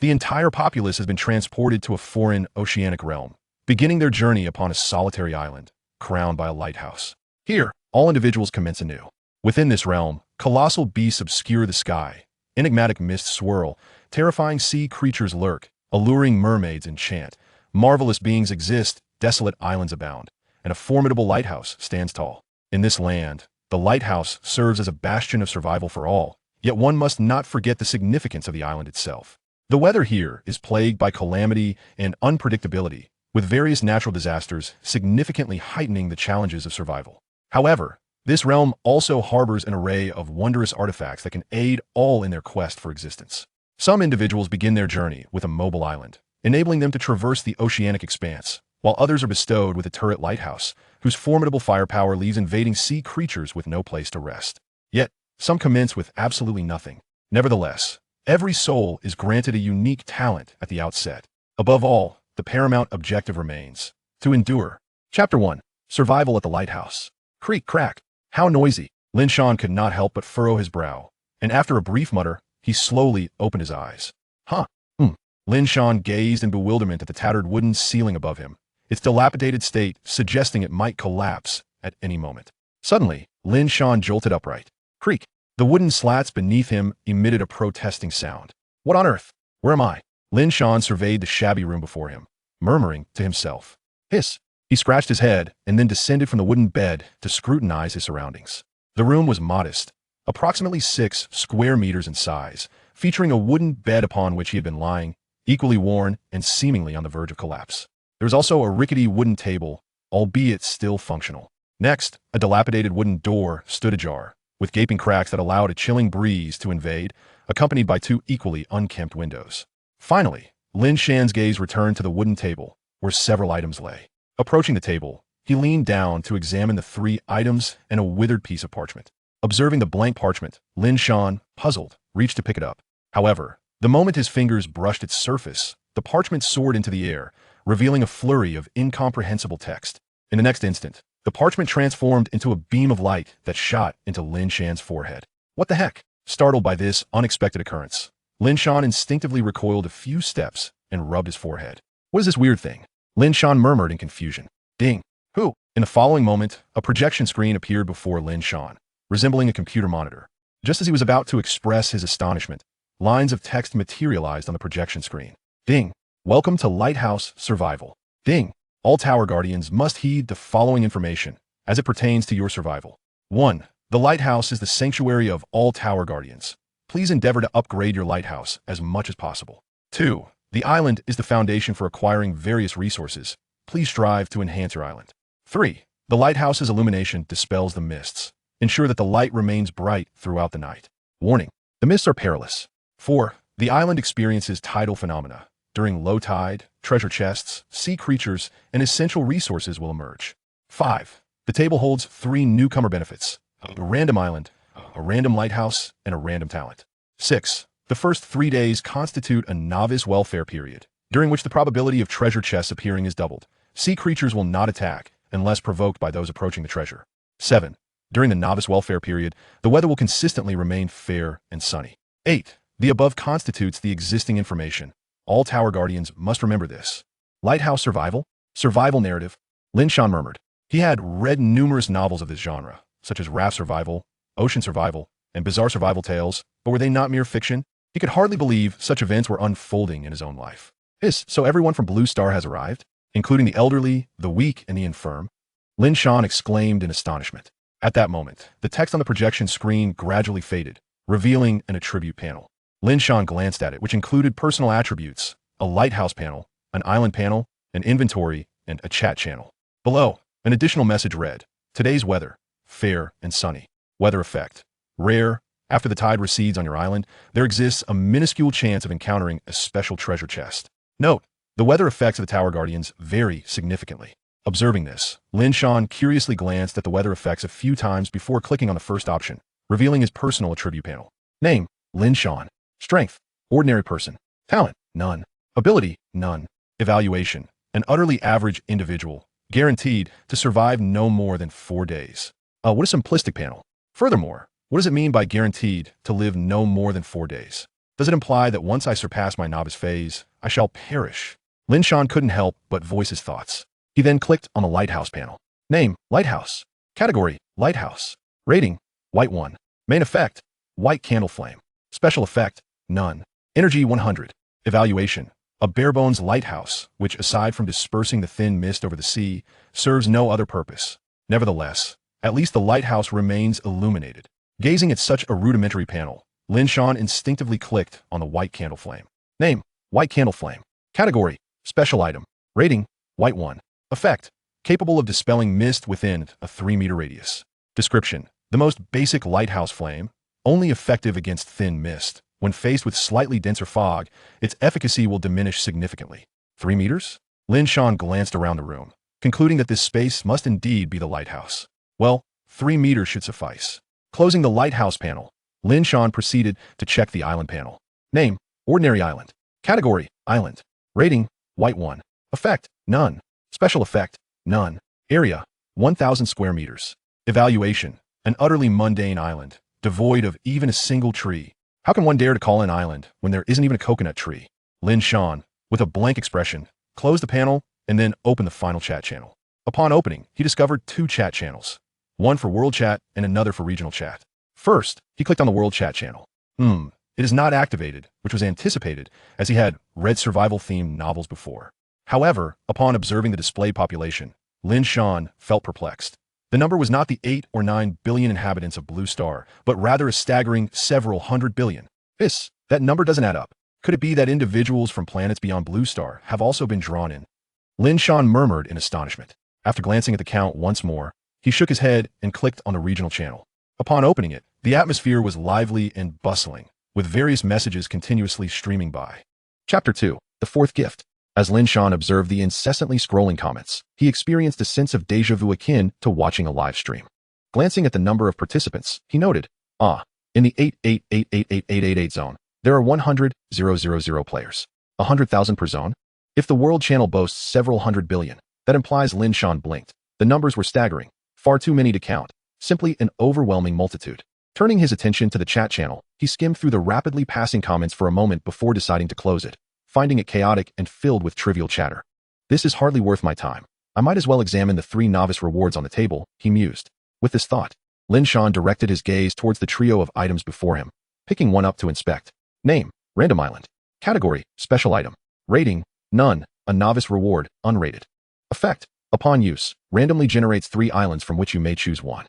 The entire populace has been transported to a foreign oceanic realm, beginning their journey upon a solitary island, crowned by a lighthouse. Here, all individuals commence anew. Within this realm, colossal beasts obscure the sky, enigmatic mists swirl, terrifying sea creatures lurk, alluring mermaids enchant, marvelous beings exist, desolate islands abound, and a formidable lighthouse stands tall. In this land, the lighthouse serves as a bastion of survival for all, yet one must not forget the significance of the island itself. The weather here is plagued by calamity and unpredictability, with various natural disasters significantly heightening the challenges of survival. However, this realm also harbors an array of wondrous artifacts that can aid all in their quest for existence. Some individuals begin their journey with a mobile island, enabling them to traverse the oceanic expanse, while others are bestowed with a turret lighthouse, whose formidable firepower leaves invading sea creatures with no place to rest. Yet, some commence with absolutely nothing. Nevertheless, every soul is granted a unique talent at the outset. Above all, the paramount objective remains: to endure. Chapter 1. Survival at the Lighthouse. Creak, crack. How noisy! Lin Shan could not help but furrow his brow, and after a brief mutter, he slowly opened his eyes. Huh? Lin Shan gazed in bewilderment at the tattered wooden ceiling above him, its dilapidated state suggesting it might collapse at any moment. Suddenly, Lin Shan jolted upright. Creak! The wooden slats beneath him emitted a protesting sound. What on earth? Where am I? Lin Shan surveyed the shabby room before him, murmuring to himself. Hiss! He scratched his head and then descended from the wooden bed to scrutinize his surroundings. The room was modest, approximately 6 square meters in size, featuring a wooden bed upon which he had been lying, equally worn and seemingly on the verge of collapse. There was also a rickety wooden table, albeit still functional. Next, a dilapidated wooden door stood ajar, with gaping cracks that allowed a chilling breeze to invade, accompanied by 2 equally unkempt windows. Finally, Lin Shan's gaze returned to the wooden table, where several items lay. Approaching the table, he leaned down to examine the 3 items and a withered piece of parchment. Observing the blank parchment, Lin Shan, puzzled, reached to pick it up. However, the moment his fingers brushed its surface, the parchment soared into the air, revealing a flurry of incomprehensible text. In the next instant, the parchment transformed into a beam of light that shot into Lin Shan's forehead. What the heck? Startled by this unexpected occurrence, Lin Shan instinctively recoiled a few steps and rubbed his forehead. What is this weird thing? Lin Shan murmured in confusion. Ding! Who? In the following moment, a projection screen appeared before Lin Shan, resembling a computer monitor. Just as he was about to express his astonishment, lines of text materialized on the projection screen. Ding! Welcome to Lighthouse Survival. Ding! All Tower Guardians must heed the following information as it pertains to your survival. 1. The Lighthouse is the sanctuary of all Tower Guardians. Please endeavor to upgrade your lighthouse as much as possible. 2. The island is the foundation for acquiring various resources. Please strive to enhance your island. 3. The lighthouse's illumination dispels the mists. Ensure that the light remains bright throughout the night. Warning: the mists are perilous. 4. The island experiences tidal phenomena. During low tide, treasure chests, sea creatures, and essential resources will emerge. 5. The table holds 3 newcomer benefits: a random island, a random lighthouse, and a random talent. 6. The first 3 days constitute a novice welfare period, during which the probability of treasure chests appearing is doubled. Sea creatures will not attack unless provoked by those approaching the treasure. 7. During the novice welfare period, the weather will consistently remain fair and sunny. 8. The above constitutes the existing information. All Tower Guardians must remember this. Lighthouse survival? Survival narrative? Lin Shan murmured. He had read numerous novels of this genre, such as raft survival, ocean survival, and bizarre survival tales, but were they not mere fiction? He could hardly believe such events were unfolding in his own life. So everyone from Blue Star has arrived, including the elderly, the weak, and the infirm? Lin Shan exclaimed in astonishment. At that moment, the text on the projection screen gradually faded, revealing an attribute panel. Lin Shan glanced at it, which included personal attributes, a lighthouse panel, an island panel, an inventory, and a chat channel. Below, an additional message read: today's weather, fair and sunny. Weather effect: rare. After the tide recedes on your island, there exists a minuscule chance of encountering a special treasure chest. Note: the weather effects of the Tower Guardians vary significantly. Observing this, Lin Shan curiously glanced at the weather effects a few times before clicking on the first option, revealing his personal attribute panel. Name: Lin Shan. Strength: ordinary person. Talent: none. Ability: none. Evaluation: an utterly average individual, guaranteed to survive no more than 4 days. What a simplistic panel. Furthermore, what does it mean by guaranteed to live no more than 4 days? Does it imply that once I surpass my novice phase, I shall perish? Lin Shan couldn't help but voice his thoughts. He then clicked on the Lighthouse panel. Name, Lighthouse. Category, Lighthouse. Rating, White 1. Main effect, White Candle Flame. Special effect, None. Energy 100. Evaluation, a bare-bones lighthouse, which, aside from dispersing the thin mist over the sea, serves no other purpose. Nevertheless, at least the lighthouse remains illuminated. Gazing at such a rudimentary panel, Lin Shan instinctively clicked on the White Candle Flame. Name, White Candle Flame. Category, Special Item. Rating, White 1. Effect, capable of dispelling mist within a 3-meter radius. Description, the most basic lighthouse flame, only effective against thin mist. When faced with slightly denser fog, its efficacy will diminish significantly. 3 meters? Lin Shan glanced around the room, concluding that this space must indeed be the lighthouse. Well, 3 meters should suffice. Closing the lighthouse panel, Lin Shan proceeded to check the island panel. Name, Ordinary Island. Category, Island. Rating, White 1. Effect, None. Special effect, None. Area, 1,000 square meters. Evaluation, an utterly mundane island, devoid of even a single tree. How can one dare to call an island when there isn't even a coconut tree? Lin Shan, with a blank expression, closed the panel and then opened the final chat channel. Upon opening, he discovered 2 chat channels, one for world chat and another for regional chat. First, he clicked on the world chat channel. It is not activated, which was anticipated, as he had read survival-themed novels before. However, upon observing the display population, Lin Shan felt perplexed. The number was not the 8 or 9 billion inhabitants of Blue Star, but rather a staggering several hundred billion. That number doesn't add up. Could it be that individuals from planets beyond Blue Star have also been drawn in? Lin Shan murmured in astonishment. After glancing at the count once more, he shook his head and clicked on the regional channel. Upon opening it, the atmosphere was lively and bustling, with various messages continuously streaming by. Chapter 2, The Fourth Gift. As Lin Shan observed the incessantly scrolling comments, he experienced a sense of déjà vu akin to watching a live stream. Glancing at the number of participants, he noted, in the 8888888 zone, there are 100,000 players. 100,000 per zone? If the world channel boasts several hundred billion, that implies Lin Shan blinked. The numbers were staggering, far too many to count, simply an overwhelming multitude. Turning his attention to the chat channel, he skimmed through the rapidly passing comments for a moment before deciding to close it, finding it chaotic and filled with trivial chatter. This is hardly worth my time. I might as well examine the 3 novice rewards on the table, he mused. With this thought, Lin Shan directed his gaze towards the trio of items before him, picking one up to inspect. Name, Random Island. Category, Special Item. Rating, None. A novice reward, unrated. Effect, upon use, randomly generates 3 islands from which you may choose one.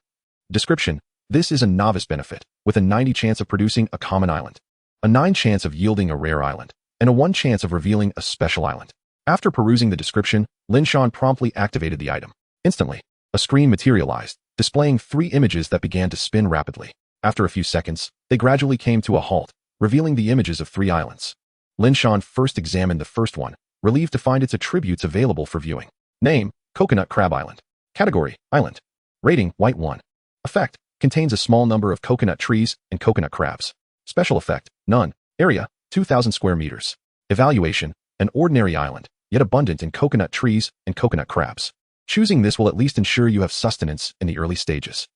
Description, this is a novice benefit, with a 90 chance of producing a common island, a 9 chance of yielding a rare island, and a 1 chance of revealing a special island. After perusing the description, Lin Shan promptly activated the item. Instantly, a screen materialized, displaying 3 images that began to spin rapidly. After a few seconds, they gradually came to a halt, revealing the images of 3 islands. Lin Shan first examined the first one, relieved to find its attributes available for viewing. Name, Coconut Crab Island. Category, Island. Rating, White 1. Effect, contains a small number of coconut trees and coconut crabs. Special effect, None. Area, 2,000 square meters. Evaluation, an ordinary island, yet abundant in coconut trees and coconut crabs. Choosing this will at least ensure you have sustenance in the early stages.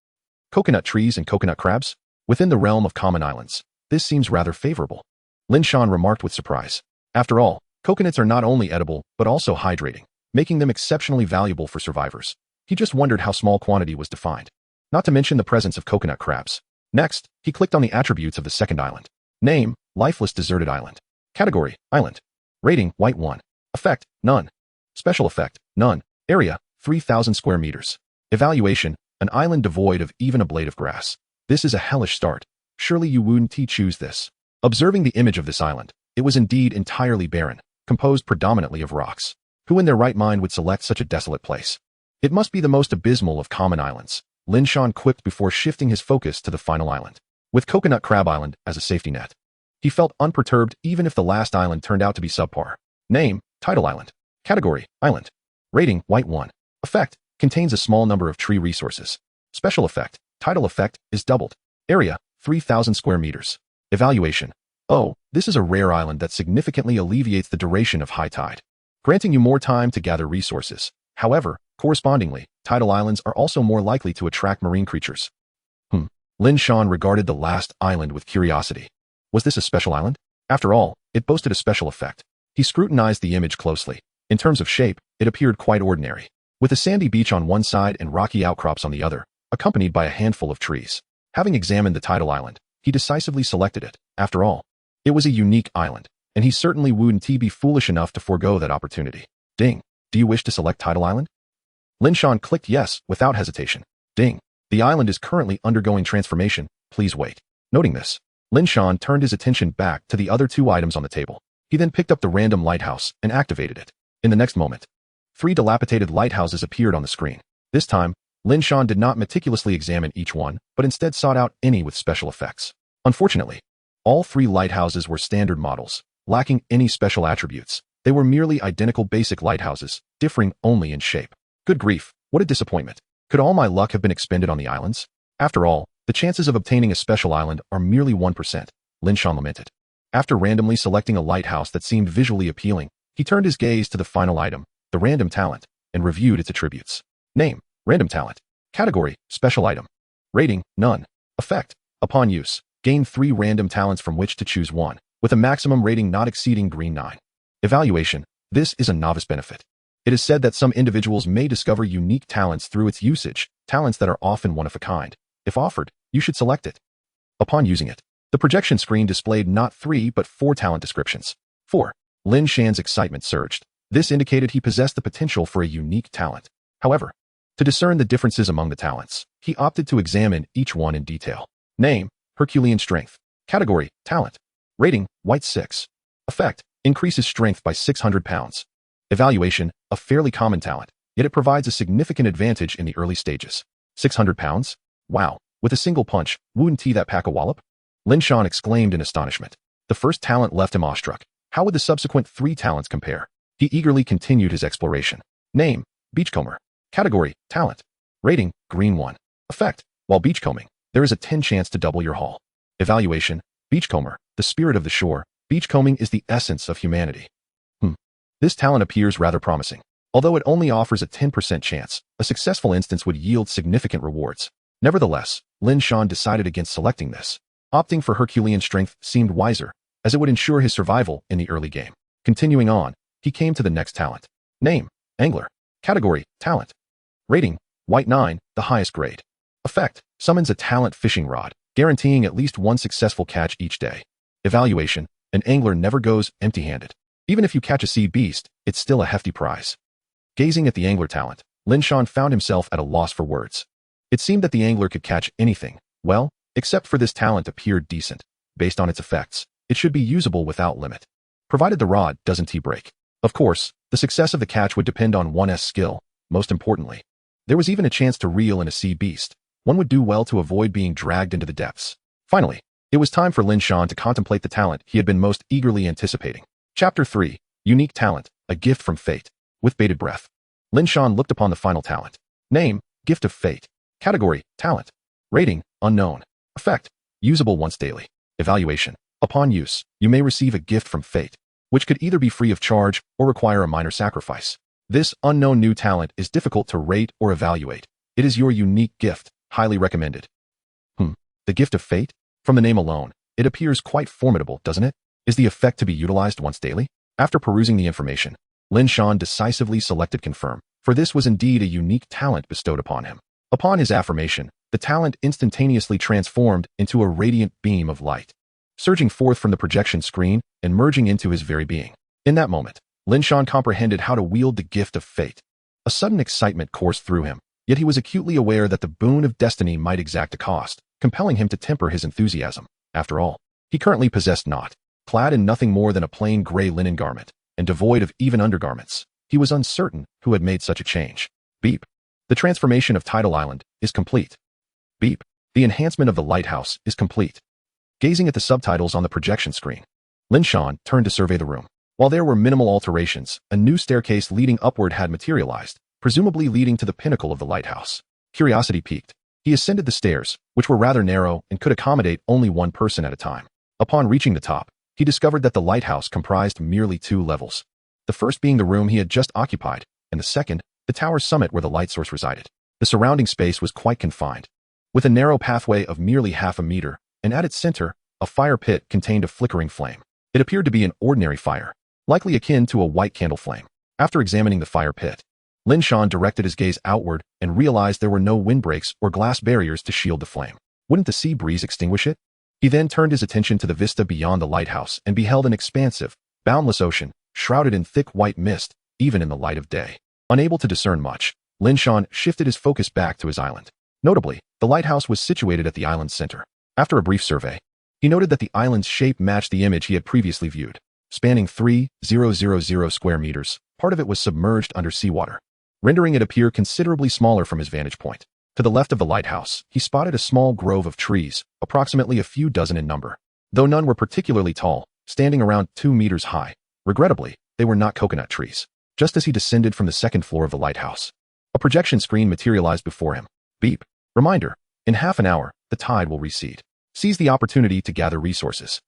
Coconut trees and coconut crabs? Within the realm of common islands, this seems rather favorable. Lin Shan remarked with surprise. After all, coconuts are not only edible, but also hydrating, making them exceptionally valuable for survivors. He just wondered how small quantity was defined. Not to mention the presence of coconut crabs. Next, he clicked on the attributes of the second island. Name, Lifeless Deserted Island. Category, Island. Rating, White 1. Effect, None. Special effect, None. Area, 3,000 square meters. Evaluation, an island devoid of even a blade of grass. This is a hellish start. Surely you wouldn't choose this. Observing the image of this island, it was indeed entirely barren, composed predominantly of rocks. Who in their right mind would select such a desolate place? It must be the most abysmal of common islands, Lin Shan quipped before shifting his focus to the final island, with Coconut Crab Island as a safety net. He felt unperturbed even if the last island turned out to be subpar. Name, Tidal Island. Category, Island. Rating, White 1. Effect, contains a small number of tree resources. Special effect, tidal effect, is doubled. Area, 3,000 square meters. Evaluation. Oh, this is a rare island that significantly alleviates the duration of high tide, granting you more time to gather resources. However, correspondingly, tidal islands are also more likely to attract marine creatures. Lin Shan regarded the last island with curiosity. Was this a special island? After all, it boasted a special effect. He scrutinized the image closely. In terms of shape, it appeared quite ordinary, with a sandy beach on one side and rocky outcrops on the other, accompanied by a handful of trees. Having examined the title island, he decisively selected it. After all, it was a unique island, and he certainly wouldn't be foolish enough to forego that opportunity. Ding. Do you wish to select title island? Lin Shan clicked yes without hesitation. Ding. The island is currently undergoing transformation. Please wait. Noting this, Lin Shan turned his attention back to the other two items on the table. He then picked up the random lighthouse and activated it. In the next moment, 3 dilapidated lighthouses appeared on the screen. This time, Lin Shan did not meticulously examine each one, but instead sought out any with special effects. Unfortunately, all 3 lighthouses were standard models, lacking any special attributes. They were merely identical basic lighthouses, differing only in shape. Good grief, what a disappointment. Could all my luck have been expended on the islands? After all, the chances of obtaining a special island are merely 1%, Lin Shan lamented. After randomly selecting a lighthouse that seemed visually appealing, he turned his gaze to the final item, the random talent, and reviewed its attributes. Name, random talent. Category, special item. Rating, none. Effect, upon use, gain 3 random talents from which to choose one, with a maximum rating not exceeding green 9. Evaluation, this is a novice benefit. It is said that some individuals may discover unique talents through its usage, talents that are often one of a kind. If offered, you should select it. Upon using it, the projection screen displayed not 3 but 4 talent descriptions. 4. Lin Shan's excitement surged. This indicated he possessed the potential for a unique talent. However, to discern the differences among the talents, he opted to examine each one in detail. Name, Herculean strength. Category, talent. Rating, white 6. Effect, increases strength by 600 pounds. Evaluation, a fairly common talent, yet it provides a significant advantage in the early stages. 600 pounds? Wow, with a single punch, wouldn't that pack a wallop? Lin Shan exclaimed in astonishment. The first talent left him awestruck. How would the subsequent 3 talents compare? He eagerly continued his exploration. Name, beachcomber. Category, talent. Rating, green 1. Effect, while beachcombing, there is a 10 chance to double your haul. Evaluation, beachcomber, the spirit of the shore. Beachcombing is the essence of humanity. This talent appears rather promising. Although it only offers a 10% chance, a successful instance would yield significant rewards. Nevertheless, Lin Shan decided against selecting this. Opting for Herculean strength seemed wiser, as it would ensure his survival in the early game. Continuing on, he came to the next talent. Name, angler. Category, talent. Rating, white 9, the highest grade. Effect, summons a talent fishing rod, guaranteeing at least 1 successful catch each day. Evaluation, an angler never goes empty-handed. Even if you catch a sea beast, it's still a hefty prize. Gazing at the angler talent, Lin Shan found himself at a loss for words. It seemed that the angler could catch anything, well, except for this talent appeared decent. Based on its effects, it should be usable without limit. Provided the rod doesn't break. Of course, the success of the catch would depend on one's skill. Most importantly, there was even a chance to reel in a sea beast. One would do well to avoid being dragged into the depths. Finally, it was time for Lin Shan to contemplate the talent he had been most eagerly anticipating. Chapter 3, Unique Talent, a Gift from Fate. With bated breath, Lin Shan looked upon the final talent. Name, Gift of Fate. Category, talent. Rating, unknown. Effect, usable once daily. Evaluation, upon use, you may receive a gift from fate, which could either be free of charge or require a minor sacrifice. This unknown new talent is difficult to rate or evaluate. It is your unique gift, highly recommended. The Gift of Fate? From the name alone, it appears quite formidable, doesn't it? Is the effect to be utilized once daily? After perusing the information, Lin Shan decisively selected confirm, for this was indeed a unique talent bestowed upon him. Upon his affirmation, the talent instantaneously transformed into a radiant beam of light, surging forth from the projection screen and merging into his very being. In that moment, Lin Shan comprehended how to wield the Gift of Fate. A sudden excitement coursed through him, yet he was acutely aware that the boon of destiny might exact a cost, compelling him to temper his enthusiasm. After all, he currently possessed naught. Clad in nothing more than a plain gray linen garment, and devoid of even undergarments, he was uncertain who had made such a change. Beep. The transformation of Tidal Island is complete. Beep. The enhancement of the lighthouse is complete. Gazing at the subtitles on the projection screen, Lin Shan turned to survey the room. While there were minimal alterations, a new staircase leading upward had materialized, presumably leading to the pinnacle of the lighthouse. Curiosity piqued. He ascended the stairs, which were rather narrow and could accommodate only 1 person at a time. Upon reaching the top, he discovered that the lighthouse comprised merely 2 levels. The first being the room he had just occupied, and the second, the tower's summit where the light source resided. The surrounding space was quite confined, with a narrow pathway of merely half a meter, and at its center, a fire pit contained a flickering flame. It appeared to be an ordinary fire, likely akin to a white candle flame. After examining the fire pit, Lin Shan directed his gaze outward and realized there were no windbreaks or glass barriers to shield the flame. Wouldn't the sea breeze extinguish it? He then turned his attention to the vista beyond the lighthouse and beheld an expansive, boundless ocean, shrouded in thick white mist, even in the light of day. Unable to discern much, Lin Shan shifted his focus back to his island. Notably, the lighthouse was situated at the island's center. After a brief survey, he noted that the island's shape matched the image he had previously viewed. Spanning 3,000 square meters, part of it was submerged under seawater, rendering it appear considerably smaller from his vantage point. To the left of the lighthouse, he spotted a small grove of trees, approximately a few dozen in number. Though none were particularly tall, standing around 2 meters high. Regrettably, they were not coconut trees. Just as he descended from the second floor of the lighthouse, a projection screen materialized before him. Beep. Reminder. In half an hour, the tide will recede. Seize the opportunity to gather resources.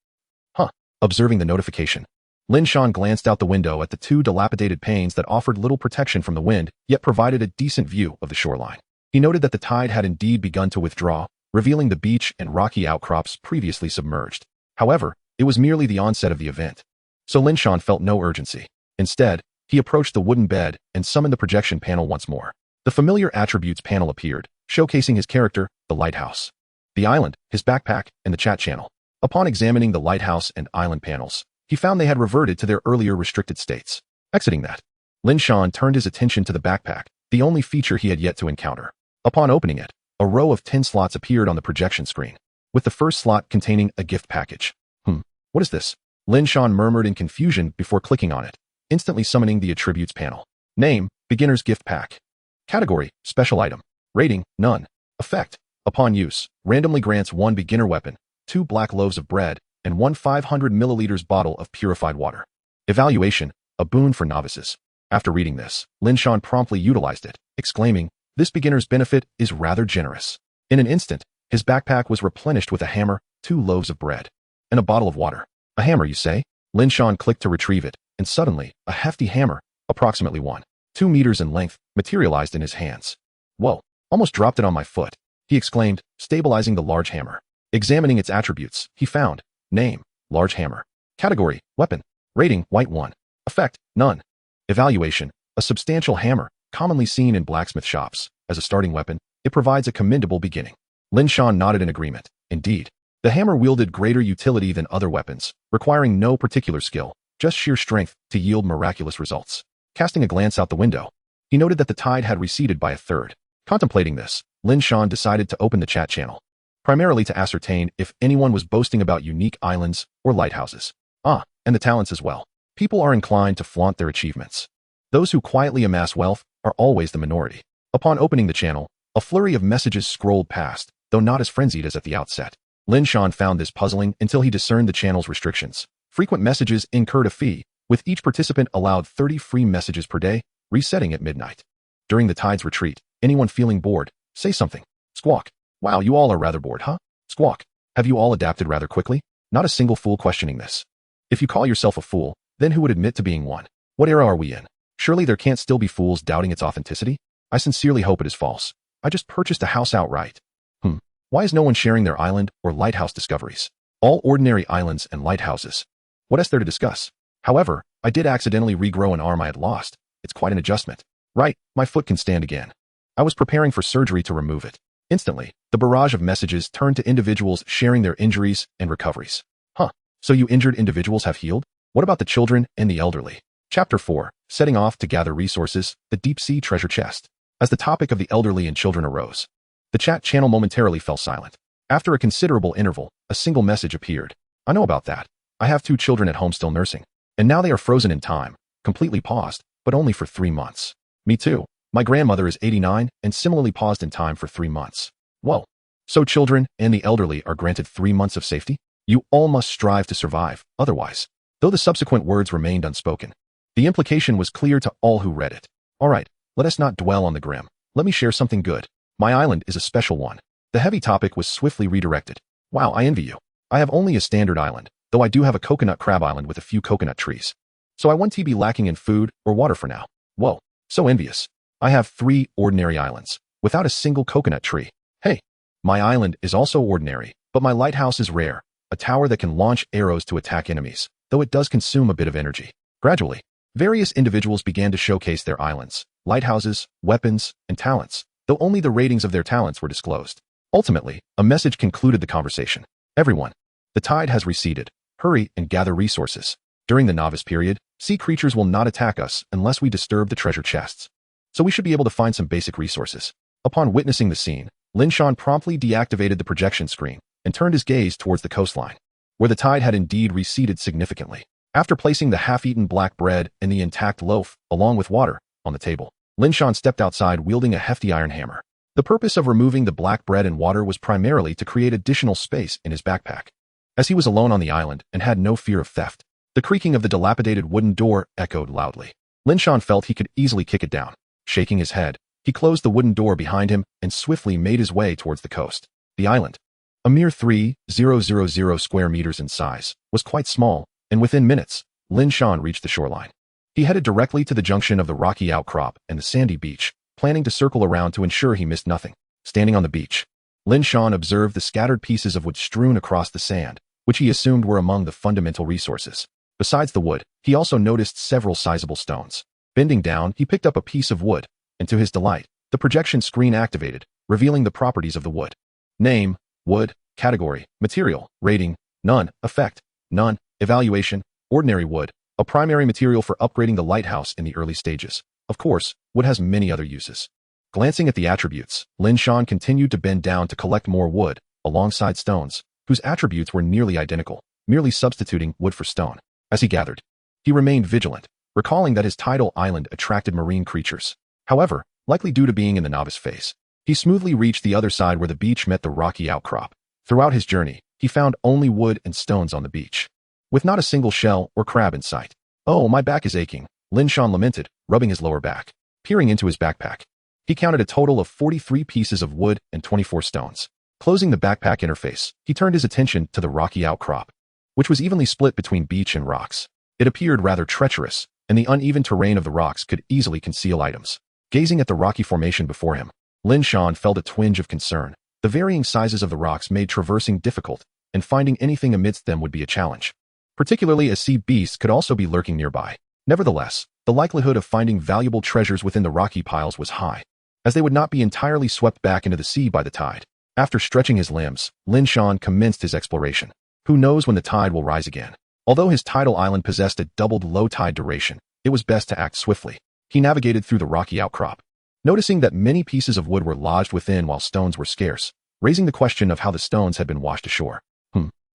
Observing the notification, Lin Shan glanced out the window at the 2 dilapidated panes that offered little protection from the wind, yet provided a decent view of the shoreline. He noted that the tide had indeed begun to withdraw, revealing the beach and rocky outcrops previously submerged. However, it was merely the onset of the event, so Lin Shan felt no urgency. Instead, he approached the wooden bed and summoned the projection panel once more. The familiar attributes panel appeared, showcasing his character, the lighthouse, the island, his backpack, and the chat channel. Upon examining the lighthouse and island panels, he found they had reverted to their earlier restricted states. Exiting that, Lin Shan turned his attention to the backpack, the only feature he had yet to encounter. Upon opening it, a row of 10 slots appeared on the projection screen, with the first slot containing a gift package. What is this? Lin Shan murmured in confusion before clicking on it, instantly summoning the attributes panel. Name, Beginner's Gift Pack. Category, Special Item. Rating, None. Effect, upon use, randomly grants 1 beginner weapon, 2 black loaves of bread, and 1 500 milliliters bottle of purified water. Evaluation, a boon for novices. After reading this, Lin Shan promptly utilized it, exclaiming, "This beginner's benefit is rather generous." In an instant, his backpack was replenished with a hammer, 2 loaves of bread, and a bottle of water. A hammer, you say? Lin Shan clicked to retrieve it, and suddenly, a hefty hammer, approximately 1.2 meters in length, materialized in his hands. Whoa, almost dropped it on my foot, he exclaimed, stabilizing the large hammer. Examining its attributes, he found, name, large hammer. Category, weapon. Rating, white 1. Effect, none. Evaluation, a substantial hammer, commonly seen in blacksmith shops. As a starting weapon, it provides a commendable beginning. Lin Shan nodded in agreement. Indeed, the hammer wielded greater utility than other weapons, requiring no particular skill, just sheer strength to yield miraculous results. Casting a glance out the window, he noted that the tide had receded by a third. Contemplating this, Lin Shan decided to open the chat channel, primarily to ascertain if anyone was boasting about unique islands or lighthouses. And the talents as well. People are inclined to flaunt their achievements. Those who quietly amass wealth are always the minority. Upon opening the channel, a flurry of messages scrolled past, though not as frenzied as at the outset. Lin Shan found this puzzling until he discerned the channel's restrictions. Frequent messages incurred a fee, with each participant allowed 30 free messages per day, resetting at midnight. During the tide's retreat, anyone feeling bored, say something. Squawk. Wow, you all are rather bored, huh? Squawk. Have you all adapted rather quickly? Not a single fool questioning this. If you call yourself a fool, then who would admit to being one? What era are we in? Surely there can't still be fools doubting its authenticity? I sincerely hope it is false. I just purchased a house outright. Why is no one sharing their island or lighthouse discoveries? All ordinary islands and lighthouses. What is there to discuss? However, I did accidentally regrow an arm I had lost. It's quite an adjustment. Right, my foot can stand again. I was preparing for surgery to remove it. Instantly, the barrage of messages turned to individuals sharing their injuries and recoveries. So you injured individuals have healed? What about the children and the elderly? Chapter 4, Setting Off to Gather Resources, the Deep Sea Treasure Chest. As the topic of the elderly and children arose, the chat channel momentarily fell silent. After a considerable interval, a single message appeared. I know about that. I have 2 children at home still nursing, and now they are frozen in time, completely paused, but only for 3 months. Me too. My grandmother is 89 and similarly paused in time for 3 months. Whoa. So children and the elderly are granted 3 months of safety? You all must strive to survive, otherwise. Though the subsequent words remained unspoken, the implication was clear to all who read it. All right, let us not dwell on the grim. Let me share something good. My island is a special one. The heavy topic was swiftly redirected. Wow, I envy you. I have only a standard island, though I do have a coconut crab island with a few coconut trees. So I won't be lacking in food or water for now. Whoa, so envious. I have 3 ordinary islands, without a single coconut tree. Hey, my island is also ordinary, but my lighthouse is rare, a tower that can launch arrows to attack enemies. though it does consume a bit of energy. Gradually, various individuals began to showcase their islands, lighthouses, weapons, and talents, though only the ratings of their talents were disclosed. Ultimately, a message concluded the conversation. Everyone, the tide has receded. Hurry and gather resources. During the novice period, sea creatures will not attack us unless we disturb the treasure chests. So we should be able to find some basic resources. Upon witnessing the scene, Lin Shan promptly deactivated the projection screen and turned his gaze towards the coastline, where the tide had indeed receded significantly. After placing the half-eaten black bread and the intact loaf, along with water, on the table, Lin Shan stepped outside wielding a hefty iron hammer. The purpose of removing the black bread and water was primarily to create additional space in his backpack. As he was alone on the island and had no fear of theft, the creaking of the dilapidated wooden door echoed loudly. Lin Shan felt he could easily kick it down. Shaking his head, he closed the wooden door behind him and swiftly made his way towards the coast. The island, a mere 3,000 square meters in size, was quite small, and within minutes, Lin Shan reached the shoreline. He headed directly to the junction of the rocky outcrop and the sandy beach, planning to circle around to ensure he missed nothing. Standing on the beach, Lin Shan observed the scattered pieces of wood strewn across the sand, which he assumed were among the fundamental resources. Besides the wood, he also noticed several sizable stones. Bending down, he picked up a piece of wood, and to his delight, the projection screen activated, revealing the properties of the wood. Name, wood, category, material, rating, none, effect, none, evaluation, ordinary wood, a primary material for upgrading the lighthouse in the early stages. Of course, wood has many other uses. Glancing at the attributes, Lin Shan continued to bend down to collect more wood, alongside stones, whose attributes were nearly identical, merely substituting wood for stone. As he gathered, he remained vigilant, recalling that his tidal island attracted marine creatures. However, likely due to being in the novice phase, he smoothly reached the other side where the beach met the rocky outcrop. Throughout his journey, he found only wood and stones on the beach, with not a single shell or crab in sight. "Oh, my back is aching," Lin Shan lamented, rubbing his lower back. Peering into his backpack, he counted a total of 43 pieces of wood and 24 stones. Closing the backpack interface, he turned his attention to the rocky outcrop, which was evenly split between beach and rocks. It appeared rather treacherous, and the uneven terrain of the rocks could easily conceal items. Gazing at the rocky formation before him, Lin Shan felt a twinge of concern. The varying sizes of the rocks made traversing difficult, and finding anything amidst them would be a challenge, particularly as sea beasts could also be lurking nearby. Nevertheless, the likelihood of finding valuable treasures within the rocky piles was high, as they would not be entirely swept back into the sea by the tide. After stretching his limbs, Lin Shan commenced his exploration. Who knows when the tide will rise again? Although his tidal island possessed a doubled low tide duration, it was best to act swiftly. He navigated through the rocky outcrop, noticing that many pieces of wood were lodged within while stones were scarce, raising the question of how the stones had been washed ashore.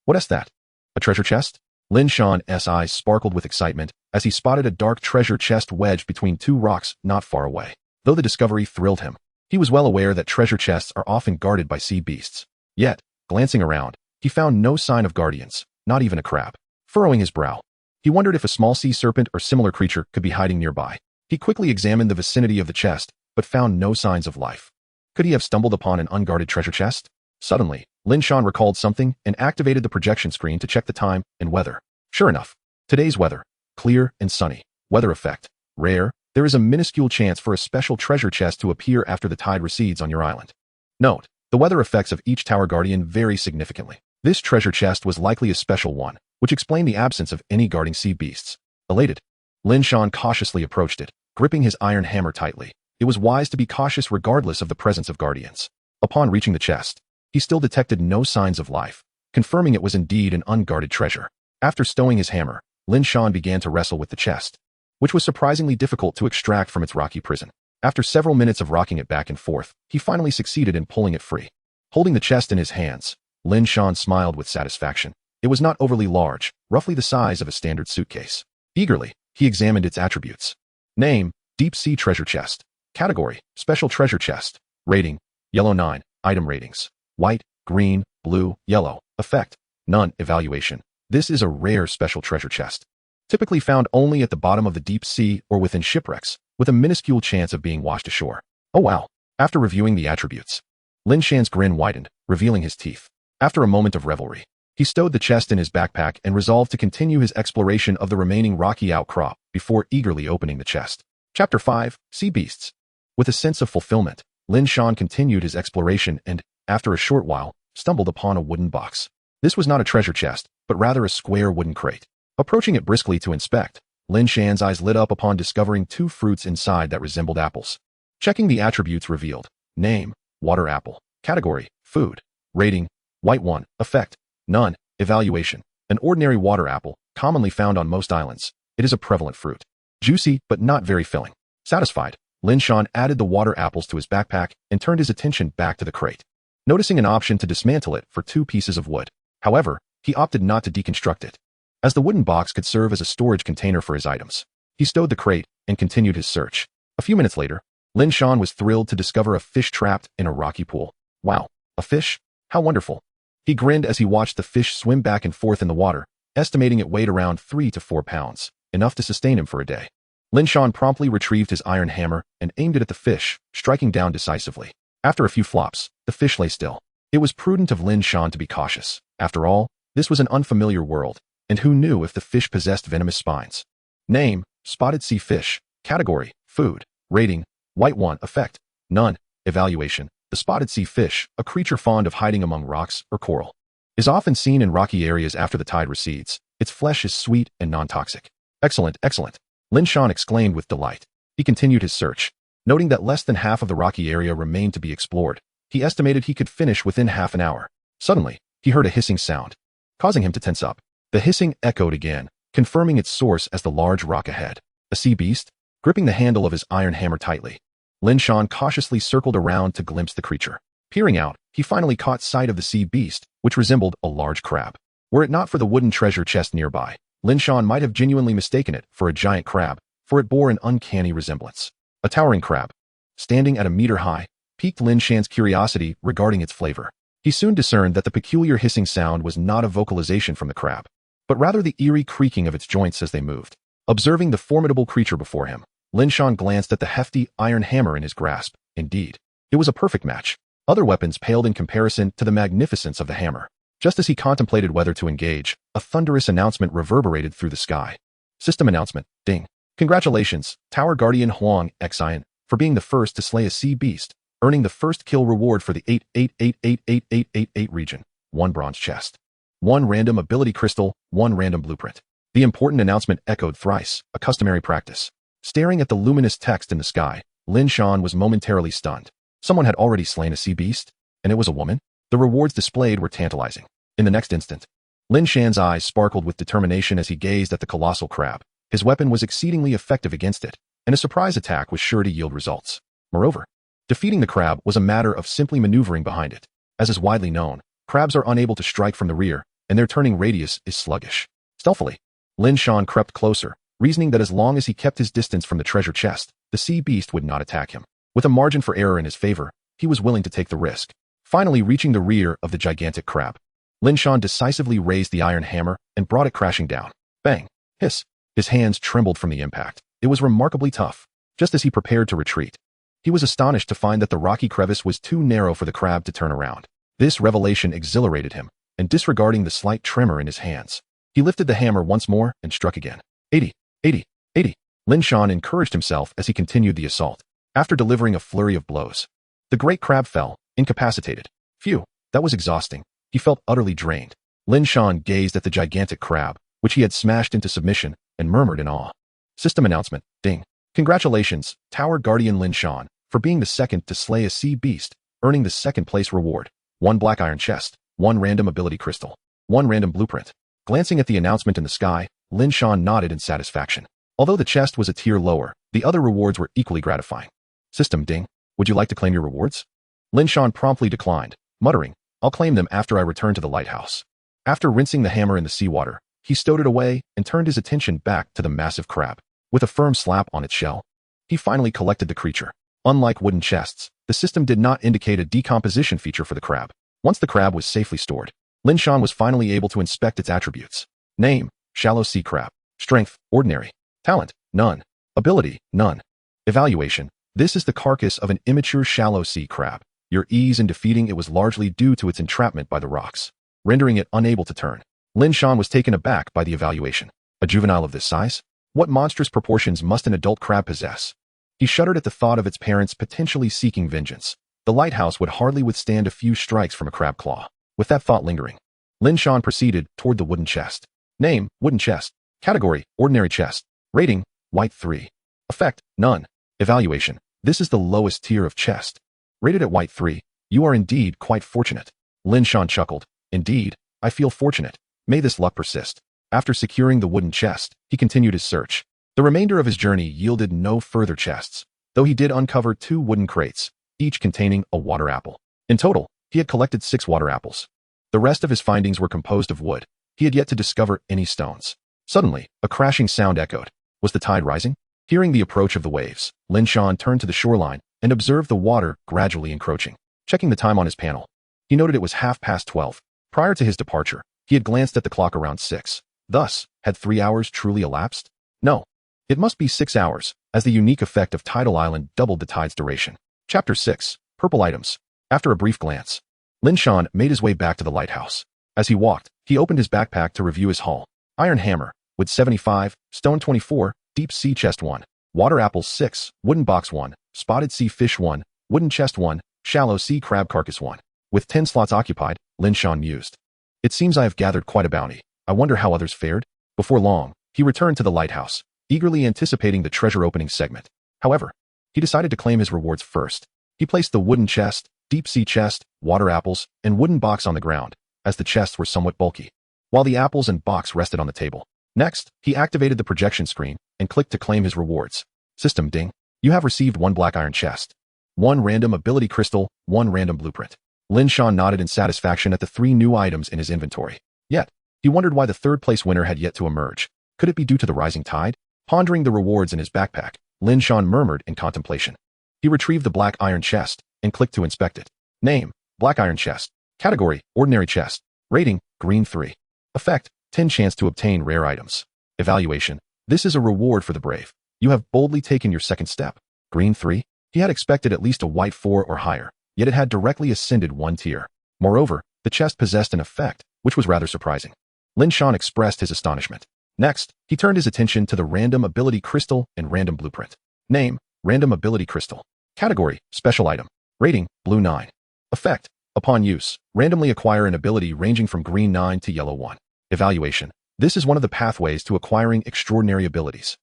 What is that? A treasure chest? Lin Shan's eyes sparkled with excitement as he spotted a dark treasure chest wedged between two rocks not far away. Though the discovery thrilled him, he was well aware that treasure chests are often guarded by sea beasts. Yet, glancing around, he found no sign of guardians, not even a crab. Furrowing his brow, he wondered if a small sea serpent or similar creature could be hiding nearby. He quickly examined the vicinity of the chest, but found no signs of life. Could he have stumbled upon an unguarded treasure chest? Suddenly, Lin Shan recalled something and activated the projection screen to check the time and weather. Sure enough, today's weather, clear and sunny. Weather effect, rare. There is a minuscule chance for a special treasure chest to appear after the tide recedes on your island. Note, the weather effects of each tower guardian vary significantly. This treasure chest was likely a special one, which explained the absence of any guarding sea beasts. Elated, Lin Shan cautiously approached it, gripping his iron hammer tightly. It was wise to be cautious regardless of the presence of guardians. Upon reaching the chest, he still detected no signs of life, confirming it was indeed an unguarded treasure. After stowing his hammer, Lin Shan began to wrestle with the chest, which was surprisingly difficult to extract from its rocky prison. After several minutes of rocking it back and forth, he finally succeeded in pulling it free. Holding the chest in his hands, Lin Shan smiled with satisfaction. It was not overly large, roughly the size of a standard suitcase. Eagerly, he examined its attributes. Name, Deep Sea Treasure Chest. Category, Special Treasure Chest. Rating, Yellow 9. Item ratings, white, green, blue, yellow. Effect, none. Evaluation. This is a rare special treasure chest, typically found only at the bottom of the deep sea or within shipwrecks, with a minuscule chance of being washed ashore. Oh wow. After reviewing the attributes, Lin Shan's grin widened, revealing his teeth. After a moment of revelry, he stowed the chest in his backpack and resolved to continue his exploration of the remaining rocky outcrop before eagerly opening the chest. Chapter 5, Sea Beasts. With a sense of fulfillment, Lin Shan continued his exploration and, after a short while, stumbled upon a wooden box. This was not a treasure chest, but rather a square wooden crate. Approaching it briskly to inspect, Lin Shan's eyes lit up upon discovering 2 fruits inside that resembled apples. Checking the attributes revealed: name, water apple; category, food; rating, white 1; effect, none; evaluation, an ordinary water apple, commonly found on most islands. It is a prevalent fruit. Juicy, but not very filling. Satisfied, Lin Shan added the water apples to his backpack and turned his attention back to the crate, noticing an option to dismantle it for 2 pieces of wood. However, he opted not to deconstruct it, as the wooden box could serve as a storage container for his items. He stowed the crate and continued his search. A few minutes later, Lin Shan was thrilled to discover a fish trapped in a rocky pool. Wow, a fish? How wonderful. He grinned as he watched the fish swim back and forth in the water, estimating it weighed around 3 to 4 pounds, enough to sustain him for a day. Lin Shan promptly retrieved his iron hammer and aimed it at the fish, striking down decisively. After a few flops, the fish lay still. It was prudent of Lin Shan to be cautious. After all, this was an unfamiliar world, and who knew if the fish possessed venomous spines. Name, spotted sea fish; category, food; rating, white 1; effect, none; evaluation, the spotted sea fish, a creature fond of hiding among rocks or coral, is often seen in rocky areas after the tide recedes. Its flesh is sweet and non-toxic. Excellent, excellent, Lin Shan exclaimed with delight. He continued his search, noting that less than half of the rocky area remained to be explored. He estimated he could finish within half an hour. Suddenly, he heard a hissing sound, causing him to tense up. The hissing echoed again, confirming its source as the large rock ahead. A sea beast? Gripping the handle of his iron hammer tightly, Lin Shan cautiously circled around to glimpse the creature. Peering out, he finally caught sight of the sea beast, which resembled a large crab. Were it not for the wooden treasure chest nearby, Lin Shan might have genuinely mistaken it for a giant crab, for it bore an uncanny resemblance. A towering crab, standing at a meter high, piqued Lin Shan's curiosity regarding its flavor. He soon discerned that the peculiar hissing sound was not a vocalization from the crab, but rather the eerie creaking of its joints as they moved. Observing the formidable creature before him, Lin Shan glanced at the hefty iron hammer in his grasp. Indeed, it was a perfect match. Other weapons paled in comparison to the magnificence of the hammer. Just as he contemplated whether to engage, a thunderous announcement reverberated through the sky. System announcement, ding. Congratulations, Tower Guardian Huang Xian, for being the first to slay a sea beast, earning the first kill reward for the 88888888 region. 1 bronze chest, 1 random ability crystal, 1 random blueprint. The important announcement echoed thrice, a customary practice. Staring at the luminous text in the sky, Lin Shan was momentarily stunned. Someone had already slain a sea beast, and it was a woman? The rewards displayed were tantalizing. In the next instant, Lin Shan's eyes sparkled with determination as he gazed at the colossal crab. His weapon was exceedingly effective against it, and a surprise attack was sure to yield results. Moreover, defeating the crab was a matter of simply maneuvering behind it. As is widely known, crabs are unable to strike from the rear, and their turning radius is sluggish. Stealthily, Lin Shan crept closer, reasoning that as long as he kept his distance from the treasure chest, the sea beast would not attack him. With a margin for error in his favor, he was willing to take the risk. Finally reaching the rear of the gigantic crab, Lin Shan decisively raised the iron hammer and brought it crashing down. Bang! Hiss! His hands trembled from the impact. It was remarkably tough. Just as he prepared to retreat, he was astonished to find that the rocky crevice was too narrow for the crab to turn around. This revelation exhilarated him, and disregarding the slight tremor in his hands, he lifted the hammer once more and struck again. 80, 80, 80. Lin Shan encouraged himself as he continued the assault. After delivering a flurry of blows, the great crab fell, incapacitated. Phew, that was exhausting. He felt utterly drained. Lin Shan gazed at the gigantic crab, which he had smashed into submission, and murmured in awe. System announcement, ding. Congratulations, Tower Guardian Lin Shan, for being the second to slay a sea beast, earning the second place reward. 1 black iron chest, 1 random ability crystal, 1 random blueprint. Glancing at the announcement in the sky, Lin Shan nodded in satisfaction. Although the chest was a tier lower, the other rewards were equally gratifying. System ding. Would you like to claim your rewards? Lin Shan promptly declined, muttering, I'll claim them after I return to the lighthouse. After rinsing the hammer in the seawater, he stowed it away and turned his attention back to the massive crab. With a firm slap on its shell, he finally collected the creature. Unlike wooden chests, the system did not indicate a decomposition feature for the crab. Once the crab was safely stored, Lin Shan was finally able to inspect its attributes. Name, shallow sea crab. Strength, ordinary. Talent, none. Ability, none. Evaluation, this is the carcass of an immature shallow sea crab. Your ease in defeating it was largely due to its entrapment by the rocks, rendering it unable to turn. Lin Shan was taken aback by the evaluation. A juvenile of this size? What monstrous proportions must an adult crab possess? He shuddered at the thought of its parents potentially seeking vengeance. The lighthouse would hardly withstand a few strikes from a crab claw. With that thought lingering, Lin Shan proceeded toward the wooden chest. Name, wooden chest. Category, ordinary chest. Rating, white 3. Effect, none. Evaluation, this is the lowest tier of chest. Rated at white 3, you are indeed quite fortunate. Lin Shan chuckled. Indeed, I feel fortunate. May this luck persist. After securing the wooden chest, he continued his search. The remainder of his journey yielded no further chests, though he did uncover 2 wooden crates, each containing a water apple. In total, he had collected 6 water apples. The rest of his findings were composed of wood. He had yet to discover any stones. Suddenly, a crashing sound echoed. Was the tide rising? Hearing the approach of the waves, Lin Shan turned to the shoreline and observed the water gradually encroaching. Checking the time on his panel, he noted it was 12:30. Prior to his departure, he had glanced at the clock around 6. Thus, had 3 hours truly elapsed? No. It must be 6 hours, as the unique effect of Tidal Island doubled the tide's duration. Chapter 6. Purple Items. After a brief glance, Lin Shan made his way back to the lighthouse. As he walked, he opened his backpack to review his haul. Iron hammer, wood 75, stone 24, deep sea chest 1, water apples 6, wooden box 1, spotted sea fish 1, wooden chest 1, shallow sea crab carcass 1. With 10 slots occupied, Lin Shan mused. It seems I have gathered quite a bounty. I wonder how others fared? Before long, he returned to the lighthouse, eagerly anticipating the treasure opening segment. However, he decided to claim his rewards first. He placed the wooden chest, deep sea chest, water apples, and wooden box on the ground, as the chests were somewhat bulky, while the apples and box rested on the table. Next, he activated the projection screen and clicked to claim his rewards. System ding. You have received 1 black iron chest, 1 random ability crystal, 1 random blueprint. Lin Shan nodded in satisfaction at the 3 new items in his inventory. Yet, he wondered why the third-place winner had yet to emerge. Could it be due to the rising tide? Pondering the rewards in his backpack, Lin Shan murmured in contemplation. He retrieved the black iron chest and clicked to inspect it. Name, black iron chest. Category, ordinary chest. Rating, green 3. Effect, 10 chance to obtain rare items. Evaluation, this is a reward for the brave. You have boldly taken your second step. Green 3. He had expected at least a white 4 or higher, yet it had directly ascended 1 tier. Moreover, the chest possessed an effect, which was rather surprising. Lin Shan expressed his astonishment. Next, he turned his attention to the random ability crystal and random blueprint. Name, random ability crystal. Category, special item. Rating, blue 9. Effect, upon use, randomly acquire an ability ranging from green 9 to yellow 1. Evaluation, this is one of the pathways to acquiring extraordinary abilities.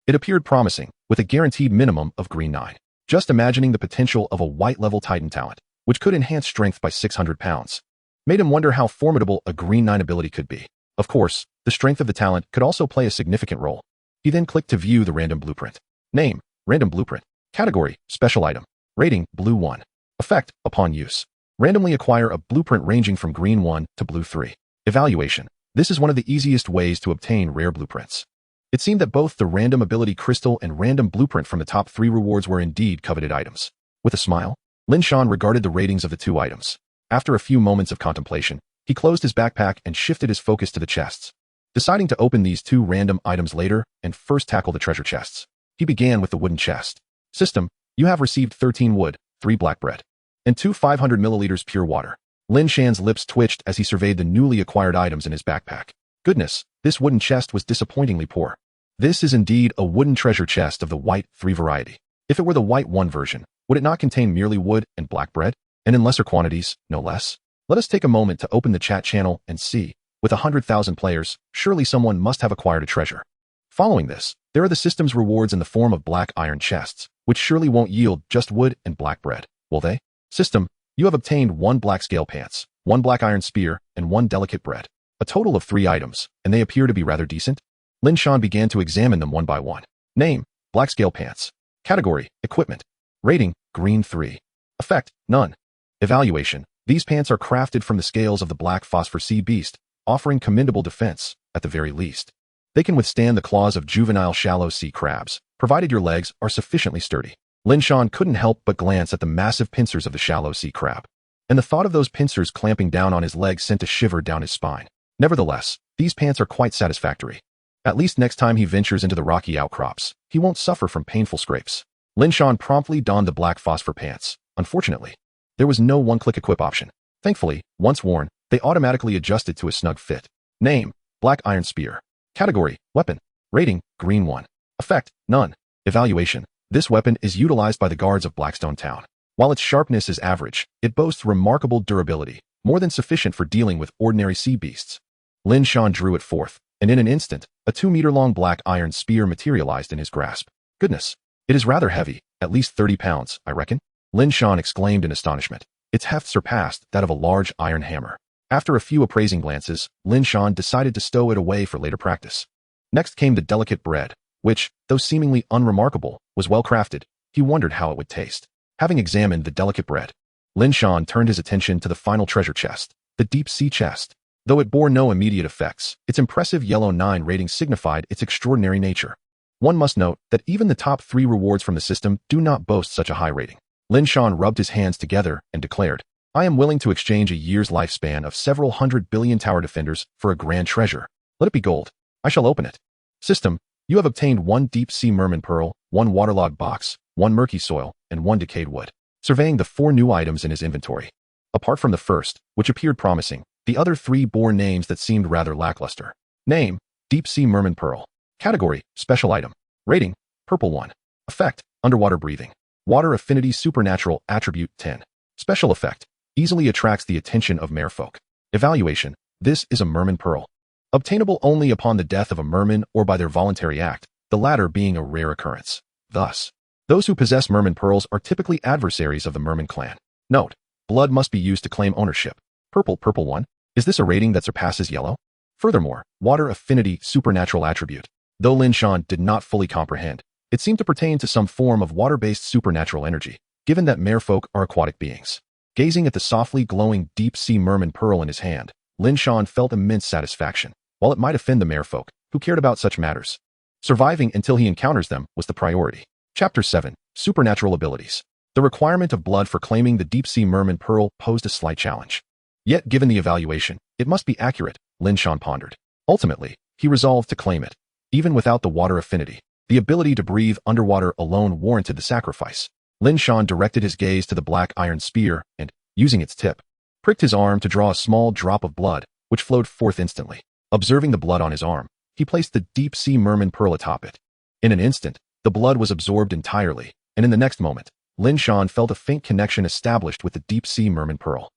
It appeared promising, with a guaranteed minimum of green 9. Just imagining the potential of a white-level Titan talent, which could enhance strength by 600 pounds, made him wonder how formidable a green 9 ability could be. Of course, the strength of the talent could also play a significant role. He then clicked to view the random blueprint. Name, random blueprint. Category, special item. Rating, blue 1. Effect, upon use, randomly acquire a blueprint ranging from green 1 to blue 3. Evaluation, this is one of the easiest ways to obtain rare blueprints. It seemed that both the random ability crystal and random blueprint from the top 3 rewards were indeed coveted items. With a smile, Lin Shan regarded the ratings of the 2 items. After a few moments of contemplation, he closed his backpack and shifted his focus to the chests. Deciding to open these 2 random items later and first tackle the treasure chests, he began with the wooden chest. System, you have received 13 wood, 3 black bread, and 2 500 milliliters pure water. Lin Shan's lips twitched as he surveyed the newly acquired items in his backpack. Goodness, this wooden chest was disappointingly poor. This is indeed a wooden treasure chest of the white 3 variety. If it were the white 1 version, would it not contain merely wood and black bread? And in lesser quantities, no less? Let us take a moment to open the chat channel and see. With 100,000 players, surely someone must have acquired a treasure. Following this, there are the system's rewards in the form of black iron chests, which surely won't yield just wood and black bread, will they? System, you have obtained 1 black scale pants, 1 black iron spear, and 1 delicate bread. A total of 3 items, and they appear to be rather decent. Lin Shan began to examine them one by one. Name, black scale pants. Category, equipment. Rating, green 3. Effect, none. Evaluation, these pants are crafted from the scales of the black phosphor sea beast, offering commendable defense, at the very least. They can withstand the claws of juvenile shallow sea crabs, provided your legs are sufficiently sturdy. Lin Shan couldn't help but glance at the massive pincers of the shallow sea crab, and the thought of those pincers clamping down on his legs sent a shiver down his spine. Nevertheless, these pants are quite satisfactory. At least next time he ventures into the rocky outcrops, he won't suffer from painful scrapes. Lin Shan promptly donned the black phosphor pants. Unfortunately, there was no one-click equip option. Thankfully, once worn, they automatically adjusted to a snug fit. Name, black iron spear. Category, weapon. Rating, green 1. Effect, none. Evaluation, this weapon is utilized by the guards of Blackstone Town. While its sharpness is average, it boasts remarkable durability, more than sufficient for dealing with ordinary sea beasts. Lin Shan drew it forth, and in an instant, a 2-meter-long black iron spear materialized in his grasp. Goodness, it is rather heavy, at least 30 pounds, I reckon. Lin Shan exclaimed in astonishment. Its heft surpassed that of a large iron hammer. After a few appraising glances, Lin Shan decided to stow it away for later practice. Next came the delicate bread, which, though seemingly unremarkable, was well crafted. He wondered how it would taste. Having examined the delicate bread, Lin Shan turned his attention to the final treasure chest, the deep-sea chest. Though it bore no immediate effects, its impressive yellow 9 rating signified its extraordinary nature. One must note that even the top 3 rewards from the system do not boast such a high rating. Lin Shan rubbed his hands together and declared, I am willing to exchange a year's lifespan of several hundred billion tower defenders for a grand treasure. Let it be gold. I shall open it. System, you have obtained 1 deep-sea merman pearl, 1 waterlogged box, 1 murky soil, and 1 decayed wood. Surveying the 4 new items in his inventory. Apart from the first, which appeared promising, the other 3 bore names that seemed rather lackluster. Name, Deep-Sea Merman Pearl. Category, Special Item. Rating, Purple 1. Effect, Underwater Breathing. Water Affinity Supernatural Attribute 10. Special Effect, easily attracts the attention of merfolk. Evaluation, this is a merman pearl. Obtainable only upon the death of a merman or by their voluntary act, the latter being a rare occurrence. Thus, those who possess merman pearls are typically adversaries of the merman clan. Note, blood must be used to claim ownership. Purple 1. Is this a rating that surpasses yellow? Furthermore, Water Affinity Supernatural Attribute. Though Lin Shan did not fully comprehend, it seemed to pertain to some form of water-based supernatural energy, given that merfolk are aquatic beings. Gazing at the softly glowing deep-sea merman pearl in his hand, Lin Shan felt immense satisfaction, while it might offend the merfolk, who cared about such matters. Surviving until he encounters them was the priority. Chapter 7. Supernatural Abilities. The requirement of blood for claiming the deep-sea merman pearl posed a slight challenge. Yet, given the evaluation, it must be accurate, Lin Shan pondered. Ultimately, he resolved to claim it. Even without the water affinity, the ability to breathe underwater alone warranted the sacrifice. Lin Shan directed his gaze to the black iron spear and, using its tip, pricked his arm to draw a small drop of blood, which flowed forth instantly. Observing the blood on his arm, he placed the deep-sea merman pearl atop it. In an instant, the blood was absorbed entirely, and in the next moment, Lin Shan felt a faint connection established with the deep-sea merman pearl.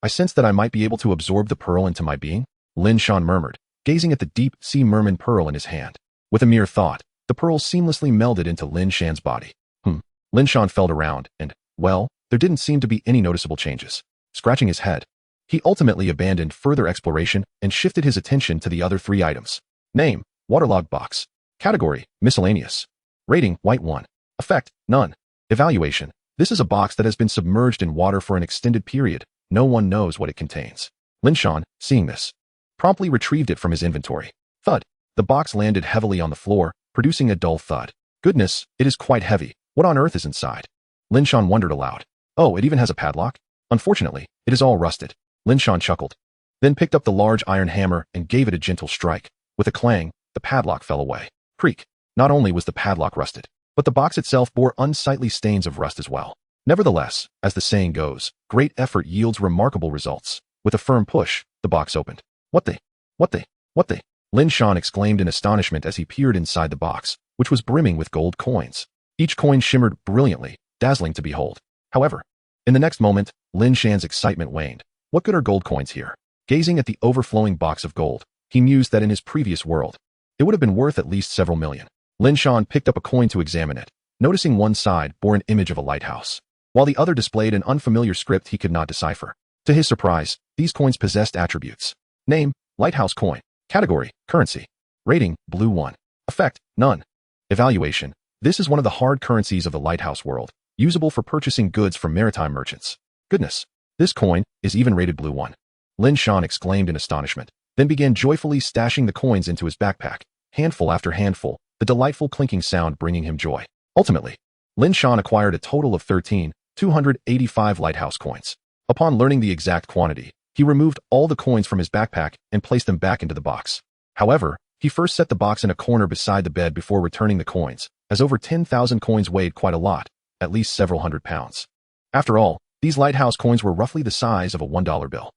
I sensed that I might be able to absorb the pearl into my being, Lin Shan murmured, gazing at the deep-sea merman pearl in his hand. With a mere thought, the pearl seamlessly melded into Lin Shan's body. Lin Shan felt around, and, well, there didn't seem to be any noticeable changes. Scratching his head, he ultimately abandoned further exploration and shifted his attention to the other 3 items. Name, Waterlogged Box. Category, Miscellaneous. Rating, White 1. Effect, None. Evaluation, this is a box that has been submerged in water for an extended period. No one knows what it contains. Lin Shan, seeing this, promptly retrieved it from his inventory. Thud. The box landed heavily on the floor, producing a dull thud. Goodness, it is quite heavy. What on earth is inside? Lin Shan wondered aloud. Oh, it even has a padlock? Unfortunately, it is all rusted. Lin Shan chuckled, then picked up the large iron hammer and gave it a gentle strike. With a clang, the padlock fell away. Creak. Not only was the padlock rusted, but the box itself bore unsightly stains of rust as well. Nevertheless, as the saying goes, great effort yields remarkable results. With a firm push, the box opened. What the? Lin Shan exclaimed in astonishment as he peered inside the box, which was brimming with gold coins. Each coin shimmered brilliantly, dazzling to behold. However, in the next moment, Lin Shan's excitement waned. What good are gold coins here? Gazing at the overflowing box of gold, he mused that in his previous world, it would have been worth at least several million. Lin Shan picked up a coin to examine it, noticing one side bore an image of a lighthouse, while the other displayed an unfamiliar script he could not decipher. To his surprise, these coins possessed attributes. Name, Lighthouse Coin. Category, Currency. Rating, Blue 1. Effect, None. Evaluation, this is one of the hard currencies of the Lighthouse world, usable for purchasing goods from maritime merchants. Goodness, this coin is even rated Blue 1. Lin Shan exclaimed in astonishment, then began joyfully stashing the coins into his backpack, handful after handful, the delightful clinking sound bringing him joy. Ultimately, Lin Shan acquired a total of 13,285 Lighthouse coins. Upon learning the exact quantity, he removed all the coins from his backpack and placed them back into the box. However, he first set the box in a corner beside the bed before returning the coins, as over 10,000 coins weighed quite a lot, at least several hundred pounds. After all, these Lighthouse coins were roughly the size of a $1 bill.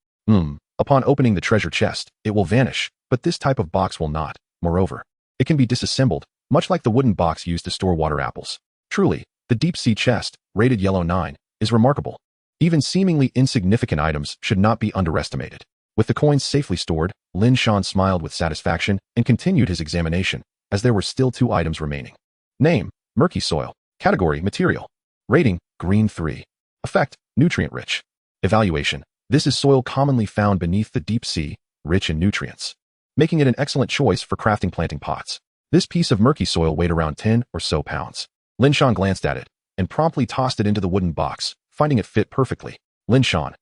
Upon opening the treasure chest, it will vanish, but this type of box will not. Moreover, it can be disassembled, much like the wooden box used to store water apples. Truly, the deep-sea chest, rated yellow 9, is remarkable. Even seemingly insignificant items should not be underestimated. With the coins safely stored, Lin Shan smiled with satisfaction and continued his examination, as there were still 2 items remaining. Name, murky soil. Category, material. Rating, green 3. Effect, nutrient-rich. Evaluation, this is soil commonly found beneath the deep sea, rich in nutrients, making it an excellent choice for crafting planting pots. This piece of murky soil weighed around 10 or so pounds. Lin Shan glanced at it and promptly tossed it into the wooden box, finding it fit perfectly. Lin Shan,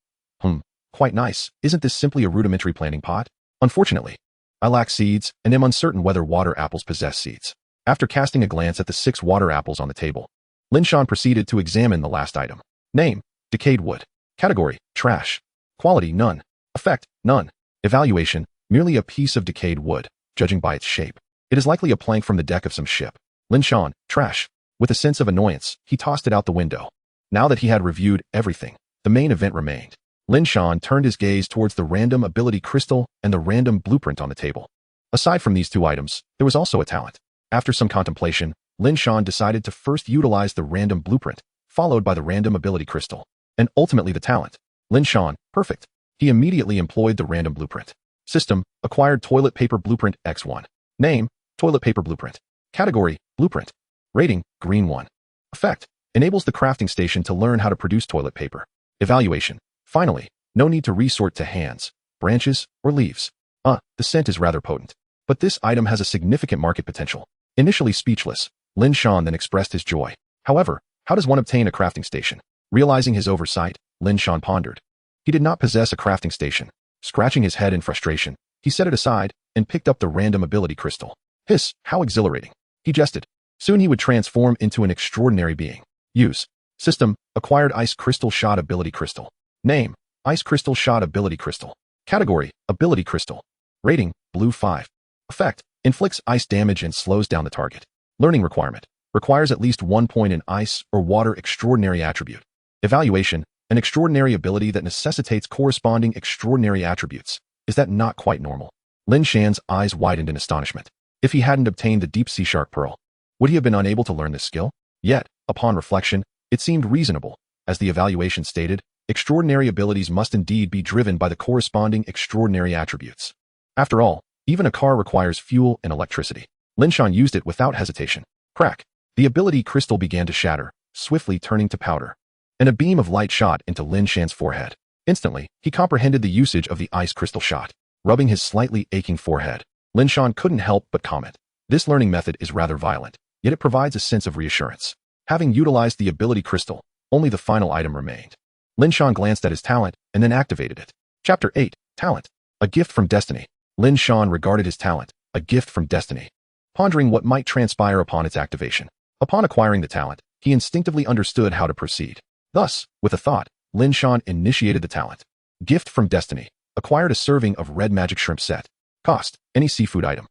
quite nice. Isn't this simply a rudimentary planting pot? Unfortunately, I lack seeds and am uncertain whether water apples possess seeds. After casting a glance at the 6 water apples on the table, Lin Shan proceeded to examine the last item. Name, decayed wood. Category, trash. Quality, none. Effect, none. Evaluation, merely a piece of decayed wood, judging by its shape. It is likely a plank from the deck of some ship. Lin Shan, trash. With a sense of annoyance, he tossed it out the window. Now that he had reviewed everything, the main event remained. Lin Shan turned his gaze towards the random ability crystal and the random blueprint on the table. Aside from these 2 items, there was also a talent. After some contemplation, Lin Shan decided to first utilize the random blueprint, followed by the random ability crystal, and ultimately the talent. Lin Shan, perfect. He immediately employed the random blueprint. System, acquired toilet paper blueprint X1. Name, toilet paper blueprint. Category, blueprint. Rating, green 1. Effect, enables the crafting station to learn how to produce toilet paper. Evaluation, finally, no need to resort to hands, branches, or leaves. The scent is rather potent, but this item has a significant market potential. Initially speechless, Lin Shan then expressed his joy. However, how does one obtain a crafting station? Realizing his oversight, Lin Shan pondered. He did not possess a crafting station. Scratching his head in frustration, he set it aside and picked up the random ability crystal. Hiss, how exhilarating. He jested. Soon he would transform into an extraordinary being. Use. System, acquired ice crystal shot ability crystal. Name, ice crystal shot ability crystal. Category, ability crystal. Rating, blue 5. Effect, inflicts ice damage and slows down the target. Learning requirement, requires at least 1 point in ice or water extraordinary attribute. Evaluation, an extraordinary ability that necessitates corresponding extraordinary attributes. Is that not quite normal? Lin Shan's eyes widened in astonishment. If he hadn't obtained the deep sea shark pearl, would he have been unable to learn this skill? Yet, upon reflection, it seemed reasonable. As the evaluation stated, extraordinary abilities must indeed be driven by the corresponding extraordinary attributes. After all, even a car requires fuel and electricity. Lin Shan used it without hesitation. Crack. The ability crystal began to shatter, swiftly turning to powder. And a beam of light shot into Lin Shan's forehead. Instantly, he comprehended the usage of the ice crystal shot. Rubbing his slightly aching forehead, Lin Shan couldn't help but comment. This learning method is rather violent, yet it provides a sense of reassurance. Having utilized the ability crystal, only the final item remained. Lin Shan glanced at his talent and then activated it. Chapter 8, Talent. A gift from destiny. Lin Shan regarded his talent, a gift from destiny, pondering what might transpire upon its activation. Upon acquiring the talent, he instinctively understood how to proceed. Thus, with a thought, Lin Shan initiated the talent. Gift from destiny. Acquired a serving of red magic shrimp set. Cost, any seafood item.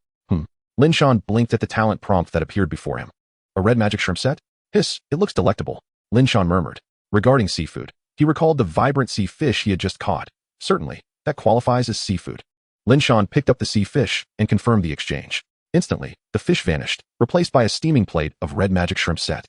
Lin Shan blinked at the talent prompt that appeared before him. A red magic shrimp set? Hiss, it looks delectable. Lin Shan murmured. Regarding seafood, he recalled the vibrant sea fish he had just caught. Certainly, that qualifies as seafood. Lin Shan picked up the sea fish and confirmed the exchange. Instantly, the fish vanished, replaced by a steaming plate of red magic shrimp set.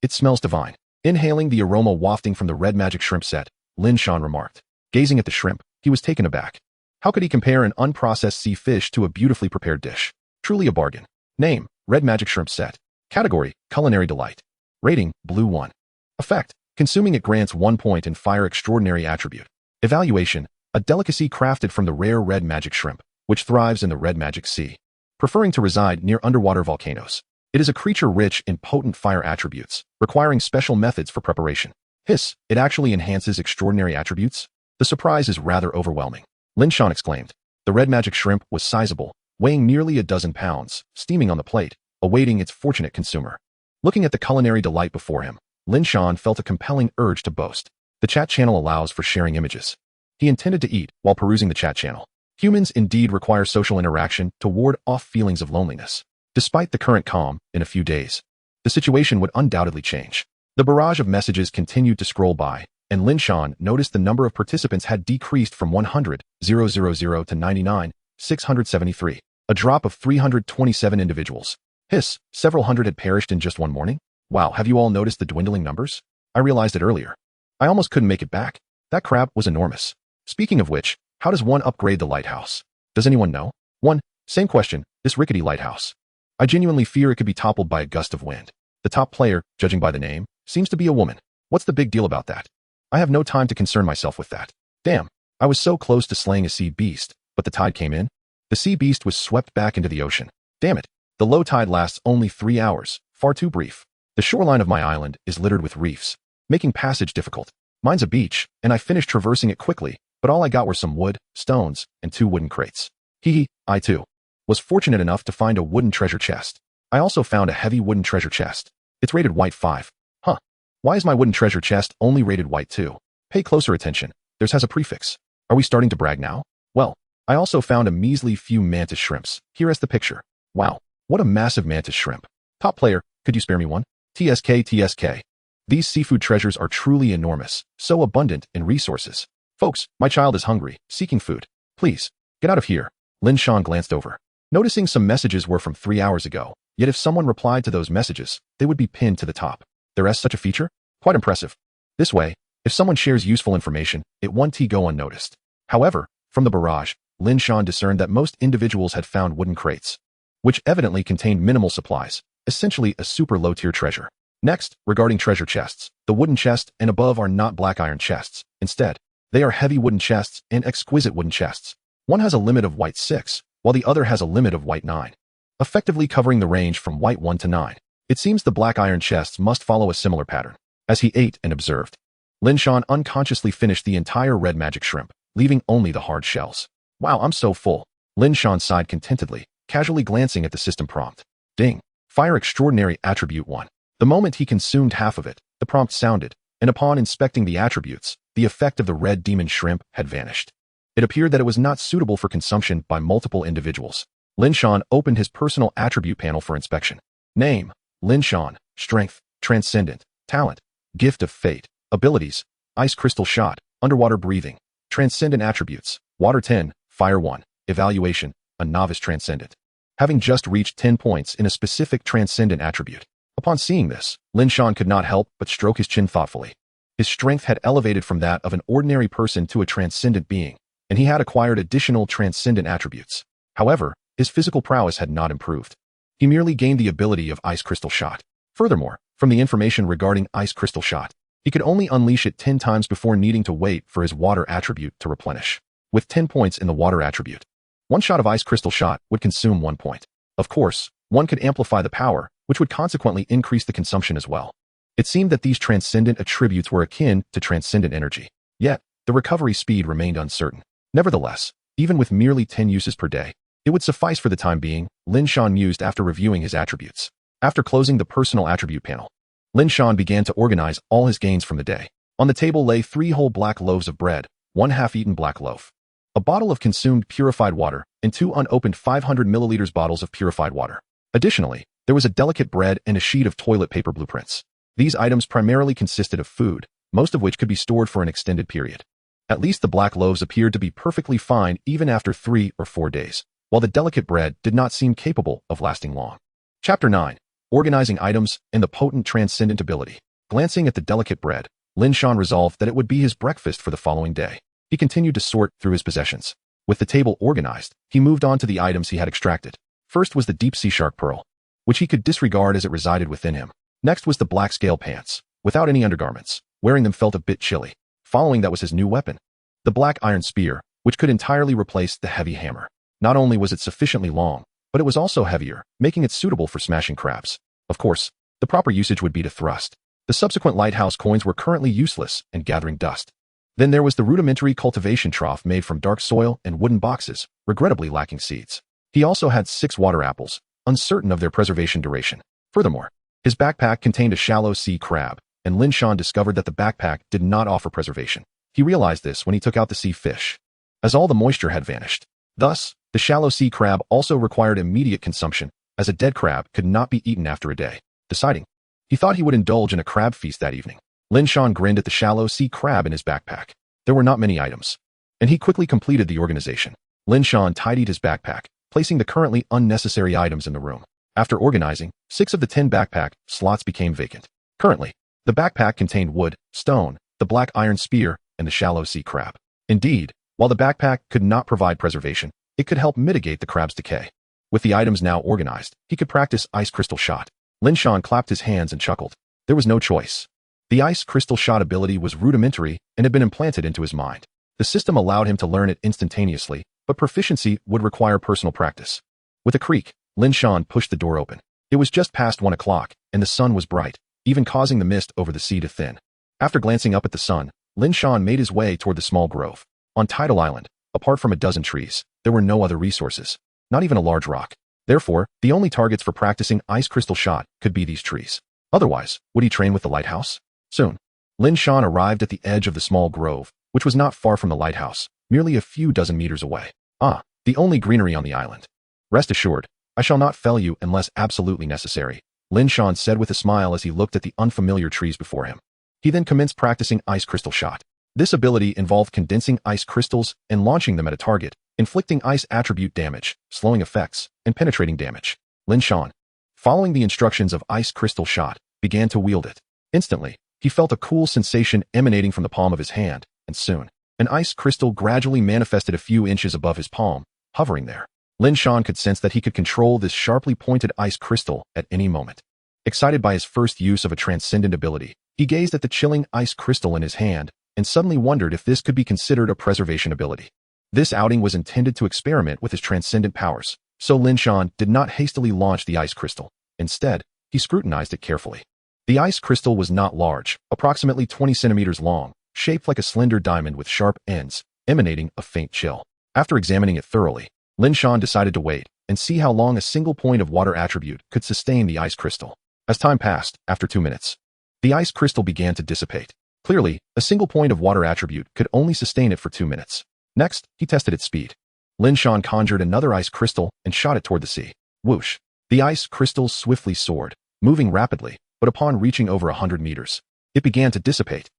It smells divine. Inhaling the aroma wafting from the red magic shrimp set, Lin Shan remarked. Gazing at the shrimp, he was taken aback. How could he compare an unprocessed sea fish to a beautifully prepared dish? Truly a bargain. Name, red magic shrimp set. Category, culinary delight. Rating, blue 1. Effect, consuming it grants 1 point in fire extraordinary attribute. Evaluation, a delicacy crafted from the rare red magic shrimp, which thrives in the red magic sea, preferring to reside near underwater volcanoes. It is a creature rich in potent fire attributes, requiring special methods for preparation. Hiss, it actually enhances extraordinary attributes? The surprise is rather overwhelming. Lin Shan exclaimed. The red magic shrimp was sizable, weighing nearly 12 pounds, steaming on the plate, awaiting its fortunate consumer. Looking at the culinary delight before him, Lin Shan felt a compelling urge to boast. The chat channel allows for sharing images. He intended to eat while perusing the chat channel. Humans indeed require social interaction to ward off feelings of loneliness. Despite the current calm, in a few days, the situation would undoubtedly change. The barrage of messages continued to scroll by, and Lin Shan noticed the number of participants had decreased from 100,000 to 99,673, a drop of 327 individuals. Hiss, several hundred had perished in just one morning? Wow, have you all noticed the dwindling numbers? I realized it earlier. I almost couldn't make it back. That crab was enormous. Speaking of which, How does one upgrade the lighthouse? Does anyone know? 1. Same question, this rickety lighthouse. I genuinely fear it could be toppled by a gust of wind. The top player, judging by the name, seems to be a woman. What's the big deal about that? I have no time to concern myself with that. Damn, I was so close to slaying a sea beast, but the tide came in. The sea beast was swept back into the ocean. Damn it, the low tide lasts only 3 hours, far too brief. The shoreline of my island is littered with reefs, making passage difficult. Mine's a beach, and I finished traversing it quickly, but all I got were some wood, stones, and 2 wooden crates. Hee, I too was fortunate enough to find a wooden treasure chest. I also found a heavy wooden treasure chest. It's rated white 5. Huh. Why is my wooden treasure chest only rated white 2? Pay closer attention. Theirs has a prefix. Are we starting to brag now? Well, I also found a measly few mantis shrimps. Here is the picture. Wow, what a massive mantis shrimp. Top player, could you spare me one? TSK. These seafood treasures are truly enormous, so abundant in resources. Folks, my child is hungry, seeking food. Please, get out of here. Lin Shan glanced over. Noticing some messages were from 3 hours ago, yet if someone replied to those messages, they would be pinned to the top. There is such a feature? Quite impressive. This way, if someone shares useful information, it won't go unnoticed. However, from the barrage, Lin Shan discerned that most individuals had found wooden crates, which evidently contained minimal supplies, essentially a super low-tier treasure. Next, regarding treasure chests, the wooden chest and above are not black iron chests. Instead, they are heavy wooden chests and exquisite wooden chests. One has a limit of white 6, while the other has a limit of white 9, effectively covering the range from white 1 to 9. It seems the black iron chests must follow a similar pattern. As he ate and observed, Lin Shan unconsciously finished the entire red magic shrimp, leaving only the hard shells. Wow, I'm so full. Lin Shan sighed contentedly, casually glancing at the system prompt. Ding. Fire extraordinary attribute 1. The moment he consumed half of it, the prompt sounded, and upon inspecting the attributes, the effect of the red demon shrimp had vanished. It appeared that it was not suitable for consumption by multiple individuals. Lin Shan opened his personal attribute panel for inspection. Name, Lin Shan. Strength, Transcendent. Talent, Gift of Fate. Abilities, Ice Crystal Shot, Underwater Breathing. Transcendent attributes, Water 10, Fire 1. Evaluation, a Novice Transcendent. Having just reached 10 points in a specific Transcendent attribute. Upon seeing this, Lin Shan could not help but stroke his chin thoughtfully. His strength had elevated from that of an ordinary person to a transcendent being, and he had acquired additional transcendent attributes. However, his physical prowess had not improved. He merely gained the ability of Ice Crystal Shot. Furthermore, from the information regarding Ice Crystal Shot, he could only unleash it 10 times before needing to wait for his water attribute to replenish. With 10 points in the water attribute, one shot of Ice Crystal Shot would consume 1 point. Of course, one could amplify the power, which would consequently increase the consumption as well. It seemed that these transcendent attributes were akin to transcendent energy. Yet, the recovery speed remained uncertain. Nevertheless, even with merely 10 uses per day, it would suffice for the time being, Lin Shan mused after reviewing his attributes. After closing the personal attribute panel, Lin Shan began to organize all his gains from the day. On the table lay 3 whole black loaves of bread, 1 half-eaten black loaf, a bottle of consumed purified water, and 2 unopened 500 milliliters bottles of purified water. Additionally, there was a delicate bread and a sheet of toilet paper blueprints. These items primarily consisted of food, most of which could be stored for an extended period. At least the black loaves appeared to be perfectly fine even after 3 or 4 days, while the delicate bread did not seem capable of lasting long. Chapter 9. Organizing Items and the Potent Transcendent Ability. Glancing at the delicate bread, Lin Shan resolved that it would be his breakfast for the following day. He continued to sort through his possessions. With the table organized, he moved on to the items he had extracted. First was the deep sea shark pearl, which he could disregard as it resided within him. Next was the black scale pants, without any undergarments. Wearing them felt a bit chilly. Following that was his new weapon, the black iron spear, which could entirely replace the heavy hammer. Not only was it sufficiently long, but it was also heavier, making it suitable for smashing crabs. Of course, the proper usage would be to thrust. The subsequent lighthouse coins were currently useless and gathering dust. Then there was the rudimentary cultivation trough made from dark soil and wooden boxes, regrettably lacking seeds. He also had 6 water apples, uncertain of their preservation duration. Furthermore, his backpack contained a shallow sea crab, and Lin Shan discovered that the backpack did not offer preservation. He realized this when he took out the sea fish, as all the moisture had vanished. Thus, the shallow sea crab also required immediate consumption, as a dead crab could not be eaten after a day. Deciding, he thought he would indulge in a crab feast that evening. Lin Shan grinned at the shallow sea crab in his backpack. There were not many items, and he quickly completed the organization. Lin Shan tidied his backpack, placing the currently unnecessary items in the room. After organizing, 6 of the 10 backpack slots became vacant. Currently, the backpack contained wood, stone, the black iron spear, and the shallow sea crab. Indeed, while While the backpack could not provide preservation, it could help mitigate the crab's decay. With the items now organized, he could practice ice crystal shot. Lin Shan clapped his hands and chuckled. There was no choice. The ice crystal shot ability was rudimentary and had been implanted into his mind. The system allowed him to learn it instantaneously, but proficiency would require personal practice. With a creak, Lin Shan pushed the door open. It was just past 1 o'clock, and the sun was bright, even causing the mist over the sea to thin. After glancing up at the sun, Lin Shan made his way toward the small grove. On Tidal Island, apart from a dozen trees, there were no other resources, not even a large rock. Therefore, the only targets for practicing ice crystal shot could be these trees. Otherwise, would he train with the lighthouse? Soon, Lin Shan arrived at the edge of the small grove, which was not far from the lighthouse, merely a few dozen meters away. Ah, the only greenery on the island. Rest assured, I shall not fell you unless absolutely necessary, Lin Shan said with a smile as he looked at the unfamiliar trees before him. He then commenced practicing ice crystal shot. This ability involved condensing ice crystals and launching them at a target, inflicting ice attribute damage, slowing effects, and penetrating damage. Lin Shan, following the instructions of ice crystal shot, began to wield it. Instantly, he felt a cool sensation emanating from the palm of his hand, and soon, an ice crystal gradually manifested a few inches above his palm, hovering there. Lin Shan could sense that he could control this sharply pointed ice crystal at any moment. Excited by his first use of a transcendent ability, he gazed at the chilling ice crystal in his hand and suddenly wondered if this could be considered a preservation ability. This outing was intended to experiment with his transcendent powers, so Lin Shan did not hastily launch the ice crystal. Instead, he scrutinized it carefully. The ice crystal was not large, approximately 20 centimeters long, shaped like a slender diamond with sharp ends, emanating a faint chill. After examining it thoroughly, Lin Shan decided to wait and see how long a single point of water attribute could sustain the ice crystal. As time passed, after 2 minutes, the ice crystal began to dissipate. Clearly, a single point of water attribute could only sustain it for 2 minutes. Next, he tested its speed. Lin Shan conjured another ice crystal and shot it toward the sea. Whoosh! The ice crystal swiftly soared, moving rapidly, but upon reaching over 100 meters, it began to dissipate.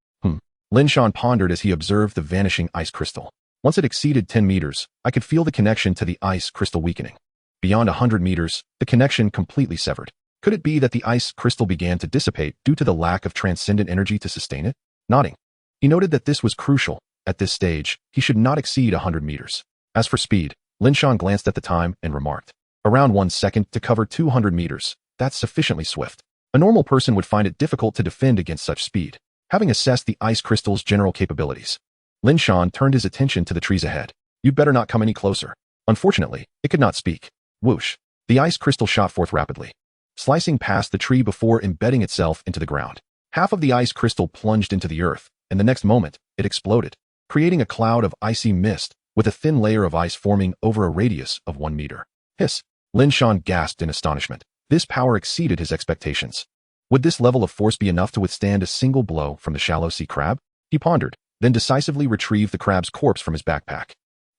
Lin Shan pondered as he observed the vanishing ice crystal. Once it exceeded 10 meters, I could feel the connection to the ice crystal weakening. Beyond 100 meters, the connection completely severed. Could it be that the ice crystal began to dissipate due to the lack of transcendent energy to sustain it? Nodding, he noted that this was crucial. At this stage, he should not exceed 100 meters. As for speed, Lin Shan glanced at the time and remarked, around 1 second to cover 200 meters. That's sufficiently swift. A normal person would find it difficult to defend against such speed. Having assessed the ice crystal's general capabilities, Lin Shan turned his attention to the trees ahead. You'd better not come any closer. Unfortunately, it could not speak. Whoosh! The ice crystal shot forth rapidly, slicing past the tree before embedding itself into the ground. Half of the ice crystal plunged into the earth, and the next moment, it exploded, creating a cloud of icy mist, with a thin layer of ice forming over a radius of 1 meter. Hiss! Lin Shan gasped in astonishment. This power exceeded his expectations. Would this level of force be enough to withstand a single blow from the shallow sea crab? He pondered, then decisively retrieved the crab's corpse from his backpack.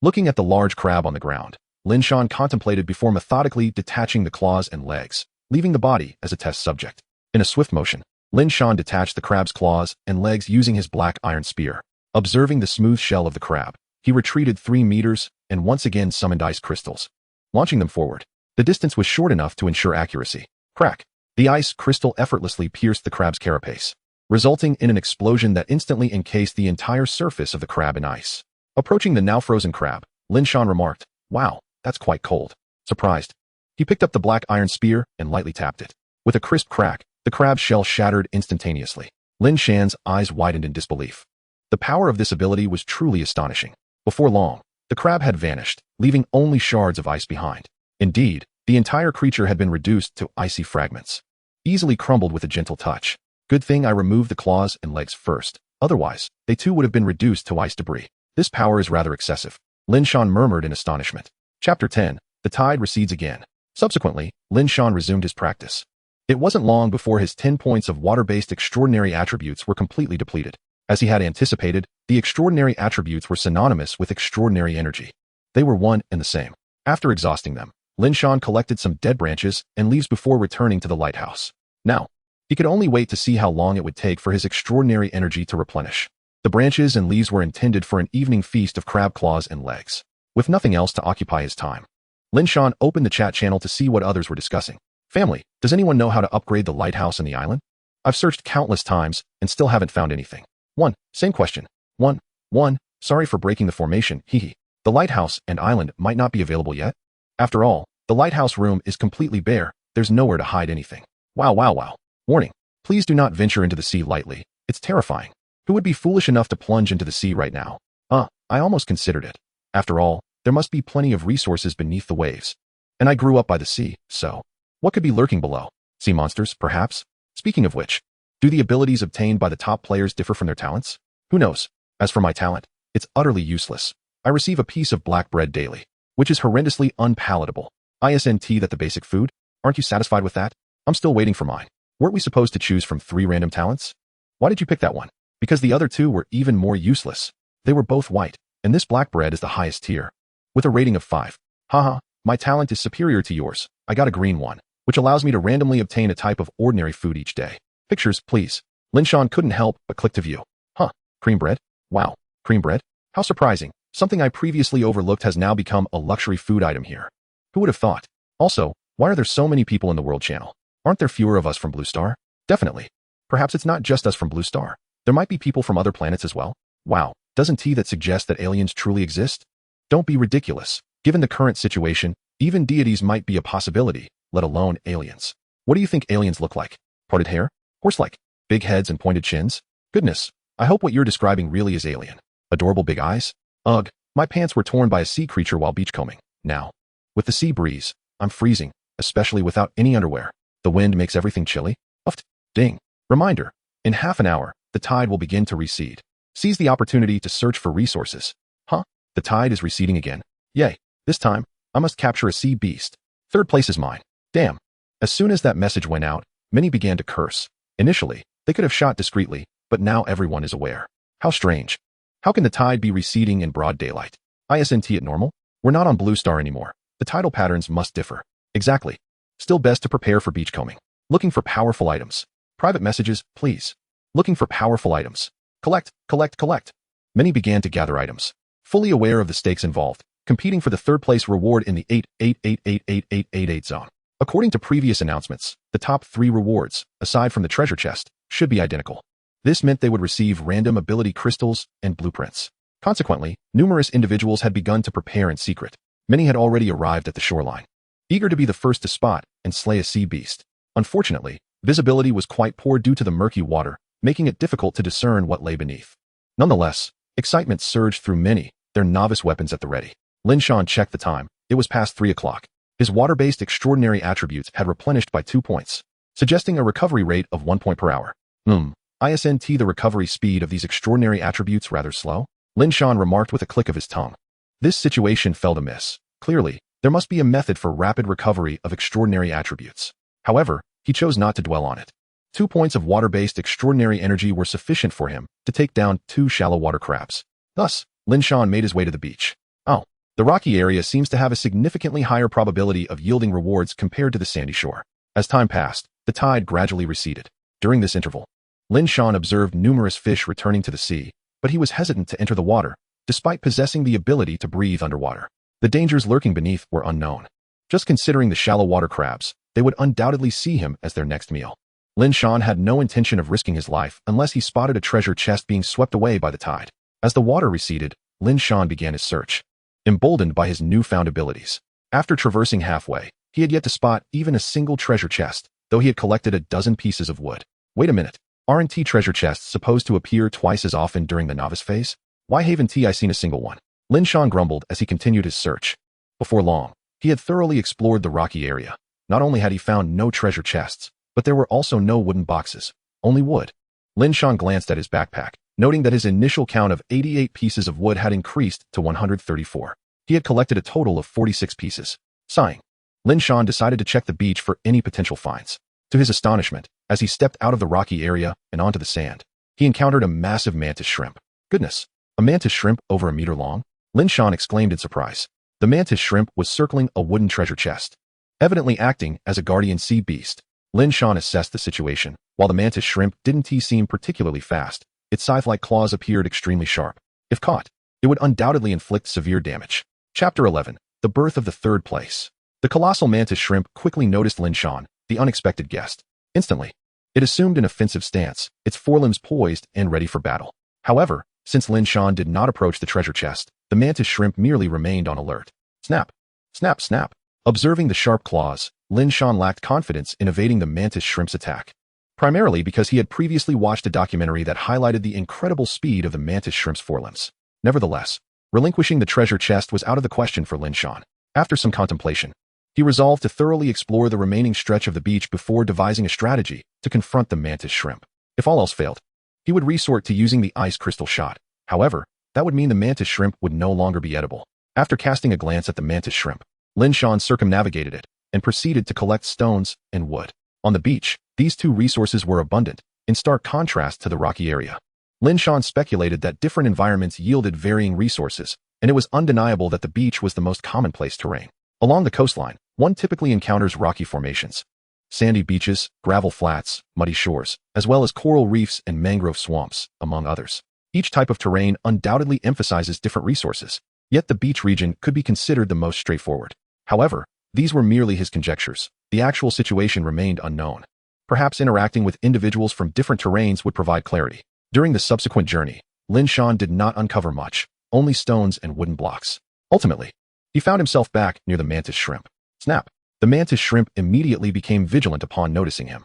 Looking at the large crab on the ground, Lin Shan contemplated before methodically detaching the claws and legs, leaving the body as a test subject. In a swift motion, Lin Shan detached the crab's claws and legs using his black iron spear. Observing the smooth shell of the crab, he retreated 3 meters and once again summoned ice crystals, launching them forward. The distance was short enough to ensure accuracy. Crack! The ice crystal effortlessly pierced the crab's carapace, resulting in an explosion that instantly encased the entire surface of the crab in ice. Approaching the now frozen crab, Lin Shan remarked, "Wow, that's quite cold." Surprised, he picked up the black iron spear and lightly tapped it. With a crisp crack, the crab's shell shattered instantaneously. Lin Shan's eyes widened in disbelief. The power of this ability was truly astonishing. Before long, the crab had vanished, leaving only shards of ice behind. Indeed, the entire creature had been reduced to icy fragments, easily crumbled with a gentle touch. Good thing I removed the claws and legs first. Otherwise, they too would have been reduced to ice debris. This power is rather excessive, Lin Shan murmured in astonishment. Chapter 10. The tide recedes again. Subsequently, Lin Shan resumed his practice. It wasn't long before his 10 points of water-based extraordinary attributes were completely depleted. As he had anticipated, the extraordinary attributes were synonymous with extraordinary energy. They were one and the same. After exhausting them, Lin Shan collected some dead branches and leaves before returning to the lighthouse. Now, he could only wait to see how long it would take for his extraordinary energy to replenish. The branches and leaves were intended for an evening feast of crab claws and legs. With nothing else to occupy his time, Lin Shan opened the chat channel to see what others were discussing. Family, does anyone know how to upgrade the lighthouse in the island? I've searched countless times and still haven't found anything. Same question. Sorry for breaking the formation, hehe. The lighthouse and island might not be available yet. After all, the lighthouse room is completely bare, there's nowhere to hide anything. Wow, wow, wow. Warning. Please do not venture into the sea lightly. It's terrifying. Who would be foolish enough to plunge into the sea right now? I almost considered it. After all, there must be plenty of resources beneath the waves. And I grew up by the sea, so what could be lurking below? Sea monsters, perhaps? Speaking of which, do the abilities obtained by the top players differ from their talents? Who knows? As for my talent, it's utterly useless. I receive a piece of black bread daily, which is horrendously unpalatable. Isn't that the basic food? Aren't you satisfied with that? I'm still waiting for mine. Weren't we supposed to choose from 3 random talents? Why did you pick that one? Because the other 2 were even more useless. They were both white, and this black bread is the highest tier, with a rating of 5. Haha, my talent is superior to yours. I got a green one, which allows me to randomly obtain a type of ordinary food each day. Pictures, please. Linshan couldn't help but click to view. Cream bread? Wow, cream bread? How surprising. Something I previously overlooked has now become a luxury food item here. Who would have thought? Also, why are there so many people in the World Channel? Aren't there fewer of us from Blue Star? Definitely. Perhaps it's not just us from Blue Star. There might be people from other planets as well. Wow, doesn't that suggest that aliens truly exist? Don't be ridiculous. Given the current situation, even deities might be a possibility, let alone aliens. What do you think aliens look like? Parted hair? Horse-like? Big heads and pointed chins? Goodness, I hope what you're describing really is alien. Adorable big eyes? Ugh, my pants were torn by a sea creature while beachcombing. Now, with the sea breeze, I'm freezing, especially without any underwear. The wind makes everything chilly. Uft. Ding. Reminder. In half an hour, the tide will begin to recede. Seize the opportunity to search for resources. The tide is receding again. Yay. This time, I must capture a sea beast. 3rd place is mine. Damn. As soon as that message went out, many began to curse. Initially, they could have shot discreetly, but now everyone is aware. How strange. How can the tide be receding in broad daylight? Isn't it normal? We're not on Blue Star anymore. The tidal patterns must differ. Exactly. Still best to prepare for beachcombing. Looking for powerful items. Private messages, please. Looking for powerful items. Collect, collect, collect. Many began to gather items. Fully aware of the stakes involved, competing for the 3rd place reward in the 888888888 zone. According to previous announcements, the top 3 rewards, aside from the treasure chest, should be identical. This meant they would receive random ability crystals and blueprints. Consequently, numerous individuals had begun to prepare in secret. Many had already arrived at the shoreline, eager to be the first to spot and slay a sea beast. Unfortunately, visibility was quite poor due to the murky water, making it difficult to discern what lay beneath. Nonetheless, excitement surged through many, their novice weapons at the ready. Linshan checked the time. It was past 3 o'clock. His water-based extraordinary attributes had replenished by 2 points, suggesting a recovery rate of 1 point per hour. Isn't the recovery speed of these extraordinary attributes rather slow? Linshan remarked with a click of his tongue. This situation felt amiss. Clearly, there must be a method for rapid recovery of extraordinary attributes. However, he chose not to dwell on it. 2 points of water-based extraordinary energy were sufficient for him to take down 2 shallow water crabs. Thus, Linshan made his way to the beach. The rocky area seems to have a significantly higher probability of yielding rewards compared to the sandy shore. As time passed, the tide gradually receded. During this interval, Linshan observed numerous fish returning to the sea, but he was hesitant to enter the water, despite possessing the ability to breathe underwater. The dangers lurking beneath were unknown. Just considering the shallow water crabs, they would undoubtedly see him as their next meal. Linshan had no intention of risking his life unless he spotted a treasure chest being swept away by the tide. As the water receded, Linshan began his search, emboldened by his newfound abilities. After traversing halfway, he had yet to spot even a single treasure chest, though he had collected a dozen pieces of wood. Wait a minute. Aren't treasure chests supposed to appear twice as often during the novice phase? Why haven't I seen a single one? Linshan grumbled as he continued his search. Before long, he had thoroughly explored the rocky area. Not only had he found no treasure chests, but there were also no wooden boxes, only wood. Linshan glanced at his backpack, noting that his initial count of 88 pieces of wood had increased to 134. He had collected a total of 46 pieces. Sighing, Linshan decided to check the beach for any potential finds. To his astonishment, as he stepped out of the rocky area and onto the sand, he encountered a massive mantis shrimp. Goodness, a mantis shrimp over a meter long? Linshan exclaimed in surprise. The mantis shrimp was circling a wooden treasure chest, evidently acting as a guardian sea beast. Linshan assessed the situation. While the mantis shrimp didn't seem particularly fast, its scythe-like claws appeared extremely sharp. If caught, it would undoubtedly inflict severe damage. Chapter 11. The Birth of the 3rd Place. The colossal mantis shrimp quickly noticed Linshan, the unexpected guest. Instantly, it assumed an offensive stance, its forelimbs poised and ready for battle. However, Since Lin Shan did not approach the treasure chest, the mantis shrimp merely remained on alert. Snap! Snap! Snap! Observing the sharp claws, Lin Shan lacked confidence in evading the mantis shrimp's attack. Primarily because he had previously watched a documentary that highlighted the incredible speed of the mantis shrimp's forelimbs. Nevertheless, relinquishing the treasure chest was out of the question for Lin Shan. After some contemplation, he resolved to thoroughly explore the remaining stretch of the beach before devising a strategy to confront the mantis shrimp. If all else failed, he would resort to using the ice crystal shot. However, that would mean the mantis shrimp would no longer be edible. After casting a glance at the mantis shrimp, Lin Shan circumnavigated it and proceeded to collect stones and wood. On the beach, these two resources were abundant, in stark contrast to the rocky area. Lin Shan speculated that different environments yielded varying resources, and it was undeniable that the beach was the most commonplace terrain. Along the coastline, one typically encounters rocky formations, sandy beaches, gravel flats, muddy shores, as well as coral reefs and mangrove swamps, among others. Each type of terrain undoubtedly emphasizes different resources, yet the beach region could be considered the most straightforward. However, these were merely his conjectures. The actual situation remained unknown. Perhaps interacting with individuals from different terrains would provide clarity. During the subsequent journey, Lin Shan did not uncover much, only stones and wooden blocks. Ultimately, he found himself back near the mantis shrimp. Snap! The mantis shrimp immediately became vigilant upon noticing him.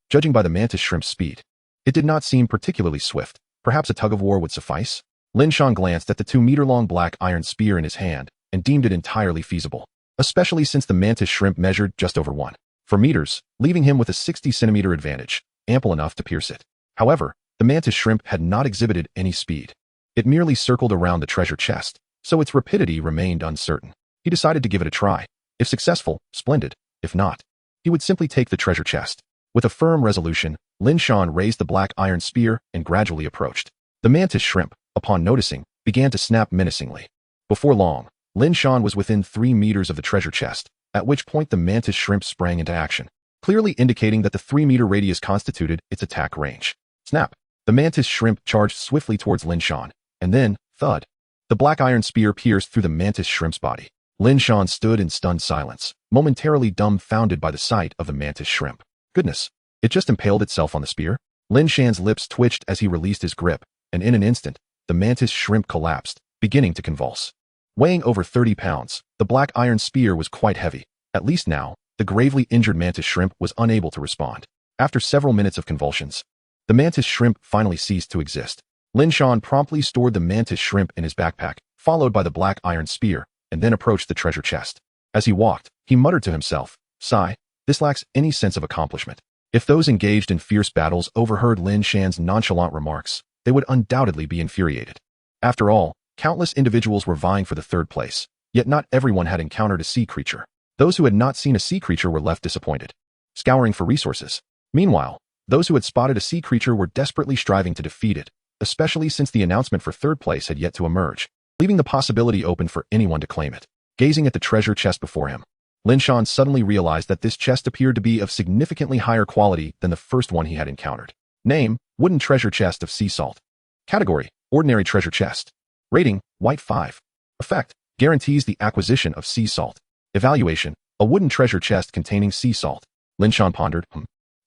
Judging by the mantis shrimp's speed, it did not seem particularly swift. Perhaps a tug-of-war would suffice? Lin Shan glanced at the 2-meter-long black iron spear in his hand and deemed it entirely feasible, especially since the mantis shrimp measured just over 1.4 meters, leaving him with a 60-centimeter advantage, ample enough to pierce it. However, the mantis shrimp had not exhibited any speed. It merely circled around the treasure chest, so its rapidity remained uncertain. He decided to give it a try. If successful, splendid. If not, he would simply take the treasure chest. With a firm resolution, Lin Shan raised the black iron spear and gradually approached. The mantis shrimp, upon noticing, began to snap menacingly. Before long, Lin Shan was within 3 meters of the treasure chest, at which point the mantis shrimp sprang into action, clearly indicating that the 3-meter radius constituted its attack range. Snap! The mantis shrimp charged swiftly towards Lin Shan, and then, thud! The black iron spear pierced through the mantis shrimp's body. Lin Shan stood in stunned silence, momentarily dumbfounded by the sight of the mantis shrimp. Goodness, it just impaled itself on the spear? Lin Shan's lips twitched as he released his grip, and in an instant, the mantis shrimp collapsed, beginning to convulse. Weighing over 30 pounds, the black iron spear was quite heavy. At least now, the gravely injured mantis shrimp was unable to respond. After several minutes of convulsions, the mantis shrimp finally ceased to exist. Lin Shan promptly stored the mantis shrimp in his backpack, followed by the black iron spear, and then approached the treasure chest. As he walked, he muttered to himself, "Sigh, this lacks any sense of accomplishment." If those engaged in fierce battles overheard Lin Shan's nonchalant remarks, they would undoubtedly be infuriated. After all, countless individuals were vying for the third place, yet not everyone had encountered a sea creature. Those who had not seen a sea creature were left disappointed, scouring for resources. Meanwhile, those who had spotted a sea creature were desperately striving to defeat it, especially since the announcement for third place had yet to emerge, leaving the possibility open for anyone to claim it. Gazing at the treasure chest before him, Lin Shan suddenly realized that this chest appeared to be of significantly higher quality than the first one he had encountered. Name: Wooden Treasure Chest of Sea Salt. Category: Ordinary Treasure Chest. Rating: White 5. Effect: Guarantees the acquisition of sea salt. Evaluation: A wooden treasure chest containing sea salt. Lin Shan pondered,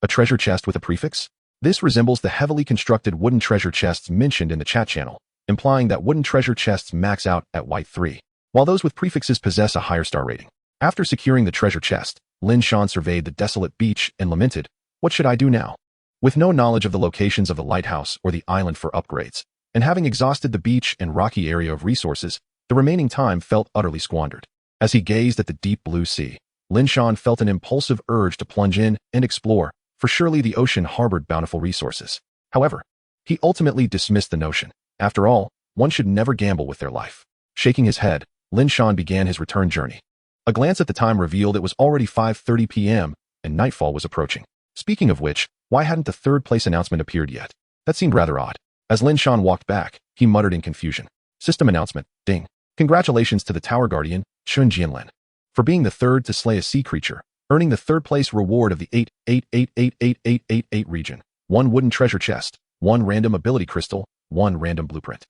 A treasure chest with a prefix? This resembles the heavily constructed wooden treasure chests mentioned in the chat channel, implying that wooden treasure chests max out at White 3, while those with prefixes possess a higher star rating. After securing the treasure chest, Lin Shan surveyed the desolate beach and lamented, "What should I do now?" With no knowledge of the locations of the lighthouse or the island for upgrades, and having exhausted the beach and rocky area of resources, the remaining time felt utterly squandered. As he gazed at the deep blue sea, Lin Shan felt an impulsive urge to plunge in and explore, for surely the ocean harbored bountiful resources. However, he ultimately dismissed the notion. After all, one should never gamble with their life. Shaking his head, Lin Shan began his return journey. A glance at the time revealed it was already 5:30 p.m., and nightfall was approaching. Speaking of which, why hadn't the third place announcement appeared yet? That seemed rather odd. As Lin Shan walked back, he muttered in confusion. System announcement, ding. Congratulations to the Tower Guardian, Chun Jianlin, for being the third to slay a sea creature, earning the third place reward of the 8888888 region. 1 wooden treasure chest, 1 random ability crystal, 1 random blueprint.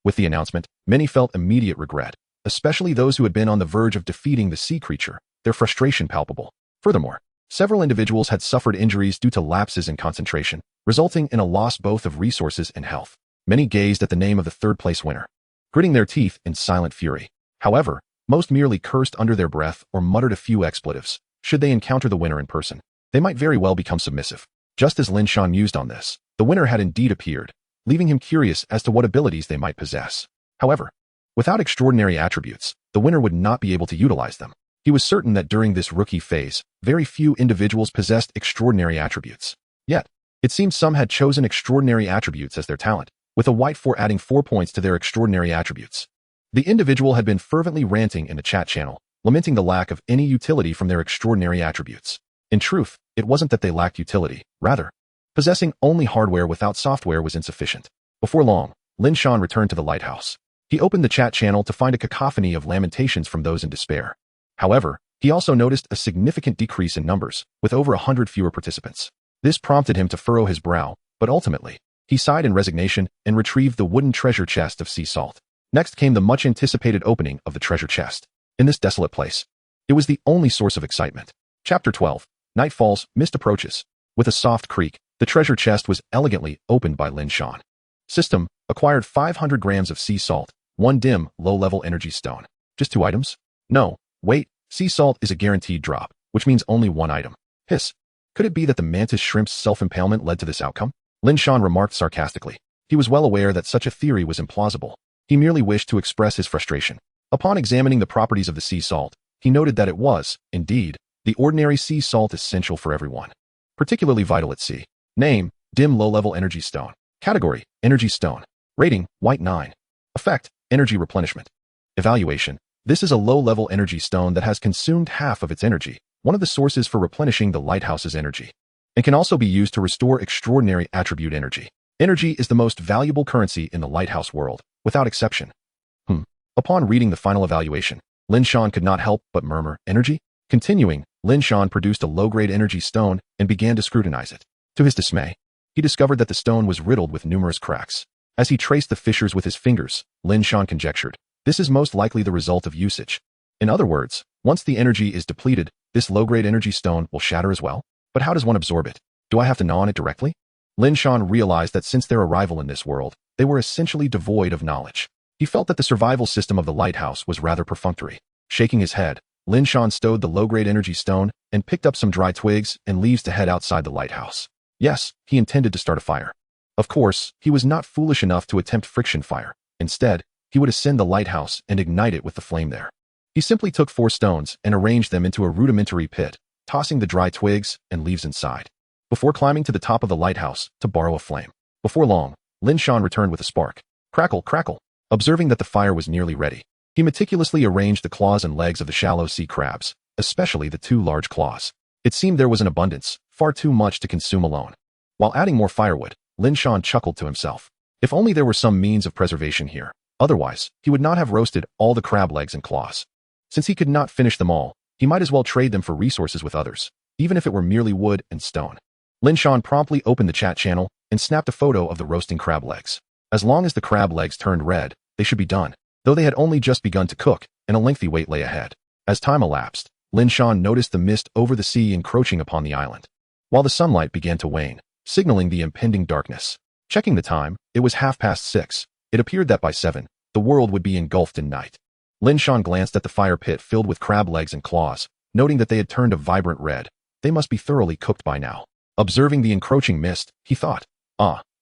With the announcement, many felt immediate regret, especially those who had been on the verge of defeating the sea creature, their frustration palpable. Furthermore, several individuals had suffered injuries due to lapses in concentration, resulting in a loss both of resources and health. Many gazed at the name of the third-place winner, gritting their teeth in silent fury. However, most merely cursed under their breath or muttered a few expletives. Should they encounter the winner in person, they might very well become submissive. Just as Lin Shan mused on this, the winner had indeed appeared, leaving him curious as to what abilities they might possess. However, without extraordinary attributes, the winner would not be able to utilize them. He was certain that during this rookie phase, very few individuals possessed extraordinary attributes. Yet, it seemed some had chosen extraordinary attributes as their talent, with a white 4 adding 4 points to their extraordinary attributes. The individual had been fervently ranting in the chat channel, lamenting the lack of any utility from their extraordinary attributes. In truth, it wasn't that they lacked utility, rather, possessing only hardware without software was insufficient. Before long, Lin Shan returned to the lighthouse. He opened the chat channel to find a cacophony of lamentations from those in despair. However, he also noticed a significant decrease in numbers, with over 100 fewer participants. This prompted him to furrow his brow, but ultimately, he sighed in resignation and retrieved the wooden treasure chest of sea salt. Next came the much-anticipated opening of the treasure chest. In this desolate place, it was the only source of excitement. Chapter 12. Night falls, mist approaches. With a soft creak, the treasure chest was elegantly opened by Lin Shan. System, acquired 500 grams of sea salt, 1 dim, low-level energy stone. Just 2 items? No, wait, sea salt is a guaranteed drop, which means only 1 item. Hiss. Could it be that the mantis shrimp's self-impalement led to this outcome? Lin Shan remarked sarcastically. He was well aware that such a theory was implausible. He merely wished to express his frustration. Upon examining the properties of the sea salt, he noted that it was, indeed, the ordinary sea salt essential for everyone. Particularly vital at sea. Name, dim low-level energy stone. Category, energy stone. Rating, white 9. Effect, energy replenishment. Evaluation. This is a low-level energy stone that has consumed half of its energy, one of the sources for replenishing the lighthouse's energy, and can also be used to restore extraordinary attribute energy. Energy is the most valuable currency in the lighthouse world, without exception. Upon reading the final evaluation, Lin Shan could not help but murmur, energy? Continuing, Lin Shan produced a low-grade energy stone and began to scrutinize it. To his dismay, he discovered that the stone was riddled with numerous cracks. As he traced the fissures with his fingers, Lin Shan conjectured, this is most likely the result of usage. In other words, once the energy is depleted, this low-grade energy stone will shatter as well. But how does one absorb it? Do I have to gnaw on it directly? Lin Shan realized that since their arrival in this world, they were essentially devoid of knowledge. He felt that the survival system of the lighthouse was rather perfunctory. Shaking his head, Lin Shan stowed the low-grade energy stone and picked up some dry twigs and leaves to head outside the lighthouse. Yes, he intended to start a fire. Of course, he was not foolish enough to attempt friction fire. Instead, he would ascend the lighthouse and ignite it with the flame there. He simply took 4 stones and arranged them into a rudimentary pit, tossing the dry twigs and leaves inside, before climbing to the top of the lighthouse to borrow a flame. Before long, Lin Shan returned with a spark. Crackle, crackle. Observing that the fire was nearly ready, he meticulously arranged the claws and legs of the shallow sea crabs, especially the 2 large claws. It seemed there was an abundance, far too much to consume alone. While adding more firewood, Lin Shan chuckled to himself. If only there were some means of preservation here. Otherwise, he would not have roasted all the crab legs and claws. Since he could not finish them all, he might as well trade them for resources with others, even if it were merely wood and stone. Lin Shan promptly opened the chat channel and snapped a photo of the roasting crab legs. As long as the crab legs turned red, they should be done, though they had only just begun to cook, and a lengthy wait lay ahead. As time elapsed, Lin Shan noticed the mist over the sea encroaching upon the island, while the sunlight began to wane, signaling the impending darkness. Checking the time, it was 6:30. It appeared that by 7, the world would be engulfed in night. Lin Shan glanced at the fire pit filled with crab legs and claws, noting that they had turned a vibrant red. They must be thoroughly cooked by now. Observing the encroaching mist, he thought,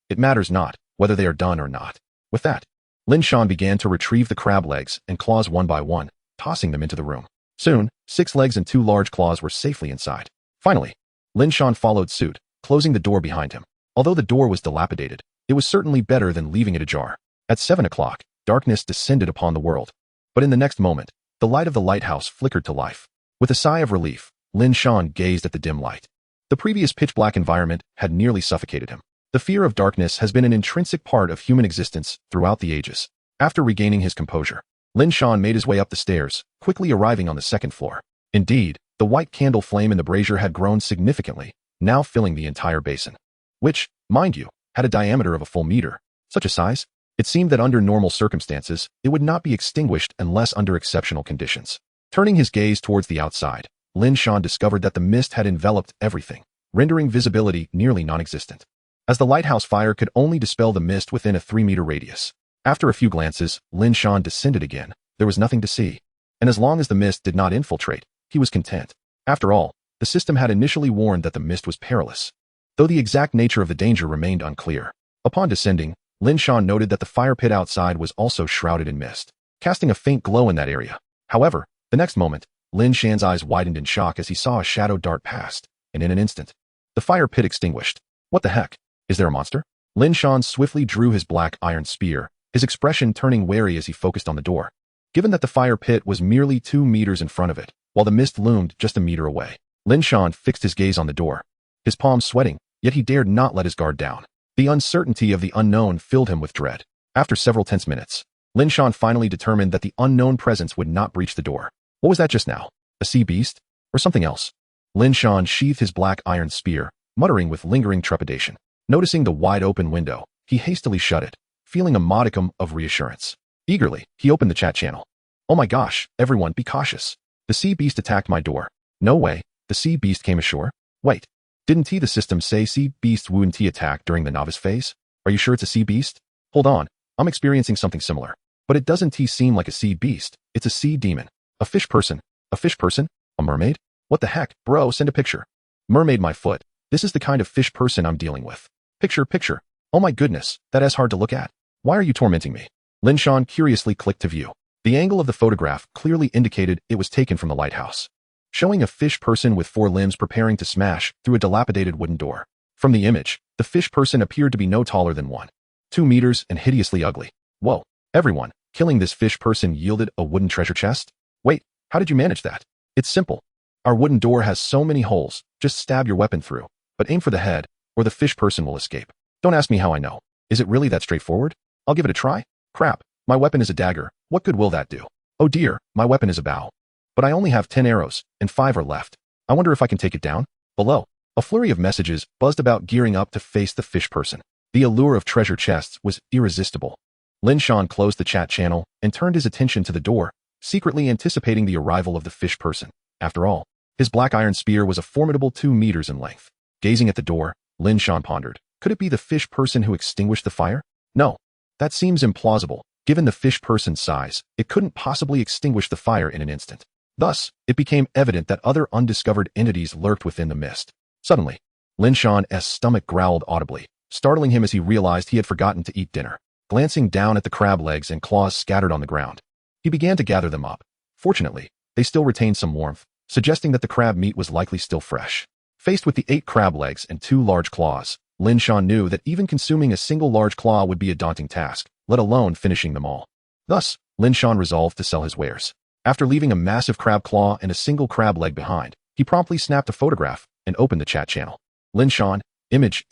it matters not whether they are done or not. With that, Lin Shan began to retrieve the crab legs and claws one by one, tossing them into the room. Soon, 6 legs and 2 large claws were safely inside. Finally, Lin Shan followed suit, closing the door behind him. Although the door was dilapidated, it was certainly better than leaving it ajar. At 7 o'clock, darkness descended upon the world. But in the next moment, the light of the lighthouse flickered to life. With a sigh of relief, Lin Shan gazed at the dim light. The previous pitch-black environment had nearly suffocated him. The fear of darkness has been an intrinsic part of human existence throughout the ages. After regaining his composure, Lin Shan made his way up the stairs, quickly arriving on the 2nd floor. Indeed, the white candle flame in the brazier had grown significantly, now filling the entire basin, which, mind you, had a diameter of a full meter. Such a size? It seemed that under normal circumstances, it would not be extinguished unless under exceptional conditions. Turning his gaze towards the outside, Lin Shan discovered that the mist had enveloped everything, rendering visibility nearly non-existent. as the lighthouse fire could only dispel the mist within a 3-meter radius. After a few glances, Lin Shan descended again. There was nothing to see. And as long as the mist did not infiltrate, he was content. After all, the system had initially warned that the mist was perilous, though the exact nature of the danger remained unclear. Upon descending, Lin Shan noted that the fire pit outside was also shrouded in mist, casting a faint glow in that area. However, the next moment, Lin Shan's eyes widened in shock as he saw a shadow dart past, and in an instant, the fire pit extinguished. What the heck? Is there a monster? Lin Shan swiftly drew his black iron spear, his expression turning wary as he focused on the door. Given that the fire pit was merely 2 meters in front of it, while the mist loomed just a meter away, Lin Shan fixed his gaze on the door, his palms sweating, yet he dared not let his guard down. The uncertainty of the unknown filled him with dread. After several tense minutes, Lin Shan finally determined that the unknown presence would not breach the door. What was that just now? A sea beast? Or something else? Lin Shan sheathed his black iron spear, muttering with lingering trepidation. Noticing the wide-open window, he hastily shut it, feeling a modicum of reassurance. Eagerly, he opened the chat channel. Oh my gosh, everyone be cautious. The sea beast attacked my door. No way, the sea beast came ashore? Wait, didn't the system say sea beasts wouldn't attack during the novice phase? Are you sure it's a sea beast? Hold on, I'm experiencing something similar. But it doesn't seem like a sea beast, it's a sea demon. A fish person? A fish person? A mermaid? What the heck, bro, send a picture. Mermaid my foot, this is the kind of fish person I'm dealing with. Picture. Oh my goodness, that is hard to look at. Why are you tormenting me? Lin Shan curiously clicked to view. The angle of the photograph clearly indicated it was taken from the lighthouse, showing a fish person with 4 limbs preparing to smash through a dilapidated wooden door. From the image, the fish person appeared to be no taller than 1.2 meters and hideously ugly. Whoa, everyone, killing this fish person yielded a wooden treasure chest? Wait, how did you manage that? It's simple. Our wooden door has so many holes, just stab your weapon through, but aim for the head, or the fish person will escape. Don't ask me how I know. Is it really that straightforward? I'll give it a try. Crap, my weapon is a dagger. What good will that do? Oh dear, my weapon is a bow. But I only have 10 arrows, and 5 are left. I wonder if I can take it down? Below, a flurry of messages buzzed about gearing up to face the fish person. The allure of treasure chests was irresistible. Lin Shan closed the chat channel and turned his attention to the door, secretly anticipating the arrival of the fish person. After all, his black iron spear was a formidable 2 meters in length. Gazing at the door, Lin Shan pondered. Could it be the fish person who extinguished the fire? No, that seems implausible. Given the fish person's size, it couldn't possibly extinguish the fire in an instant. Thus, it became evident that other undiscovered entities lurked within the mist. Suddenly, Lin Shan's stomach growled audibly, startling him as he realized he had forgotten to eat dinner. Glancing down at the crab legs and claws scattered on the ground, he began to gather them up. Fortunately, they still retained some warmth, suggesting that the crab meat was likely still fresh. Faced with the 8 crab legs and 2 large claws, Lin Shan knew that even consuming a single large claw would be a daunting task, let alone finishing them all. Thus, Lin Shan resolved to sell his wares. After leaving a massive crab claw and a single crab leg behind, he promptly snapped a photograph and opened the chat channel. Lin Shan, image.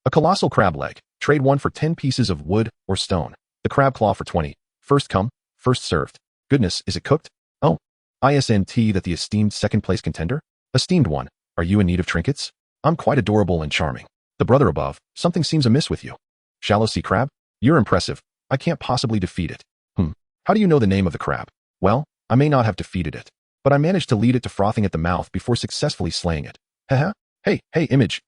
A colossal crab leg. Trade 1 for 10 pieces of wood or stone. The crab claw for 20. First come, first served. Goodness, is it cooked? Oh, isn't that the esteemed second place contender? Esteemed one, are you in need of trinkets? I'm quite adorable and charming. The brother above, something seems amiss with you. Shallow sea crab? You're impressive. I can't possibly defeat it. How do you know the name of the crab? Well, I may not have defeated it, but I managed to lead it to frothing at the mouth before successfully slaying it. Haha. Hey, image.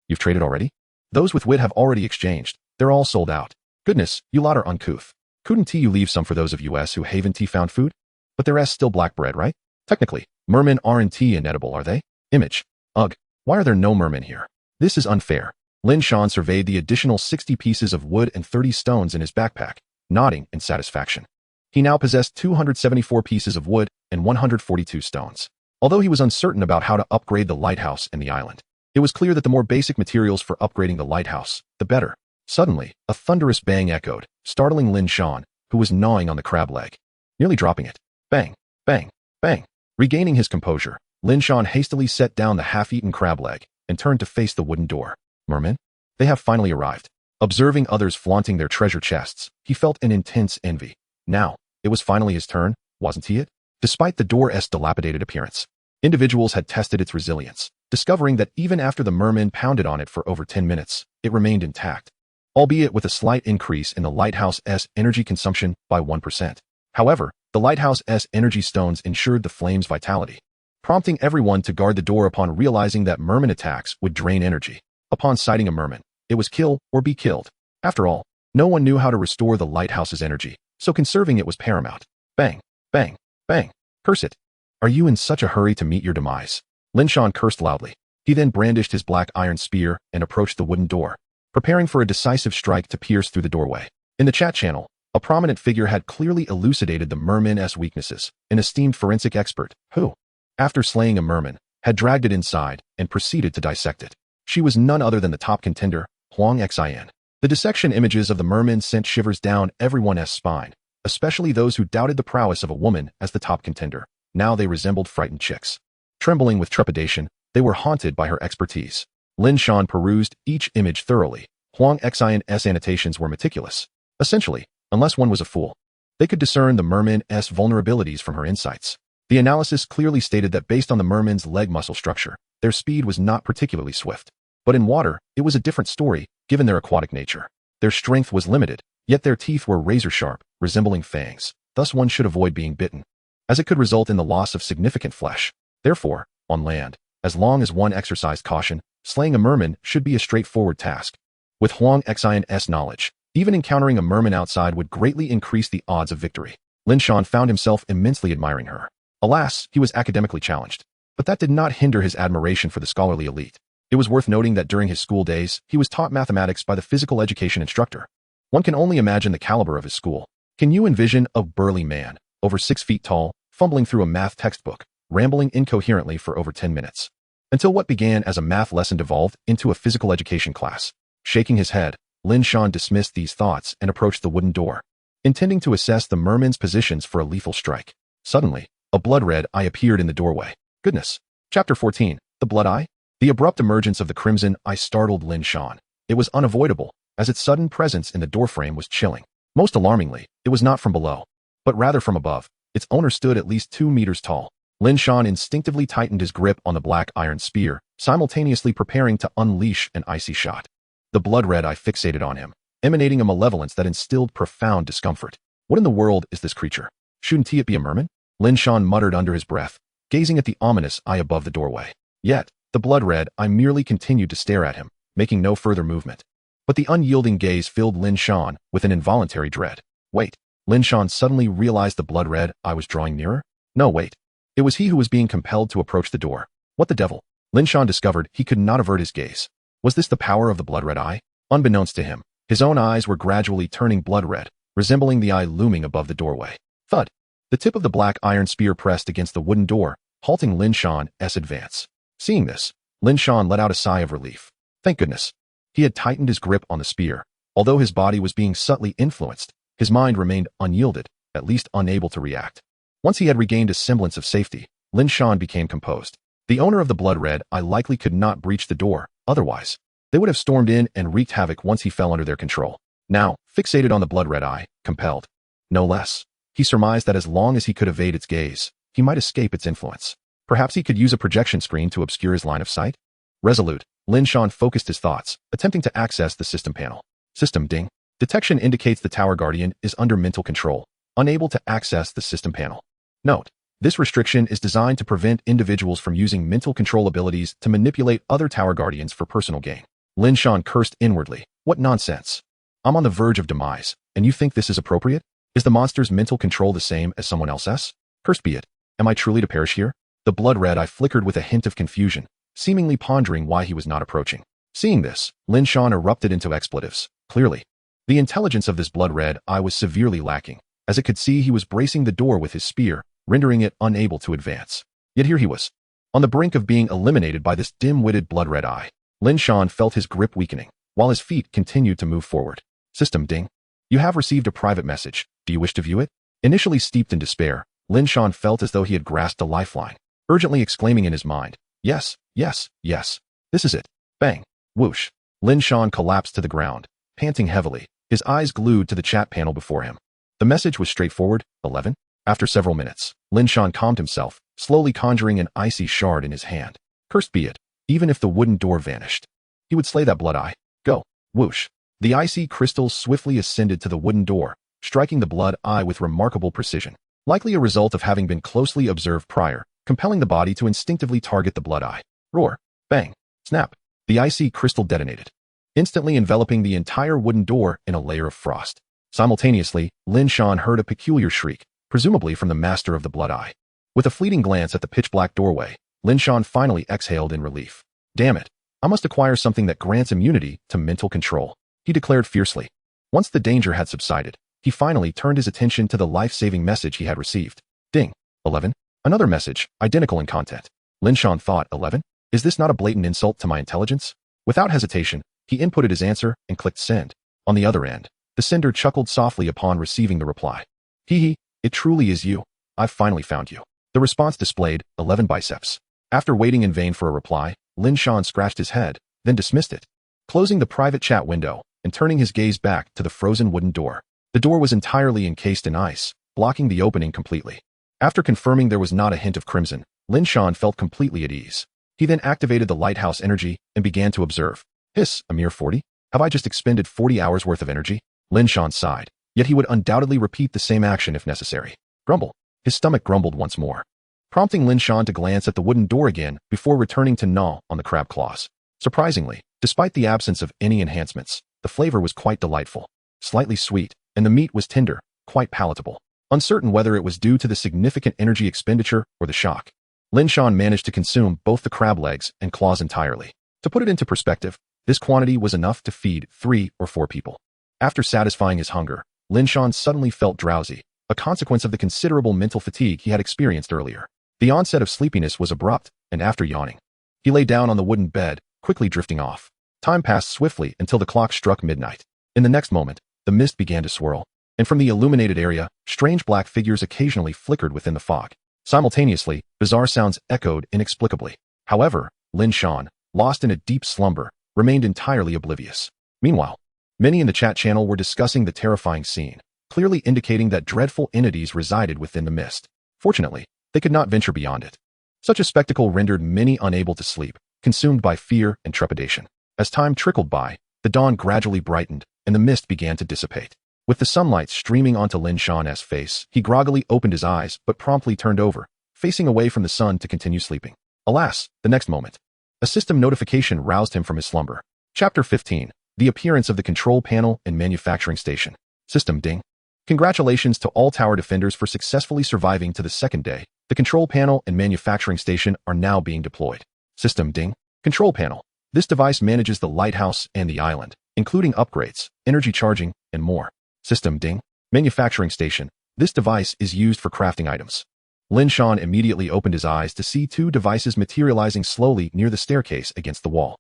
You've traded already? Those with wit have already exchanged. They're all sold out. Goodness, you lot are uncouth. Couldn't you leave some for those of us who haven't found food? But they're still black bread, right? Technically, mermen aren't inedible, are they? Image. Ugh, why are there no mermen here? This is unfair. Lin Shan surveyed the additional 60 pieces of wood and 30 stones in his backpack, nodding in satisfaction. He now possessed 274 pieces of wood and 142 stones. Although he was uncertain about how to upgrade the lighthouse and the island, it was clear that the more basic materials for upgrading the lighthouse, the better. Suddenly, a thunderous bang echoed, startling Lin Shan, who was gnawing on the crab leg, nearly dropping it. Bang, bang, bang. Regaining his composure, Lin Shan hastily set down the half-eaten crab leg and turned to face the wooden door. Mermen? They have finally arrived. Observing others flaunting their treasure chests, he felt an intense envy. Now, it was finally his turn, wasn't it? Despite the door's dilapidated appearance, individuals had tested its resilience, discovering that even after the mermen pounded on it for over 10 minutes, it remained intact, albeit with a slight increase in the lighthouse's energy consumption by 1%. However, the lighthouse's energy stones ensured the flame's vitality, prompting everyone to guard the door upon realizing that merman attacks would drain energy. Upon sighting a merman, it was kill or be killed. After all, no one knew how to restore the lighthouse's energy, so conserving it was paramount. Bang, bang, bang. Curse it. Are you in such a hurry to meet your demise? Lin Shan cursed loudly. He then brandished his black iron spear and approached the wooden door, preparing for a decisive strike to pierce through the doorway. In the chat channel, a prominent figure had clearly elucidated the merman's weaknesses, an esteemed forensic expert, who, after slaying a merman, had dragged it inside and proceeded to dissect it. She was none other than the top contender, AwakenX Era. The dissection images of the merman sent shivers down everyone's spine, especially those who doubted the prowess of a woman as the top contender. Now they resembled frightened chicks. Trembling with trepidation, they were haunted by her expertise. Lin Shan perused each image thoroughly. AwakenX Era's annotations were meticulous. Essentially, unless one was a fool, they could discern the merman's vulnerabilities from her insights. The analysis clearly stated that based on the merman's leg muscle structure, their speed was not particularly swift. But in water, it was a different story, given their aquatic nature. Their strength was limited, yet their teeth were razor-sharp, resembling fangs. Thus one should avoid being bitten, as it could result in the loss of significant flesh. Therefore, on land, as long as one exercised caution, slaying a merman should be a straightforward task. With AwakenX Era's knowledge, even encountering a merman outside would greatly increase the odds of victory. Lin Shan found himself immensely admiring her. Alas, he was academically challenged. But that did not hinder his admiration for the scholarly elite. It was worth noting that during his school days, he was taught mathematics by the physical education instructor. One can only imagine the caliber of his school. Can you envision a burly man, over 6 feet tall, fumbling through a math textbook, rambling incoherently for over 10 minutes? Until what began as a math lesson devolved into a physical education class. Shaking his head, Lin Shan dismissed these thoughts and approached the wooden door, intending to assess the merman's positions for a lethal strike. Suddenly, a blood-red eye appeared in the doorway. Goodness. Chapter 14. The Blood Eye? The abrupt emergence of the crimson eye startled Lin Shan. It was unavoidable, as its sudden presence in the doorframe was chilling. Most alarmingly, it was not from below, but rather from above. Its owner stood at least 2 meters tall. Lin Shan instinctively tightened his grip on the black iron spear, simultaneously preparing to unleash an icy shot. The blood-red eye fixated on him, emanating a malevolence that instilled profound discomfort. What in the world is this creature? Shouldn't it be a merman? Lin Shan muttered under his breath, gazing at the ominous eye above the doorway. Yet, the blood-red eye merely continued to stare at him, making no further movement. But the unyielding gaze filled Lin Shan with an involuntary dread. Wait. Lin Shan suddenly realized the blood-red eye was drawing nearer? No, wait. It was he who was being compelled to approach the door. What the devil? Lin Shan discovered he could not avert his gaze. Was this the power of the blood-red eye? Unbeknownst to him, his own eyes were gradually turning blood-red, resembling the eye looming above the doorway. Thud. The tip of the black iron spear pressed against the wooden door, halting Lin Shan's advance. Seeing this, Lin Shan let out a sigh of relief. Thank goodness. He had tightened his grip on the spear. Although his body was being subtly influenced, his mind remained unyielded, at least unable to react. Once he had regained a semblance of safety, Lin Shan became composed. The owner of the blood-red eye likely could not breach the door, otherwise, they would have stormed in and wreaked havoc once he fell under their control. Now, fixated on the blood-red eye, compelled. No less. He surmised that as long as he could evade its gaze, he might escape its influence. Perhaps he could use a projection screen to obscure his line of sight? Resolute, Lin Shan focused his thoughts, attempting to access the system panel. System ding. Detection indicates the Tower Guardian is under mental control, unable to access the system panel. Note, this restriction is designed to prevent individuals from using mental control abilities to manipulate other Tower Guardians for personal gain. Lin Shan cursed inwardly. What nonsense. I'm on the verge of demise, and you think this is appropriate? Is the monster's mental control the same as someone else's? Cursed be it. Am I truly to perish here? The blood-red eye flickered with a hint of confusion, seemingly pondering why he was not approaching. Seeing this, Lin Shan erupted into expletives. Clearly, the intelligence of this blood-red eye was severely lacking, as it could see he was bracing the door with his spear, rendering it unable to advance. Yet here he was, on the brink of being eliminated by this dim-witted blood-red eye. Lin Shan felt his grip weakening, while his feet continued to move forward. System ding. You have received a private message. Do you wish to view it? Initially steeped in despair, Lin Shan felt as though he had grasped a lifeline, urgently exclaiming in his mind, yes, yes, yes. This is it. Bang. Whoosh. Lin Shan collapsed to the ground, panting heavily, his eyes glued to the chat panel before him. The message was straightforward, 11. After several minutes, Lin Shan calmed himself, slowly conjuring an icy shard in his hand. Cursed be it. Even if the wooden door vanished, he would slay that blood eye. Go. Whoosh. The icy crystals swiftly ascended to the wooden door, striking the blood eye with remarkable precision, likely a result of having been closely observed prior, compelling the body to instinctively target the blood eye. Roar. Bang. Snap. The icy crystal detonated, instantly enveloping the entire wooden door in a layer of frost. Simultaneously, Lin Shan heard a peculiar shriek, presumably from the master of the Blood Eye. With a fleeting glance at the pitch-black doorway, Lin Shan finally exhaled in relief. Damn it, I must acquire something that grants immunity to mental control, he declared fiercely. Once the danger had subsided, he finally turned his attention to the life-saving message he had received. Ding. 11. Another message, identical in content. Lin Shan thought, 11? Is this not a blatant insult to my intelligence? Without hesitation, he inputted his answer and clicked send. On the other end, the sender chuckled softly upon receiving the reply. Hee hee, it truly is you. I've finally found you. The response displayed 11 biceps. After waiting in vain for a reply, Lin Shan scratched his head, then dismissed it, closing the private chat window and turning his gaze back to the frozen wooden door. The door was entirely encased in ice, blocking the opening completely. After confirming there was not a hint of crimson, Lin Shan felt completely at ease. He then activated the lighthouse energy and began to observe. Hiss, a mere 40? Have I just expended 40 hours worth of energy? Lin Shan sighed, yet he would undoubtedly repeat the same action if necessary. Grumble. His stomach grumbled once more, prompting Lin Shan to glance at the wooden door again before returning to gnaw on the crab claws. Surprisingly, despite the absence of any enhancements, the flavor was quite delightful, slightly sweet, and the meat was tender, quite palatable. Uncertain whether it was due to the significant energy expenditure or the shock, Lin Shan managed to consume both the crab legs and claws entirely. To put it into perspective, this quantity was enough to feed 3 or 4 people. After satisfying his hunger, Lin Shan suddenly felt drowsy, a consequence of the considerable mental fatigue he had experienced earlier. The onset of sleepiness was abrupt, and after yawning, he lay down on the wooden bed, quickly drifting off. Time passed swiftly until the clock struck midnight. In the next moment, the mist began to swirl, and from the illuminated area, strange black figures occasionally flickered within the fog. Simultaneously, bizarre sounds echoed inexplicably. However, Lin Shan, lost in a deep slumber, remained entirely oblivious. Meanwhile, many in the chat channel were discussing the terrifying scene, clearly indicating that dreadful entities resided within the mist. Fortunately, they could not venture beyond it. Such a spectacle rendered many unable to sleep, consumed by fear and trepidation. As time trickled by, the dawn gradually brightened, and the mist began to dissipate. With the sunlight streaming onto Lin Shan's face, he groggily opened his eyes but promptly turned over, facing away from the sun to continue sleeping. Alas, the next moment, a system notification roused him from his slumber. Chapter 15. The appearance of the control panel and manufacturing station. System ding. Congratulations to all tower defenders for successfully surviving to the second day. The control panel and manufacturing station are now being deployed. System ding. Control panel. This device manages the lighthouse and the island, including upgrades, energy charging, and more. System ding. Manufacturing station. This device is used for crafting items. Lin Shan immediately opened his eyes to see 2 devices materializing slowly near the staircase against the wall.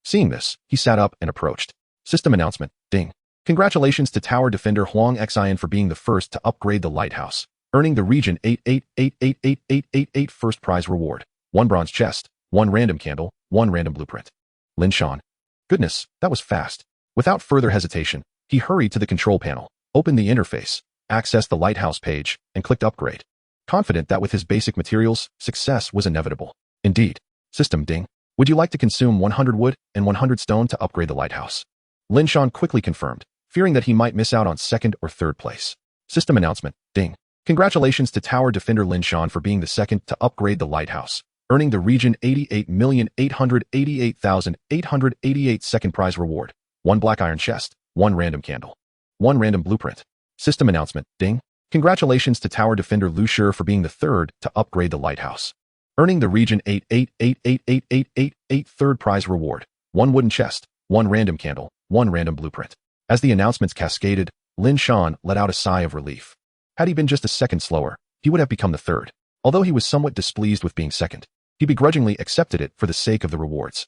Seeing this, he sat up and approached. System announcement. Ding. Congratulations to Tower Defender Huang Xian for being the first to upgrade the lighthouse, earning the region 88888888 first prize reward. 1 bronze chest, 1 random candle, 1 random blueprint. Lin Shan. Goodness, that was fast. Without further hesitation, he hurried to the control panel, opened the interface, accessed the lighthouse page, and clicked upgrade. Confident that with his basic materials, success was inevitable. Indeed. System ding. Would you like to consume 100 wood and 100 stone to upgrade the lighthouse? Lin Shan quickly confirmed, fearing that he might miss out on 2nd or 3rd place. System announcement. Ding. Congratulations to Tower Defender Lin Shan for being the second to upgrade the lighthouse, earning the region 88,888,888 second prize reward. 1 black iron chest, 1 random candle, 1 random blueprint. System announcement. Ding. Congratulations to Tower Defender Lu Shi for being the third to upgrade the lighthouse, earning the region 88888888 third prize reward. 1 wooden chest, 1 random candle, 1 random blueprint. As the announcements cascaded, Lin Shan let out a sigh of relief. Had he been just a second slower, he would have become the third. Although he was somewhat displeased with being second, he begrudgingly accepted it for the sake of the rewards.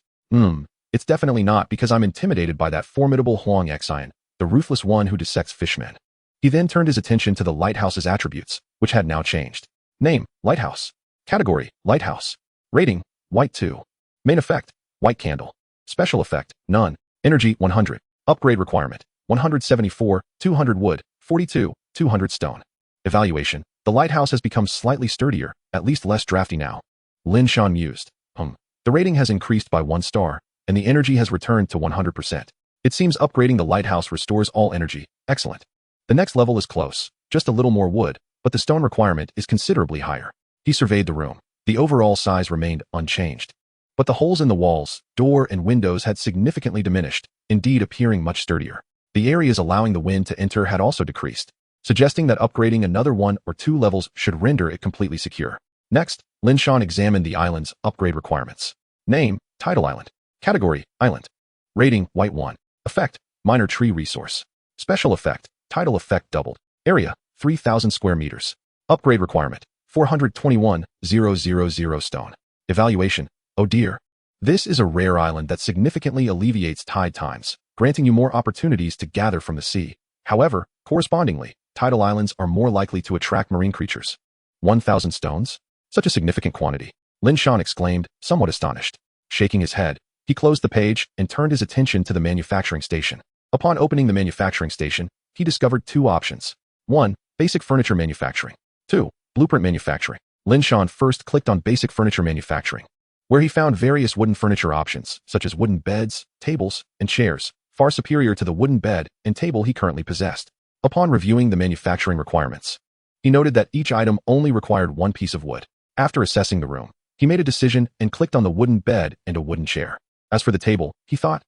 It's definitely not because I'm intimidated by that formidable Huang Xian, the ruthless one who dissects fishmen. He then turned his attention to the lighthouse's attributes, which had now changed. Name, Lighthouse. Category, Lighthouse. Rating, White 2. Main effect, White Candle. Special effect, None. Energy, 100. Upgrade requirement, 174, 200 wood, 42, 200 stone. Evaluation, the lighthouse has become slightly sturdier, at least less drafty now. Lin Shan mused. The rating has increased by 1 star, and the energy has returned to 100%. It seems upgrading the lighthouse restores all energy. Excellent. The next level is close, just a little more wood, but the stone requirement is considerably higher. He surveyed the room. The overall size remained unchanged. But the holes in the walls, door, and windows had significantly diminished, indeed appearing much sturdier. The areas allowing the wind to enter had also decreased, suggesting that upgrading another 1 or 2 levels should render it completely secure. Next, Linshan examined the island's upgrade requirements. Name, Tidal Island. Category, Island. Rating, White 1. Effect, Minor Tree Resource. Special Effect, Tidal Effect doubled. Area, 3,000 square meters. Upgrade requirement, 421,000 stone. Evaluation, oh dear. This is a rare island that significantly alleviates tide times, granting you more opportunities to gather from the sea. However, correspondingly, tidal islands are more likely to attract marine creatures. 1,000 stones? Such a significant quantity. Linshan exclaimed, somewhat astonished. Shaking his head, he closed the page and turned his attention to the manufacturing station. Upon opening the manufacturing station, he discovered 2 options. 1. Basic furniture manufacturing. 2. Blueprint manufacturing. Linshan first clicked on basic furniture manufacturing, where he found various wooden furniture options, such as wooden beds, tables, and chairs, far superior to the wooden bed and table he currently possessed. Upon reviewing the manufacturing requirements, he noted that each item only required 1 piece of wood. After assessing the room, he made a decision and clicked on the wooden bed and a wooden chair. As for the table, he thought,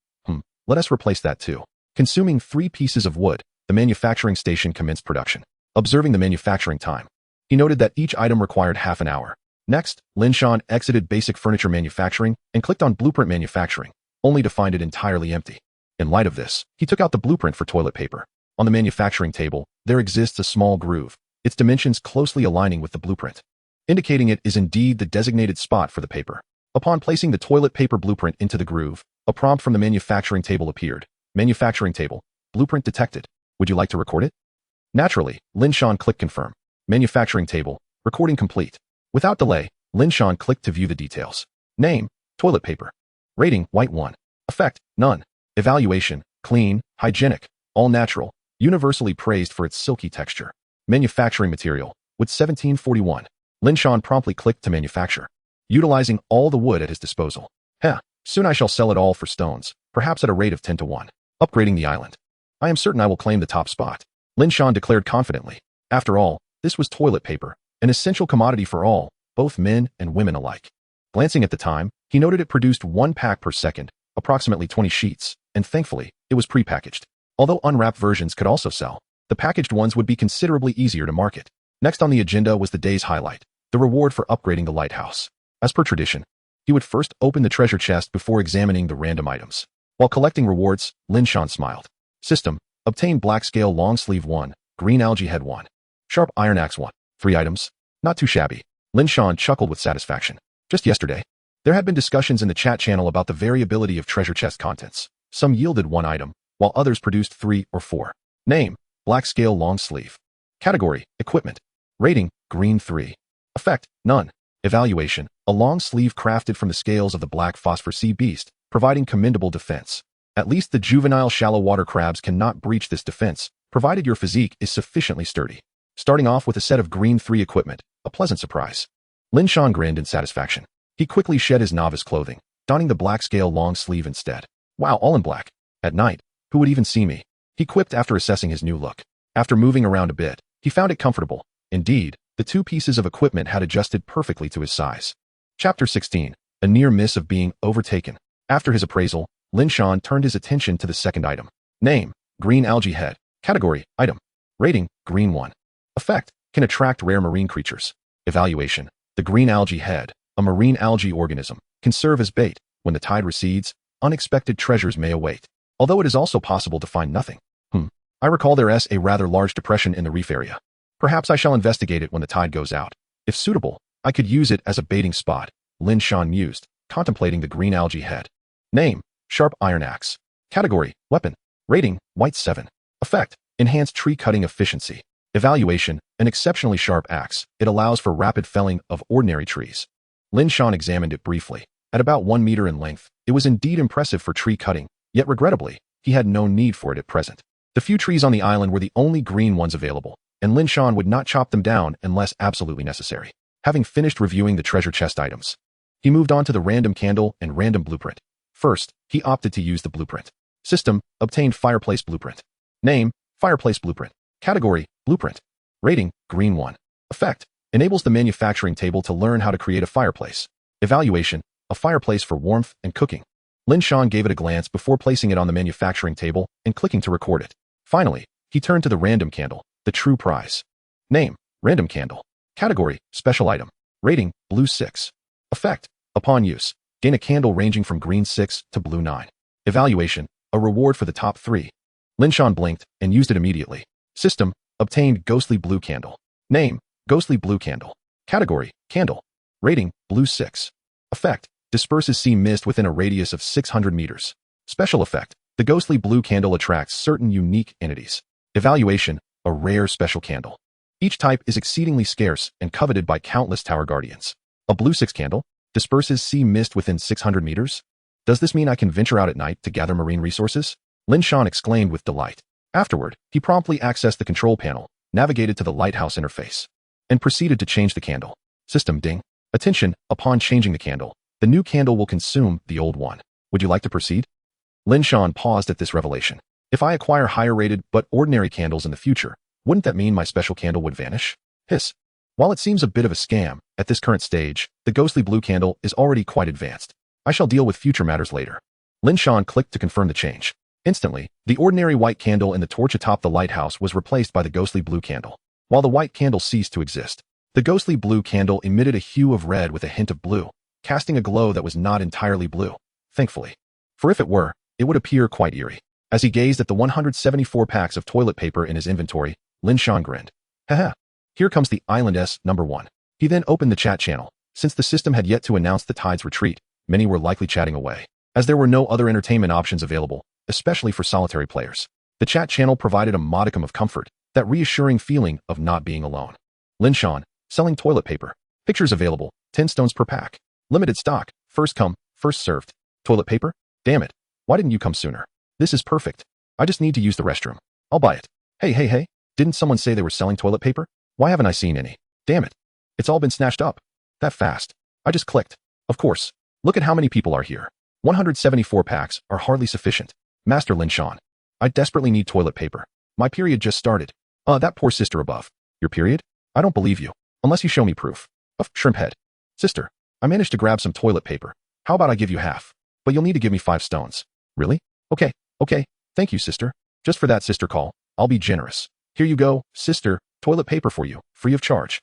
let us replace that too. Consuming 3 pieces of wood, the manufacturing station commenced production. Observing the manufacturing time, he noted that each item required half an hour. Next, Linshan exited basic furniture manufacturing and clicked on blueprint manufacturing, only to find it entirely empty. In light of this, he took out the blueprint for toilet paper. On the manufacturing table, there exists a small groove, its dimensions closely aligning with the blueprint, indicating it is indeed the designated spot for the paper. Upon placing the toilet paper blueprint into the groove, a prompt from the manufacturing table appeared. Manufacturing table, blueprint detected. Would you like to record it? Naturally, Linshan clicked confirm. Manufacturing table, recording complete. Without delay, Linshan clicked to view the details. Name, toilet paper. Rating, White 1. Effect, none. Evaluation, clean, hygienic, all natural, universally praised for its silky texture. Manufacturing material, wood 1741. Linshan promptly clicked to manufacture, utilizing all the wood at his disposal. Soon I shall sell it all for stones, perhaps at a rate of 10 to 1. Upgrading the island. I am certain I will claim the top spot. Linshan declared confidently. After all, this was toilet paper, an essential commodity for all, both men and women alike. Glancing at the time, he noted it produced 1 pack per second, approximately 20 sheets, and thankfully, it was prepackaged. Although unwrapped versions could also sell, the packaged ones would be considerably easier to market. Next on the agenda was the day's highlight, the reward for upgrading the lighthouse. As per tradition, he would first open the treasure chest before examining the random items. While collecting rewards, Linshan smiled. System, obtain black scale long sleeve 1, green algae head 1, sharp iron axe 1. 3 items. Not too shabby. Linshan chuckled with satisfaction. Just yesterday, there had been discussions in the chat channel about the variability of treasure chest contents. Some yielded 1 item, while others produced 3 or 4. Name, black scale long sleeve. Category, equipment. Rating, green 3. Effect, none. Evaluation, a long sleeve crafted from the scales of the black phosphor sea beast, providing commendable defense. At least the juvenile shallow water crabs cannot breach this defense, provided your physique is sufficiently sturdy. Starting off with a set of green 3 equipment, a pleasant surprise. Linshan grinned in satisfaction. He quickly shed his novice clothing, donning the black scale long sleeve instead. Wow, all in black. At night, who would even see me? He quipped after assessing his new look. After moving around a bit, he found it comfortable. Indeed, the 2 pieces of equipment had adjusted perfectly to his size. Chapter 16. A near miss of being overtaken. After his appraisal, Linshan turned his attention to the second item. Name, green algae head. Category, item. Rating, green 1. Effect, can attract rare marine creatures. Evaluation, the green algae head, a marine algae organism, can serve as bait. When the tide recedes, unexpected treasures may await. Although it is also possible to find nothing. I recall there is a rather large depression in the reef area. Perhaps I shall investigate it when the tide goes out. If suitable, I could use it as a baiting spot, Linshan mused, contemplating the green algae head. Name, sharp iron axe. Category, weapon. Rating, white 7. Effect, enhanced tree cutting efficiency. Evaluation, an exceptionally sharp axe. It allows for rapid felling of ordinary trees. Linshan examined it briefly. At about 1 meter in length, it was indeed impressive for tree cutting, yet regrettably, he had no need for it at present. The few trees on the island were the only green ones available, and Linshan would not chop them down unless absolutely necessary. Having finished reviewing the treasure chest items, he moved on to the random candle and random blueprint. First, he opted to use the blueprint. System, obtained fireplace blueprint. Name, fireplace blueprint. Category, blueprint. Rating, green 1. Effect, enables the manufacturing table to learn how to create a fireplace. Evaluation, a fireplace for warmth and cooking. Lin Shan gave it a glance before placing it on the manufacturing table and clicking to record it. Finally, he turned to the random candle, the true prize. Name, random candle. Category, special item. Rating, blue 6. Effect, upon use, gain a candle ranging from green 6 to blue 9. Evaluation, a reward for the top 3. Lin Shan blinked and used it immediately. System, obtained ghostly blue candle. Name, ghostly blue candle. Category, candle. Rating, blue 6. Effect, disperses sea mist within a radius of 600 meters. Special effect, the ghostly blue candle attracts certain unique entities. Evaluation, a rare special candle. Each type is exceedingly scarce and coveted by countless tower guardians. A blue 6 candle disperses sea mist within 600 meters? Does this mean I can venture out at night to gather marine resources? Lin Shan exclaimed with delight. Afterward, he promptly accessed the control panel, navigated to the Lighthouse interface, and proceeded to change the candle. System ding. Attention, upon changing the candle, the new candle will consume the old one. Would you like to proceed? Lin Shan paused at this revelation. If I acquire higher rated but ordinary candles in the future, wouldn't that mean my special candle would vanish? Hiss. While it seems a bit of a scam, at this current stage, the ghostly blue candle is already quite advanced. I shall deal with future matters later. Lin Shan clicked to confirm the change. Instantly, the ordinary white candle in the torch atop the lighthouse was replaced by the ghostly blue candle. While the white candle ceased to exist, the ghostly blue candle emitted a hue of red with a hint of blue, casting a glow that was not entirely blue, thankfully. For if it were, it would appear quite eerie. As he gazed at the 174 packs of toilet paper in his inventory, Lin Shan grinned. Haha. Here comes the Island S number 1. He then opened the chat channel. Since the system had yet to announce the tide's retreat, many were likely chatting away, as there were no other entertainment options available, especially for solitary players. The chat channel provided a modicum of comfort, that reassuring feeling of not being alone. Lin Shan, selling toilet paper. Pictures available, 10 stones per pack. Limited stock, first come, first served. Toilet paper? Damn it. Why didn't you come sooner? This is perfect. I just need to use the restroom. I'll buy it. Hey. Didn't someone say they were selling toilet paper? Why haven't I seen any? Damn it. It's all been snatched up. That fast. I just clicked. Of course. Look at how many people are here. 174 packs are hardly sufficient. Master Lin Shan. I desperately need toilet paper. My period just started. That poor sister above. Your period? I don't believe you. Unless you show me proof. Of shrimp head. Sister, I managed to grab some toilet paper. How about I give you half? But you'll need to give me 5 stones. Really? Okay. Thank you, sister. Just for that sister call, I'll be generous. Here you go, sister, toilet paper for you, free of charge.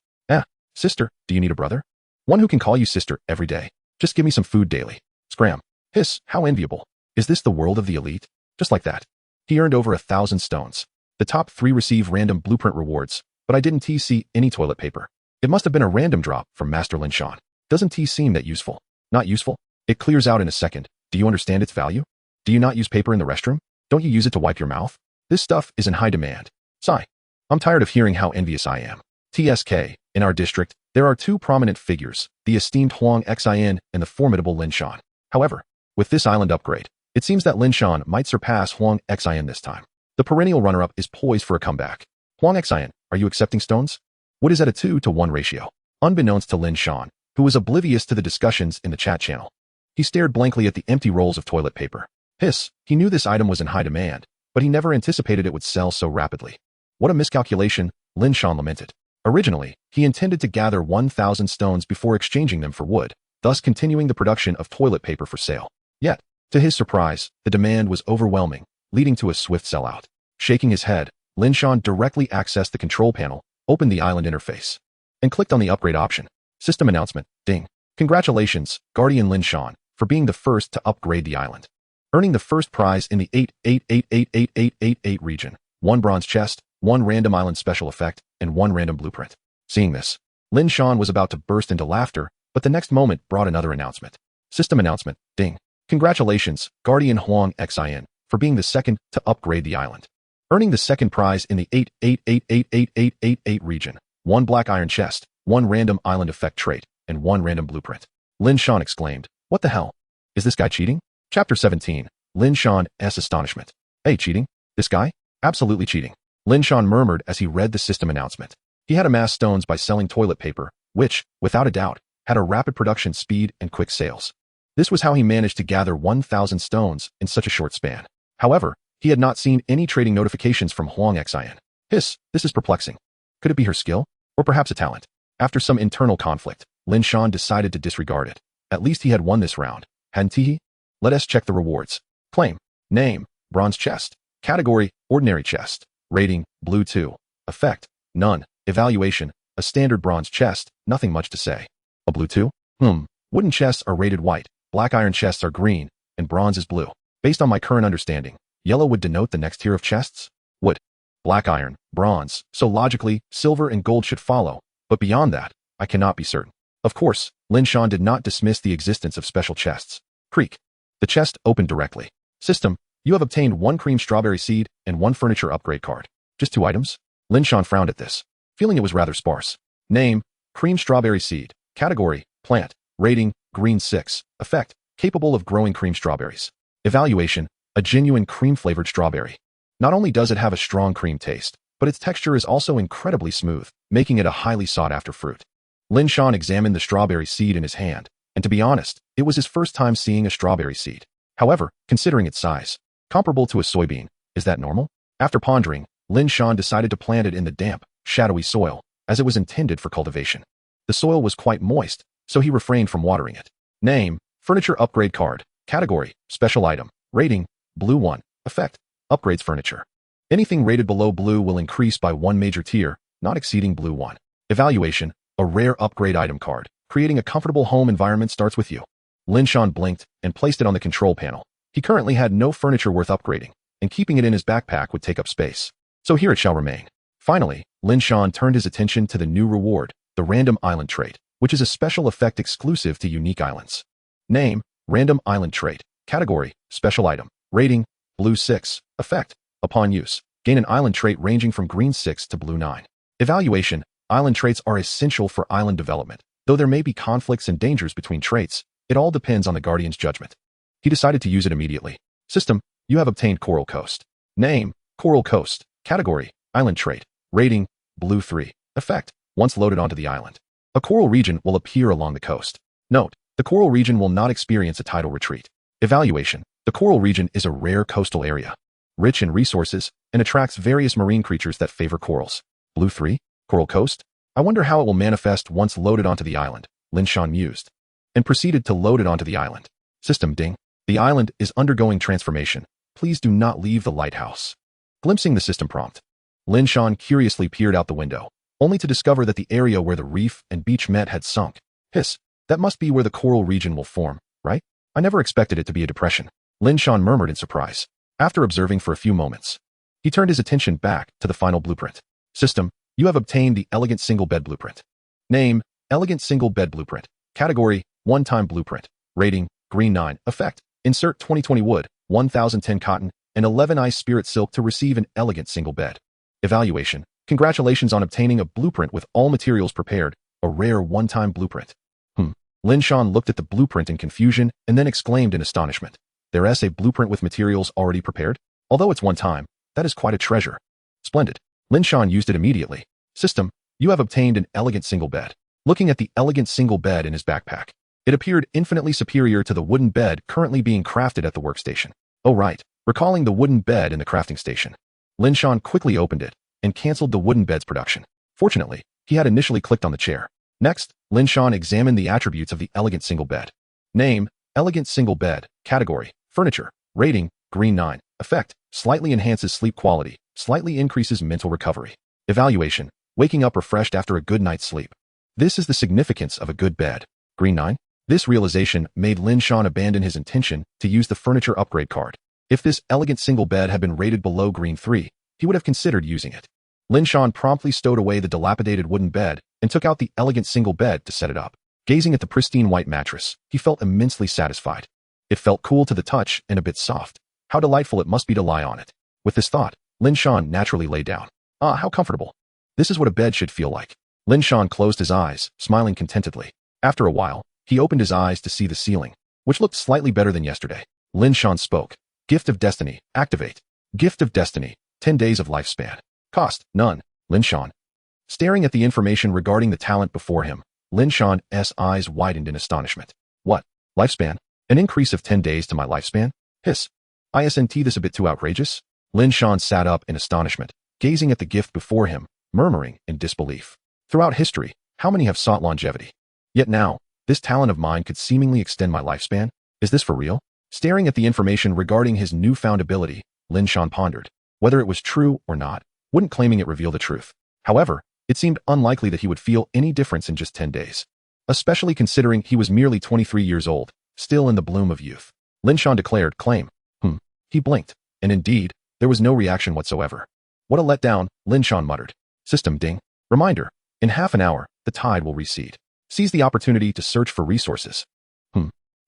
Sister, do you need a brother? One who can call you sister every day. Just give me some food daily. Scram. Hiss, how enviable. Is this the world of the elite? Just like that. He earned over 1,000 stones. The top 3 receive random blueprint rewards, but I didn't see any toilet paper. It must have been a random drop from Master Lin Shan. Doesn't seem that useful? Not useful? It clears out in a second. Do you understand its value? Do you not use paper in the restroom? Don't you use it to wipe your mouth? This stuff is in high demand. Sigh. I'm tired of hearing how envious I am. TSK, in our district, there are 2 prominent figures, the esteemed Huang Xin and the formidable Lin Shan. However, with this island upgrade, it seems that Lin Shan might surpass Huang Xin this time. The perennial runner-up is poised for a comeback. Huang Xin, are you accepting stones? Wood is at a 2-to-1 ratio. Unbeknownst to Lin Shan, who was oblivious to the discussions in the chat channel. He stared blankly at the empty rolls of toilet paper. Hiss, he knew this item was in high demand, but he never anticipated it would sell so rapidly. What a miscalculation, Lin Shan lamented. Originally, he intended to gather 1,000 stones before exchanging them for wood, thus continuing the production of toilet paper for sale. Yet, to his surprise, the demand was overwhelming, leading to a swift sellout. Shaking his head, Lin Shan directly accessed the control panel, opened the island interface, and clicked on the upgrade option. System announcement, ding. Congratulations, Guardian Lin Shan, for being the first to upgrade the island. Earning the first prize in the 88888888 region, 1 bronze chest, 1 random island special effect, and 1 random blueprint. Seeing this, Lin Shan was about to burst into laughter, but the next moment brought another announcement. System announcement, ding. Congratulations, Guardian Huang Xin, for being the second to upgrade the island. Earning the second prize in the 88888888 region, 1 black iron chest, 1 random island effect trait, and 1 random blueprint. Lin Shan exclaimed, what the hell? Is this guy cheating? Chapter 17, Lin Shan's astonishment. Hey, cheating? This guy? Absolutely cheating. Lin Shan murmured as he read the system announcement. He had amassed stones by selling toilet paper, which, without a doubt, had a rapid production speed and quick sales. This was how he managed to gather 1,000 stones in such a short span. However, he had not seen any trading notifications from Huang Xin. Hiss, this is perplexing. Could it be her skill? Or perhaps a talent? After some internal conflict, Lin Shan decided to disregard it. At least he had won this round, hadn't he? Let us check the rewards. Claim. Name, bronze chest. Category, ordinary chest. Rating, blue 2. Effect, none. Evaluation, a standard bronze chest, nothing much to say. A blue 2? Wooden chests are rated white, black iron chests are green, and bronze is blue. Based on my current understanding, yellow would denote the next tier of chests? Wood. Black iron, bronze, so logically, silver and gold should follow, but beyond that, I cannot be certain. Of course, Lin Shan did not dismiss the existence of special chests. Creak. The chest opened directly. System, you have obtained 1 cream strawberry seed and 1 furniture upgrade card. Just 2 items? Lin Shan frowned at this, feeling it was rather sparse. Name, cream strawberry seed. Category, plant. Rating, green 6. Effect, capable of growing cream strawberries. Evaluation, a genuine cream-flavored strawberry. Not only does it have a strong cream taste, but its texture is also incredibly smooth, making it a highly sought-after fruit. Lin Shan examined the strawberry seed in his hand, and to be honest, it was his first time seeing a strawberry seed. However, considering its size, comparable to a soybean, is that normal? After pondering, Lin Shan decided to plant it in the damp, shadowy soil, as it was intended for cultivation. The soil was quite moist, so he refrained from watering it. Name, furniture upgrade card. Category, special item. Rating, blue 1. Effect, upgrades furniture. Anything rated below blue will increase by 1 major tier, not exceeding blue 1. Evaluation, a rare upgrade item card. Creating a comfortable home environment starts with you. Lin Shan blinked and placed it on the control panel. He currently had no furniture worth upgrading, and keeping it in his backpack would take up space. So here it shall remain. Finally, Lin Shan turned his attention to the new reward, the random island trait, which is a special effect exclusive to unique islands. Name, random island trait. Category, special item. Rating, blue 6. Effect, upon use, gain an island trait ranging from green 6 to blue 9. Evaluation, island traits are essential for island development. Though there may be conflicts and dangers between traits, it all depends on the guardian's judgment. He decided to use it immediately. System, you have obtained Coral Coast. Name, Coral Coast. Category, island trait. Rating, blue 3. Effect, once loaded onto the island, a coral region will appear along the coast. Note, the coral region will not experience a tidal retreat. Evaluation, the coral region is a rare coastal area, rich in resources, and attracts various marine creatures that favor corals. Blue 3, Coral Coast? I wonder how it will manifest once loaded onto the island, Lin Shan mused, and proceeded to load it onto the island. System ding. The island is undergoing transformation. Please do not leave the lighthouse. Glimpsing the system prompt, Lin Shan curiously peered out the window, only to discover that the area where the reef and beach met had sunk. Hiss, that must be where the coral region will form, right? I never expected it to be a depression, Lin Shan murmured in surprise. After observing for a few moments, he turned his attention back to the final blueprint. System, you have obtained the elegant single bed blueprint. Name, elegant single bed blueprint. Category, one-time blueprint. Rating, green 9. Effect, insert 2020 wood, 1010 cotton, and 11 ice spirit silk to receive an elegant single bed. Evaluation, congratulations on obtaining a blueprint with all materials prepared, a rare one-time blueprint. Lin Shan looked at the blueprint in confusion and then exclaimed in astonishment. There's a blueprint with materials already prepared? Although it's one time, that is quite a treasure. Splendid. Lin Shan used it immediately. System, you have obtained an elegant single bed. Looking at the elegant single bed in his backpack, it appeared infinitely superior to the wooden bed currently being crafted at the workstation. Oh right, recalling the wooden bed in the crafting station. Lin Shan quickly opened it and canceled the wooden bed's production. Fortunately, he had initially clicked on the chair. Next, Lin Shan examined the attributes of the elegant single bed. Name, elegant single bed. Category, furniture. Rating, green 9. Effect, slightly enhances sleep quality, slightly increases mental recovery. Evaluation, waking up refreshed after a good night's sleep. This is the significance of a good bed. Green 9. This realization made Lin Shan abandon his intention to use the furniture upgrade card. If this elegant single bed had been rated below green 3, he would have considered using it. Lin Shan promptly stowed away the dilapidated wooden bed and took out the elegant single bed to set it up. Gazing at the pristine white mattress, he felt immensely satisfied. It felt cool to the touch and a bit soft. How delightful it must be to lie on it. With this thought, Lin Shan naturally lay down. Ah, how comfortable. This is what a bed should feel like. Lin Shan closed his eyes, smiling contentedly. After a while, he opened his eyes to see the ceiling, which looked slightly better than yesterday. Lin Shan spoke. Gift of Destiny, activate. Gift of Destiny, 10 days of lifespan. Cost, none. Lin Shan. Staring at the information regarding the talent before him, Lin Shan's eyes widened in astonishment. What? Lifespan? An increase of 10 days to my lifespan? Hiss. Isn't this a bit too outrageous? Lin Shan sat up in astonishment, gazing at the gift before him, murmuring in disbelief. Throughout history, how many have sought longevity? Yet now, This talent of mine could seemingly extend my lifespan? Is this for real? Staring at the information regarding his newfound ability, Lin Shan pondered. Whether it was true or not, wouldn't claiming it reveal the truth. However, it seemed unlikely that he would feel any difference in just 10 days. Especially considering he was merely 23 years old, still in the bloom of youth. Lin Shan declared, claim. He blinked, and indeed, there was no reaction whatsoever. What a letdown, Lin Shan muttered. System ding. Reminder. In half an hour, the tide will recede. Seize the opportunity to search for resources.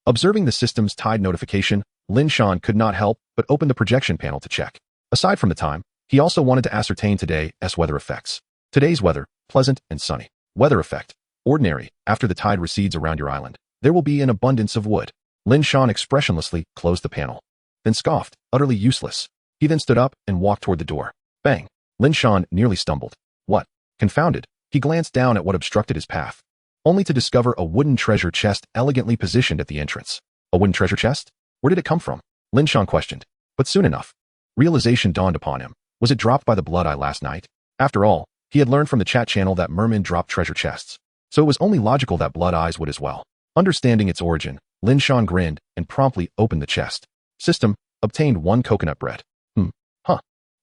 Observing the system's tide notification, Lin Shan could not help but open the projection panel to check. Aside from the time, he also wanted to ascertain today's weather effects. Today's weather, pleasant and sunny. Weather effect, ordinary. After the tide recedes around your island, there will be an abundance of wood. Lin Shan expressionlessly closed the panel. Then scoffed, utterly useless. He then stood up and walked toward the door. Bang! Lin Shan nearly stumbled. What? Confounded, he glanced down at what obstructed his path, only to discover a wooden treasure chest elegantly positioned at the entrance. A wooden treasure chest? Where did it come from? Lin Shan questioned. But soon enough, realization dawned upon him. Was it dropped by the Blood Eye last night? After all, he had learned from the chat channel that mermen drop treasure chests, so it was only logical that Blood Eyes would as well. Understanding its origin, Lin Shan grinned and promptly opened the chest. System, obtained 1 coconut bread.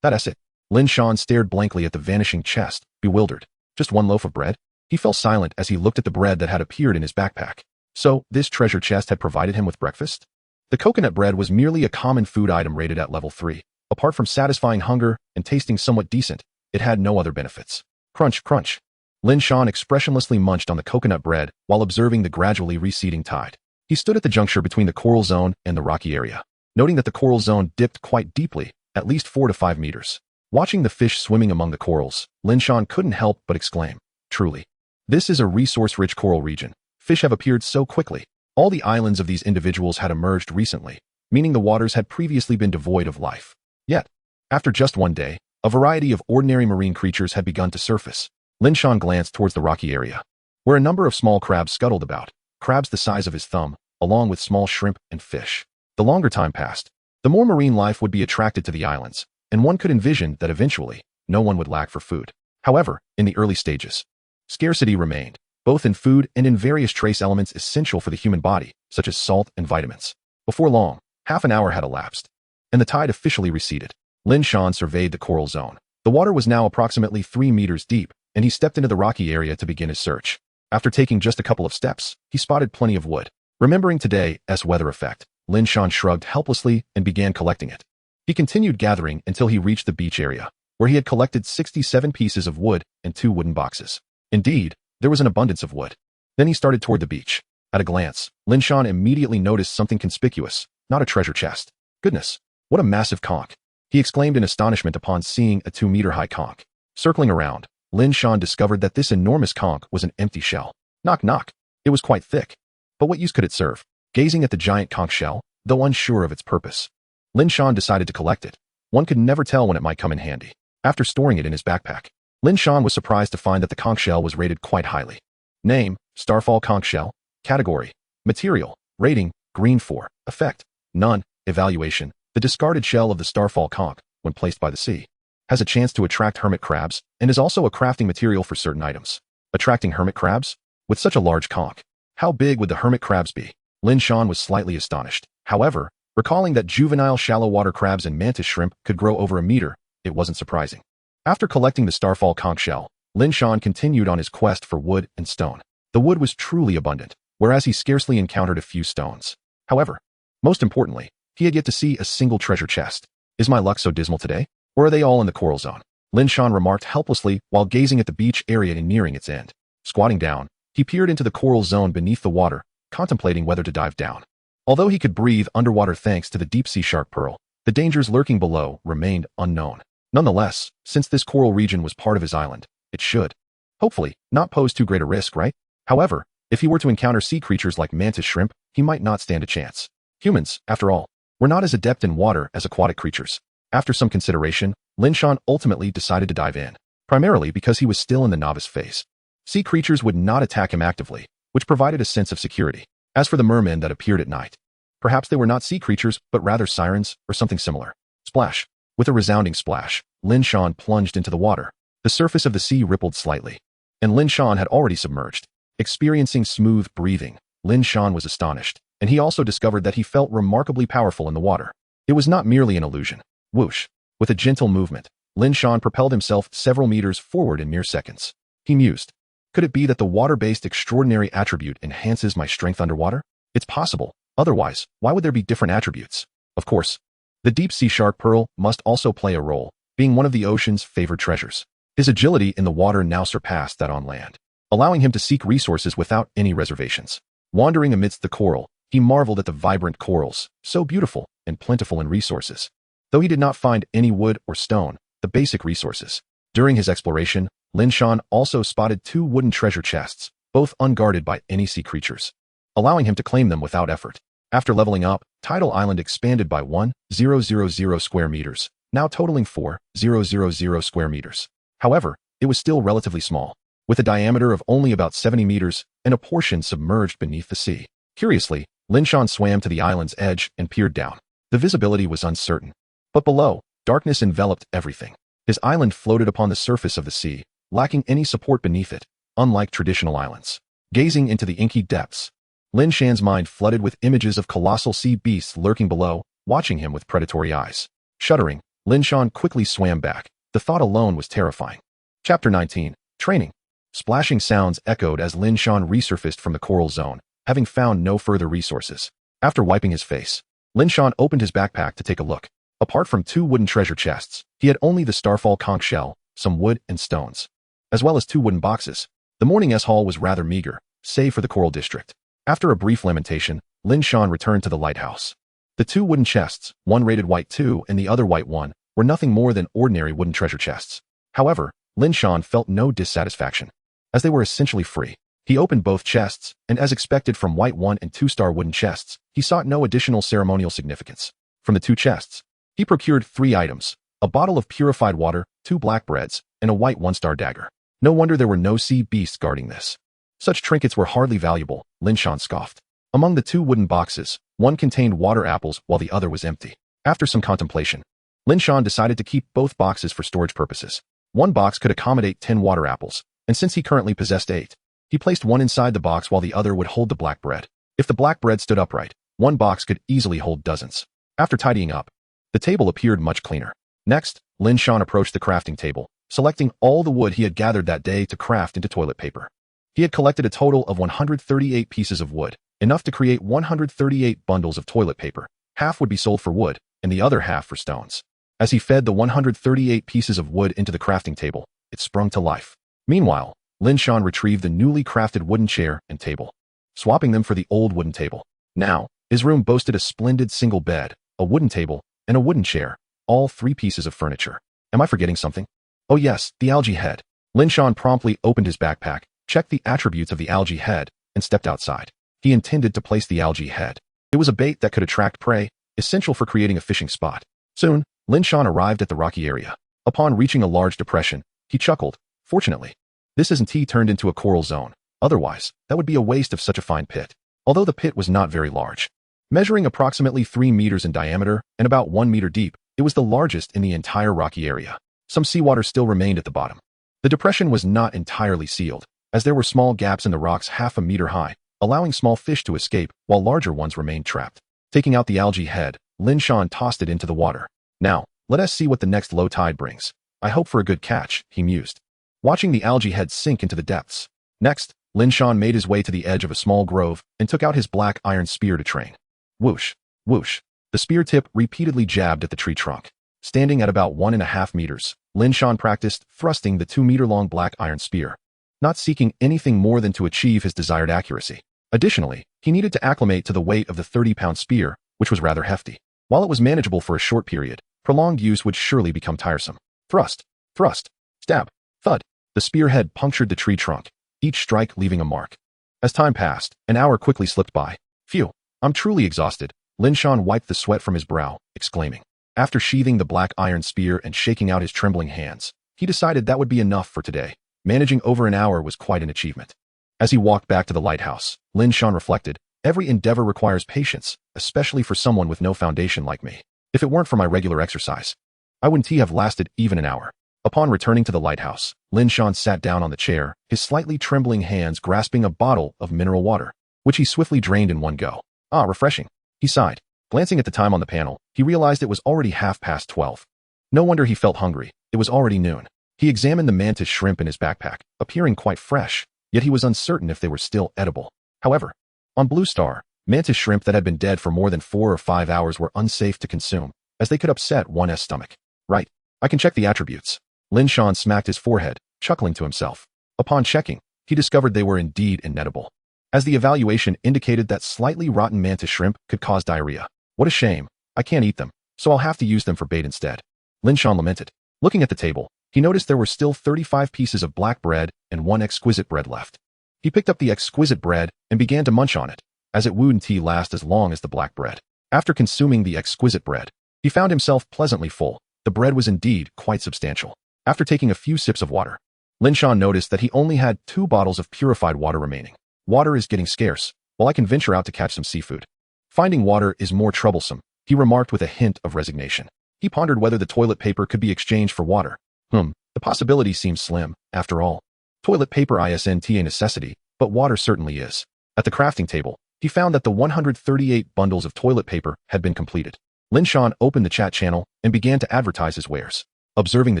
That's it. Lin Shan stared blankly at the vanishing chest, bewildered. Just 1 loaf of bread? He fell silent as he looked at the bread that had appeared in his backpack. So, this treasure chest had provided him with breakfast? The coconut bread was merely a common food item rated at level 3. Apart from satisfying hunger and tasting somewhat decent, it had no other benefits. Crunch, crunch. Lin Shan expressionlessly munched on the coconut bread while observing the gradually receding tide. He stood at the juncture between the coral zone and the rocky area, noting that the coral zone dipped quite deeply, at least 4 to 5 meters. Watching the fish swimming among the corals, Lin Shan couldn't help but exclaim, truly. This is a resource-rich coral region. Fish have appeared so quickly. All the islands of these individuals had emerged recently, meaning the waters had previously been devoid of life. Yet, after just 1 day, a variety of ordinary marine creatures had begun to surface. Lin Shan glanced towards the rocky area, where a number of small crabs scuttled about, crabs the size of his thumb, along with small shrimp and fish. The longer time passed, the more marine life would be attracted to the islands, and one could envision that eventually, no one would lack for food. However, in the early stages, scarcity remained, both in food and in various trace elements essential for the human body, such as salt and vitamins. Before long, half an hour had elapsed, and the tide officially receded. Lin Shan surveyed the coral zone. The water was now approximately 3 meters deep, and he stepped into the rocky area to begin his search. After taking just a couple of steps, he spotted plenty of wood. Remembering today's weather effect, Lin Shan shrugged helplessly and began collecting it. He continued gathering until he reached the beach area, where he had collected 67 pieces of wood and 2 wooden boxes. Indeed, there was an abundance of wood. Then he started toward the beach. At a glance, Lin Shan immediately noticed something conspicuous, not a treasure chest. Goodness, what a massive conch! He exclaimed in astonishment upon seeing a 2-meter-high conch. Circling around, Lin Shan discovered that this enormous conch was an empty shell. Knock knock. It was quite thick. But what use could it serve? Gazing at the giant conch shell, though unsure of its purpose, Lin Shan decided to collect it. One could never tell when it might come in handy. After storing it in his backpack, Lin Shan was surprised to find that the conch shell was rated quite highly. Name, Starfall conch shell. Category, material. Rating, green 4. Effect, none. Evaluation, the discarded shell of the Starfall conch, when placed by the sea, has a chance to attract hermit crabs and is also a crafting material for certain items. Attracting hermit crabs? With such a large conch, how big would the hermit crabs be? Lin Shan was slightly astonished. However, recalling that juvenile shallow water crabs and mantis shrimp could grow over a meter, it wasn't surprising. After collecting the Starfall conch shell, Lin Shan continued on his quest for wood and stone. The wood was truly abundant, whereas he scarcely encountered a few stones. However, most importantly, he had yet to see a single treasure chest. Is my luck so dismal today? Or are they all in the coral zone? Lin Shan remarked helplessly while gazing at the beach area and nearing its end. Squatting down, he peered into the coral zone beneath the water, contemplating whether to dive down. Although he could breathe underwater thanks to the deep-sea shark pearl, the dangers lurking below remained unknown. Nonetheless, since this coral region was part of his island, it should, hopefully, not pose too great a risk, right? However, if he were to encounter sea creatures like mantis shrimp, he might not stand a chance. Humans, after all, were not as adept in water as aquatic creatures. After some consideration, Lin Shan ultimately decided to dive in, primarily because he was still in the novice phase. Sea creatures would not attack him actively, which provided a sense of security. As for the mermen that appeared at night, perhaps they were not sea creatures, but rather sirens or something similar. Splash. With a resounding splash, Lin Shan plunged into the water. The surface of the sea rippled slightly, and Lin Shan had already submerged, experiencing smooth breathing, Lin Shan was astonished, and he also discovered that he felt remarkably powerful in the water. It was not merely an illusion. Whoosh! With a gentle movement, Lin Shan propelled himself several meters forward in mere seconds. He mused. Could it be that the water-based extraordinary attribute enhances my strength underwater? It's possible. Otherwise, why would there be different attributes? Of course, the deep-sea shark pearl must also play a role, being one of the ocean's favored treasures. His agility in the water now surpassed that on land, allowing him to seek resources without any reservations. Wandering amidst the coral, he marveled at the vibrant corals, so beautiful and plentiful in resources. Though he did not find any wood or stone, the basic resources. During his exploration, Lin Shan also spotted 2 wooden treasure chests, both unguarded by any sea creatures, allowing him to claim them without effort. After leveling up, Tidal Island expanded by 1,000 square meters, now totaling 4,000 square meters. However, it was still relatively small, with a diameter of only about 70 meters and a portion submerged beneath the sea. Curiously, Lin Shan swam to the island's edge and peered down. The visibility was uncertain, but below, darkness enveloped everything. His island floated upon the surface of the sea, lacking any support beneath it, unlike traditional islands. Gazing into the inky depths, Lin Shan's mind flooded with images of colossal sea beasts lurking below, watching him with predatory eyes. Shuddering, Lin Shan quickly swam back. The thought alone was terrifying. Chapter 19. Training. Splashing sounds echoed as Lin Shan resurfaced from the coral zone, having found no further resources. After wiping his face, Lin Shan opened his backpack to take a look. Apart from 2 wooden treasure chests, he had only the starfall conch shell, some wood and stones, as well as 2 wooden boxes. The morning's haul was rather meager, save for the coral district. After a brief lamentation, Lin Shan returned to the lighthouse. The 2 wooden chests, one rated white 2 and the other white 1, were nothing more than ordinary wooden treasure chests. However, Lin Shan felt no dissatisfaction, as they were essentially free. He opened both chests, and as expected from white 1 and 2-star wooden chests, he sought no additional ceremonial significance. From the 2 chests, he procured 3 items: a bottle of purified water, 2 black breads, and a white 1-star dagger. No wonder there were no sea beasts guarding this. Such trinkets were hardly valuable, Lin Shan scoffed. Among the 2 wooden boxes, one contained water apples while the other was empty. After some contemplation, Lin Shan decided to keep both boxes for storage purposes. One box could accommodate 10 water apples, and since he currently possessed 8, he placed one inside the box while the other would hold the black bread. If the black bread stood upright, one box could easily hold dozens. After tidying up, the table appeared much cleaner. Next, Lin Shan approached the crafting table, selecting all the wood he had gathered that day to craft into toilet paper. He had collected a total of 138 pieces of wood, enough to create 138 bundles of toilet paper. Half would be sold for wood, and the other half for stones. As he fed the 138 pieces of wood into the crafting table, it sprung to life. Meanwhile, Lin Shan retrieved the newly crafted wooden chair and table, swapping them for the old wooden table. Now, his room boasted a splendid single bed, a wooden table, and a wooden chair, all 3 pieces of furniture. Am I forgetting something? Oh yes, the algae head. Lin Shan promptly opened his backpack, checked the attributes of the algae head, and stepped outside. He intended to place the algae head. It was a bait that could attract prey, essential for creating a fishing spot. Soon, Lin Shan arrived at the rocky area. Upon reaching a large depression, he chuckled. Fortunately, this isn't turned into a coral zone. Otherwise, that would be a waste of such a fine pit. Although the pit was not very large, measuring approximately 3 meters in diameter and about 1 meter deep, it was the largest in the entire rocky area. Some seawater still remained at the bottom. The depression was not entirely sealed, as there were small gaps in the rocks half a meter high, allowing small fish to escape while larger ones remained trapped. Taking out the algae head, Lin Shan tossed it into the water. Now, let us see what the next low tide brings. I hope for a good catch, he mused, watching the algae head sink into the depths. Next, Lin Shan made his way to the edge of a small grove and took out his black iron spear to train. Whoosh, whoosh. The spear tip repeatedly jabbed at the tree trunk. Standing at about 1.5 meters, Lin Shan practiced thrusting the 2-meter-long black iron spear, not seeking anything more than to achieve his desired accuracy. Additionally, he needed to acclimate to the weight of the 30-pound spear, which was rather hefty. While it was manageable for a short period, prolonged use would surely become tiresome. Thrust, thrust, stab, thud. The spearhead punctured the tree trunk, each strike leaving a mark. As time passed, an hour quickly slipped by. Phew, I'm truly exhausted. Lin Shan wiped the sweat from his brow, exclaiming. After sheathing the black iron spear and shaking out his trembling hands, he decided that would be enough for today. Managing over an hour was quite an achievement. As he walked back to the lighthouse, Lin Shan reflected, every endeavor requires patience, especially for someone with no foundation like me. If it weren't for my regular exercise, I wouldn't have lasted even an hour. Upon returning to the lighthouse, Lin Shan sat down on the chair, his slightly trembling hands grasping a bottle of mineral water. which he swiftly drained in one go. Ah, refreshing. He sighed. Glancing at the time on the panel, he realized it was already 12:30. No wonder he felt hungry. It was already noon. He examined the mantis shrimp in his backpack, appearing quite fresh, yet he was uncertain if they were still edible. However, on Blue Star, mantis shrimp that had been dead for more than 4 or 5 hours were unsafe to consume, as they could upset one's stomach. Right. I can check the attributes. Lin Shan smacked his forehead, chuckling to himself. Upon checking, he discovered they were indeed inedible, as the evaluation indicated that slightly rotten mantis shrimp could cause diarrhea. What a shame. I can't eat them, so I'll have to use them for bait instead. Lin Shan lamented. Looking at the table, he noticed there were still 35 pieces of black bread and 1 exquisite bread left. He picked up the exquisite bread and began to munch on it, as it wouldn't last as long as the black bread. After consuming the exquisite bread, he found himself pleasantly full. The bread was indeed quite substantial. After taking a few sips of water, Lin Shan noticed that he only had 2 bottles of purified water remaining. Water is getting scarce, while I can venture out to catch some seafood. Finding water is more troublesome, he remarked with a hint of resignation. He pondered whether the toilet paper could be exchanged for water. The possibility seems slim, after all. Toilet paper isn't a necessity, but water certainly is. At the crafting table, he found that the 138 bundles of toilet paper had been completed. Lin Shan opened the chat channel and began to advertise his wares. Observing the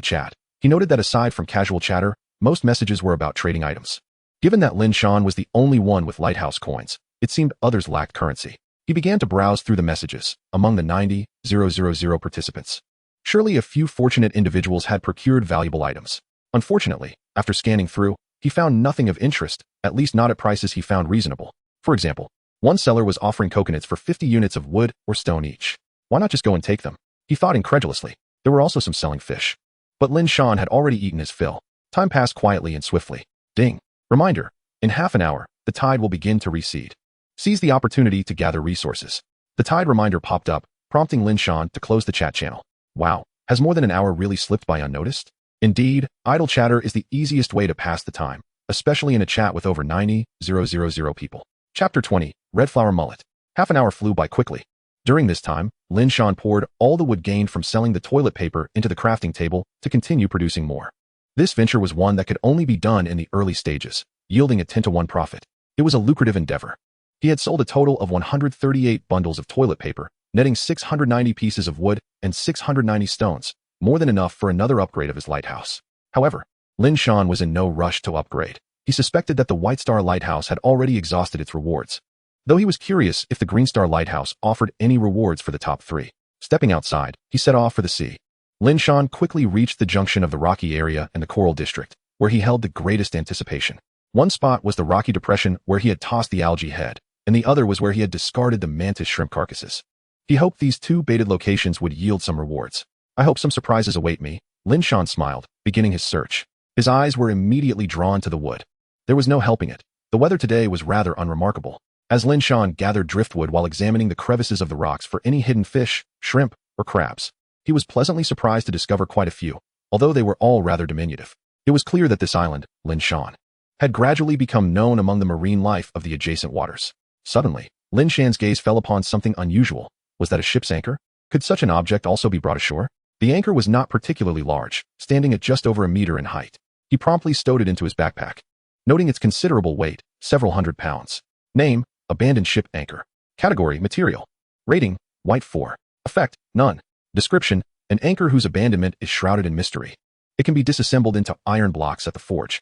chat, he noted that aside from casual chatter, most messages were about trading items. Given that Lin Shan was the only one with Lighthouse coins, it seemed others lacked currency. He began to browse through the messages among the 90,000 participants. Surely a few fortunate individuals had procured valuable items. Unfortunately, after scanning through, he found nothing of interest, at least not at prices he found reasonable. For example, one seller was offering coconuts for 50 units of wood or stone each. Why not just go and take them? He thought incredulously. There were also some selling fish. But Lin Shan had already eaten his fill. Time passed quietly and swiftly. Ding. Reminder. In half an hour, the tide will begin to recede. Seize the opportunity to gather resources. The tide reminder popped up, prompting Lin Shan to close the chat channel. Wow, has more than an hour really slipped by unnoticed? Indeed, idle chatter is the easiest way to pass the time, especially in a chat with over 90,000 people. Chapter 20, Red Flower Mullet. Half an hour flew by quickly. During this time, Lin Shan poured all the wood gained from selling the toilet paper into the crafting table to continue producing more. This venture was one that could only be done in the early stages, yielding a 10-to-1 profit. It was a lucrative endeavor. He had sold a total of 138 bundles of toilet paper, netting 690 pieces of wood and 690 stones, more than enough for another upgrade of his lighthouse. However, Lin Shan was in no rush to upgrade. He suspected that the White Star Lighthouse had already exhausted its rewards, though he was curious if the Green Star Lighthouse offered any rewards for the top 3. Stepping outside, he set off for the sea. Lin Shan quickly reached the junction of the Rocky area and the Coral District, where he held the greatest anticipation. One spot was the Rocky Depression where he had tossed the algae head, and the other was where he had discarded the mantis shrimp carcasses. He hoped these 2 baited locations would yield some rewards. I hope some surprises await me, Lin Shan smiled, beginning his search. His eyes were immediately drawn to the wood. There was no helping it. The weather today was rather unremarkable. As Lin Shan gathered driftwood while examining the crevices of the rocks for any hidden fish, shrimp, or crabs, he was pleasantly surprised to discover quite a few, although they were all rather diminutive. It was clear that this island, Lin Shan, had gradually become known among the marine life of the adjacent waters. Suddenly, Lin Shan's gaze fell upon something unusual. Was that a ship's anchor? Could such an object also be brought ashore? The anchor was not particularly large, standing at just over a meter in height. He promptly stowed it into his backpack, noting its considerable weight, several hundred pounds. Name, abandoned ship anchor. Category, material. Rating, white 4. Effect, none. Description, an anchor whose abandonment is shrouded in mystery. It can be disassembled into iron blocks at the forge.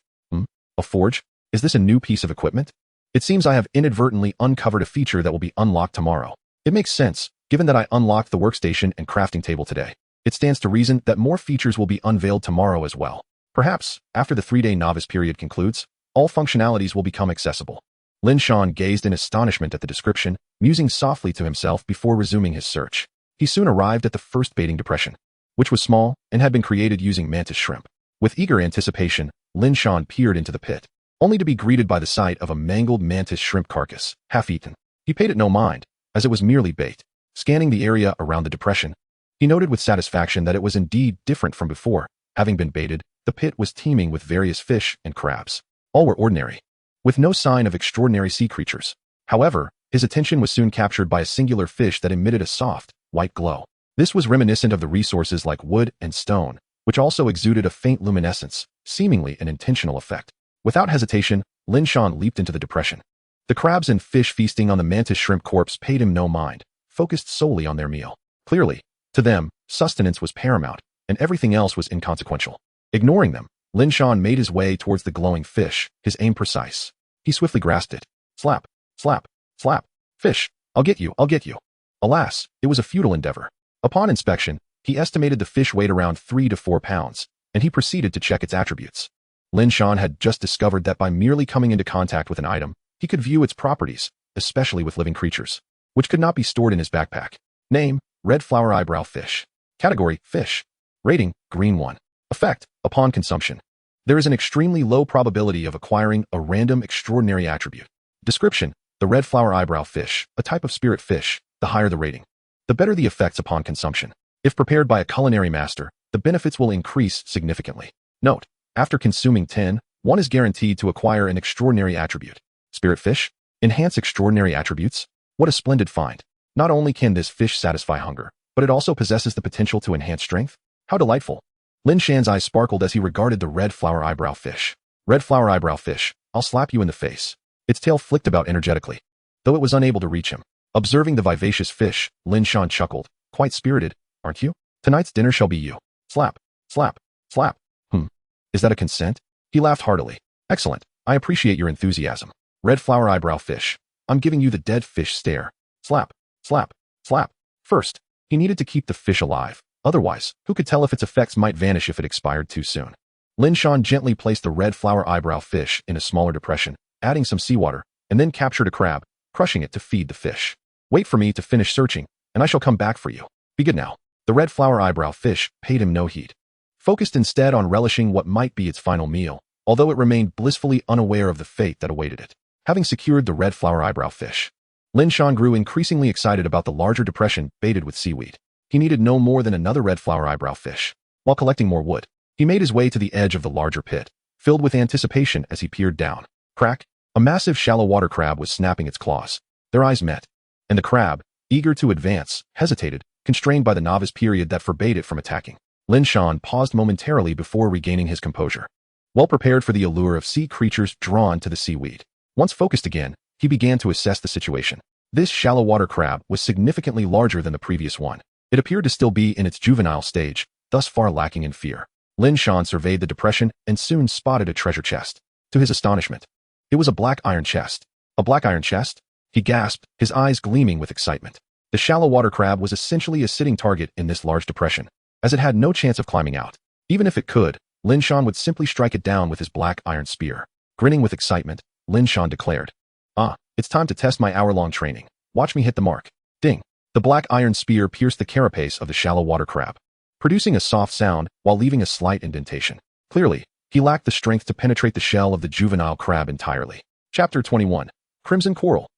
A forge? Is this a new piece of equipment? It seems I have inadvertently uncovered a feature that will be unlocked tomorrow. It makes sense, given that I unlocked the workstation and crafting table today. It stands to reason that more features will be unveiled tomorrow as well. Perhaps, after the 3-day novice period concludes, all functionalities will become accessible. Lin Shan gazed in astonishment at the description, musing softly to himself before resuming his search. He soon arrived at the first baiting depression, which was small and had been created using mantis shrimp. With eager anticipation, Lin Shan peered into the pit, only to be greeted by the sight of a mangled mantis shrimp carcass, half-eaten. He paid it no mind, as it was merely bait. Scanning the area around the depression, he noted with satisfaction that it was indeed different from before. Having been baited, the pit was teeming with various fish and crabs. All were ordinary, with no sign of extraordinary sea creatures. However, his attention was soon captured by a singular fish that emitted a soft, white glow. This was reminiscent of the resources like wood and stone, which also exuded a faint luminescence, seemingly an intentional effect. Without hesitation, Lin Shan leaped into the depression. The crabs and fish feasting on the mantis shrimp corpse paid him no mind, focused solely on their meal. Clearly, to them, sustenance was paramount, and everything else was inconsequential. Ignoring them, Lin Shan made his way towards the glowing fish, his aim precise. He swiftly grasped it. Slap, slap, slap. Fish, I'll get you, I'll get you. Alas, it was a futile endeavor. Upon inspection, he estimated the fish weighed around 3 to 4 pounds, and he proceeded to check its attributes. Lin Shan had just discovered that by merely coming into contact with an item, he could view its properties, especially with living creatures, which could not be stored in his backpack. Name, red flower eyebrow fish. Category, fish. Rating, green 1. Effect, upon consumption. There is an extremely low probability of acquiring a random extraordinary attribute. Description, the red flower eyebrow fish, a type of spirit fish, the higher the rating, the better the effects upon consumption. If prepared by a culinary master, the benefits will increase significantly. Note, after consuming 10, one is guaranteed to acquire an extraordinary attribute. Spirit fish? Enhance extraordinary attributes? What a splendid find. Not only can this fish satisfy hunger, but it also possesses the potential to enhance strength? How delightful. Lin Shan's eyes sparkled as he regarded the red flower eyebrow fish. Red flower eyebrow fish, I'll slap you in the face. Its tail flicked about energetically, though it was unable to reach him. Observing the vivacious fish, Lin Shan chuckled. Quite spirited, aren't you? Tonight's dinner shall be you. Slap, slap, slap. Is that a consent? He laughed heartily. Excellent. I appreciate your enthusiasm. Red flower eyebrow fish. I'm giving you the dead fish stare. Slap, slap, slap. First, he needed to keep the fish alive. Otherwise, who could tell if its effects might vanish if it expired too soon? Lin Shan gently placed the red flower eyebrow fish in a smaller depression, adding some seawater, and then captured a crab, crushing it to feed the fish. Wait for me to finish searching, and I shall come back for you. Be good now. The red flower eyebrow fish paid him no heed, focused instead on relishing what might be its final meal, although it remained blissfully unaware of the fate that awaited it. Having secured the red flower eyebrow fish, Lin Shan grew increasingly excited about the larger depression baited with seaweed. He needed no more than another red flower eyebrow fish. While collecting more wood, he made his way to the edge of the larger pit, filled with anticipation as he peered down. Crack! A massive shallow water crab was snapping its claws. Their eyes met, and the crab, eager to advance, hesitated, constrained by the novice period that forbade it from attacking. Lin Shan paused momentarily before regaining his composure, well prepared for the allure of sea creatures drawn to the seaweed. Once focused again, he began to assess the situation. This shallow water crab was significantly larger than the previous one. It appeared to still be in its juvenile stage, thus far lacking in fear. Lin Shan surveyed the depression and soon spotted a treasure chest. To his astonishment, it was a black iron chest. A black iron chest? He gasped, his eyes gleaming with excitement. The shallow water crab was essentially a sitting target in this large depression, as it had no chance of climbing out. Even if it could, Lin Shan would simply strike it down with his black iron spear. Grinning with excitement, Lin Shan declared, it's time to test my hour-long training. Watch me hit the mark. Ding! The black iron spear pierced the carapace of the shallow water crab, producing a soft sound while leaving a slight indentation. Clearly, he lacked the strength to penetrate the shell of the juvenile crab entirely. Chapter 21. Crimson Coral.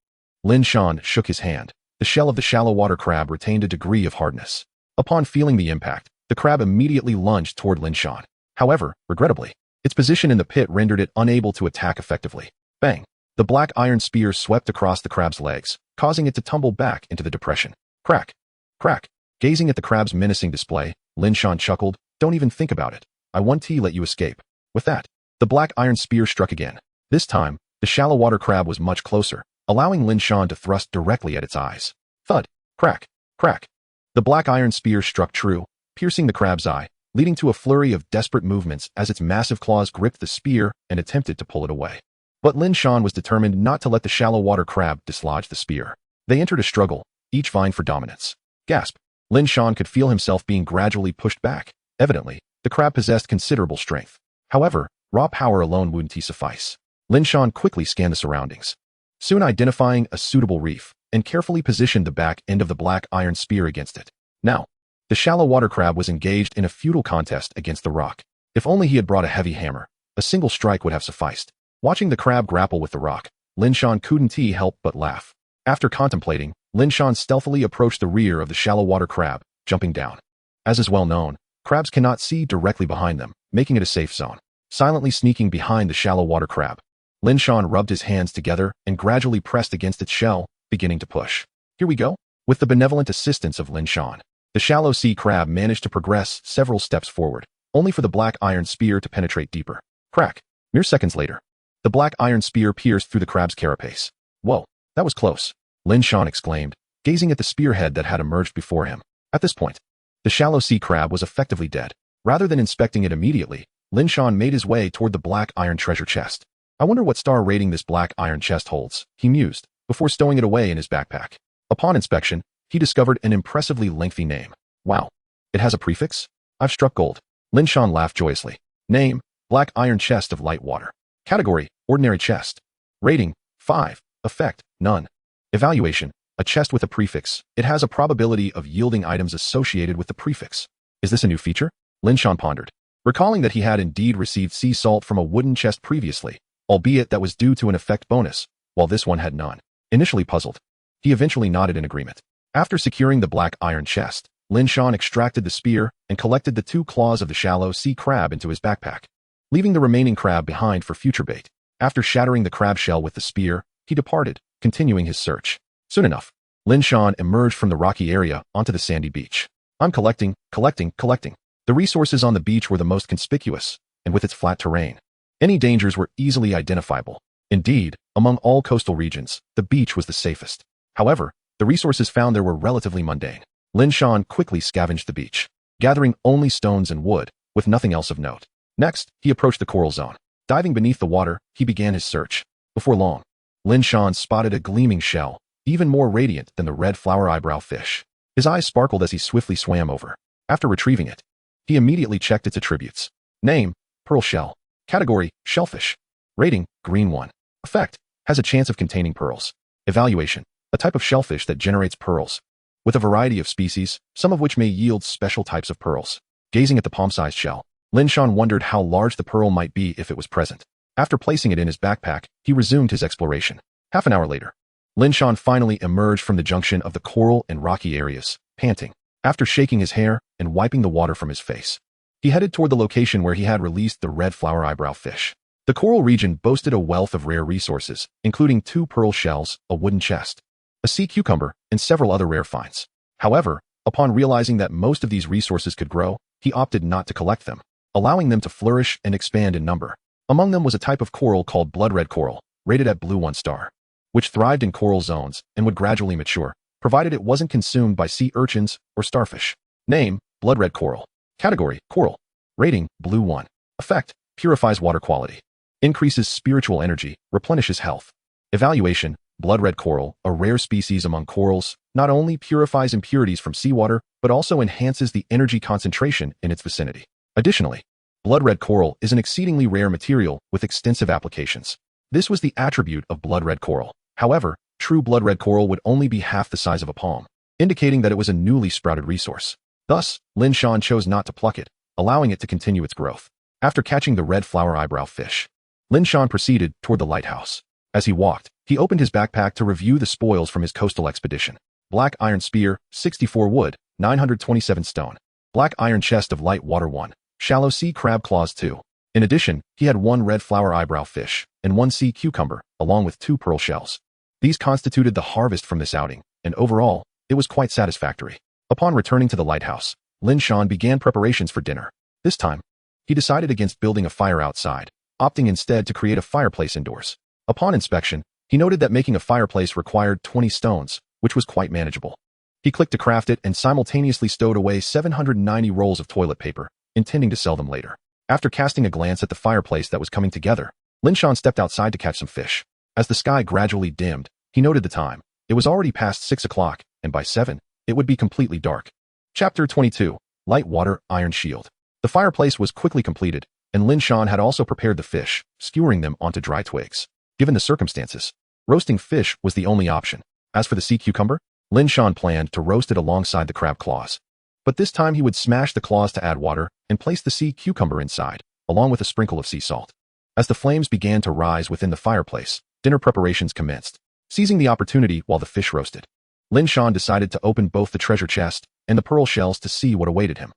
Lin Shan shook his hand. The shell of the shallow water crab retained a degree of hardness. Upon feeling the impact, the crab immediately lunged toward Lin Shan. However, regrettably, its position in the pit rendered it unable to attack effectively. Bang! The black iron spear swept across the crab's legs, causing it to tumble back into the depression. Crack! Crack! Gazing at the crab's menacing display, Lin Shan chuckled, Don't even think about it. I won't let you escape. With that, the black iron spear struck again. This time, the shallow water crab was much closer, allowing Lin Shan to thrust directly at its eyes. Thud! Crack! Crack! The black iron spear struck true, piercing the crab's eye, leading to a flurry of desperate movements as its massive claws gripped the spear and attempted to pull it away. But Lin Shan was determined not to let the shallow water crab dislodge the spear. They entered a struggle, each vying for dominance. Gasp! Lin Shan could feel himself being gradually pushed back. Evidently, the crab possessed considerable strength. However, raw power alone wouldn't suffice. Lin Shan quickly scanned the surroundings, soon identifying a suitable reef, and carefully positioned the back end of the black iron spear against it. Now, the shallow water crab was engaged in a futile contest against the rock. If only he had brought a heavy hammer, a single strike would have sufficed. Watching the crab grapple with the rock, Lin Shan couldn't help but laugh. After contemplating, Lin Shan stealthily approached the rear of the shallow water crab, jumping down. As is well known, crabs cannot see directly behind them, making it a safe zone. Silently sneaking behind the shallow water crab, Lin Shan rubbed his hands together and gradually pressed against its shell, beginning to push. Here we go. With the benevolent assistance of Lin Shan, the shallow sea crab managed to progress several steps forward, only for the black iron spear to penetrate deeper. Crack! Mere seconds later, the black iron spear pierced through the crab's carapace. Whoa, that was close, Lin Shan exclaimed, gazing at the spearhead that had emerged before him. At this point, the shallow sea crab was effectively dead. Rather than inspecting it immediately, Lin Shan made his way toward the black iron treasure chest. I wonder what star rating this black iron chest holds, he mused, before stowing it away in his backpack. Upon inspection, he discovered an impressively lengthy name. Wow, it has a prefix? I've struck gold. Lin Shan laughed joyously. Name, Black Iron Chest of Light Water. Category, Ordinary Chest. Rating, 5. Effect, None. Evaluation, a chest with a prefix. It has a probability of yielding items associated with the prefix. Is this a new feature? Lin Shan pondered, recalling that he had indeed received sea salt from a wooden chest previously, albeit that was due to an effect bonus, while this one had none. Initially puzzled, he eventually nodded in agreement. After securing the black iron chest, Lin Shan extracted the spear and collected the 2 claws of the shallow sea crab into his backpack, leaving the remaining crab behind for future bait. After shattering the crab shell with the spear, he departed, continuing his search. Soon enough, Lin Shan emerged from the rocky area onto the sandy beach. I'm collecting. The resources on the beach were the most conspicuous, and with its flat terrain, any dangers were easily identifiable. Indeed, among all coastal regions, the beach was the safest. However, the resources found there were relatively mundane. Lin Shan quickly scavenged the beach, gathering only stones and wood, with nothing else of note. Next, he approached the coral zone. Diving beneath the water, he began his search. Before long, Lin Shan spotted a gleaming shell, even more radiant than the red flower eyebrow fish. His eyes sparkled as he swiftly swam over. After retrieving it, he immediately checked its attributes. Name, Pearl Shell. Category, Shellfish. Rating, Green 1. Effect, has a chance of containing pearls. Evaluation, a type of shellfish that generates pearls, with a variety of species, some of which may yield special types of pearls. Gazing at the palm-sized shell, Lin Shan wondered how large the pearl might be if it was present. After placing it in his backpack, he resumed his exploration. Half an hour later, Lin Shan finally emerged from the junction of the coral and rocky areas, panting. After shaking his hair and wiping the water from his face, he headed toward the location where he had released the red flower eyebrow fish. The coral region boasted a wealth of rare resources, including 2 pearl shells, a wooden chest, a sea cucumber, and several other rare finds. However, upon realizing that most of these resources could grow, he opted not to collect them, allowing them to flourish and expand in number. Among them was a type of coral called blood red coral, rated at blue 1 star, which thrived in coral zones and would gradually mature, provided it wasn't consumed by sea urchins or starfish. Name, Blood Red Coral. Category, Coral. Rating, Blue 1. Effect, purifies water quality. Increases spiritual energy, replenishes health. Evaluation, Blood Red Coral, a rare species among corals, not only purifies impurities from seawater, but also enhances the energy concentration in its vicinity. Additionally, blood red coral is an exceedingly rare material with extensive applications. This was the attribute of blood red coral. However, true blood red coral would only be half the size of a palm, indicating that it was a newly sprouted resource. Thus, Lin Shan chose not to pluck it, allowing it to continue its growth. After catching the red flower eyebrow fish, Lin Shan proceeded toward the lighthouse. As he walked, he opened his backpack to review the spoils from his coastal expedition. Black iron spear, 64 wood, 927 stone. Black iron chest of light water 1. Shallow sea crab claws 2. In addition, he had 1 red flower eyebrow fish and 1 sea cucumber, along with 2 pearl shells. These constituted the harvest from this outing, and overall, it was quite satisfactory. Upon returning to the lighthouse, Lin Shan began preparations for dinner. This time, he decided against building a fire outside, opting instead to create a fireplace indoors. Upon inspection, he noted that making a fireplace required 20 stones, which was quite manageable. He clicked to craft it and simultaneously stowed away 790 rolls of toilet paper, intending to sell them later. After casting a glance at the fireplace that was coming together, Lin Shan stepped outside to catch some fish. As the sky gradually dimmed, he noted the time. It was already past 6 o'clock, and by 7, it would be completely dark. Chapter 22. Light Water Iron Shield. The fireplace was quickly completed, and Lin Shan had also prepared the fish, skewering them onto dry twigs. Given the circumstances, roasting fish was the only option. As for the sea cucumber, Lin Shan planned to roast it alongside the crab claws. But this time he would smash the claws to add water and place the sea cucumber inside, along with a sprinkle of sea salt. As the flames began to rise within the fireplace, dinner preparations commenced. Seizing the opportunity while the fish roasted, Lin Shan decided to open both the treasure chest and the pearl shells to see what awaited him.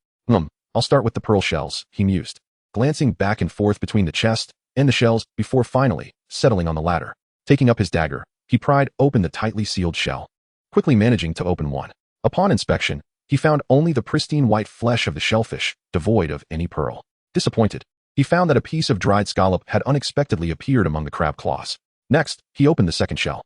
I'll start with the pearl shells, he mused, glancing back and forth between the chest and the shells before finally settling on the latter. Taking up his dagger, he pried open the tightly sealed shell, quickly managing to open one. Upon inspection, he found only the pristine white flesh of the shellfish, devoid of any pearl. Disappointed, he found that a piece of dried scallop had unexpectedly appeared among the crab claws. Next, he opened the second shell.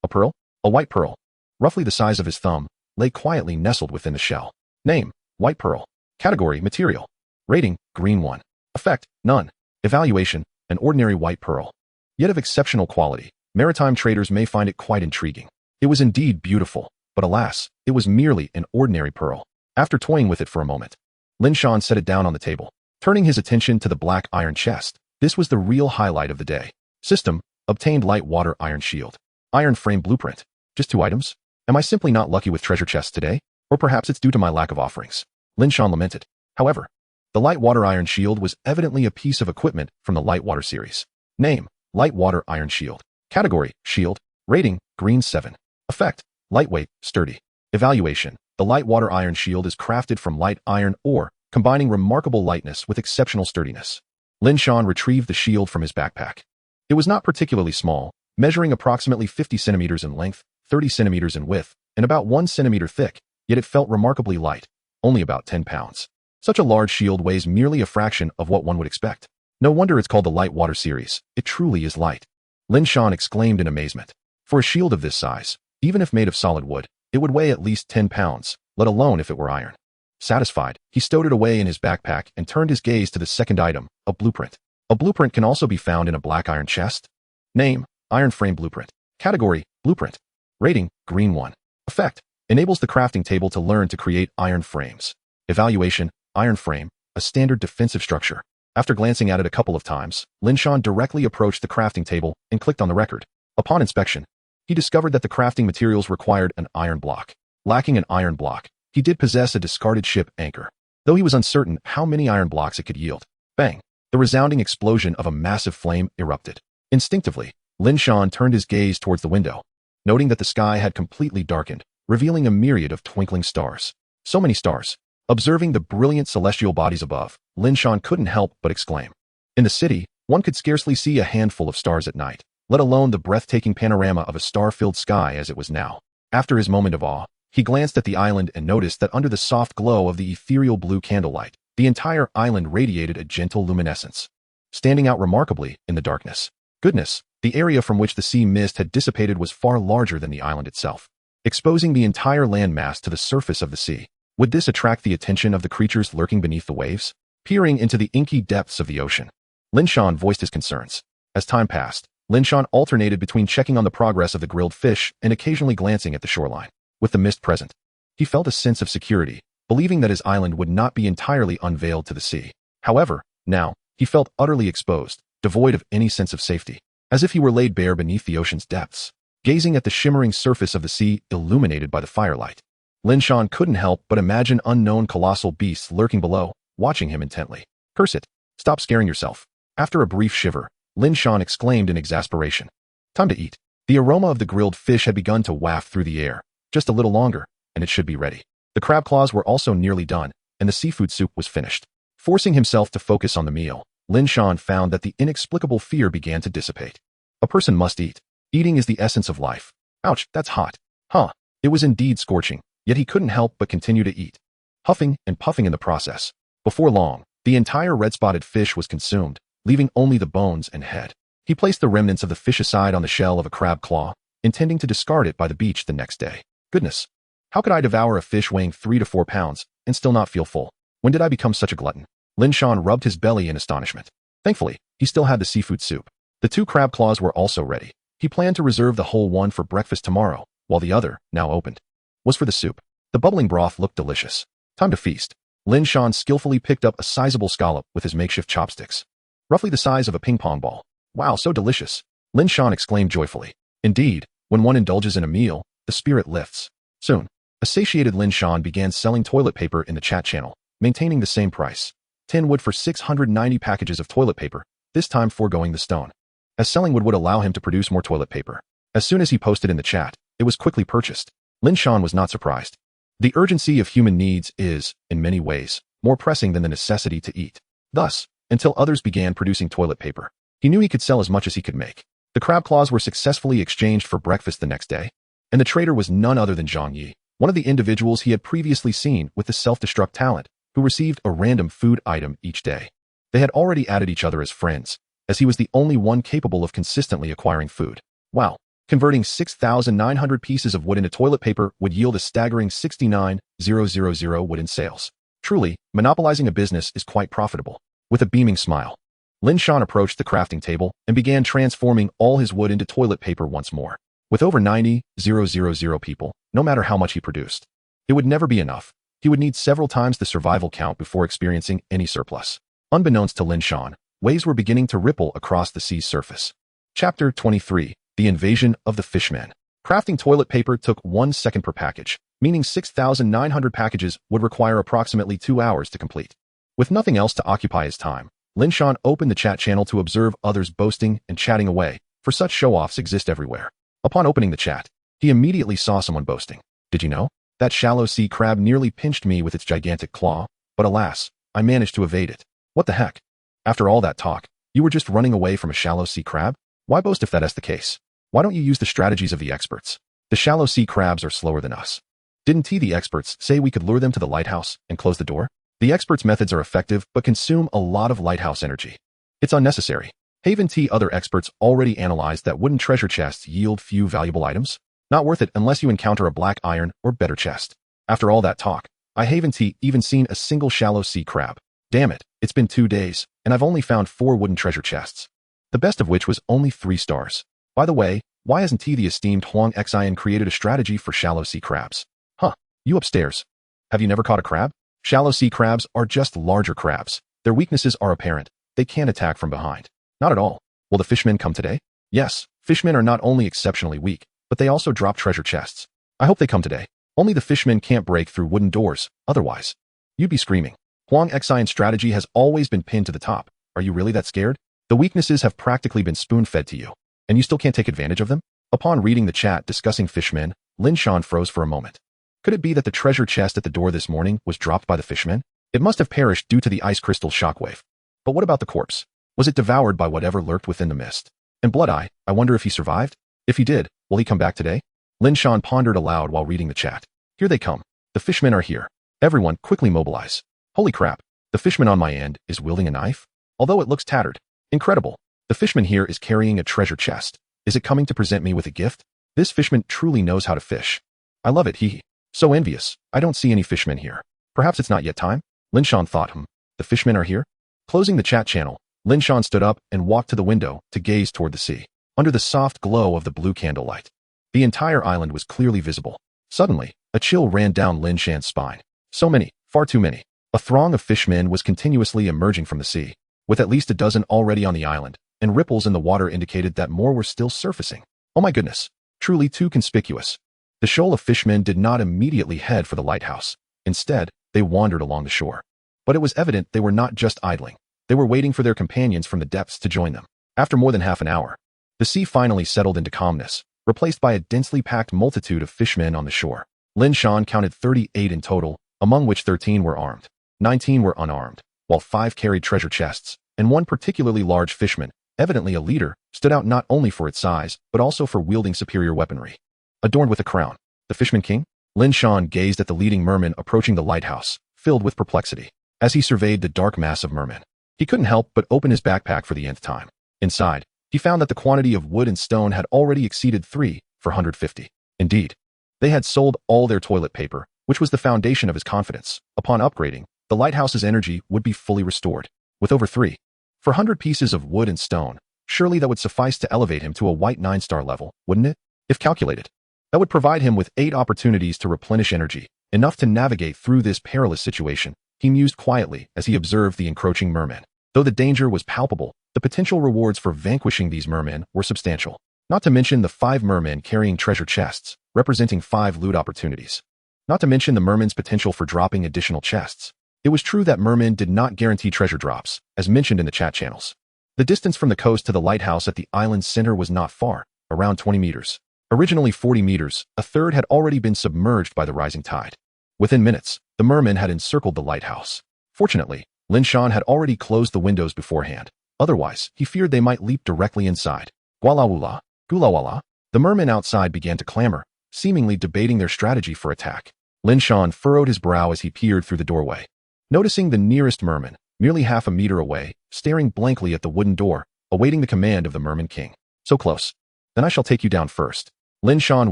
A pearl? A white pearl, roughly the size of his thumb, lay quietly nestled within the shell. Name: white pearl. Category: material. Rating: green 1. Effect: none. Evaluation: an ordinary white pearl. Yet of exceptional quality, maritime traders may find it quite intriguing. It was indeed beautiful, but alas, it was merely an ordinary pearl. After toying with it for a moment, Lin Shan set it down on the table, turning his attention to the black iron chest. This was the real highlight of the day. System: obtained light water iron shield. Iron frame blueprint. Just 2 items? Am I simply not lucky with treasure chests today? Or perhaps it's due to my lack of offerings. Lin Shan lamented. However, the light water iron shield was evidently a piece of equipment from the light water series. Name: light water iron shield. Category: shield. Rating: green 7. Effect: lightweight, sturdy. Evaluation: the light water iron shield is crafted from light iron ore, combining remarkable lightness with exceptional sturdiness. Lin Shan retrieved the shield from his backpack. It was not particularly small, measuring approximately 50 centimeters in length, 30 centimeters in width, and about 1 centimeter thick, yet it felt remarkably light, only about 10 pounds. Such a large shield weighs merely a fraction of what one would expect. No wonder it's called the light water series. It truly is light. Lin Shan exclaimed in amazement. For a shield of this size, even if made of solid wood, it would weigh at least 10 pounds, let alone if it were iron. Satisfied, he stowed it away in his backpack and turned his gaze to the second item, a blueprint. A blueprint can also be found in a black iron chest. Name: iron frame blueprint. Category: blueprint. Rating: green 1. Effect: enables the crafting table to learn to create iron frames. Evaluation: iron frame, a standard defensive structure. After glancing at it a couple of times, Lin Shan directly approached the crafting table and clicked on the record. Upon inspection, he discovered that the crafting materials required an iron block. Lacking an iron block, he did possess a discarded ship anchor, though he was uncertain how many iron blocks it could yield. Bang! The resounding explosion of a massive flame erupted. Instinctively, Lin Shan turned his gaze towards the window, noting that the sky had completely darkened, revealing a myriad of twinkling stars. So many stars. Observing the brilliant celestial bodies above, Lin Shan couldn't help but exclaim. In the city, one could scarcely see a handful of stars at night, let alone the breathtaking panorama of a star-filled sky as it was now. After his moment of awe, he glanced at the island and noticed that under the soft glow of the ethereal blue candlelight, the entire island radiated a gentle luminescence, standing out remarkably in the darkness. Goodness, the area from which the sea mist had dissipated was far larger than the island itself, exposing the entire land mass to the surface of the sea. Would this attract the attention of the creatures lurking beneath the waves? Peering into the inky depths of the ocean, Lin Shan voiced his concerns. As time passed, Lin Shan alternated between checking on the progress of the grilled fish and occasionally glancing at the shoreline. With the mist present, he felt a sense of security, believing that his island would not be entirely unveiled to the sea. However, now, he felt utterly exposed, devoid of any sense of safety, as if he were laid bare beneath the ocean's depths. Gazing at the shimmering surface of the sea illuminated by the firelight, Lin Shan couldn't help but imagine unknown colossal beasts lurking below, watching him intently. Curse it! Stop scaring yourself. After a brief shiver, Lin Shan exclaimed in exasperation. Time to eat. The aroma of the grilled fish had begun to waft through the air. Just a little longer, and it should be ready. The crab claws were also nearly done, and the seafood soup was finished. Forcing himself to focus on the meal, Lin Shan found that the inexplicable fear began to dissipate. A person must eat. Eating is the essence of life. Ouch, that's hot. Huh. It was indeed scorching, yet he couldn't help but continue to eat, huffing and puffing in the process. Before long, the entire red-spotted fish was consumed, leaving only the bones and head. He placed the remnants of the fish aside on the shell of a crab claw, intending to discard it by the beach the next day. Goodness. How could I devour a fish weighing 3 to 4 pounds and still not feel full? When did I become such a glutton? Lin Shan rubbed his belly in astonishment. Thankfully, he still had the seafood soup. The 2 crab claws were also ready. He planned to reserve the whole one for breakfast tomorrow, while the other, now opened, was for the soup. The bubbling broth looked delicious. Time to feast. Lin Shan skillfully picked up a sizable scallop with his makeshift chopsticks, roughly the size of a ping-pong ball. Wow, so delicious! Lin Shan exclaimed joyfully. Indeed, when one indulges in a meal, the spirit lifts. Soon, a satiated Lin Shan began selling toilet paper in the chat channel, maintaining the same price. 10 wood for 690 packages of toilet paper, this time foregoing the stone, as selling wood would allow him to produce more toilet paper. As soon as he posted in the chat, it was quickly purchased. Lin Shan was not surprised. The urgency of human needs is, in many ways, more pressing than the necessity to eat. Thus, until others began producing toilet paper, he knew he could sell as much as he could make. The crab claws were successfully exchanged for breakfast the next day, and the trader was none other than Zhang Yi, one of the individuals he had previously seen with the self-destruct talent, who received a random food item each day. They had already added each other as friends, as he was the only one capable of consistently acquiring food. Wow, Converting 6,900 pieces of wood into toilet paper would yield a staggering 69,000 wood in sales. Truly, monopolizing a business is quite profitable. With a beaming smile, Lin Shan approached the crafting table and began transforming all his wood into toilet paper once more. With over 90,000 people, no matter how much he produced, it would never be enough. He would need several times the survival count before experiencing any surplus. Unbeknownst to Lin Shan, waves were beginning to ripple across the sea's surface. Chapter 23. The Invasion of the Fishmen. Crafting toilet paper took 1 second per package, meaning 6,900 packages would require approximately 2 hours to complete. With nothing else to occupy his time, Lin Shan opened the chat channel to observe others boasting and chatting away, for such show-offs exist everywhere. Upon opening the chat, he immediately saw someone boasting. Did you know? That shallow sea crab nearly pinched me with its gigantic claw, but alas, I managed to evade it. What the heck? After all that talk, you were just running away from a shallow sea crab? Why boast if that is the case? Why don't you use the strategies of the experts? The shallow sea crabs are slower than us. Didn't the experts say we could lure them to the lighthouse and close the door? The experts' methods are effective but consume a lot of lighthouse energy. It's unnecessary. Haven't other experts already analyzed that wooden treasure chests yield few valuable items? Not worth it unless you encounter a black iron or better chest. After all that talk, I haven't even seen a single shallow sea crab. Damn it, it's been 2 days, and I've only found 4 wooden treasure chests. The best of which was only 3 stars. By the way, why hasn't the esteemed Huang Xian created a strategy for shallow sea crabs? Huh, you upstairs. Have you never caught a crab? Shallow sea crabs are just larger crabs. Their weaknesses are apparent. They can't attack from behind. Not at all. Will the fishmen come today? Yes, fishmen are not only exceptionally weak, but they also drop treasure chests. I hope they come today. Only the fishmen can't break through wooden doors, otherwise. You'd be screaming. Huang Xian's strategy has always been pinned to the top. Are you really that scared? The weaknesses have practically been spoon-fed to you, and you still can't take advantage of them? Upon reading the chat discussing fishmen, Lin Shan froze for a moment. Could it be that the treasure chest at the door this morning was dropped by the fishmen? It must have perished due to the ice crystal shockwave. But what about the corpse? Was it devoured by whatever lurked within the mist? And Blood-Eye, I wonder if he survived? If he did, will he come back today? Lin Shan pondered aloud while reading the chat. Here they come. The fishmen are here. Everyone, quickly mobilize. Holy crap. The fishman on my end is wielding a knife? Although it looks tattered. Incredible. The fishman here is carrying a treasure chest. Is it coming to present me with a gift? This fishman truly knows how to fish. I love it, hee. So envious. I don't see any fishmen here. Perhaps it's not yet time? Lin Shan thought, the fishmen are here? Closing the chat channel, Lin Shan stood up and walked to the window to gaze toward the sea. Under the soft glow of the blue candlelight, the entire island was clearly visible. Suddenly, a chill ran down Lin Shan's spine. So many, far too many. A throng of fishmen was continuously emerging from the sea, with at least a dozen already on the island, and ripples in the water indicated that more were still surfacing. Oh my goodness, truly too conspicuous. The shoal of fishmen did not immediately head for the lighthouse. Instead, they wandered along the shore. But it was evident they were not just idling. They were waiting for their companions from the depths to join them. After more than half an hour, the sea finally settled into calmness, replaced by a densely packed multitude of fishmen on the shore. Lin Shan counted 38 in total, among which 13 were armed, 19 were unarmed, while 5 carried treasure chests, and one particularly large fishman, evidently a leader, stood out not only for its size, but also for wielding superior weaponry. Adorned with a crown, the Fishman King? Lin Shan gazed at the leading merman approaching the lighthouse, filled with perplexity. As he surveyed the dark mass of mermen, he couldn't help but open his backpack for the nth time. Inside, he found that the quantity of wood and stone had already exceeded 3,450. Indeed, they had sold all their toilet paper, which was the foundation of his confidence. Upon upgrading, the lighthouse's energy would be fully restored. With over 3,400 pieces of wood and stone, surely that would suffice to elevate him to a white 9-star level, wouldn't it? If calculated, that would provide him with 8 opportunities to replenish energy, enough to navigate through this perilous situation. He mused quietly as he observed the encroaching mermen. Though the danger was palpable, the potential rewards for vanquishing these mermen were substantial. Not to mention the 5 mermen carrying treasure chests, representing 5 loot opportunities. Not to mention the mermen's potential for dropping additional chests. It was true that mermen did not guarantee treasure drops, as mentioned in the chat channels. The distance from the coast to the lighthouse at the island's center was not far, around 20 meters. Originally 40 meters, a third had already been submerged by the rising tide. Within minutes, the mermen had encircled the lighthouse. Fortunately, Lin Shan had already closed the windows beforehand. Otherwise, he feared they might leap directly inside. Gualawula, gulawala. The mermen outside began to clamor, seemingly debating their strategy for attack. Lin Shan furrowed his brow as he peered through the doorway. Noticing the nearest merman, merely half a meter away, staring blankly at the wooden door, awaiting the command of the Merman King. So close. Then I shall take you down first. Lin Shan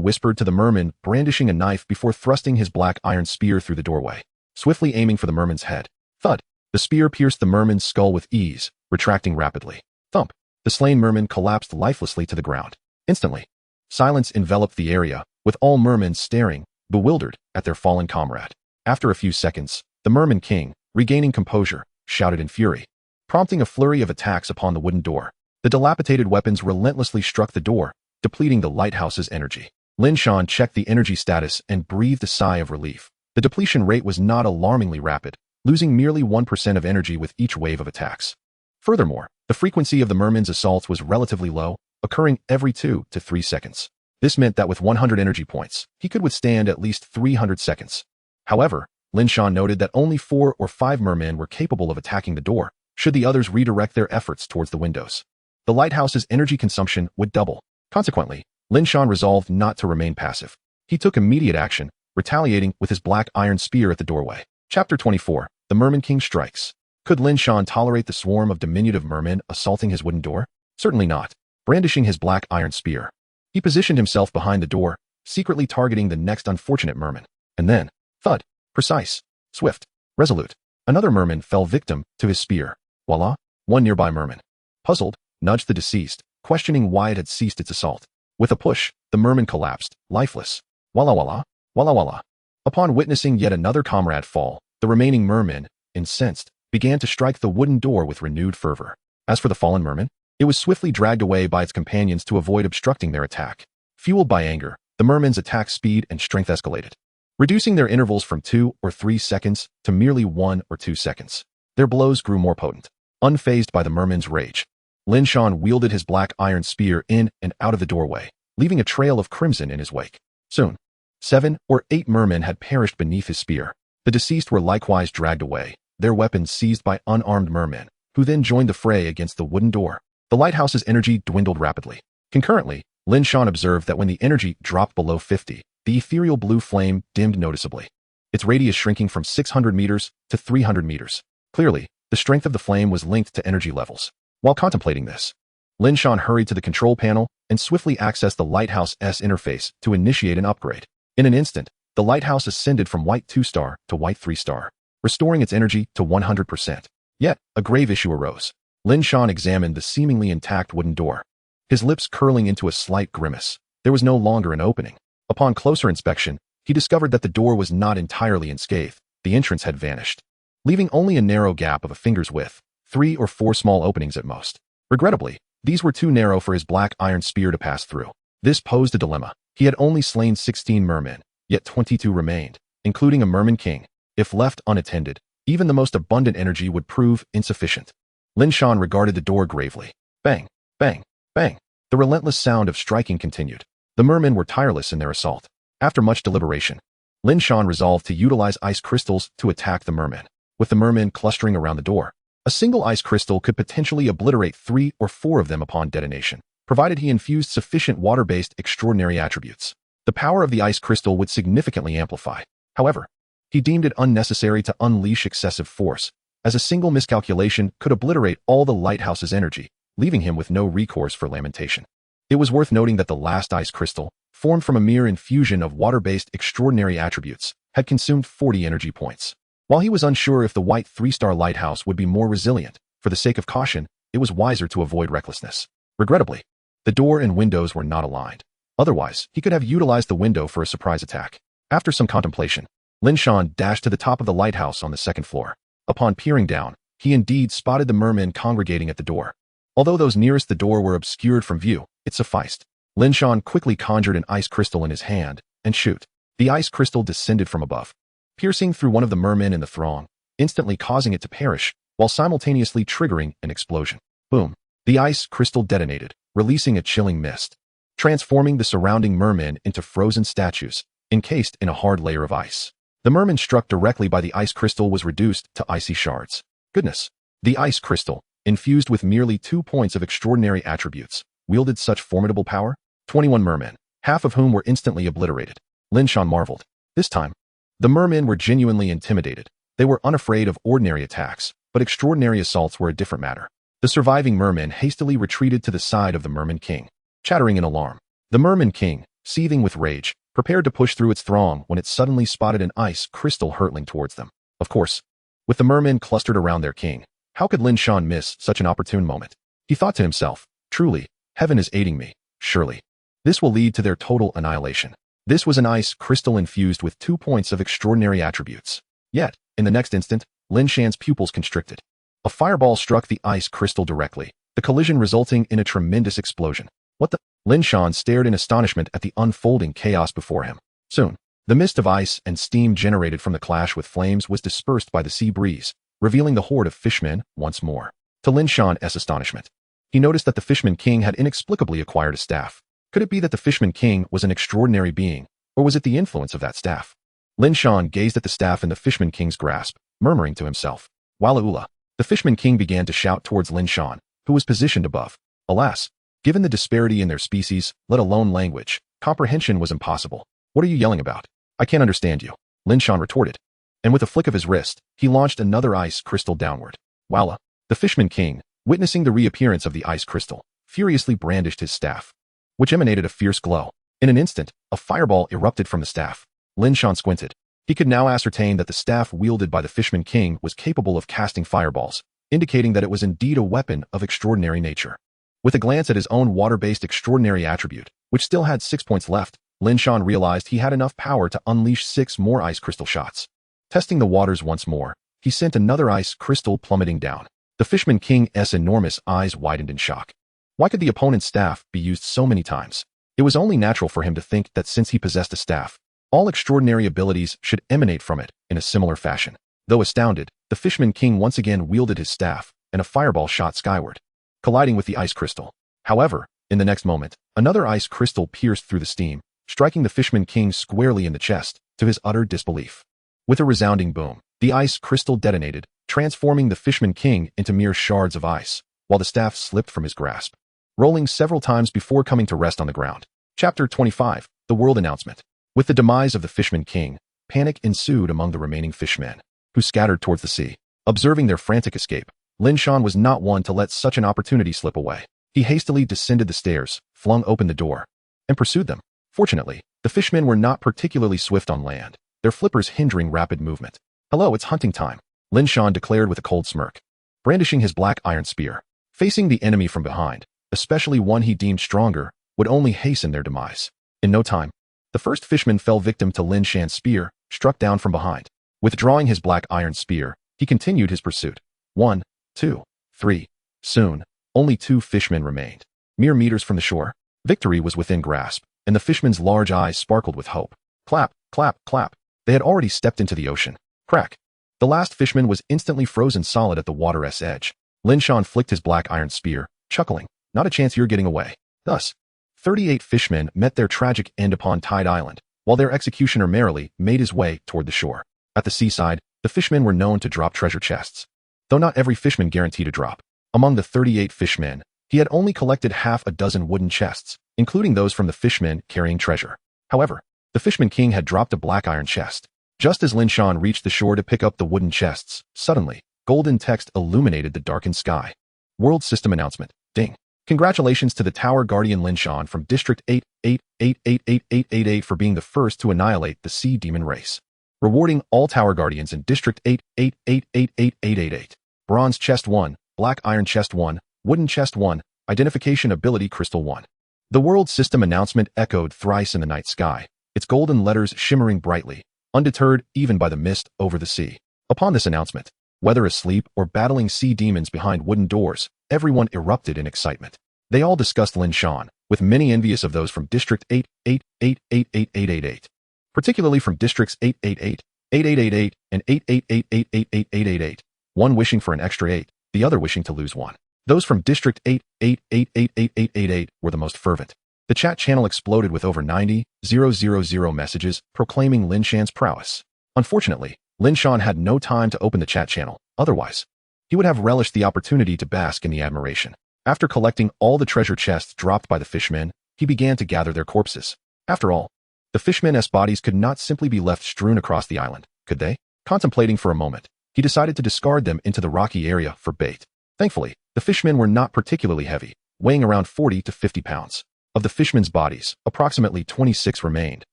whispered to the merman, brandishing a knife before thrusting his black iron spear through the doorway, swiftly aiming for the merman's head. Thud! The spear pierced the merman's skull with ease, retracting rapidly. Thump! The slain merman collapsed lifelessly to the ground. Instantly, silence enveloped the area, with all mermen staring, bewildered, at their fallen comrade. After a few seconds, the merman king, regaining composure, shouted in fury, prompting a flurry of attacks upon the wooden door. The dilapidated weapons relentlessly struck the door, depleting the lighthouse's energy. Lin Shan checked the energy status and breathed a sigh of relief. The depletion rate was not alarmingly rapid, losing merely 1% of energy with each wave of attacks. Furthermore, the frequency of the merman's assaults was relatively low, occurring every 2 to 3 seconds. This meant that with 100 energy points, he could withstand at least 300 seconds. However, Lin Shan noted that only 4 or 5 mermen were capable of attacking the door, should the others redirect their efforts towards the windows. The lighthouse's energy consumption would double. Consequently, Lin Shan resolved not to remain passive. He took immediate action, retaliating with his black iron spear at the doorway. Chapter 24. The Merman King Strikes. Could Lin Shan tolerate the swarm of diminutive mermen assaulting his wooden door? Certainly not. Brandishing his black iron spear, he positioned himself behind the door, secretly targeting the next unfortunate merman. And then, thud, precise, swift, resolute, another merman fell victim to his spear. Voila! One nearby merman, puzzled, nudged the deceased, questioning why it had ceased its assault. With a push, the merman collapsed, lifeless. Walla walla, walla walla. Upon witnessing yet another comrade fall, the remaining mermen, incensed, began to strike the wooden door with renewed fervor. As for the fallen merman, it was swiftly dragged away by its companions to avoid obstructing their attack. Fueled by anger, the mermen's attack speed and strength escalated, reducing their intervals from 2 or 3 seconds to merely 1 or 2 seconds. Their blows grew more potent. Unfazed by the merman's rage, Lin Shan wielded his black iron spear in and out of the doorway, leaving a trail of crimson in his wake. Soon, 7 or 8 mermen had perished beneath his spear. The deceased were likewise dragged away, their weapons seized by unarmed mermen, who then joined the fray against the wooden door. The lighthouse's energy dwindled rapidly. Concurrently, Lin Shan observed that when the energy dropped below 50, the ethereal blue flame dimmed noticeably, its radius shrinking from 600 meters to 300 meters. Clearly, the strength of the flame was linked to energy levels. While contemplating this, Lin Shan hurried to the control panel and swiftly accessed the Lighthouse's interface to initiate an upgrade. In an instant, the Lighthouse ascended from white 2-star to white 3-star, restoring its energy to 100%. Yet, a grave issue arose. Lin Shan examined the seemingly intact wooden door, his lips curling into a slight grimace. There was no longer an opening. Upon closer inspection, he discovered that the door was not entirely unscathed. The entrance had vanished, leaving only a narrow gap of a finger's width, 3 or 4 small openings at most. Regrettably, these were too narrow for his black iron spear to pass through. This posed a dilemma. He had only slain 16 mermen, yet 22 remained, including a merman king. If left unattended, even the most abundant energy would prove insufficient. Lin Shan regarded the door gravely. Bang, bang, bang. The relentless sound of striking continued. The mermen were tireless in their assault. After much deliberation, Lin Shan resolved to utilize ice crystals to attack the mermen. With the mermen clustering around the door, a single ice crystal could potentially obliterate 3 or 4 of them upon detonation, provided he infused sufficient water-based extraordinary attributes. The power of the ice crystal would significantly amplify. However, he deemed it unnecessary to unleash excessive force, as a single miscalculation could obliterate all the lighthouse's energy, leaving him with no recourse for lamentation. It was worth noting that the last ice crystal, formed from a mere infusion of water-based extraordinary attributes, had consumed 40 energy points. While he was unsure if the white 3-star lighthouse would be more resilient, for the sake of caution, it was wiser to avoid recklessness. Regrettably, the door and windows were not aligned. Otherwise, he could have utilized the window for a surprise attack. After some contemplation, Lin Shan dashed to the top of the lighthouse on the 2nd floor. Upon peering down, he indeed spotted the mermen congregating at the door. Although those nearest the door were obscured from view, it sufficed. Lin Shan quickly conjured an ice crystal in his hand, and shoot. The ice crystal descended from above, piercing through one of the mermen in the throng, instantly causing it to perish, while simultaneously triggering an explosion. Boom. The ice crystal detonated, releasing a chilling mist, transforming the surrounding mermen into frozen statues, encased in a hard layer of ice. The merman struck directly by the ice crystal was reduced to icy shards. Goodness! The ice crystal, infused with merely 2 points of extraordinary attributes, wielded such formidable power? 21 mermen, half of whom were instantly obliterated. Lin Shan marveled. This time, the mermen were genuinely intimidated. They were unafraid of ordinary attacks, but extraordinary assaults were a different matter. The surviving mermen hastily retreated to the side of the merman king. chattering in alarm. The Merman King, seething with rage, prepared to push through its throng when it suddenly spotted an ice crystal hurtling towards them. Of course, with the mermen clustered around their king, how could Lin Shan miss such an opportune moment? He thought to himself, truly, heaven is aiding me, surely. This will lead to their total annihilation. This was an ice crystal infused with 2 points of extraordinary attributes. Yet, in the next instant, Lin Shan's pupils constricted. A fireball struck the ice crystal directly, the collision resulting in a tremendous explosion. What the? Lin Shan stared in astonishment at the unfolding chaos before him. Soon, the mist of ice and steam generated from the clash with flames was dispersed by the sea breeze, revealing the horde of fishmen once more. To Lin Shan's astonishment, he noticed that the Fishman King had inexplicably acquired a staff. Could it be that the Fishman King was an extraordinary being, or was it the influence of that staff? Lin Shan gazed at the staff in the Fishman King's grasp, murmuring to himself, Walaula. The Fishman King began to shout towards Lin Shan, who was positioned above. Alas, given the disparity in their species, let alone language, comprehension was impossible. What are you yelling about? I can't understand you, Lin Shan retorted. And with a flick of his wrist, he launched another ice crystal downward. Wala. The Fishman King, witnessing the reappearance of the ice crystal, furiously brandished his staff, which emanated a fierce glow. In an instant, a fireball erupted from the staff. Lin Shan squinted. He could now ascertain that the staff wielded by the Fishman King was capable of casting fireballs, indicating that it was indeed a weapon of extraordinary nature. With a glance at his own water-based extraordinary attribute, which still had 6 points left, Lin Shan realized he had enough power to unleash 6 more ice crystal shots. Testing the waters once more, he sent another ice crystal plummeting down. The Fishman King's enormous eyes widened in shock. Why could the opponent's staff be used so many times? It was only natural for him to think that since he possessed a staff, all extraordinary abilities should emanate from it in a similar fashion. Though astounded, the Fishman King once again wielded his staff, and a fireball shot skyward, colliding with the ice crystal. However, in the next moment, another ice crystal pierced through the steam, striking the Fishman King squarely in the chest, to his utter disbelief. With a resounding boom, the ice crystal detonated, transforming the Fishman King into mere shards of ice, while the staff slipped from his grasp, rolling several times before coming to rest on the ground. Chapter 25, The World Announcement. With the demise of the Fishman King, panic ensued among the remaining fishmen, who scattered towards the sea. Observing their frantic escape, Lin Shan was not one to let such an opportunity slip away. He hastily descended the stairs, flung open the door, and pursued them. Fortunately, the fishmen were not particularly swift on land, their flippers hindering rapid movement. Hello, it's hunting time, Lin Shan declared with a cold smirk. Brandishing his black iron spear, facing the enemy from behind, especially one he deemed stronger, would only hasten their demise. In no time, the first fishman fell victim to Lin Shan's spear, struck down from behind. Withdrawing his black iron spear, he continued his pursuit. 1, 2, 3. Soon, only 2 fishmen remained. Mere meters from the shore, victory was within grasp, and the fishmen's large eyes sparkled with hope. Clap, clap, clap. They had already stepped into the ocean. Crack. The last fishman was instantly frozen solid at the water's edge. Lin Shan flicked his black iron spear, chuckling. Not a chance you're getting away. Thus, 38 fishmen met their tragic end upon Tide Island, while their executioner merrily made his way toward the shore. At the seaside, the fishmen were known to drop treasure chests. Though not every fishman guaranteed a drop. Among the 38 fishmen, he had only collected half a dozen wooden chests, including those from the fishmen carrying treasure. However, the Fishman King had dropped a black iron chest. Just as Lin Shan reached the shore to pick up the wooden chests, suddenly, golden text illuminated the darkened sky. World System Announcement. Ding. Congratulations to the Tower Guardian Lin Shan from District 8888888 for being the first to annihilate the Sea Demon race. Rewarding all Tower Guardians in District 8888888. Bronze Chest 1, Black Iron Chest 1, Wooden Chest 1, Identification Ability Crystal 1. The World System announcement echoed thrice in the night sky, its golden letters shimmering brightly, undeterred even by the mist over the sea. Upon this announcement, whether asleep or battling sea demons behind wooden doors, everyone erupted in excitement. They all discussed Lin Shan, with many envious of those from District 888888888, particularly from Districts 888, 8888, and 888888888, one wishing for an extra 8, the other wishing to lose 1. Those from District 888888888 were the most fervent. The chat channel exploded with over 90,000 messages proclaiming Lin Shan's prowess. Unfortunately, Lin Shan had no time to open the chat channel, otherwise, he would have relished the opportunity to bask in the admiration. After collecting all the treasure chests dropped by the fishmen, he began to gather their corpses. After all, the fishmen's bodies could not simply be left strewn across the island, could they? Contemplating for a moment, he decided to discard them into the rocky area for bait. Thankfully, the fishmen were not particularly heavy, weighing around 40 to 50 pounds. Of the fishmen's bodies, approximately 26 remained.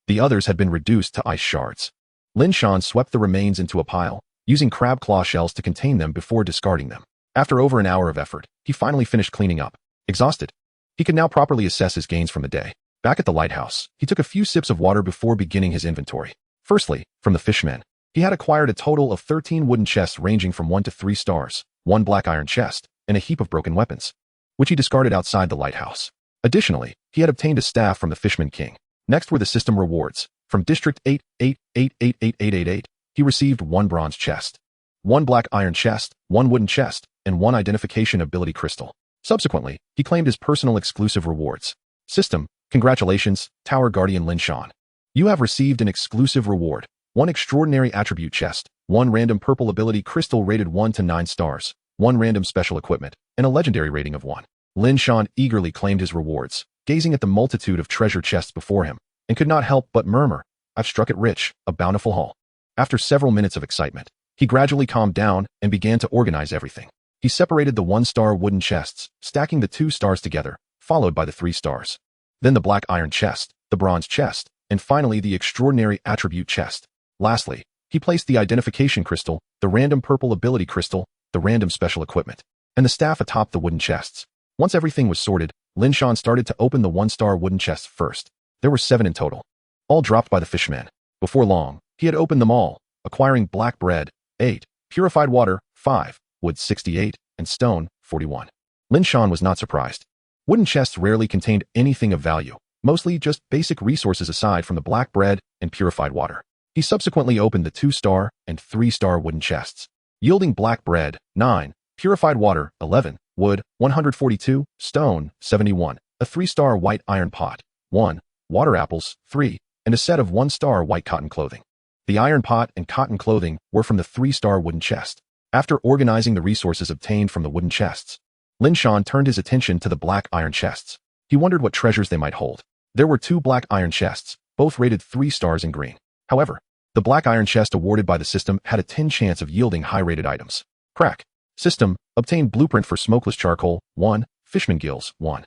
The others had been reduced to ice shards. Lin Shan swept the remains into a pile, using crab claw shells to contain them before discarding them. After over an hour of effort, he finally finished cleaning up. Exhausted, he could now properly assess his gains from the day. Back at the lighthouse, he took a few sips of water before beginning his inventory. Firstly, from the fishmen, he had acquired a total of 13 wooden chests ranging from 1 to 3 stars, 1 black iron chest, and a heap of broken weapons, which he discarded outside the lighthouse. Additionally, he had obtained a staff from the Fishman King. Next were the system rewards. From District 8888888, he received 1 bronze chest, 1 black iron chest, 1 wooden chest, and 1 identification ability crystal. Subsequently, he claimed his personal exclusive rewards. System, congratulations, Tower Guardian Lin Shan. You have received an exclusive reward, 1 extraordinary attribute chest, 1 random purple ability crystal rated 1 to 9 stars, 1 random special equipment, and a legendary rating of 1. Lin Shan eagerly claimed his rewards, gazing at the multitude of treasure chests before him, and could not help but murmur, I've struck it rich, a bountiful haul. After several minutes of excitement, he gradually calmed down and began to organize everything. He separated the 1-star wooden chests, stacking the 2 stars together, followed by the 3 stars. Then the black iron chest, the bronze chest, and finally the extraordinary attribute chest. Lastly, he placed the identification crystal, the random purple ability crystal, the random special equipment, and the staff atop the wooden chests. Once everything was sorted, Lin Shan started to open the 1-star wooden chests first. There were 7 in total, all dropped by the fishman. Before long, he had opened them all, acquiring black bread, 8, purified water, 5, wood 68, and stone, 41. Lin Shan was not surprised. Wooden chests rarely contained anything of value, mostly just basic resources aside from the black bread and purified water. He subsequently opened the 2-star and 3-star wooden chests, yielding black bread, 9, purified water, 11, wood, 142, stone, 71, a 3-star white iron pot, 1, water apples, 3, and a set of 1-star white cotton clothing. The iron pot and cotton clothing were from the 3-star wooden chest. After organizing the resources obtained from the wooden chests, Lin Shan turned his attention to the black iron chests. He wondered what treasures they might hold. There were 2 black iron chests, both rated 3 stars in green. However, the black iron chest awarded by the system had a 10 chance of yielding high-rated items. Crack. System, obtained blueprint for smokeless charcoal, 1, fishman gills, 1.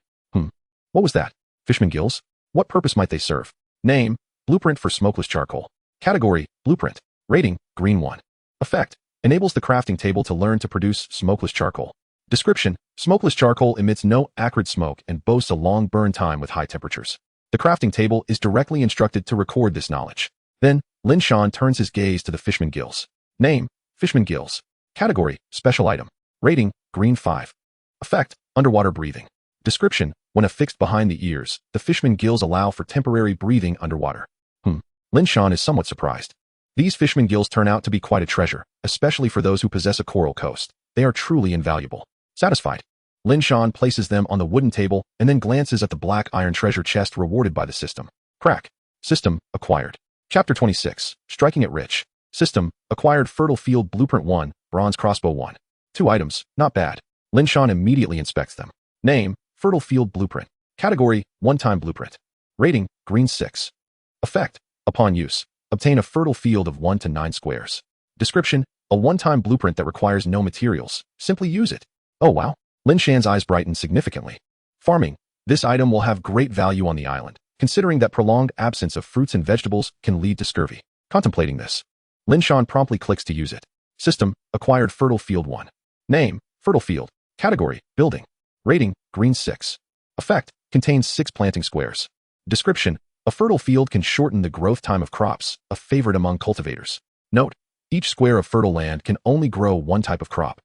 What was that? Fishman gills? What purpose might they serve? Name, blueprint for smokeless charcoal. Category, blueprint. Rating, green 1. Effect, enables the crafting table to learn to produce smokeless charcoal. Description, smokeless charcoal emits no acrid smoke and boasts a long burn time with high temperatures. The crafting table is directly instructed to record this knowledge. Then, Lin Shan turns his gaze to the fishman gills. Name, fishman gills. Category, special item. Rating, green 5. Effect, underwater breathing. Description, when affixed behind the ears, the fishman gills allow for temporary breathing underwater. Lin Shan is somewhat surprised. These fishman gills turn out to be quite a treasure, especially for those who possess a coral coast. They are truly invaluable. Satisfied, Lin Shan places them on the wooden table and then glances at the black iron treasure chest rewarded by the system. Crack. System, acquired. Chapter 26, Striking It Rich. System, acquired fertile field blueprint 1, bronze crossbow 1. 2 items, not bad. Lin Shan immediately inspects them. Name, fertile field blueprint. Category, one-time blueprint. Rating, green 6. Effect, upon use, obtain a fertile field of 1 to 9 squares. Description, a one-time blueprint that requires no materials. Simply use it. Oh wow. Lin Shan's eyes brightened significantly. Farming. This item will have great value on the island, considering that prolonged absence of fruits and vegetables can lead to scurvy. Contemplating this, Lin Shan promptly clicks to use it. System, acquired fertile field 1. Name, fertile field. Category, building. Rating, green 6. Effect, contains 6 planting squares. Description, a fertile field can shorten the growth time of crops, a favorite among cultivators. Note, each square of fertile land can only grow one type of crop.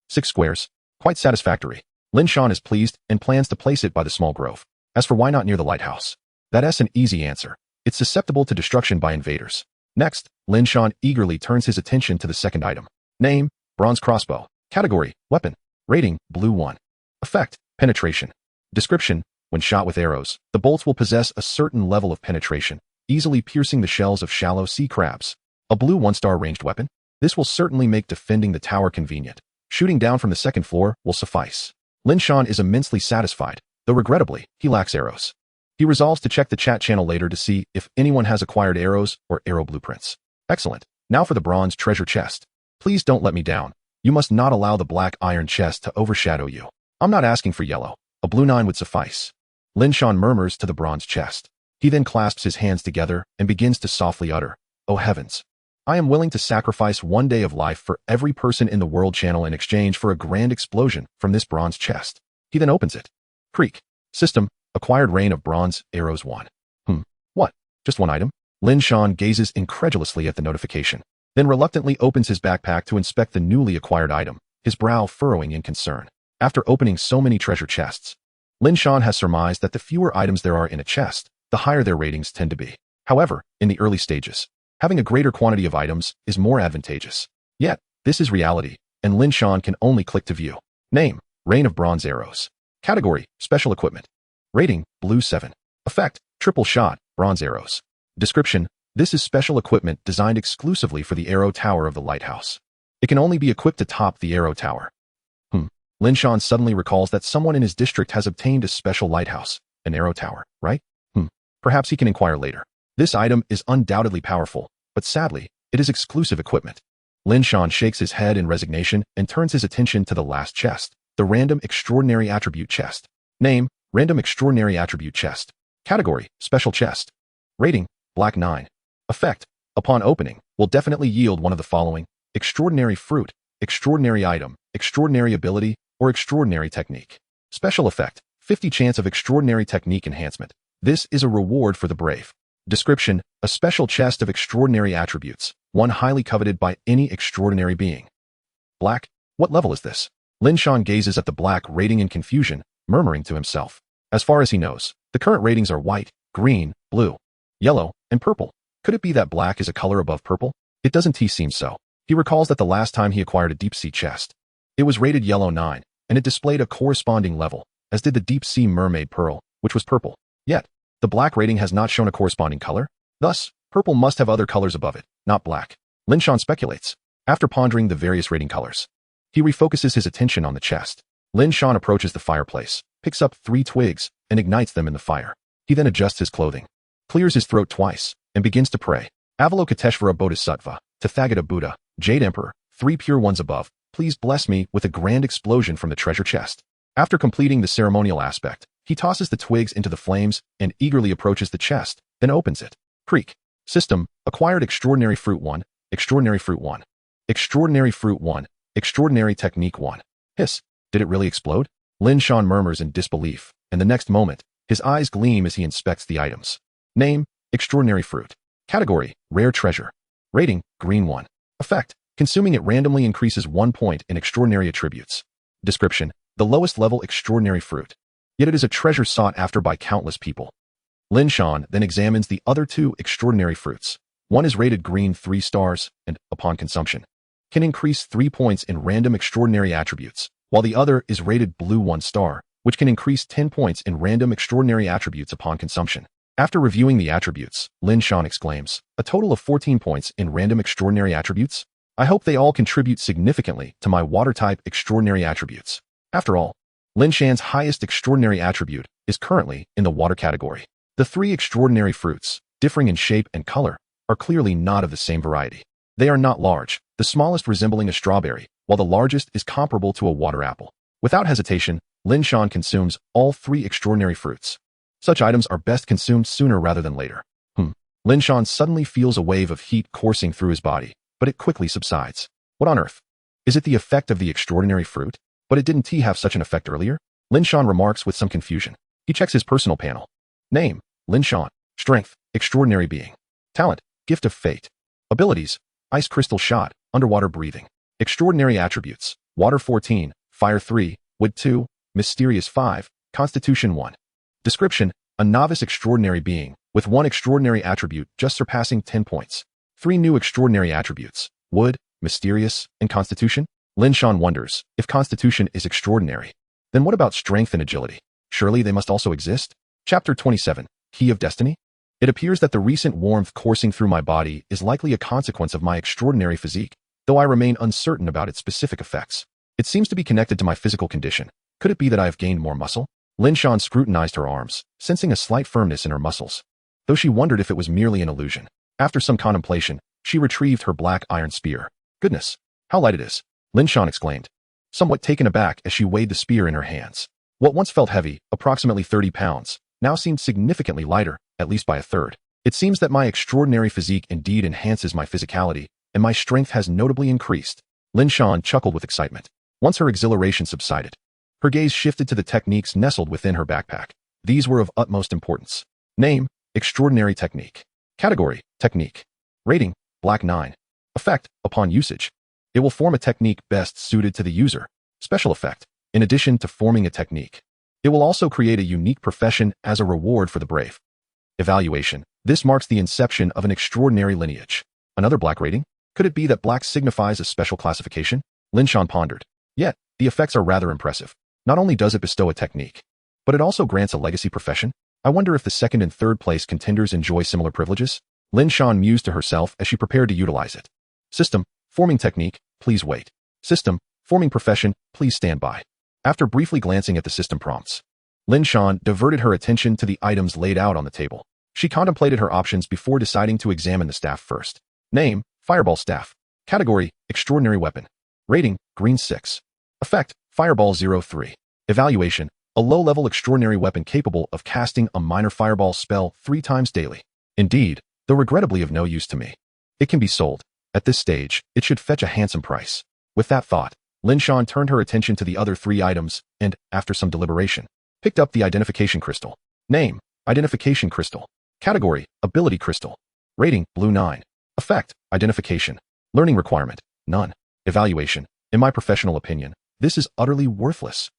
6 squares, quite satisfactory. Lin Shan is pleased and plans to place it by the small grove. As for why not near the lighthouse? That's an easy answer. It's susceptible to destruction by invaders. Next, Lin Shan eagerly turns his attention to the second item. Name, bronze crossbow. Category, weapon. Rating, blue 1. Effect, penetration. Description, when shot with arrows, the bolts will possess a certain level of penetration, easily piercing the shells of shallow sea crabs. A blue 1-star ranged weapon? This will certainly make defending the tower convenient. Shooting down from the 2nd floor will suffice. Lin Shan is immensely satisfied, though regrettably, he lacks arrows. He resolves to check the chat channel later to see if anyone has acquired arrows or arrow blueprints. Excellent. Now for the bronze treasure chest. Please don't let me down. You must not allow the black iron chest to overshadow you. I'm not asking for yellow. A blue 9 would suffice. Lin Shan murmurs to the bronze chest. He then clasps his hands together and begins to softly utter, "Oh heavens. I am willing to sacrifice one day of life for every person in the world channel in exchange for a grand explosion from this bronze chest." He then opens it. Creak. System, acquired rain of bronze, arrows 1. What? Just one item? Lin Shan gazes incredulously at the notification, then reluctantly opens his backpack to inspect the newly acquired item, his brow furrowing in concern. After opening so many treasure chests, Lin Shan has surmised that the fewer items there are in a chest, the higher their ratings tend to be. However, in the early stages, having a greater quantity of items is more advantageous. Yet, this is reality, and Lin Shan can only click to view. Name, Rain of Bronze Arrows. Category, Special Equipment. Rating, Blue 7. Effect, Triple Shot, Bronze Arrows. Description, this is special equipment designed exclusively for the arrow tower of the lighthouse. It can only be equipped to top the arrow tower. Lin Shan suddenly recalls that someone in his district has obtained a special lighthouse, an arrow tower, right? Perhaps he can inquire later. This item is undoubtedly powerful, but sadly, it is exclusive equipment. Lin Shan shakes his head in resignation and turns his attention to the last chest, the Random Extraordinary Attribute Chest. Name, Random Extraordinary Attribute Chest. Category, Special Chest. Rating, Black 9. Effect, upon opening, will definitely yield one of the following: extraordinary fruit, extraordinary item, extraordinary ability, or extraordinary technique. Special effect, 50 chance of extraordinary technique enhancement. This is a reward for the brave. Description, a special chest of extraordinary attributes, one highly coveted by any extraordinary being. Black, what level is this? Lin Shan gazes at the black rating in confusion, murmuring to himself. As far as he knows, the current ratings are white, green, blue, yellow, and purple. Could it be that black is a color above purple? It doesn't seem so. He recalls that the last time he acquired a deep-sea chest, it was rated yellow 9, and it displayed a corresponding level, as did the deep-sea mermaid pearl, which was purple. Yet, the black rating has not shown a corresponding color. Thus, purple must have other colors above it, not black. Lin Shan speculates. After pondering the various rating colors, he refocuses his attention on the chest. Lin Shan approaches the fireplace, picks up 3 twigs, and ignites them in the fire. He then adjusts his clothing, clears his throat twice, and begins to pray. Avalokiteshvara Bodhisattva, Tathagata Buddha, Jade Emperor, 3 pure ones above, please bless me with a grand explosion from the treasure chest. After completing the ceremonial aspect, he tosses the twigs into the flames and eagerly approaches the chest, then opens it. Creak. System, acquired extraordinary fruit 1, extraordinary fruit 1, extraordinary fruit 1, extraordinary technique 1. Hiss. Did it really explode? Lin Shan murmurs in disbelief, and the next moment, his eyes gleam as he inspects the items. Name, extraordinary fruit. Category, rare treasure. Rating, green 1. Effect, consuming it randomly increases 1 point in extraordinary attributes. Description, the lowest level extraordinary fruit. Yet it is a treasure sought after by countless people. Lin Shan then examines the other 2 extraordinary fruits. One is rated green 3 stars, and, upon consumption, can increase 3 points in random extraordinary attributes, while the other is rated blue 1 star, which can increase 10 points in random extraordinary attributes upon consumption. After reviewing the attributes, Lin Shan exclaims, a total of 14 points in random extraordinary attributes? I hope they all contribute significantly to my water-type extraordinary attributes. After all, Lin Shan's highest extraordinary attribute is currently in the water category. The 3 extraordinary fruits, differing in shape and color, are clearly not of the same variety. They are not large, the smallest resembling a strawberry, while the largest is comparable to a water apple. Without hesitation, Lin Shan consumes all 3 extraordinary fruits. Such items are best consumed sooner rather than later. Lin Shan suddenly feels a wave of heat coursing through his body, but it quickly subsides. What on earth? Is it the effect of the extraordinary fruit? But it didn't have such an effect earlier? Lin Shan remarks with some confusion. He checks his personal panel. Name, Lin Shan. Strength, extraordinary being. Talent, gift of fate. Abilities, ice crystal shot, underwater breathing. Extraordinary attributes, water 14, fire 3, wood 2, mysterious 5, constitution 1. Description, a novice extraordinary being, with 1 extraordinary attribute just surpassing 10 points. 3 new extraordinary attributes, wood, mysterious, and constitution? Lin Shan wonders, if constitution is extraordinary, then what about strength and agility? Surely they must also exist? Chapter 27, Key of Destiny? It appears that the recent warmth coursing through my body is likely a consequence of my extraordinary physique, though I remain uncertain about its specific effects. It seems to be connected to my physical condition. Could it be that I have gained more muscle? Lin Shan scrutinized her arms, sensing a slight firmness in her muscles, though she wondered if it was merely an illusion. After some contemplation, she retrieved her black iron spear. Goodness, how light it is! Lin Shan exclaimed, somewhat taken aback as she weighed the spear in her hands. What once felt heavy, approximately 30 pounds, now seemed significantly lighter, at least by a third. It seems that my extraordinary physique indeed enhances my physicality, and my strength has notably increased. Lin Shan chuckled with excitement. Once her exhilaration subsided, her gaze shifted to the techniques nestled within her backpack. These were of utmost importance. Name: Extraordinary Technique. Category: Technique. Rating: Black 9. Effect: Upon usage, it will form a technique best suited to the user. Special effect: In addition to forming a technique, it will also create a unique profession as a reward for the brave. Evaluation: This marks the inception of an extraordinary lineage. Another black rating? Could it be that black signifies a special classification? Lin Shan pondered. Yet, the effects are rather impressive. Not only does it bestow a technique, but it also grants a legacy profession. I wonder if the second and third place contenders enjoy similar privileges? Lin Shan mused to herself as she prepared to utilize it. System: Forming technique, please wait. System: Forming profession, please stand by. After briefly glancing at the system prompts, Lin Shan diverted her attention to the items laid out on the table. She contemplated her options before deciding to examine the staff first. Name: Fireball Staff. Category: Extraordinary Weapon. Rating: Green 6. Effect: Fireball 03. Evaluation: A low-level extraordinary weapon capable of casting a minor fireball spell 3 times daily. Indeed, though regrettably of no use to me. It can be sold. At this stage, it should fetch a handsome price. With that thought, Lin Shan turned her attention to the other 3 items and, after some deliberation, picked up the Identification Crystal. Name: Identification Crystal. Category: Ability Crystal. Rating: Blue 9. Effect: Identification. Learning requirement: None. Evaluation: In my professional opinion, this is utterly worthless.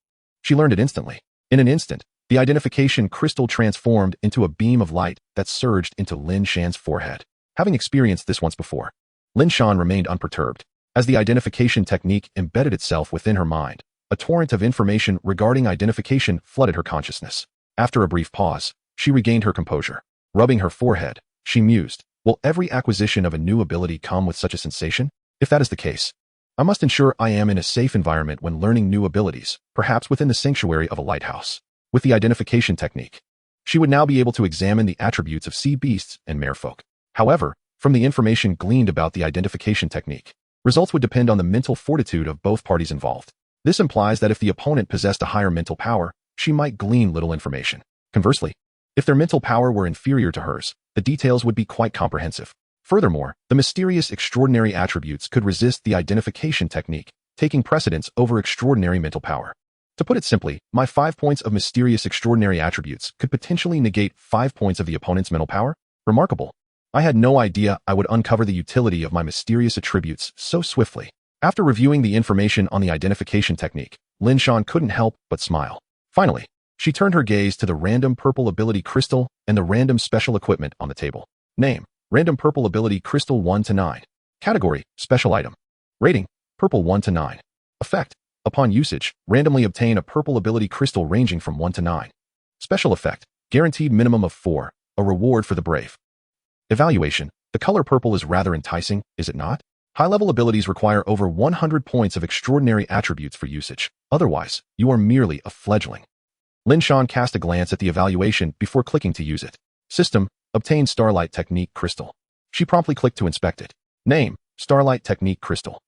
She learned it instantly. In an instant, the Identification Crystal transformed into a beam of light that surged into Lin Shan's forehead. Having experienced this once before, Lin Shan remained unperturbed. As the identification technique embedded itself within her mind, a torrent of information regarding identification flooded her consciousness. After a brief pause, she regained her composure. Rubbing her forehead, she mused, will every acquisition of a new ability come with such a sensation? If that is the case, I must ensure I am in a safe environment when learning new abilities, perhaps within the sanctuary of a lighthouse. With the identification technique, she would now be able to examine the attributes of sea beasts and merfolk. However, from the information gleaned about the identification technique, results would depend on the mental fortitude of both parties involved. This implies that if the opponent possessed a higher mental power, she might glean little information. Conversely, if their mental power were inferior to hers, the details would be quite comprehensive. Furthermore, the mysterious extraordinary attributes could resist the identification technique, taking precedence over extraordinary mental power. To put it simply, my 5 points of mysterious extraordinary attributes could potentially negate 5 points of the opponent's mental power? Remarkable. I had no idea I would uncover the utility of my mysterious attributes so swiftly. After reviewing the information on the identification technique, Lin Shan couldn't help but smile. Finally, she turned her gaze to the random purple ability crystal and the random special equipment on the table. Name: Random Purple Ability Crystal 1 to 9. Category: Special Item. Rating: Purple 1 to 9. Effect: Upon usage, randomly obtain a purple ability crystal ranging from 1 to 9. Special effect: Guaranteed minimum of 4, a reward for the brave. Evaluation: The color purple is rather enticing, is it not? High-level abilities require over 100 points of extraordinary attributes for usage. Otherwise, you are merely a fledgling. Lin Shan cast a glance at the evaluation before clicking to use it. System: Obtain Starlight Technique Crystal. She promptly clicked to inspect it. Name: Starlight Technique Crystal.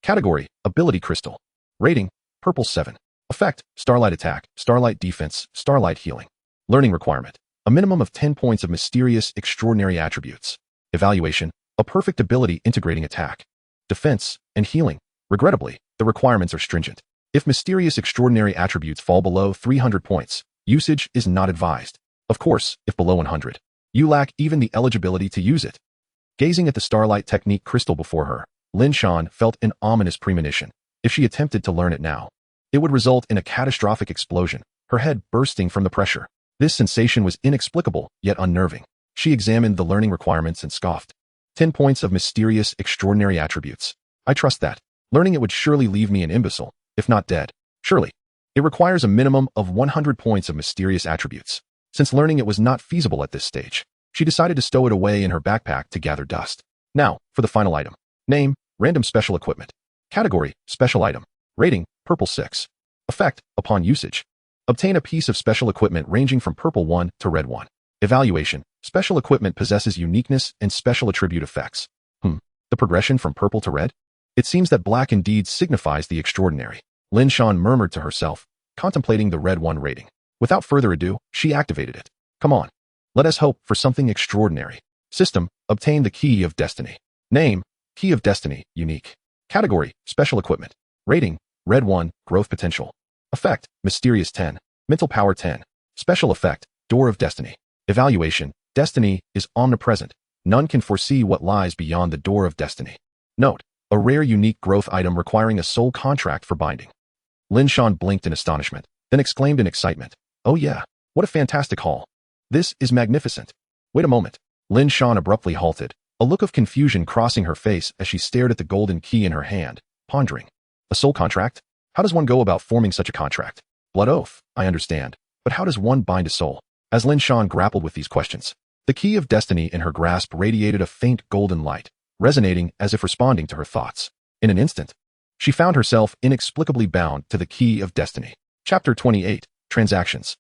Category: Ability Crystal. Rating: Purple 7. Effect: Starlight Attack, Starlight Defense, Starlight Healing. Learning requirement: A minimum of 10 points of mysterious extraordinary attributes. Evaluation: A perfect ability integrating attack, defense, and healing. Regrettably, the requirements are stringent. If mysterious extraordinary attributes fall below 300 points, usage is not advised. Of course, if below 100, you lack even the eligibility to use it. Gazing at the Starlight Technique crystal before her, Lin Shan felt an ominous premonition. If she attempted to learn it now, it would result in a catastrophic explosion, her head bursting from the pressure. This sensation was inexplicable, yet unnerving. She examined the learning requirements and scoffed. 10 points of mysterious extraordinary attributes. I trust that. Learning it would surely leave me an imbecile, if not dead. Surely. It requires a minimum of 100 points of mysterious attributes. Since learning it was not feasible at this stage, she decided to stow it away in her backpack to gather dust. Now, for the final item. Name: Random Special Equipment. Category: Special Item. Rating: Purple 6. Effect: Upon usage, obtain a piece of special equipment ranging from Purple 1 to Red 1. Evaluation: Special equipment possesses uniqueness and special attribute effects. The progression from purple to red? It seems that black indeed signifies the extraordinary. Lin Shan murmured to herself, contemplating the Red 1 rating. Without further ado, she activated it. Come on. Let us hope for something extraordinary. System, obtain the Key of Destiny. Name, Key of Destiny, unique. Category, special equipment. Rating, red 1, growth potential. Effect, mysterious 10. Mental power 10. Special effect, door of destiny. Evaluation, destiny is omnipresent. None can foresee what lies beyond the door of destiny. Note, a rare unique growth item requiring a soul contract for binding. Lin Shan blinked in astonishment, then exclaimed in excitement. Oh yeah, what a fantastic haul. This is magnificent. Wait a moment. Lin Shan abruptly halted, a look of confusion crossing her face as she stared at the golden key in her hand, pondering. A soul contract? How does one go about forming such a contract? Blood oath, I understand, but how does one bind a soul? As Lin Shan grappled with these questions, the key of destiny in her grasp radiated a faint golden light, resonating as if responding to her thoughts. In an instant, she found herself inexplicably bound to the key of destiny. Chapter 28, Transactions.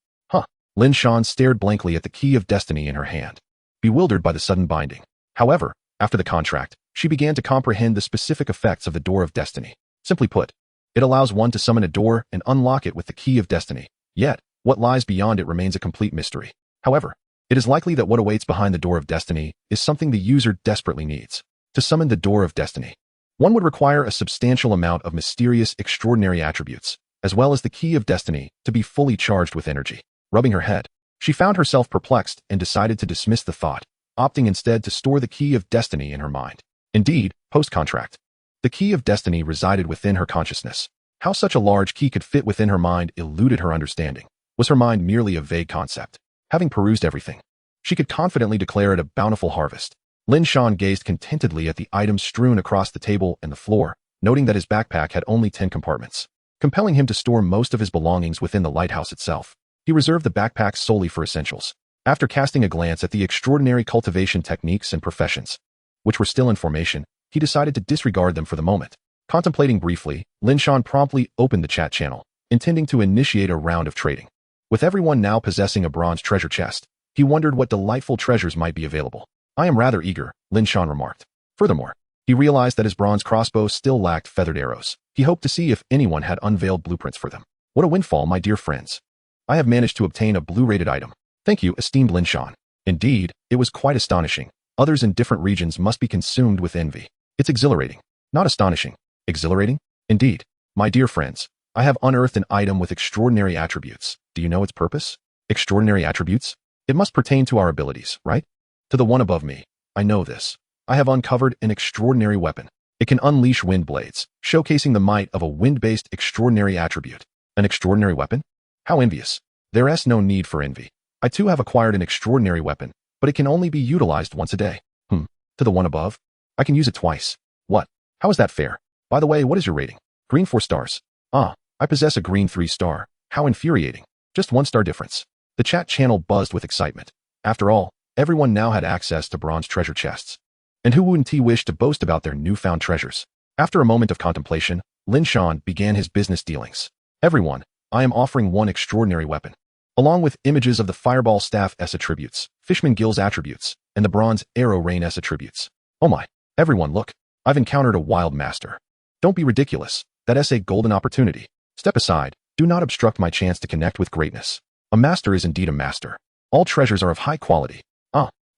Lin Shan stared blankly at the key of destiny in her hand, bewildered by the sudden binding. However, after the contract, she began to comprehend the specific effects of the door of destiny. Simply put, it allows one to summon a door and unlock it with the key of destiny. Yet, what lies beyond it remains a complete mystery. However, it is likely that what awaits behind the door of destiny is something the user desperately needs. To summon the door of destiny, one would require a substantial amount of mysterious, extraordinary attributes, as well as the key of destiny to be fully charged with energy. Rubbing her head, she found herself perplexed and decided to dismiss the thought, opting instead to store the key of destiny in her mind. Indeed, post-contract, the key of destiny resided within her consciousness. How such a large key could fit within her mind eluded her understanding. Was her mind merely a vague concept? Having perused everything, she could confidently declare it a bountiful harvest. Lin Shan gazed contentedly at the items strewn across the table and the floor, noting that his backpack had only 10 compartments, compelling him to store most of his belongings within the lighthouse itself. He reserved the backpack solely for essentials. After casting a glance at the extraordinary cultivation techniques and professions, which were still in formation, he decided to disregard them for the moment. Contemplating briefly, Lin Shan promptly opened the chat channel, intending to initiate a round of trading. With everyone now possessing a bronze treasure chest, he wondered what delightful treasures might be available. I am rather eager, Lin Shan remarked. Furthermore, he realized that his bronze crossbow still lacked feathered arrows. He hoped to see if anyone had unveiled blueprints for them. What a windfall, my dear friends. I have managed to obtain a blue-rated item. Thank you, esteemed Lin Shan. Indeed, it was quite astonishing. Others in different regions must be consumed with envy. It's exhilarating. Not astonishing. Exhilarating? Indeed. My dear friends, I have unearthed an item with extraordinary attributes. Do you know its purpose? Extraordinary attributes? It must pertain to our abilities, right? To the one above me. I know this. I have uncovered an extraordinary weapon. It can unleash wind blades, showcasing the might of a wind-based extraordinary attribute. An extraordinary weapon? How envious. There is no need for envy. I too have acquired an extraordinary weapon, but it can only be utilized once a day. To the one above? I can use it twice. What? How is that fair? By the way, what is your rating? Green 4 stars. I possess a green 3 star. How infuriating. Just 1 star difference. The chat channel buzzed with excitement. After all, everyone now had access to bronze treasure chests. And who wouldn't wish to boast about their newfound treasures? After a moment of contemplation, Lin Shan began his business dealings. Everyone, I am offering one extraordinary weapon, along with images of the Fireball Staff S attributes, Fishman Gill's attributes, and the Bronze Arrow Rain S attributes. Oh my, everyone look, I've encountered a wild master. Don't be ridiculous, that is a golden opportunity. Step aside, do not obstruct my chance to connect with greatness. A master is indeed a master. All treasures are of high quality.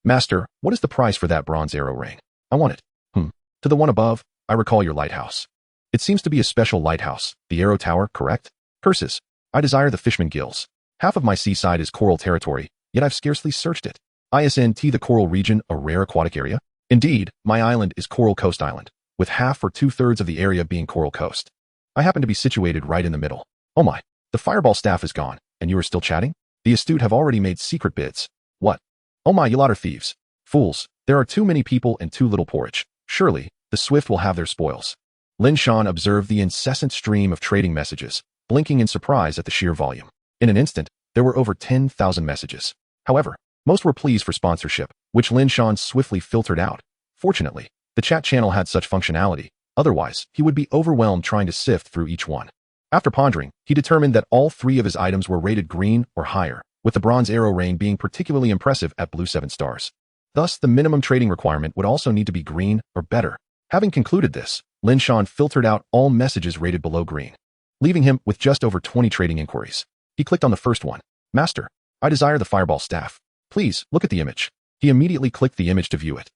Master, what is the price for that Bronze Arrow Ring? I want it. To the one above, I recall your lighthouse. It seems to be a special lighthouse, the Arrow Tower, correct? Curses. I desire the Fishman Gills. Half of my seaside is coral territory, yet I've scarcely searched it. Isn't the coral region a rare aquatic area? Indeed, my island is Coral Coast Island, with half or 2/3 of the area being Coral Coast. I happen to be situated right in the middle. Oh my, the Fireball Staff is gone, and you are still chatting? The astute have already made secret bids. What? Oh my, you lot are thieves. Fools, there are too many people and too little porridge. Surely, the swift will have their spoils. Lin Shan observed the incessant stream of trading messages, blinking in surprise at the sheer volume. In an instant, there were over 10,000 messages. However, most were pleas for sponsorship, which Lin Shan swiftly filtered out. Fortunately, the chat channel had such functionality, otherwise he would be overwhelmed trying to sift through each one. After pondering, he determined that all 3 of his items were rated green or higher, with the Bronze Arrow Rain being particularly impressive at blue 7 stars. Thus, the minimum trading requirement would also need to be green or better. Having concluded this, Lin Shan filtered out all messages rated below green, leaving him with just over 20 trading inquiries. He clicked on the first one. Master, I desire the Fireball Staff. Please, look at the image. He immediately clicked the image to view it.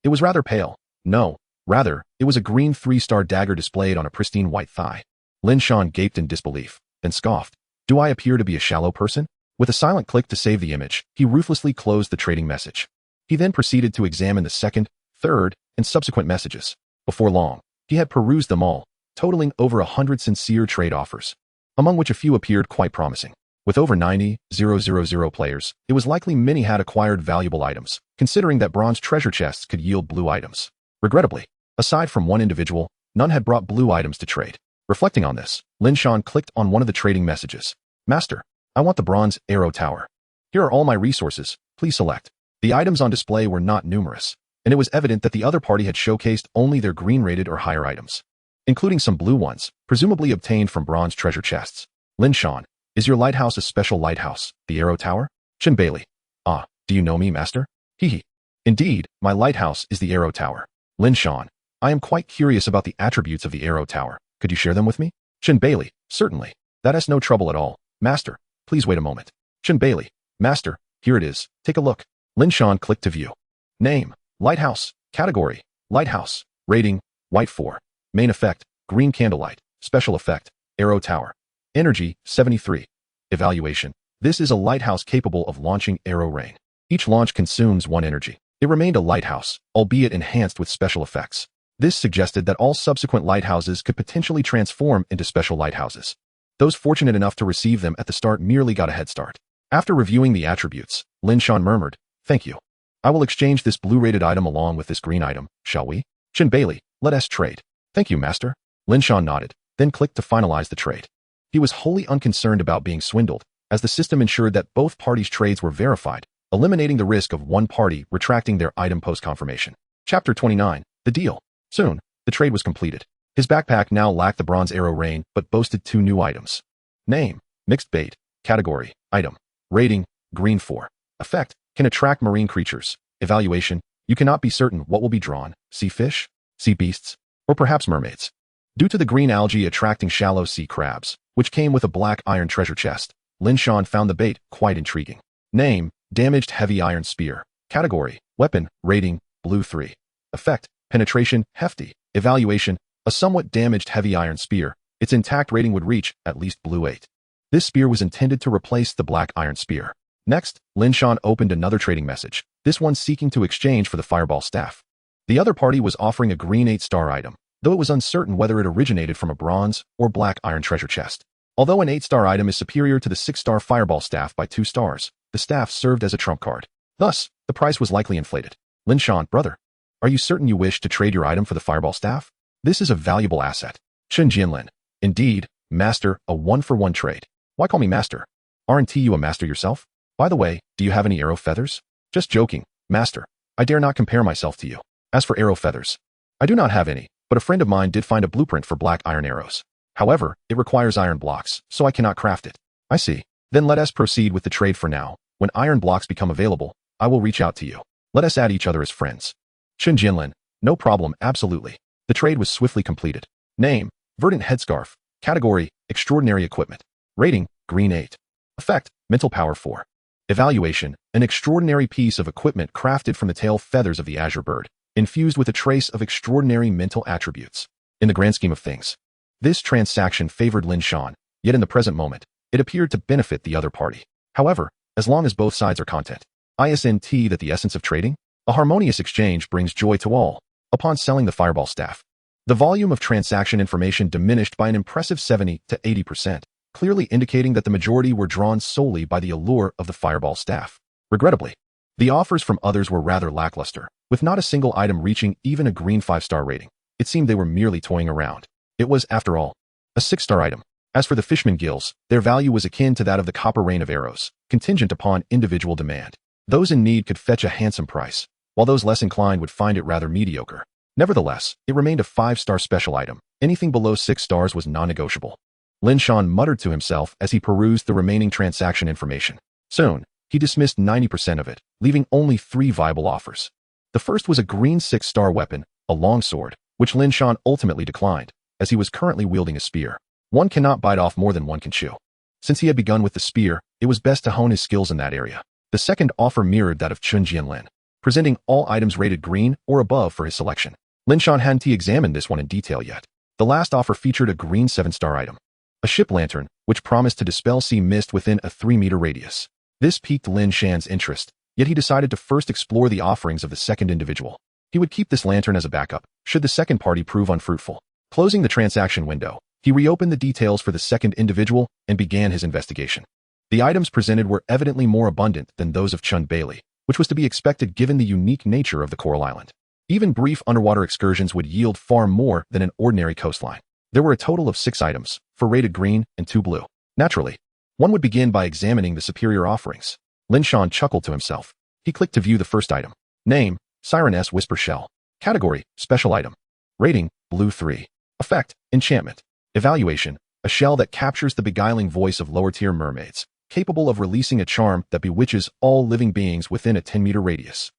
It was rather pale. No, rather, it was a green 3-star dagger displayed on a pristine white thigh. Lin Shan gaped in disbelief, then scoffed. Do I appear to be a shallow person? With a silent click to save the image, he ruthlessly closed the trading message. He then proceeded to examine the second, third, and subsequent messages. Before long, he had perused them all, totaling over 100 sincere trade offers, among which a few appeared quite promising. With over 90,000 players, it was likely many had acquired valuable items, considering that bronze treasure chests could yield blue items. Regrettably, aside from one individual, none had brought blue items to trade. Reflecting on this, Lin Shan clicked on one of the trading messages. Master, I want the bronze arrow tower. Here are all my resources, please select. The items on display were not numerous, and it was evident that the other party had showcased only their green-rated or higher items, including some blue ones, presumably obtained from bronze treasure chests. Lin Shan, is your lighthouse a special lighthouse, the arrow tower? Chen Bailey. Ah, do you know me, master? Hehe. Indeed, my lighthouse is the arrow tower. Lin Shan, I am quite curious about the attributes of the arrow tower. Could you share them with me? Chen Bailey, certainly. That is no trouble at all. Master, please wait a moment. Chen Bailey, master, here it is. Take a look. Lin Shan clicked to view. Name, Lighthouse. Category, Lighthouse. Rating, White 4. Main effect, Green Candlelight. Special effect, Arrow Tower. Energy, 73. Evaluation. This is a lighthouse capable of launching arrow rain. Each launch consumes 1 energy. It remained a lighthouse, albeit enhanced with special effects. This suggested that all subsequent lighthouses could potentially transform into special lighthouses. Those fortunate enough to receive them at the start merely got a head start. After reviewing the attributes, Lin Shan murmured, "Thank you. I will exchange this blue-rated item along with this green item, shall we? Chen Bailey, let us trade." "Thank you, master." Lin Shan nodded, then clicked to finalize the trade. He was wholly unconcerned about being swindled, as the system ensured that both parties' trades were verified, eliminating the risk of one party retracting their item post-confirmation. Chapter 29, The Deal. Soon, the trade was completed. His backpack now lacked the bronze arrow rain, but boasted 2 new items. Name, Mixed Bait. Category, Item. Rating, Green 4. Effect, can attract marine creatures. Evaluation, you cannot be certain what will be drawn, sea fish, sea beasts, or perhaps mermaids. Due to the green algae attracting shallow sea crabs, which came with a black iron treasure chest, Lin Shan found the bait quite intriguing. Name, Damaged Heavy Iron Spear. Category, Weapon. Rating, Blue 3. Effect, Penetration, Hefty. Evaluation, a somewhat damaged heavy iron spear. Its intact rating would reach at least Blue 8. This spear was intended to replace the black iron spear. Next, Lin Shan opened another trading message, this one seeking to exchange for the fireball staff. The other party was offering a green 8-star item, though it was uncertain whether it originated from a bronze or black iron treasure chest. Although an 8-star item is superior to the 6-star fireball staff by 2 stars, the staff served as a trump card. Thus, the price was likely inflated. Lin Shan, brother, are you certain you wish to trade your item for the fireball staff? This is a valuable asset. Chen Jianlin. Indeed, master, a 1-for-1 trade. Why call me master? Aren't you a master yourself? By the way, do you have any arrow feathers? Just joking, master. I dare not compare myself to you. As for arrow feathers, I do not have any, but a friend of mine did find a blueprint for black iron arrows. However, it requires iron blocks, so I cannot craft it. I see. Then let us proceed with the trade for now. When iron blocks become available, I will reach out to you. Let us add each other as friends. Chen Jianlin. No problem, absolutely. The trade was swiftly completed. Name, Verdant Headscarf. Category, Extraordinary Equipment. Rating, Green 8. Effect, Mental Power 4. Evaluation, an extraordinary piece of equipment crafted from the tail feathers of the azure bird, infused with a trace of extraordinary mental attributes. In the grand scheme of things, this transaction favored Lin Shan, yet in the present moment, it appeared to benefit the other party. However, as long as both sides are content, isn't that the essence of trading? A harmonious exchange brings joy to all. Upon selling the fireball staff, the volume of transaction information diminished by an impressive 70 to 80%, clearly indicating that the majority were drawn solely by the allure of the fireball staff. Regrettably, the offers from others were rather lackluster, with not a single item reaching even a green 5-star rating. It seemed they were merely toying around. It was, after all, a 6-star item. As for the fishman gills, their value was akin to that of the copper rain of arrows, contingent upon individual demand. Those in need could fetch a handsome price, while those less inclined would find it rather mediocre. Nevertheless, it remained a 5-star special item. Anything below 6 stars was non-negotiable. Lin Shan muttered to himself as he perused the remaining transaction information. Soon, he dismissed 90% of it, leaving only 3 viable offers. The first was a green 6-star weapon, a long sword, which Lin Shan ultimately declined, as he was currently wielding a spear. One cannot bite off more than one can chew. Since he had begun with the spear, it was best to hone his skills in that area. The second offer mirrored that of Chun Jianlin, presenting all items rated green or above for his selection. Lin Shan hadn't examined this one in detail yet. The last offer featured a green 7-star item, a ship lantern, which promised to dispel sea mist within a 3-meter radius. This piqued Lin Shan's interest, yet he decided to first explore the offerings of the second individual. He would keep this lantern as a backup, should the second party prove unfruitful. Closing the transaction window, he reopened the details for the second individual and began his investigation. The items presented were evidently more abundant than those of Chun Bailey, which was to be expected given the unique nature of the Coral Island. Even brief underwater excursions would yield far more than an ordinary coastline. There were a total of 6 items, 4 rated green and 2 blue. Naturally, one would begin by examining the superior offerings. Lin Shan chuckled to himself. He clicked to view the first item. Name, Sirens Whisper Shell. Category, Special Item. Rating, Blue 3. Effect, Enchantment. Evaluation, a shell that captures the beguiling voice of lower-tier mermaids, capable of releasing a charm that bewitches all living beings within a 10-meter radius.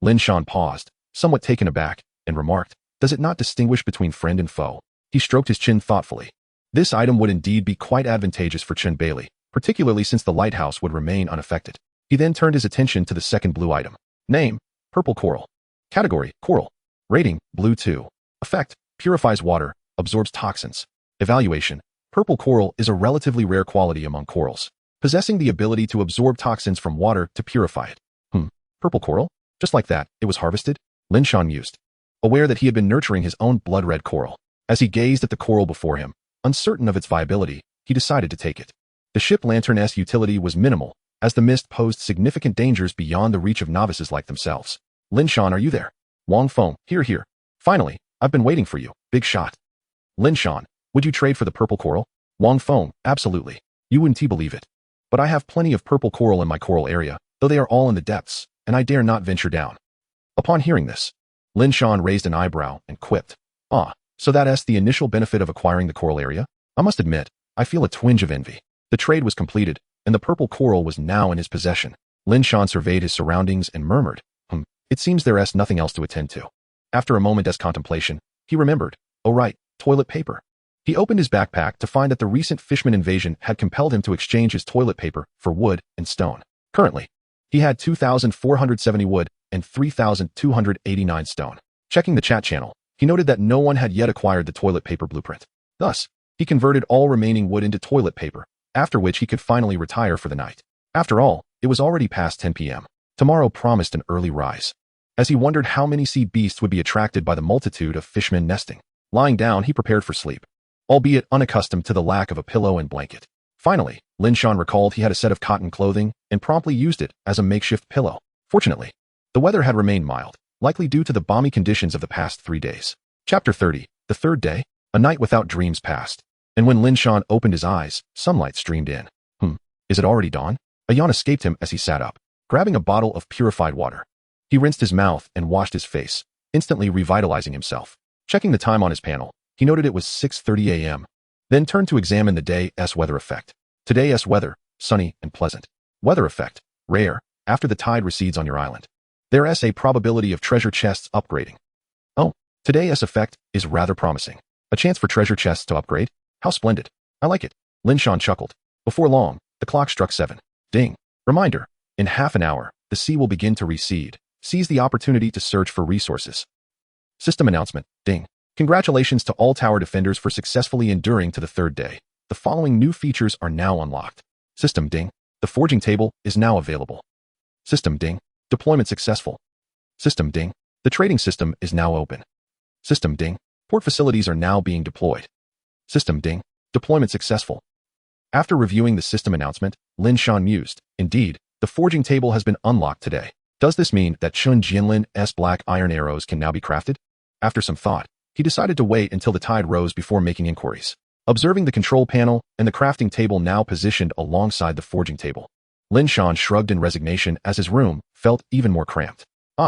Lin Shan paused, somewhat taken aback, and remarked, does it not distinguish between friend and foe? He stroked his chin thoughtfully. This item would indeed be quite advantageous for Chun Bailey, particularly since the lighthouse would remain unaffected. He then turned his attention to the second blue item. Name, Purple Coral. Category, Coral. Rating, Blue 2. Effect, purifies water, absorbs toxins. Evaluation, purple coral is a relatively rare quality among corals, possessing the ability to absorb toxins from water to purify it. Purple coral? Just like that, it was harvested? Lin Shan mused, aware that he had been nurturing his own blood-red coral. As he gazed at the coral before him, uncertain of its viability, he decided to take it. The ship lantern's utility was minimal, as the mist posed significant dangers beyond the reach of novices like themselves. Lin Shan, are you there? Wang Feng, here. Finally, I've been waiting for you, big shot. Lin Shan, would you trade for the purple coral? Wang Feng, absolutely. You wouldn't believe it. But I have plenty of purple coral in my coral area, though they are all in the depths, and I dare not venture down. Upon hearing this, Lin Shan raised an eyebrow and quipped, so that's the initial benefit of acquiring the coral area? I must admit, I feel a twinge of envy. The trade was completed, and the purple coral was now in his possession. Lin Shan surveyed his surroundings and murmured, it seems there's nothing else to attend to. After a moment's contemplation, he remembered, oh right, toilet paper. He opened his backpack to find that the recent fishman invasion had compelled him to exchange his toilet paper for wood and stone. Currently, he had 2,470 wood and 3,289 stone. Checking the chat channel, he noted that no one had yet acquired the toilet paper blueprint. Thus, he converted all remaining wood into toilet paper, after which he could finally retire for the night. After all, it was already past 10 p.m. Tomorrow promised an early rise. As he wondered how many sea beasts would be attracted by the multitude of fishmen nesting, lying down he prepared for sleep, albeit unaccustomed to the lack of a pillow and blanket. Finally, Lin Shan recalled he had a set of cotton clothing and promptly used it as a makeshift pillow. Fortunately, the weather had remained mild, likely due to the balmy conditions of the past 3 days. Chapter 30, the third day, a night without dreams passed, and when Lin Shan opened his eyes, sunlight streamed in. Is it already dawn? A yawn escaped him as he sat up, grabbing a bottle of purified water. He rinsed his mouth and washed his face, instantly revitalizing himself. Checking the time on his panel, he noted it was 6:30 a.m., then turned to examine the day's weather effect. Today's weather, sunny and pleasant. Weather effect, rare, after the tide recedes on your island. There's a probability of treasure chests upgrading. Oh, today's effect is rather promising. A chance for treasure chests to upgrade? How splendid. I like it. Lin Shan chuckled. Before long, the clock struck 7. Ding. Reminder. In half an hour, the sea will begin to recede. Seize the opportunity to search for resources. System announcement. Ding. Congratulations to all tower defenders for successfully enduring to the third day. The following new features are now unlocked. System ding. The forging table is now available. System ding. Deployment successful. System ding. The trading system is now open. System ding. Port facilities are now being deployed. System ding. Deployment successful. After reviewing the system announcement, Lin Shan mused, indeed, the forging table has been unlocked today. Does this mean that Chun Jianlin's black iron arrows can now be crafted? After some thought, he decided to wait until the tide rose before making inquiries. Observing the control panel and the crafting table now positioned alongside the forging table, Lin Shan shrugged in resignation as his room felt even more cramped.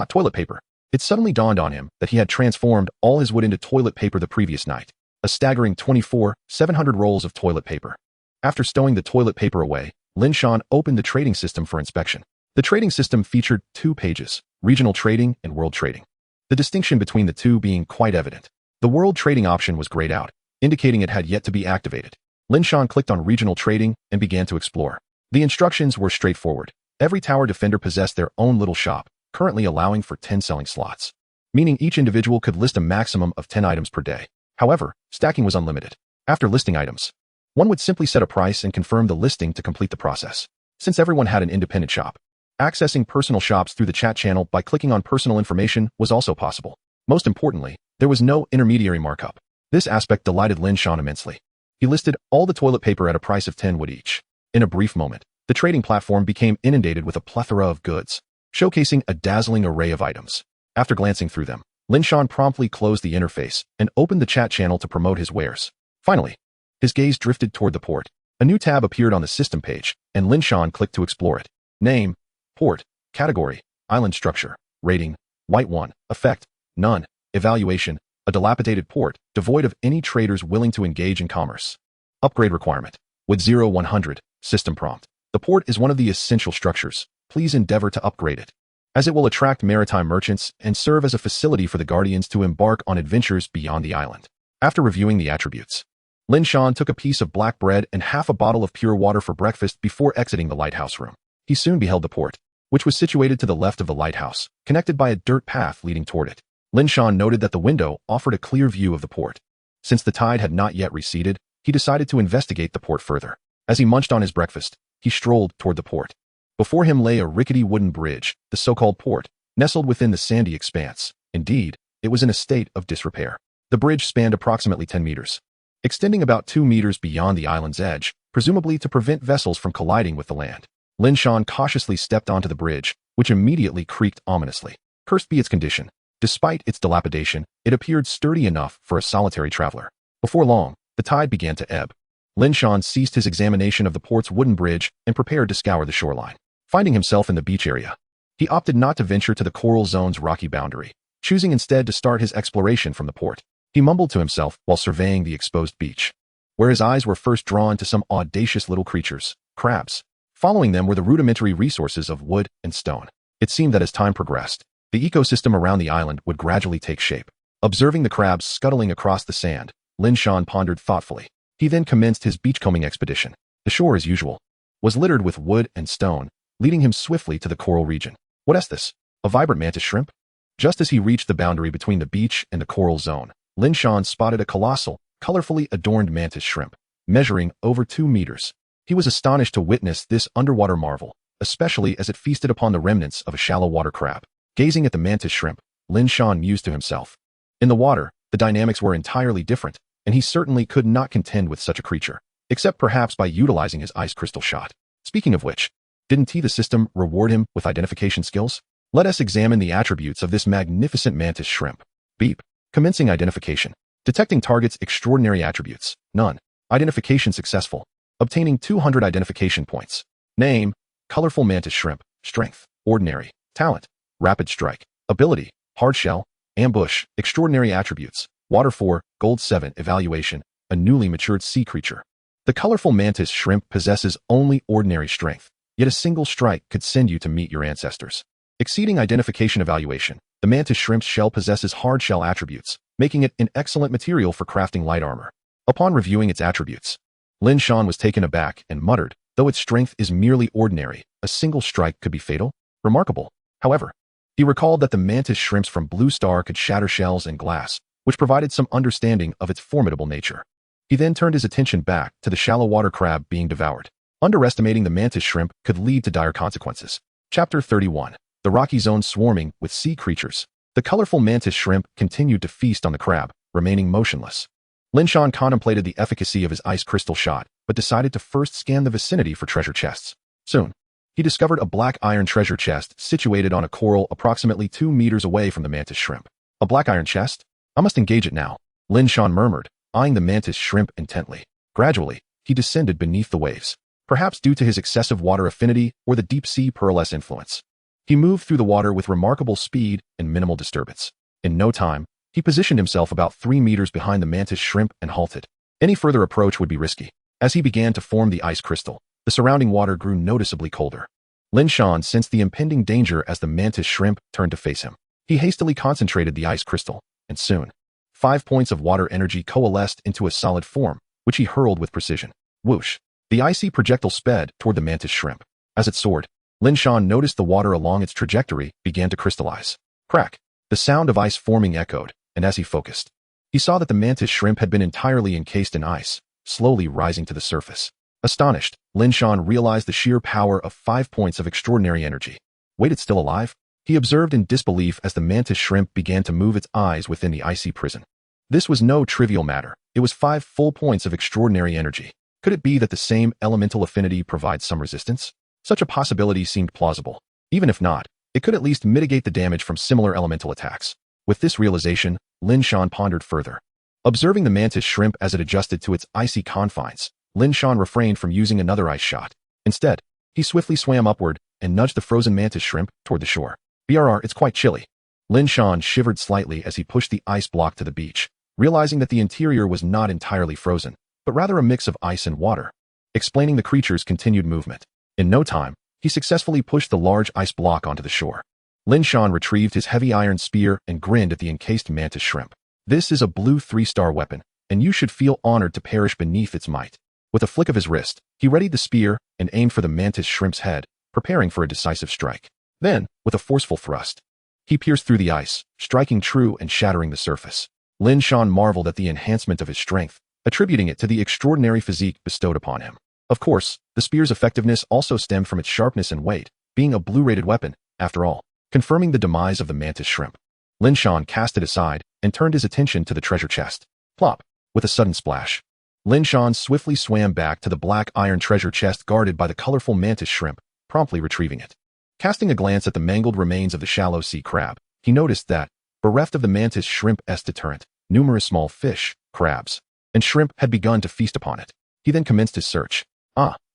Toilet paper. It suddenly dawned on him that he had transformed all his wood into toilet paper the previous night. A staggering 700 rolls of toilet paper. After stowing the toilet paper away, Lin Shan opened the trading system for inspection. The trading system featured 2 pages, regional trading and world trading. The distinction between the two being quite evident. The world trading option was grayed out, indicating it had yet to be activated. Lin Shan clicked on regional trading and began to explore. The instructions were straightforward. Every tower defender possessed their own little shop, currently allowing for 10 selling slots, meaning each individual could list a maximum of 10 items per day. However, stacking was unlimited. After listing items, one would simply set a price and confirm the listing to complete the process. Since everyone had an independent shop, accessing personal shops through the chat channel by clicking on personal information was also possible. Most importantly, there was no intermediary markup. This aspect delighted Lin Shan immensely. He listed all the toilet paper at a price of 10 wood each. In a brief moment, the trading platform became inundated with a plethora of goods, showcasing a dazzling array of items. After glancing through them, Lin Shan promptly closed the interface and opened the chat channel to promote his wares. Finally, his gaze drifted toward the port. A new tab appeared on the system page, and Lin Shan clicked to explore it. Name, port, category, island structure, rating, white 1, effect, none, evaluation, a dilapidated port, devoid of any traders willing to engage in commerce. Upgrade requirement, with 0-100, system prompt. The port is one of the essential structures. Please endeavor to upgrade it, as it will attract maritime merchants and serve as a facility for the Guardians to embark on adventures beyond the island. After reviewing the attributes, Lin Shan took a piece of black bread and half a bottle of pure water for breakfast before exiting the lighthouse room. He soon beheld the port, which was situated to the left of the lighthouse, connected by a dirt path leading toward it. Lin Shan noted that the window offered a clear view of the port. Since the tide had not yet receded, he decided to investigate the port further. As he munched on his breakfast, he strolled toward the port. Before him lay a rickety wooden bridge, the so-called port, nestled within the sandy expanse. Indeed, it was in a state of disrepair. The bridge spanned approximately 10 meters, extending about 2 meters beyond the island's edge, presumably to prevent vessels from colliding with the land. Lin Shan cautiously stepped onto the bridge, which immediately creaked ominously. Cursed be its condition. Despite its dilapidation, it appeared sturdy enough for a solitary traveler. Before long, the tide began to ebb. Lin Shan ceased his examination of the port's wooden bridge and prepared to scour the shoreline. Finding himself in the beach area, he opted not to venture to the coral zone's rocky boundary, choosing instead to start his exploration from the port. He mumbled to himself while surveying the exposed beach, where his eyes were first drawn to some audacious little creatures, crabs. Following them were the rudimentary resources of wood and stone. It seemed that as time progressed, the ecosystem around the island would gradually take shape. Observing the crabs scuttling across the sand, Lin Shan pondered thoughtfully. He then commenced his beachcombing expedition. The shore, as usual, was littered with wood and stone, leading him swiftly to the coral region. What is this? A vibrant mantis shrimp? Just as he reached the boundary between the beach and the coral zone, Lin Shan spotted a colossal, colorfully adorned mantis shrimp, measuring over 2 meters. He was astonished to witness this underwater marvel, especially as it feasted upon the remnants of a shallow water crab. Gazing at the mantis shrimp, Lin Shan mused to himself. In the water, the dynamics were entirely different, and he certainly could not contend with such a creature, except perhaps by utilizing his ice crystal shot. Speaking of which, didn't the system reward him with identification skills? Let us examine the attributes of this magnificent mantis shrimp. Beep. Commencing identification. Detecting target's extraordinary attributes. None. Identification successful. Obtaining 200 identification points. Name, colorful mantis shrimp. Strength, ordinary. Talent, rapid strike. Ability, hard shell. Ambush, extraordinary attributes. Water 4, gold 7. Evaluation, a newly matured sea creature. The colorful mantis shrimp possesses only ordinary strength, yet a single strike could send you to meet your ancestors. Exceeding identification evaluation, the mantis shrimp's shell possesses hard shell attributes, making it an excellent material for crafting light armor. Upon reviewing its attributes, Lin Shan was taken aback and muttered, though its strength is merely ordinary, a single strike could be fatal? Remarkable. However, he recalled that the mantis shrimps from Blue Star could shatter shells and glass, which provided some understanding of its formidable nature. He then turned his attention back to the shallow water crab being devoured. Underestimating the mantis shrimp could lead to dire consequences. Chapter 31. The rocky zone swarming with sea creatures. The colorful mantis shrimp continued to feast on the crab, remaining motionless. Lin Shan contemplated the efficacy of his ice crystal shot, but decided to first scan the vicinity for treasure chests. Soon, he discovered a black iron treasure chest situated on a coral approximately 2 meters away from the mantis shrimp. A black iron chest? I must engage it now, Lin Shan murmured, eyeing the mantis shrimp intently. Gradually, he descended beneath the waves, perhaps due to his excessive water affinity or the deep-sea pearlescent influence. He moved through the water with remarkable speed and minimal disturbance. In no time, he positioned himself about 3 meters behind the mantis shrimp and halted. Any further approach would be risky. As he began to form the ice crystal, the surrounding water grew noticeably colder. Lin Shan sensed the impending danger as the mantis shrimp turned to face him. He hastily concentrated the ice crystal, and soon, 5 points of water energy coalesced into a solid form, which he hurled with precision. Whoosh! The icy projectile sped toward the mantis shrimp. As it soared, Lin Shan noticed the water along its trajectory began to crystallize. Crack! The sound of ice forming echoed, and as he focused, he saw that the mantis shrimp had been entirely encased in ice, slowly rising to the surface. Astonished, Lin Shan realized the sheer power of 5 points of extraordinary energy. Wait, it's still alive? He observed in disbelief as the mantis shrimp began to move its eyes within the icy prison. This was no trivial matter. It was 5 full points of extraordinary energy. Could it be that the same elemental affinity provides some resistance? Such a possibility seemed plausible. Even if not, it could at least mitigate the damage from similar elemental attacks. With this realization, Lin Shan pondered further. Observing the mantis shrimp as it adjusted to its icy confines, Lin Shan refrained from using another ice shot. Instead, he swiftly swam upward and nudged the frozen mantis shrimp toward the shore. BRR, it's quite chilly. Lin Shan shivered slightly as he pushed the ice block to the beach, realizing that the interior was not entirely frozen, but rather a mix of ice and water, explaining the creature's continued movement. In no time, he successfully pushed the large ice block onto the shore. Lin Shan retrieved his heavy iron spear and grinned at the encased mantis shrimp. This is a blue 3-star weapon, and you should feel honored to perish beneath its might. With a flick of his wrist, he readied the spear and aimed for the mantis shrimp's head, preparing for a decisive strike. Then, with a forceful thrust, he pierced through the ice, striking true and shattering the surface. Lin Shan marveled at the enhancement of his strength, attributing it to the extraordinary physique bestowed upon him. Of course, the spear's effectiveness also stemmed from its sharpness and weight, being a blue-rated weapon, after all, confirming the demise of the mantis shrimp. Lin Shan cast it aside and turned his attention to the treasure chest. Plop! With a sudden splash, Lin Shan swiftly swam back to the black iron treasure chest guarded by the colorful mantis shrimp, promptly retrieving it. Casting a glance at the mangled remains of the shallow sea crab, he noticed that, bereft of the mantis shrimp's deterrent, numerous small fish, crabs, and shrimp had begun to feast upon it. He then commenced his search.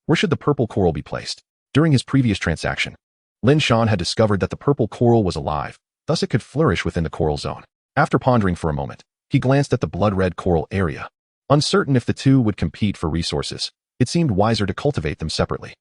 Where should the purple coral be placed? During his previous transaction, Lin Shan had discovered that the purple coral was alive, thus it could flourish within the coral zone. After pondering for a moment, he glanced at the blood-red coral area. Uncertain if the two would compete for resources, it seemed wiser to cultivate them separately.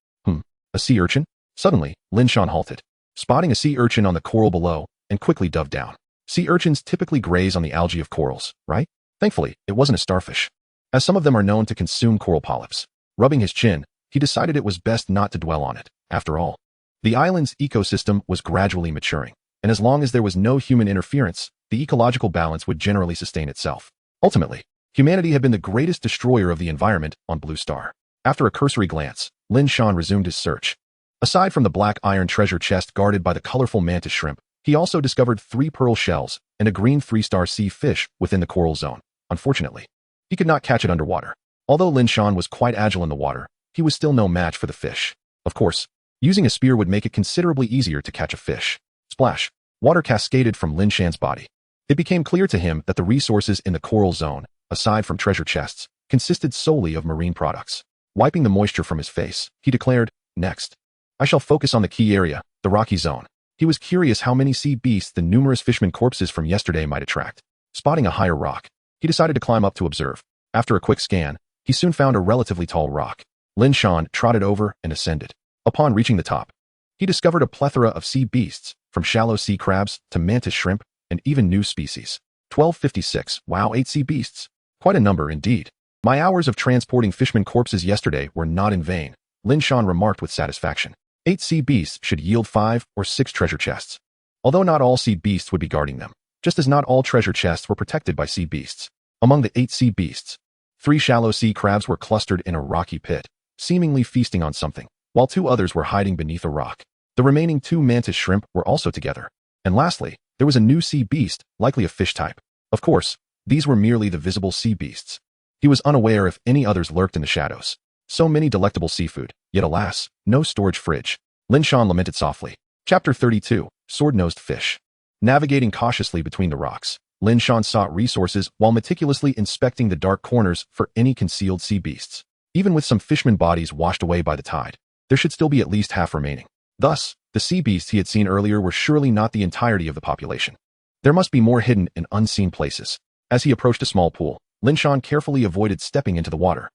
A sea urchin? Suddenly, Lin Shan halted, spotting a sea urchin on the coral below, and quickly dove down. Sea urchins typically graze on the algae of corals, right? Thankfully, it wasn't a starfish, as some of them are known to consume coral polyps. Rubbing his chin, he decided it was best not to dwell on it. After all, the island's ecosystem was gradually maturing, and as long as there was no human interference, the ecological balance would generally sustain itself. Ultimately, humanity had been the greatest destroyer of the environment on Blue Star. After a cursory glance, Lin Shan resumed his search. Aside from the black iron treasure chest guarded by the colorful mantis shrimp, he also discovered 3 pearl shells and a green 3-star sea fish within the coral zone. Unfortunately, he could not catch it underwater. Although Lin Shan was quite agile in the water, he was still no match for the fish. Of course, using a spear would make it considerably easier to catch a fish. Splash! Water cascaded from Lin Shan's body. It became clear to him that the resources in the coral zone, aside from treasure chests, consisted solely of marine products. Wiping the moisture from his face, he declared, "Next, I shall focus on the key area, the rocky zone." He was curious how many sea beasts the numerous fishermen corpses from yesterday might attract. Spotting a higher rock, he decided to climb up to observe. After a quick scan, he soon found a relatively tall rock. Lin Shan trotted over and ascended. Upon reaching the top, he discovered a plethora of sea beasts, from shallow sea crabs to mantis shrimp, and even new species. 1256, wow, 8 sea beasts. Quite a number indeed. My hours of transporting fishermen corpses yesterday were not in vain, Lin Shan remarked with satisfaction. 8 sea beasts should yield 5 or 6 treasure chests. Although not all sea beasts would be guarding them, just as not all treasure chests were protected by sea beasts. Among the 8 sea beasts, 3 shallow sea crabs were clustered in a rocky pit, seemingly feasting on something, while 2 others were hiding beneath a rock. The remaining 2 mantis shrimp were also together. And lastly, there was a new sea beast, likely a fish type. Of course, these were merely the visible sea beasts. He was unaware if any others lurked in the shadows. So many delectable seafood, yet alas, no storage fridge. Lin Shan lamented softly. Chapter 32, Sword-Nosed Fish. Navigating cautiously between the rocks, Lin Shan sought resources while meticulously inspecting the dark corners for any concealed sea beasts. Even with some fishermen bodies washed away by the tide, there should still be at least half remaining. Thus, the sea beasts he had seen earlier were surely not the entirety of the population. There must be more hidden in unseen places. As he approached a small pool, Lin Shan carefully avoided stepping into the water.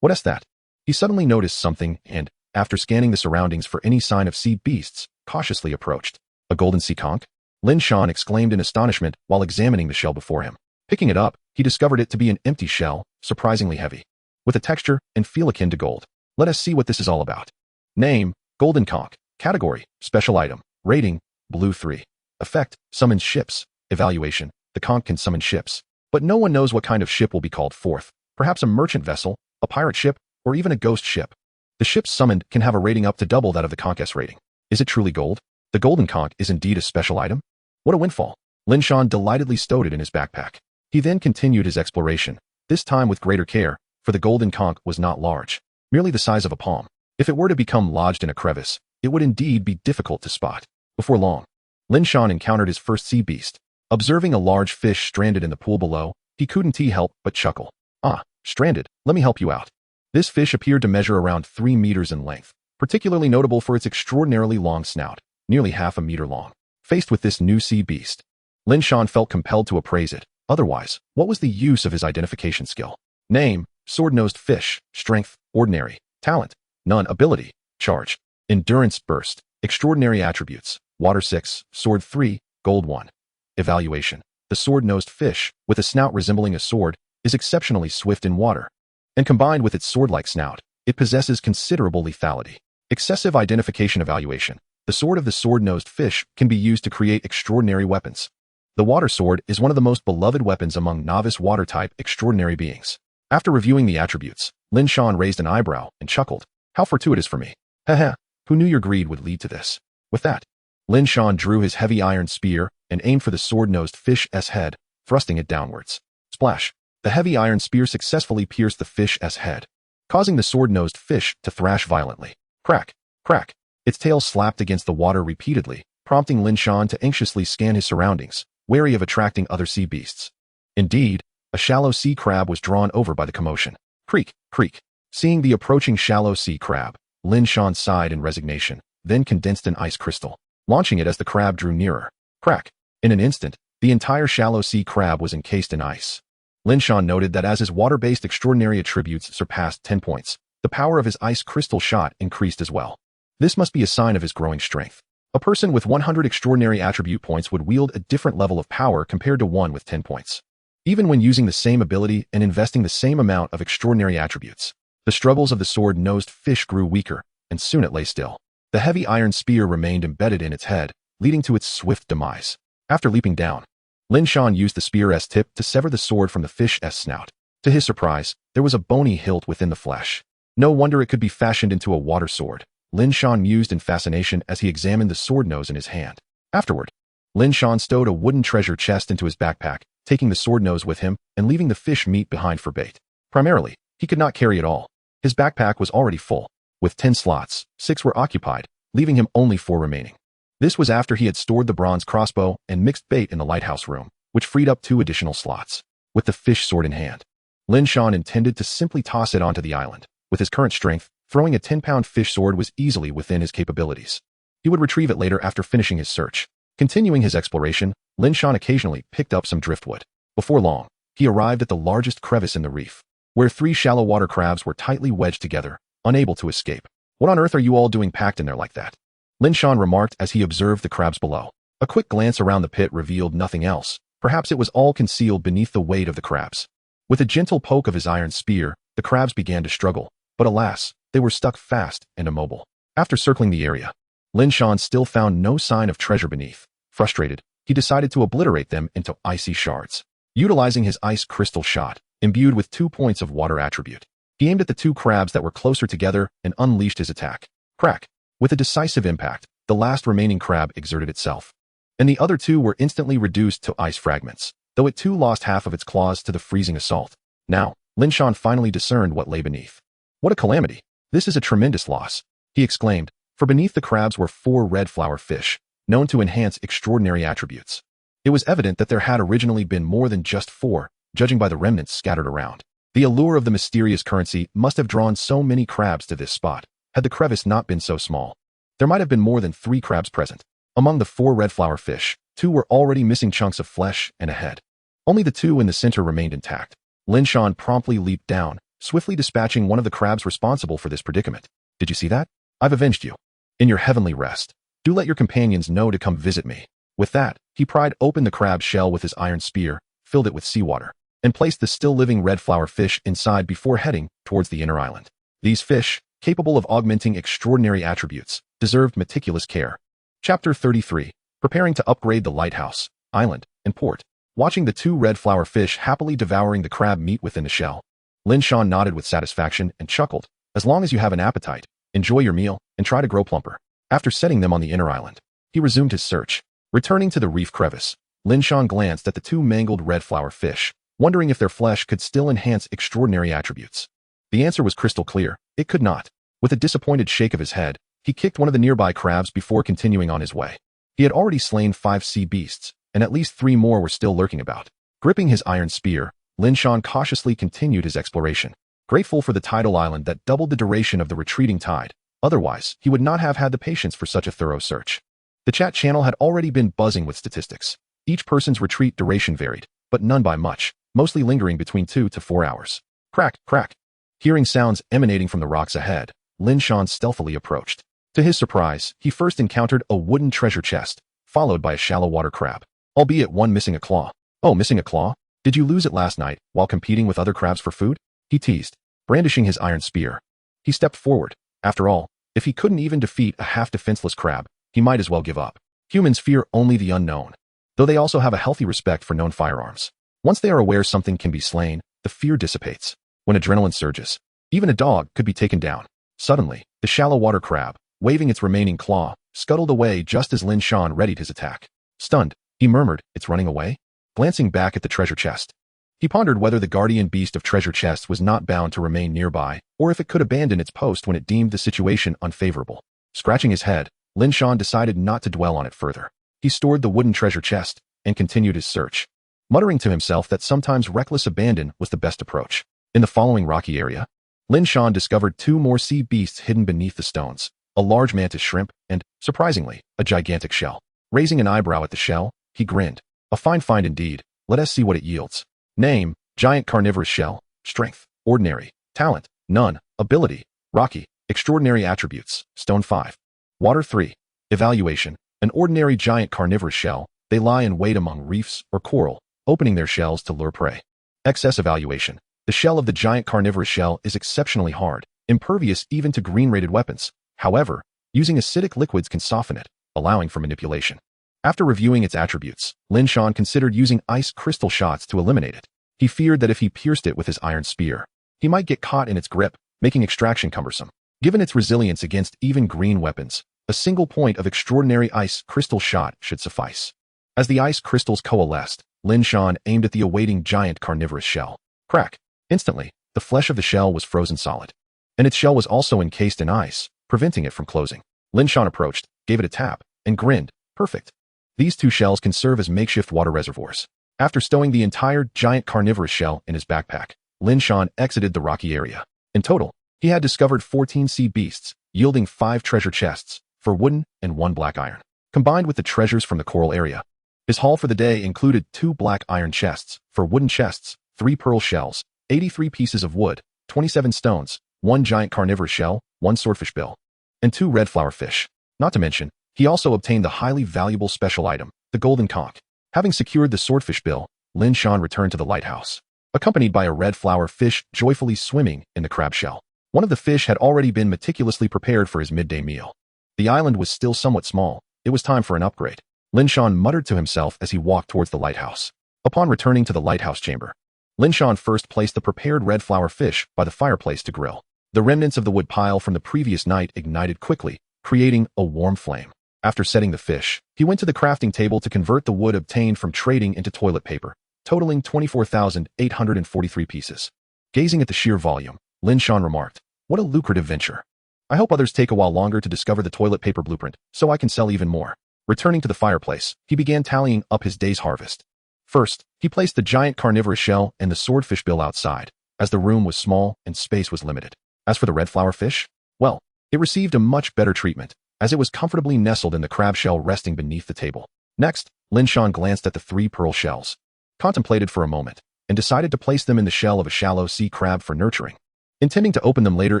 What is that? He suddenly noticed something and, after scanning the surroundings for any sign of sea beasts, cautiously approached. A golden sea conch? Lin Shan exclaimed in astonishment while examining the shell before him. Picking it up, he discovered it to be an empty shell, surprisingly heavy, with a texture and feel akin to gold. Let us see what this is all about. Name, golden conch. Category, special item. Rating, blue 3. Effect, summon ships. Evaluation, the conch can summon ships. But no one knows what kind of ship will be called forth. Perhaps a merchant vessel, a pirate ship, or even a ghost ship. The ships summoned can have a rating up to double that of the conch's rating. Is it truly gold? The golden conch is indeed a special item? What a windfall. Lin Shan delightedly stowed it in his backpack. He then continued his exploration, this time with greater care, for the golden conch was not large, merely the size of a palm. If it were to become lodged in a crevice, it would indeed be difficult to spot. Before long, Lin Shan encountered his first sea beast. Observing a large fish stranded in the pool below, he couldn't help but chuckle. Ah, stranded, let me help you out. This fish appeared to measure around 3 meters in length, particularly notable for its extraordinarily long snout, nearly half a meter long. Faced with this new sea beast, Lin Shan felt compelled to appraise it. Otherwise, what was the use of his identification skill? Name, sword-nosed fish. Strength, ordinary. Talent, none. Ability, charge. Endurance, burst. Extraordinary attributes, water 6, sword 3, gold 1. Evaluation, the sword-nosed fish, with a snout resembling a sword, is exceptionally swift in water. And combined with its sword-like snout, it possesses considerable lethality. Excessive identification evaluation, the sword of the sword-nosed fish can be used to create extraordinary weapons. The water sword is one of the most beloved weapons among novice water-type extraordinary beings. After reviewing the attributes, Lin Shan raised an eyebrow and chuckled. How fortuitous for me. Haha, who knew your greed would lead to this? With that, Lin Shan drew his heavy iron spear and aimed for the sword-nosed fish's head, thrusting it downwards. Splash! The heavy iron spear successfully pierced the fish's head, causing the sword-nosed fish to thrash violently. Crack! Crack! Its tail slapped against the water repeatedly, prompting Lin Shan to anxiously scan his surroundings, wary of attracting other sea beasts. Indeed, a shallow sea crab was drawn over by the commotion. Creak! Creak! Seeing the approaching shallow sea crab, Lin Shan sighed in resignation, then condensed an ice crystal, launching it as the crab drew nearer. Crack! In an instant, the entire shallow sea crab was encased in ice. Lin Shan noted that as his water-based extraordinary attributes surpassed 10 points, the power of his ice crystal shot increased as well. This must be a sign of his growing strength. A person with 100 extraordinary attribute points would wield a different level of power compared to one with 10 points. Even when using the same ability and investing the same amount of extraordinary attributes, the struggles of the sword-nosed fish grew weaker, and soon it lay still. The heavy iron spear remained embedded in its head, leading to its swift demise. After leaping down, Lin Shan used the spear's tip to sever the sword from the fish's snout. To his surprise, there was a bony hilt within the flesh. No wonder it could be fashioned into a water sword. Lin Shan mused in fascination as he examined the sword nose in his hand. Afterward, Lin Shan stowed a wooden treasure chest into his backpack, taking the sword nose with him and leaving the fish meat behind for bait. Primarily, he could not carry it all. His backpack was already full. With 10 slots, 6 were occupied, leaving him only 4 remaining. This was after he had stored the bronze crossbow and mixed bait in the lighthouse room, which freed up 2 additional slots. With the fish sword in hand, Lin Shan intended to simply toss it onto the island. With his current strength, throwing a 10-pound fish sword was easily within his capabilities. He would retrieve it later after finishing his search. Continuing his exploration, Lin Shan occasionally picked up some driftwood. Before long, he arrived at the largest crevice in the reef, where 3 shallow water crabs were tightly wedged together, unable to escape. What on earth are you all doing packed in there like that? Lin Shan remarked as he observed the crabs below. A quick glance around the pit revealed nothing else. Perhaps it was all concealed beneath the weight of the crabs. With a gentle poke of his iron spear, the crabs began to struggle, but alas, they were stuck fast and immobile. After circling the area, Lin Shan still found no sign of treasure beneath. Frustrated, he decided to obliterate them into icy shards. Utilizing his ice crystal shot, imbued with 2 points of water attribute, he aimed at the 2 crabs that were closer together and unleashed his attack. Crack! With a decisive impact, the last remaining crab exerted itself, and the other 2 were instantly reduced to ice fragments, though it too lost half of its claws to the freezing assault. Now, Lin Shan finally discerned what lay beneath. What a calamity! This is a tremendous loss, he exclaimed, for beneath the crabs were 4 red flower fish, known to enhance extraordinary attributes. It was evident that there had originally been more than just 4, judging by the remnants scattered around. The allure of the mysterious currency must have drawn so many crabs to this spot. Had the crevice not been so small, there might have been more than 3 crabs present. Among the 4 red flower fish, 2 were already missing chunks of flesh and a head. Only the 2 in the center remained intact. Lin Shan promptly leaped down, swiftly dispatching one of the crabs responsible for this predicament. Did you see that? I've avenged you. In your heavenly rest, do let your companions know to come visit me. With that, he pried open the crab shell with his iron spear, filled it with seawater, and placed the still living red flower fish inside before heading towards the inner island. These fish, capable of augmenting extraordinary attributes, deserved meticulous care. Chapter 33. Preparing to upgrade the lighthouse, island, and port. Watching the two red flower fish happily devouring the crab meat within the shell, Lin Shan nodded with satisfaction and chuckled. As long as you have an appetite, enjoy your meal and try to grow plumper. After setting them on the inner island, he resumed his search. Returning to the reef crevice, Lin Shan glanced at the two mangled red flower fish, wondering if their flesh could still enhance extraordinary attributes. The answer was crystal clear. It could not. With a disappointed shake of his head, he kicked one of the nearby crabs before continuing on his way. He had already slain 5 sea beasts, and at least 3 more were still lurking about. Gripping his iron spear, Lin Shan cautiously continued his exploration, grateful for the tidal island that doubled the duration of the retreating tide. Otherwise, he would not have had the patience for such a thorough search. The chat channel had already been buzzing with statistics. Each person's retreat duration varied, but none by much, mostly lingering between 2 to 4 hours. Crack, crack. Hearing sounds emanating from the rocks ahead, Lin Shan stealthily approached. To his surprise, he first encountered a wooden treasure chest, followed by a shallow water crab, albeit one missing a claw. Oh, missing a claw? Did you lose it last night while competing with other crabs for food? He teased, brandishing his iron spear. He stepped forward. After all, if he couldn't even defeat a half-defenseless crab, he might as well give up. Humans fear only the unknown, though they also have a healthy respect for known firearms. Once they are aware something can be slain, the fear dissipates. When adrenaline surges, even a dog could be taken down. Suddenly, the shallow water crab, waving its remaining claw, scuttled away just as Lin Shan readied his attack. Stunned, he murmured, "It's running away?" Glancing back at the treasure chest, he pondered whether the guardian beast of treasure chests was not bound to remain nearby, or if it could abandon its post when it deemed the situation unfavorable. Scratching his head, Lin Shan decided not to dwell on it further. He stored the wooden treasure chest and continued his search, muttering to himself that sometimes reckless abandon was the best approach. In the following rocky area, Lin Shan discovered 2 more sea beasts hidden beneath the stones, a large mantis shrimp and, surprisingly, a gigantic shell. Raising an eyebrow at the shell, he grinned. A fine find indeed. Let us see what it yields. Name: giant carnivorous shell. Strength: ordinary. Talent: none. Ability: rocky. Extraordinary attributes: stone 5. Water 3. Evaluation: an ordinary giant carnivorous shell. They lie in wait among reefs or coral, opening their shells to lure prey. Excess evaluation: the shell of the giant carnivorous shell is exceptionally hard, impervious even to green-rated weapons. However, using acidic liquids can soften it, allowing for manipulation. After reviewing its attributes, Lin Shan considered using ice crystal shots to eliminate it. He feared that if he pierced it with his iron spear, he might get caught in its grip, making extraction cumbersome. Given its resilience against even green weapons, a single point of extraordinary ice crystal shot should suffice. As the ice crystals coalesced, Lin Shan aimed at the awaiting giant carnivorous shell. Crack! Instantly, the flesh of the shell was frozen solid, and its shell was also encased in ice, preventing it from closing. Lin Shan approached, gave it a tap, and grinned. Perfect. These 2 shells can serve as makeshift water reservoirs. After stowing the entire giant carnivorous shell in his backpack, Lin Shan exited the rocky area. In total, he had discovered 14 sea beasts, yielding 5 treasure chests, 4 wooden and 1 black iron. Combined with the treasures from the coral area, his haul for the day included 2 black iron chests, 4 wooden chests, 3 pearl shells, 83 pieces of wood, 27 stones, 1 giant carnivorous shell, 1 swordfish bill, and 2 red flower fish. Not to mention, he also obtained the highly valuable special item, the golden conch. Having secured the swordfish bill, Lin Shan returned to the lighthouse, accompanied by a red flower fish joyfully swimming in the crab shell. One of the fish had already been meticulously prepared for his midday meal. The island was still somewhat small. It was time for an upgrade. Lin Shan muttered to himself as he walked towards the lighthouse. Upon returning to the lighthouse chamber, Lin Shan first placed the prepared red flower fish by the fireplace to grill. The remnants of the wood pile from the previous night ignited quickly, creating a warm flame. After setting the fish, he went to the crafting table to convert the wood obtained from trading into toilet paper, totaling 24,843 pieces. Gazing at the sheer volume, Lin Shan remarked, "What a lucrative venture. I hope others take a while longer to discover the toilet paper blueprint, so I can sell even more." Returning to the fireplace, he began tallying up his day's harvest. First, he placed the giant carnivorous shell and the swordfish bill outside, as the room was small and space was limited. As for the red flower fish, well, it received a much better treatment, as it was comfortably nestled in the crab shell resting beneath the table. Next, Lin Shan glanced at the 3 pearl shells, contemplated for a moment, and decided to place them in the shell of a shallow sea crab for nurturing, intending to open them later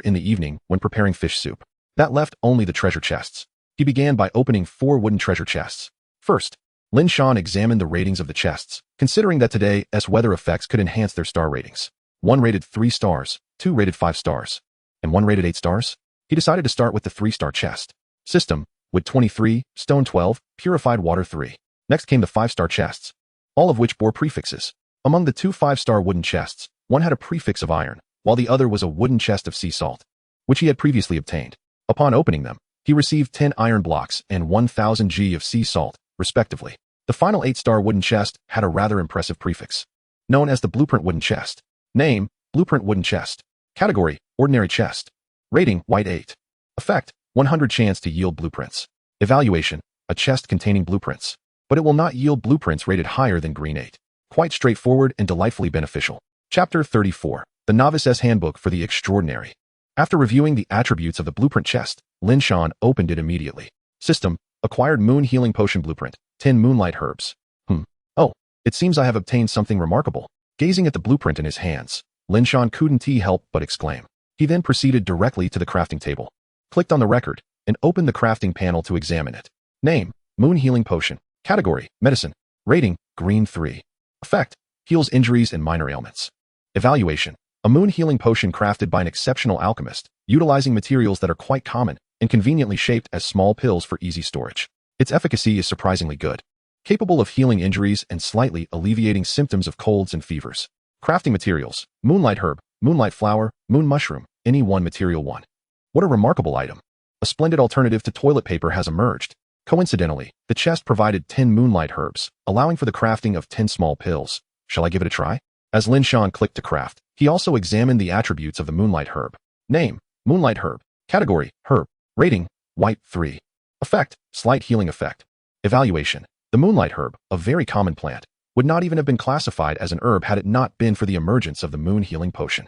in the evening when preparing fish soup. That left only the treasure chests. He began by opening 4 wooden treasure chests. First, Lin Shan examined the ratings of the chests, considering that today's weather effects could enhance their star ratings. 1 rated 3 stars, 2 rated 5 stars, and 1 rated 8 stars. He decided to start with the 3-star chest. System, wood 23, stone 12, purified water 3. Next came the 5-star chests, all of which bore prefixes. Among the 2 5-star wooden chests, one had a prefix of iron, while the other was a wooden chest of sea salt, which he had previously obtained. Upon opening them, he received 10 iron blocks and 1,000 G of sea salt, respectively. The final 8-star wooden chest had a rather impressive prefix, known as the Blueprint Wooden Chest. Name, Blueprint Wooden Chest. Category, Ordinary Chest. Rating, White 8. Effect, 100 chance to yield blueprints. Evaluation, a chest containing blueprints, but it will not yield blueprints rated higher than Green 8. Quite straightforward and delightfully beneficial. Chapter 34. The Novice's Handbook for the Extraordinary. After reviewing the attributes of the blueprint chest, Lin Shan opened it immediately. System, acquired Moon Healing Potion Blueprint, 10 Moonlight Herbs. Oh, it seems I have obtained something remarkable. Gazing at the blueprint in his hands, Lin Shan couldn't help but exclaim. He then proceeded directly to the crafting table, clicked on the record, and opened the crafting panel to examine it. Name, Moon Healing Potion. Category, Medicine. Rating, Green 3. Effect, heals injuries and minor ailments. Evaluation, a moon healing potion crafted by an exceptional alchemist, utilizing materials that are quite common and conveniently shaped as small pills for easy storage. Its efficacy is surprisingly good, capable of healing injuries and slightly alleviating symptoms of colds and fevers. Crafting materials, moonlight herb, moonlight flower, moon mushroom, any one material 1. What a remarkable item. A splendid alternative to toilet paper has emerged. Coincidentally, the chest provided 10 moonlight herbs, allowing for the crafting of 10 small pills. Shall I give it a try? As Lin Shan clicked to craft, he also examined the attributes of the moonlight herb. Name, Moonlight Herb. Category, Herb. Rating, White 3. Effect, Slight healing effect. Evaluation, the moonlight herb, a very common plant, would not even have been classified as an herb had it not been for the emergence of the moon healing potion.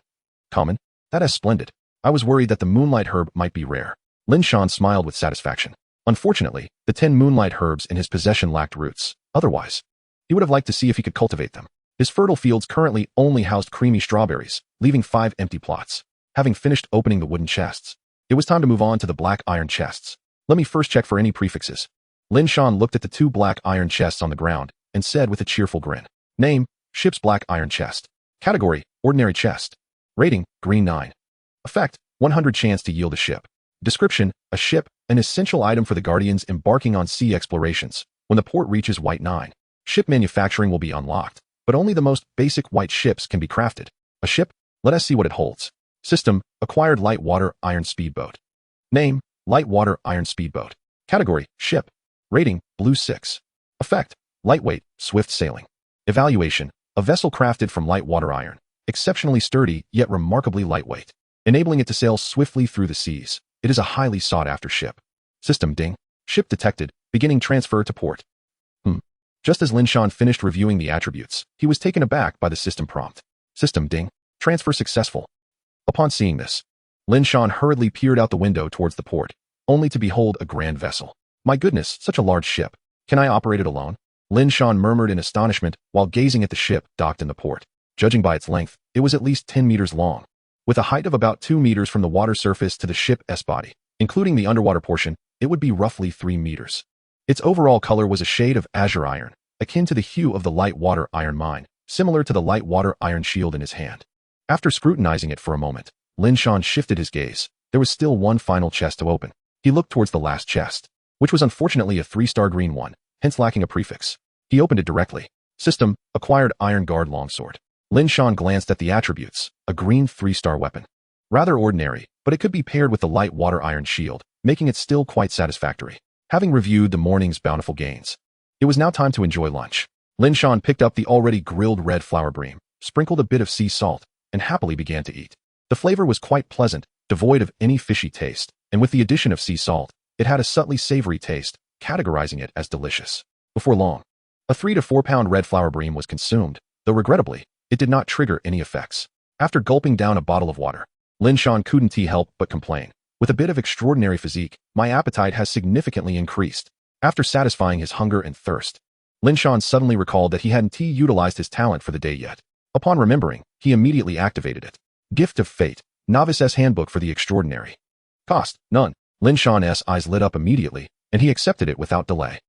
Common? That is splendid. I was worried that the moonlight herb might be rare. Lin Shan smiled with satisfaction. Unfortunately, the 10 moonlight herbs in his possession lacked roots. Otherwise, he would have liked to see if he could cultivate them. His fertile fields currently only housed creamy strawberries, leaving 5 empty plots. Having finished opening the wooden chests, it was time to move on to the black iron chests. Let me first check for any prefixes. Lin Shan looked at the 2 black iron chests on the ground and said with a cheerful grin. Name, Ship's Black Iron Chest. Category, Ordinary Chest. Rating, Green 9. Effect, 100 chance to yield a ship. Description, a ship, an essential item for the Guardians embarking on sea explorations. When the port reaches White 9, ship manufacturing will be unlocked, but only the most basic white ships can be crafted. A ship? Let us see what it holds. System, acquired light water iron speedboat. Name, Light Water Iron Speedboat. Category, Ship. Rating, Blue 6. Effect, lightweight, swift sailing. Evaluation, a vessel crafted from light water iron, exceptionally sturdy yet remarkably lightweight, enabling it to sail swiftly through the seas. It is a highly sought-after ship. System ding. Ship detected, beginning transfer to port. Just as Lin Shan finished reviewing the attributes, he was taken aback by the system prompt. System ding. Transfer successful. Upon seeing this, Lin Shan hurriedly peered out the window towards the port, only to behold a grand vessel. My goodness, such a large ship. Can I operate it alone? Lin Shan murmured in astonishment while gazing at the ship docked in the port. Judging by its length, it was at least 10 meters long, with a height of about 2 meters from the water surface to the ship's body. Including the underwater portion, it would be roughly 3 meters. Its overall color was a shade of azure iron, akin to the hue of the light water iron mine, similar to the light water iron shield in his hand. After scrutinizing it for a moment, Lin Shan shifted his gaze. There was still one final chest to open. He looked towards the last chest, which was unfortunately a 3-star green one, hence lacking a prefix. He opened it directly. System, acquired iron guard longsword. Lin Shan glanced at the attributes, a green 3-star weapon. Rather ordinary, but it could be paired with the light water iron shield, making it still quite satisfactory. Having reviewed the morning's bountiful gains, it was now time to enjoy lunch. Lin Shan picked up the already grilled red flower bream, sprinkled a bit of sea salt, and happily began to eat. The flavor was quite pleasant, devoid of any fishy taste, and with the addition of sea salt, it had a subtly savory taste, categorizing it as delicious. Before long, a 3 to 4 pound red flower bream was consumed, though regrettably, it did not trigger any effects. After gulping down a bottle of water, Lin Shan couldn't help but complain. With a bit of extraordinary physique, my appetite has significantly increased. After satisfying his hunger and thirst, Lin Shan suddenly recalled that he hadn't utilized his talent for the day yet. Upon remembering, he immediately activated it. Gift of Fate, Novice's Handbook for the Extraordinary. Cost, none. Lin Shan's eyes lit up immediately, and he accepted it without delay.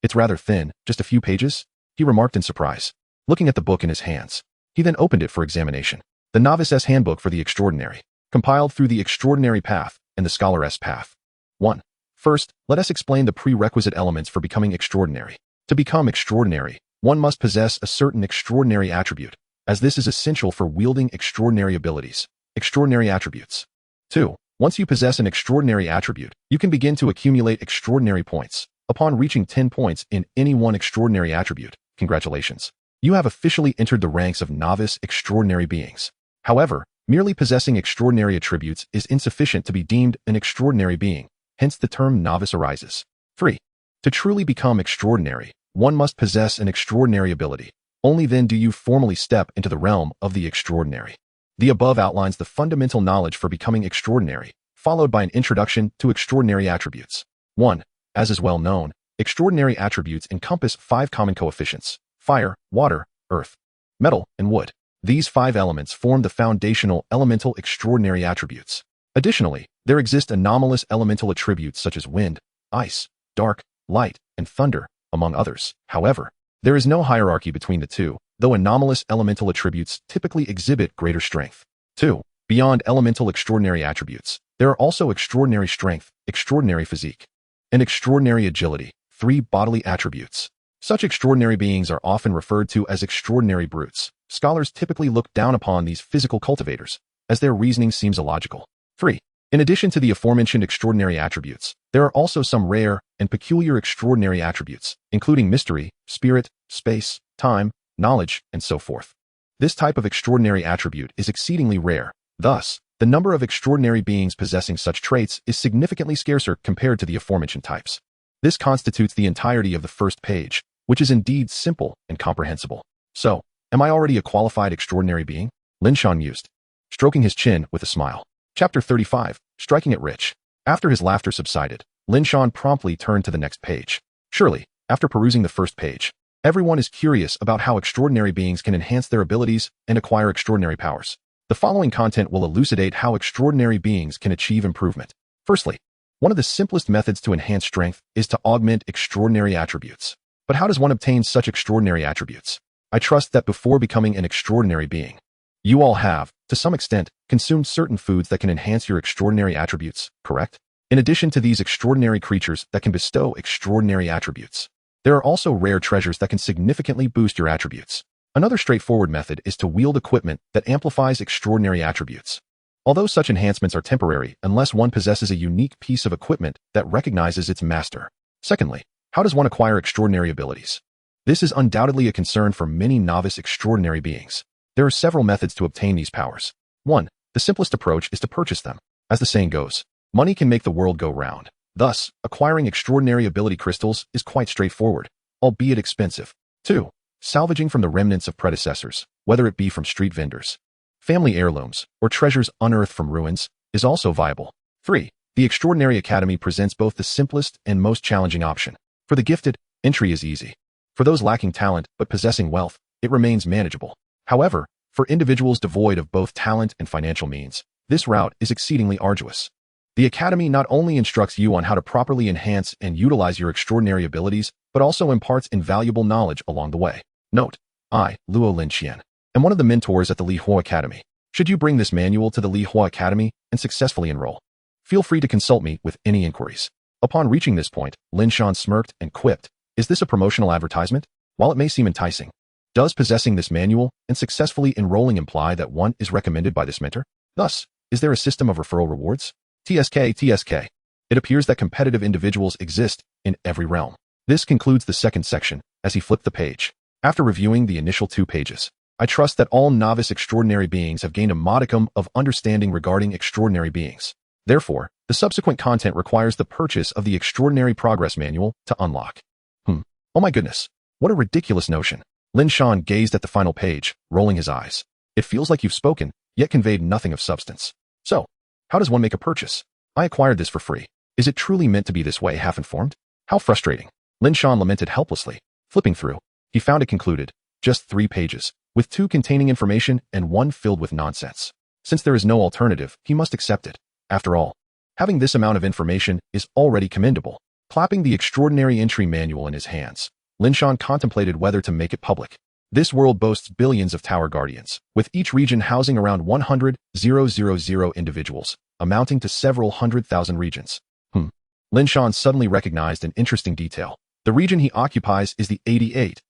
It's rather thin, just a few pages, he remarked in surprise, looking at the book in his hands. He then opened it for examination. The Novice's Handbook for the Extraordinary. Compiled through the Extraordinary Path, and the scholar's path. 1. First, let us explain the prerequisite elements for becoming extraordinary. To become extraordinary, one must possess a certain extraordinary attribute, as this is essential for wielding extraordinary abilities. Extraordinary attributes. 2. Once you possess an extraordinary attribute, you can begin to accumulate extraordinary points. Upon reaching 10 points in any one extraordinary attribute, congratulations. You have officially entered the ranks of novice extraordinary beings. However, merely possessing extraordinary attributes is insufficient to be deemed an extraordinary being, hence the term novice arises. 3. To truly become extraordinary, one must possess an extraordinary ability. Only then do you formally step into the realm of the extraordinary. The above outlines the fundamental knowledge for becoming extraordinary, followed by an introduction to extraordinary attributes. 1. As is well known, extraordinary attributes encompass 5 common coefficients: fire, water, earth, metal, and wood. These 5 elements form the foundational elemental extraordinary attributes. Additionally, there exist anomalous elemental attributes such as wind, ice, dark, light, and thunder, among others. However, there is no hierarchy between the two, though anomalous elemental attributes typically exhibit greater strength. 2. Beyond elemental extraordinary attributes, there are also extraordinary strength, extraordinary physique, and extraordinary agility, 3 bodily attributes. Such extraordinary beings are often referred to as extraordinary brutes. Scholars typically look down upon these physical cultivators, as their reasoning seems illogical. 3. In addition to the aforementioned extraordinary attributes, there are also some rare and peculiar extraordinary attributes, including mystery, spirit, space, time, knowledge, and so forth. This type of extraordinary attribute is exceedingly rare. Thus, the number of extraordinary beings possessing such traits is significantly scarcer compared to the aforementioned types. This constitutes the entirety of the first page, which is indeed simple and comprehensible. So, am I already a qualified extraordinary being? Linshan mused, stroking his chin with a smile. Chapter 35, Striking It Rich. After his laughter subsided, Linshan promptly turned to the next page. Surely, after perusing the first page, everyone is curious about how extraordinary beings can enhance their abilities and acquire extraordinary powers. The following content will elucidate how extraordinary beings can achieve improvement. Firstly, one of the simplest methods to enhance strength is to augment extraordinary attributes. But how does one obtain such extraordinary attributes? I trust that before becoming an extraordinary being, you all have, to some extent, consumed certain foods that can enhance your extraordinary attributes, correct? In addition to these extraordinary creatures that can bestow extraordinary attributes, there are also rare treasures that can significantly boost your attributes. Another straightforward method is to wield equipment that amplifies extraordinary attributes. Although such enhancements are temporary unless one possesses a unique piece of equipment that recognizes its master. Secondly, how does one acquire extraordinary abilities? This is undoubtedly a concern for many novice extraordinary beings. There are several methods to obtain these powers. 1. The simplest approach is to purchase them. As the saying goes, money can make the world go round. Thus, acquiring extraordinary ability crystals is quite straightforward, albeit expensive. 2. Salvaging from the remnants of predecessors, whether it be from street vendors, family heirlooms, or treasures unearthed from ruins, is also viable. 3. The Extraordinary Academy presents both the simplest and most challenging option. For the gifted, entry is easy. For those lacking talent but possessing wealth, it remains manageable. However, for individuals devoid of both talent and financial means, this route is exceedingly arduous. The Academy not only instructs you on how to properly enhance and utilize your extraordinary abilities, but also imparts invaluable knowledge along the way. Note: I, Luo Linqian, am one of the mentors at the Lihua Academy. Should you bring this manual to the Lihua Academy and successfully enroll, feel free to consult me with any inquiries. Upon reaching this point, Linshan smirked and quipped, "Is this a promotional advertisement? While it may seem enticing, does possessing this manual and successfully enrolling imply that one is recommended by this mentor? Thus, is there a system of referral rewards? TSK. It appears that competitive individuals exist in every realm." This concludes the second section, as he flipped the page. After reviewing the initial 2 pages, I trust that all novice extraordinary beings have gained a modicum of understanding regarding extraordinary beings. Therefore, the subsequent content requires the purchase of the Extraordinary Progress Manual to unlock. Oh my goodness, what a ridiculous notion. Linshan gazed at the final page, rolling his eyes. It feels like you've spoken, yet conveyed nothing of substance. So, how does one make a purchase? I acquired this for free. Is it truly meant to be this way, half-informed? How frustrating. Linshan lamented helplessly. Flipping through, he found it concluded, just 3 pages, with 2 containing information and 1 filled with nonsense. Since there is no alternative, he must accept it. After all, having this amount of information is already commendable. Clapping the Extraordinary Entry Manual in his hands, Linshan contemplated whether to make it public. This world boasts billions of tower guardians, with each region housing around 100,000 individuals. amounting to several 100,000 regions. Lin Shan suddenly recognized an interesting detail. The region he occupies is the 888th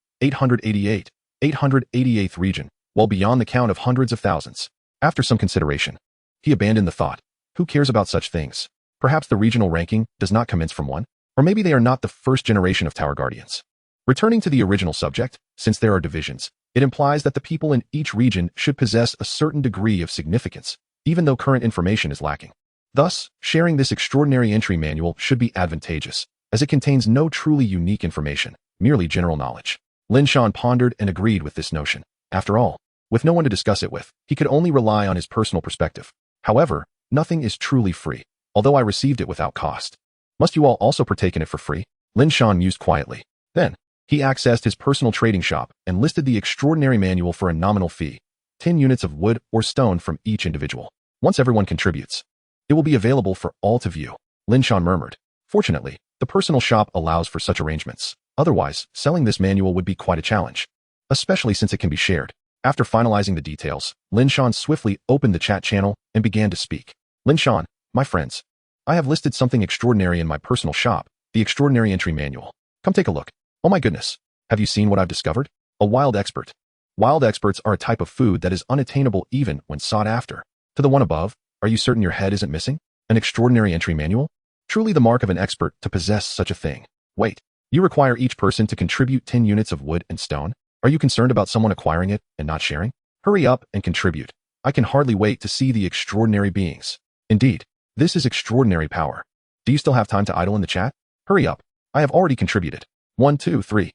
region, well beyond the count of hundreds of thousands. After some consideration, he abandoned the thought. Who cares about such things? Perhaps the regional ranking does not commence from 1, or maybe they are not the first generation of Tower Guardians. Returning to the original subject, since there are divisions, it implies that the people in each region should possess a certain degree of significance, even though current information is lacking. Thus, sharing this extraordinary entry manual should be advantageous, as it contains no truly unique information, merely general knowledge. Lin Shan pondered and agreed with this notion. After all, with no one to discuss it with, he could only rely on his personal perspective. However, nothing is truly free, although I received it without cost. Must you all also partake in it for free? Lin Shan mused quietly. Then, he accessed his personal trading shop and listed the extraordinary manual for a nominal fee, 10 units of wood or stone from each individual. Once everyone contributes, it will be available for all to view. Lin Shan murmured. Fortunately, the personal shop allows for such arrangements. Otherwise, selling this manual would be quite a challenge, especially since it can be shared. After finalizing the details, Lin Shan swiftly opened the chat channel and began to speak. Lin Shan, my friends, I have listed something extraordinary in my personal shop, the extraordinary entry manual. Come take a look. Oh my goodness. Have you seen what I've discovered? A wild expert. Wild experts are a type of food that is unattainable even when sought after. To the one above, are you certain your head isn't missing? An extraordinary entry manual? Truly the mark of an expert to possess such a thing. Wait, you require each person to contribute 10 units of wood and stone? Are you concerned about someone acquiring it and not sharing? Hurry up and contribute. I can hardly wait to see the extraordinary beings. Indeed, this is extraordinary power. Do you still have time to idle in the chat? Hurry up. I have already contributed. 1, 2, 3.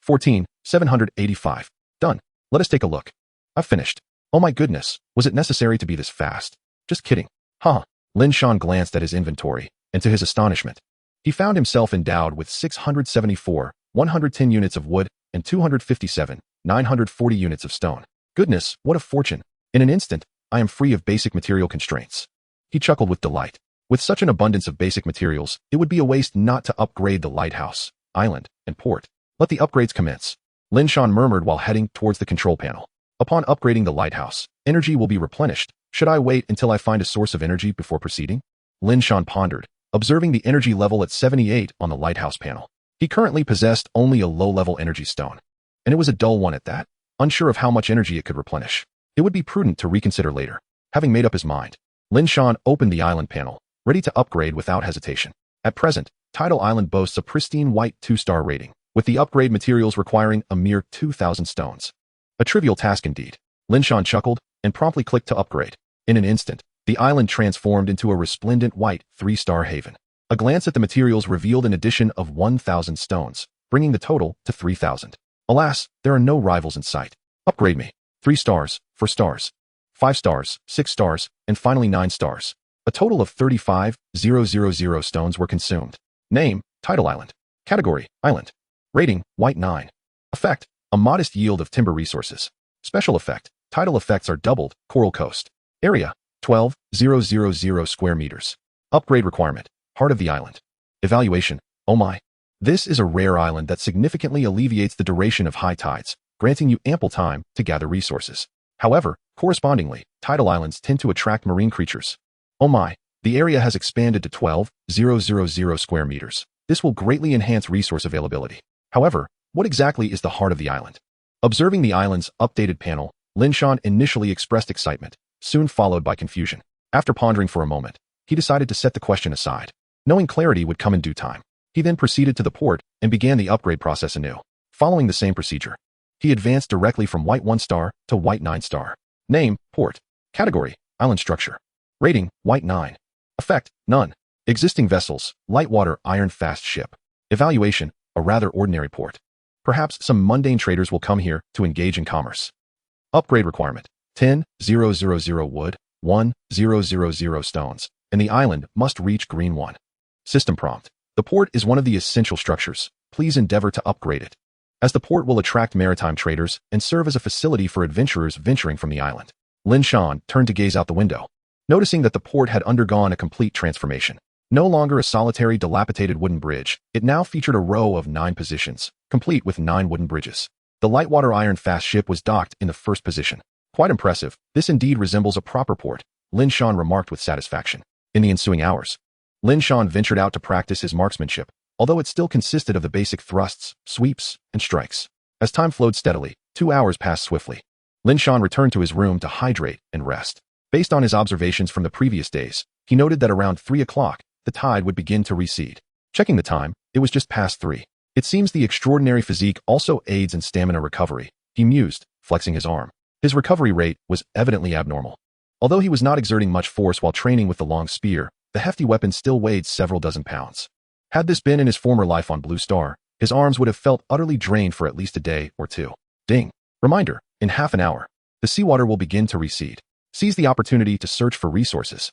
14, 785. Done. Let us take a look. I've finished. Oh my goodness, was it necessary to be this fast? Just kidding. Huh. Lin Shan glanced at his inventory, and to his astonishment, he found himself endowed with 674, 110 units of wood and 257, 940 units of stone. Goodness, what a fortune. In an instant, I am free of basic material constraints. He chuckled with delight. With such an abundance of basic materials, it would be a waste not to upgrade the lighthouse, island, and port. Let the upgrades commence. Lin Shan murmured while heading towards the control panel. Upon upgrading the lighthouse, energy will be replenished. Should I wait until I find a source of energy before proceeding? Lin Shan pondered, observing the energy level at 78 on the lighthouse panel. He currently possessed only a low-level energy stone, and it was a dull one at that. Unsure of how much energy it could replenish, it would be prudent to reconsider later. Having made up his mind, Lin Shan opened the island panel, ready to upgrade without hesitation. At present, Tidal Island boasts a pristine white 2-star rating, with the upgrade materials requiring a mere 2,000 stones. A trivial task indeed. Lin Shan chuckled and promptly clicked to upgrade. In an instant, the island transformed into a resplendent white 3-star haven. A glance at the materials revealed an addition of 1,000 stones, bringing the total to 3,000. Alas, there are no rivals in sight. Upgrade me. 3 stars, 4 stars, 5 stars, 6 stars, and finally 9 stars. A total of 35,000 stones were consumed. Name, Tidal Island. Category, Island. Rating, White 9. Effect, a modest yield of timber resources. Special effect, tidal effects are doubled, Coral Coast. Area, 12,000 square meters. Upgrade requirement, Heart of the Island. Evaluation, oh my. This is a rare island that significantly alleviates the duration of high tides, granting you ample time to gather resources. However, correspondingly, tidal islands tend to attract marine creatures. Oh my, the area has expanded to 12,000 square meters. This will greatly enhance resource availability. However, what exactly is the heart of the island? Observing the island's updated panel, Lin Shan initially expressed excitement, soon followed by confusion. After pondering for a moment, he decided to set the question aside, knowing clarity would come in due time. He then proceeded to the port and began the upgrade process anew. Following the same procedure, he advanced directly from white 1-star to white 9-star. Name, port. Category, island structure. Rating, white 9. Effect, none. Existing vessels, light water iron fast ship. Evaluation, a rather ordinary port. Perhaps some mundane traders will come here to engage in commerce. Upgrade requirement, 10,000 wood, 1,000 stones, and the island must reach green 1. System prompt. The port is one of the essential structures. Please endeavor to upgrade it, as the port will attract maritime traders and serve as a facility for adventurers venturing from the island. Lin Shan turned to gaze out the window, noticing that the port had undergone a complete transformation. No longer a solitary dilapidated wooden bridge, it now featured a row of 9 positions, complete with 9 wooden bridges. The lightwater iron fast ship was docked in the first position. Quite impressive. This indeed resembles a proper port. Lin Shan remarked with satisfaction. In the ensuing hours, Lin Shan ventured out to practice his marksmanship, although it still consisted of the basic thrusts, sweeps, and strikes. As time flowed steadily, 2 hours passed swiftly. Lin Shan returned to his room to hydrate and rest. Based on his observations from the previous days, he noted that around 3 o'clock, the tide would begin to recede. Checking the time, it was just past 3. It seems the extraordinary physique also aids in stamina recovery, he mused, flexing his arm. His recovery rate was evidently abnormal. Although he was not exerting much force while training with the long spear, the hefty weapon still weighed several dozen pounds. Had this been in his former life on Blue Star, his arms would have felt utterly drained for at least a day or two. Ding. Reminder, in half an hour, the seawater will begin to recede. Seize the opportunity to search for resources.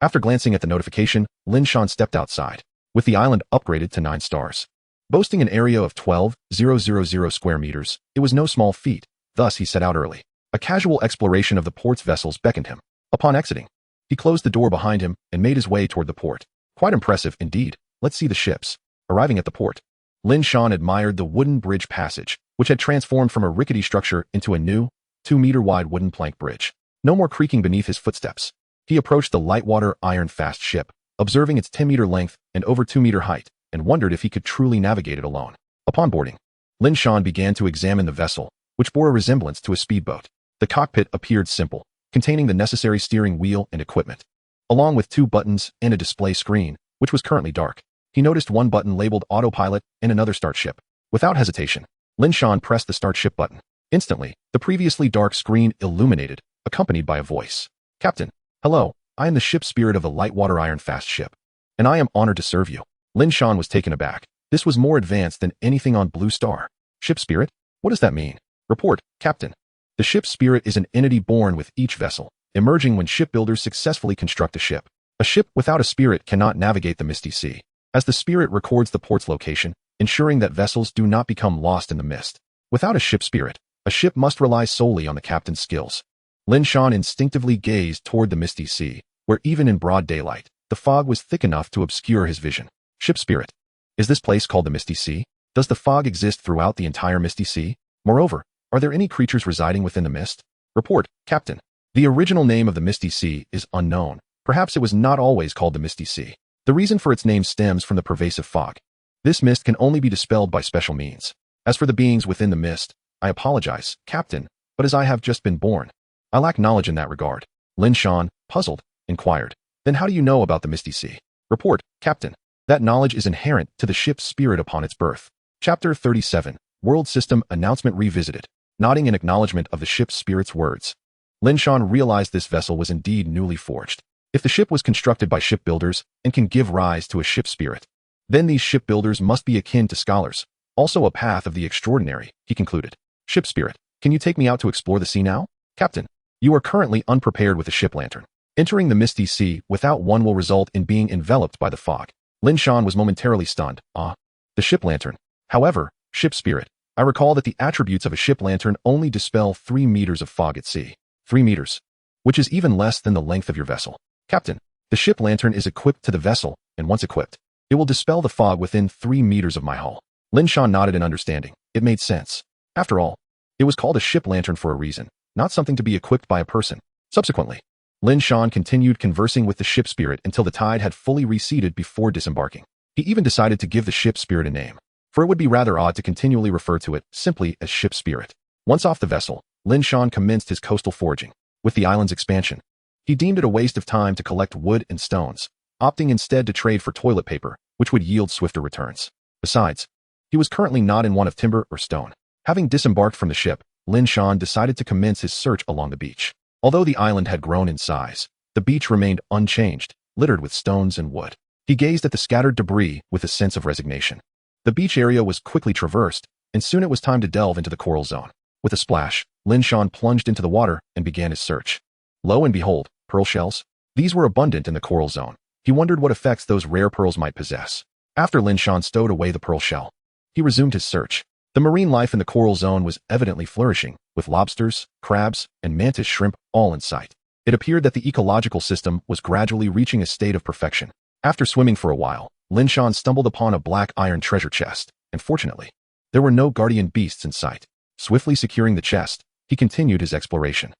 After glancing at the notification, Lin Shan stepped outside, with the island upgraded to 9 stars. Boasting an area of 12,000 square meters, it was no small feat, thus he set out early. A casual exploration of the port's vessels beckoned him. Upon exiting, he closed the door behind him and made his way toward the port. Quite impressive indeed. Let's see the ships. Arriving at the port, Lin Shan admired the wooden bridge passage, which had transformed from a rickety structure into a new, 2-meter-wide wooden plank bridge. No more creaking beneath his footsteps. He approached the light-water iron-fast ship, observing its 10-meter length and over 2-meter height, and wondered if he could truly navigate it alone. Upon boarding, Lin Shan began to examine the vessel, which bore a resemblance to a speedboat. The cockpit appeared simple, containing the necessary steering wheel and equipment, along with 2 buttons and a display screen, which was currently dark. He noticed one button labeled autopilot and another start ship. Without hesitation, Lin Shan pressed the start ship button. Instantly, the previously dark screen illuminated, accompanied by a voice. Captain, hello, I am the ship spirit of the Lightwater Iron-fast ship, and I am honored to serve you. Lin Shan was taken aback. This was more advanced than anything on Blue Star. Ship spirit? What does that mean? Report, Captain. The ship spirit is an entity born with each vessel, emerging when shipbuilders successfully construct a ship. A ship without a spirit cannot navigate the misty sea, as the spirit records the port's location, ensuring that vessels do not become lost in the mist. Without a ship spirit, a ship must rely solely on the captain's skills. Lin Shan instinctively gazed toward the misty sea, where even in broad daylight, the fog was thick enough to obscure his vision. Ship spirit. Is this place called the Misty Sea? Does the fog exist throughout the entire Misty Sea? Moreover, are there any creatures residing within the mist? Report, Captain. The original name of the Misty Sea is unknown. Perhaps it was not always called the Misty Sea. The reason for its name stems from the pervasive fog. This mist can only be dispelled by special means. As for the beings within the mist, I apologize, Captain, but as I have just been born, I lack knowledge in that regard. Lin Shan, puzzled, inquired. Then how do you know about the Misty Sea? Report, Captain. That knowledge is inherent to the ship's spirit upon its birth. Chapter 37, World System Announcement Revisited. Nodding in acknowledgement of the ship's spirit's words, Lin Shan realized this vessel was indeed newly forged. If the ship was constructed by shipbuilders and can give rise to a ship spirit, then these shipbuilders must be akin to scholars, also a path of the extraordinary, he concluded. Ship spirit, can you take me out to explore the sea now? Captain, you are currently unprepared with a ship lantern. Entering the Misty Sea without one will result in being enveloped by the fog. Lin Shan was momentarily stunned. The ship lantern. However, ship spirit, I recall that the attributes of a ship lantern only dispel 3 meters of fog at sea. 3 meters, which is even less than the length of your vessel. Captain, the ship lantern is equipped to the vessel, and once equipped, it will dispel the fog within 3 meters of my hull. Lin Shan nodded in understanding. It made sense. After all, it was called a ship lantern for a reason, not something to be equipped by a person. Subsequently, Lin Shan continued conversing with the ship spirit until the tide had fully receded before disembarking. He even decided to give the ship spirit a name, for it would be rather odd to continually refer to it simply as ship spirit. Once off the vessel, Lin Shan commenced his coastal foraging. With the island's expansion, he deemed it a waste of time to collect wood and stones, opting instead to trade for toilet paper, which would yield swifter returns. Besides, he was currently not in want of timber or stone. Having disembarked from the ship, Lin Shan decided to commence his search along the beach. Although the island had grown in size, the beach remained unchanged, littered with stones and wood. He gazed at the scattered debris with a sense of resignation. The beach area was quickly traversed, and soon it was time to delve into the coral zone. With a splash, Lin Shan plunged into the water and began his search. Lo and behold, pearl shells. These were abundant in the coral zone. He wondered what effects those rare pearls might possess. After Lin Shan stowed away the pearl shell, he resumed his search. The marine life in the coral zone was evidently flourishing, with lobsters, crabs, and mantis shrimp all in sight. It appeared that the ecological system was gradually reaching a state of perfection. After swimming for a while, Lin Shan stumbled upon a black iron treasure chest, and fortunately, there were no guardian beasts in sight. Swiftly securing the chest, he continued his exploration.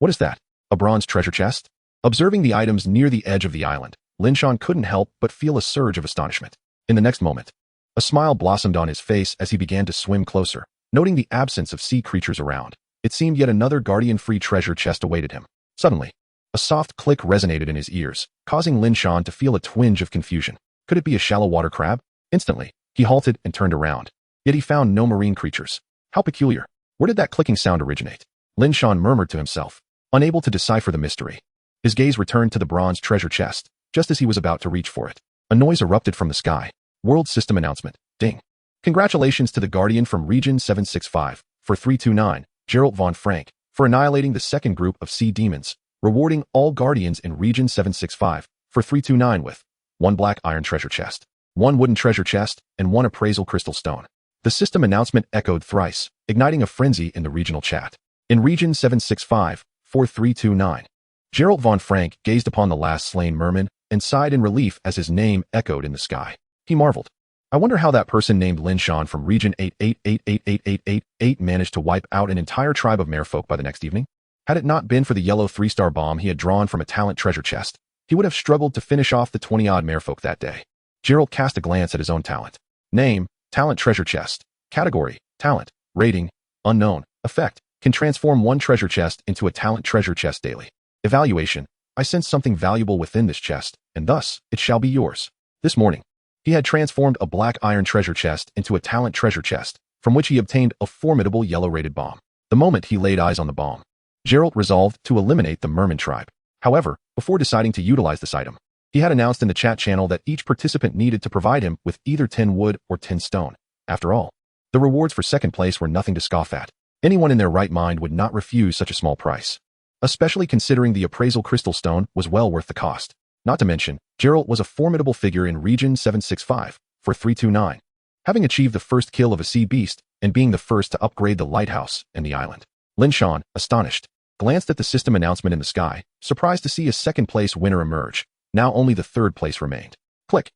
What is that? A bronze treasure chest? Observing the items near the edge of the island, Lin Shan couldn't help but feel a surge of astonishment. In the next moment, a smile blossomed on his face as he began to swim closer, noting the absence of sea creatures around. It seemed yet another guardian-free treasure chest awaited him. Suddenly, a soft click resonated in his ears, causing Lin Shan to feel a twinge of confusion. Could it be a shallow water crab? Instantly, he halted and turned around. Yet he found no marine creatures. How peculiar. Where did that clicking sound originate? Lin Shan murmured to himself, unable to decipher the mystery. His gaze returned to the bronze treasure chest, just as he was about to reach for it. A noise erupted from the sky. World system announcement. Ding. Congratulations to the Guardian from Region 765, for 329, Gerald von Frank, for annihilating the second group of sea demons, rewarding all Guardians in Region 765, for 329 with 1 black iron treasure chest, 1 wooden treasure chest, and 1 appraisal crystal stone. The system announcement echoed thrice, igniting a frenzy in the regional chat. In Region 765, 4329, Gerald von Frank gazed upon the last slain merman and sighed in relief as his name echoed in the sky. He marveled. I wonder how that person named Lin Shan from Region 88888888 managed to wipe out an entire tribe of merfolk by the next evening? Had it not been for the yellow 3-star bomb he had drawn from a talent treasure chest, he would have struggled to finish off the 20-odd merfolk that day. Gerald cast a glance at his own talent. Name, talent treasure chest. Category, talent. Rating, unknown. Effect, can transform 1 treasure chest into a talent treasure chest daily. Evaluation, I sense something valuable within this chest, and thus, it shall be yours. This morning, he had transformed a black iron treasure chest into a talent treasure chest, from which he obtained a formidable yellow-rated bomb. The moment he laid eyes on the bomb, Gerald resolved to eliminate the merman tribe. However, before deciding to utilize this item, he had announced in the chat channel that each participant needed to provide him with either 10 wood or 10 stone. After all, the rewards for second place were nothing to scoff at. Anyone in their right mind would not refuse such a small price, especially considering the appraisal crystal stone was well worth the cost. Not to mention, Gerald was a formidable figure in Region 765, for 329, having achieved the first kill of a sea beast and being the first to upgrade the lighthouse and the island. Lin Shan, astonished, glanced at the system announcement in the sky, surprised to see a second-place winner emerge. Now only the third place remained. Click.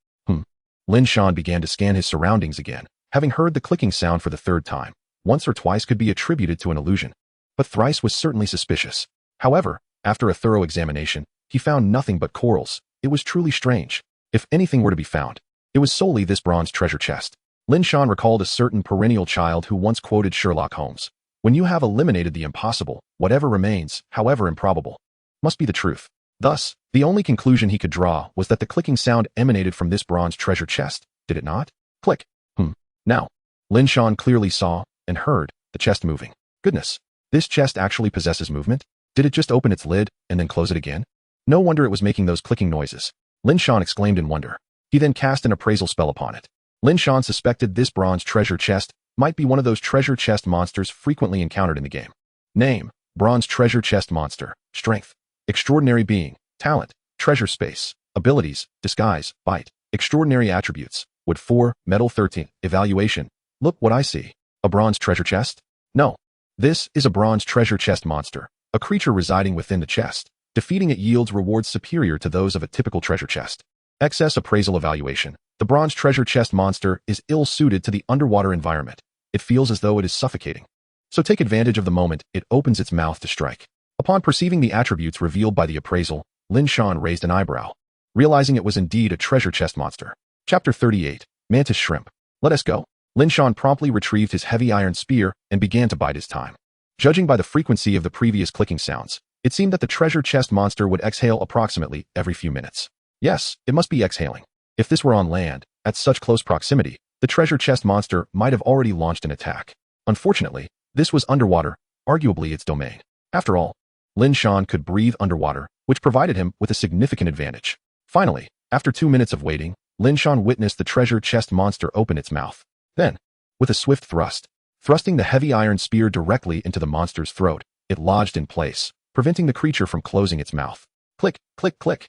Lin Shan began to scan his surroundings again, having heard the clicking sound for the third time. Once or twice could be attributed to an illusion, but thrice was certainly suspicious. However, after a thorough examination, he found nothing but corals. It was truly strange. If anything were to be found, it was solely this bronze treasure chest. Lin Shan recalled a certain perennial child who once quoted Sherlock Holmes. When you have eliminated the impossible, whatever remains, however improbable, must be the truth. Thus, the only conclusion he could draw was that the clicking sound emanated from this bronze treasure chest, did it not? Click. Now, Lin Shan clearly saw and heard the chest moving. Goodness, this chest actually possesses movement? Did it just open its lid and then close it again? No wonder it was making those clicking noises. Lin Shan exclaimed in wonder. He then cast an appraisal spell upon it. Lin Shan suspected this bronze treasure chest might be one of those treasure chest monsters frequently encountered in the game. Name, bronze treasure chest monster. Strength, extraordinary being. Talent, treasure space. Abilities, disguise, bite. Extraordinary attributes. Wood 4, metal 13. Evaluation, look what I see. A bronze treasure chest? No. This is a bronze treasure chest monster, a creature residing within the chest. Defeating it yields rewards superior to those of a typical treasure chest. Excess appraisal evaluation. The bronze treasure chest monster is ill-suited to the underwater environment. It feels as though it is suffocating. So take advantage of the moment it opens its mouth to strike. Upon perceiving the attributes revealed by the appraisal, Lin Shan raised an eyebrow, realizing it was indeed a treasure chest monster. Chapter 38, Mantis Shrimp. Let us go. Lin Shan promptly retrieved his heavy iron spear and began to bide his time. Judging by the frequency of the previous clicking sounds, it seemed that the treasure chest monster would exhale approximately every few minutes. Yes, it must be exhaling. If this were on land, at such close proximity, the treasure chest monster might have already launched an attack. Unfortunately, this was underwater, arguably its domain. After all, Lin Shan could breathe underwater, which provided him with a significant advantage. Finally, after 2 minutes of waiting, Lin Shan witnessed the treasure chest monster open its mouth. Then, with a swift thrusting the heavy iron spear directly into the monster's throat, it lodged in place, preventing the creature from closing its mouth. Click, click, click.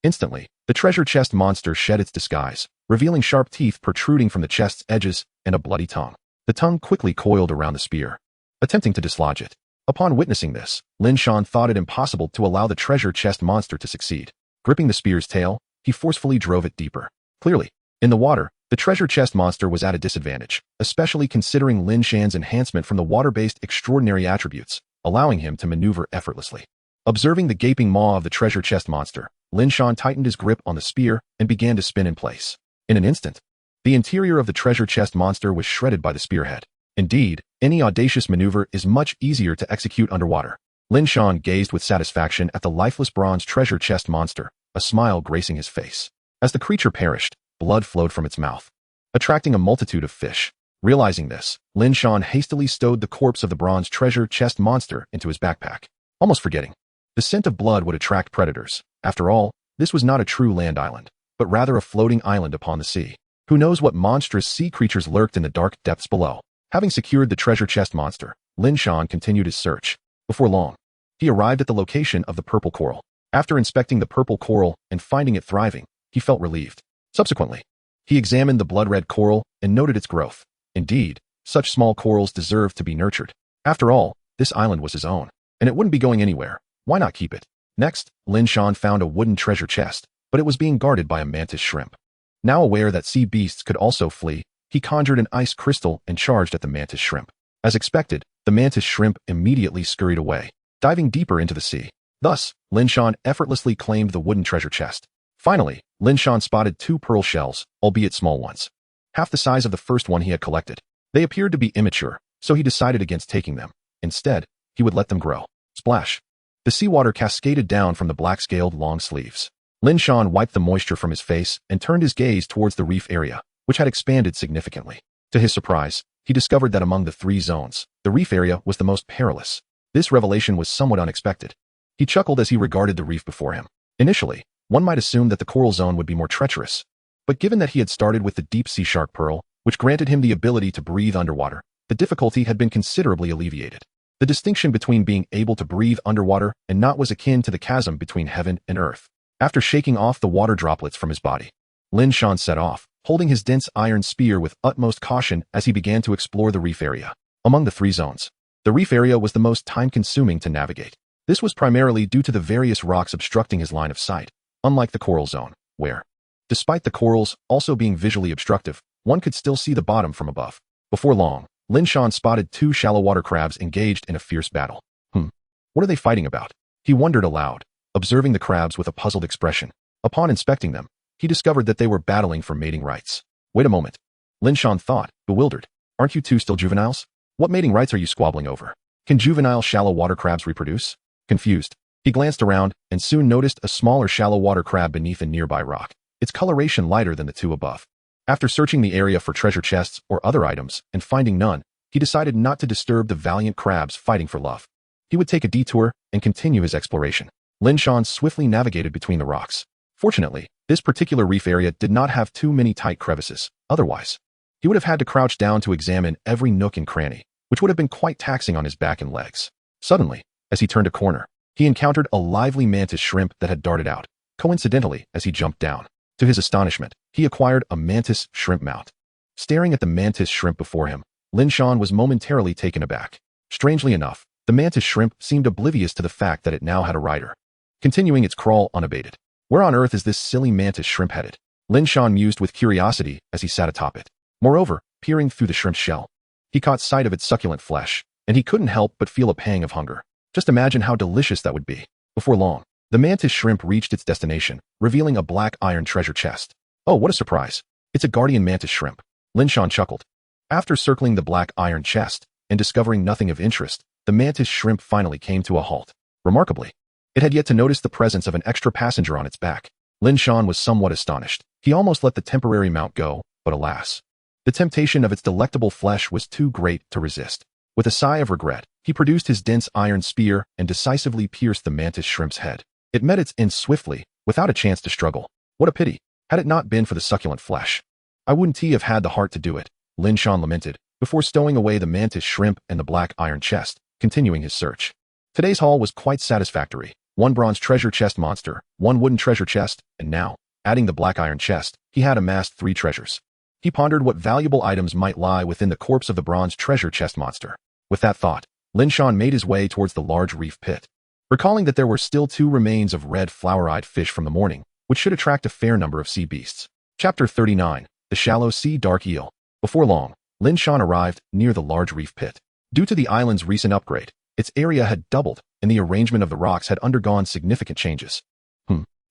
Instantly, the treasure chest monster shed its disguise, revealing sharp teeth protruding from the chest's edges and a bloody tongue. The tongue quickly coiled around the spear, attempting to dislodge it. Upon witnessing this, Lin Shan thought it impossible to allow the treasure chest monster to succeed. Gripping the spear's tail, he forcefully drove it deeper. Clearly, in the water, the treasure chest monster was at a disadvantage, especially considering Lin Shan's enhancement from the water-based extraordinary attributes, allowing him to maneuver effortlessly. Observing the gaping maw of the treasure chest monster, Lin Shan tightened his grip on the spear and began to spin in place. In an instant, the interior of the treasure chest monster was shredded by the spearhead. Indeed, any audacious maneuver is much easier to execute underwater. Lin Shan gazed with satisfaction at the lifeless bronze treasure chest monster, a smile gracing his face. As the creature perished, blood flowed from its mouth, attracting a multitude of fish. Realizing this, Lin Shan hastily stowed the corpse of the bronze treasure chest monster into his backpack, almost forgetting the scent of blood would attract predators. After all, this was not a true land island, but rather a floating island upon the sea. Who knows what monstrous sea creatures lurked in the dark depths below? Having secured the treasure chest monster, Lin Shan continued his search. Before long, he arrived at the location of the purple coral. After inspecting the purple coral and finding it thriving, he felt relieved. Subsequently, he examined the blood-red coral and noted its growth. Indeed, such small corals deserved to be nurtured. After all, this island was his own, and it wouldn't be going anywhere. Why not keep it? Next, Lin Shan found a wooden treasure chest, but it was being guarded by a mantis shrimp. Now aware that sea beasts could also flee, he conjured an ice crystal and charged at the mantis shrimp. As expected, the mantis shrimp immediately scurried away, diving deeper into the sea. Thus, Lin Shan effortlessly claimed the wooden treasure chest. Finally, Lin Shan spotted 2 pearl shells, albeit small ones, half the size of the first one he had collected. They appeared to be immature, so he decided against taking them. Instead, he would let them grow. Splash! The seawater cascaded down from the black-scaled long sleeves. Lin Shan wiped the moisture from his face and turned his gaze towards the reef area, which had expanded significantly. To his surprise, he discovered that among the 3 zones, the reef area was the most perilous. This revelation was somewhat unexpected. He chuckled as he regarded the reef before him. Initially, one might assume that the coral zone would be more treacherous. But given that he had started with the deep-sea shark pearl, which granted him the ability to breathe underwater, the difficulty had been considerably alleviated. The distinction between being able to breathe underwater and not was akin to the chasm between heaven and earth. After shaking off the water droplets from his body, Lin Shan set off, holding his dense iron spear with utmost caution as he began to explore the reef area. Among the 3 zones, the reef area was the most time-consuming to navigate. This was primarily due to the various rocks obstructing his line of sight, unlike the coral zone, where, despite the corals also being visually obstructive, one could still see the bottom from above. Before long, Lin Shan spotted 2 shallow water crabs engaged in a fierce battle. What are they fighting about? He wondered aloud, observing the crabs with a puzzled expression. Upon inspecting them, he discovered that they were battling for mating rights. Wait a moment. Lin Shan thought, bewildered. Aren't you 2 still juveniles? What mating rights are you squabbling over? Can juvenile shallow water crabs reproduce? Confused, he glanced around and soon noticed a smaller shallow water crab beneath a nearby rock, its coloration lighter than the 2 above. After searching the area for treasure chests or other items and finding none, he decided not to disturb the valiant crabs fighting for love. He would take a detour and continue his exploration. Lin Shan swiftly navigated between the rocks. Fortunately, this particular reef area did not have too many tight crevices. Otherwise, he would have had to crouch down to examine every nook and cranny, which would have been quite taxing on his back and legs. Suddenly, as he turned a corner, he encountered a lively mantis shrimp that had darted out, coincidentally as he jumped down. To his astonishment, he acquired a mantis shrimp mount. Staring at the mantis shrimp before him, Lin Shan was momentarily taken aback. Strangely enough, the mantis shrimp seemed oblivious to the fact that it now had a rider, continuing its crawl unabated. Where on earth is this silly mantis shrimp headed? Lin Shan mused with curiosity as he sat atop it. Moreover, peering through the shrimp's shell, he caught sight of its succulent flesh, and he couldn't help but feel a pang of hunger. Just imagine how delicious that would be. Before long, the mantis shrimp reached its destination, revealing a black iron treasure chest. Oh, what a surprise. It's a guardian mantis shrimp. Lin Shan chuckled. After circling the black iron chest and discovering nothing of interest, the mantis shrimp finally came to a halt. Remarkably, it had yet to notice the presence of an extra passenger on its back. Lin Shan was somewhat astonished. He almost let the temporary mount go, but alas, the temptation of its delectable flesh was too great to resist. With a sigh of regret, he produced his dense iron spear and decisively pierced the mantis shrimp's head. It met its end swiftly, without a chance to struggle. What a pity. Had it not been for the succulent flesh, I wouldn't have had the heart to do it, Lin Shan lamented, before stowing away the mantis shrimp and the black iron chest, continuing his search. Today's haul was quite satisfactory. 1 bronze treasure chest monster, 1 wooden treasure chest, and now, adding the black iron chest, he had amassed 3 treasures. He pondered what valuable items might lie within the corpse of the bronze treasure chest monster. With that thought, Lin Shan made his way towards the large reef pit. Recalling that there were still 2 remains of red flower-eyed fish from the morning, which should attract a fair number of sea beasts. Chapter 39, The Shallow Sea Dark Eel. Before long, Lin Shan arrived near the large reef pit. Due to the island's recent upgrade, Its area had doubled, and the arrangement of the rocks had undergone significant changes.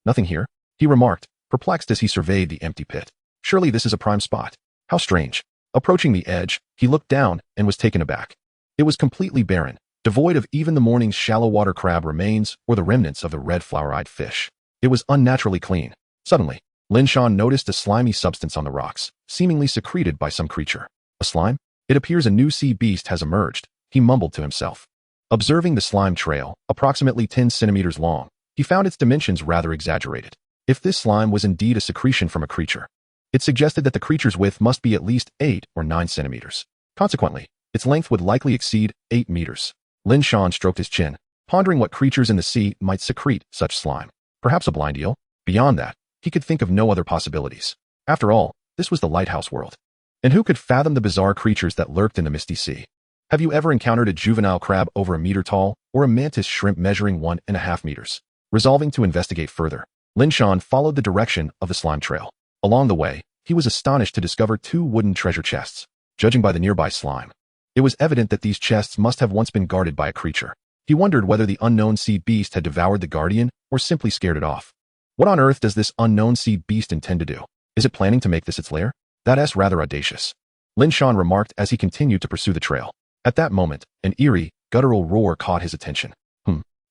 Nothing here, he remarked, perplexed as he surveyed the empty pit. Surely this is a prime spot. How strange. Approaching the edge, he looked down and was taken aback. It was completely barren, devoid of even the morning's shallow water crab remains or the remnants of the red flower-eyed fish. It was unnaturally clean. Suddenly, Lin Shan noticed a slimy substance on the rocks, seemingly secreted by some creature. A slime? It appears a new sea beast has emerged, he mumbled to himself. Observing the slime trail, approximately 10 centimeters long, he found its dimensions rather exaggerated. If this slime was indeed a secretion from a creature, it suggested that the creature's width must be at least 8 or 9 centimeters. Consequently, its length would likely exceed 8 meters. Lin Shan stroked his chin, pondering what creatures in the sea might secrete such slime. Perhaps a blind eel? Beyond that, he could think of no other possibilities. After all, this was the Lighthouse world. And who could fathom the bizarre creatures that lurked in the misty sea? Have you ever encountered a juvenile crab over a meter tall, or a mantis shrimp measuring 1.5 meters? Resolving to investigate further, Lin Shan followed the direction of the slime trail. Along the way, he was astonished to discover 2 wooden treasure chests. Judging by the nearby slime, it was evident that these chests must have once been guarded by a creature. He wondered whether the unknown sea beast had devoured the guardian or simply scared it off. What on earth does this unknown sea beast intend to do? Is it planning to make this its lair? That's rather audacious, Lin Shan remarked as he continued to pursue the trail. At that moment, an eerie, guttural roar caught his attention.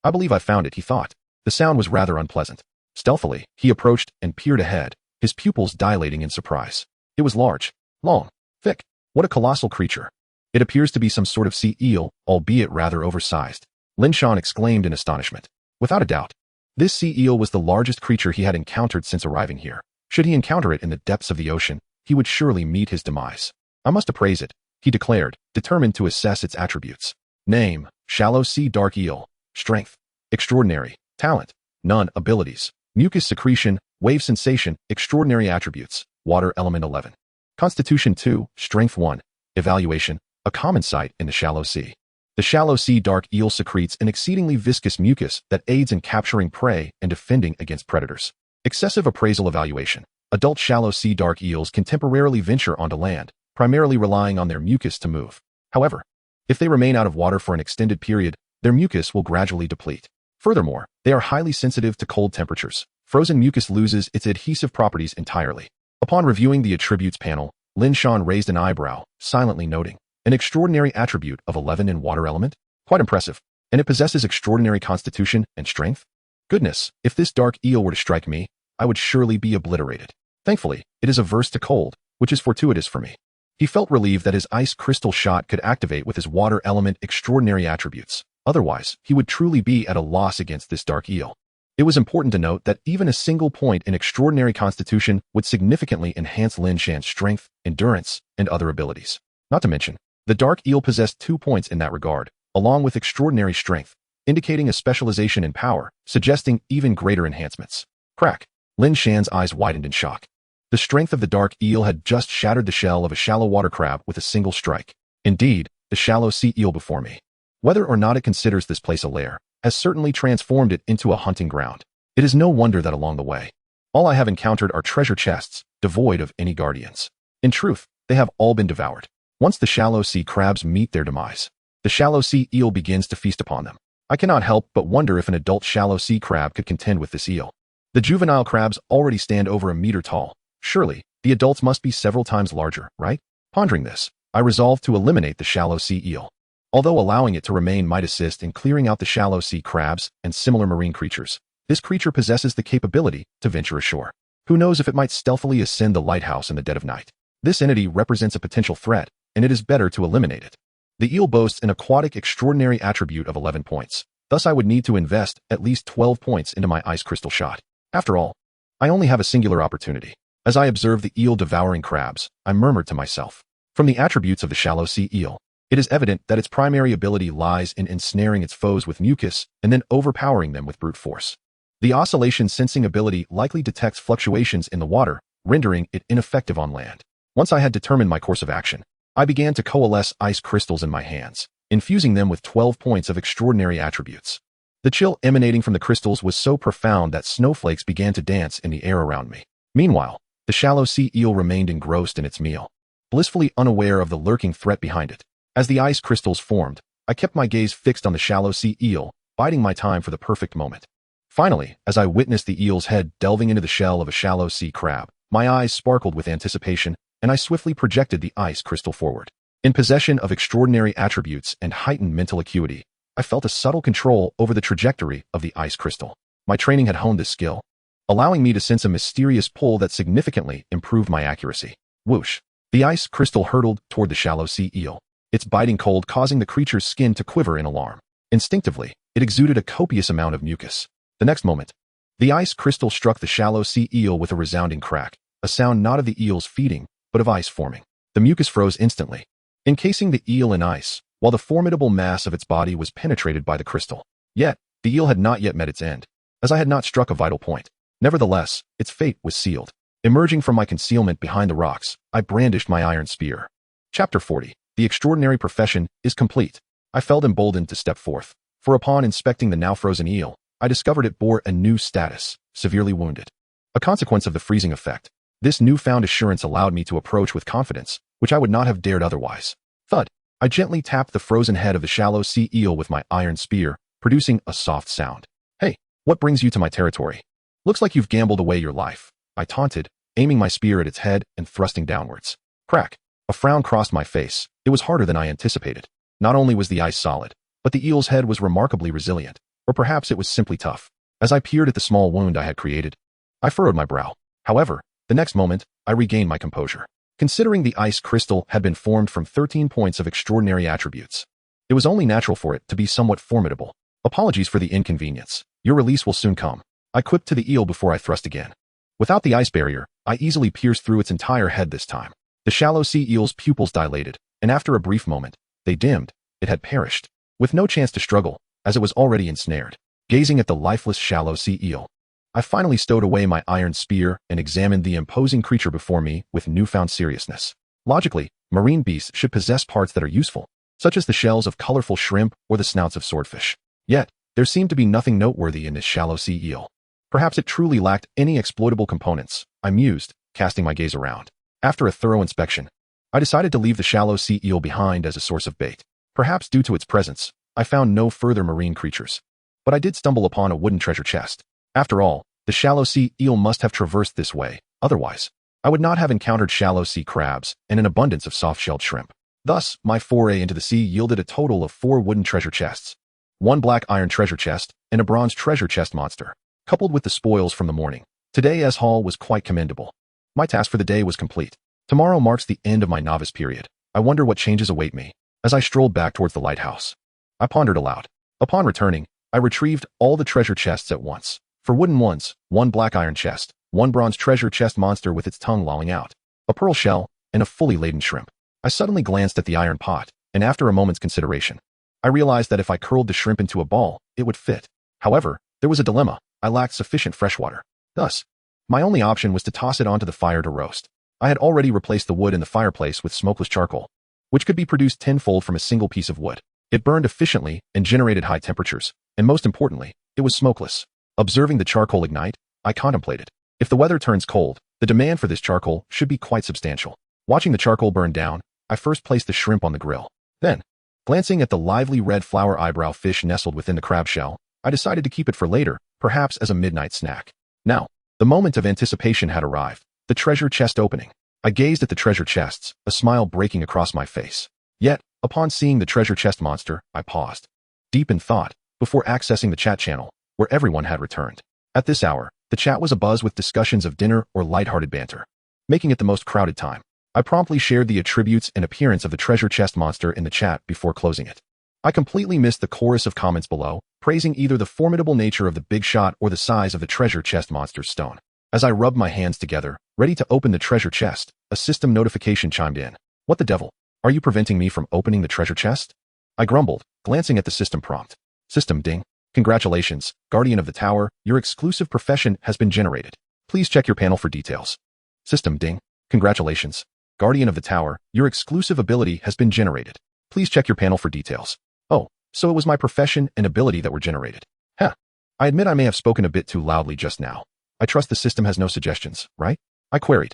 I believe I found it, he thought. The sound was rather unpleasant. Stealthily, he approached and peered ahead, his pupils dilating in surprise. It was large, long, thick. What a colossal creature. It appears to be some sort of sea eel, albeit rather oversized, Lin Shan exclaimed in astonishment. Without a doubt, this sea eel was the largest creature he had encountered since arriving here. Should he encounter it in the depths of the ocean, he would surely meet his demise. I must appraise it, he declared, determined to assess its attributes. Name: shallow sea dark eel. Strength: extraordinary. Talent: none. Abilities: mucus secretion, wave sensation. Extraordinary attributes: water element 11. Constitution 2, strength 1. Evaluation: a common sight in the shallow sea. The shallow sea dark eel secretes an exceedingly viscous mucus that aids in capturing prey and defending against predators. Excessive appraisal evaluation: adult shallow sea dark eels can temporarily venture onto land, primarily relying on their mucus to move. However, if they remain out of water for an extended period, their mucus will gradually deplete. Furthermore, they are highly sensitive to cold temperatures. Frozen mucus loses its adhesive properties entirely. Upon reviewing the attributes panel, Lin Shan raised an eyebrow, silently noting, an extraordinary attribute of 11 in water element? Quite impressive. And it possesses extraordinary constitution and strength? Goodness, if this dark eel were to strike me, I would surely be obliterated. Thankfully, it is averse to cold, which is fortuitous for me. He felt relieved that his ice crystal shot could activate with his water element extraordinary attributes. Otherwise, he would truly be at a loss against this dark eel. It was important to note that even a single point in extraordinary constitution would significantly enhance Lin Shan's strength, endurance, and other abilities. Not to mention, the dark eel possessed 2 points in that regard, along with extraordinary strength, indicating a specialization in power, suggesting even greater enhancements. Crack! Lin Shan's eyes widened in shock. The strength of the dark eel had just shattered the shell of a shallow water crab with a single strike. Indeed, the shallow sea eel before me, whether or not it considers this place a lair, has certainly transformed it into a hunting ground. It is no wonder that along the way, all I have encountered are treasure chests, devoid of any guardians. In truth, they have all been devoured. Once the shallow sea crabs meet their demise, the shallow sea eel begins to feast upon them. I cannot help but wonder if an adult shallow sea crab could contend with this eel. The juvenile crabs already stand over a meter tall. Surely, the adults must be several times larger, right? Pondering this, I resolved to eliminate the shallow sea eel. Although allowing it to remain might assist in clearing out the shallow sea crabs and similar marine creatures, this creature possesses the capability to venture ashore. Who knows if it might stealthily ascend the lighthouse in the dead of night? This entity represents a potential threat, and it is better to eliminate it. The eel boasts an aquatic extraordinary attribute of 11 points. Thus I would need to invest at least 12 points into my ice crystal shot. After all, I only have a singular opportunity. As I observed the eel devouring crabs, I murmured to myself. From the attributes of the shallow sea eel, it is evident that its primary ability lies in ensnaring its foes with mucus and then overpowering them with brute force. The oscillation sensing ability likely detects fluctuations in the water, rendering it ineffective on land. Once I had determined my course of action, I began to coalesce ice crystals in my hands, infusing them with 12 points of extraordinary attributes. The chill emanating from the crystals was so profound that snowflakes began to dance in the air around me. Meanwhile, the shallow sea eel remained engrossed in its meal, blissfully unaware of the lurking threat behind it. As the ice crystals formed, I kept my gaze fixed on the shallow sea eel, biding my time for the perfect moment. Finally, as I witnessed the eel's head delving into the shell of a shallow sea crab, my eyes sparkled with anticipation, and I swiftly projected the ice crystal forward. In possession of extraordinary attributes and heightened mental acuity, I felt a subtle control over the trajectory of the ice crystal. My training had honed this skill, allowing me to sense a mysterious pull that significantly improved my accuracy. Whoosh! The ice crystal hurtled toward the shallow sea eel, its biting cold causing the creature's skin to quiver in alarm. Instinctively, it exuded a copious amount of mucus. The next moment, the ice crystal struck the shallow sea eel with a resounding crack, a sound not of the eel's feeding, but of ice forming. The mucus froze instantly, encasing the eel in ice, while the formidable mass of its body was penetrated by the crystal. Yet, the eel had not yet met its end, as I had not struck a vital point. Nevertheless, its fate was sealed. Emerging from my concealment behind the rocks, I brandished my iron spear. Chapter 40. The extraordinary profession is complete. I felt emboldened to step forth, for upon inspecting the now frozen eel, I discovered it bore a new status, severely wounded. A consequence of the freezing effect, this newfound assurance allowed me to approach with confidence, which I would not have dared otherwise. Thud! I gently tapped the frozen head of the shallow sea eel with my iron spear, producing a soft sound. Hey, what brings you to my territory? Looks like you've gambled away your life, I taunted, aiming my spear at its head and thrusting downwards. Crack! A frown crossed my face. It was harder than I anticipated. Not only was the ice solid, but the eel's head was remarkably resilient, or perhaps it was simply tough. As I peered at the small wound I had created, I furrowed my brow. However, the next moment, I regained my composure. Considering the ice crystal had been formed from 13 points of extraordinary attributes, it was only natural for it to be somewhat formidable. Apologies for the inconvenience. Your release will soon come, I quipped to the eel before I thrust again. Without the ice barrier, I easily pierced through its entire head this time. The shallow sea eel's pupils dilated, and after a brief moment, they dimmed. It had perished, with no chance to struggle, as it was already ensnared. Gazing at the lifeless shallow sea eel, I finally stowed away my iron spear and examined the imposing creature before me with newfound seriousness. Logically, marine beasts should possess parts that are useful, such as the shells of colorful shrimp or the snouts of swordfish. Yet, there seemed to be nothing noteworthy in this shallow sea eel. Perhaps it truly lacked any exploitable components, I mused, casting my gaze around. After a thorough inspection, I decided to leave the shallow sea eel behind as a source of bait. Perhaps due to its presence, I found no further marine creatures. But I did stumble upon a wooden treasure chest. After all, the shallow sea eel must have traversed this way, otherwise, I would not have encountered shallow sea crabs and an abundance of soft-shelled shrimp. Thus, my foray into the sea yielded a total of 4 wooden treasure chests, 1 black iron treasure chest, and a bronze treasure chest monster. Coupled with the spoils from the morning, today's haul was quite commendable. My task for the day was complete. Tomorrow marks the end of my novice period. I wonder what changes await me. As I strolled back towards the lighthouse, I pondered aloud. Upon returning, I retrieved all the treasure chests at once. For wooden ones, 1 black iron chest, 1 bronze treasure chest monster with its tongue lolling out, a pearl shell, and a fully laden shrimp. I suddenly glanced at the iron pot, and after a moment's consideration, I realized that if I curled the shrimp into a ball, it would fit. However, there was a dilemma. I lacked sufficient fresh water. Thus, my only option was to toss it onto the fire to roast. I had already replaced the wood in the fireplace with smokeless charcoal, which could be produced tenfold from a single piece of wood. It burned efficiently and generated high temperatures, and most importantly, it was smokeless. Observing the charcoal ignite, I contemplated. If the weather turns cold, the demand for this charcoal should be quite substantial. Watching the charcoal burn down, I first placed the shrimp on the grill. Then, glancing at the lively red flower eyebrow fish nestled within the crab shell, I decided to keep it for later, perhaps as a midnight snack. Now, the moment of anticipation had arrived, the treasure chest opening. I gazed at the treasure chests, a smile breaking across my face. Yet, upon seeing the treasure chest monster, I paused, deep in thought, before accessing the chat channel, where everyone had returned. At this hour, the chat was abuzz with discussions of dinner or lighthearted banter, making it the most crowded time. I promptly shared the attributes and appearance of the treasure chest monster in the chat before closing it. I completely missed the chorus of comments below, praising either the formidable nature of the big shot or the size of the treasure chest monster's stone. As I rubbed my hands together, ready to open the treasure chest, a system notification chimed in. What the devil? Are you preventing me from opening the treasure chest? I grumbled, glancing at the system prompt. System ding. Congratulations, Guardian of the Tower, your exclusive profession has been generated. Please check your panel for details. System ding. Congratulations, Guardian of the Tower, your exclusive ability has been generated. Please check your panel for details. Oh, so it was my profession and ability that were generated. Huh. I admit I may have spoken a bit too loudly just now. I trust the system has no suggestions, right? I queried.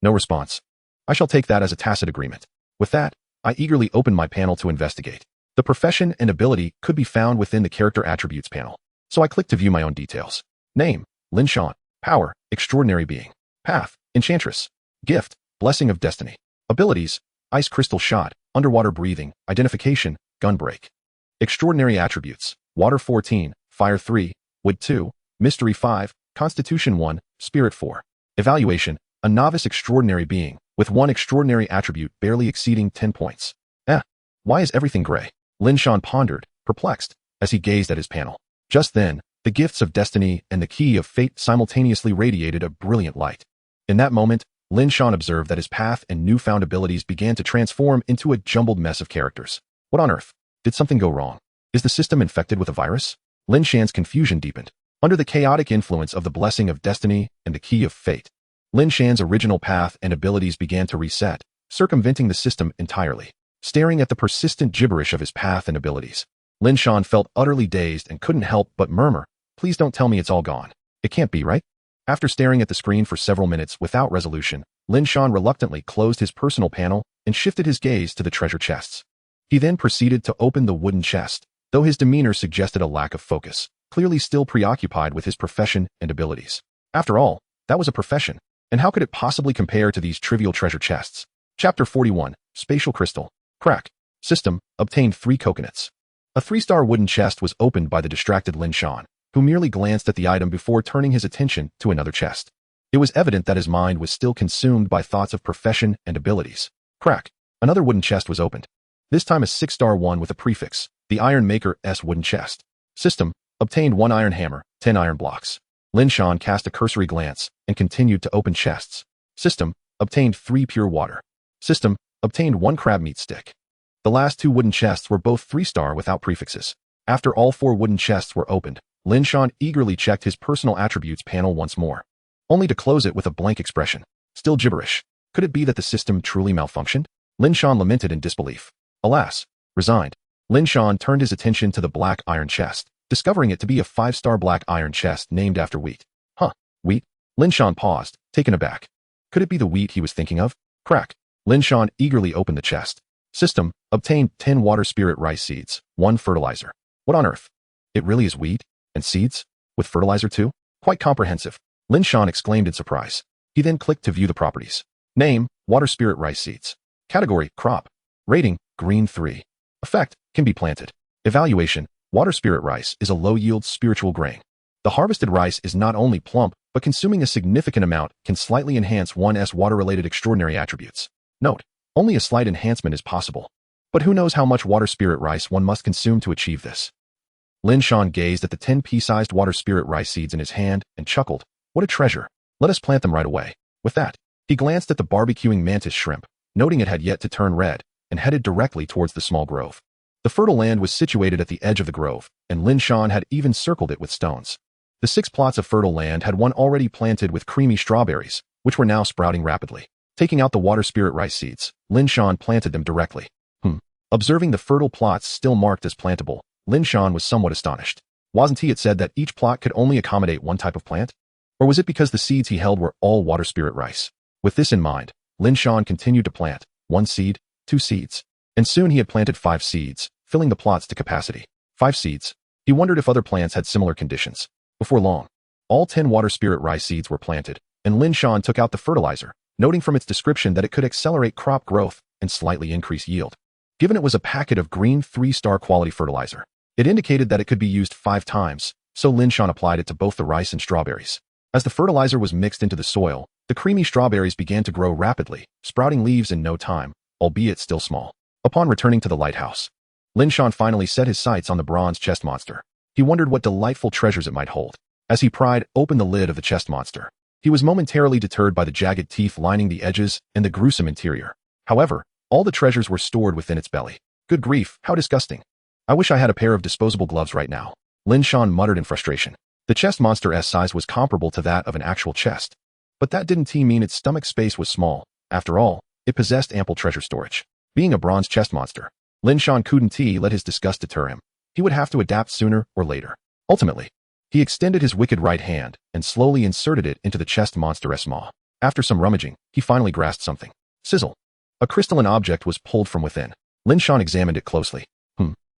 No response. I shall take that as a tacit agreement. With that, I eagerly opened my panel to investigate. The profession and ability could be found within the character attributes panel. So I clicked to view my own details. Name, Lin Shan. Power, extraordinary being. Path, enchantress. Gift, blessing of destiny. Abilities, ice crystal shot, underwater breathing, identification, gun break. Extraordinary attributes, water 14, fire 3, wood 2, mystery 5, constitution 1, spirit 4. Evaluation, a novice extraordinary being, with one extraordinary attribute barely exceeding 10 points. Why is everything gray? Lin Shan pondered, perplexed, as he gazed at his panel. Just then, the gifts of destiny and the key of fate simultaneously radiated a brilliant light. In that moment, Lin Shan observed that his path and newfound abilities began to transform into a jumbled mess of characters. What on earth? Did something go wrong? Is the system infected with a virus? Lin Shan's confusion deepened. Under the chaotic influence of the blessing of destiny and the key of fate, Lin Shan's original path and abilities began to reset, circumventing the system entirely. Staring at the persistent gibberish of his path and abilities, Lin Shan felt utterly dazed and couldn't help but murmur, "Please don't tell me it's all gone. It can't be, right?" After staring at the screen for several minutes without resolution, Lin Shan reluctantly closed his personal panel and shifted his gaze to the treasure chests. He then proceeded to open the wooden chest, though his demeanor suggested a lack of focus, clearly still preoccupied with his profession and abilities. After all, that was a profession, and how could it possibly compare to these trivial treasure chests? Chapter 41, Spatial Crystal. Crack. System, obtained 3 coconuts. A 3-star wooden chest was opened by the distracted Lin Shan, who merely glanced at the item before turning his attention to another chest. It was evident that his mind was still consumed by thoughts of profession and abilities. Crack. Another wooden chest was opened. This time a 6-star one with a prefix, the Iron Maker's wooden chest. System, obtained 1 iron hammer, 10 iron blocks. Lin Shan cast a cursory glance and continued to open chests. System, obtained 3 pure water. System, obtained 1 crab meat stick. The last 2 wooden chests were both 3-star without prefixes. After all 4 wooden chests were opened, Lin Shan eagerly checked his personal attributes panel once more, only to close it with a blank expression. Still gibberish. Could it be that the system truly malfunctioned? Lin Shan lamented in disbelief. Alas. Resigned, Lin Shan turned his attention to the black iron chest, discovering it to be a 5-star black iron chest named after wheat. Wheat? Lin Shan paused, taken aback. Could it be the wheat he was thinking of? Crack. Lin Shan eagerly opened the chest. System, obtained 10 water spirit rice seeds, 1 fertilizer. What on earth? It really is wheat? And seeds? With fertilizer too? Quite comprehensive. Lin Shan exclaimed in surprise. He then clicked to view the properties. Name, water spirit rice seeds. Category, crop. Rating, green 3. Effect, can be planted. Evaluation, water spirit rice is a low-yield spiritual grain. The harvested rice is not only plump, but consuming a significant amount can slightly enhance one's water-related extraordinary attributes. Note, only a slight enhancement is possible. But who knows how much water spirit rice one must consume to achieve this? Lin Shan gazed at the 10 pea-sized water spirit rice seeds in his hand and chuckled. What a treasure. Let us plant them right away. With that, he glanced at the barbecuing mantis shrimp, noting it had yet to turn red, and headed directly towards the small grove. The fertile land was situated at the edge of the grove, and Lin Shan had even circled it with stones. The 6 plots of fertile land had one already planted with creamy strawberries, which were now sprouting rapidly. Taking out the water spirit rice seeds, Lin Shan planted them directly. Observing the fertile plots still marked as plantable, Lin Shan was somewhat astonished. Wasn't it said that each plot could only accommodate one type of plant? Or was it because the seeds he held were all water spirit rice? With this in mind, Lin Shan continued to plant 1 seed, 2 seeds, and soon he had planted 5 seeds, filling the plots to capacity. 5 seeds. He wondered if other plants had similar conditions. Before long, all 10 water spirit rice seeds were planted, and Lin Shan took out the fertilizer, noting from its description that it could accelerate crop growth and slightly increase yield. Given it was a packet of green 3-star quality fertilizer, it indicated that it could be used 5 times, so Lin Shan applied it to both the rice and strawberries. As the fertilizer was mixed into the soil, the creamy strawberries began to grow rapidly, sprouting leaves in no time, albeit still small. Upon returning to the lighthouse, Lin Shan finally set his sights on the bronze chest monster. He wondered what delightful treasures it might hold. As he pried open the lid of the chest monster, he was momentarily deterred by the jagged teeth lining the edges and the gruesome interior. However, all the treasures were stored within its belly. Good grief, how disgusting. I wish I had a pair of disposable gloves right now, Lin Shan muttered in frustration. The chest monster's size was comparable to that of an actual chest. But that didn't mean its stomach space was small. After all, it possessed ample treasure storage. Being a bronze chest monster, Lin Shan couldn't let his disgust deter him. He would have to adapt sooner or later. Ultimately, he extended his wicked right hand and slowly inserted it into the chest monster's maw. After some rummaging, he finally grasped something. Sizzle. A crystalline object was pulled from within. Lin Shan examined it closely.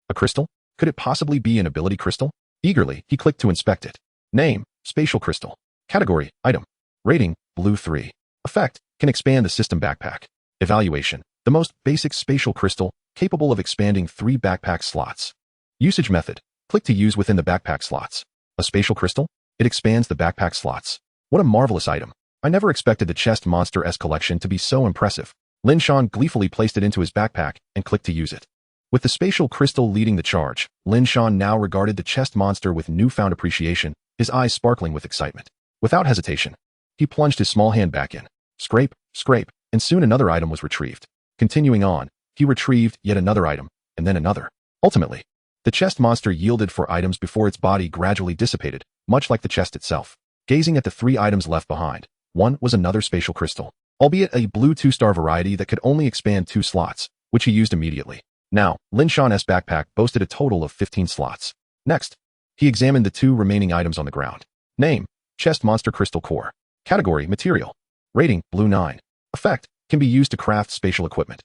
A crystal? Could it possibly be an ability crystal? Eagerly, he clicked to inspect it. Name, spatial crystal. Category, item. Rating, blue 3. Effect, can expand the system backpack. Evaluation, the most basic spatial crystal, capable of expanding 3 backpack slots. Usage method, click to use within the backpack slots. A spatial crystal? It expands the backpack slots. What a marvelous item. I never expected the chest monster-esque collection to be so impressive. Lin Shan gleefully placed it into his backpack and clicked to use it. With the spatial crystal leading the charge, Lin Shan now regarded the chest monster with newfound appreciation, his eyes sparkling with excitement. Without hesitation, he plunged his small hand back in. Scrape, scrape, and soon another item was retrieved. Continuing on, he retrieved yet another item, and then another. Ultimately, the chest monster yielded 4 items before its body gradually dissipated, much like the chest itself. Gazing at the 3 items left behind, one was another spatial crystal, albeit a blue 2-star variety that could only expand 2 slots, which he used immediately. Now, Lin Shan's backpack boasted a total of 15 slots. Next, he examined the 2 remaining items on the ground. Name, chest monster crystal core. Category, material. Rating, blue 9. Effect, can be used to craft spatial equipment.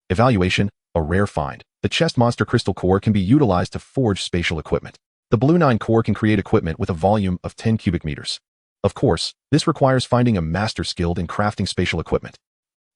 Evaluation, a rare find. The chest monster crystal core can be utilized to forge spatial equipment. The blue 9 core can create equipment with a volume of 10 cubic meters. Of course, this requires finding a master skilled in crafting spatial equipment.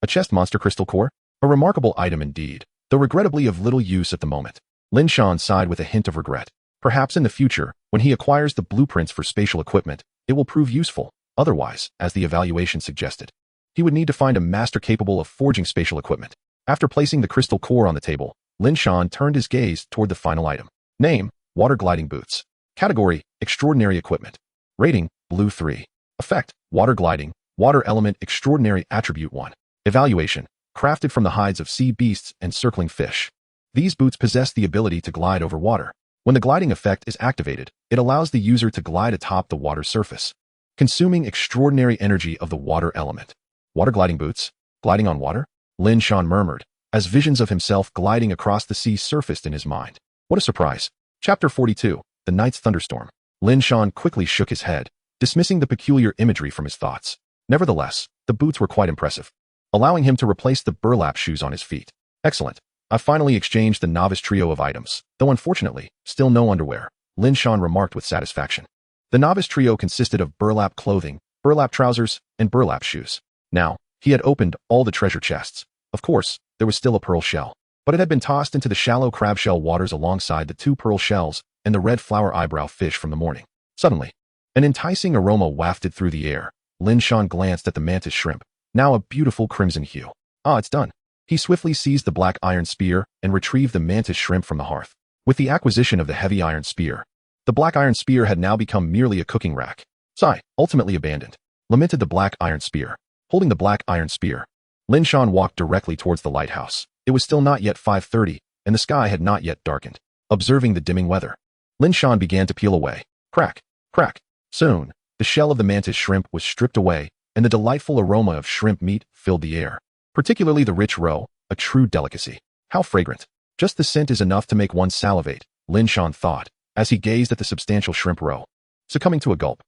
A chest monster crystal core? A remarkable item indeed, though regrettably of little use at the moment. Lin Shan sighed with a hint of regret. Perhaps in the future, when he acquires the blueprints for spatial equipment, it will prove useful. Otherwise, as the evaluation suggested, he would need to find a master capable of forging spatial equipment. After placing the crystal core on the table, Lin Shan turned his gaze toward the final item. Name, water gliding boots. Category, extraordinary equipment. Rating, blue 3. Effect, water gliding, water element extraordinary attribute 1. Evaluation, crafted from the hides of sea beasts and circling fish. These boots possess the ability to glide over water. When the gliding effect is activated, it allows the user to glide atop the water surface, consuming extraordinary energy of the water element. Water gliding boots? Gliding on water? Lin Shan murmured, as visions of himself gliding across the sea surfaced in his mind. What a surprise. Chapter 42, The Night's Thunderstorm. Lin Shan quickly shook his head, dismissing the peculiar imagery from his thoughts. Nevertheless, the boots were quite impressive, allowing him to replace the burlap shoes on his feet. Excellent. I finally exchanged the novice trio of items, though unfortunately, still no underwear, Lin Shan remarked with satisfaction. The novice trio consisted of burlap clothing, burlap trousers, and burlap shoes. Now, he had opened all the treasure chests. Of course, there was still a pearl shell, but it had been tossed into the shallow crabshell waters alongside the 2 pearl shells and the red flower eyebrow fish from the morning. Suddenly, an enticing aroma wafted through the air. Lin Shan glanced at the mantis shrimp, now a beautiful crimson hue. Ah, it's done. He swiftly seized the black iron spear and retrieved the mantis shrimp from the hearth. With the acquisition of the heavy iron spear, the black iron spear had now become merely a cooking rack. Sigh, ultimately abandoned, lamented the black iron spear. Holding the black iron spear, Lin Shan walked directly towards the lighthouse. It was still not yet 5:30, and the sky had not yet darkened. Observing the dimming weather, Lin Shan began to peel away. Crack, crack. Soon, the shell of the mantis shrimp was stripped away, and the delightful aroma of shrimp meat filled the air. Particularly the rich roe, a true delicacy. How fragrant. Just the scent is enough to make one salivate, Lin Shan thought, as he gazed at the substantial shrimp roe. Succumbing to a gulp.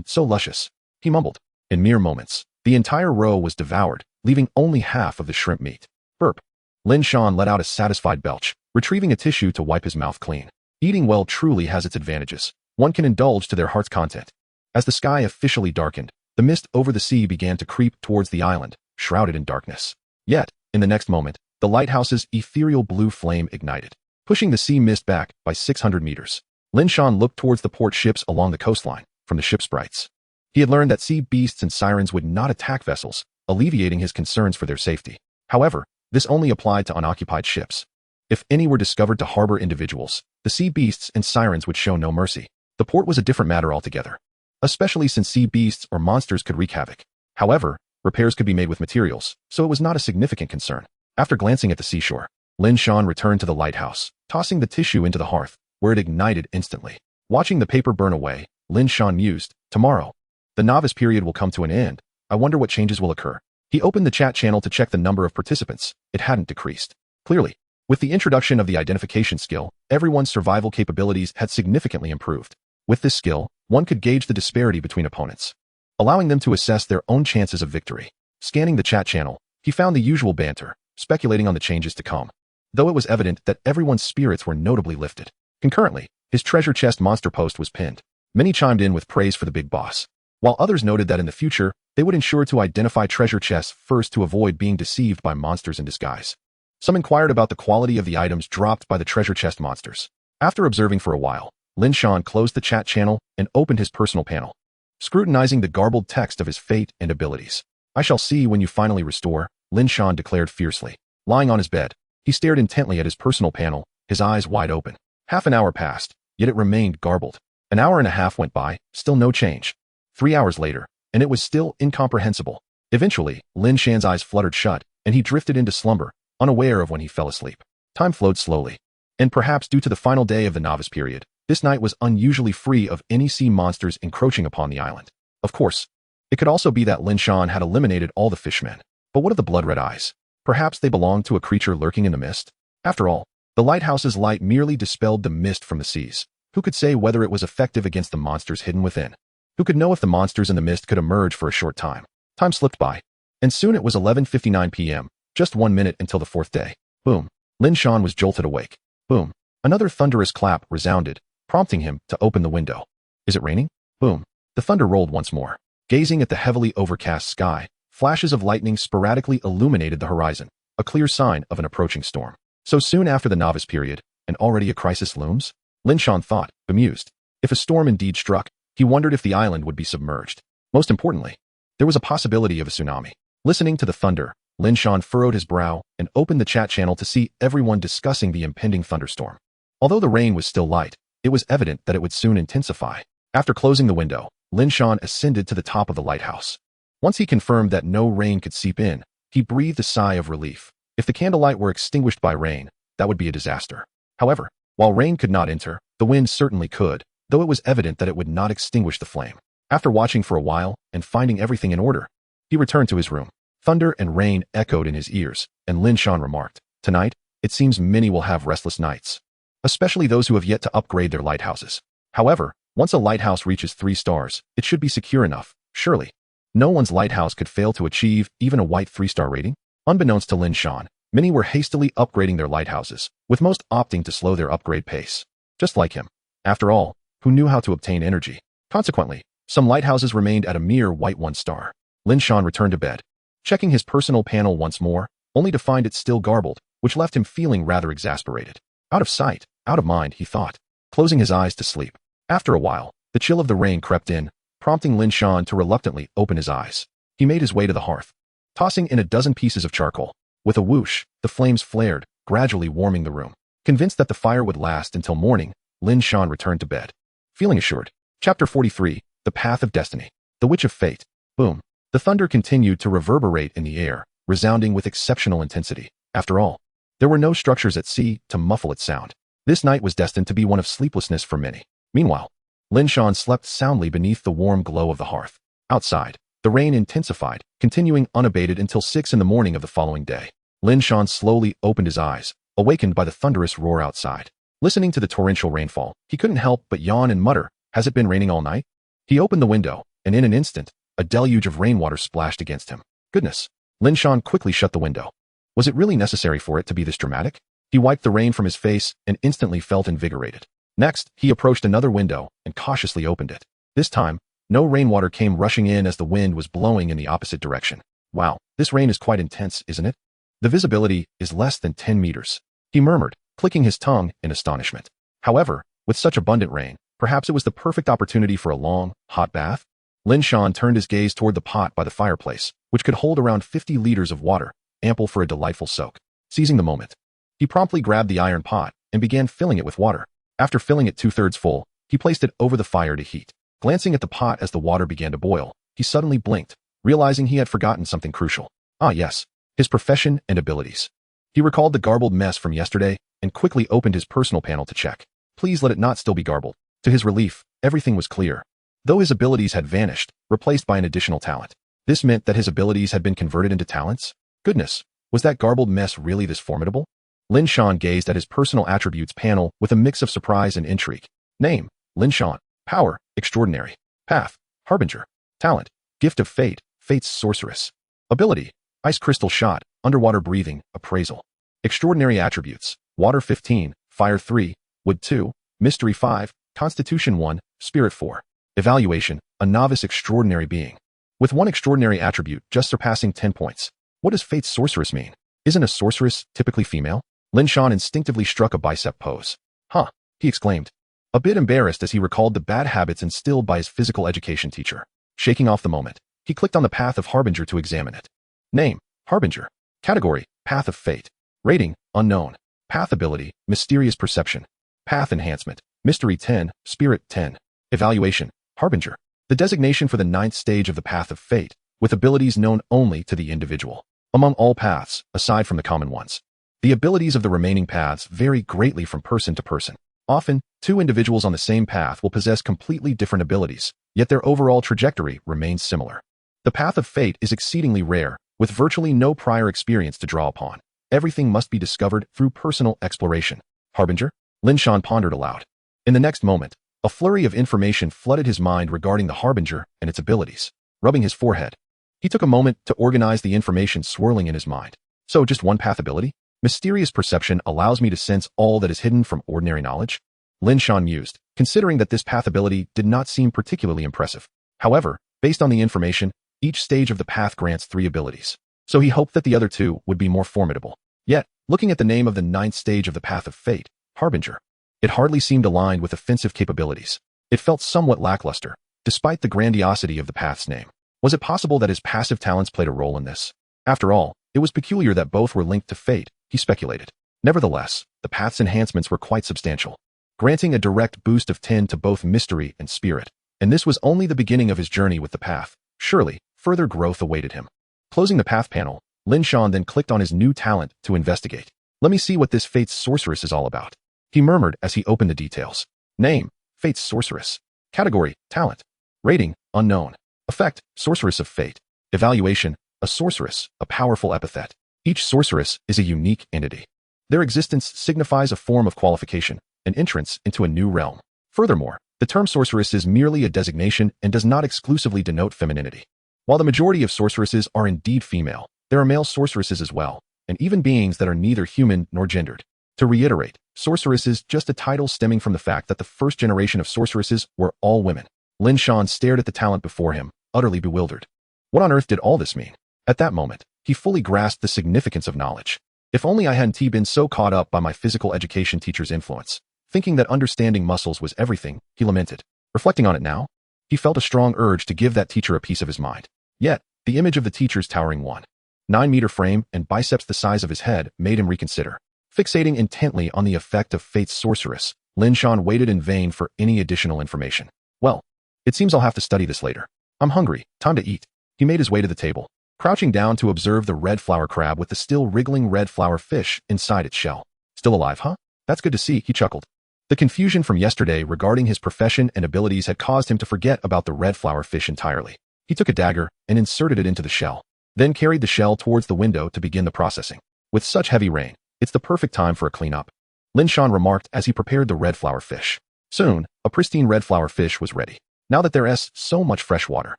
So luscious, he mumbled. In mere moments, the entire roe was devoured, leaving only half of the shrimp meat. Burp. Lin Shan let out a satisfied belch, retrieving a tissue to wipe his mouth clean. Eating well truly has its advantages. One can indulge to their heart's content. As the sky officially darkened, the mist over the sea began to creep towards the island, shrouded in darkness. Yet, in the next moment, the lighthouse's ethereal blue flame ignited, pushing the sea mist back by 600 meters. Lin Shan looked towards the port ships along the coastline, from the ship sprites. He had learned that sea beasts and sirens would not attack vessels, alleviating his concerns for their safety. However, this only applied to unoccupied ships. If any were discovered to harbor individuals, the sea beasts and sirens would show no mercy. The port was a different matter altogether, especially since sea beasts or monsters could wreak havoc. However, repairs could be made with materials, so it was not a significant concern. After glancing at the seashore, Lin Shan returned to the lighthouse, tossing the tissue into the hearth, where it ignited instantly. Watching the paper burn away, Lin Shan mused, tomorrow, the novice period will come to an end. I wonder what changes will occur. He opened the chat channel to check the number of participants. It hadn't decreased. Clearly, with the introduction of the identification skill, everyone's survival capabilities had significantly improved. With this skill, one could gauge the disparity between opponents, allowing them to assess their own chances of victory. Scanning the chat channel, he found the usual banter, speculating on the changes to come. though it was evident that everyone's spirits were notably lifted. Concurrently, his treasure chest monster post was pinned. Many chimed in with praise for the big boss, while others noted that in the future, they would ensure to identify treasure chests first to avoid being deceived by monsters in disguise. Some inquired about the quality of the items dropped by the treasure chest monsters. After observing for a while, Lin Shan closed the chat channel and opened his personal panel, scrutinizing the garbled text of his fate and abilities. "I shall see when you finally restore," Lin Shan declared fiercely. Lying on his bed, he stared intently at his personal panel, his eyes wide open. Half an hour passed, yet it remained garbled. An hour and a half went by, still no change. 3 hours later, and it was still incomprehensible. Eventually, Lin Shan's eyes fluttered shut, and he drifted into slumber, unaware of when he fell asleep. Time flowed slowly, and perhaps due to the final day of the novice period, this night was unusually free of any sea monsters encroaching upon the island. Of course, it could also be that Lin Shan had eliminated all the fishmen. But what of the blood-red eyes? Perhaps they belonged to a creature lurking in the mist? After all, the lighthouse's light merely dispelled the mist from the seas. Who could say whether it was effective against the monsters hidden within? Who could know if the monsters in the mist could emerge for a short time? Time slipped by, and soon it was 11:59 p.m., just 1 minute until the 4th day. Boom. Lin Shan was jolted awake. Boom. Another thunderous clap resounded, prompting him to open the window. Is it raining? Boom. The thunder rolled once more. Gazing at the heavily overcast sky, flashes of lightning sporadically illuminated the horizon, a clear sign of an approaching storm. So soon after the novice period, and already a crisis looms? Lin Shan thought, bemused. If a storm indeed struck, he wondered if the island would be submerged. Most importantly, there was a possibility of a tsunami. Listening to the thunder, Lin Shan furrowed his brow and opened the chat channel to see everyone discussing the impending thunderstorm. Although the rain was still light, it was evident that it would soon intensify. After closing the window, Lin Shan ascended to the top of the lighthouse. Once he confirmed that no rain could seep in, he breathed a sigh of relief. If the candlelight were extinguished by rain, that would be a disaster. However, while rain could not enter, the wind certainly could, though it was evident that it would not extinguish the flame. After watching for a while and finding everything in order, he returned to his room. Thunder and rain echoed in his ears, and Lin Shan remarked, "Tonight, it seems many will have restless nights, especially those who have yet to upgrade their lighthouses. However, once a lighthouse reaches 3 stars, it should be secure enough, surely. No one's lighthouse could fail to achieve even a white 3-star rating." Unbeknownst to Lin Shan, many were hastily upgrading their lighthouses, with most opting to slow their upgrade pace. Just like him. After all, who knew how to obtain energy? Consequently, some lighthouses remained at a mere white 1-star. Lin Shan returned to bed, checking his personal panel once more, only to find it still garbled, which left him feeling rather exasperated. Out of sight, out of mind, he thought, closing his eyes to sleep. After a while, the chill of the rain crept in, prompting Lin Shan to reluctantly open his eyes. He made his way to the hearth, tossing in a dozen pieces of charcoal. With a whoosh, the flames flared, gradually warming the room. Convinced that the fire would last until morning, Lin Shan returned to bed, feeling assured. Chapter 43, The Path of Destiny. The Witch of Fate. Boom. The thunder continued to reverberate in the air, resounding with exceptional intensity. After all, there were no structures at sea to muffle its sound. This night was destined to be one of sleeplessness for many. Meanwhile, Lin Shan slept soundly beneath the warm glow of the hearth. Outside, the rain intensified, continuing unabated until 6 in the morning of the following day. Lin Shan slowly opened his eyes, awakened by the thunderous roar outside. Listening to the torrential rainfall, he couldn't help but yawn and mutter, "Has it been raining all night?" He opened the window, and in an instant, a deluge of rainwater splashed against him. Goodness! Lin Shan quickly shut the window. Was it really necessary for it to be this dramatic? He wiped the rain from his face and instantly felt invigorated. Next, he approached another window and cautiously opened it. This time, no rainwater came rushing in as the wind was blowing in the opposite direction. Wow, this rain is quite intense, isn't it? The visibility is less than 10 meters. He murmured, clicking his tongue in astonishment. However, with such abundant rain, perhaps it was the perfect opportunity for a long, hot bath? Lin Shan turned his gaze toward the pot by the fireplace, which could hold around 50 liters of water, ample for a delightful soak. Seizing the moment, he promptly grabbed the iron pot and began filling it with water. After filling it 2/3 full, he placed it over the fire to heat. Glancing at the pot as the water began to boil, he suddenly blinked, realizing he had forgotten something crucial. Ah yes, his profession and abilities. He recalled the garbled mess from yesterday and quickly opened his personal panel to check. Please let it not still be garbled. To his relief, everything was clear. Though his abilities had vanished, replaced by an additional talent. This meant that his abilities had been converted into talents? Goodness, was that garbled mess really this formidable? Lin Shan gazed at his personal attributes panel with a mix of surprise and intrigue. Name, Lin Shan. Power, extraordinary. Path, harbinger. Talent, gift of fate, fate's sorceress. Ability, ice crystal shot, underwater breathing, appraisal. Extraordinary attributes: Water 15, Fire 3, Wood 2, Mystery 5, Constitution 1, Spirit 4. Evaluation: a novice extraordinary being. With one extraordinary attribute just surpassing 10 points. What does Fate's sorceress mean? Isn't a sorceress typically female? Lin Shan instinctively struck a bicep pose. Huh, he exclaimed, a bit embarrassed as he recalled the bad habits instilled by his physical education teacher. Shaking off the moment, he clicked on the Path of Harbinger to examine it. Name: Harbinger. Category: Path of Fate. Rating: Unknown. Path ability: Mysterious Perception. Path enhancement: Mystery 10, Spirit 10. Evaluation: Harbinger. The designation for the 9th stage of the Path of Fate, with abilities known only to the individual. Among all paths, aside from the common ones, the abilities of the remaining paths vary greatly from person to person. Often, two individuals on the same path will possess completely different abilities, yet their overall trajectory remains similar. The Path of Fate is exceedingly rare, with virtually no prior experience to draw upon. Everything must be discovered through personal exploration. Harbinger? Lin Shan pondered aloud. In the next moment, a flurry of information flooded his mind regarding the Harbinger and its abilities. Rubbing his forehead, he took a moment to organize the information swirling in his mind. So, just one path ability? Mysterious perception allows me to sense all that is hidden from ordinary knowledge? Lin Shan mused, considering that this path ability did not seem particularly impressive. However, based on the information, each stage of the path grants 3 abilities. So he hoped that the other 2 would be more formidable. Yet, looking at the name of the 9th stage of the Path of Fate, Harbinger, it hardly seemed aligned with offensive capabilities. It felt somewhat lackluster, despite the grandiosity of the path's name. Was it possible that his passive talents played a role in this? After all, it was peculiar that both were linked to fate, he speculated. Nevertheless, the path's enhancements were quite substantial, granting a direct boost of 10 to both mystery and spirit. And this was only the beginning of his journey with the path. Surely, further growth awaited him. Closing the path panel, Lin Shan then clicked on his new talent to investigate. Let me see what this Fate's sorceress is all about, he murmured as he opened the details. Name: Fate's sorceress. Category: Talent. Rating: Unknown. Effect: Sorceress of Fate. Evaluation: a sorceress, a powerful epithet. Each sorceress is a unique entity. Their existence signifies a form of qualification, an entrance into a new realm. Furthermore, the term sorceress is merely a designation and does not exclusively denote femininity. While the majority of sorceresses are indeed female, there are male sorceresses as well, and even beings that are neither human nor gendered. To reiterate, sorceress is just a title stemming from the fact that the first generation of sorceresses were all women. Lin Shan stared at the talent before him, utterly bewildered. What on earth did all this mean? At that moment, he fully grasped the significance of knowledge. If only I hadn't been so caught up by my physical education teacher's influence, thinking that understanding muscles was everything, he lamented. Reflecting on it now, he felt a strong urge to give that teacher a piece of his mind. Yet, the image of the teacher's towering 1.9-meter frame and biceps the size of his head made him reconsider. Fixating intently on the effect of Fate's sorceress, Lin Shan waited in vain for any additional information. Well, it seems I'll have to study this later. I'm hungry, time to eat. He made his way to the table, crouching down to observe the red flower crab with the still wriggling red flower fish inside its shell. Still alive, huh? That's good to see, he chuckled. The confusion from yesterday regarding his profession and abilities had caused him to forget about the red flower fish entirely. He took a dagger and inserted it into the shell, then carried the shell towards the window to begin the processing. With such heavy rain, it's the perfect time for a cleanup, Lin Shan remarked as he prepared the red flower fish. Soon, a pristine red flower fish was ready. Now that there's so much fresh water,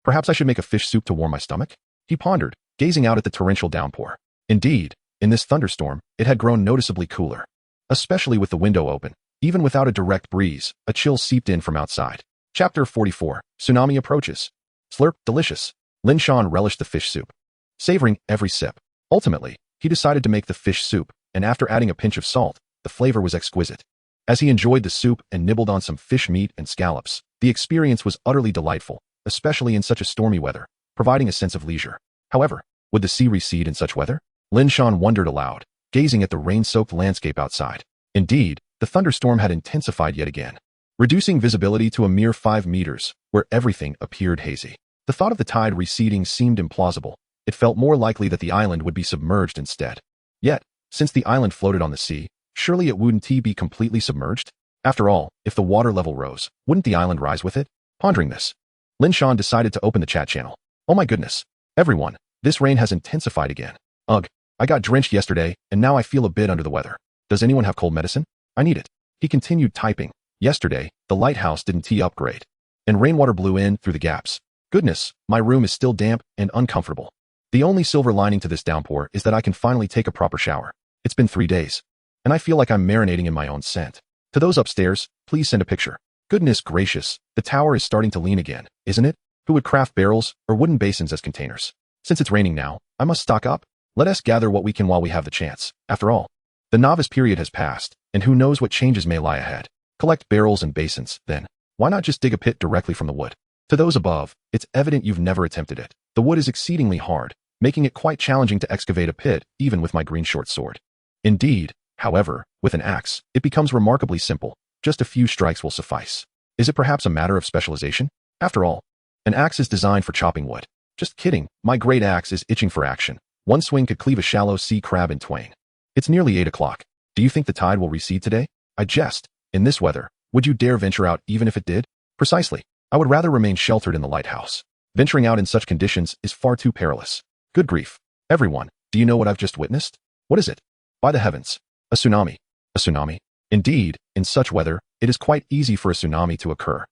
perhaps I should make a fish soup to warm my stomach? He pondered, gazing out at the torrential downpour. Indeed, in this thunderstorm, it had grown noticeably cooler. Especially with the window open, even without a direct breeze, a chill seeped in from outside. Chapter 44, Tsunami Approaches. Slurp, delicious. Lin Shan relished the fish soup, savoring every sip. Ultimately, he decided to make the fish soup, and after adding a pinch of salt, the flavor was exquisite. As he enjoyed the soup and nibbled on some fish meat and scallops, the experience was utterly delightful, especially in such a stormy weather, providing a sense of leisure. However, would the sea recede in such weather? Lin Shan wondered aloud, gazing at the rain-soaked landscape outside. Indeed, the thunderstorm had intensified yet again, reducing visibility to a mere 5 meters, where everything appeared hazy. The thought of the tide receding seemed implausible. It felt more likely that the island would be submerged instead. Yet, since the island floated on the sea, surely it wouldn't be completely submerged? After all, if the water level rose, wouldn't the island rise with it? Pondering this, Lin Shan decided to open the chat channel. Oh my goodness. Everyone, this rain has intensified again. Ugh, I got drenched yesterday, and now I feel a bit under the weather. Does anyone have cold medicine? I need it. He continued typing. Yesterday, the lighthouse didn't upgrade, and rainwater blew in through the gaps. Goodness, my room is still damp and uncomfortable. The only silver lining to this downpour is that I can finally take a proper shower. It's been 3 days, and I feel like I'm marinating in my own scent. To those upstairs, please send a picture. Goodness gracious, the tower is starting to lean again, isn't it? Who would craft barrels or wooden basins as containers? Since it's raining now, I must stock up. Let us gather what we can while we have the chance. After all, the novice period has passed, and who knows what changes may lie ahead. Collect barrels and basins, then. Why not just dig a pit directly from the wood? To those above, it's evident you've never attempted it. The wood is exceedingly hard, making it quite challenging to excavate a pit, even with my green short sword. Indeed, however, with an axe, it becomes remarkably simple. Just a few strikes will suffice. Is it perhaps a matter of specialization? After all, an axe is designed for chopping wood. Just kidding, my great axe is itching for action. One swing could cleave a shallow sea crab in twain. It's nearly 8 o'clock. Do you think the tide will recede today? I jest. In this weather, would you dare venture out even if it did? Precisely. I would rather remain sheltered in the lighthouse. Venturing out in such conditions is far too perilous. Good grief. Everyone, do you know what I've just witnessed? What is it? By the heavens. A tsunami. A tsunami? Indeed, in such weather, it is quite easy for a tsunami to occur.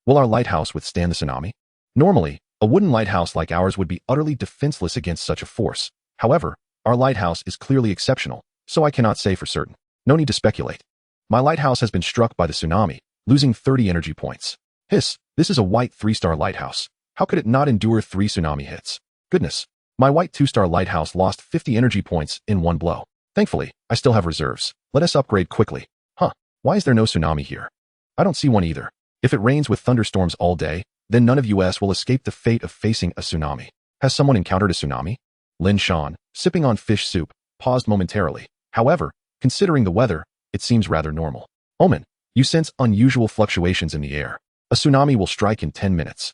Will our lighthouse withstand the tsunami? Normally, a wooden lighthouse like ours would be utterly defenseless against such a force. However, our lighthouse is clearly exceptional, so I cannot say for certain. No need to speculate. My lighthouse has been struck by the tsunami, losing 30 energy points. Hiss, this is a white 3-star lighthouse. How could it not endure 3 tsunami hits? Goodness, my white 2-star lighthouse lost 50 energy points in one blow. Thankfully, I still have reserves. Let us upgrade quickly. Why is there no tsunami here? I don't see one either. If it rains with thunderstorms all day, then none of us will escape the fate of facing a tsunami. Has someone encountered a tsunami? Lin Shan, sipping on fish soup, paused momentarily. However, considering the weather, it seems rather normal. Omen, you sense unusual fluctuations in the air. A tsunami will strike in 10 minutes.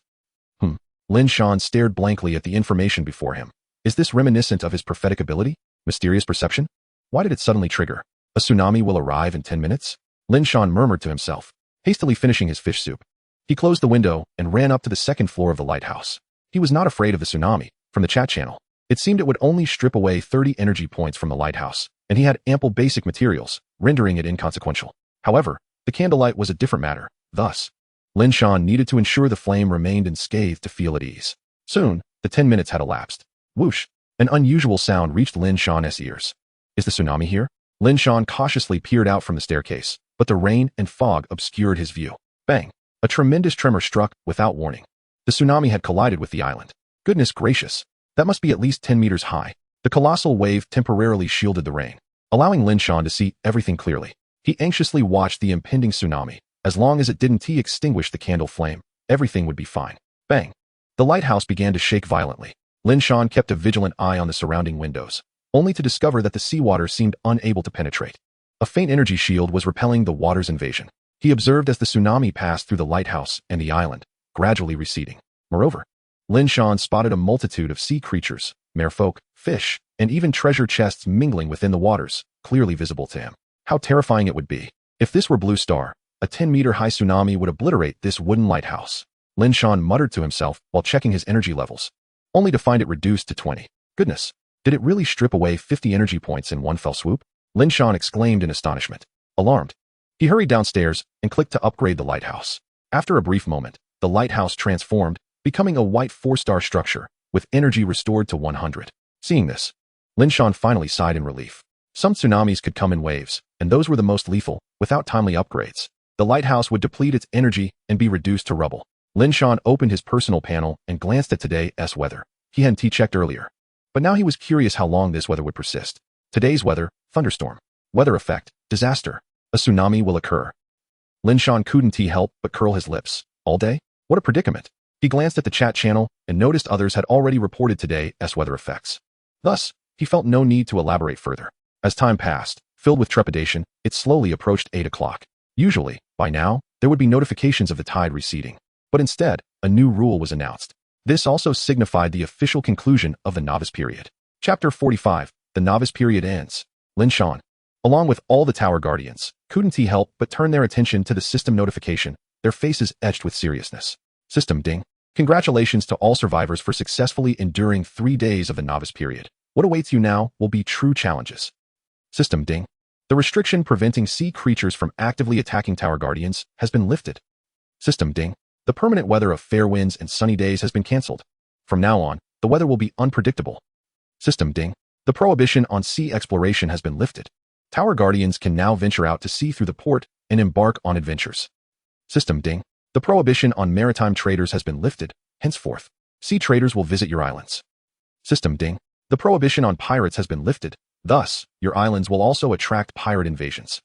Lin Shan stared blankly at the information before him. Is this reminiscent of his prophetic ability? Mysterious perception? Why did it suddenly trigger? A tsunami will arrive in 10 minutes? Lin Shan murmured to himself, hastily finishing his fish soup. He closed the window and ran up to the second floor of the lighthouse. He was not afraid of the tsunami. From the chat channel, it seemed it would only strip away 30 energy points from the lighthouse, and he had ample basic materials, rendering it inconsequential. However, the candlelight was a different matter. Thus, Lin Shan needed to ensure the flame remained unscathed to feel at ease. Soon, the 10 minutes had elapsed. Whoosh! An unusual sound reached Lin Shan's ears. Is the tsunami here? Lin Shan cautiously peered out from the staircase, but the rain and fog obscured his view. Bang! A tremendous tremor struck without warning. The tsunami had collided with the island. Goodness gracious! That must be at least 10 meters high. The colossal wave temporarily shielded the rain, allowing Lin Shan to see everything clearly. He anxiously watched the impending tsunami. As long as it didn't extinguish the candle flame, everything would be fine. Bang! The lighthouse began to shake violently. Lin Shan kept a vigilant eye on the surrounding windows, only to discover that the seawater seemed unable to penetrate. A faint energy shield was repelling the water's invasion. He observed as the tsunami passed through the lighthouse and the island, gradually receding. Moreover, Lin Shan spotted a multitude of sea creatures, merfolk, fish, and even treasure chests mingling within the waters, clearly visible to him. How terrifying it would be. If this were Blue Star, a 10-meter-high tsunami would obliterate this wooden lighthouse. Lin Shan muttered to himself while checking his energy levels, only to find it reduced to 20. Goodness, did it really strip away 50 energy points in one fell swoop? Lin Shan exclaimed in astonishment. Alarmed, he hurried downstairs and clicked to upgrade the lighthouse. After a brief moment, the lighthouse transformed, becoming a white 4-star structure, with energy restored to 100. Seeing this, Lin Shan finally sighed in relief. Some tsunamis could come in waves, and those were the most lethal. Without timely upgrades, the lighthouse would deplete its energy and be reduced to rubble. Lin Shan opened his personal panel and glanced at today's weather. He hadn't checked earlier, but now he was curious how long this weather would persist. Today's weather: thunderstorm. Weather effect: disaster. A tsunami will occur. Lin Shan couldn't help but curl his lips. All day? What a predicament. He glanced at the chat channel and noticed others had already reported today's weather effects. Thus, he felt no need to elaborate further. As time passed, filled with trepidation, it slowly approached 8 o'clock. Usually, by now, there would be notifications of the tide receding. But instead, a new rule was announced. This also signified the official conclusion of the novice period. Chapter 45. The novice period ends. Lin Shan, along with all the tower guardians, couldn't help but turn their attention to the system notification, their faces etched with seriousness. System ding. Congratulations to all survivors for successfully enduring 3 days of the novice period. What awaits you now will be true challenges. System ding. The restriction preventing sea creatures from actively attacking tower guardians has been lifted. System ding. The permanent weather of fair winds and sunny days has been cancelled. From now on, the weather will be unpredictable. System ding. The prohibition on sea exploration has been lifted. Tower guardians can now venture out to sea through the port and embark on adventures. System ding. The prohibition on maritime traders has been lifted. Henceforth, sea traders will visit your islands. System ding. The prohibition on pirates has been lifted. Thus, your islands will also attract pirate invasions.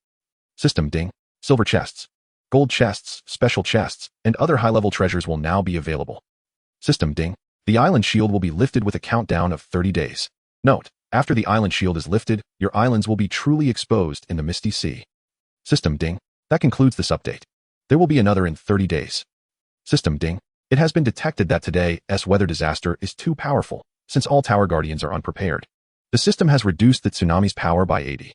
System ding. Silver chests, gold chests, special chests, and other high-level treasures will now be available. System ding. The island shield will be lifted with a countdown of 30 days. Note, after the island shield is lifted, your islands will be truly exposed in the misty sea. System ding. That concludes this update. There will be another in 30 days. System ding. It has been detected that today's weather disaster is too powerful, since all tower guardians are unprepared. The system has reduced the tsunami's power by 80.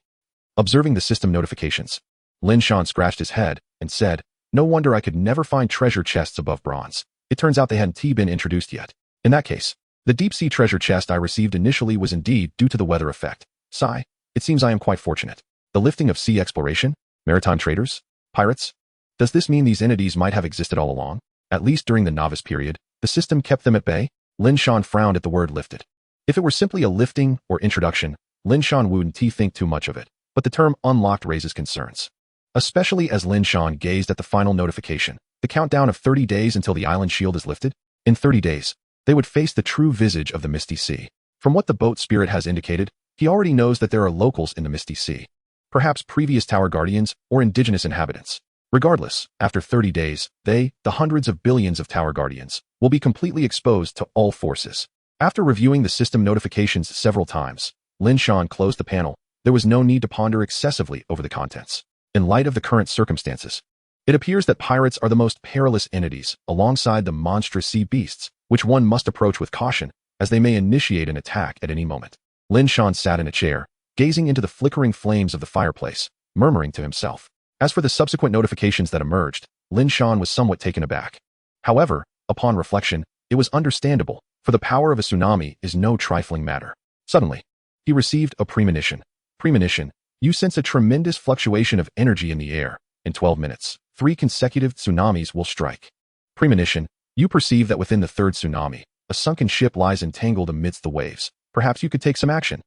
Observing the system notifications, Lin Shan scratched his head and said, "No wonder I could never find treasure chests above bronze. It turns out they hadn't been introduced yet. In that case, the deep-sea treasure chest I received initially was indeed due to the weather effect. Sigh, it seems I am quite fortunate. The lifting of sea exploration? Maritime traders? Pirates? Does this mean these entities might have existed all along? At least during the novice period, the system kept them at bay?" Lin Shan frowned at the word lifted. If it were simply a lifting or introduction, Lin Shan wouldn't think too much of it, but the term unlocked raises concerns. Especially as Lin Shan gazed at the final notification, the countdown of 30 days until the island shield is lifted. In 30 days, they would face the true visage of the Misty Sea. From what the boat spirit has indicated, he already knows that there are locals in the Misty Sea. Perhaps previous tower guardians or indigenous inhabitants. Regardless, after 30 days, the hundreds of billions of tower guardians, will be completely exposed to all forces. After reviewing the system notifications several times, Lin Shan closed the panel. There was no need to ponder excessively over the contents. In light of the current circumstances, it appears that pirates are the most perilous entities, alongside the monstrous sea beasts, which one must approach with caution, as they may initiate an attack at any moment. Lin Shan sat in a chair, gazing into the flickering flames of the fireplace, murmuring to himself. As for the subsequent notifications that emerged, Lin Shan was somewhat taken aback. However, upon reflection, it was understandable, for the power of a tsunami is no trifling matter. Suddenly, he received a premonition. Premonition, you sense a tremendous fluctuation of energy in the air. In 12 minutes, 3 consecutive tsunamis will strike. Premonition, you perceive that within the third tsunami, a sunken ship lies entangled amidst the waves. Perhaps you could take some action.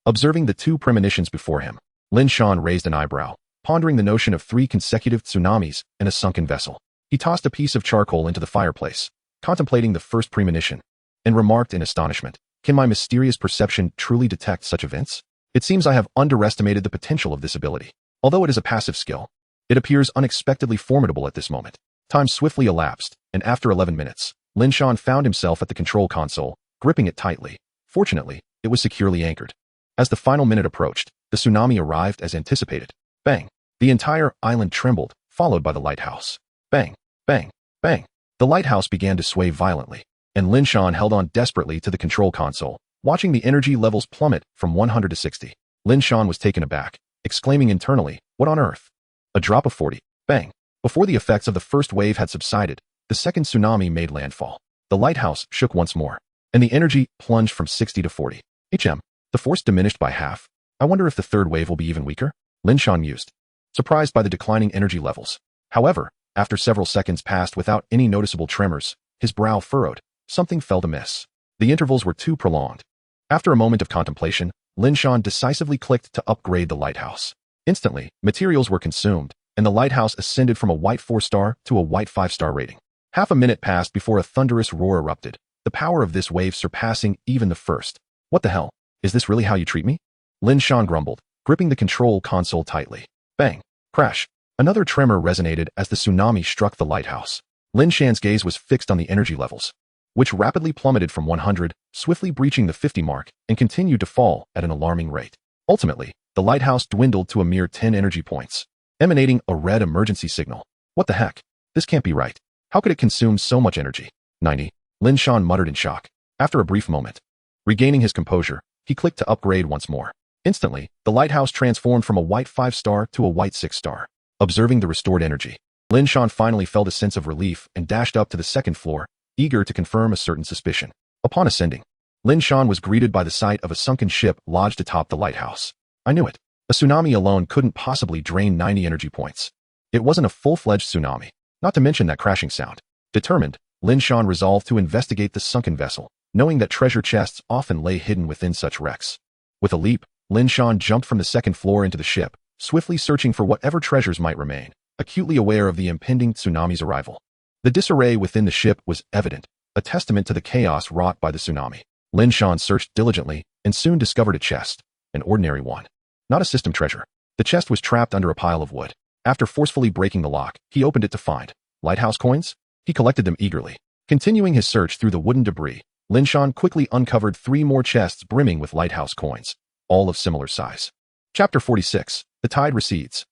Observing the 2 premonitions before him, Lin Shan raised an eyebrow, pondering the notion of 3 consecutive tsunamis and a sunken vessel. He tossed a piece of charcoal into the fireplace, contemplating the first premonition, and remarked in astonishment, "Can my mysterious perception truly detect such events? It seems I have underestimated the potential of this ability. Although it is a passive skill, it appears unexpectedly formidable at this moment." Time swiftly elapsed, and after 11 minutes, Lin Shan found himself at the control console, gripping it tightly. Fortunately, it was securely anchored. As the final minute approached, the tsunami arrived as anticipated. Bang! The entire island trembled, followed by the lighthouse. Bang! Bang! Bang! The lighthouse began to sway violently, and Lin Shan held on desperately to the control console, watching the energy levels plummet from 100 to 60. Lin Shan was taken aback, exclaiming internally, "What on earth?" A drop of 40. Bang! Before the effects of the first wave had subsided, the second tsunami made landfall. The lighthouse shook once more, and the energy plunged from 60 to 40. The force diminished by half. I wonder if the third wave will be even weaker? Lin Shan mused, surprised by the declining energy levels. However, after several seconds passed without any noticeable tremors, his brow furrowed. Something felt amiss. The intervals were too prolonged. After a moment of contemplation, Lin Shan decisively clicked to upgrade the lighthouse. Instantly, materials were consumed, and the lighthouse ascended from a white 4-star to a white 5-star rating. Half a minute passed before a thunderous roar erupted, the power of this wave surpassing even the first. "What the hell? Is this really how you treat me?" Lin Shan grumbled, gripping the control console tightly. Bang! Crash! Another tremor resonated as the tsunami struck the lighthouse. Lin Shan's gaze was fixed on the energy levels, which rapidly plummeted from 100, swiftly breaching the 50 mark, and continued to fall at an alarming rate. Ultimately, the lighthouse dwindled to a mere 10 energy points, emanating a red emergency signal. What the heck? This can't be right. How could it consume so much energy? 90. Lin Shan muttered in shock. After a brief moment, regaining his composure, he clicked to upgrade once more. Instantly, the lighthouse transformed from a white 5-star to a white 6-star. Observing the restored energy, Lin Shan finally felt a sense of relief and dashed up to the second floor, eager to confirm a certain suspicion. Upon ascending, Lin Shan was greeted by the sight of a sunken ship lodged atop the lighthouse. I knew it. A tsunami alone couldn't possibly drain 90 energy points. It wasn't a full-fledged tsunami, not to mention that crashing sound. Determined, Lin Shan resolved to investigate the sunken vessel, knowing that treasure chests often lay hidden within such wrecks. With a leap, Lin Shan jumped from the second floor into the ship, swiftly searching for whatever treasures might remain, acutely aware of the impending tsunami's arrival. The disarray within the ship was evident, a testament to the chaos wrought by the tsunami. Lin Shan searched diligently and soon discovered a chest, an ordinary one. Not a system treasure. The chest was trapped under a pile of wood. After forcefully breaking the lock, he opened it to find lighthouse coins. He collected them eagerly. Continuing his search through the wooden debris, Lin Shan quickly uncovered 3 more chests brimming with lighthouse coins, all of similar size. Chapter 46. The Tide Recedes.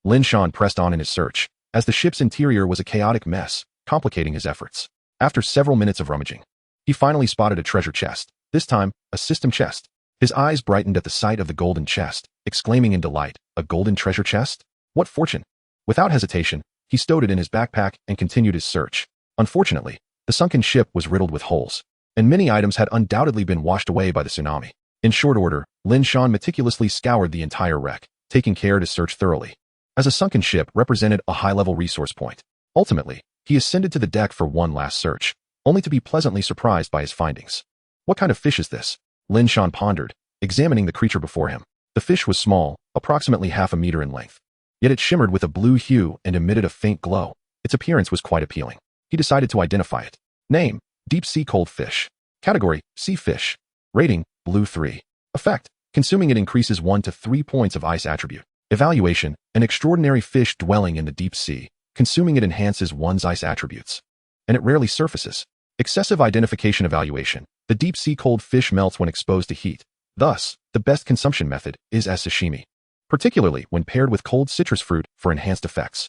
Lin Shan pressed on in his search, as the ship's interior was a chaotic mess, complicating his efforts. After several minutes of rummaging, he finally spotted a treasure chest, this time, a system chest. His eyes brightened at the sight of the golden chest, exclaiming in delight, a golden treasure chest? What fortune! Without hesitation, he stowed it in his backpack and continued his search. Unfortunately, the sunken ship was riddled with holes, and many items had undoubtedly been washed away by the tsunami. In short order, Lin Shan meticulously scoured the entire wreck, taking care to search thoroughly. As a sunken ship represented a high-level resource point. Ultimately, he ascended to the deck for one last search, only to be pleasantly surprised by his findings. What kind of fish is this? Lin Shan pondered, examining the creature before him. The fish was small, approximately half a meter in length. Yet it shimmered with a blue hue and emitted a faint glow. Its appearance was quite appealing. He decided to identify it. Name: deep sea cold fish. Category: sea fish. Rating: blue 3. Effect: consuming it increases 1 to 3 points of ice attribute. Evaluation: an extraordinary fish dwelling in the deep sea. Consuming it enhances one's ice attributes. And it rarely surfaces. Excessive identification evaluation: the deep sea cold fish melts when exposed to heat. Thus, the best consumption method is as sashimi, particularly when paired with cold citrus fruit for enhanced effects.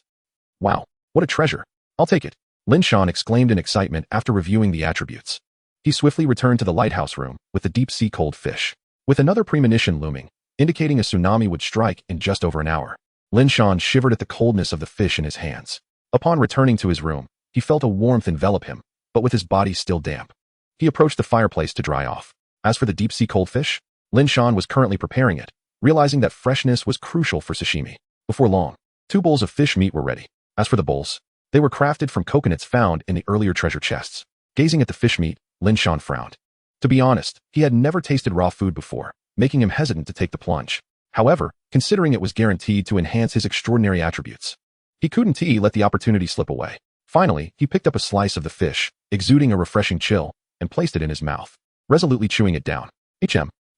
Wow, what a treasure! I'll take it, Lin Shan exclaimed in excitement after reviewing the attributes. He swiftly returned to the lighthouse room with the deep sea cold fish. With another premonition looming, indicating a tsunami would strike in just over an hour, Lin Shan shivered at the coldness of the fish in his hands. Upon returning to his room, he felt a warmth envelop him, but with his body still damp. He approached the fireplace to dry off. As for the deep sea cold fish, Lin Shan was currently preparing it, realizing that freshness was crucial for sashimi. Before long, 2 bowls of fish meat were ready. As for the bowls, they were crafted from coconuts found in the earlier treasure chests. Gazing at the fish meat, Lin Shan frowned. To be honest, he had never tasted raw food before, making him hesitant to take the plunge. However, considering it was guaranteed to enhance his extraordinary attributes, he couldn't let the opportunity slip away. Finally, he picked up a slice of the fish, exuding a refreshing chill, and placed it in his mouth, resolutely chewing it down.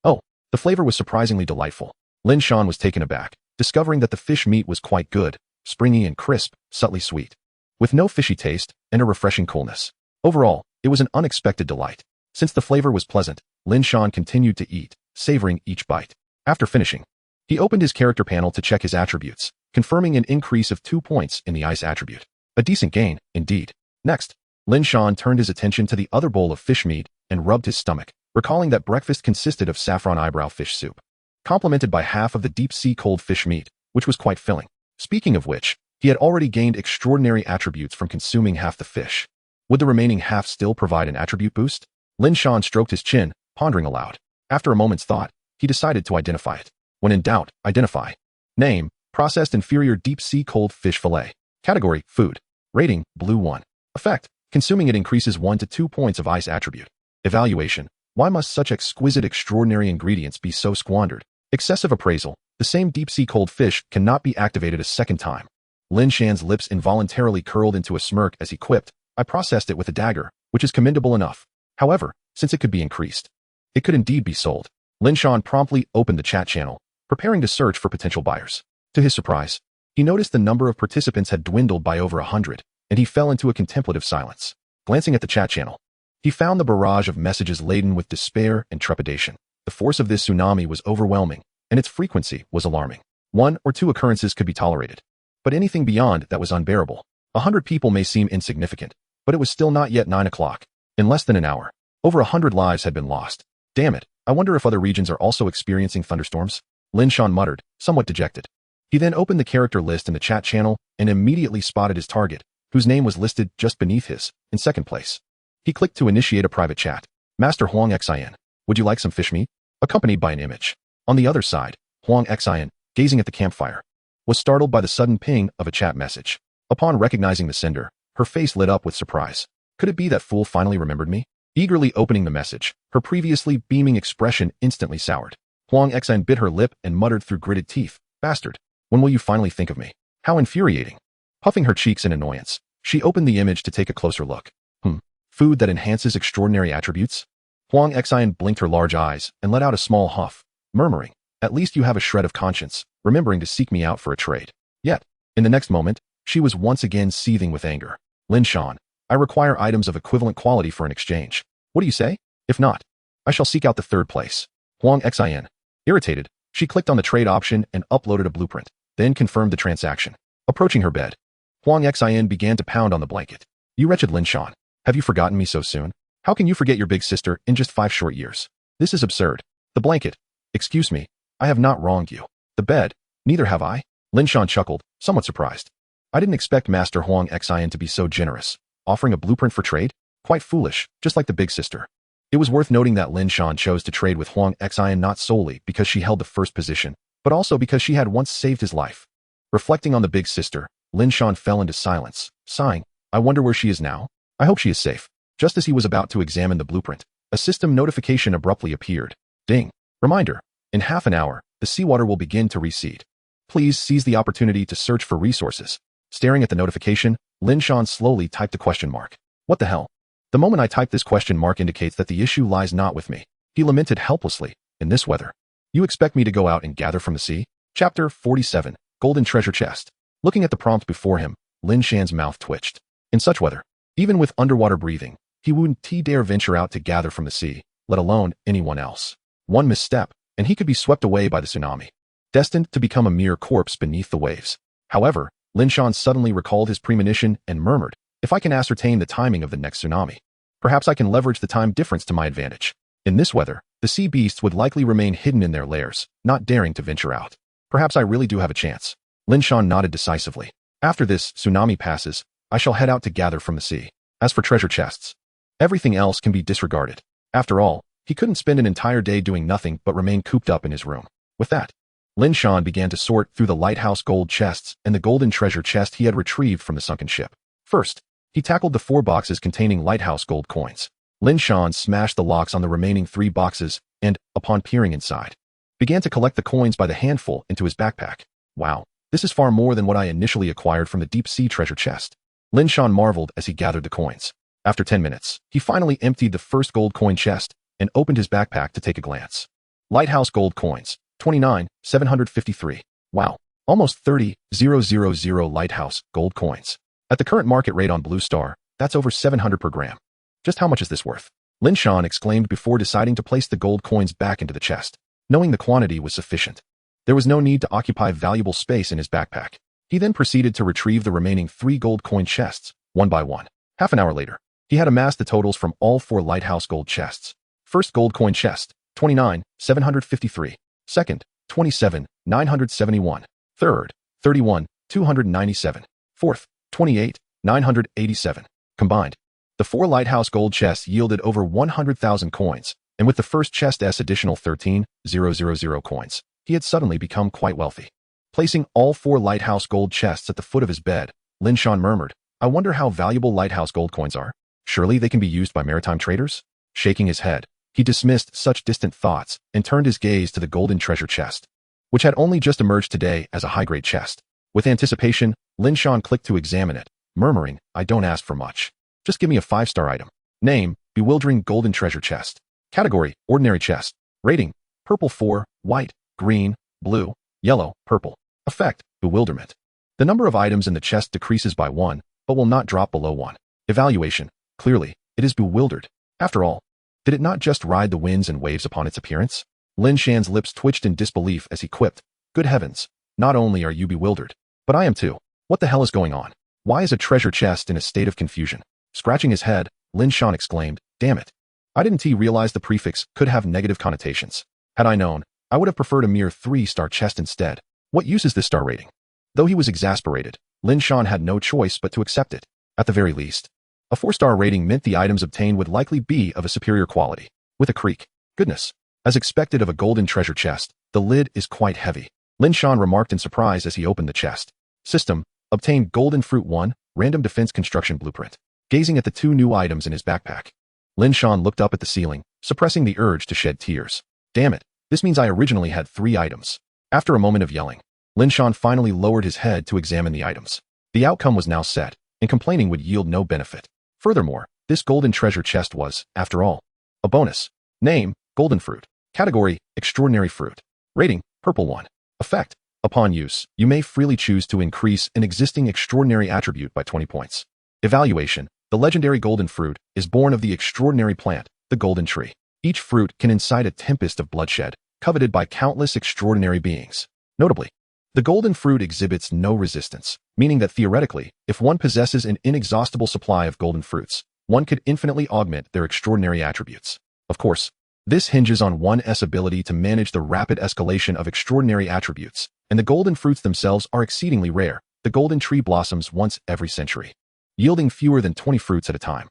Oh, the flavor was surprisingly delightful. Lin Shan was taken aback, discovering that the fish meat was quite good, springy and crisp, subtly sweet, with no fishy taste and a refreshing coolness. Overall, it was an unexpected delight. Since the flavor was pleasant, Lin Shan continued to eat, savoring each bite. After finishing, he opened his character panel to check his attributes, confirming an increase of 2 points in the ice attribute. A decent gain, indeed. Next, Lin Shan turned his attention to the other bowl of fish meat and rubbed his stomach, recalling that breakfast consisted of saffron eyebrow fish soup, complemented by half of the deep sea cold fish meat, which was quite filling. Speaking of which, he had already gained extraordinary attributes from consuming half the fish. Would the remaining half still provide an attribute boost? Lin Shan stroked his chin, pondering aloud. After a moment's thought, he decided to identify it. When in doubt, identify. Name: processed inferior deep sea cold fish fillet. Category: food. Rating: blue 1. Effect: consuming it increases 1 to 2 points of ice attribute. Evaluation: why must such exquisite extraordinary ingredients be so squandered? Excessive appraisal: the same deep sea cold fish cannot be activated a second time. Lin Shan's lips involuntarily curled into a smirk as he quipped, I processed it with a dagger, which is commendable enough. However, since it could be increased, it could indeed be sold. Lin Shan promptly opened the chat channel, preparing to search for potential buyers. To his surprise, he noticed the number of participants had dwindled by over 100, and he fell into a contemplative silence. Glancing at the chat channel, he found the barrage of messages laden with despair and trepidation. The force of this tsunami was overwhelming, and its frequency was alarming. 1 or 2 occurrences could be tolerated, but anything beyond that was unbearable. 100 people may seem insignificant, but it was still not yet 9 o'clock. In less than an hour, over 100 lives had been lost. Damn it, I wonder if other regions are also experiencing thunderstorms? Lin Shan muttered, somewhat dejected. He then opened the character list in the chat channel and immediately spotted his target, whose name was listed just beneath his, in second place. He clicked to initiate a private chat. Master Huang Xin, would you like some fish meat? Accompanied by an image. On the other side, Huang Xin, gazing at the campfire, was startled by the sudden ping of a chat message. Upon recognizing the sender, her face lit up with surprise. Could it be that fool finally remembered me? Eagerly opening the message, her previously beaming expression instantly soured. Huang Xan bit her lip and muttered through gritted teeth, "Bastard, when will you finally think of me? How infuriating." Puffing her cheeks in annoyance, she opened the image to take a closer look. Food that enhances extraordinary attributes? Huang Xan blinked her large eyes and let out a small huff, murmuring, "At least you have a shred of conscience, remembering to seek me out for a trade." Yet, in the next moment, she was once again seething with anger. "Lin Shan, I require items of equivalent quality for an exchange. What do you say? If not, I shall seek out the third place." Huang Xin. Irritated, she clicked on the trade option and uploaded a blueprint, then confirmed the transaction. Approaching her bed, Huang Xin began to pound on the blanket. "You wretched Lin Shan, have you forgotten me so soon? How can you forget your big sister in just 5 short years? This is absurd." The blanket. "Excuse me, I have not wronged you." The bed. "Neither have I." Lin Shan chuckled, somewhat surprised. "I didn't expect Master Huang Xin to be so generous, offering a blueprint for trade? Quite foolish, just like the big sister." It was worth noting that Lin Shan chose to trade with Huang Xin not solely because she held the first position, but also because she had once saved his life. Reflecting on the big sister, Lin Shan fell into silence, sighing, "I wonder where she is now. I hope she is safe." Just as he was about to examine the blueprint, a system notification abruptly appeared. Ding. Reminder. In half an hour, the seawater will begin to recede. Please seize the opportunity to search for resources. Staring at the notification, Lin Shan slowly typed a question mark. "What the hell? The moment I type this question mark indicates that the issue lies not with me." He lamented helplessly. "In this weather, you expect me to go out and gather from the sea?" Chapter 47. Golden Treasure Chest. Looking at the prompt before him, Lin Shan's mouth twitched. In such weather, even with underwater breathing, he wouldn't dare venture out to gather from the sea, let alone anyone else. One misstep, and he could be swept away by the tsunami, destined to become a mere corpse beneath the waves. However, Lin Shan suddenly recalled his premonition and murmured, "If I can ascertain the timing of the next tsunami, perhaps I can leverage the time difference to my advantage." In this weather, the sea beasts would likely remain hidden in their lairs, not daring to venture out. Perhaps I really do have a chance. Lin Shan nodded decisively. "After this tsunami passes, I shall head out to gather from the sea. As for treasure chests, everything else can be disregarded." After all, he couldn't spend an entire day doing nothing but remain cooped up in his room. With that, Lin Shan began to sort through the lighthouse gold chests and the golden treasure chest he had retrieved from the sunken ship. First, he tackled the 4 boxes containing lighthouse gold coins. Lin Shan smashed the locks on the remaining 3 boxes and, upon peering inside, began to collect the coins by the handful into his backpack. "Wow, this is far more than what I initially acquired from the deep-sea treasure chest." Lin Shan marveled as he gathered the coins. After 10 minutes, he finally emptied the first gold coin chest and opened his backpack to take a glance. Lighthouse gold coins, 29,753. Wow, almost 30,000 lighthouse gold coins. At the current market rate on Blue Star, that's over 700 per gram. Just how much is this worth? Lin Shan exclaimed before deciding to place the gold coins back into the chest, knowing the quantity was sufficient. There was no need to occupy valuable space in his backpack. He then proceeded to retrieve the remaining 3 gold coin chests, one by one. Half an hour later, he had amassed the totals from all 4 lighthouse gold chests. First gold coin chest, 29,753. Second, 27,971. Third, 31,297. Fourth, 28,987. Combined, the 4 lighthouse gold chests yielded over 100,000 coins, and with the first chest's additional 13,000 coins, he had suddenly become quite wealthy. Placing all 4 lighthouse gold chests at the foot of his bed, Lin Shan murmured, "I wonder how valuable lighthouse gold coins are. Surely they can be used by maritime traders?" Shaking his head, he dismissed such distant thoughts and turned his gaze to the golden treasure chest, which had only just emerged today as a high-grade chest. With anticipation, Lin Shan clicked to examine it, murmuring, "I don't ask for much. Just give me a 5-star item. Name, bewildering golden treasure chest. Category, ordinary chest. Rating, purple 4, white, green, blue, yellow, purple. Effect, bewilderment. The number of items in the chest decreases by 1, but will not drop below 1. Evaluation, clearly, it is bewildered. After all, did it not just ride the winds and waves upon its appearance?" Lin Shan's lips twitched in disbelief as he quipped, "Good heavens, not only are you bewildered, but I am too. What the hell is going on? Why is a treasure chest in a state of confusion?" Scratching his head, Lin Shan exclaimed, "Damn it. I didn't realize the prefix could have negative connotations. Had I known, I would have preferred a mere 3-star chest instead. What use is this star rating?" Though he was exasperated, Lin Shan had no choice but to accept it. At the very least, a 4-star rating meant the items obtained would likely be of a superior quality. With a creak, "Goodness. As expected of a golden treasure chest, the lid is quite heavy." Lin Shan remarked in surprise as he opened the chest. System, obtained golden fruit 1, random defense construction blueprint. Gazing at the 2 new items in his backpack, Lin Shan looked up at the ceiling, suppressing the urge to shed tears. Damn it, This means I originally had 3 items. After a moment of yelling, Linshan finally lowered his head to examine the items. The outcome was now set, and complaining would yield no benefit. Furthermore, this golden treasure chest was, after all, a bonus. Name, golden fruit. Category, extraordinary fruit. Rating, purple 1. Effect, upon use, you may freely choose to increase an existing extraordinary attribute by 20 points. Evaluation, the legendary golden fruit is born of the extraordinary plant, the golden tree. Each fruit can incite a tempest of bloodshed, coveted by countless extraordinary beings. Notably, the golden fruit exhibits no resistance, meaning that theoretically, if one possesses an inexhaustible supply of golden fruits, one could infinitely augment their extraordinary attributes. Of course, this hinges on one's ability to manage the rapid escalation of extraordinary attributes, and the golden fruits themselves are exceedingly rare. The golden tree blossoms once every century, yielding fewer than 20 fruits at a time.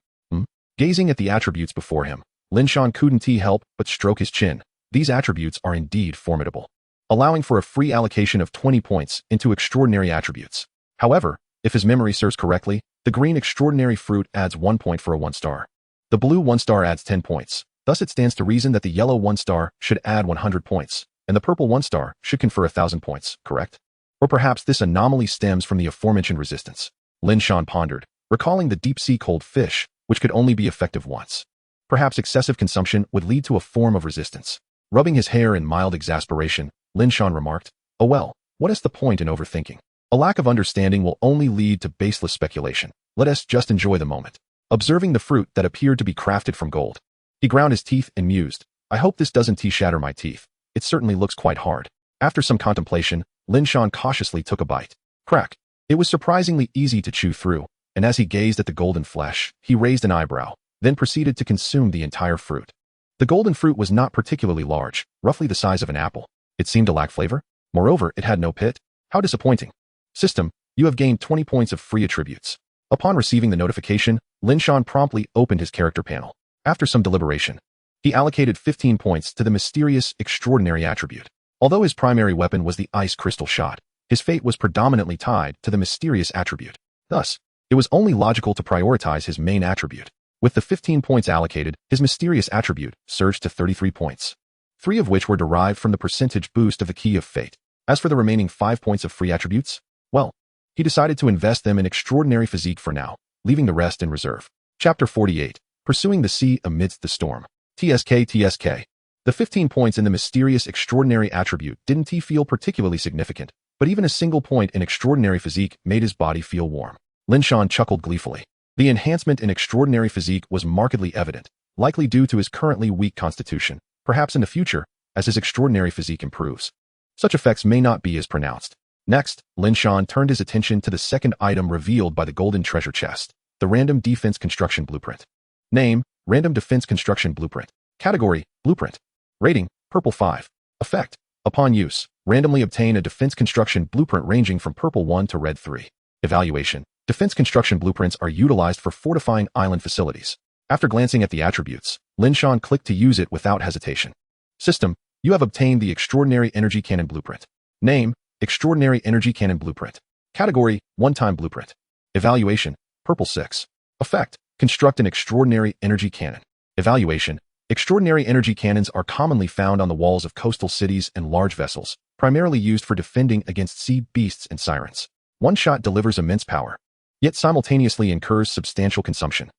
Gazing at the attributes before him, Linshan couldn't help but stroke his chin. These attributes are indeed formidable, allowing for a free allocation of 20 points into extraordinary attributes. However, if his memory serves correctly, the green extraordinary fruit adds 1 point for a 1-star. The blue 1-star adds 10 points. Thus it stands to reason that the yellow 1-star should add 100 points, and the purple 1-star should confer 1,000 points, correct? Or perhaps this anomaly stems from the aforementioned resistance. Linshan pondered, recalling the deep-sea cold fish, which could only be effective once. Perhaps excessive consumption would lead to a form of resistance. Rubbing his hair in mild exasperation, Linshan remarked, "Oh well, what is the point in overthinking? A lack of understanding will only lead to baseless speculation. Let us just enjoy the moment." Observing the fruit that appeared to be crafted from gold, he ground his teeth and mused, "I hope this doesn't shatter my teeth. It certainly looks quite hard." After some contemplation, Linshan cautiously took a bite. Crack. It was surprisingly easy to chew through, and as he gazed at the golden flesh, he raised an eyebrow, then proceeded to consume the entire fruit. The golden fruit was not particularly large, roughly the size of an apple. It seemed to lack flavor. Moreover, it had no pit. How disappointing. System, you have gained 20 points of free attributes. Upon receiving the notification, Linshan promptly opened his character panel. After some deliberation, he allocated 15 points to the mysterious, extraordinary attribute. Although his primary weapon was the ice crystal shot, his fate was predominantly tied to the mysterious attribute. Thus, it was only logical to prioritize his main attribute. With the 15 points allocated, his mysterious attribute surged to 33 points, 3 of which were derived from the percentage boost of the key of fate. As for the remaining 5 points of free attributes, well, he decided to invest them in extraordinary physique for now, leaving the rest in reserve. Chapter 48. Pursuing the sea amidst the storm. TSK. The 15 points in the mysterious extraordinary attribute didn't feel particularly significant, but even a single point in extraordinary physique made his body feel warm. Linshan chuckled gleefully. The enhancement in extraordinary physique was markedly evident, likely due to his currently weak constitution. Perhaps in the future, as his extraordinary physique improves, such effects may not be as pronounced. Next, Linshan turned his attention to the second item revealed by the golden treasure chest, the Random Defense Construction Blueprint. Name, Random Defense Construction Blueprint. Category, Blueprint. Rating, purple 5. Effect, upon use, randomly obtain a defense construction blueprint ranging from purple 1 to red 3. Evaluation, defense construction blueprints are utilized for fortifying island facilities. After glancing at the attributes, Linshan clicked to use it without hesitation. System, you have obtained the Extraordinary Energy Cannon Blueprint. Name, Extraordinary Energy Cannon Blueprint. Category, one-time blueprint. Evaluation, purple 6. Effect, construct an extraordinary energy cannon. Evaluation, extraordinary energy cannons are commonly found on the walls of coastal cities and large vessels, primarily used for defending against sea beasts and sirens. One shot delivers immense power, yet simultaneously incurs substantial consumption.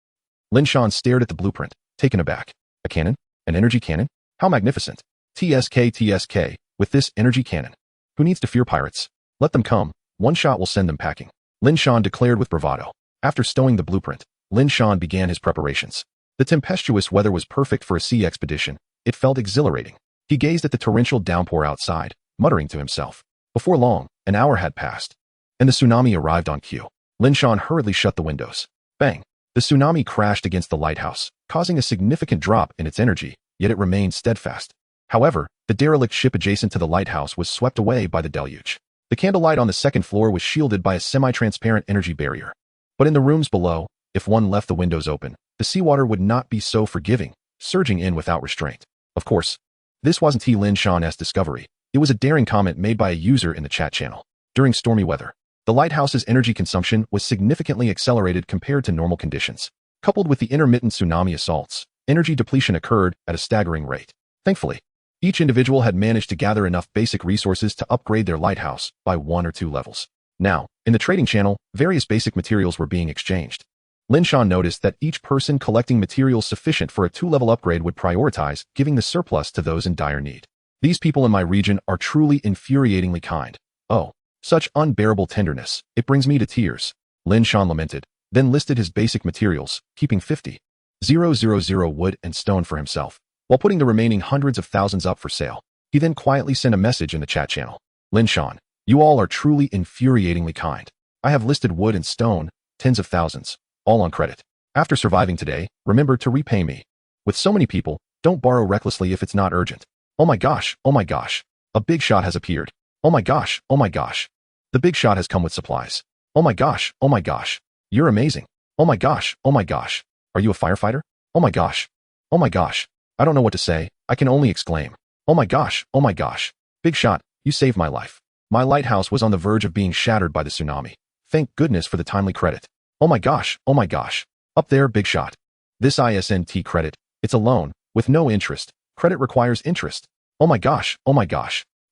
Linshan stared at the blueprint, taken aback. A cannon? An energy cannon? How magnificent. TSK. With this energy cannon, who needs to fear pirates? Let them come. One shot will send them packing. Linshan declared with bravado. After stowing the blueprint, Linshan began his preparations. The tempestuous weather was perfect for a sea expedition. It felt exhilarating. He gazed at the torrential downpour outside, muttering to himself. Before long, an hour had passed, and the tsunami arrived on cue. Linshan hurriedly shut the windows. Bang! The tsunami crashed against the lighthouse, causing a significant drop in its energy, yet it remained steadfast. However, the derelict ship adjacent to the lighthouse was swept away by the deluge. The candlelight on the second floor was shielded by a semi-transparent energy barrier. But in the rooms below, if one left the windows open, the seawater would not be so forgiving, surging in without restraint. Of course, this wasn't Linshan's discovery. It was a daring comment made by a user in the chat channel. During stormy weather, the lighthouse's energy consumption was significantly accelerated compared to normal conditions. Coupled with the intermittent tsunami assaults, energy depletion occurred at a staggering rate. Thankfully, Each individual had managed to gather enough basic resources to upgrade their lighthouse by 1 or 2 levels. Now, in the trading channel, various basic materials were being exchanged. Lin Shan noticed that each person collecting materials sufficient for a 2-level upgrade would prioritize giving the surplus to those in dire need. These people in my region are truly infuriatingly kind. Oh, such unbearable tenderness, it brings me to tears. Lin Shan lamented, then listed his basic materials, keeping 50,000 wood and stone for himself, while putting the remaining hundreds of thousands up for sale. He then quietly sent a message in the chat channel. Lin Shan, you all are truly infuriatingly kind. I have listed wood and stone, tens of thousands, all on credit. After surviving today, remember to repay me. With so many people, don't borrow recklessly if it's not urgent. Oh my gosh, a big shot has appeared. Oh my gosh, the big shot has come with supplies. Oh my gosh, you're amazing. Oh my gosh, are you a firefighter? Oh my gosh, I don't know what to say, I can only exclaim. Oh my gosh, big shot, you saved my life. My lighthouse was on the verge of being shattered by the tsunami. Thank goodness for the timely credit. Oh my gosh, up there, big shot. This isn't credit, it's a loan, with no interest. Credit requires interest. Oh my gosh,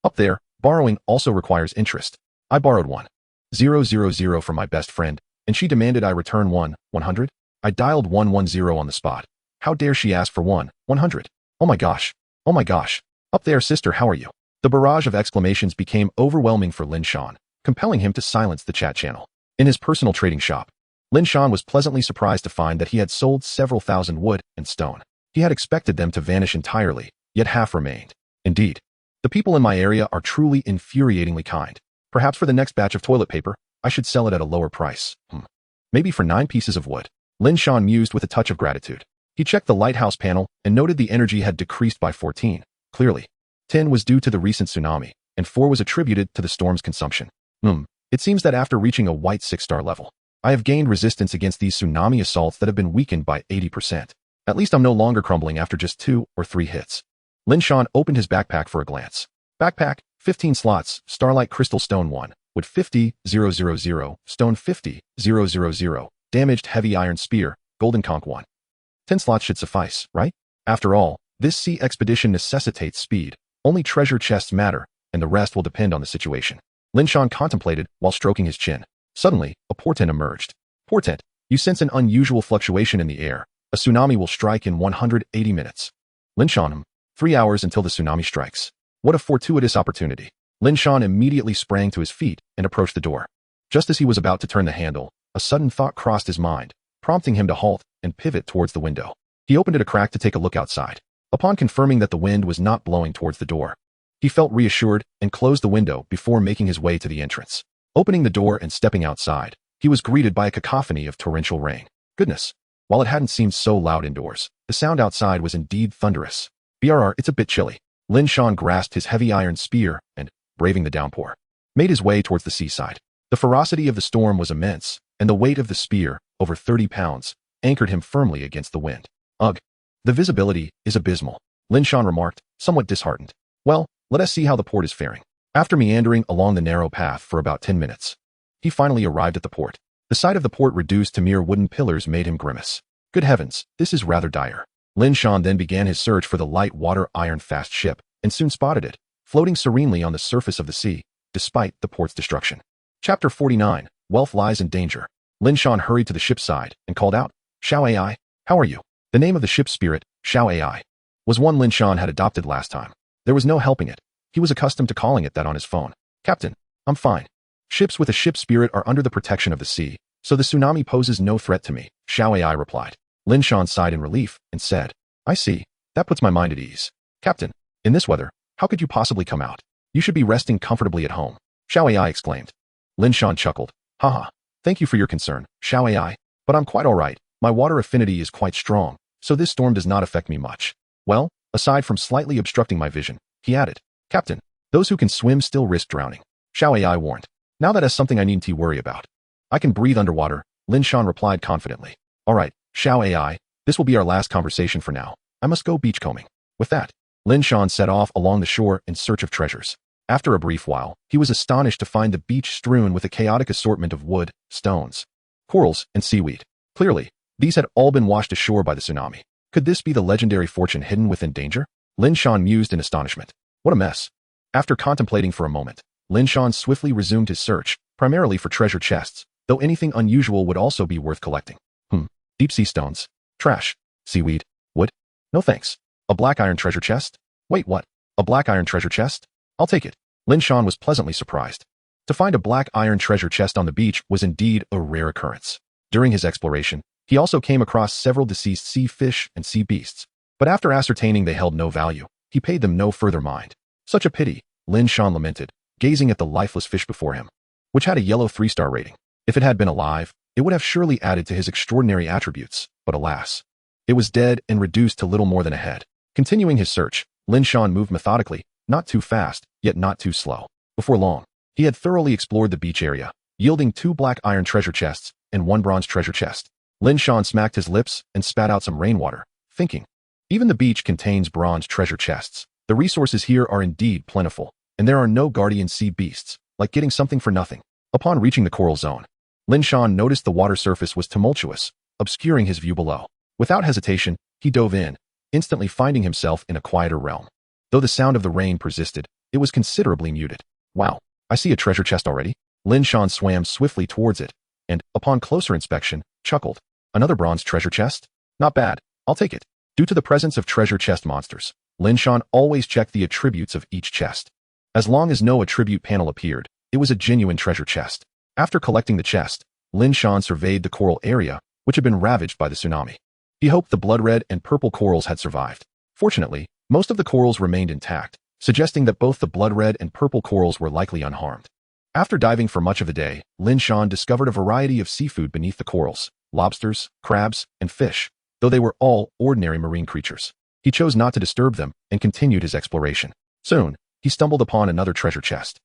up there, borrowing also requires interest. I borrowed 1,000 from my best friend, and she demanded I return 100. I dialed 110 on the spot. How dare she ask for 100? Oh my gosh, up there, sister, how are you? The barrage of exclamations became overwhelming for Lin Shan, compelling him to silence the chat channel. In his personal trading shop, Lin Shan was pleasantly surprised to find that he had sold several thousand wood and stone. He had expected them to vanish entirely, yet half remained. Indeed, the people in my area are truly infuriatingly kind. Perhaps for the next batch of toilet paper, I should sell it at a lower price. Maybe for 9 pieces of wood. Lin Shan mused with a touch of gratitude. He checked the lighthouse panel and noted the energy had decreased by 14. Clearly, 10 was due to the recent tsunami, and 4 was attributed to the storm's consumption. It seems that after reaching a white 6-star level, I have gained resistance against these tsunami assaults that have been weakened by 80%. At least I'm no longer crumbling after just 2 or 3 hits. Lin Shan opened his backpack for a glance. Backpack, 15 slots, starlight crystal stone 1, wood 50,000, stone 50,000, damaged heavy iron spear, golden conch 1. 10 slots should suffice, right? After all, this sea expedition necessitates speed. Only treasure chests matter, and the rest will depend on the situation. Lin Shan contemplated while stroking his chin. Suddenly, a portent emerged. Portent, you sense an unusual fluctuation in the air. A tsunami will strike in 180 minutes. Lin Shan, 3 hours until the tsunami strikes. What a fortuitous opportunity. Lin Shan immediately sprang to his feet and approached the door. Just as he was about to turn the handle, a sudden thought crossed his mind, prompting him to halt and pivot towards the window. He opened it a crack to take a look outside. Upon confirming that the wind was not blowing towards the door, he felt reassured and closed the window before making his way to the entrance. Opening the door and stepping outside, he was greeted by a cacophony of torrential rain. Goodness! While it hadn't seemed so loud indoors, the sound outside was indeed thunderous. BRR, it's a bit chilly. Lin Shan grasped his heavy iron spear and, braving the downpour, made his way towards the seaside. The ferocity of the storm was immense, and the weight of the spear, over 30 pounds, anchored him firmly against the wind. Ugh! The visibility is abysmal, Lin Shan remarked, somewhat disheartened. Well, let us see how the port is faring. After meandering along the narrow path for about 10 minutes, he finally arrived at the port. The sight of the port reduced to mere wooden pillars made him grimace. Good heavens, this is rather dire. Lin Shan then began his search for the light water iron fast ship, and soon spotted it, floating serenely on the surface of the sea, despite the port's destruction. Chapter 49, Wealth Lies in Danger. Lin Shan hurried to the ship's side and called out, Xiao AI, how are you? The name of the ship's spirit, Xiao AI, was one Lin Shan had adopted last time. There was no helping it. He was accustomed to calling it that on his phone. Captain, I'm fine. Ships with a ship spirit are under the protection of the sea, so the tsunami poses no threat to me, Xiao AI replied. Lin Shan sighed in relief and said, I see. That puts my mind at ease. Captain, in this weather, how could you possibly come out? You should be resting comfortably at home, Xiao AI exclaimed. Lin Shan chuckled. Haha. Thank you for your concern, Xiao AI, but I'm quite alright. My water affinity is quite strong, so this storm does not affect me much. Well, aside from slightly obstructing my vision, he added. Captain, those who can swim still risk drowning, Xiao AI warned. Now that is something I needn't worry about. I can breathe underwater, Lin Shan replied confidently. Alright, Xiao AI, this will be our last conversation for now. I must go beachcombing. With that, Lin Shan set off along the shore in search of treasures. After a brief while, he was astonished to find the beach strewn with a chaotic assortment of wood, stones, corals, and seaweed. Clearly, these had all been washed ashore by the tsunami. Could this be the legendary fortune hidden within danger? Lin Shan mused in astonishment. What a mess. After contemplating for a moment, Lin Shan swiftly resumed his search, primarily for treasure chests, though anything unusual would also be worth collecting. Deep sea stones. Trash. Seaweed. Wood. No thanks. A black iron treasure chest? Wait, what? A black iron treasure chest? I'll take it. Lin Shan was pleasantly surprised. To find a black iron treasure chest on the beach was indeed a rare occurrence. During his exploration, he also came across several deceased sea fish and sea beasts, but after ascertaining they held no value, he paid them no further mind. Such a pity, Lin Shan lamented, gazing at the lifeless fish before him, which had a yellow 3-star rating. If it had been alive, it would have surely added to his extraordinary attributes, but alas, it was dead and reduced to little more than a head. Continuing his search, Lin Shan moved methodically, not too fast, yet not too slow. Before long, he had thoroughly explored the beach area, yielding 2 black iron treasure chests and 1 bronze treasure chest. Lin Shan smacked his lips and spat out some rainwater, thinking, even the beach contains bronze treasure chests. The resources here are indeed plentiful, and there are no guardian sea beasts, like getting something for nothing. Upon reaching the coral zone, Lin Shan noticed the water surface was tumultuous, obscuring his view below. Without hesitation, he dove in, instantly finding himself in a quieter realm. Though the sound of the rain persisted, it was considerably muted. Wow, I see a treasure chest already. Lin Shan swam swiftly towards it, and, upon closer inspection, chuckled. Another bronze treasure chest? Not bad, I'll take it. Due to the presence of treasure chest monsters, Lin Shan always checked the attributes of each chest. As long as no attribute panel appeared, it was a genuine treasure chest. After collecting the chest, Lin Shan surveyed the coral area, which had been ravaged by the tsunami. He hoped the blood red and purple corals had survived. Fortunately, most of the corals remained intact, suggesting that both the blood red and purple corals were likely unharmed. After diving for much of the day, Lin Shan discovered a variety of seafood beneath the corals: lobsters, crabs, and fish, though they were all ordinary marine creatures. He chose not to disturb them and continued his exploration. Soon, he stumbled upon another treasure chest.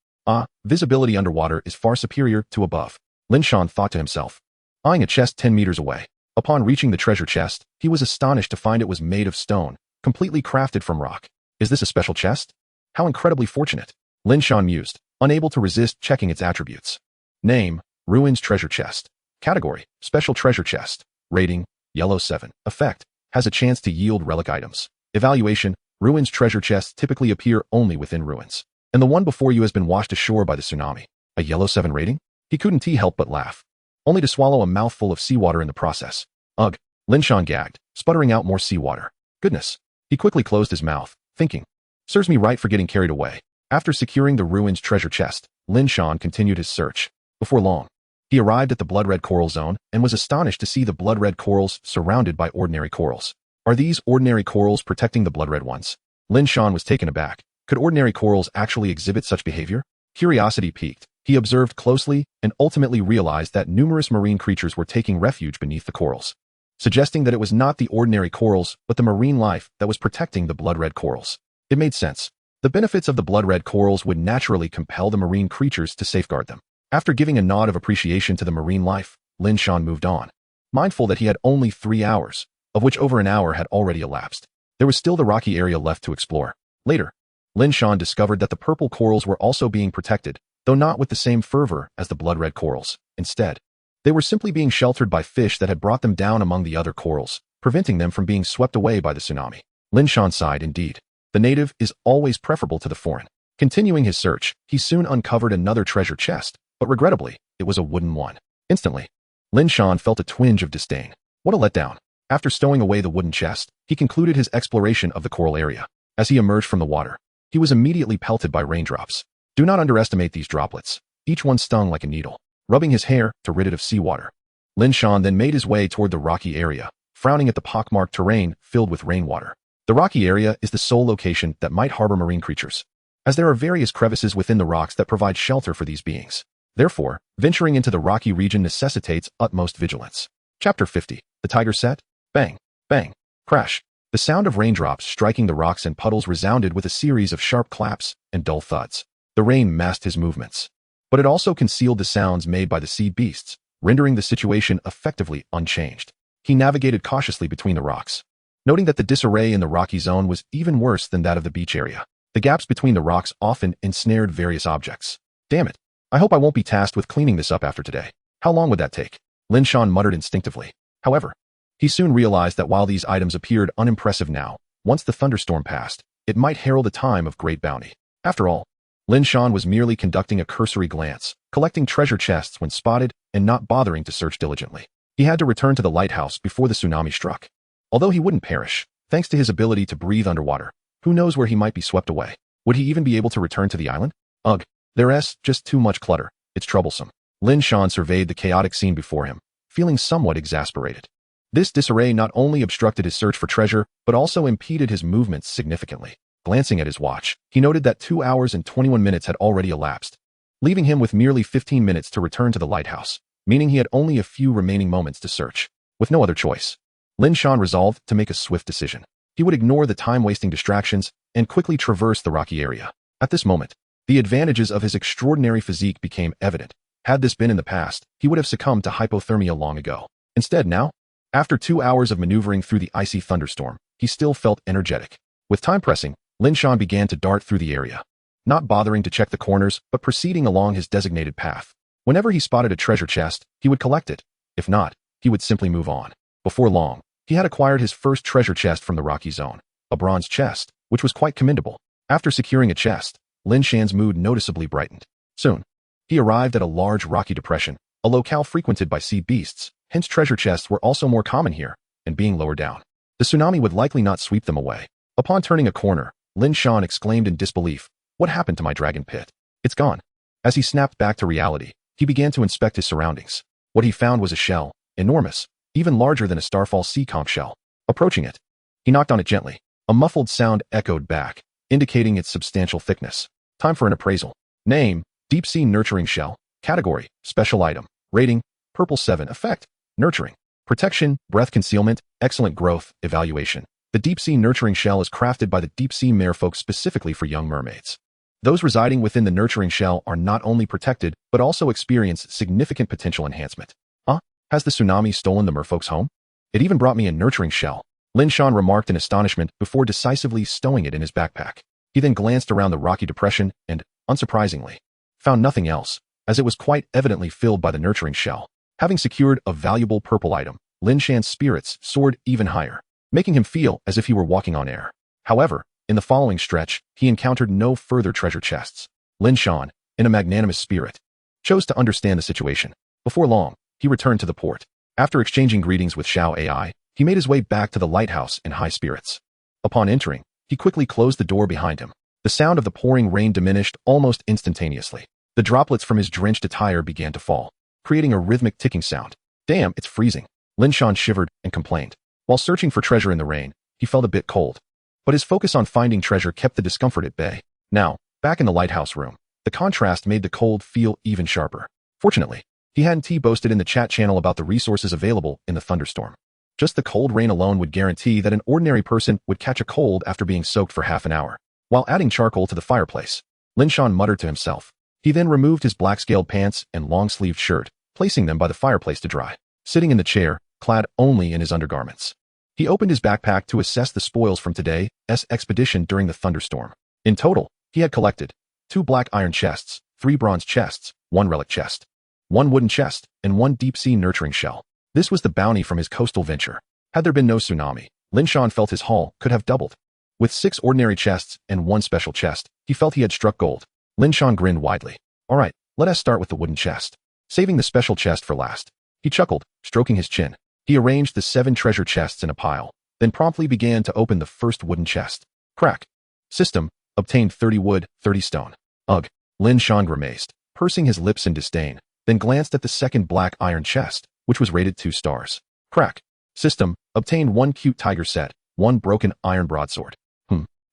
Visibility underwater is far superior to above, Lin Shan thought to himself, eyeing a chest 10 meters away. Upon reaching the treasure chest, he was astonished to find it was made of stone, completely crafted from rock. Is this a special chest? How incredibly fortunate, Lin Shan mused, unable to resist checking its attributes. Name: Ruins Treasure Chest. Category: Special Treasure Chest. Rating: Yellow 7. Effect: Has a chance to yield relic items. Evaluation: Ruins treasure chests typically appear only within ruins, and the one before you has been washed ashore by the tsunami. A yellow 7 rating? He couldn't help but laugh, only to swallow a mouthful of seawater in the process. Ugh, Lin Shan gagged, sputtering out more seawater. Goodness. He quickly closed his mouth, thinking, serves me right for getting carried away. After securing the ruins treasure chest, Lin Shan continued his search. Before long, he arrived at the blood red coral zone and was astonished to see the blood red corals surrounded by ordinary corals. Are these ordinary corals protecting the blood red ones? Lin Shan was taken aback. Could ordinary corals actually exhibit such behavior? Curiosity piqued. He observed closely and ultimately realized that numerous marine creatures were taking refuge beneath the corals, suggesting that it was not the ordinary corals but the marine life that was protecting the blood red corals. It made sense. The benefits of the blood red corals would naturally compel the marine creatures to safeguard them. After giving a nod of appreciation to the marine life, Lin Shan moved on, mindful that he had only 3 hours, of which over an hour had already elapsed. There was still the rocky area left to explore. Later, Lin Shan discovered that the purple corals were also being protected, though not with the same fervor as the blood red corals. Instead, they were simply being sheltered by fish that had brought them down among the other corals, preventing them from being swept away by the tsunami. Lin Shan sighed indeed. The native is always preferable to the foreign. Continuing his search, he soon uncovered another treasure chest, but regrettably, it was a wooden one. Instantly, Lin Shan felt a twinge of disdain. What a letdown. After stowing away the wooden chest, he concluded his exploration of the coral area. As he emerged from the water, he was immediately pelted by raindrops. Do not underestimate these droplets. Each one stung like a needle, rubbing his hair to rid it of seawater. Lin Shan then made his way toward the rocky area, frowning at the pockmarked terrain filled with rainwater. The rocky area is the sole location that might harbor marine creatures, as there are various crevices within the rocks that provide shelter for these beings. Therefore, venturing into the rocky region necessitates utmost vigilance. Chapter 50. The Tiger Set. Bang, bang, crash. The sound of raindrops striking the rocks and puddles resounded with a series of sharp claps and dull thuds. The rain masked his movements, but it also concealed the sounds made by the sea beasts, rendering the situation effectively unchanged. He navigated cautiously between the rocks, noting that the disarray in the rocky zone was even worse than that of the beach area. The gaps between the rocks often ensnared various objects. Damn it. I hope I won't be tasked with cleaning this up after today. How long would that take? Lin Shan muttered instinctively. However, he soon realized that while these items appeared unimpressive now, once the thunderstorm passed, it might herald a time of great bounty. After all, Lin Shan was merely conducting a cursory glance, collecting treasure chests when spotted and not bothering to search diligently. He had to return to the lighthouse before the tsunami struck. Although he wouldn't perish, thanks to his ability to breathe underwater, who knows where he might be swept away? Would he even be able to return to the island? Ugh, there's just too much clutter. It's troublesome. Lin Shan surveyed the chaotic scene before him, feeling somewhat exasperated. This disarray not only obstructed his search for treasure, but also impeded his movements significantly. Glancing at his watch, he noted that 2 hours and 21 minutes had already elapsed, leaving him with merely 15 minutes to return to the lighthouse, meaning he had only a few remaining moments to search. With no other choice, Lin Shan resolved to make a swift decision. He would ignore the time-wasting distractions and quickly traverse the rocky area. At this moment, the advantages of his extraordinary physique became evident. Had this been in the past, he would have succumbed to hypothermia long ago. Instead, now, after 2 hours of maneuvering through the icy thunderstorm, he still felt energetic. With time pressing, Lin Shan began to dart through the area, not bothering to check the corners, but proceeding along his designated path. Whenever he spotted a treasure chest, he would collect it. If not, he would simply move on. Before long, he had acquired his first treasure chest from the rocky zone, a bronze chest, which was quite commendable. After securing a chest, Lin Shan's mood noticeably brightened. Soon, he arrived at a large rocky depression, a locale frequented by sea beasts, hence treasure chests were also more common here, and being lower down, the tsunami would likely not sweep them away. Upon turning a corner, Lin Shan exclaimed in disbelief, "What happened to my dragon pit? It's gone." As he snapped back to reality, he began to inspect his surroundings. What he found was a shell, enormous, even larger than a starfall sea conch shell. Approaching it, he knocked on it gently. A muffled sound echoed back, indicating its substantial thickness. Time for an appraisal. Name, Deep Sea Nurturing Shell. Category, Special Item. Rating, Purple 7. Effect, Nurturing. Protection, Breath Concealment, Excellent Growth, Evaluation. The Deep Sea Nurturing Shell is crafted by the Deep Sea merfolk specifically for young mermaids. Those residing within the nurturing shell are not only protected, but also experience significant potential enhancement. Huh? Has the tsunami stolen the merfolk's home? It even brought me a nurturing shell, Lin Shan remarked in astonishment before decisively stowing it in his backpack. He then glanced around the rocky depression and, unsurprisingly, found nothing else, as it was quite evidently filled by the nurturing shell. Having secured a valuable purple item, Lin Shan's spirits soared even higher, making him feel as if he were walking on air. However, in the following stretch, he encountered no further treasure chests. Lin Shan, in a magnanimous spirit, chose to understand the situation. Before long, he returned to the port. After exchanging greetings with Xiao AI, he made his way back to the lighthouse in high spirits. Upon entering, he quickly closed the door behind him. The sound of the pouring rain diminished almost instantaneously. The droplets from his drenched attire began to fall, creating a rhythmic ticking sound. "Damn, it's freezing." Lin Shan shivered and complained. While searching for treasure in the rain, he felt a bit cold. But his focus on finding treasure kept the discomfort at bay. Now, back in the lighthouse room, the contrast made the cold feel even sharper. Fortunately, he hadn't boasted in the chat channel about the resources available in the thunderstorm. Just the cold rain alone would guarantee that an ordinary person would catch a cold after being soaked for half an hour. While adding charcoal to the fireplace, Lin Shan muttered to himself. He then removed his black-scaled pants and long-sleeved shirt, placing them by the fireplace to dry. Sitting in the chair, clad only in his undergarments, he opened his backpack to assess the spoils from today's expedition during the thunderstorm. In total, he had collected 2 black iron chests, 3 bronze chests, 1 relic chest, 1 wooden chest, and 1 deep-sea nurturing shell. This was the bounty from his coastal venture. Had there been no tsunami, Lin Shan felt his haul could have doubled. With 6 ordinary chests and 1 special chest, he felt he had struck gold. Lin Shan grinned widely. "All right, let us start with the wooden chest." Saving the special chest for last, he chuckled, stroking his chin. He arranged the 7 treasure chests in a pile, then promptly began to open the first wooden chest. Crack. System, obtained 30 wood, 30 stone. Ugh. Lin Shan grimaced, pursing his lips in disdain, then glanced at the second black iron chest, which was rated 2 stars. Crack. System, obtained 1 cute tiger set, 1 broken iron broadsword.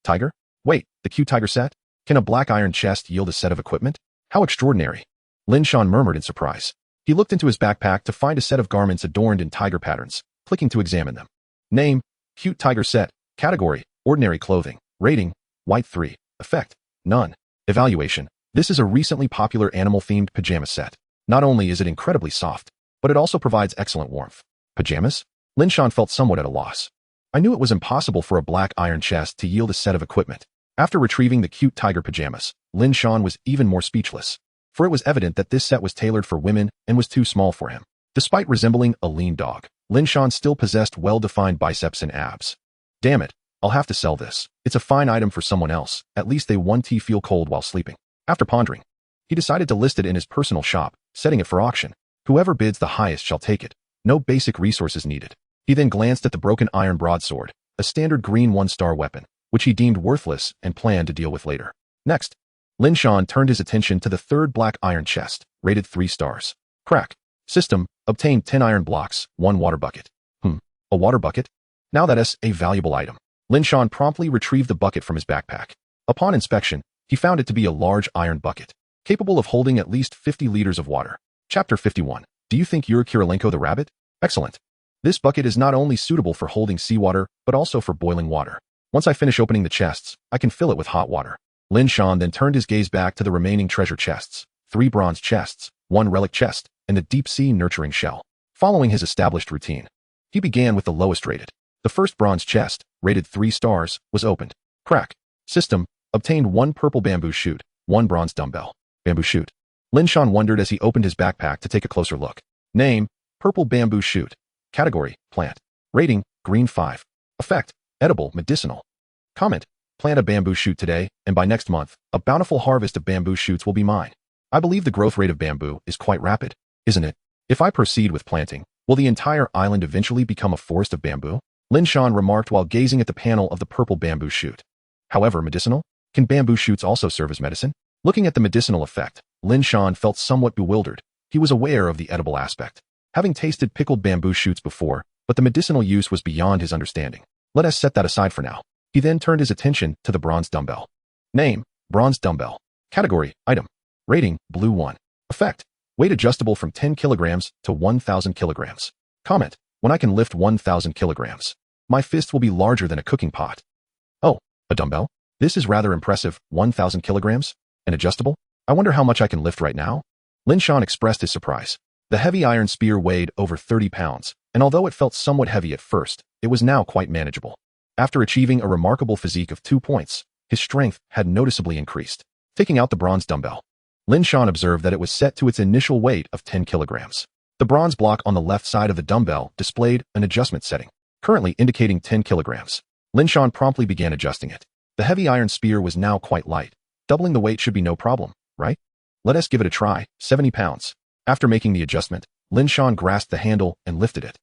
Tiger? Wait, the cute tiger set? Can a black iron chest yield a set of equipment? How extraordinary. Lin Shan murmured in surprise. He looked into his backpack to find a set of garments adorned in tiger patterns, clicking to examine them. Name, Cute Tiger Set. Category, Ordinary Clothing. Rating, White 3. Effect, None. Evaluation, this is a recently popular animal-themed pajama set. Not only is it incredibly soft, but it also provides excellent warmth. Pajamas? Lin Shan felt somewhat at a loss. I knew it was impossible for a black iron chest to yield a set of equipment. After retrieving the cute tiger pajamas, Lin Shan was even more speechless, for it was evident that this set was tailored for women and was too small for him. Despite resembling a lean dog, Lin Shan still possessed well-defined biceps and abs. Damn it, I'll have to sell this. It's a fine item for someone else. At least they won't feel cold while sleeping. After pondering, he decided to list it in his personal shop, setting it for auction. Whoever bids the highest shall take it. No basic resources needed. He then glanced at the broken iron broadsword, a standard green 1-star weapon, which he deemed worthless and planned to deal with later. Next, Lin Shan turned his attention to the third black iron chest, rated 3 stars. Crack. System, obtained 10 iron blocks, 1 water bucket. A water bucket? Now that's a valuable item. Lin Shan promptly retrieved the bucket from his backpack. Upon inspection, he found it to be a large iron bucket, capable of holding at least 50 liters of water. Chapter 51. Do you think you're Kirilenko the rabbit? Excellent. This bucket is not only suitable for holding seawater, but also for boiling water. Once I finish opening the chests, I can fill it with hot water. Lin Shan then turned his gaze back to the remaining treasure chests, 3 bronze chests, 1 relic chest, and the deep-sea nurturing shell. Following his established routine, he began with the lowest rated. The first bronze chest, rated 3 stars, was opened. Crack. System, obtained 1 purple bamboo shoot, 1 bronze dumbbell. Bamboo shoot. Lin Shan wondered as he opened his backpack to take a closer look. Name, purple bamboo shoot. Category, plant. Rating, green 5. Effect, edible, medicinal. Comment, plant a bamboo shoot today, and by next month, a bountiful harvest of bamboo shoots will be mine. I believe the growth rate of bamboo is quite rapid, isn't it? If I proceed with planting, will the entire island eventually become a forest of bamboo? Lin Shan remarked while gazing at the panel of the purple bamboo shoot. However, medicinal? Can bamboo shoots also serve as medicine? Looking at the medicinal effect, Lin Shan felt somewhat bewildered. He was aware of the edible aspect, having tasted pickled bamboo shoots before, but the medicinal use was beyond his understanding. Let us set that aside for now. He then turned his attention to the bronze dumbbell. Name, bronze dumbbell. Category, item. Rating, blue 1. Effect, weight adjustable from 10 kilograms to 1,000 kilograms. Comment, when I can lift 1,000 kilograms, my fists will be larger than a cooking pot. Oh, a dumbbell? This is rather impressive, 1,000 kilograms? And adjustable? I wonder how much I can lift right now? Lin Shan expressed his surprise. The heavy iron spear weighed over 30 pounds, and although it felt somewhat heavy at first, it was now quite manageable. After achieving a remarkable physique of 2 points, his strength had noticeably increased. Taking out the bronze dumbbell, Lin Shan observed that it was set to its initial weight of 10 kilograms. The bronze block on the left side of the dumbbell displayed an adjustment setting, currently indicating 10 kilograms. Lin Shan promptly began adjusting it. The heavy iron spear was now quite light. Doubling the weight should be no problem, right? Let us give it a try, 70 pounds. After making the adjustment, Lin Shan grasped the handle and lifted it.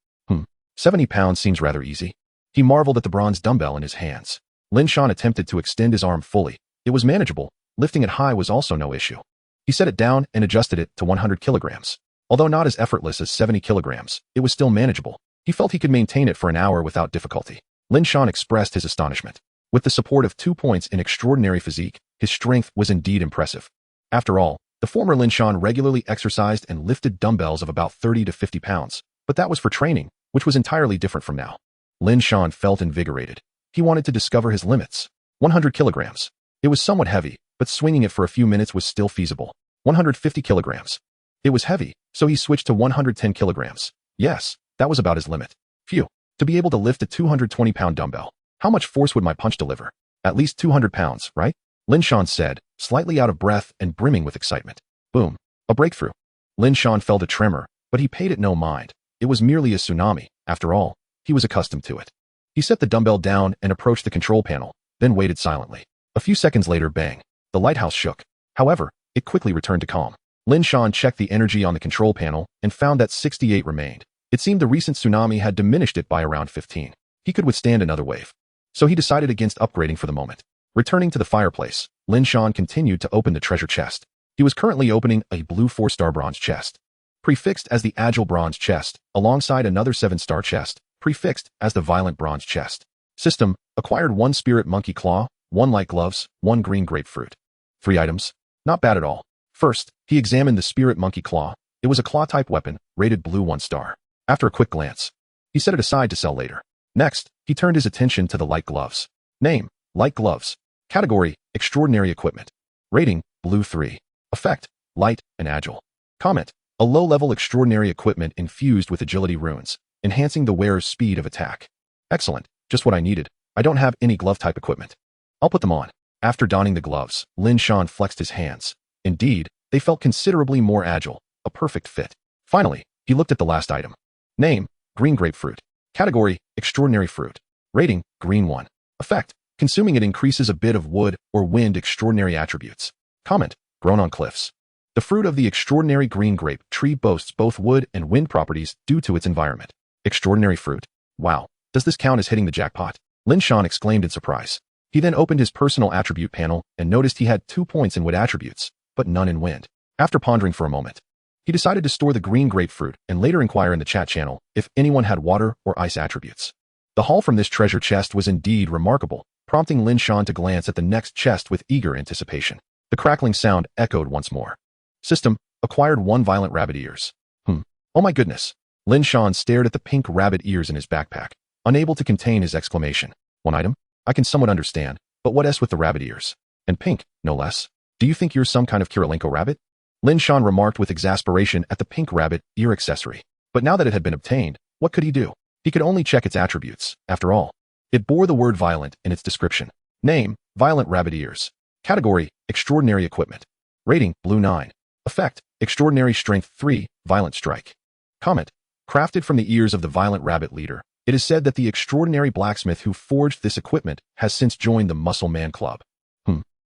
70 pounds seems rather easy. He marveled at the bronze dumbbell in his hands. Lin Shan attempted to extend his arm fully. It was manageable. Lifting it high was also no issue. He set it down and adjusted it to 100 kilograms. Although not as effortless as 70 kilograms, it was still manageable. He felt he could maintain it for an hour without difficulty. Lin Shan expressed his astonishment. With the support of 2 points in extraordinary physique, his strength was indeed impressive. After all, the former Lin Shan regularly exercised and lifted dumbbells of about 30 to 50 pounds, but that was for training, which was entirely different from now. Lin Shan felt invigorated. He wanted to discover his limits. 100 kilograms. It was somewhat heavy, but swinging it for a few minutes was still feasible. 150 kilograms. It was heavy, so he switched to 110 kilograms. Yes, that was about his limit. Phew. To be able to lift a 220-pound dumbbell. How much force would my punch deliver? At least 200 pounds, right? Lin Shan said, slightly out of breath and brimming with excitement. Boom. A breakthrough. Lin Shan felt a tremor, but he paid it no mind. It was merely a tsunami. After all, he was accustomed to it. He set the dumbbell down and approached the control panel, then waited silently. A few seconds later, bang. The lighthouse shook. However, it quickly returned to calm. Lin Shan checked the energy on the control panel and found that 68 remained. It seemed the recent tsunami had diminished it by around 15. He could withstand another wave. So he decided against upgrading for the moment. Returning to the fireplace, Lin Shan continued to open the treasure chest. He was currently opening a blue 4-star bronze chest, prefixed as the agile bronze chest, alongside another 7-star chest, prefixed as the violent bronze chest. System, acquired 1 spirit monkey claw, 1 light gloves, 1 green grapefruit. 3 items. Not bad at all. First, he examined the spirit monkey claw. It was a claw-type weapon, rated blue 1 star. After a quick glance, he set it aside to sell later. Next, he turned his attention to the light gloves. Name, light gloves. Category, extraordinary equipment. Rating, blue 3. Effect, light and agile. Comment, a low-level extraordinary equipment infused with agility runes, enhancing the wearer's speed of attack. Excellent, just what I needed. I don't have any glove-type equipment. I'll put them on. After donning the gloves, Lin Shan flexed his hands. Indeed, they felt considerably more agile, a perfect fit. Finally, he looked at the last item. Name, green grapefruit. Category, extraordinary fruit. Rating, green 1. Effect: consuming it increases a bit of wood or wind extraordinary attributes. Comment: grown on cliffs. The fruit of the extraordinary green grape tree boasts both wood and wind properties due to its environment. Extraordinary fruit? Wow, does this count as hitting the jackpot? Lin Shan exclaimed in surprise. He then opened his personal attribute panel and noticed he had 2 points in wood attributes, but none in wind. After pondering for a moment, he decided to store the green grapefruit and later inquire in the chat channel if anyone had water or ice attributes. The haul from this treasure chest was indeed remarkable, prompting Lin Shan to glance at the next chest with eager anticipation. The crackling sound echoed once more. System: acquired 1 violent rabbit ears. Oh my goodness. Lin Shan stared at the pink rabbit ears in his backpack, unable to contain his exclamation. 1 item? I can somewhat understand, but what else with the rabbit ears? And pink, no less. Do you think you're some kind of Kirilenko rabbit? Lin Shan remarked with exasperation at the pink rabbit ear accessory. But now that it had been obtained, what could he do? He could only check its attributes, after all. It bore the word violent in its description. Name: violent rabbit ears. Category: extraordinary equipment. Rating: blue 9. Effect: extraordinary strength 3, violent strike. Comment: crafted from the ears of the violent rabbit leader, it is said that the extraordinary blacksmith who forged this equipment has since joined the Muscle Man Club.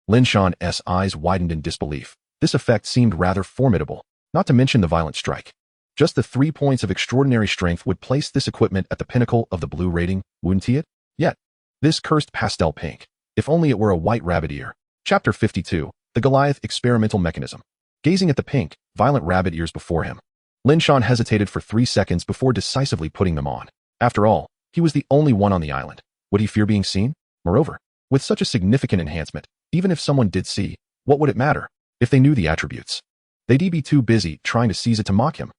Lin Shan's eyes widened in disbelief. This effect seemed rather formidable, not to mention the violent strike. Just the 3 points of extraordinary strength would place this equipment at the pinnacle of the blue rating, wouldn't it? Yet, this cursed pastel pink. If only it were a white rabbit ear. Chapter 52, The Goliath Experimental Mechanism. Gazing at the pink, violent rabbit ears before him, Lin Shan hesitated for 3 seconds before decisively putting them on. After all, he was the only one on the island. Would he fear being seen? Moreover, with such a significant enhancement, even if someone did see, what would it matter? If they knew the attributes, they'd be too busy trying to seize it to mock him.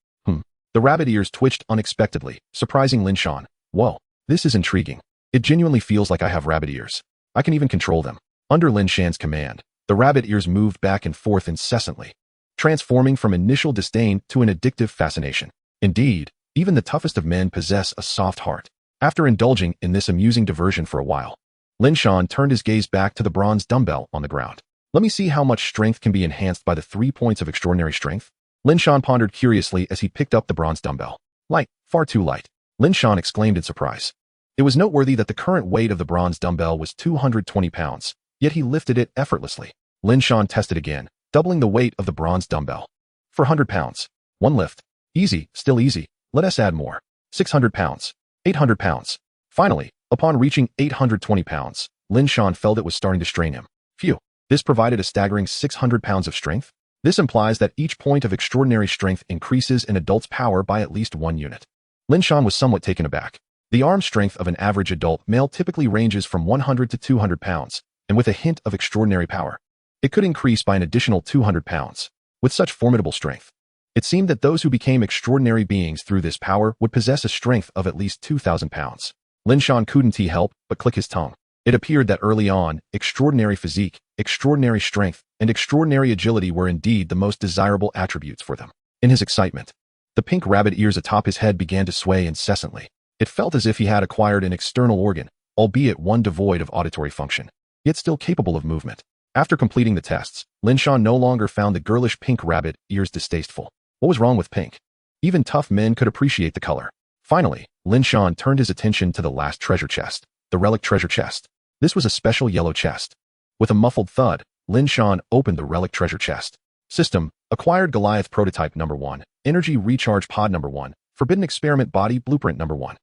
The rabbit ears twitched unexpectedly, surprising Lin Shan. Whoa, this is intriguing. It genuinely feels like I have rabbit ears. I can even control them. Under Lin Shan's command, the rabbit ears moved back and forth incessantly, transforming from initial disdain to an addictive fascination. Indeed, even the toughest of men possess a soft heart. After indulging in this amusing diversion for a while, Lin Shan turned his gaze back to the bronze dumbbell on the ground. Let me see how much strength can be enhanced by the 3 points of extraordinary strength. Lin Shan pondered curiously as he picked up the bronze dumbbell. Light, far too light. Lin Shan exclaimed in surprise. It was noteworthy that the current weight of the bronze dumbbell was 220 pounds, yet he lifted it effortlessly. Lin Shan tested again, doubling the weight of the bronze dumbbell. 400 pounds. 1 lift. Easy, still easy. Let us add more. 600 pounds. 800 pounds. Finally, upon reaching 820 pounds, Lin Shan felt it was starting to strain him. Phew. This provided a staggering 600 pounds of strength. This implies that each point of extraordinary strength increases an adult's power by at least 1 unit. Lin Shan was somewhat taken aback. The arm strength of an average adult male typically ranges from 100 to 200 pounds, and with a hint of extraordinary power, it could increase by an additional 200 pounds. With such formidable strength, it seemed that those who became extraordinary beings through this power would possess a strength of at least 2,000 pounds. Lin Shan couldn't help but click his tongue. It appeared that early on, extraordinary physique, extraordinary strength, and extraordinary agility were indeed the most desirable attributes for them. In his excitement, the pink rabbit ears atop his head began to sway incessantly. It felt as if he had acquired an external organ, albeit one devoid of auditory function, yet still capable of movement. After completing the tests, Lin Shan no longer found the girlish pink rabbit ears distasteful. What was wrong with pink? Even tough men could appreciate the color. Finally, Lin Shan turned his attention to the last treasure chest, the relic treasure chest. This was a special yellow chest. With a muffled thud, Lin Shan opened the relic treasure chest. System: acquired Goliath prototype number 1, energy recharge pod number 1, forbidden experiment body blueprint number 1.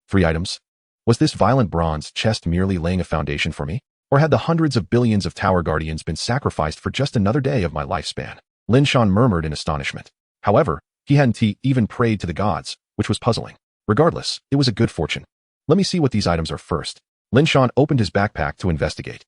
3 items. Was this violent bronze chest merely laying a foundation for me? Or had the hundreds of billions of tower guardians been sacrificed for just another day of my lifespan? Lin Shan murmured in astonishment. However, he hadn't even prayed to the gods, which was puzzling. Regardless, it was a good fortune. Let me see what these items are first. Lin Shan opened his backpack to investigate.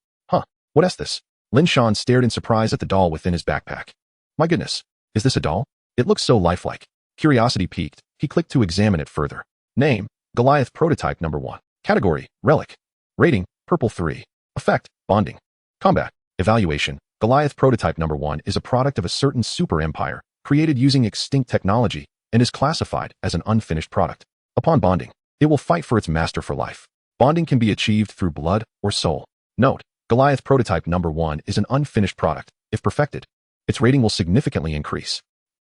What is this? Lin Shan stared in surprise at the doll within his backpack. My goodness, is this a doll? It looks so lifelike. Curiosity piqued, he clicked to examine it further. Name: Goliath prototype number 1. Category: relic. Rating: purple 3. Effect: bonding. Combat. Evaluation: Goliath prototype number 1 is a product of a certain super empire, created using extinct technology, and is classified as an unfinished product. Upon bonding, it will fight for its master for life. Bonding can be achieved through blood or soul. Note: Goliath prototype number 1 is an unfinished product. If perfected, its rating will significantly increase.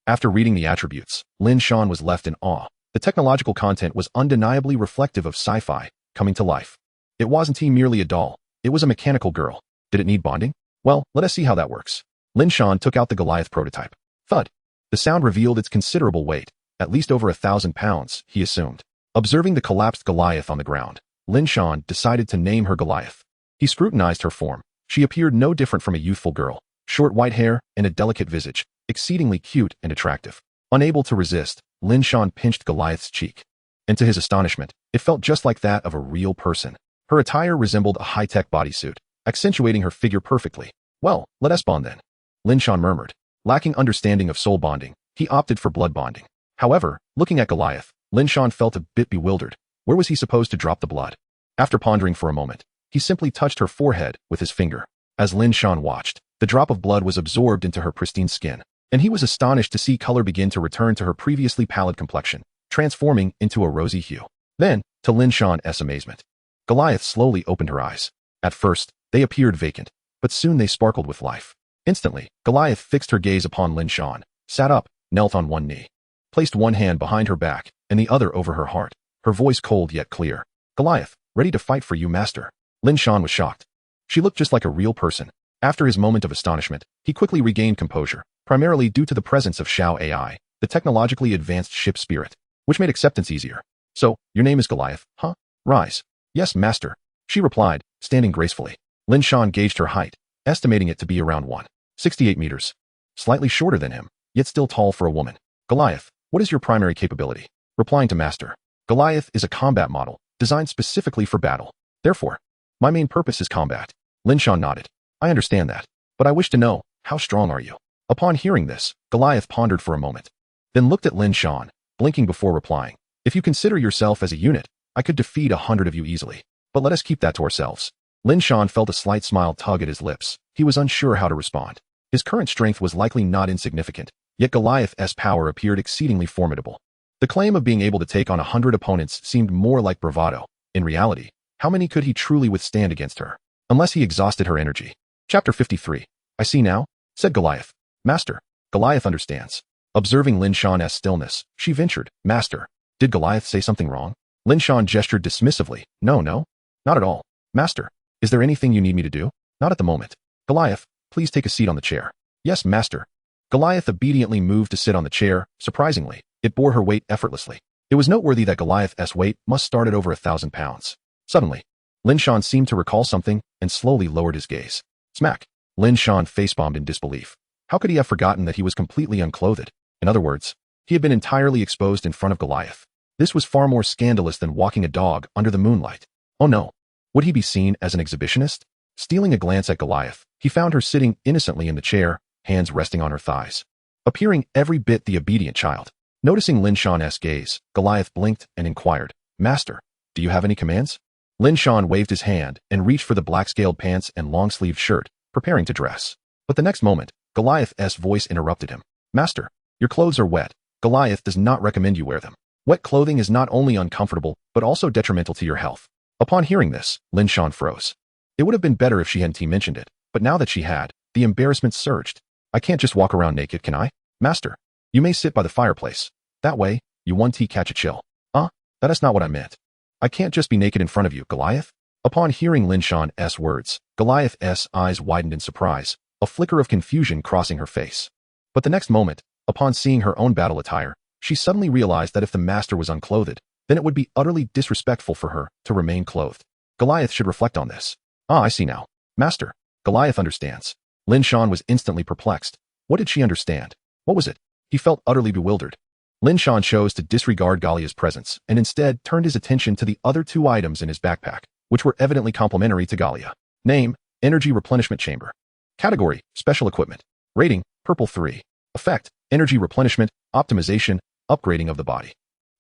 After reading the attributes, Lin Shan was left in awe. The technological content was undeniably reflective of sci-fi coming to life. It wasn't merely a doll. It was a mechanical girl. Did it need bonding? Well, let us see how that works. Lin Shan took out the Goliath prototype. Thud. The sound revealed its considerable weight, at least over 1,000 pounds, he assumed. Observing the collapsed Goliath on the ground, Lin Shan decided to name her Goliath. He scrutinized her form. She appeared no different from a youthful girl, short white hair and a delicate visage, exceedingly cute and attractive. Unable to resist, Lin Shan pinched Goliath's cheek. And to his astonishment, it felt just like that of a real person. Her attire resembled a high-tech bodysuit, accentuating her figure perfectly. Well, let us bond then. Lin Shan murmured. Lacking understanding of soul bonding, he opted for blood bonding. However, looking at Goliath, Lin Shan felt a bit bewildered. Where was he supposed to drop the blood? After pondering for a moment, he simply touched her forehead with his finger. As Lin Shan watched, the drop of blood was absorbed into her pristine skin, and he was astonished to see color begin to return to her previously pallid complexion, transforming into a rosy hue. Then, to Lin Shan's amazement, Goliath slowly opened her eyes. At first, they appeared vacant, but soon they sparkled with life. Instantly, Goliath fixed her gaze upon Lin Shan, sat up, knelt on one knee, placed one hand behind her back and the other over her heart, her voice cold yet clear. Goliath, ready to fight for you, master. Lin Shan was shocked. She looked just like a real person. After his moment of astonishment, he quickly regained composure, primarily due to the presence of Xiao AI, the technologically advanced ship spirit, which made acceptance easier. So, your name is Goliath, huh? Rise. Yes, master, she replied, standing gracefully. Lin Shan gauged her height, estimating it to be around 168 meters. Slightly shorter than him, yet still tall for a woman. Goliath, what is your primary capability? Replying to master, Goliath is a combat model, designed specifically for battle. Therefore, my main purpose is combat. Lin Shan nodded. I understand that, but I wish to know, how strong are you? Upon hearing this, Goliath pondered for a moment, then looked at Lin Shan, blinking before replying. If you consider yourself as a unit, I could defeat 100 of you easily, but let us keep that to ourselves. Lin Shan felt a slight smile tug at his lips. He was unsure how to respond. His current strength was likely not insignificant, yet Goliath's power appeared exceedingly formidable. The claim of being able to take on 100 opponents seemed more like bravado. In reality, how many could he truly withstand against her? Unless he exhausted her energy. Chapter 53. I see now, said Goliath. Master. Goliath understands. Observing Lin Shan's stillness, she ventured, Master, did Goliath say something wrong? Lin Shan gestured dismissively. No, not at all. Master, is there anything you need me to do? Not at the moment. Goliath, please take a seat on the chair. Yes, master. Goliath obediently moved to sit on the chair. Surprisingly, it bore her weight effortlessly. It was noteworthy that Goliath's weight must start at over 1,000 pounds. Suddenly, Lin Shan seemed to recall something and slowly lowered his gaze. Smack. Lin Shan face-bombed in disbelief. How could he have forgotten that he was completely unclothed? In other words, he had been entirely exposed in front of Goliath. This was far more scandalous than walking a dog under the moonlight. Oh no. Would he be seen as an exhibitionist? Stealing a glance at Goliath, he found her sitting innocently in the chair, hands resting on her thighs, appearing every bit the obedient child. Noticing Lin Shan's gaze, Goliath blinked and inquired, Master, do you have any commands? Lin Shan waved his hand and reached for the black-scaled pants and long-sleeved shirt, preparing to dress. But the next moment, Goliath's voice interrupted him. Master, your clothes are wet. Goliath does not recommend you wear them. Wet clothing is not only uncomfortable, but also detrimental to your health. Upon hearing this, Lin Shan froze. It would have been better if she hadn't mentioned it, but now that she had, the embarrassment surged. I can't just walk around naked, can I? Master, you may sit by the fireplace. That way, you won't catch a chill. That is not what I meant. I can't just be naked in front of you, Goliath. Upon hearing Lin Shan's words, Goliath's eyes widened in surprise, a flicker of confusion crossing her face. But the next moment, upon seeing her own battle attire, she suddenly realized that if the master was unclothed, then it would be utterly disrespectful for her to remain clothed. Goliath should reflect on this. I see now. Master, Goliath understands. Lin Shan was instantly perplexed. What did she understand? What was it? He felt utterly bewildered. Lin Shan chose to disregard Galia's presence and instead turned his attention to the other two items in his backpack, which were evidently complementary to Galia. Name, Energy Replenishment Chamber. Category, Special Equipment. Rating, Purple 3. Effect, Energy Replenishment, Optimization, Upgrading of the Body.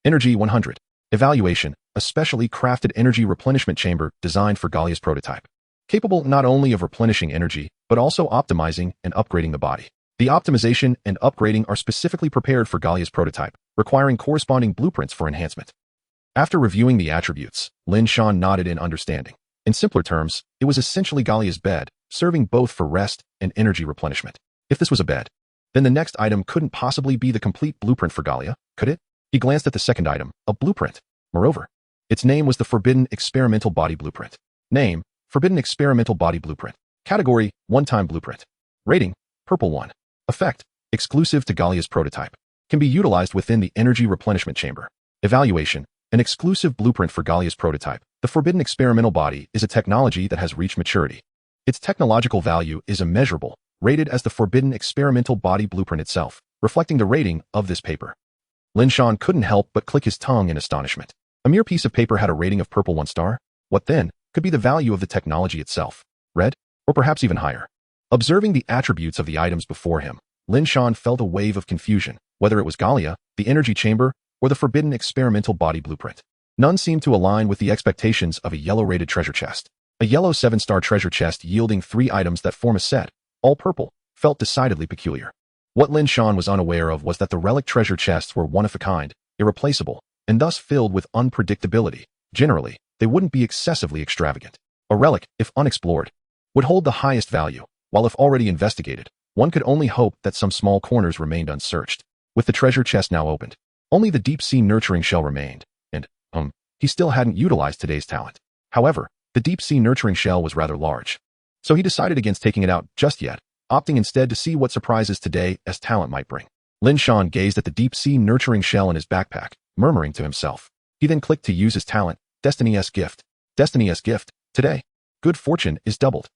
Energy 100. Evaluation, a specially crafted energy replenishment chamber designed for Galia's prototype. Capable not only of replenishing energy, but also optimizing and upgrading the body. The optimization and upgrading are specifically prepared for Galia's prototype, requiring corresponding blueprints for enhancement. After reviewing the attributes, Lin Shan nodded in understanding. In simpler terms, it was essentially Galia's bed, serving both for rest and energy replenishment. If this was a bed, then the next item couldn't possibly be the complete blueprint for Galia, could it? He glanced at the second item, a blueprint. Moreover, its name was the Forbidden Experimental Body Blueprint. Name, Forbidden Experimental Body Blueprint. Category, One-Time Blueprint. Rating, Purple 1. Effect, exclusive to Galia's prototype. Can be utilized within the energy replenishment chamber. Evaluation, an exclusive blueprint for Galia's prototype. The Forbidden Experimental Body is a technology that has reached maturity. Its technological value is immeasurable, rated as the Forbidden Experimental Body Blueprint itself, reflecting the rating of this paper. Lin Shan couldn't help but click his tongue in astonishment. A mere piece of paper had a rating of purple 1 star? What then could be the value of the technology itself? Red? Or perhaps even higher? Observing the attributes of the items before him, Lin Shan felt a wave of confusion, whether it was Galia, the energy chamber, or the Forbidden Experimental Body Blueprint. None seemed to align with the expectations of a yellow-rated treasure chest. A yellow 7-star treasure chest yielding 3 items that form a set, all purple, felt decidedly peculiar. What Lin Shan was unaware of was that the relic treasure chests were one of a kind, irreplaceable, and thus filled with unpredictability. Generally, they wouldn't be excessively extravagant. A relic, if unexplored, would hold the highest value, while if already investigated, one could only hope that some small corners remained unsearched. With the treasure chest now opened, only the deep-sea nurturing shell remained, and, he still hadn't utilized today's talent. However, the deep-sea nurturing shell was rather large, so he decided against taking it out just yet, opting instead to see what surprises today as talent might bring. Lin Shan gazed at the deep-sea nurturing shell in his backpack, murmuring to himself. He then clicked to use his talent, Destiny's Gift. Destiny's Gift. Today, good fortune is doubled.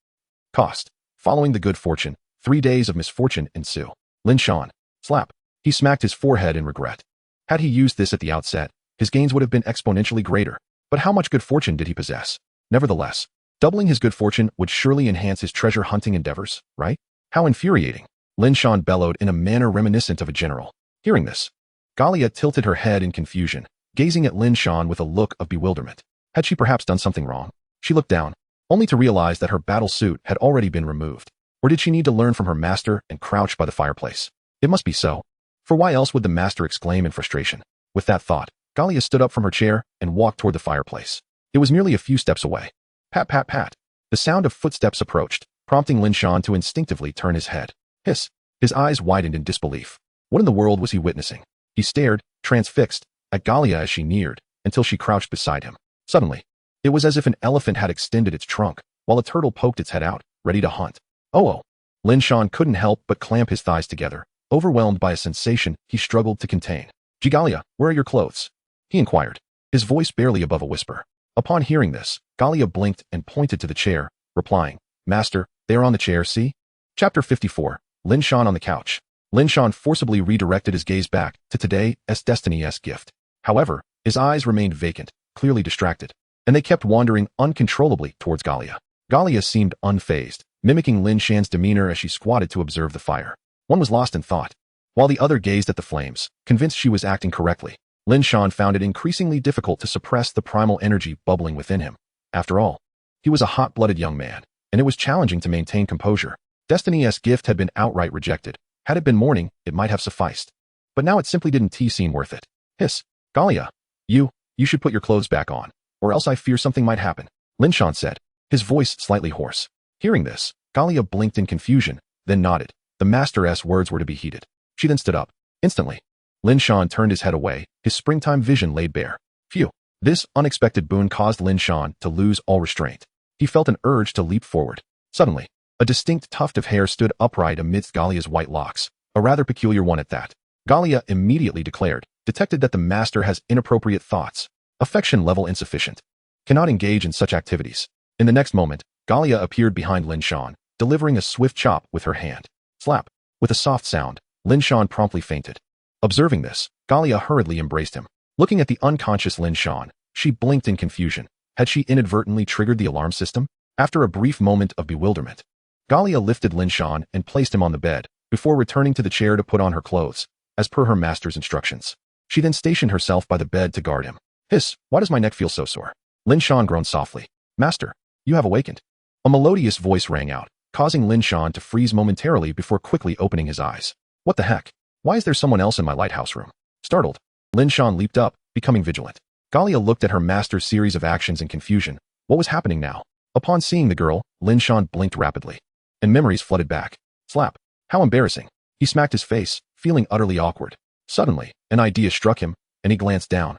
Cost. Following the good fortune, 3 days of misfortune ensue. Lin Shan. Slap. He smacked his forehead in regret. Had he used this at the outset, his gains would have been exponentially greater. But how much good fortune did he possess? Nevertheless, doubling his good fortune would surely enhance his treasure hunting endeavors, right? How infuriating. Lin Shan bellowed in a manner reminiscent of a general. Hearing this, Galia tilted her head in confusion, gazing at Lin Shan with a look of bewilderment. Had she perhaps done something wrong? She looked down, only to realize that her battle suit had already been removed. Or did she need to learn from her master and crouch by the fireplace? It must be so. For why else would the master exclaim in frustration? With that thought, Galia stood up from her chair and walked toward the fireplace. It was merely a few steps away. Pat, pat, pat. The sound of footsteps approached, prompting Lin Shan to instinctively turn his head. Hiss. His eyes widened in disbelief. What in the world was he witnessing? He stared, transfixed, at Galia as she neared, until she crouched beside him. Suddenly, it was as if an elephant had extended its trunk, while a turtle poked its head out, ready to hunt. Oh! Lin Shan couldn't help but clamp his thighs together, overwhelmed by a sensation he struggled to contain. Galia, where are your clothes? He inquired, his voice barely above a whisper. Upon hearing this, Galia blinked and pointed to the chair, replying, Master, they are on the chair, see? Chapter 54, Lin Shan on the couch. Lin Shan forcibly redirected his gaze back to today's Destiny's Gift. However, his eyes remained vacant, clearly distracted, and they kept wandering uncontrollably towards Galia. Galia seemed unfazed, mimicking Lin Shan's demeanor as she squatted to observe the fire. One was lost in thought, while the other gazed at the flames, convinced she was acting correctly. Lin Shan found it increasingly difficult to suppress the primal energy bubbling within him. After all, he was a hot-blooded young man, and it was challenging to maintain composure. Destiny's Gift had been outright rejected. Had it been morning, it might have sufficed. But now it simply didn't seem worth it. Hiss. Galia. You should put your clothes back on, or else I fear something might happen, Lin Shan said, his voice slightly hoarse. Hearing this, Galia blinked in confusion, then nodded. The master's words were to be heeded. She then stood up. Instantly, Lin Shan turned his head away, his springtime vision laid bare. Phew. This unexpected boon caused Lin Shan to lose all restraint. He felt an urge to leap forward. Suddenly, a distinct tuft of hair stood upright amidst Galia's white locks, a rather peculiar one at that. Galia immediately detected that the master has inappropriate thoughts, affection level insufficient, cannot engage in such activities. In the next moment, Galia appeared behind Lin Shan, delivering a swift chop with her hand. Slap. With a soft sound, Lin Shan promptly fainted. Observing this, Galia hurriedly embraced him. Looking at the unconscious Lin Shan, she blinked in confusion. Had she inadvertently triggered the alarm system? After a brief moment of bewilderment, Galia lifted Lin Shan and placed him on the bed, before returning to the chair to put on her clothes, as per her master's instructions. She then stationed herself by the bed to guard him. Hiss, why does my neck feel so sore? Lin Shan groaned softly. Master, you have awakened. A melodious voice rang out, causing Lin Shan to freeze momentarily before quickly opening his eyes. What the heck? Why is there someone else in my lighthouse room? Startled, Lin Shan leaped up, becoming vigilant. Galia looked at her master's series of actions in confusion. What was happening now? Upon seeing the girl, Lin Shan blinked rapidly, and memories flooded back. Slap. How embarrassing. He smacked his face, feeling utterly awkward. Suddenly, an idea struck him, and he glanced down.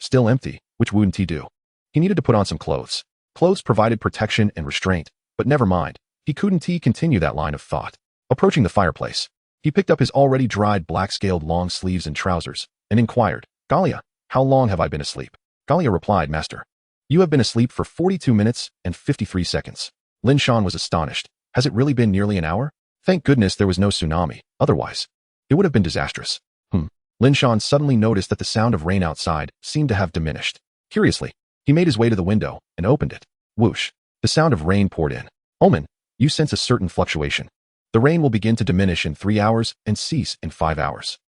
Still empty. Which wouldn't he do? He needed to put on some clothes. Clothes provided protection and restraint, but never mind. He couldn't continue that line of thought. Approaching the fireplace, he picked up his already dried black-scaled long sleeves and trousers, and inquired, Galia, how long have I been asleep? Galia replied, Master, you have been asleep for 42 minutes and 53 seconds. Lin Shan was astonished. Has it really been nearly an hour? Thank goodness there was no tsunami, otherwise it would have been disastrous. Lin Shan suddenly noticed that the sound of rain outside seemed to have diminished. Curiously, he made his way to the window and opened it. Whoosh! The sound of rain poured in. Omen, you sense a certain fluctuation. The rain will begin to diminish in 3 hours and cease in 5 hours.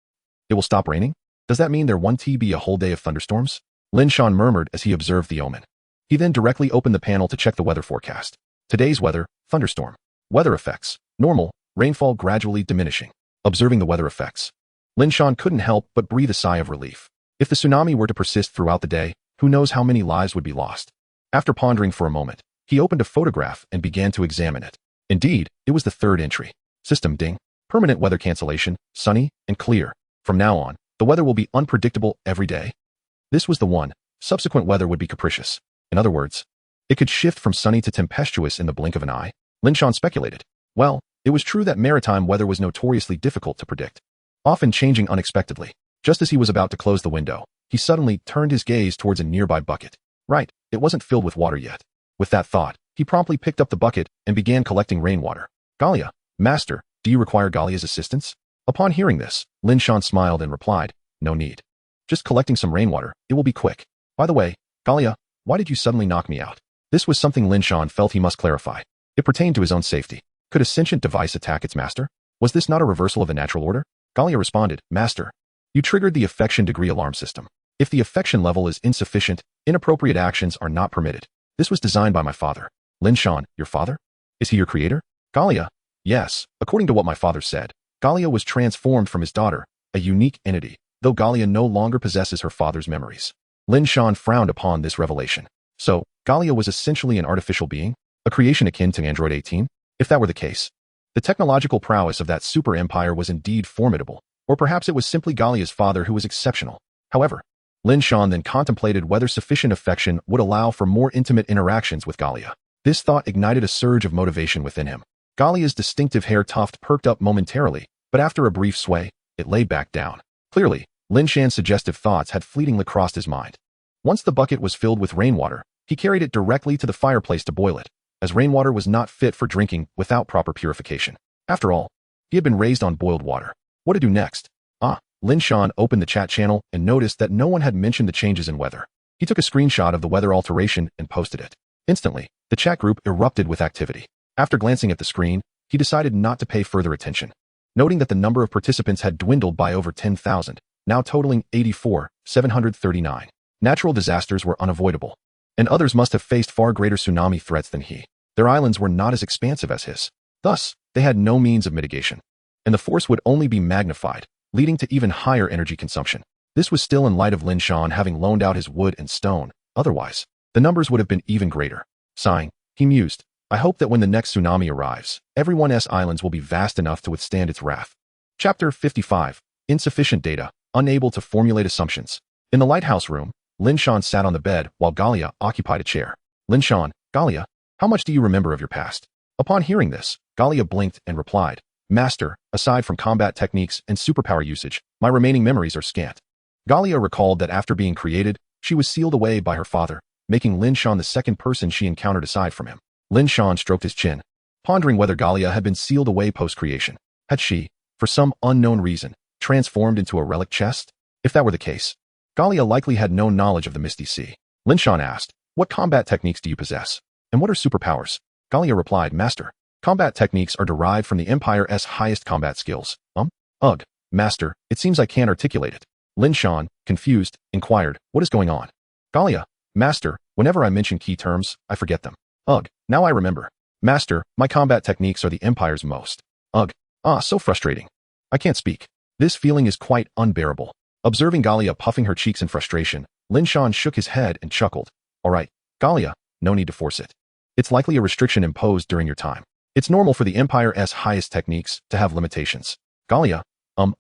It will stop raining? Does that mean there won't be a whole day of thunderstorms? Lin Shan murmured as he observed the omen. He then directly opened the panel to check the weather forecast. Today's weather, thunderstorm. Weather effects, normal, rainfall gradually diminishing. Observing the weather effects, Lin Shan couldn't help but breathe a sigh of relief. If the tsunami were to persist throughout the day, who knows how many lives would be lost. After pondering for a moment, he opened a photograph and began to examine it. Indeed, it was the third entry. System ding. Permanent weather cancellation, sunny and clear. From now on, the weather will be unpredictable every day. This was the one. Subsequent weather would be capricious. In other words, it could shift from sunny to tempestuous in the blink of an eye. Lin Shan speculated. Well, it was true that maritime weather was notoriously difficult to predict, often changing unexpectedly. Just as he was about to close the window, he suddenly turned his gaze towards a nearby bucket. Right, it wasn't filled with water yet. With that thought, he promptly picked up the bucket and began collecting rainwater. Galia, Master, do you require Galia's assistance? Upon hearing this, Lin Shan smiled and replied, no need. Just collecting some rainwater, it will be quick. By the way, Galia, why did you suddenly knock me out? This was something Lin Shan felt he must clarify. It pertained to his own safety. Could a sentient device attack its master? Was this not a reversal of the natural order? Galia responded, Master, you triggered the affection degree alarm system. If the affection level is insufficient, inappropriate actions are not permitted. This was designed by my father. Lin Shan, your father? Is he your creator? Galia, yes. According to what my father said, Galia was transformed from his daughter, a unique entity, though Galia no longer possesses her father's memories. Lin Shan frowned upon this revelation. So, Galia was essentially an artificial being? A creation akin to Android 18? If that were the case, the technological prowess of that super empire was indeed formidable, or perhaps it was simply Galia's father who was exceptional. However, Lin Shan then contemplated whether sufficient affection would allow for more intimate interactions with Galia. This thought ignited a surge of motivation within him. Galia's distinctive hair tuft perked up momentarily, but after a brief sway, it lay back down. Clearly, Lin Shan's suggestive thoughts had fleetingly crossed his mind. Once the bucket was filled with rainwater, he carried it directly to the fireplace to boil it, as rainwater was not fit for drinking without proper purification. After all, he had been raised on boiled water. What to do next? Lin Shan opened the chat channel and noticed that no one had mentioned the changes in weather. He took a screenshot of the weather alteration and posted it. Instantly, the chat group erupted with activity. After glancing at the screen, he decided not to pay further attention. Noting that the number of participants had dwindled by over 10,000, now totaling 84,739. Natural disasters were unavoidable, and others must have faced far greater tsunami threats than he. Their islands were not as expansive as his. Thus, they had no means of mitigation, and the force would only be magnified, leading to even higher energy consumption. This was still in light of Lin Shan having loaned out his wood and stone. Otherwise, the numbers would have been even greater. Sighing, he mused, I hope that when the next tsunami arrives, everyone's islands will be vast enough to withstand its wrath. Chapter 55. Insufficient data, unable to formulate assumptions. In the lighthouse room, Lin Shan sat on the bed while Galia occupied a chair. Lin Shan, Galia, how much do you remember of your past? Upon hearing this, Galia blinked and replied, Master, aside from combat techniques and superpower usage, my remaining memories are scant. Galia recalled that after being created, she was sealed away by her father, making Lin Shan the second person she encountered aside from him. Lin Shan stroked his chin, pondering whether Galia had been sealed away post-creation. Had she, for some unknown reason, transformed into a relic chest? If that were the case, Galia likely had no knowledge of the Misty Sea. Lin Shan asked, what combat techniques do you possess? And what are superpowers? Galia replied, Master, combat techniques are derived from the Empire's highest combat skills. Ugh, Master, it seems I can't articulate it. Lin Shan, confused, inquired, what is going on? Galia, Master, whenever I mention key terms, I forget them. Ugh, now I remember. Master, my combat techniques are the Empire's most. Ugh, so frustrating. I can't speak. This feeling is quite unbearable. Observing Galia puffing her cheeks in frustration, Lin Shan shook his head and chuckled. All right, Galia, no need to force it. It's likely a restriction imposed during your time. It's normal for the Empire's highest techniques to have limitations. Galia,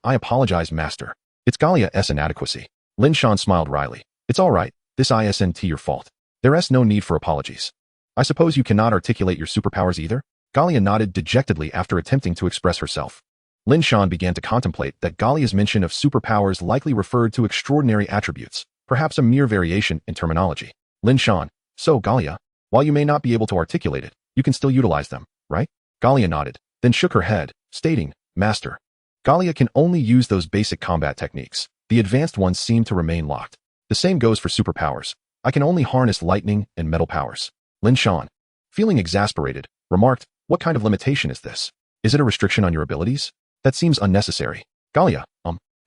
I apologize, Master. It's Galia's inadequacy. Lin Shan smiled wryly. It's all right, this isn't your fault. There's no need for apologies. I suppose you cannot articulate your superpowers either? Galia nodded dejectedly after attempting to express herself. Lin Shan began to contemplate that Galia's mention of superpowers likely referred to extraordinary attributes, perhaps a mere variation in terminology. Lin Shan, so Galia, while you may not be able to articulate it, you can still utilize them, right? Galia nodded, then shook her head, stating, Master. Galia can only use those basic combat techniques. The advanced ones seem to remain locked. The same goes for superpowers. I can only harness lightning and metal powers. Lin Shan, feeling exasperated, remarked, what kind of limitation is this? Is it a restriction on your abilities? That seems unnecessary. Galia,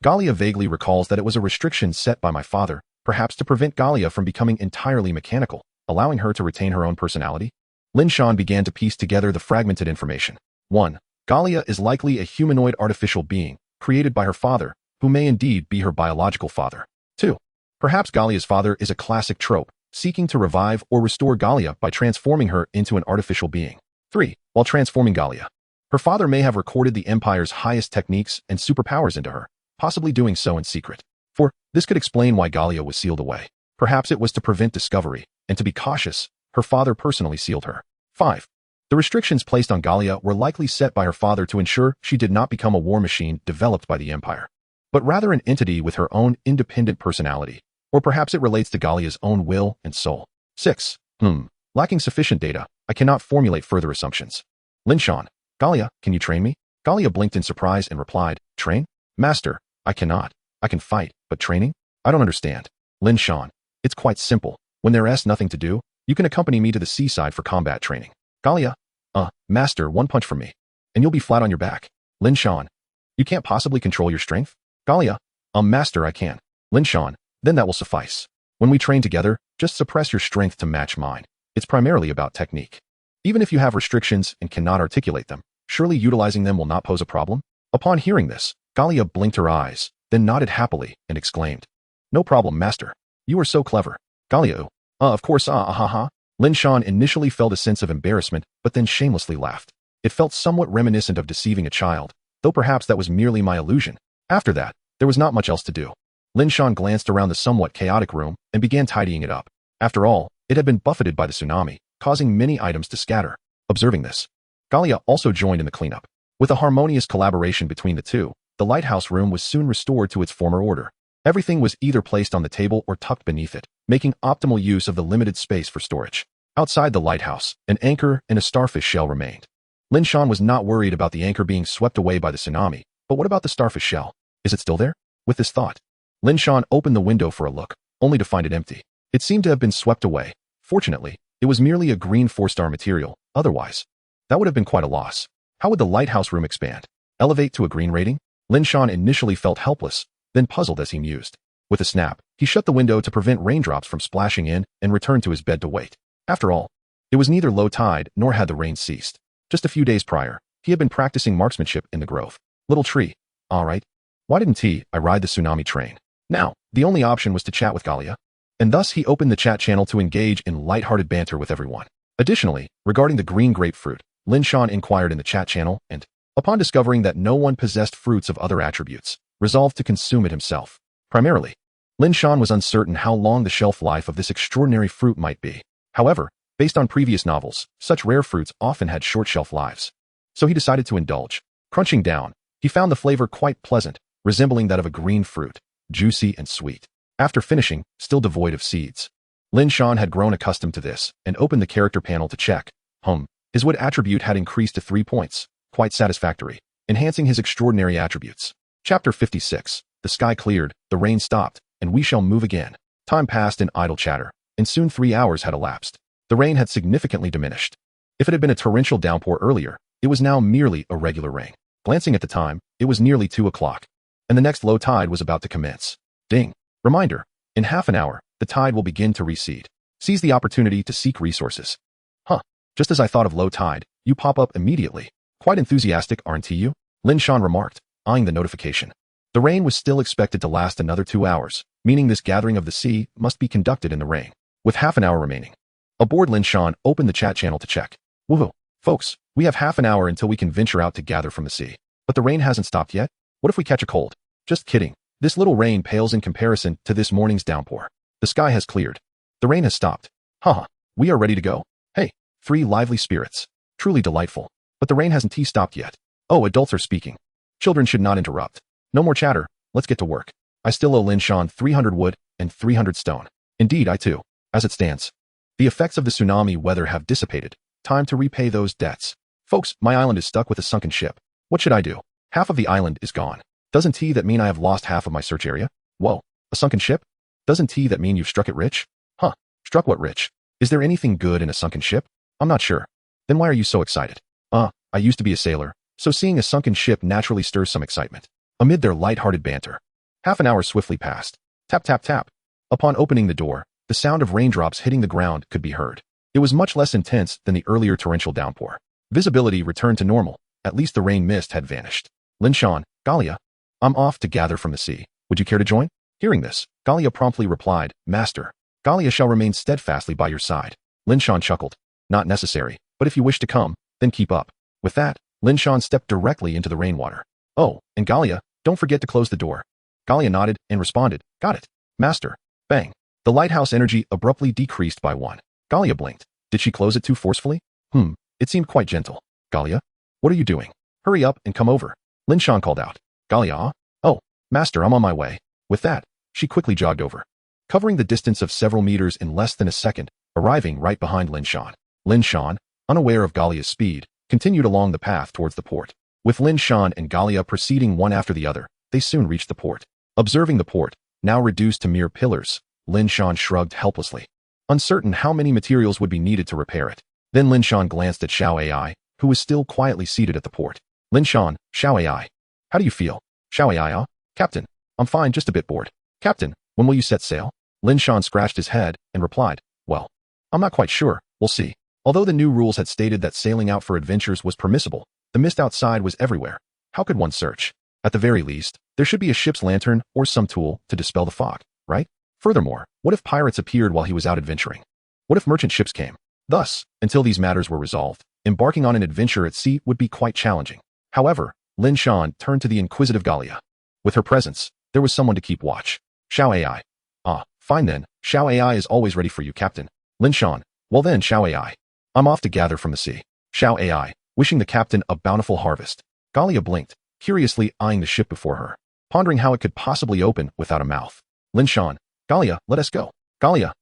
Galia vaguely recalls that it was a restriction set by my father, perhaps to prevent Galia from becoming entirely mechanical, allowing her to retain her own personality. Lin Shan began to piece together the fragmented information. 1. Galia is likely a humanoid artificial being, created by her father, who may indeed be her biological father. 2. Perhaps Galia's father is a classic trope, seeking to revive or restore Galia by transforming her into an artificial being. 3. While transforming Galia, her father may have recorded the Empire's highest techniques and superpowers into her, possibly doing so in secret. 4. This could explain why Galia was sealed away. Perhaps it was to prevent discovery, and to be cautious, her father personally sealed her. 5. The restrictions placed on Galia were likely set by her father to ensure she did not become a war machine developed by the Empire, but rather an entity with her own independent personality, or perhaps it relates to Galia's own will and soul. 6. Lacking sufficient data, I cannot formulate further assumptions. Lin Shan, Galia, can you train me? Galia blinked in surprise and replied, Train? Master, I cannot. I can fight, but training? I don't understand. Lin Shan, it's quite simple. When there's nothing to do, you can accompany me to the seaside for combat training. Galia, Master, one punch from me, and you'll be flat on your back. Lin Shan, you can't possibly control your strength? Galia, Master, I can. Lin Shan, then that will suffice. When we train together, just suppress your strength to match mine. It's primarily about technique. Even if you have restrictions and cannot articulate them, surely utilizing them will not pose a problem? Upon hearing this, Galia blinked her eyes, then nodded happily and exclaimed, No problem, Master. You are so clever. Galia, of course, Lin Shan initially felt a sense of embarrassment, but then shamelessly laughed. It felt somewhat reminiscent of deceiving a child, though perhaps that was merely my illusion. After that, there was not much else to do. Lin Shan glanced around the somewhat chaotic room and began tidying it up. After all, it had been buffeted by the tsunami, causing many items to scatter. Observing this, Galia also joined in the cleanup. With a harmonious collaboration between the two, the lighthouse room was soon restored to its former order. Everything was either placed on the table or tucked beneath it, making optimal use of the limited space for storage. Outside the lighthouse, an anchor and a starfish shell remained. Lin Shan was not worried about the anchor being swept away by the tsunami, but what about the starfish shell? Is it still there? With this thought, Lin Shan opened the window for a look, only to find it empty. It seemed to have been swept away. Fortunately, it was merely a green 4-star material. Otherwise, that would have been quite a loss. How would the lighthouse room expand? Elevate to a green rating? Lin Shan initially felt helpless, then puzzled as he mused. With a snap, he shut the window to prevent raindrops from splashing in and returned to his bed to wait. After all, it was neither low tide nor had the rain ceased. Just a few days prior, he had been practicing marksmanship in the grove. Little tree. All right. Why didn't I ride the tsunami train? Now, the only option was to chat with Galia, and thus he opened the chat channel to engage in lighthearted banter with everyone. Additionally, regarding the green grapefruit, Lin Shan inquired in the chat channel and, upon discovering that no one possessed fruits of other attributes, resolved to consume it himself. Primarily, Lin Shan was uncertain how long the shelf life of this extraordinary fruit might be. However, based on previous novels, such rare fruits often had short shelf lives. So he decided to indulge. Crunching down, he found the flavor quite pleasant, resembling that of a green fruit, juicy and sweet. After finishing, still devoid of seeds. Lin Shan had grown accustomed to this and opened the character panel to check. His wood attribute had increased to 3 points, quite satisfactory, enhancing his extraordinary attributes. Chapter 56. The sky cleared, the rain stopped, and we shall move again. Time passed in idle chatter, and soon 3 hours had elapsed. The rain had significantly diminished. If it had been a torrential downpour earlier, it was now merely a regular rain. Glancing at the time, it was nearly 2 o'clock, and the next low tide was about to commence. Ding. Reminder. In half an hour, the tide will begin to recede. Seize the opportunity to seek resources. Just as I thought of low tide, you pop up immediately. Quite enthusiastic, aren't you? Lin Shan remarked, eyeing the notification. The rain was still expected to last another 2 hours, meaning this gathering of the sea must be conducted in the rain. With half an hour remaining. Aboard, Lin Shan opened the chat channel to check. Woohoo. Folks, we have half an hour until we can venture out to gather from the sea. But the rain hasn't stopped yet. What if we catch a cold? Just kidding. This little rain pales in comparison to this morning's downpour. The sky has cleared. The rain has stopped. We are ready to go. Hey, three lively spirits. Truly delightful. But the rain hasn't stopped yet. Oh, adults are speaking. Children should not interrupt. No more chatter, let's get to work. I still owe Lin Shan 300 wood and 300 stone. Indeed, I too. As it stands, the effects of the tsunami weather have dissipated. Time to repay those debts. Folks, my island is stuck with a sunken ship. What should I do? Half of the island is gone. Doesn't that mean I have lost half of my search area? Whoa, a sunken ship? Doesn't that mean you've struck it rich? Huh, struck what rich? Is there anything good in a sunken ship? I'm not sure. Then why are you so excited? I used to be a sailor, so seeing a sunken ship naturally stirs some excitement. Amid their light-hearted banter, half an hour swiftly passed. Tap, tap, tap. Upon opening the door, the sound of raindrops hitting the ground could be heard. It was much less intense than the earlier torrential downpour. Visibility returned to normal. At least the rain mist had vanished. Lin Shan, Galia, I'm off to gather from the sea. Would you care to join? Hearing this, Galia promptly replied, Master, Galia shall remain steadfastly by your side. Lin Shan chuckled. Not necessary, but if you wish to come, then keep up. With that, Lin Shan stepped directly into the rainwater. Oh, and Galia, don't forget to close the door. Galia nodded and responded, Got it, Master. Bang. The lighthouse energy abruptly decreased by 1. Galia blinked. Did she close it too forcefully? It seemed quite gentle. Galia? What are you doing? Hurry up and come over. Lin Shan called out. Galia? Oh, Master, I'm on my way. With that, she quickly jogged over, covering the distance of several meters in less than a second, arriving right behind Lin Shan. Lin Shan, unaware of Galia's speed, continued along the path towards the port. With Lin Shan and Galia proceeding one after the other, they soon reached the port. Observing the port, now reduced to mere pillars, Lin Shan shrugged helplessly, uncertain how many materials would be needed to repair it. Then Lin Shan glanced at Xiao Ai, who was still quietly seated at the port. Lin Shan, Xiao Ai. How do you feel? Xiao Ai, Captain, I'm fine, just a bit bored. Captain, when will you set sail? Lin Shan scratched his head and replied, Well, I'm not quite sure, we'll see. Although the new rules had stated that sailing out for adventures was permissible, the mist outside was everywhere. How could one search? At the very least, there should be a ship's lantern or some tool to dispel the fog, right? Furthermore, what if pirates appeared while he was out adventuring? What if merchant ships came? Thus, until these matters were resolved, embarking on an adventure at sea would be quite challenging. However, Lin Shan turned to the inquisitive Galia. With her presence, there was someone to keep watch. Xiao Ai. Fine then, Xiao Ai is always ready for you, Captain. Lin Shan. Well then, Xiao Ai. I'm off to gather from the sea. Xiao Ai, wishing the captain a bountiful harvest. Galia blinked, curiously eyeing the ship before her, pondering how it could possibly open without a mouth. Lin Shan. Galia, let us go. Galia.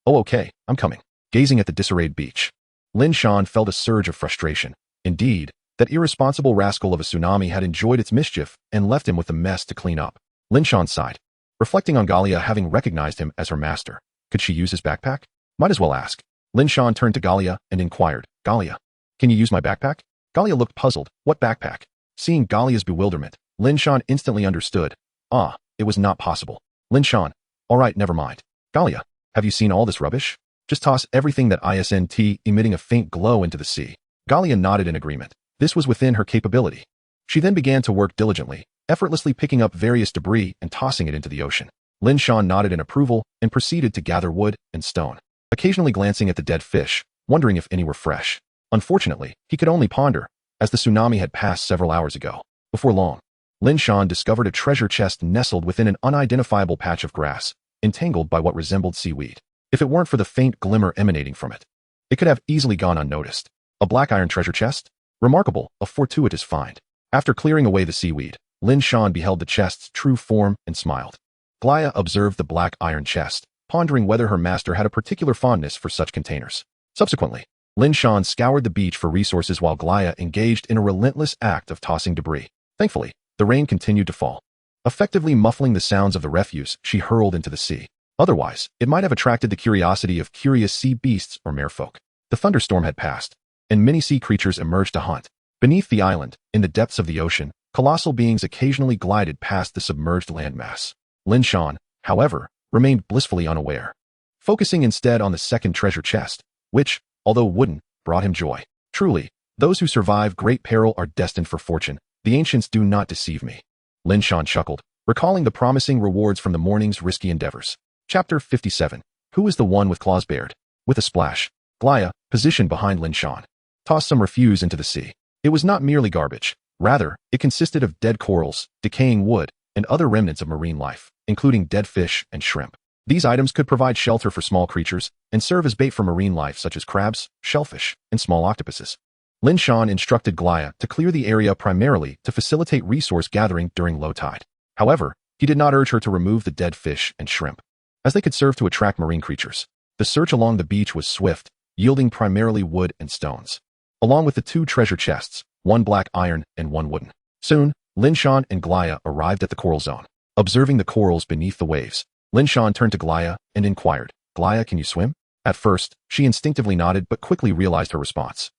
Oh okay, I'm coming. Gazing at the disarrayed beach, Lin Shan felt a surge of frustration. Indeed, that irresponsible rascal of a tsunami had enjoyed its mischief and left him with a mess to clean up. Lin Shan sighed, reflecting on Galia having recognized him as her master. Could she use his backpack? Might as well ask. Lin Shan turned to Galia and inquired, Galia, can you use my backpack? Galia looked puzzled. What backpack? Seeing Galia's bewilderment, Lin Shan instantly understood. It was not possible. Lin Shan. All right, never mind. Galia, have you seen all this rubbish? Just toss everything that isn't emitting a faint glow into the sea. Galia nodded in agreement. This was within her capability. She then began to work diligently, effortlessly picking up various debris and tossing it into the ocean. Lin Shan nodded in approval and proceeded to gather wood and stone, occasionally glancing at the dead fish, wondering if any were fresh. Unfortunately, he could only ponder, as the tsunami had passed several hours ago. Before long, Lin Shan discovered a treasure chest nestled within an unidentifiable patch of grass, entangled by what resembled seaweed. If it weren't for the faint glimmer emanating from it, it could have easily gone unnoticed. A black iron treasure chest? Remarkable, a fortuitous find. After clearing away the seaweed, Lin Shan beheld the chest's true form and smiled. Galia observed the black iron chest, pondering whether her master had a particular fondness for such containers. Subsequently, Lin Shan scoured the beach for resources while Galia engaged in a relentless act of tossing debris. Thankfully, the rain continued to fall, effectively muffling the sounds of the refuse she hurled into the sea. Otherwise, it might have attracted the curiosity of curious sea beasts or merfolk. The thunderstorm had passed, and many sea creatures emerged to hunt. Beneath the island, in the depths of the ocean, colossal beings occasionally glided past the submerged landmass. Lin Shan, however, remained blissfully unaware, focusing instead on the second treasure chest, which, although wooden, brought him joy. Truly, those who survive great peril are destined for fortune. The ancients do not deceive me. Lin Shan chuckled, recalling the promising rewards from the morning's risky endeavors. Chapter 57. Who is the one with claws bared? With a splash, Galia, positioned behind Lin Shan, tossed some refuse into the sea. It was not merely garbage. Rather, it consisted of dead corals, decaying wood, and other remnants of marine life, including dead fish and shrimp. These items could provide shelter for small creatures and serve as bait for marine life such as crabs, shellfish, and small octopuses. Lin Shan instructed Glaya to clear the area primarily to facilitate resource gathering during low tide. However, he did not urge her to remove the dead fish and shrimp, as they could serve to attract marine creatures. The search along the beach was swift, yielding primarily wood and stones, along with the 2 treasure chests, 1 black iron and 1 wooden. Soon, Lin Shan and Glaya arrived at the coral zone. Observing the corals beneath the waves, Lin Shan turned to Glaya and inquired, "Glaya, can you swim?" At first, she instinctively nodded but quickly realized her response.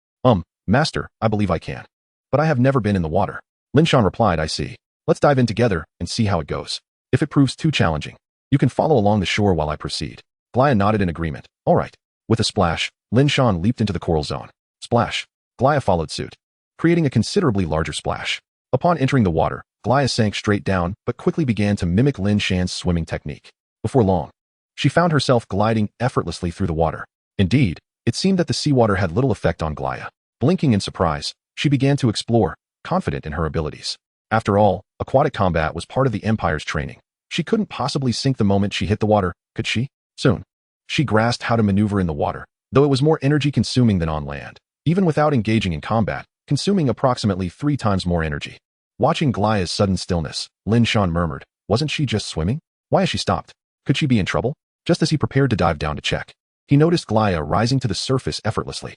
Master, I believe I can. But I have never been in the water." Lin Shan replied, "I see. Let's dive in together and see how it goes. If it proves too challenging, you can follow along the shore while I proceed." Glaya nodded in agreement. "All right." With a splash, Lin Shan leaped into the coral zone. Splash. Glaya followed suit, creating a considerably larger splash. Upon entering the water, Glaya sank straight down but quickly began to mimic Lin Shan's swimming technique. Before long, she found herself gliding effortlessly through the water. Indeed, it seemed that the seawater had little effect on Glaya. Blinking in surprise, she began to explore, confident in her abilities. After all, aquatic combat was part of the Empire's training. She couldn't possibly sink the moment she hit the water, could she? Soon, she grasped how to maneuver in the water, though it was more energy-consuming than on land, even without engaging in combat, consuming approximately 3 times more energy. Watching Glaya's sudden stillness, Lin Shan murmured, "Wasn't she just swimming? Why has she stopped? Could she be in trouble?" Just as he prepared to dive down to check, he noticed Glaya rising to the surface effortlessly.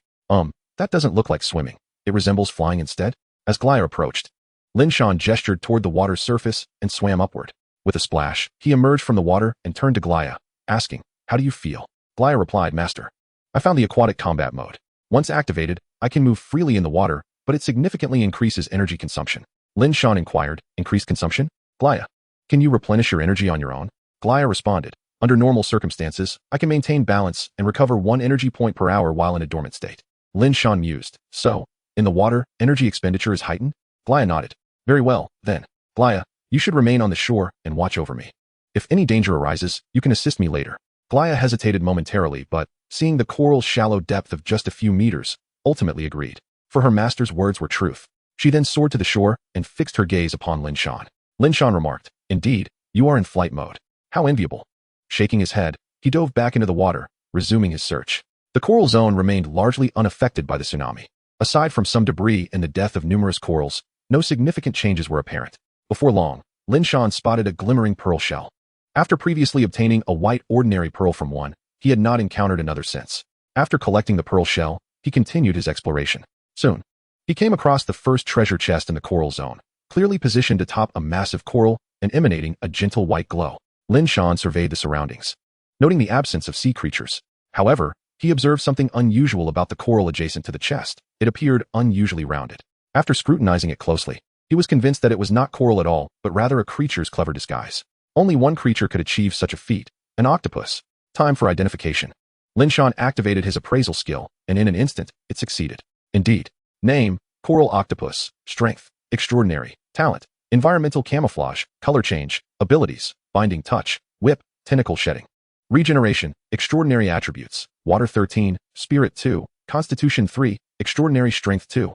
That doesn't look like swimming. It resembles flying instead." As Glaya approached, Lin Shan gestured toward the water's surface and swam upward. With a splash, he emerged from the water and turned to Glaya, asking, "How do you feel?" Glaya replied, "Master, I found the aquatic combat mode. Once activated, I can move freely in the water, but it significantly increases energy consumption." Lin Shan inquired, "Increased consumption? Glaya, can you replenish your energy on your own?" Glaya responded, "Under normal circumstances, I can maintain balance and recover 1 energy point per hour while in a dormant state." Lin Shan mused, "So, in the water, energy expenditure is heightened?" Glaya nodded. "Very well, then. Glaya, you should remain on the shore and watch over me. If any danger arises, you can assist me later." Glaya hesitated momentarily, but, seeing the coral's shallow depth of just a few meters, ultimately agreed. For her master's words were truth. She then soared to the shore and fixed her gaze upon Lin Shan. Lin Shan remarked, "Indeed, you are in flight mode. How enviable." Shaking his head, he dove back into the water, resuming his search. The coral zone remained largely unaffected by the tsunami. Aside from some debris and the death of numerous corals, no significant changes were apparent. Before long, Lin Shan spotted a glimmering pearl shell. After previously obtaining a white ordinary pearl from one, he had not encountered another since. After collecting the pearl shell, he continued his exploration. Soon, he came across the first treasure chest in the coral zone, clearly positioned atop a massive coral and emanating a gentle white glow. Lin Shan surveyed the surroundings, noting the absence of sea creatures. However, he observed something unusual about the coral adjacent to the chest. It appeared unusually rounded. After scrutinizing it closely, he was convinced that it was not coral at all, but rather a creature's clever disguise. Only one creature could achieve such a feat, an octopus. Time for identification. Lin Shan activated his appraisal skill, and in an instant, it succeeded. Indeed. Name, coral octopus. Strength, extraordinary. Talent, environmental camouflage. Color change, abilities, binding touch, whip, tentacle shedding. Regeneration, extraordinary attributes. Water 13, Spirit 2, Constitution 3, Extraordinary Strength 2.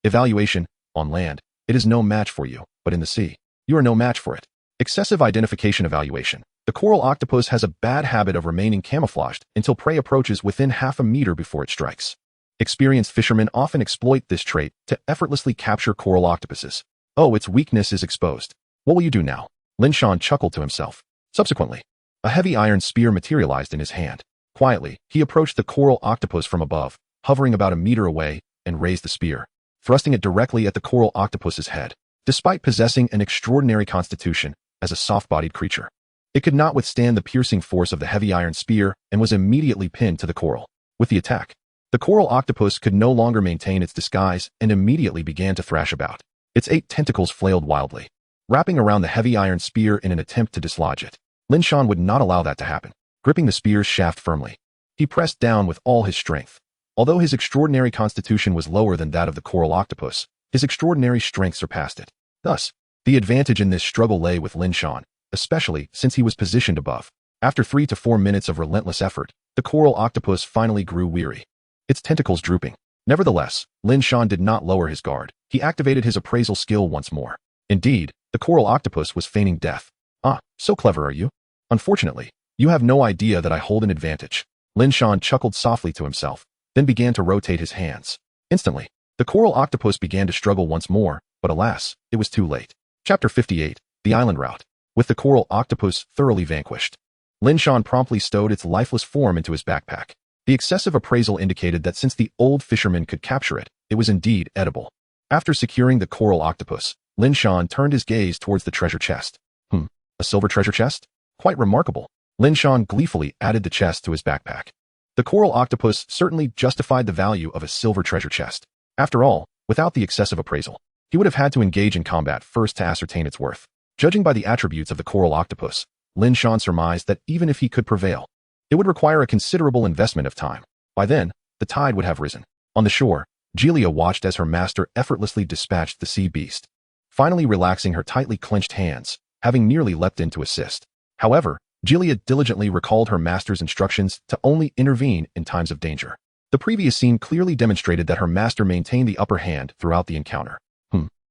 Evaluation, on land, it is no match for you, but in the sea, you are no match for it. Excessive identification evaluation. The coral octopus has a bad habit of remaining camouflaged until prey approaches within half a meter before it strikes. Experienced fishermen often exploit this trait to effortlessly capture coral octopuses. Oh, its weakness is exposed. What will you do now? Lin Shan chuckled to himself. Subsequently, a heavy iron spear materialized in his hand. Quietly, he approached the coral octopus from above, hovering about a meter away, and raised the spear, thrusting it directly at the coral octopus's head. Despite possessing an extraordinary constitution as a soft-bodied creature, it could not withstand the piercing force of the heavy iron spear and was immediately pinned to the coral. With the attack, the coral octopus could no longer maintain its disguise and immediately began to thrash about. Its 8 tentacles flailed wildly, wrapping around the heavy iron spear in an attempt to dislodge it. Lin Shan would not allow that to happen. Gripping the spear's shaft firmly, he pressed down with all his strength. Although his extraordinary constitution was lower than that of the coral octopus, his extraordinary strength surpassed it. Thus, the advantage in this struggle lay with Lin Shan, especially since he was positioned above. After 3 to 4 minutes of relentless effort, the coral octopus finally grew weary, its tentacles drooping. Nevertheless, Lin Shan did not lower his guard. He activated his appraisal skill once more. Indeed, the coral octopus was feigning death. "Ah, so clever are you?" Unfortunately, You have no idea that I hold an advantage. Lin Shan chuckled softly to himself, then began to rotate his hands. Instantly, the coral octopus began to struggle once more, but alas, it was too late. Chapter 58, The Island Route. With the coral octopus thoroughly vanquished, Lin Shan promptly stowed its lifeless form into his backpack. The excessive appraisal indicated that since the old fisherman could capture it, it was indeed edible. After securing the coral octopus, Lin Shan turned his gaze towards the treasure chest. A silver treasure chest? Quite remarkable. Lin Shan gleefully added the chest to his backpack. The coral octopus certainly justified the value of a silver treasure chest. After all, without the excessive appraisal, he would have had to engage in combat first to ascertain its worth. Judging by the attributes of the coral octopus, Lin Shan surmised that even if he could prevail, it would require a considerable investment of time. By then, the tide would have risen. On the shore, Gilia watched as her master effortlessly dispatched the sea beast, finally relaxing her tightly clenched hands, having nearly leapt in to assist. However, Gilia diligently recalled her master's instructions to only intervene in times of danger. The previous scene clearly demonstrated that her master maintained the upper hand throughout the encounter.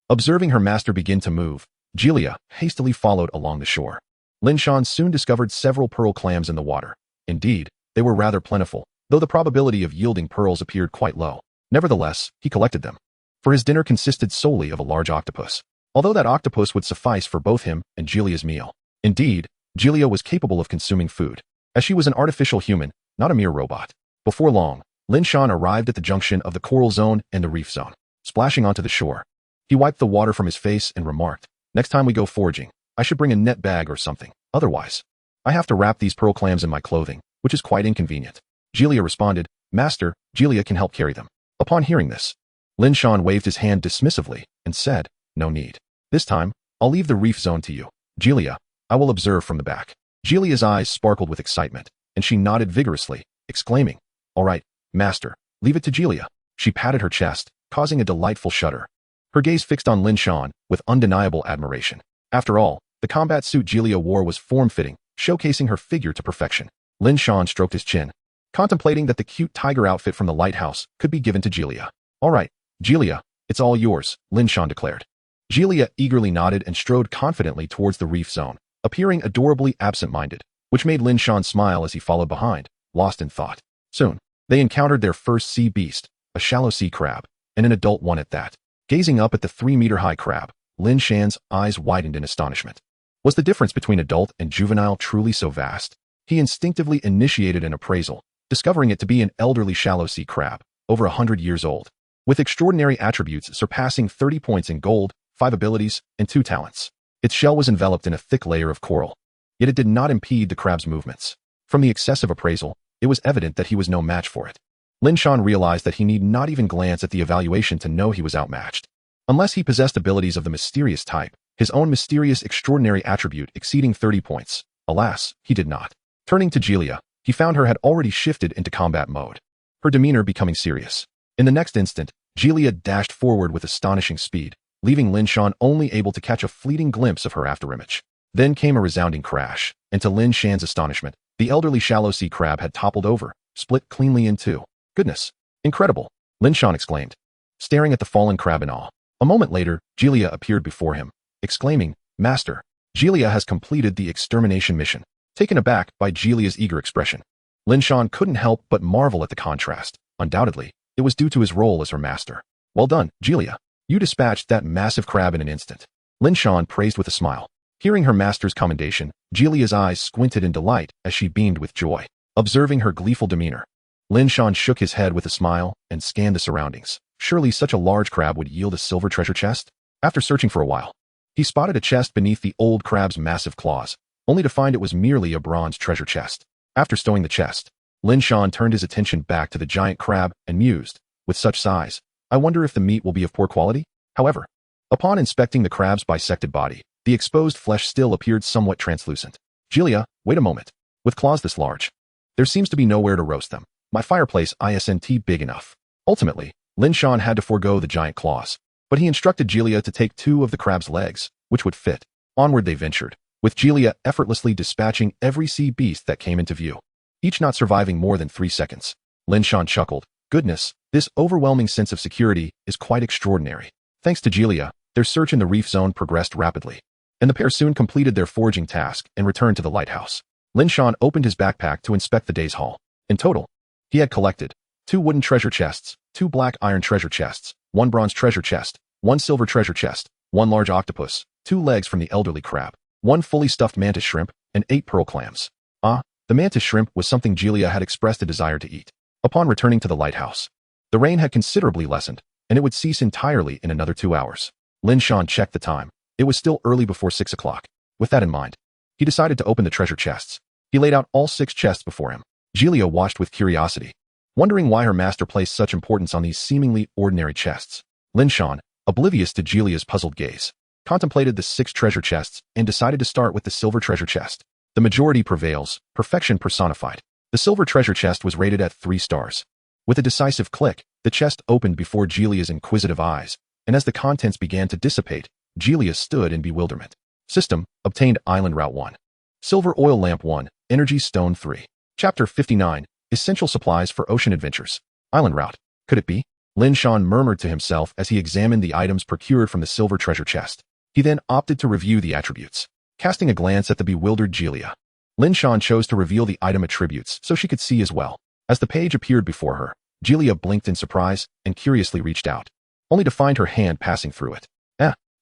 Observing her master begin to move, Gilia hastily followed along the shore. Lin Shan soon discovered several pearl clams in the water. Indeed, they were rather plentiful, though the probability of yielding pearls appeared quite low. Nevertheless, he collected them. For his dinner consisted solely of a large octopus, although that octopus would suffice for both him and Gilia's meal. Indeed, Gilia was capable of consuming food, as she was an artificial human, not a mere robot. Before long, Lin Shan arrived at the junction of the coral zone and the reef zone. Splashing onto the shore, he wiped the water from his face and remarked, "Next time we go foraging, I should bring a net bag or something. Otherwise, I have to wrap these pearl clams in my clothing, which is quite inconvenient." Gilia responded, "Master, Gilia can help carry them." Upon hearing this, Lin Shan waved his hand dismissively and said, "No need. This time, I'll leave the reef zone to you. Gilia, I will observe from the back." Gilia's eyes sparkled with excitement, and she nodded vigorously, exclaiming, "All right, master, leave it to Gilia." She patted her chest, causing a delightful shudder. Her gaze fixed on Lin Shan with undeniable admiration. After all, the combat suit Gilia wore was form-fitting, showcasing her figure to perfection. Lin Shan stroked his chin, contemplating that the cute tiger outfit from the lighthouse could be given to Gilia. "All right, Gilia, it's all yours," Lin Shan declared. Gilia eagerly nodded and strode confidently towards the reef zone, appearing adorably absent-minded, which made Lin Shan smile as he followed behind, lost in thought. Soon, they encountered their first sea beast, a shallow sea crab, and an adult one at that. Gazing up at the 3-meter-high crab, Lin Shan's eyes widened in astonishment. Was the difference between adult and juvenile truly so vast? He instinctively initiated an appraisal, discovering it to be an elderly shallow sea crab, over 100 years old, with extraordinary attributes surpassing 30 points in gold, 5 abilities, and 2 talents. Its shell was enveloped in a thick layer of coral, yet it did not impede the crab's movements. From the excessive appraisal, it was evident that he was no match for it. Lin Shan realized that he need not even glance at the evaluation to know he was outmatched. Unless he possessed abilities of the mysterious type, his own mysterious extraordinary attribute exceeding 30 points. Alas, he did not. Turning to Gilia, he found her had already shifted into combat mode, her demeanor becoming serious. In the next instant, Gilia dashed forward with astonishing speed, leaving Lin Shan only able to catch a fleeting glimpse of her afterimage. Then came a resounding crash, and to Lin Shan's astonishment, the elderly shallow sea crab had toppled over, split cleanly in two. "Goodness! Incredible!" Lin Shan exclaimed, staring at the fallen crab in awe. A moment later, Gilia appeared before him, exclaiming, "Master, Gilia has completed the extermination mission." Taken aback by Gilia's eager expression, Lin Shan couldn't help but marvel at the contrast. Undoubtedly, it was due to his role as her master. "Well done, Gilia. You dispatched that massive crab in an instant," Lin Shan praised with a smile. Hearing her master's commendation, Gilia's eyes squinted in delight as she beamed with joy. Observing her gleeful demeanor, Lin Shan shook his head with a smile and scanned the surroundings. Surely such a large crab would yield a silver treasure chest? After searching for a while, he spotted a chest beneath the old crab's massive claws, only to find it was merely a bronze treasure chest. After stowing the chest, Lin Shan turned his attention back to the giant crab and mused, "With such size, I wonder if the meat will be of poor quality?" However, upon inspecting the crab's bisected body, the exposed flesh still appeared somewhat translucent. "Gilia, wait a moment. With claws this large, there seems to be nowhere to roast them. My fireplace isn't big enough." Ultimately, Lin Shan had to forego the giant claws, but he instructed Gilia to take 2 of the crab's legs, which would fit. Onward they ventured, with Gilia effortlessly dispatching every sea beast that came into view, each not surviving more than 3 seconds. Lin Shan chuckled, "Goodness, this overwhelming sense of security is quite extraordinary." Thanks to Gilia, their search in the reef zone progressed rapidly, and the pair soon completed their foraging task and returned to the lighthouse. Lin Shan opened his backpack to inspect the day's haul. In total, he had collected 2 wooden treasure chests, 2 black iron treasure chests, 1 bronze treasure chest, 1 silver treasure chest, 1 large octopus, 2 legs from the elderly crab, 1 fully stuffed mantis shrimp, and 8 pearl clams. The mantis shrimp was something Julia had expressed a desire to eat. Upon returning to the lighthouse, the rain had considerably lessened, and it would cease entirely in another 2 hours. Lin Shan checked the time. It was still early before 6 o'clock. With that in mind, he decided to open the treasure chests. He laid out all 6 chests before him. Julia watched with curiosity, wondering why her master placed such importance on these seemingly ordinary chests. Lin Shan, oblivious to Julia's puzzled gaze, contemplated the 6 treasure chests and decided to start with the silver treasure chest. The majority prevails, perfection personified. The silver treasure chest was rated at 3 stars. With a decisive click, the chest opened before Julia's inquisitive eyes, and as the contents began to dissipate, Julia stood in bewilderment. System, obtained Island Route 1. Silver Oil Lamp 1, Energy Stone 3. Chapter 59, Essential Supplies for Ocean Adventures. Island Route. Could it be? Lin Shan murmured to himself as he examined the items procured from the silver treasure chest. He then opted to review the attributes. Casting a glance at the bewildered Julia, Lin Shan chose to reveal the item attributes so she could see as well. As the page appeared before her, Julia blinked in surprise and curiously reached out, only to find her hand passing through it.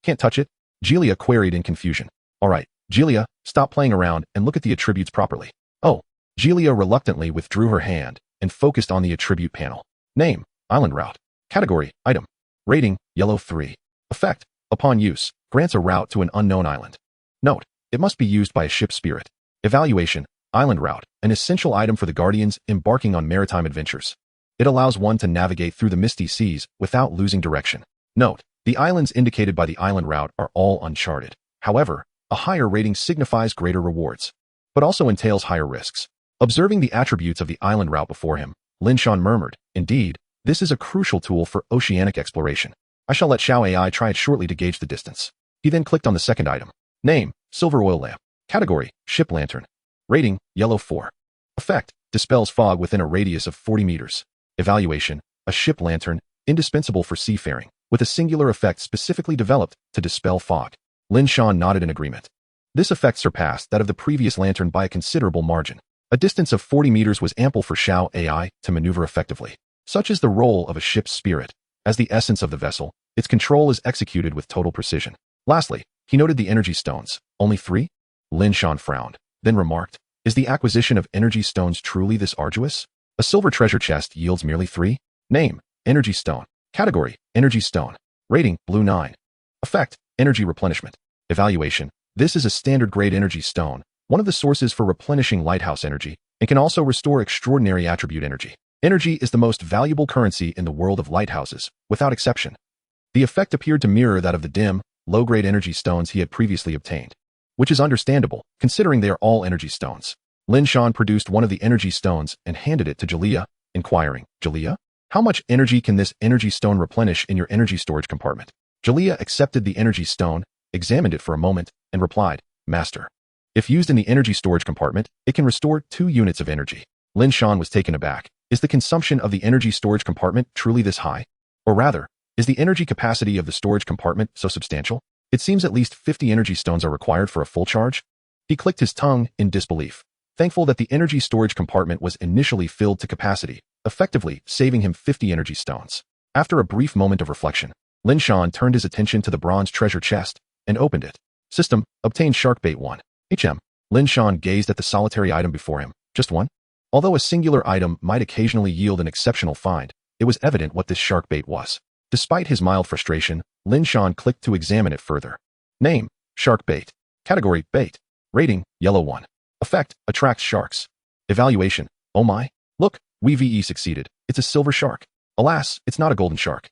Can't touch it? Julia queried in confusion. All right, Julia, stop playing around and look at the attributes properly. Oh. Julia reluctantly withdrew her hand and focused on the attribute panel. Name, Island Route. Category, Item. Rating, Yellow 3. Effect, upon use, grants a route to an unknown island. Note, it must be used by a ship spirit. Evaluation, Island Route, an essential item for the guardians embarking on maritime adventures. It allows one to navigate through the misty seas without losing direction. Note, the islands indicated by the Island Route are all uncharted. However, a higher rating signifies greater rewards, but also entails higher risks. Observing the attributes of the Island Route before him, Lin Shan murmured, indeed, this is a crucial tool for oceanic exploration. I shall let Xiao AI try it shortly to gauge the distance. He then clicked on the second item. Name, Silver Oil Lamp. Category, Ship Lantern. Rating, Yellow 4. Effect, dispels fog within a radius of 40 meters. Evaluation, a ship lantern, indispensable for seafaring, with a singular effect specifically developed to dispel fog. Lin Shan nodded in agreement. This effect surpassed that of the previous lantern by a considerable margin. A distance of 40 meters was ample for Xiao AI to maneuver effectively. Such is the role of a ship's spirit. As the essence of the vessel, its control is executed with total precision. Lastly, he noted the energy stones. Only 3? Lin Shan frowned, then remarked, is the acquisition of energy stones truly this arduous? A silver treasure chest yields merely 3? Name, Energy Stone. Category, Energy Stone. Rating, Blue 9. Effect, Energy Replenishment. Evaluation, this is a standard grade energy stone, one of the sources for replenishing lighthouse energy, and can also restore extraordinary attribute energy. Energy is the most valuable currency in the world of lighthouses, without exception. The effect appeared to mirror that of the dim, low-grade energy stones he had previously obtained, which is understandable, considering they are all energy stones. Lin Shan produced one of the energy stones and handed it to Julia, inquiring, Julia, how much energy can this energy stone replenish in your energy storage compartment? Julia accepted the energy stone, examined it for a moment, and replied, Master. If used in the energy storage compartment, it can restore 2 units of energy. Lin Shan was taken aback. Is the consumption of the energy storage compartment truly this high? Or rather, is the energy capacity of the storage compartment so substantial? It seems at least 50 energy stones are required for a full charge. He clicked his tongue in disbelief, thankful that the energy storage compartment was initially filled to capacity, effectively saving him 50 energy stones. After a brief moment of reflection, Lin Shan turned his attention to the bronze treasure chest and opened it. System, obtained Sharkbait 1. Lin Shan gazed at the solitary item before him. Just one? Although a singular item might occasionally yield an exceptional find, it was evident what this sharkbait was. Despite his mild frustration, Lin Shan clicked to examine it further. Name, Sharkbait. Category, Bait. Rating, Yellow 1. Effect, attracts sharks. Evaluation, oh my. Look, we VE succeeded. It's a silver shark. Alas, it's not a golden shark.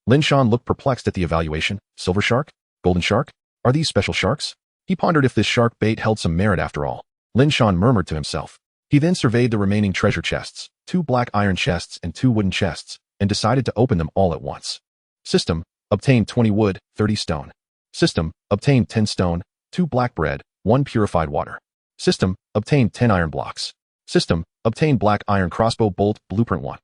Lin Shan looked perplexed at the evaluation. Silver shark? Golden shark? Are these special sharks? He pondered if this shark bait held some merit after all. Lin Shan murmured to himself. He then surveyed the remaining treasure chests, 2 black iron chests and 2 wooden chests, and decided to open them all at once. System, obtained 20 wood, 30 stone. System, obtained 10 stone, 2 black bread, 1 purified water. System, obtained 10 iron blocks. System, obtained black iron crossbow bolt, blueprint 1.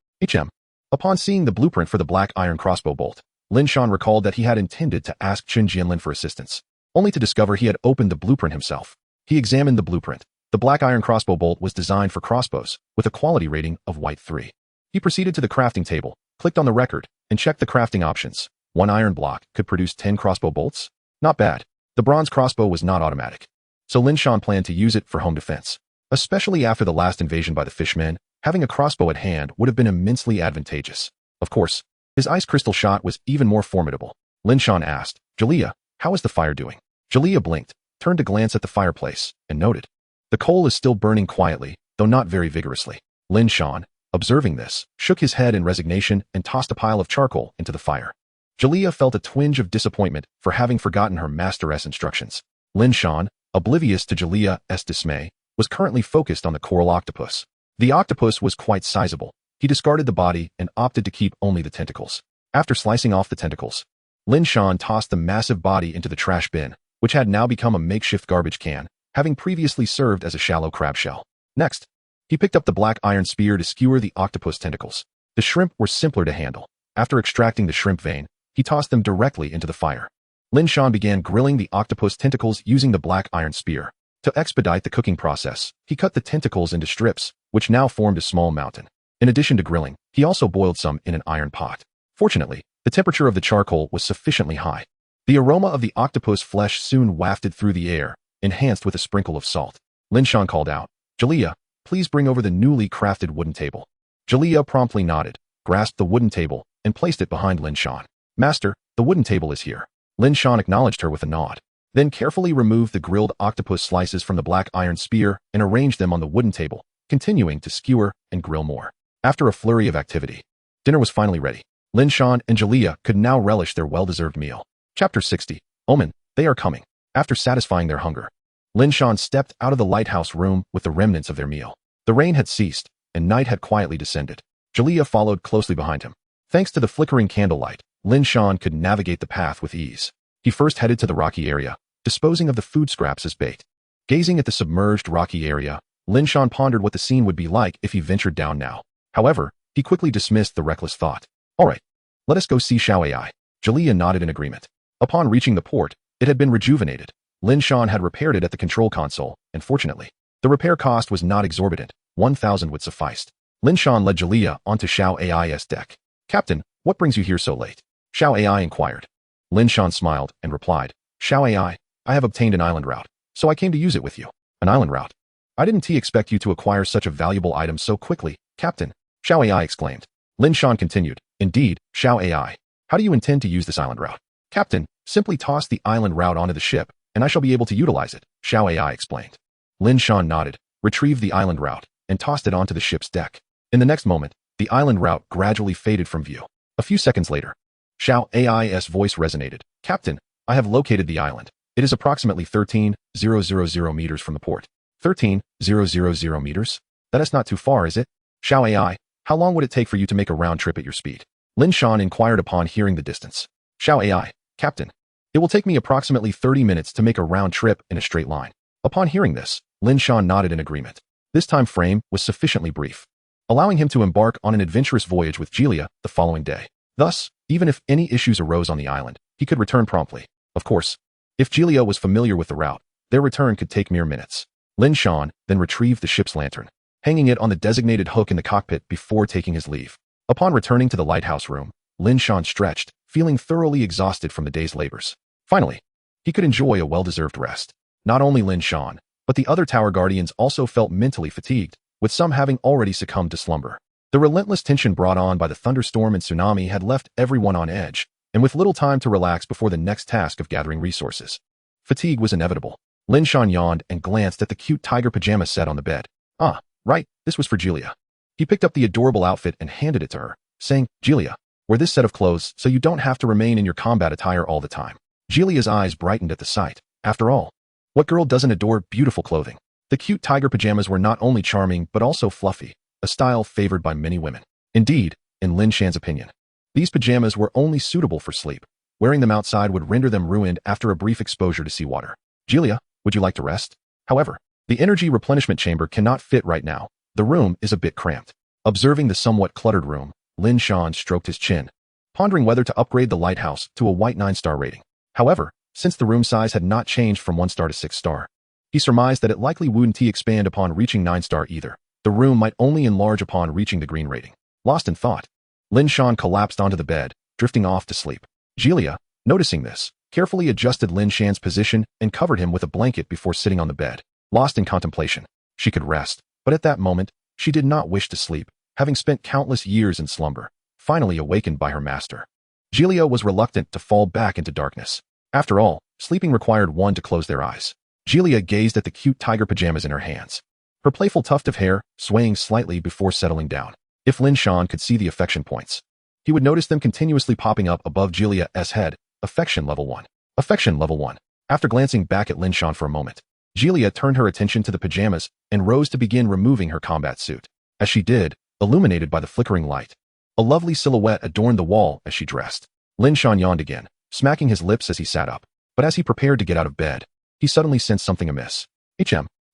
Upon seeing the blueprint for the black iron crossbow bolt, Lin Shan recalled that he had intended to ask Chen Jianlin for assistance, only to discover he had opened the blueprint himself. He examined the blueprint. The black iron crossbow bolt was designed for crossbows, with a quality rating of white 3. He proceeded to the crafting table, clicked on the record, and checked the crafting options. 1 iron block could produce 10 crossbow bolts? Not bad. The bronze crossbow was not automatic, so Lin Shan planned to use it for home defense. Especially after the last invasion by the fishmen, having a crossbow at hand would have been immensely advantageous. Of course, his ice crystal shot was even more formidable. Lin Shan asked, Jalea, how is the fire doing? Jalea blinked, turned to glance at the fireplace, and noted. The coal is still burning quietly, though not very vigorously. Lin Shan, observing this, shook his head in resignation and tossed a pile of charcoal into the fire. Jalea felt a twinge of disappointment for having forgotten her master's instructions. Lin Shan, oblivious to Jalea's dismay, was currently focused on the coral octopus. The octopus was quite sizable. He discarded the body and opted to keep only the tentacles. After slicing off the tentacles, Lin Shan tossed the massive body into the trash bin, which had now become a makeshift garbage can, having previously served as a shallow crab shell. Next, he picked up the black iron spear to skewer the octopus tentacles. The shrimp were simpler to handle. After extracting the shrimp vein, he tossed them directly into the fire. Lin Shan began grilling the octopus tentacles using the black iron spear. To expedite the cooking process, he cut the tentacles into strips, which now formed a small mountain. In addition to grilling, he also boiled some in an iron pot. Fortunately, the temperature of the charcoal was sufficiently high. The aroma of the octopus flesh soon wafted through the air, enhanced with a sprinkle of salt. Lin Shan called out, Jalea, please bring over the newly crafted wooden table. Jalea promptly nodded, grasped the wooden table, and placed it behind Lin Shan. Master, the wooden table is here. Lin Shan acknowledged her with a nod, then carefully removed the grilled octopus slices from the black iron spear and arranged them on the wooden table, continuing to skewer and grill more. After a flurry of activity, dinner was finally ready. Lin Shan and Jalea could now relish their well-deserved meal. Chapter 60. Omen, they are coming. After satisfying their hunger, Lin Shan stepped out of the lighthouse room with the remnants of their meal. The rain had ceased, and night had quietly descended. Jalea followed closely behind him. Thanks to the flickering candlelight, Lin Shan could navigate the path with ease. He first headed to the rocky area, disposing of the food scraps as bait. Gazing at the submerged rocky area, Lin Shan pondered what the scene would be like if he ventured down now. However, he quickly dismissed the reckless thought. All right, let us go see Xiao AI. Jalea nodded in agreement. Upon reaching the port, it had been rejuvenated. Lin Shan had repaired it at the control console, and fortunately, the repair cost was not exorbitant. 1,000 would suffice. Lin Shan led Jalea onto Xiao AI's deck. Captain, what brings you here so late? Xiao AI inquired. Lin Shan smiled and replied, Xiao AI, I have obtained an island route, so I came to use it with you. An island route? I didn't expect you to acquire such a valuable item so quickly, Captain, Xiao AI exclaimed. Lin Shan continued, Indeed, Xiao AI. How do you intend to use this island route? Captain, simply toss the island route onto the ship, and I shall be able to utilize it, Xiao AI explained. Lin Shan nodded, retrieved the island route, and tossed it onto the ship's deck. In the next moment, the island route gradually faded from view. A few seconds later, Xiao AI's voice resonated. Captain, I have located the island. It is approximately 13,000 meters from the port. 13,000 meters? That is not too far, is it? Xiao AI, how long would it take for you to make a round trip at your speed? Lin Shan inquired upon hearing the distance. Xiao AI, Captain, it will take me approximately 30 minutes to make a round trip in a straight line. Upon hearing this, Lin Shan nodded in agreement. This time frame was sufficiently brief, allowing him to embark on an adventurous voyage with Jalea the following day. Thus, even if any issues arose on the island, he could return promptly. Of course, if Jalea was familiar with the route, their return could take mere minutes. Lin Shan then retrieved the ship's lantern, hanging it on the designated hook in the cockpit before taking his leave. Upon returning to the lighthouse room, Lin Shan stretched, feeling thoroughly exhausted from the day's labors. Finally, he could enjoy a well-deserved rest. Not only Lin Shan, but the other tower guardians also felt mentally fatigued, with some having already succumbed to slumber. The relentless tension brought on by the thunderstorm and tsunami had left everyone on edge, and with little time to relax before the next task of gathering resources. Fatigue was inevitable. Lin Shan yawned and glanced at the cute tiger pajama set on the bed. Ah, right, this was for Jalea. He picked up the adorable outfit and handed it to her, saying, Jalea, wear this set of clothes so you don't have to remain in your combat attire all the time. Jalea's eyes brightened at the sight. After all, what girl doesn't adore beautiful clothing? The cute tiger pajamas were not only charming but also fluffy, a style favored by many women. Indeed, in Lin Shan's opinion, these pajamas were only suitable for sleep. Wearing them outside would render them ruined after a brief exposure to seawater. Jalea, would you like to rest? However, the energy replenishment chamber cannot fit right now. The room is a bit cramped. Observing the somewhat cluttered room, Lin Shan stroked his chin, pondering whether to upgrade the lighthouse to a white 9-star rating. However, since the room size had not changed from 1 star to 6 star, He surmised that it likely wouldn't expand upon reaching 9-star either. The room might only enlarge upon reaching the green rating. Lost in thought, Lin Shan collapsed onto the bed, drifting off to sleep. Julia, noticing this, carefully adjusted Lin Shan's position and covered him with a blanket before sitting on the bed. Lost in contemplation, she could rest, but at that moment, she did not wish to sleep, having spent countless years in slumber, finally awakened by her master. Julia was reluctant to fall back into darkness. After all, sleeping required one to close their eyes. Julia gazed at the cute tiger pajamas in her hands, her playful tuft of hair swaying slightly before settling down. If Lin Shan could see the affection points, he would notice them continuously popping up above Julia's head. Affection level 1. Affection level 1. After glancing back at Lin Shan for a moment, Julia turned her attention to the pajamas and rose to begin removing her combat suit. As she did, illuminated by the flickering light, a lovely silhouette adorned the wall as she dressed. Lin Shan yawned again, smacking his lips as he sat up. But as he prepared to get out of bed, he suddenly sensed something amiss.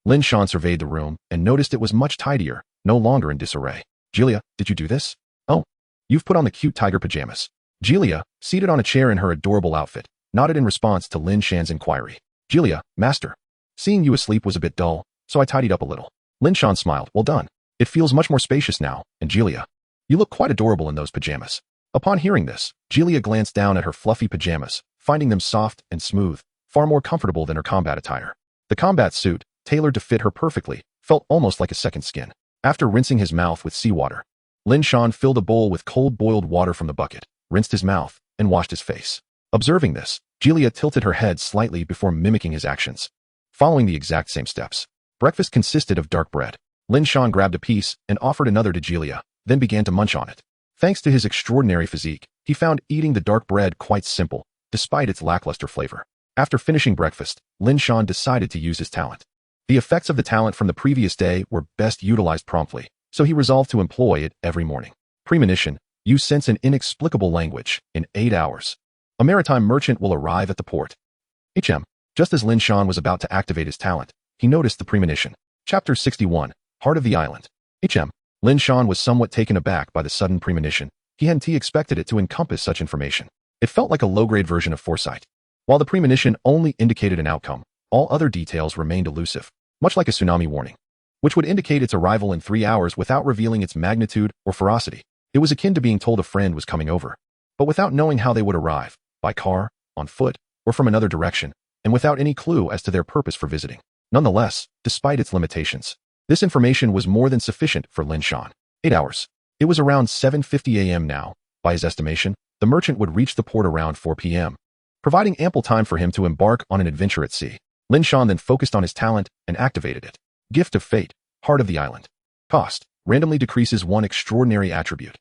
Lin Shan surveyed the room and noticed it was much tidier, no longer in disarray. Julia, did you do this? Oh, you've put on the cute tiger pajamas. Julia, seated on a chair in her adorable outfit, nodded in response to Lin Shan's inquiry. Julia, master. Seeing you asleep was a bit dull, so I tidied up a little. Lin Shan smiled. Well done. It feels much more spacious now, and Julia, you look quite adorable in those pajamas. Upon hearing this, Julia glanced down at her fluffy pajamas, finding them soft and smooth, far more comfortable than her combat attire. The combat suit, tailored to fit her perfectly, felt almost like a second skin. After rinsing his mouth with seawater, Lin Shan filled a bowl with cold boiled water from the bucket, rinsed his mouth, and washed his face. Observing this, Julia tilted her head slightly before mimicking his actions, following the exact same steps. Breakfast consisted of dark bread. Lin Shan grabbed a piece and offered another to Julia, then began to munch on it. Thanks to his extraordinary physique, he found eating the dark bread quite simple, despite its lackluster flavor. After finishing breakfast, Lin Shan decided to use his talent. The effects of the talent from the previous day were best utilized promptly, so he resolved to employ it every morning. Premonition, you sense an inexplicable language. In 8 hours, a maritime merchant will arrive at the port. Just as Lin Shan was about to activate his talent, he noticed the premonition. Chapter 61, Heart of the Island. Lin Shan was somewhat taken aback by the sudden premonition. He hadn't expected it to encompass such information. It felt like a low-grade version of foresight. While the premonition only indicated an outcome, all other details remained elusive, much like a tsunami warning, which would indicate its arrival in 3 hours without revealing its magnitude or ferocity. It was akin to being told a friend was coming over, but without knowing how they would arrive, by car, on foot, or from another direction, and without any clue as to their purpose for visiting. Nonetheless, despite its limitations, this information was more than sufficient for Lin Shan. 8 hours. It was around 7:50 a.m. now. By his estimation, the merchant would reach the port around 4 p.m., providing ample time for him to embark on an adventure at sea. Lin Shan then focused on his talent and activated it. Gift of Fate, Heart of the Island. Cost, randomly decreases 1 extraordinary attribute.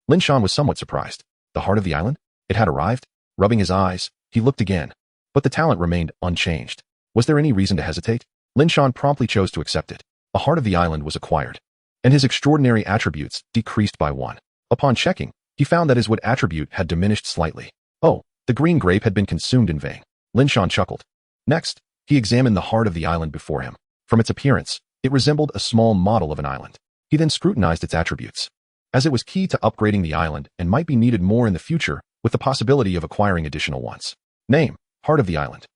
Lin Shan was somewhat surprised. The Heart of the Island? It had arrived? Rubbing his eyes, he looked again, but the talent remained unchanged. Was there any reason to hesitate? Lin Shan promptly chose to accept it. A Heart of the Island was acquired, and his extraordinary attributes decreased by 1. Upon checking, he found that his wood attribute had diminished slightly. Oh, the green grape had been consumed in vain. Lin Shan chuckled. Next, he examined the Heart of the Island before him. From its appearance, it resembled a small model of an island. He then scrutinized its attributes, as it was key to upgrading the island and might be needed more in the future, with the possibility of acquiring additional ones. Name, Heart of the Island.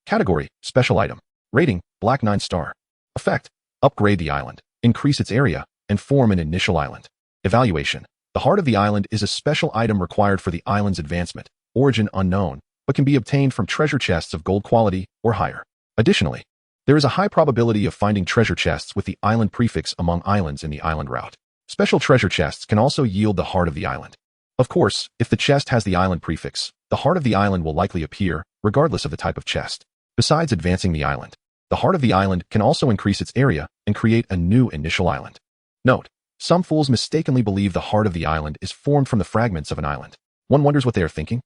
Category, Special Item. Rating, Black 9-star. Effect, upgrade the island, increase its area, and form an initial island. Evaluation. The Heart of the Island is a special item required for the island's advancement, origin unknown, but can be obtained from treasure chests of gold quality or higher. Additionally, there is a high probability of finding treasure chests with the island prefix among islands in the island route. Special treasure chests can also yield the Heart of the Island. Of course, if the chest has the island prefix, the Heart of the Island will likely appear, regardless of the type of chest. Besides advancing the island, the Heart of the Island can also increase its area and create a new initial island. Note, some fools mistakenly believe the Heart of the Island is formed from the fragments of an island. One wonders what they are thinking.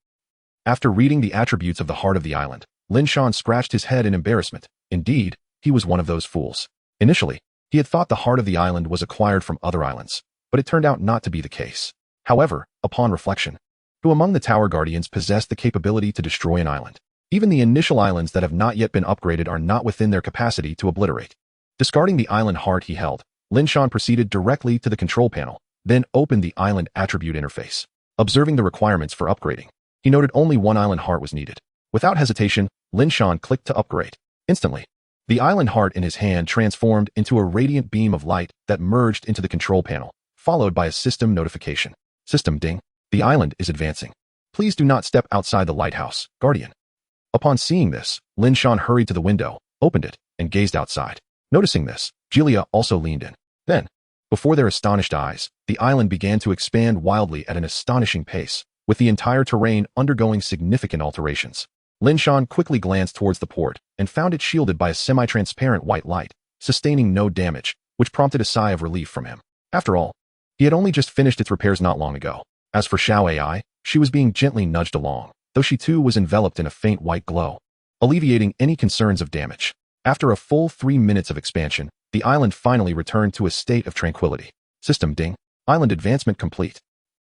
After reading the attributes of the Heart of the Island, Lin Shan scratched his head in embarrassment. Indeed, he was one of those fools. Initially, he had thought the Heart of the Island was acquired from other islands, but it turned out not to be the case. However, upon reflection, who among the Tower Guardians possessed the capability to destroy an island? Even the initial islands that have not yet been upgraded are not within their capacity to obliterate. Discarding the island heart he held, Lin Shan proceeded directly to the control panel, then opened the island attribute interface. Observing the requirements for upgrading, he noted only 1 island heart was needed. Without hesitation, Lin Shan clicked to upgrade. Instantly, The island heart in his hand transformed into a radiant beam of light that merged into the control panel, followed by a system notification. System ding. The island is advancing. Please do not step outside the lighthouse, Guardian. Upon seeing this, Lin Shan hurried to the window, opened it, and gazed outside. Noticing this, Julia also leaned in. Then, before their astonished eyes, the island began to expand wildly at an astonishing pace, with the entire terrain undergoing significant alterations. Lin Shan quickly glanced towards the port and found it shielded by a semi-transparent white light, sustaining no damage, which prompted a sigh of relief from him. After all, he had only just finished its repairs not long ago. As for Xiao AI, she was being gently nudged along, though she too was enveloped in a faint white glow, alleviating any concerns of damage. After a full 3 minutes of expansion, the island finally returned to a state of tranquility. System ding. Island advancement complete.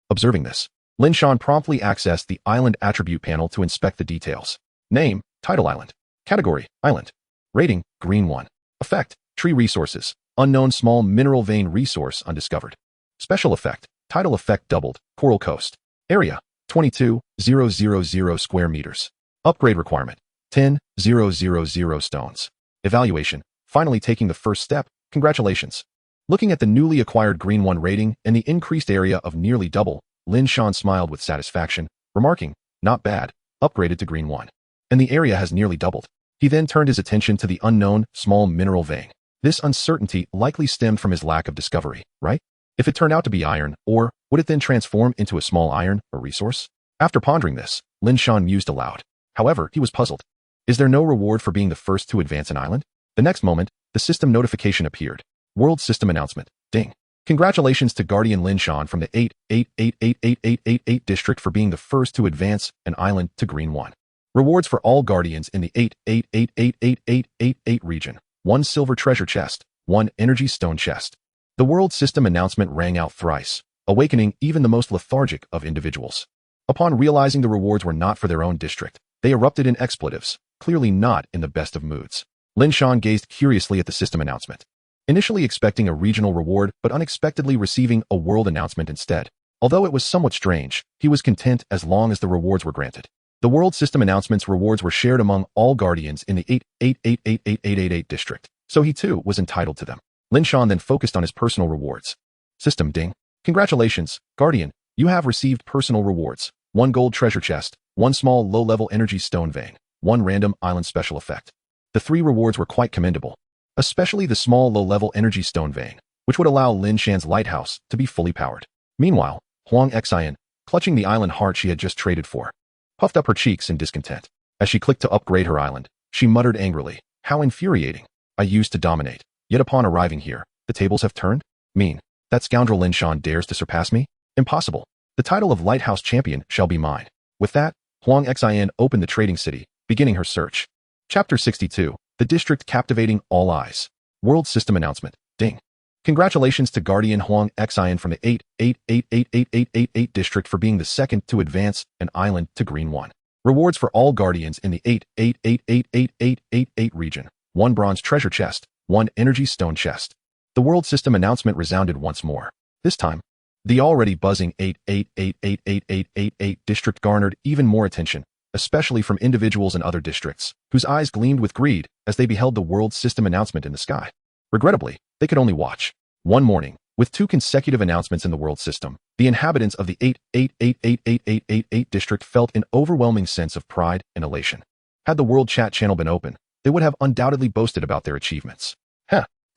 Observing this, Lin Shan promptly accessed the island attribute panel to inspect the details. Name, Title Island. Category, Island. Rating, Green 1. Effect, Tree Resources. Unknown small mineral vein resource undiscovered. Special effect, Tidal effect doubled, Coral Coast. Area, 22,000 square meters. Upgrade requirement, 10,000 stones. Evaluation, finally taking the first step, congratulations. Looking at the newly acquired Green 1 rating and the increased area of nearly double, Lin Shan smiled with satisfaction, remarking, not bad, upgraded to Green 1. And the area has nearly doubled. He then turned his attention to the unknown small mineral vein. This uncertainty likely stemmed from his lack of discovery, right? If it turned out to be iron, or would it then transform into a small iron or resource? After pondering this, Lin Shan mused aloud. However, he was puzzled. Is there no reward for being the first to advance an island? The next moment, the system notification appeared. World System Announcement. Ding. Congratulations to Guardian Lin Shan from the 88888888 district for being the first to advance an island to Green 1. Rewards for all Guardians in the 88888888 region. 1 silver treasure chest, 1 energy stone chest. The World System announcement rang out thrice, awakening even the most lethargic of individuals. Upon realizing the rewards were not for their own district, they erupted in expletives, clearly not in the best of moods. Lin Shan gazed curiously at the system announcement, initially expecting a regional reward but unexpectedly receiving a world announcement instead. Although it was somewhat strange, he was content as long as the rewards were granted. The World System announcement's rewards were shared among all Guardians in the 88888888 district, so he too was entitled to them. Lin Shan then focused on his personal rewards. System ding. Congratulations, Guardian, you have received personal rewards. 1 gold treasure chest, 1 small low-level energy stone vein, 1 random island special effect. The 3 rewards were quite commendable, especially the small low-level energy stone vein, which would allow Lin Shan's lighthouse to be fully powered. Meanwhile, Huang Xian, clutching the island heart she had just traded for, puffed up her cheeks in discontent. As she clicked to upgrade her island, she muttered angrily, how infuriating. I used to dominate, yet upon arriving here, the tables have turned? Mean, that scoundrel Lin Shan dares to surpass me? Impossible. The title of Lighthouse Champion shall be mine. With that, Huang Xian opened the trading city, beginning her search. Chapter 62, The District Captivating All Eyes. World System Announcement. Ding. Congratulations to Guardian Huang Xian from the 88888888 district for being the second to advance an island to Green 1. Rewards for all Guardians in the 88888888 region. 1 bronze treasure chest, 1 energy stone chest. The World System announcement resounded once more. This time, the already buzzing 88888888 district garnered even more attention, especially from individuals in other districts, whose eyes gleamed with greed as they beheld the World System announcement in the sky. Regrettably, they could only watch. One morning, with 2 consecutive announcements in the World System, the inhabitants of the 88888888 district felt an overwhelming sense of pride and elation. Had the World Chat channel been open, they would have undoubtedly boasted about their achievements.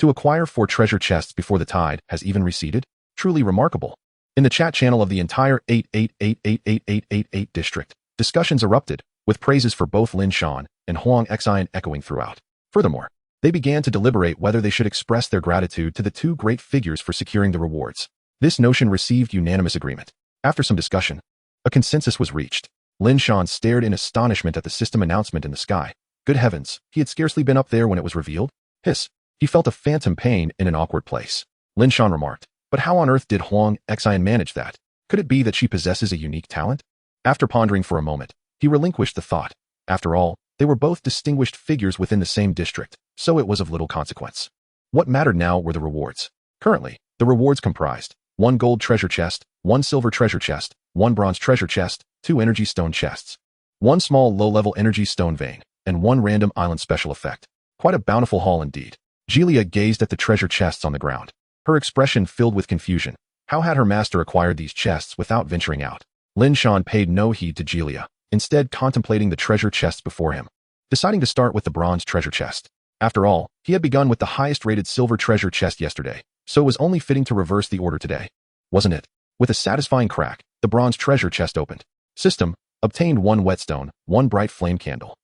To acquire 4 treasure chests before the tide has even receded? Truly remarkable. In the chat channel of the entire 88888888 district, discussions erupted, with praises for both Lin Shan and Huang Xian echoing throughout. Furthermore, they began to deliberate whether they should express their gratitude to the 2 great figures for securing the rewards. This notion received unanimous agreement. After some discussion, a consensus was reached. Lin Shan stared in astonishment at the system announcement in the sky. Good heavens, he had scarcely been up there when it was revealed. Hiss. He felt a phantom pain in an awkward place. Lin Shan remarked, but how on earth did Huang Xian manage that? Could it be that she possesses a unique talent? After pondering for a moment, he relinquished the thought. After all, they were both distinguished figures within the same district, so it was of little consequence. What mattered now were the rewards. Currently, the rewards comprised 1 gold treasure chest, 1 silver treasure chest, 1 bronze treasure chest, 2 energy stone chests, 1 small low-level energy stone vein, and 1 random island special effect. Quite a bountiful haul indeed. Julia gazed at the treasure chests on the ground, her expression filled with confusion. How had her master acquired these chests without venturing out? Lin Shan paid no heed to Julia, instead contemplating the treasure chests before him, deciding to start with the bronze treasure chest. After all, he had begun with the highest-rated silver treasure chest yesterday, so it was only fitting to reverse the order today, wasn't it? With a satisfying crack, the bronze treasure chest opened. System, obtained 1 whetstone, 1 bright flame candle.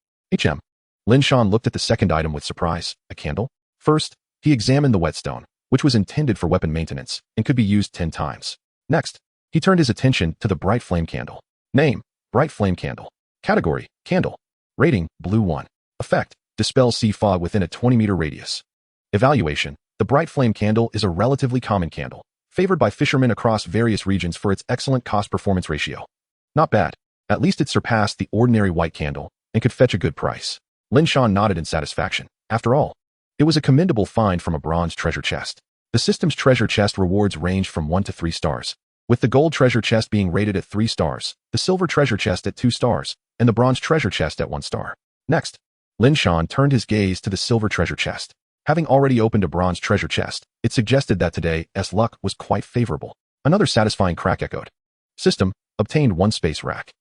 Lin Shan looked at the second item with surprise. A candle? First, he examined the whetstone, which was intended for weapon maintenance and could be used 10 times. Next, he turned his attention to the bright flame candle. Name, bright flame candle. Category, candle. Rating, blue 1. Effect, dispels sea fog within a 20-meter radius. Evaluation, the bright flame candle is a relatively common candle, favored by fishermen across various regions for its excellent cost-performance ratio. Not bad. At least it surpassed the ordinary white candle and could fetch a good price. Lin Shan nodded in satisfaction. After all, it was a commendable find from a bronze treasure chest. The system's treasure chest rewards ranged from 1 to 3 stars, with the gold treasure chest being rated at 3 stars, the silver treasure chest at 2 stars, and the bronze treasure chest at 1 star. Next, Lin Shan turned his gaze to the silver treasure chest. Having already opened a bronze treasure chest, it suggested that today's luck was quite favorable. Another satisfying crack echoed. System, obtained 1 space rack.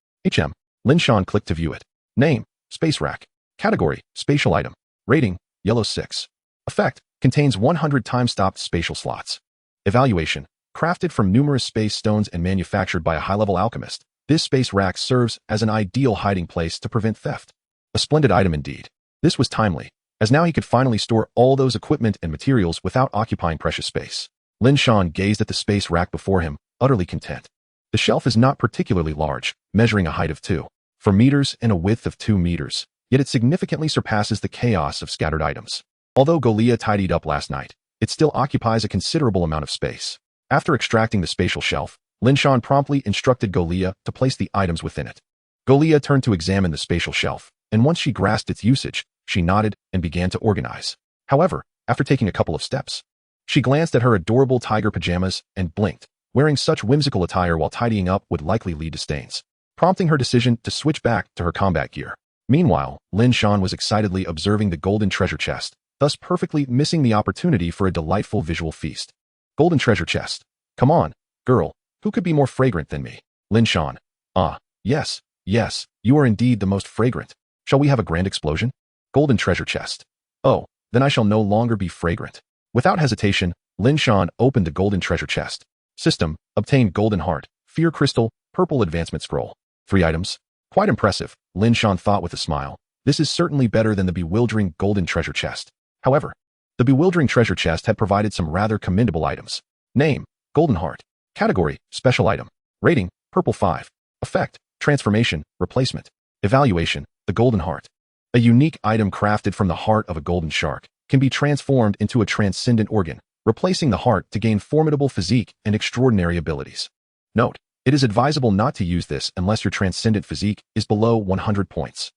Lin Shan clicked to view it. Name, space rack. Category, spatial item. Rating, yellow 6. Effect, contains 100 time-stopped spatial slots. Evaluation, crafted from numerous space stones and manufactured by a high-level alchemist, this space rack serves as an ideal hiding place to prevent theft. A splendid item indeed. This was timely, as now he could finally store all those equipment and materials without occupying precious space. Lin Shan gazed at the space rack before him, utterly content. The shelf is not particularly large, measuring a height of 2 meters and a width of 2 meters, yet it significantly surpasses the chaos of scattered items. Although Golia tidied up last night, it still occupies a considerable amount of space. After extracting the spatial shelf, Lin Shan promptly instructed Golia to place the items within it. Golia turned to examine the spatial shelf, and once she grasped its usage, she nodded and began to organize. However, after taking a couple of steps, she glanced at her adorable tiger pajamas and blinked. Wearing such whimsical attire while tidying up would likely lead to stains, prompting her decision to switch back to her combat gear. Meanwhile, Lin Shan was excitedly observing the golden treasure chest, thus perfectly missing the opportunity for a delightful visual feast. Golden treasure chest. Come on, girl, who could be more fragrant than me? Lin Shan. Ah, yes, you are indeed the most fragrant. Shall we have a grand explosion? Golden treasure chest. Oh, then I shall no longer be fragrant. Without hesitation, Lin Shan opened the golden treasure chest. System, obtained golden heart, fear crystal, purple advancement scroll. 3 items. Quite impressive, Lin Shan thought with a smile. This is certainly better than the bewildering golden treasure chest. However, the bewildering treasure chest had provided some rather commendable items. Name, golden heart. Category, special item. Rating, purple 5. Effect, transformation, replacement. Evaluation, the golden heart. A unique item crafted from the heart of a golden shark can be transformed into a transcendent organ, replacing the heart to gain formidable physique and extraordinary abilities. Note, it is advisable not to use this unless your transcendent physique is below 100 points.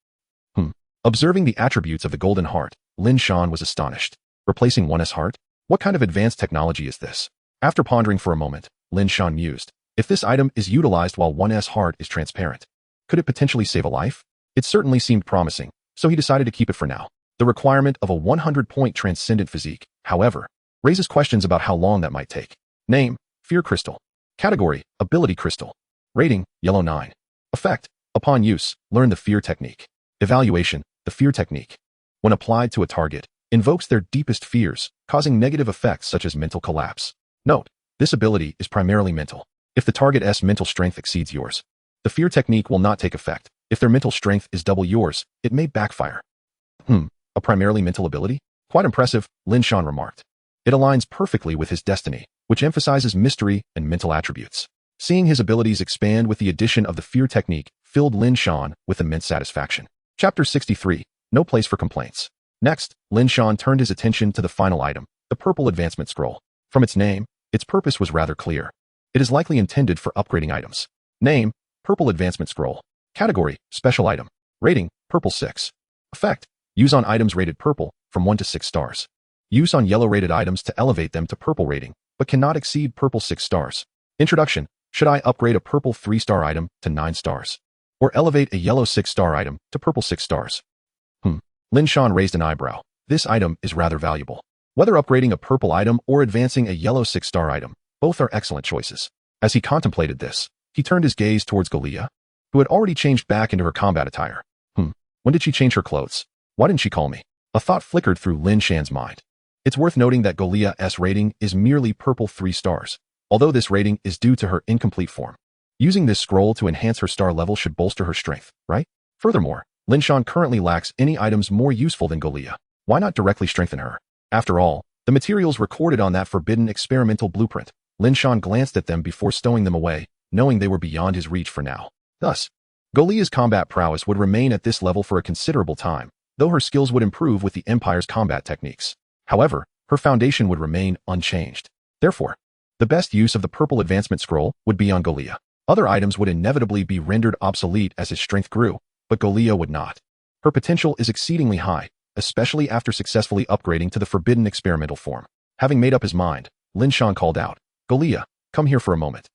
Observing the attributes of the golden heart, Lin Shan was astonished. Replacing one's heart? What kind of advanced technology is this? After pondering for a moment, Lin Shan mused. If this item is utilized while one's heart is transparent, could it potentially save a life? It certainly seemed promising, so he decided to keep it for now. The requirement of a 100-point transcendent physique, however, raises questions about how long that might take. Name, fear crystal. Category, ability crystal. Rating, yellow 9. Effect, upon use, learn the fear technique. Evaluation, the fear technique, when applied to a target, invokes their deepest fears, causing negative effects such as mental collapse. Note, this ability is primarily mental. If the target's mental strength exceeds yours, the fear technique will not take effect. If their mental strength is double yours, it may backfire. A primarily mental ability? Quite impressive, Lin Shan remarked. It aligns perfectly with his destiny, which emphasizes mystery and mental attributes. Seeing his abilities expand with the addition of the fear technique filled Lin Shan with immense satisfaction. Chapter 63, No Place for Complaints. Next, Lin Shan turned his attention to the final item, the purple advancement scroll. From its name, its purpose was rather clear. It is likely intended for upgrading items. Name, purple advancement scroll. Category, special item. Rating, purple 6. Effect, use on items rated purple, from 1 to 6 stars. Use on yellow rated items to elevate them to purple rating, but cannot exceed purple 6 stars. Introduction, should I upgrade a purple 3-star item to 9 stars? Or elevate a yellow 6-star item to purple 6 stars? Lin Shan raised an eyebrow. This item is rather valuable. Whether upgrading a purple item or advancing a yellow 6-star item, both are excellent choices. As he contemplated this, he turned his gaze towards Galia, who had already changed back into her combat attire. When did she change her clothes? Why didn't she call me? A thought flickered through Lin Shan's mind. It's worth noting that Galia's rating is merely purple 3 stars, although this rating is due to her incomplete form. Using this scroll to enhance her star level should bolster her strength, right? Furthermore, Lin Shan currently lacks any items more useful than Galia. Why not directly strengthen her? After all, the materials recorded on that forbidden experimental blueprint. Lin Shan glanced at them before stowing them away, knowing they were beyond his reach for now. Thus, Galia's combat prowess would remain at this level for a considerable time, though her skills would improve with the Empire's combat techniques. However, her foundation would remain unchanged. Therefore, the best use of the purple advancement scroll would be on Galia. Other items would inevitably be rendered obsolete as his strength grew, but Galia would not. Her potential is exceedingly high, especially after successfully upgrading to the forbidden experimental form. Having made up his mind, Lin Shan called out, "Galia, come here for a moment."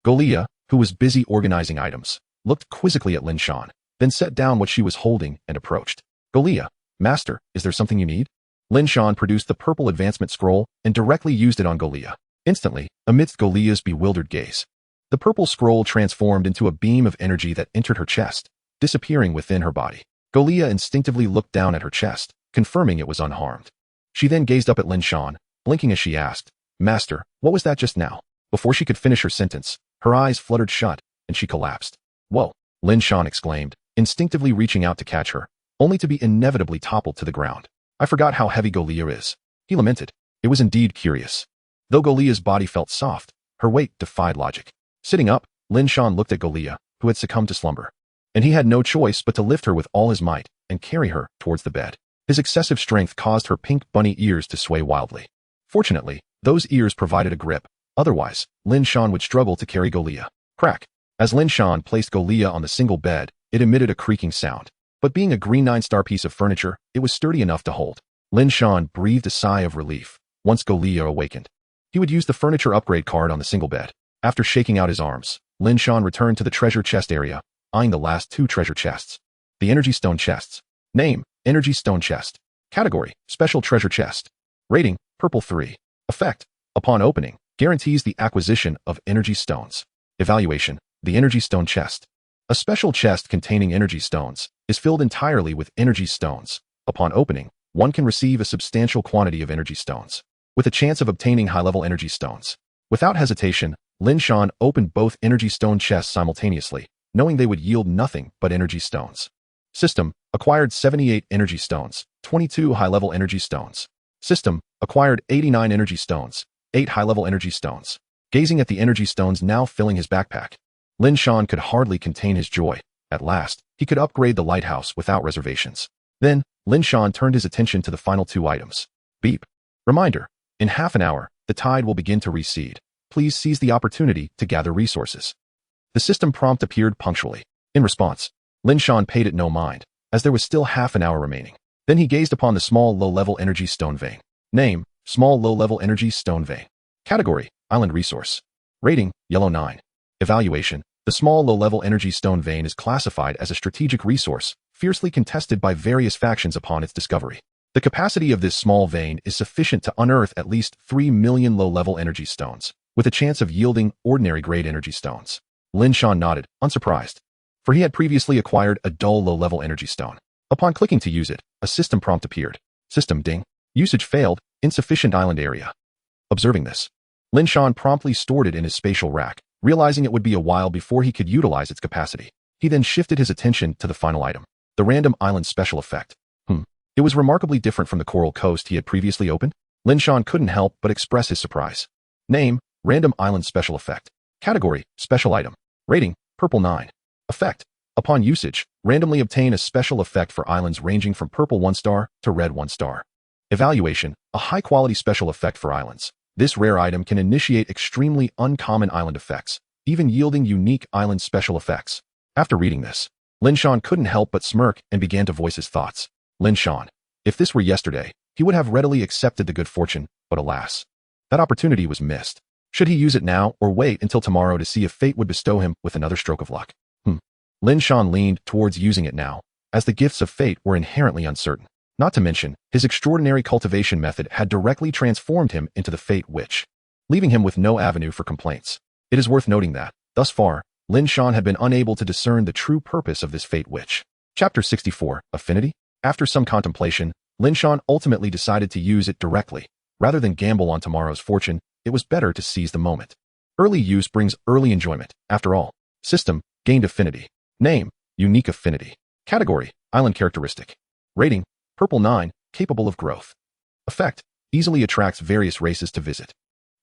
Galia, who was busy organizing items, looked quizzically at Lin Shan, then set down what she was holding and approached. "Galia, master, is there something you need?" Lin Shan produced the purple advancement scroll and directly used it on Galia. Instantly, amidst Galia's bewildered gaze, the purple scroll transformed into a beam of energy that entered her chest, disappearing within her body. Galia instinctively looked down at her chest, confirming it was unharmed. She then gazed up at Lin Shan, blinking as she asked, "Master, what was that just now?" Before she could finish her sentence, her eyes fluttered shut, and she collapsed. "Whoa!" Lin Shan exclaimed, instinctively reaching out to catch her, only to be inevitably toppled to the ground. "I forgot how heavy Galia is," he lamented. It was indeed curious. Though Galia's body felt soft, her weight defied logic. Sitting up, Lin Shan looked at Galia, who had succumbed to slumber, and he had no choice but to lift her with all his might and carry her towards the bed. His excessive strength caused her pink bunny ears to sway wildly. Fortunately, those ears provided a grip. Otherwise, Lin Shan would struggle to carry Galia. Crack! As Lin Shan placed Galia on the single bed, it emitted a creaking sound. But being a green 9-star piece of furniture, it was sturdy enough to hold. Lin Shan breathed a sigh of relief once Galia awakened. He would use the furniture upgrade card on the single bed. After shaking out his arms, Lin Shan returned to the treasure chest area, eyeing the last 2 treasure chests. The Energy Stone Chests. Name, Energy Stone Chest. Category, Special Treasure Chest. Rating, Purple 3. Effect, upon opening, guarantees the acquisition of energy stones. Evaluation, the Energy Stone Chest. A special chest containing energy stones is filled entirely with energy stones. Upon opening, one can receive a substantial quantity of energy stones, with a chance of obtaining high-level energy stones. Without hesitation, Lin Shan opened both energy stone chests simultaneously, knowing they would yield nothing but energy stones. System, acquired 78 energy stones, 22 high-level energy stones. System, acquired 89 energy stones, 8 high-level energy stones. Gazing at the energy stones now filling his backpack, Lin Shan could hardly contain his joy. At last, he could upgrade the lighthouse without reservations. Then, Lin Shan turned his attention to the final 2 items. Beep. Reminder. In half an hour, the tide will begin to recede. Please seize the opportunity to gather resources. The system prompt appeared punctually. In response, Lin Shan paid it no mind, as there was still half an hour remaining. Then he gazed upon the small low-level energy stone vein. Name, Small low-level energy stone vein. Category, Island resource. Rating, Yellow 9. Evaluation, the small low-level energy stone vein is classified as a strategic resource, fiercely contested by various factions upon its discovery. The capacity of this small vein is sufficient to unearth at least 3 million low-level energy stones, with a chance of yielding ordinary-grade energy stones. Lin Shan nodded, unsurprised, for he had previously acquired a dull low-level energy stone. Upon clicking to use it, a system prompt appeared. System ding. Usage failed. Insufficient island area. Observing this, Lin Shan promptly stored it in his spatial rack, realizing it would be a while before he could utilize its capacity. He then shifted his attention to the final item, the random island special effect. It was remarkably different from the coral coast he had previously opened. Lin Shan couldn't help but express his surprise. Name, Random Island Special Effect. Category, Special Item. Rating, Purple 9. Effect. Upon usage, randomly obtain a special effect for islands ranging from purple 1-star to red 1-star. Evaluation, a high-quality special effect for islands. This rare item can initiate extremely uncommon island effects, even yielding unique island special effects. After reading this, Lin Shan couldn't help but smirk and began to voice his thoughts. Lin Shan. If this were yesterday, he would have readily accepted the good fortune, but alas, that opportunity was missed. Should he use it now or wait until tomorrow to see if fate would bestow him with another stroke of luck? Lin Shan leaned towards using it now, as the gifts of fate were inherently uncertain. Not to mention, his extraordinary cultivation method had directly transformed him into the Fate Witch, leaving him with no avenue for complaints. It is worth noting that, thus far, Lin Shan had been unable to discern the true purpose of this Fate Witch. Chapter 64, Affinity? After some contemplation, Lin Shan ultimately decided to use it directly. Rather than gamble on tomorrow's fortune, it was better to seize the moment. Early use brings early enjoyment, after all. System, gained affinity. Name, unique affinity. Category, island characteristic. Rating, purple 9, capable of growth. Effect, easily attracts various races to visit.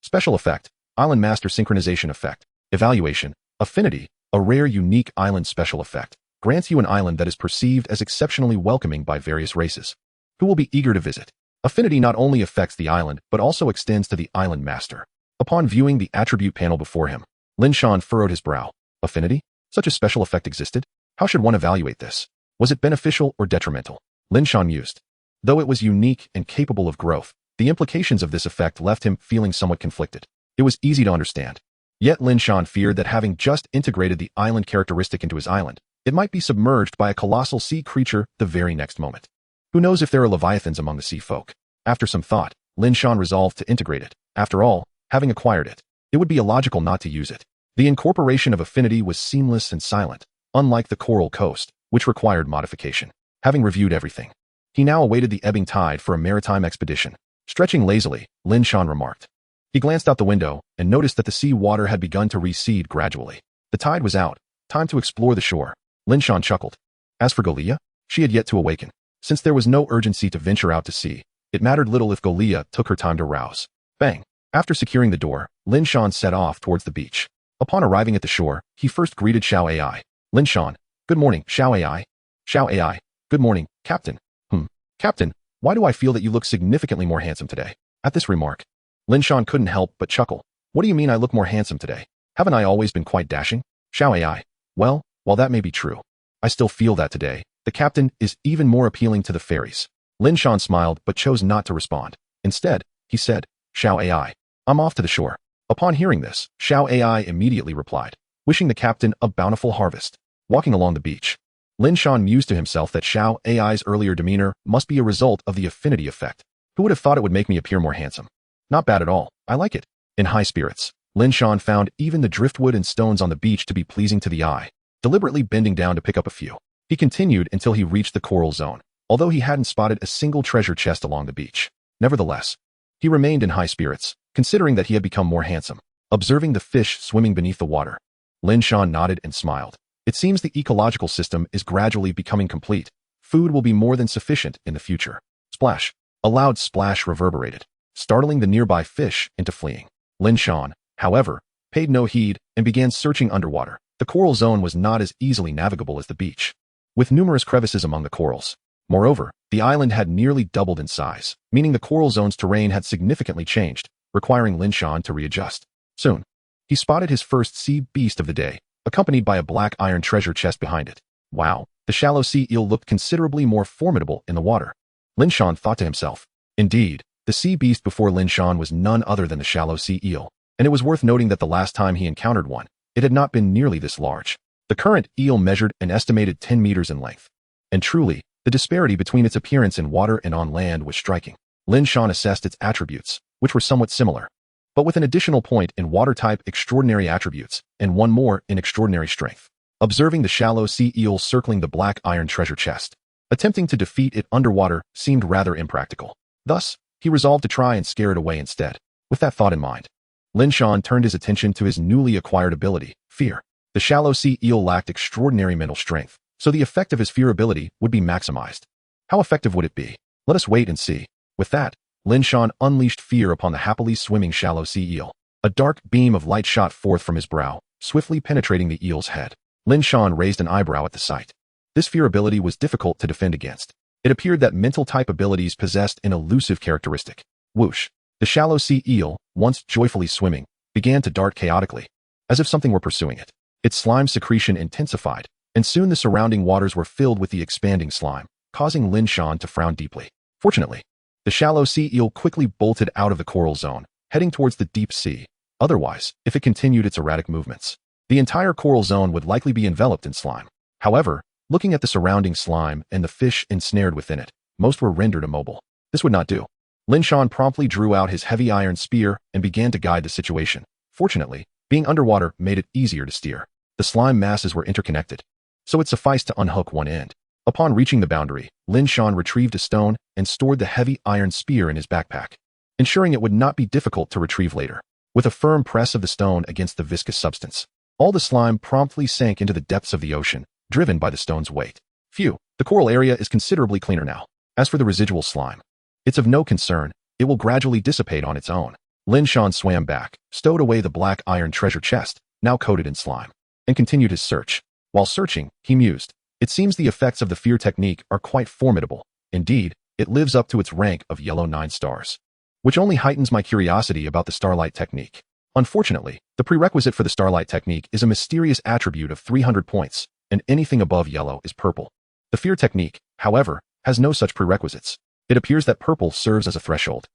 Special effect, island master synchronization effect. Evaluation, affinity, a rare unique island special effect. Grants you an island that is perceived as exceptionally welcoming by various races, who will be eager to visit. Affinity not only affects the island, but also extends to the island master. Upon viewing the attribute panel before him, Lin Shan furrowed his brow. Affinity? Such a special effect existed? How should one evaluate this? Was it beneficial or detrimental? Lin Shan mused. Though it was unique and capable of growth, the implications of this effect left him feeling somewhat conflicted. It was easy to understand. Yet Lin Shan feared that having just integrated the island characteristic into his island, it might be submerged by a colossal sea creature the very next moment. Who knows if there are leviathans among the sea folk? After some thought, Lin Shan resolved to integrate it. After all, having acquired it, it would be illogical not to use it. The incorporation of affinity was seamless and silent, unlike the Coral Coast, which required modification. Having reviewed everything, he now awaited the ebbing tide for a maritime expedition. Stretching lazily, Lin Shan remarked. He glanced out the window and noticed that the sea water had begun to recede gradually. The tide was out. Time to explore the shore. Lin Shan chuckled. As for Golia, she had yet to awaken. Since there was no urgency to venture out to sea, it mattered little if Golia took her time to rouse. Bang! After securing the door, Lin Shan set off towards the beach. Upon arriving at the shore, he first greeted Xiao Ai. Lin Shan. Good morning, Xiao Ai. Xiao Ai. Good morning, Captain. Captain, why do I feel that you look significantly more handsome today? At this remark, Lin Shan couldn't help but chuckle. What do you mean I look more handsome today? Haven't I always been quite dashing? Xiao Ai. Well, while that may be true, I still feel that today, the captain is even more appealing to the fairies. Lin Shan smiled but chose not to respond. Instead, he said, Xiao Ai. I'm off to the shore. Upon hearing this, Xiao Ai immediately replied, wishing the captain a bountiful harvest. Walking along the beach, Lin Shan mused to himself that Xiao Ai's earlier demeanor must be a result of the affinity effect. Who would have thought it would make me appear more handsome? Not bad at all. I like it. In high spirits, Lin Shan found even the driftwood and stones on the beach to be pleasing to the eye. Deliberately bending down to pick up a few, he continued until he reached the coral zone, although he hadn't spotted a single treasure chest along the beach. Nevertheless, he remained in high spirits, considering that he had become more handsome. Observing the fish swimming beneath the water, Lin Shan nodded and smiled. It seems the ecological system is gradually becoming complete. Food will be more than sufficient in the future. Splash. A loud splash reverberated, startling the nearby fish into fleeing. Lin Shan, however, paid no heed and began searching underwater. The coral zone was not as easily navigable as the beach, with numerous crevices among the corals. Moreover, the island had nearly doubled in size, meaning the coral zone's terrain had significantly changed, requiring Lin Shan to readjust. Soon, he spotted his first sea beast of the day, accompanied by a black iron treasure chest behind it. Wow, the shallow sea eel looked considerably more formidable in the water. Lin Shan thought to himself. Indeed, the sea beast before Lin Shan was none other than the shallow sea eel, and it was worth noting that the last time he encountered one, it had not been nearly this large. The current eel measured an estimated 10 meters in length. And truly, the disparity between its appearance in water and on land was striking. Lin Shan assessed its attributes, which were somewhat similar, but with an additional point in water-type extraordinary attributes, and one more in extraordinary strength. Observing the shallow sea eel circling the black iron treasure chest, attempting to defeat it underwater seemed rather impractical. Thus, he resolved to try and scare it away instead. With that thought in mind, Lin Shan turned his attention to his newly acquired ability, Fear. The shallow sea eel lacked extraordinary mental strength, so the effect of his fear ability would be maximized. How effective would it be? Let us wait and see. With that, Lin Shan unleashed fear upon the happily swimming shallow sea eel. A dark beam of light shot forth from his brow, swiftly penetrating the eel's head. Lin Shan raised an eyebrow at the sight. This fear ability was difficult to defend against. It appeared that mental type abilities possessed an elusive characteristic. Whoosh. The shallow sea eel, once joyfully swimming, began to dart chaotically, as if something were pursuing it. Its slime secretion intensified, and soon the surrounding waters were filled with the expanding slime, causing Lin Shan to frown deeply. Fortunately, the shallow sea eel quickly bolted out of the coral zone, heading towards the deep sea. Otherwise, if it continued its erratic movements, the entire coral zone would likely be enveloped in slime. However, looking at the surrounding slime and the fish ensnared within it, most were rendered immobile. This would not do. Lin Shan promptly drew out his heavy iron spear and began to guide the situation. Fortunately, being underwater made it easier to steer. The slime masses were interconnected, so it sufficed to unhook one end. Upon reaching the boundary, Lin Shan retrieved a stone and stored the heavy iron spear in his backpack, ensuring it would not be difficult to retrieve later. With a firm press of the stone against the viscous substance, all the slime promptly sank into the depths of the ocean, driven by the stone's weight. Phew, the coral area is considerably cleaner now. As for the residual slime, it's of no concern, it will gradually dissipate on its own. Lin Shan swam back, stowed away the black iron treasure chest, now coated in slime, and continued his search. While searching, he mused, it seems the effects of the fear technique are quite formidable. Indeed, it lives up to its rank of yellow 9 stars, which only heightens my curiosity about the starlight technique. Unfortunately, the prerequisite for the starlight technique is a mysterious attribute of 300 points, and anything above yellow is purple. The fear technique, however, has no such prerequisites. It appears that purple serves as a threshold.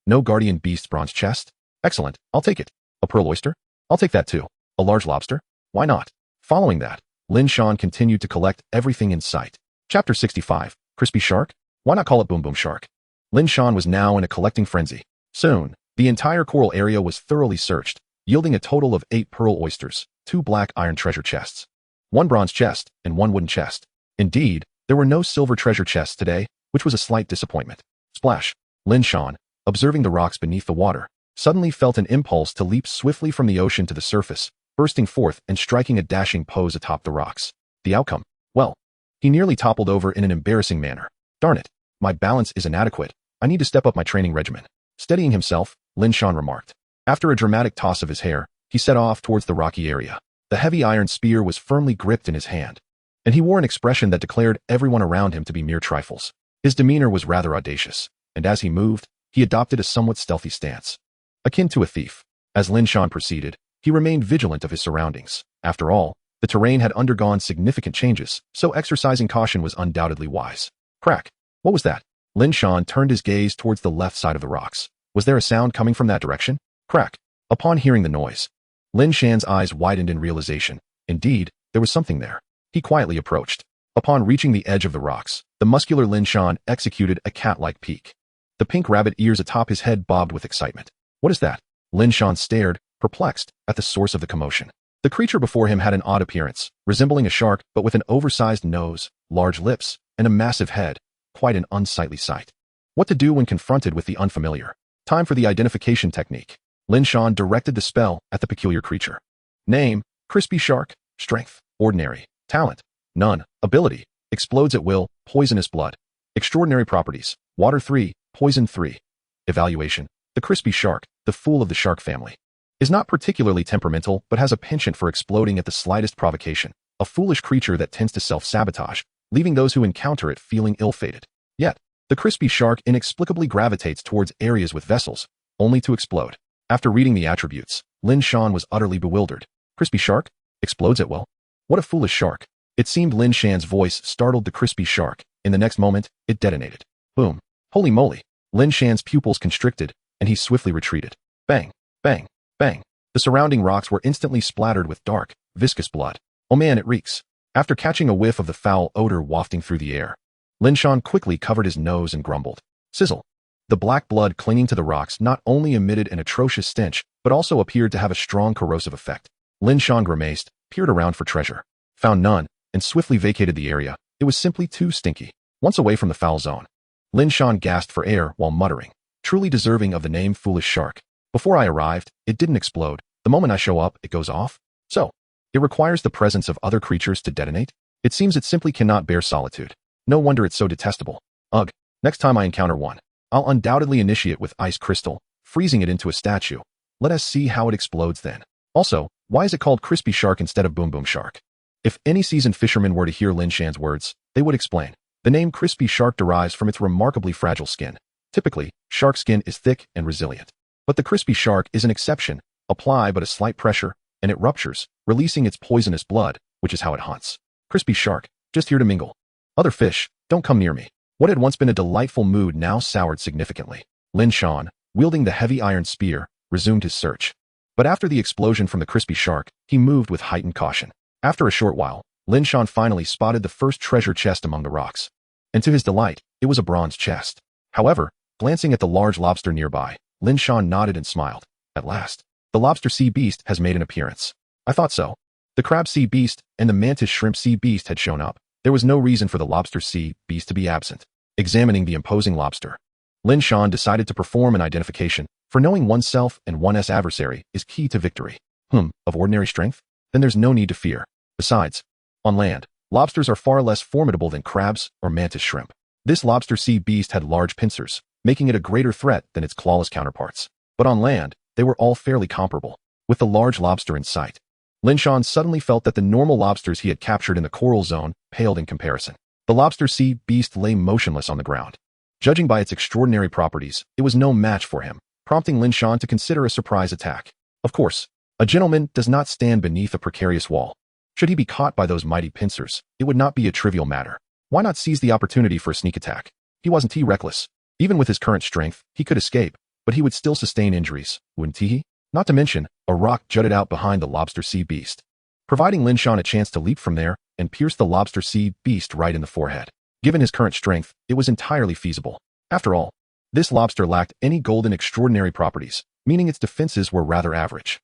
No guardian beast bronze chest? Excellent, I'll take it. A pearl oyster? I'll take that too. A large lobster? Why not? Following that, Lin Shan continued to collect everything in sight. Chapter 65, Crispy Shark? Why not call it Boom Boom Shark? Lin Shan was now in a collecting frenzy. Soon, the entire coral area was thoroughly searched, yielding a total of 8 pearl oysters, 2 black iron treasure chests, 1 bronze chest, and 1 wooden chest. Indeed, there were no silver treasure chests today, which was a slight disappointment. Splash! Lin Shan, observing the rocks beneath the water, suddenly felt an impulse to leap swiftly from the ocean to the surface, bursting forth and striking a dashing pose atop the rocks. The outcome? Well, he nearly toppled over in an embarrassing manner. Darn it, my balance is inadequate. I need to step up my training regimen. Steadying himself, Lin Shan remarked. After a dramatic toss of his hair, he set off towards the rocky area. The heavy iron spear was firmly gripped in his hand, and he wore an expression that declared everyone around him to be mere trifles. His demeanor was rather audacious, and as he moved, he adopted a somewhat stealthy stance, akin to a thief. As Lin Shan proceeded, he remained vigilant of his surroundings. After all, the terrain had undergone significant changes, so exercising caution was undoubtedly wise. Crack! What was that? Lin Shan turned his gaze towards the left side of the rocks. Was there a sound coming from that direction? Crack! Upon hearing the noise, Lin Shan's eyes widened in realization. Indeed, there was something there. He quietly approached. Upon reaching the edge of the rocks, the muscular Lin Shan executed a cat-like peek. The pink rabbit ears atop his head bobbed with excitement. What is that? Lin Shan stared, perplexed, at the source of the commotion. The creature before him had an odd appearance, resembling a shark but with an oversized nose, large lips, and a massive head. Quite an unsightly sight. What to do when confronted with the unfamiliar? Time for the identification technique. Lin Shan directed the spell at the peculiar creature. Name, Crispy Shark. Strength, ordinary. Talent, none. Ability, explodes at will, poisonous blood. Extraordinary properties, water 3, poison 3. Evaluation, the Crispy Shark, the fool of the shark family, is not particularly temperamental but has a penchant for exploding at the slightest provocation. A foolish creature that tends to self-sabotage, leaving those who encounter it feeling ill-fated. Yet, the Crispy Shark inexplicably gravitates towards areas with vessels, only to explode. After reading the attributes, Lin Shan was utterly bewildered. Crispy Shark? Explodes at will? What a foolish shark. It seemed Lin Shan's voice startled the Crispy Shark. In the next moment, it detonated. Boom. Holy moly. Lin Shan's pupils constricted, and he swiftly retreated. Bang, bang, bang. The surrounding rocks were instantly splattered with dark, viscous blood. Oh man, it reeks. After catching a whiff of the foul odor wafting through the air, Lin Shan quickly covered his nose and grumbled. Sizzle. The black blood clinging to the rocks not only emitted an atrocious stench, but also appeared to have a strong corrosive effect. Lin Shan grimaced, peered around for treasure, found none, and swiftly vacated the area. It was simply too stinky. Once away from the foul zone, Lin Shan gasped for air while muttering, truly deserving of the name Foolish Shark. Before I arrived, it didn't explode. The moment I show up, it goes off. So, it requires the presence of other creatures to detonate? It seems it simply cannot bear solitude. No wonder it's so detestable. Ugh, next time I encounter one, I'll undoubtedly initiate with ice crystal, freezing it into a statue. Let us see how it explodes then. Also, why is it called Crispy Shark instead of Boom Boom Shark? If any seasoned fisherman were to hear Lin Shan's words, they would explain. The name Crispy Shark derives from its remarkably fragile skin. Typically, shark skin is thick and resilient. But the Crispy Shark is an exception. Apply but a slight pressure, and it ruptures, releasing its poisonous blood, which is how it haunts. Crispy Shark, just here to mingle. Other fish, don't come near me. What had once been a delightful mood now soured significantly. Lin Shan, wielding the heavy iron spear, resumed his search. But after the explosion from the Crispy Shark, he moved with heightened caution. After a short while, Lin Shan finally spotted the first treasure chest among the rocks. and to his delight, it was a bronze chest. However, glancing at the large lobster nearby, Lin Shan nodded and smiled. At last, the lobster sea beast has made an appearance. I thought so. The crab sea beast and the mantis shrimp sea beast had shown up. There was no reason for the lobster sea beast to be absent. Examining the imposing lobster, Lin Shan decided to perform an identification, for knowing oneself and one's adversary is key to victory. Of ordinary strength? Then there's no need to fear. Besides, on land, lobsters are far less formidable than crabs or mantis shrimp. This lobster sea beast had large pincers, making it a greater threat than its clawless counterparts. But on land, they were all fairly comparable. With the large lobster in sight, Lin Shan suddenly felt that the normal lobsters he had captured in the coral zone paled in comparison. The lobster sea beast lay motionless on the ground. Judging by its extraordinary properties, it was no match for him, prompting Lin Shan to consider a surprise attack. Of course, a gentleman does not stand beneath a precarious wall. Should he be caught by those mighty pincers, it would not be a trivial matter. Why not seize the opportunity for a sneak attack? He wasn't reckless. Even with his current strength, he could escape, but he would still sustain injuries, wouldn't he? Not to mention, a rock jutted out behind the lobster sea beast, providing Lin Shan a chance to leap from there and pierce the lobster sea beast right in the forehead. Given his current strength, it was entirely feasible. After all, this lobster lacked any golden extraordinary properties, meaning its defenses were rather average.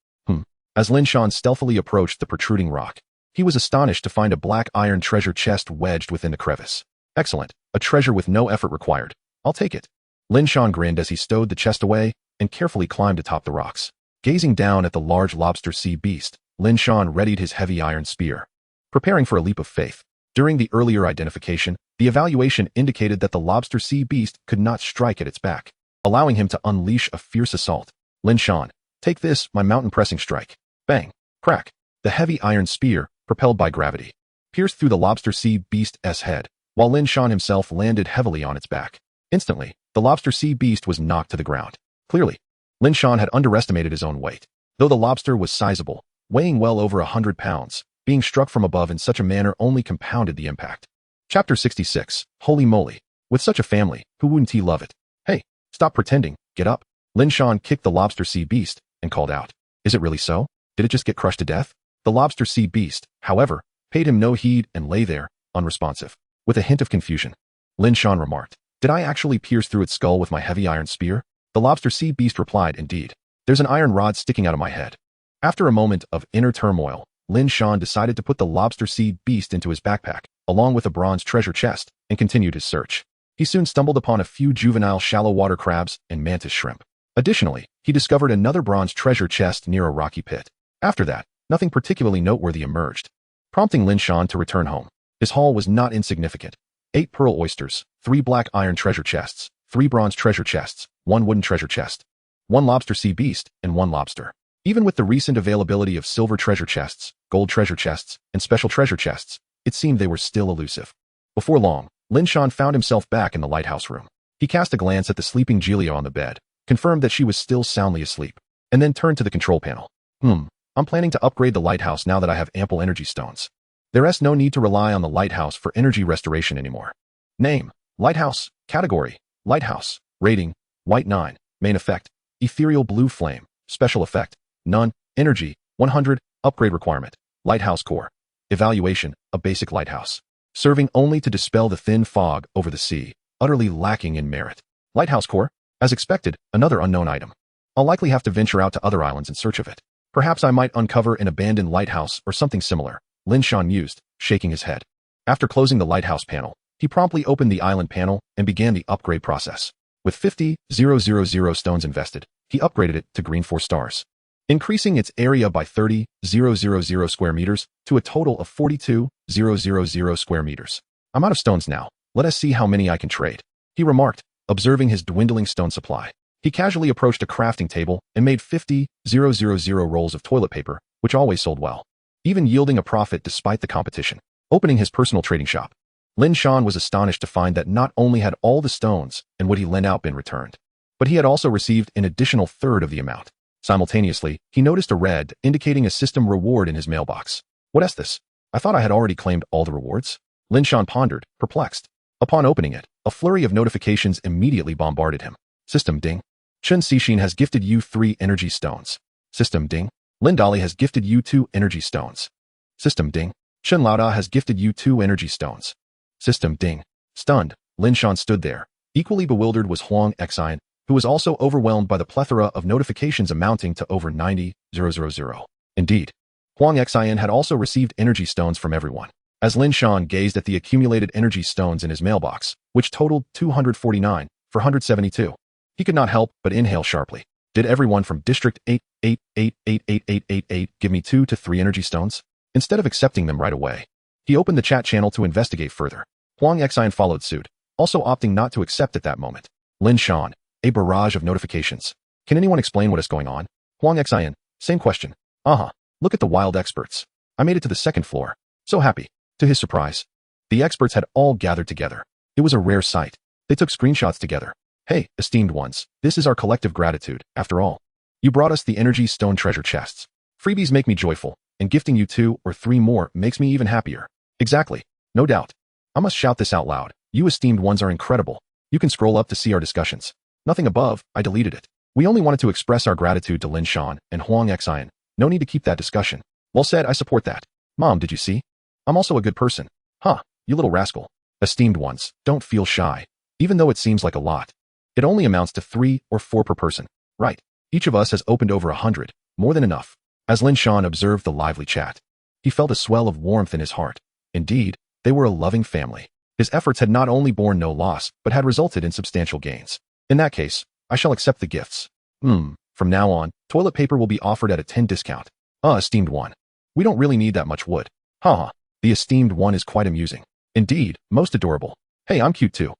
As Lin Shan stealthily approached the protruding rock, he was astonished to find a black iron treasure chest wedged within the crevice. Excellent, a treasure with no effort required. I'll take it. Lin Shan grinned as he stowed the chest away and carefully climbed atop the rocks. Gazing down at the large lobster sea beast, Lin Shan readied his heavy iron spear, preparing for a leap of faith. During the earlier identification, the evaluation indicated that the lobster sea beast could not strike at its back, allowing him to unleash a fierce assault. Lin Shan, take this, my mountain pressing strike. Bang! Crack! The heavy iron spear, propelled by gravity, pierced through the lobster sea beast's head, while Lin Shan himself landed heavily on its back. Instantly, the lobster sea beast was knocked to the ground. Clearly, Lin Shan had underestimated his own weight. Though the lobster was sizable, weighing well over 100 pounds, being struck from above in such a manner only compounded the impact. Chapter 66. Holy moly. With such a family, who wouldn't he love it? Hey, stop pretending, get up. Lin Shan kicked the lobster sea beast and called out. Is it really so? Did it just get crushed to death? The lobster sea beast, however, paid him no heed and lay there, unresponsive. With a hint of confusion, Lin Shan remarked, did I actually pierce through its skull with my heavy iron spear? The lobster sea beast replied, indeed. There's an iron rod sticking out of my head. After a moment of inner turmoil, Lin Shan decided to put the lobster sea beast into his backpack, along with a bronze treasure chest, and continued his search. He soon stumbled upon a few juvenile shallow water crabs and mantis shrimp. Additionally, he discovered another bronze treasure chest near a rocky pit. After that, nothing particularly noteworthy emerged, prompting Lin Shan to return home. His haul was not insignificant. 8 pearl oysters, 3 black iron treasure chests, 3 bronze treasure chests, 1 wooden treasure chest, 1 lobster sea beast, and 1 lobster. Even with the recent availability of silver treasure chests, gold treasure chests, and special treasure chests, it seemed they were still elusive. Before long, Lin Shan found himself back in the lighthouse room. He cast a glance at the sleeping Giulia on the bed, confirmed that she was still soundly asleep, and then turned to the control panel. I'm planning to upgrade the lighthouse now that I have ample energy stones. There's no need to rely on the lighthouse for energy restoration anymore. Name, Lighthouse. Category, Lighthouse. Rating, White 9. Main effect, Ethereal Blue Flame. Special effect, None. Energy, 100. Upgrade requirement, Lighthouse Core. Evaluation, a basic lighthouse, serving only to dispel the thin fog over the sea, utterly lacking in merit. Lighthouse Core, as expected, another unknown item. I'll likely have to venture out to other islands in search of it. Perhaps I might uncover an abandoned lighthouse or something similar, Lin Shan mused, shaking his head. After closing the lighthouse panel, he promptly opened the island panel and began the upgrade process. With 50,000 stones invested, he upgraded it to green 4 stars, increasing its area by 30,000 square meters to a total of 42,000 square meters. I'm out of stones now. Let us see how many I can trade, he remarked, observing his dwindling stone supply. He casually approached a crafting table and made 50,000 rolls of toilet paper, which always sold well, even yielding a profit despite the competition. Opening his personal trading shop, Lin Shan was astonished to find that not only had all the stones and what he lent out been returned, but he had also received an additional third of the amount. Simultaneously, he noticed a red indicating a system reward in his mailbox. What is this? I thought I had already claimed all the rewards? Lin Shan pondered, perplexed. Upon opening it, a flurry of notifications immediately bombarded him. System ding. Chun Sishin has gifted you 3 energy stones. System ding. Lin Dali has gifted you 2 energy stones. System ding. Chun Lauda has gifted you 2 energy stones. System ding. Stunned, Lin Shan stood there. Equally bewildered was Huang Xian, who was also overwhelmed by the plethora of notifications amounting to over 90,000. Indeed, Huang Xian had also received energy stones from everyone. As Lin Shan gazed at the accumulated energy stones in his mailbox, which totaled 249 for 172, he could not help but inhale sharply. Did everyone from District 88888888 give me 2 to 3 energy stones? Instead of accepting them right away, he opened the chat channel to investigate further. Huang Xian followed suit, also opting not to accept at that moment. Lin Shan, a barrage of notifications. Can anyone explain what is going on? Huang Xian, same question. Look at the wild experts. I made it to the second floor. So happy. To his surprise, the experts had all gathered together. It was a rare sight. They took screenshots together. Hey, esteemed ones, this is our collective gratitude, after all. You brought us the energy stone treasure chests. Freebies make me joyful, and gifting you 2 or 3 more makes me even happier. Exactly. No doubt. I must shout this out loud. You esteemed ones are incredible. You can scroll up to see our discussions. Nothing above, I deleted it. We only wanted to express our gratitude to Lin Shan and Huang Xian. No need to keep that discussion. Well said, I support that. Mom, did you see? I'm also a good person. You little rascal. Esteemed ones, don't feel shy. Even though it seems like a lot. It only amounts to 3 or 4 per person. Right. Each of us has opened over 100. More than enough. As Lin Shan observed the lively chat, he felt a swell of warmth in his heart. Indeed, they were a loving family. His efforts had not only borne no loss, but had resulted in substantial gains. In that case, I shall accept the gifts. From now on, toilet paper will be offered at a 10 discount. Esteemed one. We don't really need that much wood. The esteemed one is quite amusing. Indeed, most adorable. Hey, I'm cute too.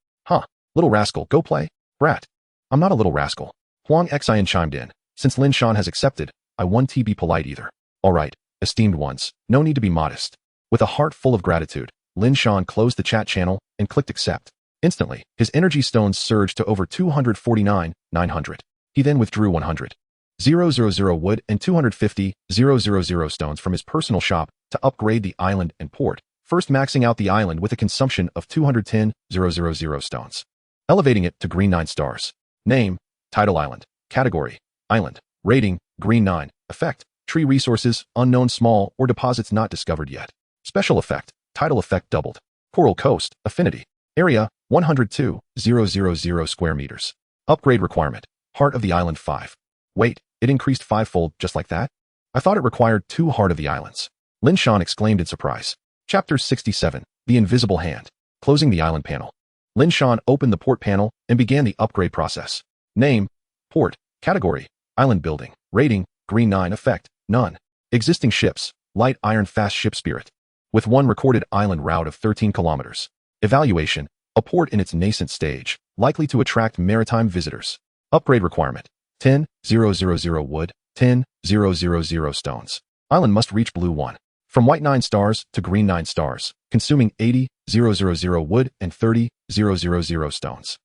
Little rascal, go play. Brat. I'm not a little rascal. Huang Xian chimed in. Since Lin Shan has accepted, I won't be polite either. Alright, esteemed ones, no need to be modest. With a heart full of gratitude, Lin Shan closed the chat channel and clicked accept. Instantly, his energy stones surged to over 249,900. He then withdrew 100,000 wood and 250,000 stones from his personal shop to upgrade the island and port, first maxing out the island with a consumption of 210,000 stones, elevating it to green 9 stars. Name, Tidal Island. Category, Island. Rating, green 9. Effect, tree resources, unknown small or deposits not discovered yet. Special effect, tidal effect doubled. Coral Coast, affinity. Area, 102,000 square meters. Upgrade requirement, Heart of the Island 5. Wait, it increased 5-fold just like that? I thought it required 2 Heart of the Islands. Lin Shan exclaimed in surprise. Chapter 67, The Invisible Hand. Closing the island panel. Lin Shan opened the port panel and began the upgrade process. Name, Port. Category, Island Building. Rating, green 9. Effect, none. Existing ships, light iron fast ship Spirit. With 1 recorded island route of 13 kilometers. Evaluation, a port in its nascent stage, likely to attract maritime visitors. Upgrade requirement, 10,000 wood, 10,000 stones. Island must reach blue 1. From white 9 stars to green 9 stars, consuming 80,000 wood and 30,000 stones.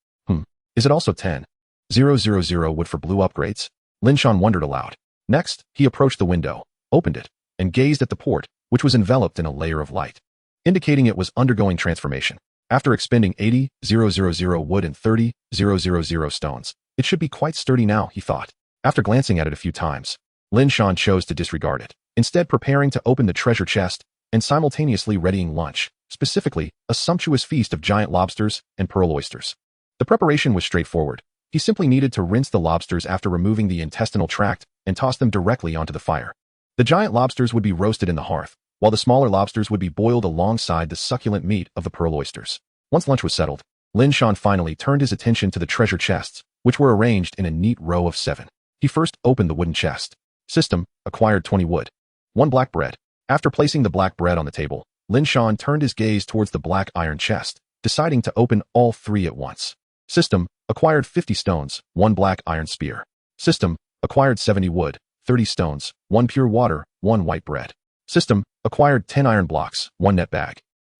Is it also 10,000 wood for blue upgrades? Lin Shan wondered aloud. Next, he approached the window, opened it, and gazed at the port, which was enveloped in a layer of light, indicating it was undergoing transformation. After expending 80,000 wood and 30,000 stones, it should be quite sturdy now, he thought. After glancing at it a few times, Lin Shan chose to disregard it, instead preparing to open the treasure chest and simultaneously readying lunch, specifically a sumptuous feast of giant lobsters and pearl oysters. The preparation was straightforward. He simply needed to rinse the lobsters after removing the intestinal tract and toss them directly onto the fire. The giant lobsters would be roasted in the hearth, while the smaller lobsters would be boiled alongside the succulent meat of the pearl oysters. Once lunch was settled, Lin Shan finally turned his attention to the treasure chests, which were arranged in a neat row of 7. He first opened the wooden chest. System, acquired 20 wood. 1 black bread. After placing the black bread on the table, Lin Shan turned his gaze towards the black iron chest, deciding to open all 3 at once. System, acquired 50 stones, 1 black iron spear. System, acquired 70 wood, 30 stones, 1 pure water, 1 white bread. System, acquired 10 iron blocks, 1 net bag.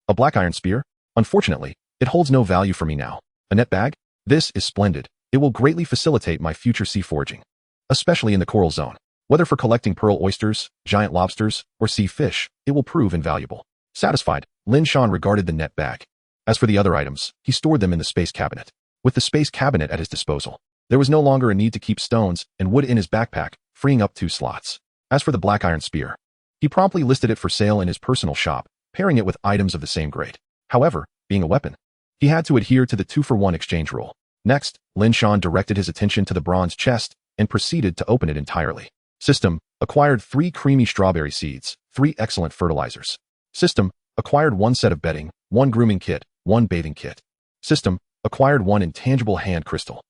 A black iron spear? Unfortunately, it holds no value for me now. A net bag? This is splendid. It will greatly facilitate my future sea foraging, especially in the coral zone. Whether for collecting pearl oysters, giant lobsters, or sea fish, it will prove invaluable. Satisfied, Lin Shan regarded the net bag. As for the other items, he stored them in the space cabinet. With the space cabinet at his disposal, there was no longer a need to keep stones and wood in his backpack, freeing up 2 slots. As for the black iron spear, he promptly listed it for sale in his personal shop, pairing it with items of the same grade. However, being a weapon, He had to adhere to the 2-for-1 exchange rule. Next, Lin Shan directed his attention to the bronze chest and proceeded to open it entirely. System: acquired 3 creamy strawberry seeds, 3 excellent fertilizers. System: acquired 1 set of bedding, 1 grooming kit, 1 bathing kit. System: acquired 1 intangible hand crystal.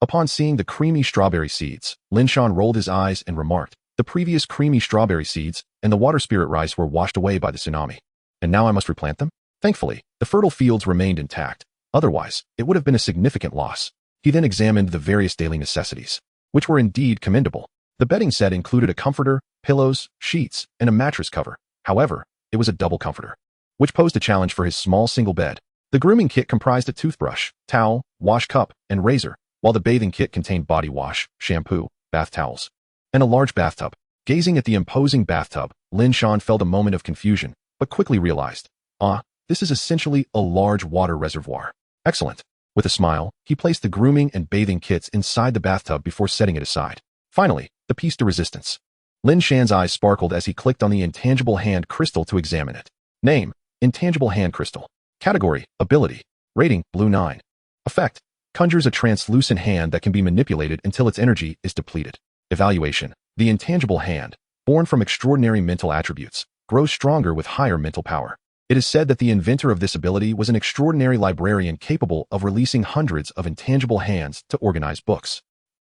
Upon seeing the creamy strawberry seeds, Lin Shan rolled his eyes and remarked, the previous creamy strawberry seeds and the water spirit rice were washed away by the tsunami. And now I must replant them? Thankfully, the fertile fields remained intact. Otherwise, it would have been a significant loss. He then examined the various daily necessities, which were indeed commendable. The bedding set included a comforter, pillows, sheets, and a mattress cover. However, it was a double comforter, which posed a challenge for his small single bed. The grooming kit comprised a toothbrush, towel, wash cup, and razor, while the bathing kit contained body wash, shampoo, bath towels, and a large bathtub. Gazing at the imposing bathtub, Lin Shan felt a moment of confusion, but quickly realized, this is essentially a large water reservoir. Excellent. With a smile, he placed the grooming and bathing kits inside the bathtub before setting it aside. Finally, the piece de resistance. Lin Shan's eyes sparkled as he clicked on the intangible hand crystal to examine it. Name: intangible hand crystal. Category: ability. Rating: blue 9. Effect: conjures a translucent hand that can be manipulated until its energy is depleted. Evaluation: the intangible hand, born from extraordinary mental attributes, grows stronger with higher mental power. It is said that the inventor of this ability was an extraordinary librarian capable of releasing hundreds of intangible hands to organize books.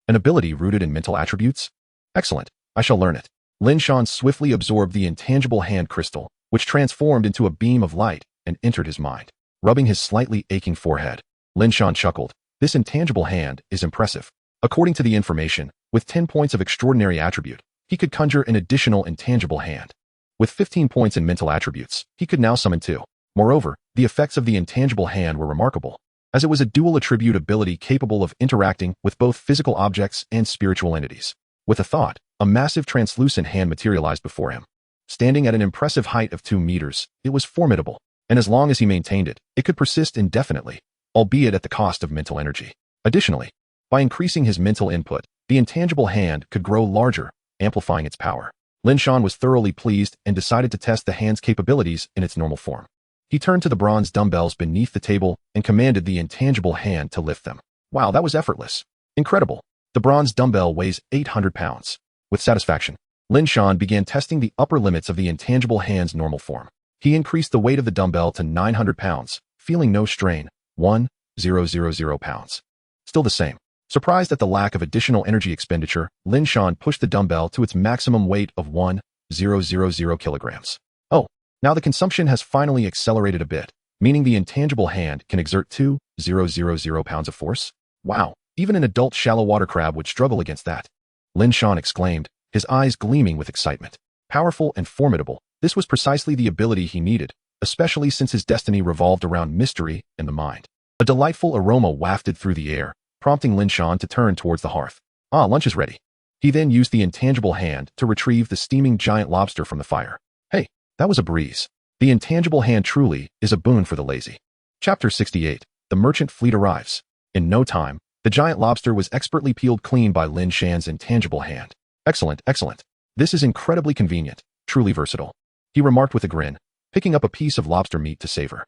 An ability rooted in mental attributes? Excellent. I shall learn it. Lin Shan swiftly absorbed the intangible hand crystal, which transformed into a beam of light and entered his mind. Rubbing his slightly aching forehead, Lin Shan chuckled. This intangible hand is impressive. According to the information, with 10 points of extraordinary attribute, he could conjure an additional intangible hand. With 15 points in mental attributes, he could now summon 2. Moreover, the effects of the intangible hand were remarkable, as it was a dual attribute ability capable of interacting with both physical objects and spiritual entities. With a thought, a massive translucent hand materialized before him. Standing at an impressive height of 2 meters, it was formidable, and as long as he maintained it, it could persist indefinitely, albeit at the cost of mental energy. Additionally, by increasing his mental input, the intangible hand could grow larger, amplifying its power. Lin Shan was thoroughly pleased and decided to test the hand's capabilities in its normal form. He turned to the bronze dumbbells beneath the table and commanded the intangible hand to lift them. Wow, that was effortless. Incredible. The bronze dumbbell weighs 800 pounds. With satisfaction, Lin Shan began testing the upper limits of the intangible hand's normal form. He increased the weight of the dumbbell to 900 pounds, feeling no strain. 1,000 pounds. Still the same. Surprised at the lack of additional energy expenditure, Lin Shan pushed the dumbbell to its maximum weight of 1,000 kilograms. Oh, now the consumption has finally accelerated a bit, meaning the intangible hand can exert 2,000 pounds of force? Wow, even an adult shallow water crab would struggle against that. Lin Shan exclaimed, his eyes gleaming with excitement. Powerful and formidable, this was precisely the ability he needed, especially since his destiny revolved around mystery and the mind. A delightful aroma wafted through the air, prompting Lin Shan to turn towards the hearth. Lunch is ready. He then used the intangible hand to retrieve the steaming giant lobster from the fire. Hey, that was a breeze. The intangible hand truly is a boon for the lazy. Chapter 68. The merchant fleet arrives. In no time, the giant lobster was expertly peeled clean by Lin Shan's intangible hand. Excellent, excellent. This is incredibly convenient, truly versatile. He remarked with a grin, picking up a piece of lobster meat to savor.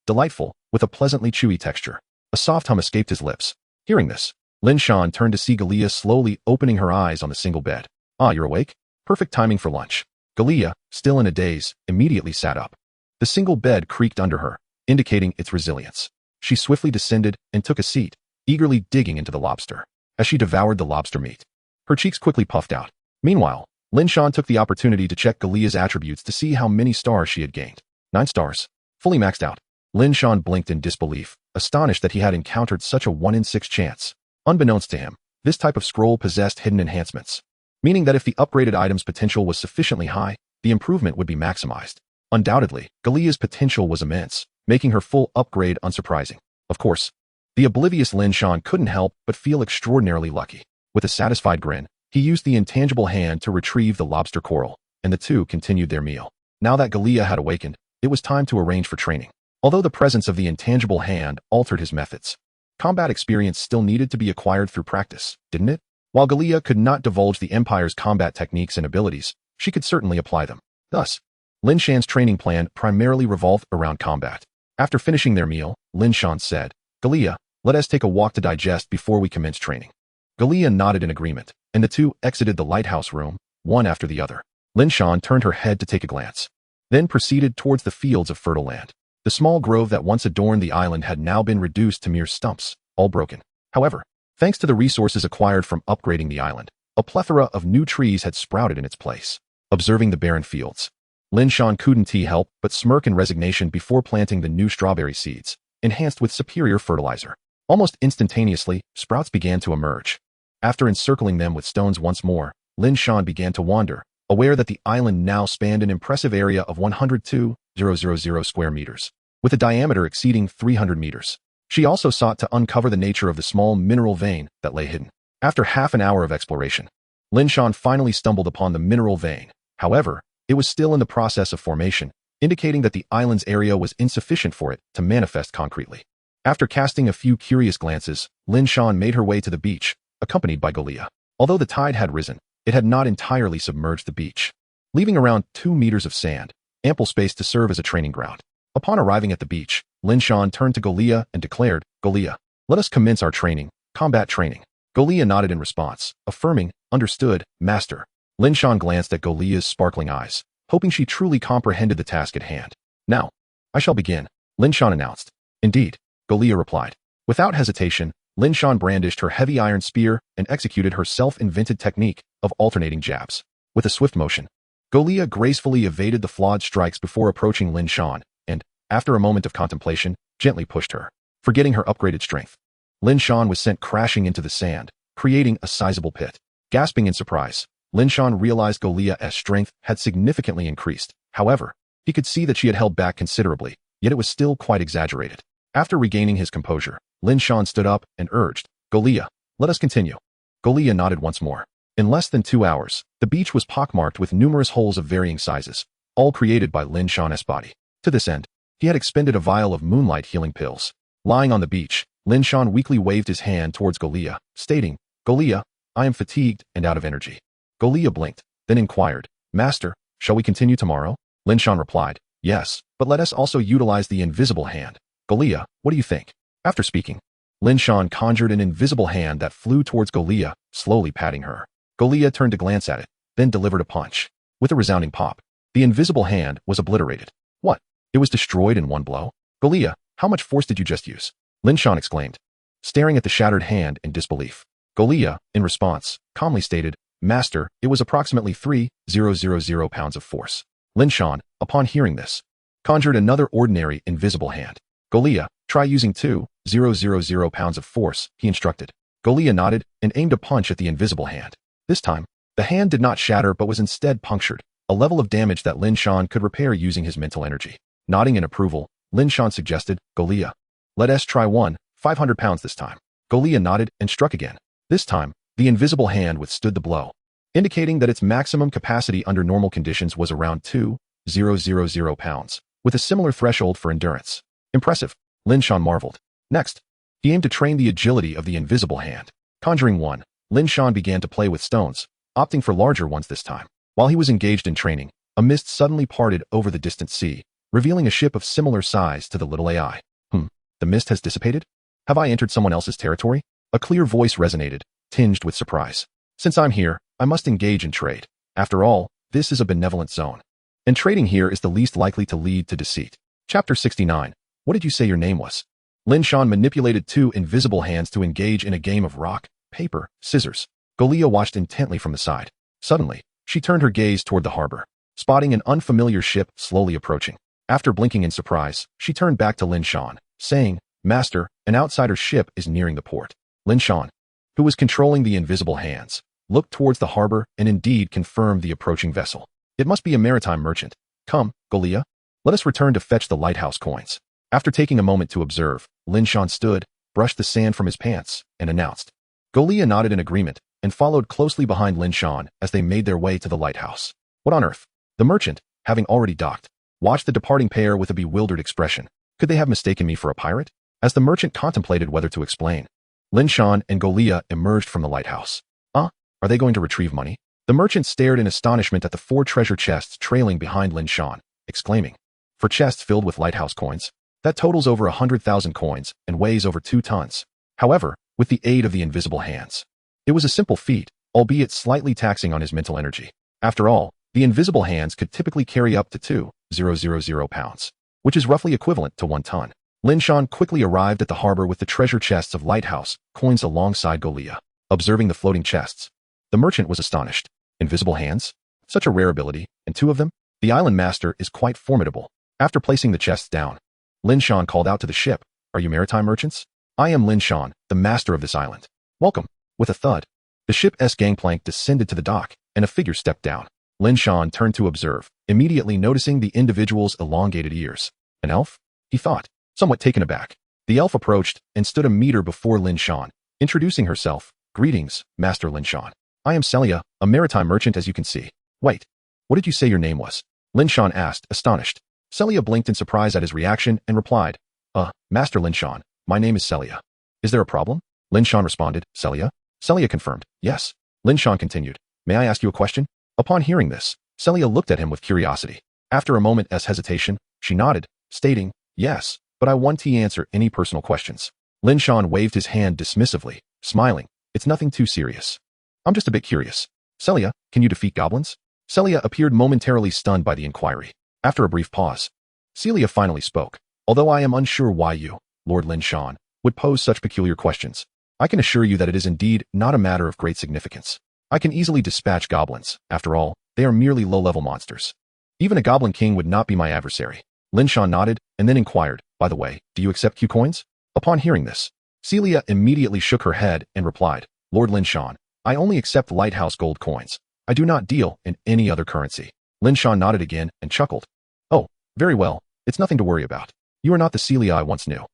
Delightful, with a pleasantly chewy texture. A soft hum escaped his lips. Hearing this, Lin Shan turned to see Galia slowly opening her eyes on the single bed. You're awake? Perfect timing for lunch. Galia, still in a daze, immediately sat up. The single bed creaked under her, indicating its resilience. She swiftly descended and took a seat, eagerly digging into the lobster. As she devoured the lobster meat, her cheeks quickly puffed out. Meanwhile, Lin Shan took the opportunity to check Galia's attributes to see how many stars she had gained. 9 stars. Fully maxed out. Lin Shan blinked in disbelief, astonished that he had encountered such a 1 in 6 chance. Unbeknownst to him, this type of scroll possessed hidden enhancements, meaning that if the upgraded item's potential was sufficiently high, the improvement would be maximized. Undoubtedly, Galia's potential was immense, making her full upgrade unsurprising. Of course, the oblivious Lin Shan couldn't help but feel extraordinarily lucky. With a satisfied grin, he used the intangible hand to retrieve the lobster coral, and the two continued their meal. Now that Galia had awakened, it was time to arrange for training. Although the presence of the intangible hand altered his methods, combat experience still needed to be acquired through practice, didn't it? While Galia could not divulge the Empire's combat techniques and abilities, she could certainly apply them. Thus, Lin Shan's training plan primarily revolved around combat. After finishing their meal, Lin Shan said, "Galia, let us take a walk to digest before we commence training." Galia nodded in agreement, and the two exited the lighthouse room, one after the other. Lin Shan turned her head to take a glance, then proceeded towards the fields of fertile land. The small grove that once adorned the island had now been reduced to mere stumps, all broken. However, thanks to the resources acquired from upgrading the island, a plethora of new trees had sprouted in its place. Observing the barren fields, Lin Shan couldn't help but smirk in resignation before planting the new strawberry seeds, enhanced with superior fertilizer. Almost instantaneously, sprouts began to emerge. After encircling them with stones once more, Lin Shan began to wander, aware that the island now spanned an impressive area of 102,000 square meters, with a diameter exceeding 300 meters. She also sought to uncover the nature of the small mineral vein that lay hidden. After half an hour of exploration, Lin Shan finally stumbled upon the mineral vein. However, it was still in the process of formation, indicating that the island's area was insufficient for it to manifest concretely. After casting a few curious glances, Lin Shan made her way to the beach, accompanied by Galia. Although the tide had risen, it had not entirely submerged the beach, leaving around 2 meters of sand, ample space to serve as a training ground. Upon arriving at the beach, Lin Shan turned to Galia and declared, "Galia, let us commence our training, combat training." Galia nodded in response, affirming, "Understood, master." Lin Shan glanced at Golia's sparkling eyes, hoping she truly comprehended the task at hand. "Now, I shall begin," Lin Shan announced. "Indeed," Galia replied. Without hesitation, Lin Shan brandished her heavy iron spear and executed her self-invented technique of alternating jabs. With a swift motion, Galia gracefully evaded the flawed strikes before approaching Lin Shan, and, after a moment of contemplation, gently pushed her. Forgetting her upgraded strength, Lin Shan was sent crashing into the sand, creating a sizable pit. Gasping in surprise, Lin Shan realized Golia's strength had significantly increased. However, he could see that she had held back considerably, yet it was still quite exaggerated. After regaining his composure, Lin Shan stood up and urged, "Galia, let us continue." Galia nodded once more. In less than 2 hours, the beach was pockmarked with numerous holes of varying sizes, all created by Lin Shan's body. To this end, he had expended a vial of moonlight healing pills. Lying on the beach, Lin Shan weakly waved his hand towards Galia, stating, "Galia, I am fatigued and out of energy." Galia blinked, then inquired, "Master, shall we continue tomorrow?" Lin Shan replied, "Yes, but let us also utilize the invisible hand. Galia, what do you think?" After speaking, Lin Shan conjured an invisible hand that flew towards Galia, slowly patting her. Galia turned to glance at it, then delivered a punch. With a resounding pop, the invisible hand was obliterated. "What? It was destroyed in one blow?" "Galia, how much force did you just use?" Lin Shan exclaimed, staring at the shattered hand in disbelief. Galia, in response, calmly stated, "Master, it was approximately 3,000 pounds of force." Lin Shan, upon hearing this, conjured another ordinary invisible hand. "Galia, try using 2,000 pounds of force," he instructed. Galia nodded and aimed a punch at the invisible hand. This time, the hand did not shatter but was instead punctured, a level of damage that Lin Shan could repair using his mental energy. Nodding in approval, Lin Shan suggested, "Galia, let us try 500 pounds this time." Galia nodded and struck again. This time, the invisible hand withstood the blow, indicating that its maximum capacity under normal conditions was around 2,000 pounds, with a similar threshold for endurance. Impressive, Lin Shan marveled. Next, he aimed to train the agility of the invisible hand. Conjuring one, Lin Shan began to play with stones, opting for larger ones this time. While he was engaged in training, a mist suddenly parted over the distant sea, revealing a ship of similar size to the little AI. The mist has dissipated? Have I entered someone else's territory? A clear voice resonated, tinged with surprise. Since I'm here, I must engage in trade. After all, this is a benevolent zone, and trading here is the least likely to lead to deceit. Chapter 69. What did you say your name was? Lin Shan manipulated 2 invisible hands to engage in a game of rock, paper, scissors. Galia watched intently from the side. Suddenly, she turned her gaze toward the harbor, spotting an unfamiliar ship slowly approaching. After blinking in surprise, she turned back to Lin Shan, saying, "Master, an outsider ship is nearing the port." Lin Shan, who was controlling the invisible hands, looked towards the harbor and indeed confirmed the approaching vessel. It must be a maritime merchant. "Come, Galia, let us return to fetch the lighthouse coins." After taking a moment to observe, Lin Shan stood, brushed the sand from his pants, and announced. Galia nodded in agreement and followed closely behind Lin Shan as they made their way to the lighthouse. What on earth? The merchant, having already docked, watched the departing pair with a bewildered expression. Could they have mistaken me for a pirate? As the merchant contemplated whether to explain, Lin Shan and Galia emerged from the lighthouse. Are they going to retrieve money? The merchant stared in astonishment at the 4 treasure chests trailing behind Lin Shan, exclaiming, "For chests filled with lighthouse coins? That totals over 100,000 coins and weighs over 2 tons. However, with the aid of the invisible hands. It was a simple feat, albeit slightly taxing on his mental energy. After all, the invisible hands could typically carry up to 2,000 pounds, which is roughly equivalent to 1 ton. Lin Shan quickly arrived at the harbor with the treasure chests of Lighthouse coins alongside Golia. Observing the floating chests, the merchant was astonished. Invisible hands? Such a rare ability, and 2 of them? The island master is quite formidable. After placing the chests down, Lin Shan called out to the ship, "Are you maritime merchants? I am Lin Shan, the master of this island. Welcome." With a thud, the ship's gangplank descended to the dock, and a figure stepped down. Lin Shan turned to observe, immediately noticing the individual's elongated ears. An elf? He thought, somewhat taken aback. The elf approached and stood a meter before Lin Shan, introducing herself. "Greetings, Master Lin Shan. I am Celia, a maritime merchant as you can see." "Wait, what did you say your name was?" Lin Shan asked, astonished. Celia blinked in surprise at his reaction and replied, Master Lin Shan, my name is Celia. Is there a problem?" Lin Shan responded, "Celia?" Celia confirmed, "Yes." Lin Shan continued, "May I ask you a question?" Upon hearing this, Celia looked at him with curiosity. After a moment's hesitation, she nodded, stating, "Yes, but I want to answer any personal questions." Lin Shan waved his hand dismissively, smiling. "It's nothing too serious. I'm just a bit curious. Celia, can you defeat goblins?" Celia appeared momentarily stunned by the inquiry. After a brief pause, Celia finally spoke. "Although I am unsure why you, Lord Lin Shan, would pose such peculiar questions, I can assure you that it is indeed not a matter of great significance. I can easily dispatch goblins. After all, they are merely low-level monsters. Even a goblin king would not be my adversary." Lin Shan nodded and then inquired, "By the way, do you accept Q coins?" Upon hearing this, Celia immediately shook her head and replied, "Lord Lin Shan, I only accept Lighthouse gold coins. I do not deal in any other currency." Lin Shan nodded again and chuckled. "Oh, very well. It's nothing to worry about. You are not the Celia I once knew."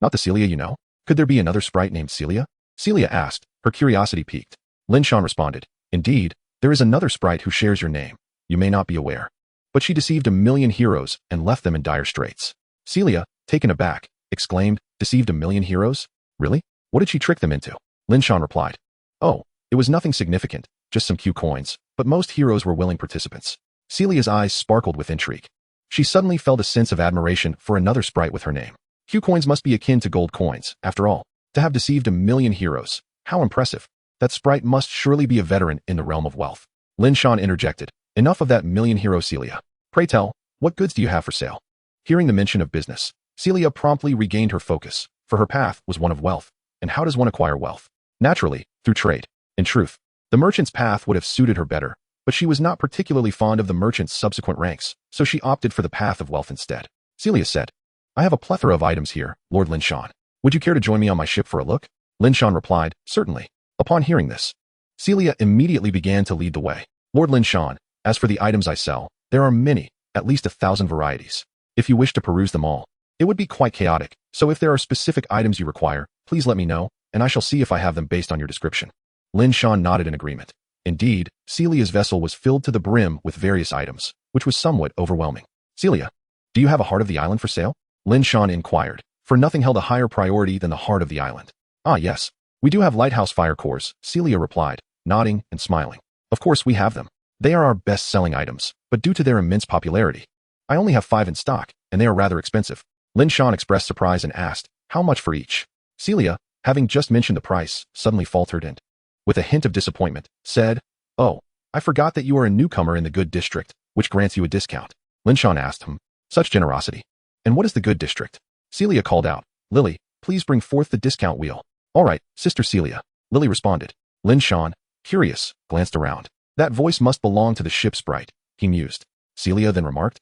Not the Celia you know? Could there be another sprite named Celia?" Celia asked, her curiosity piqued. Lin Shan responded, "Indeed, there is another sprite who shares your name. You may not be aware. But she deceived 1,000,000 heroes and left them in dire straits." Celia, taken aback, exclaimed, "Deceived 1,000,000 heroes? Really? What did she trick them into?" Lin Shan replied, "Oh, it was nothing significant, just some Q coins, but most heroes were willing participants." Celia's eyes sparkled with intrigue. She suddenly felt a sense of admiration for another sprite with her name. Q coins must be akin to gold coins, after all. To have deceived 1,000,000 heroes, how impressive. That sprite must surely be a veteran in the realm of wealth. Lin Shan interjected, "Enough of that 1,000,000 hero Celia. Pray tell, what goods do you have for sale?" Hearing the mention of business, Celia promptly regained her focus, for her path was one of wealth. And how does one acquire wealth? Naturally, through trade. In truth, the merchant's path would have suited her better, but she was not particularly fond of the merchant's subsequent ranks, so she opted for the path of wealth instead. Celia said, "I have a plethora of items here, Lord Lin Shan. Would you care to join me on my ship for a look?" Lin Shan replied, "Certainly." Upon hearing this, Celia immediately began to lead the way. "Lord Lin Shan, as for the items I sell, there are many, at least 1,000 varieties. If you wish to peruse them all, it would be quite chaotic, so if there are specific items you require, please let me know, and I shall see if I have them based on your description." Lin Shan nodded in agreement. Indeed, Celia's vessel was filled to the brim with various items, which was somewhat overwhelming. "Celia, do you have a heart of the island for sale?" Lin Shan inquired, for nothing held a higher priority than the heart of the island. "Ah yes, we do have Lighthouse fire cores," Celia replied, nodding and smiling. "Of course we have them. They are our best-selling items, but due to their immense popularity, I only have 5 in stock, and they are rather expensive." Lin Shan expressed surprise and asked, "How much for each?" Celia, having just mentioned the price, suddenly faltered and, with a hint of disappointment, said, "Oh, I forgot that you are a newcomer in the good district, which grants you a discount." Lin Shan asked him, "Such generosity. And what is the good district?" Celia called out, "Lily, please bring forth the discount wheel." "All right, Sister Celia," Lily responded. Lin Shan, curious, glanced around. That voice must belong to the ship sprite, he mused. Celia then remarked,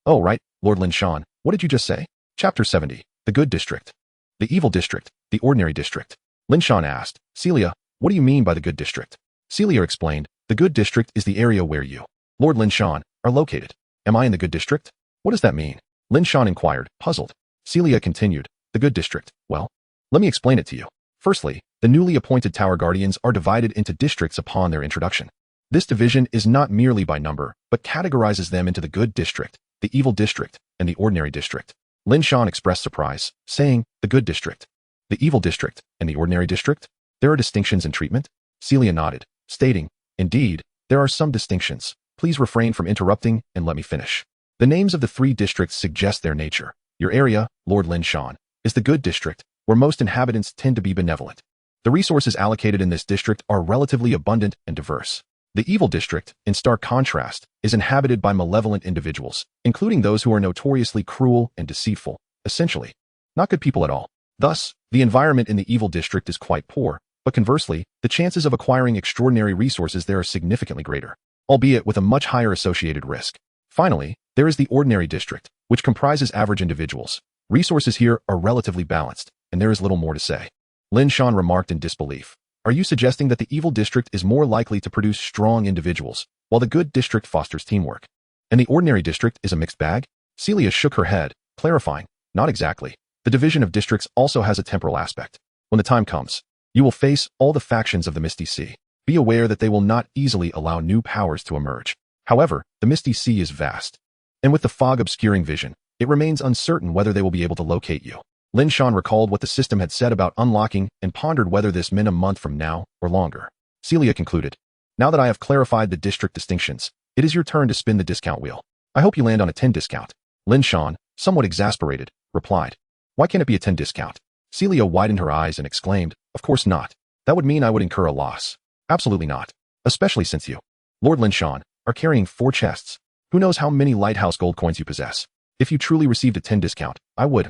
"Oh right, Lord Lin Shan, what did you just say?" Chapter 70, The Good District. The Evil District, the Ordinary District. Lin Shan asked, "Celia, what do you mean by the Good District?" Celia explained, "The Good District is the area where you, Lord Lin Shan, are located." "Am I in the Good District? What does that mean?" Lin Shan inquired, puzzled. Celia continued, "The Good District, well, let me explain it to you. Firstly, the newly appointed Tower Guardians are divided into districts upon their introduction. This division is not merely by number, but categorizes them into the Good District, the Evil District, and the Ordinary District." Lin Shan expressed surprise, saying, "The Good District, the Evil District, and the Ordinary District? There are distinctions in treatment?" Celia nodded, stating, "Indeed, there are some distinctions. Please refrain from interrupting and let me finish. The names of the 3 districts suggest their nature. Your area, Lord Lin Shan, is the good district, where most inhabitants tend to be benevolent. The resources allocated in this district are relatively abundant and diverse. The evil district, in stark contrast, is inhabited by malevolent individuals, including those who are notoriously cruel and deceitful, essentially not good people at all. Thus, the environment in the evil district is quite poor, but conversely, the chances of acquiring extraordinary resources there are significantly greater, albeit with a much higher associated risk. Finally, there is the ordinary district, which comprises average individuals. Resources here are relatively balanced, and there is little more to say. Lin Shan remarked in disbelief. Are you suggesting that the evil district is more likely to produce strong individuals, while the good district fosters teamwork? And the ordinary district is a mixed bag? Celia shook her head, clarifying, not exactly. The division of districts also has a temporal aspect. When the time comes, you will face all the factions of the Misty Sea. Be aware that they will not easily allow new powers to emerge. However, the Misty Sea is vast, and with the fog obscuring vision, it remains uncertain whether they will be able to locate you. Lin Shan recalled what the system had said about unlocking and pondered whether this meant a month from now or longer. Celia concluded, now that I have clarified the district distinctions, it is your turn to spin the discount wheel. I hope you land on a 10 discount. Lin Shan, somewhat exasperated, replied, why can't it be a 10 discount? Celia widened her eyes and exclaimed, of course not. That would mean I would incur a loss. Absolutely not. Especially since you, Lord Lin Shan, are carrying 4 chests. Who knows how many Lighthouse gold coins you possess? If you truly received a 10 discount, I would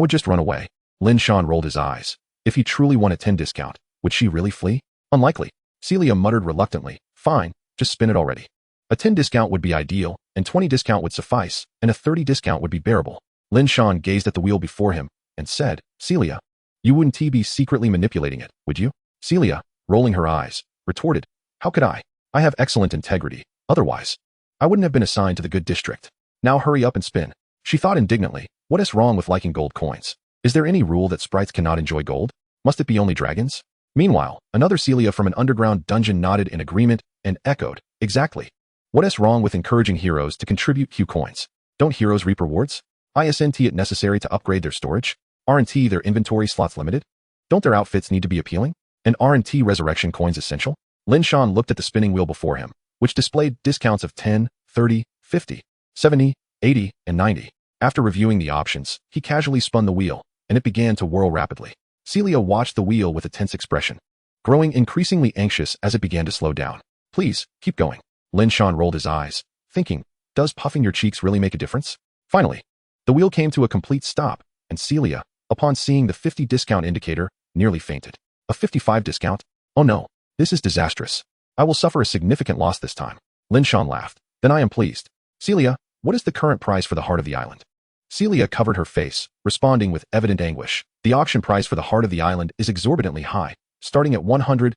just run away. Lin Shan rolled his eyes. If he truly won a 10 discount, would she really flee? Unlikely. Celia muttered reluctantly, fine, just spin it already. A 10 discount would be ideal, and 20 discount would suffice, and a 30 discount would be bearable. Lin Shan gazed at the wheel before him and said, Celia, you wouldn't be secretly manipulating it, would you? Celia, rolling her eyes, retorted, how could I? I have excellent integrity. Otherwise, I wouldn't have been assigned to the good district. Now hurry up and spin. She thought indignantly, what is wrong with liking gold coins? Is there any rule that sprites cannot enjoy gold? Must it be only dragons? Meanwhile, another Celia from an underground dungeon nodded in agreement and echoed, exactly. What is wrong with encouraging heroes to contribute Q coins? Don't heroes reap rewards? Isn't it necessary to upgrade their storage? Aren't their inventory slots limited? Don't their outfits need to be appealing? And aren't resurrection coins essential? Lin Shan looked at the spinning wheel before him, which displayed discounts of 10, 30, 50, 70, 80, and 90. After reviewing the options, he casually spun the wheel, and it began to whirl rapidly. Celia watched the wheel with a tense expression, growing increasingly anxious as it began to slow down. Please, keep going. Lin Shan rolled his eyes, thinking, does puffing your cheeks really make a difference? Finally, the wheel came to a complete stop, and Celia, upon seeing the 50 discount indicator, nearly fainted. A 55 discount? Oh no, this is disastrous. I will suffer a significant loss this time. Lin Shan laughed. Then I am pleased. Celia, what is the current price for the heart of the island? Celia covered her face, responding with evident anguish. The auction price for the heart of the island is exorbitantly high, starting at 100,000.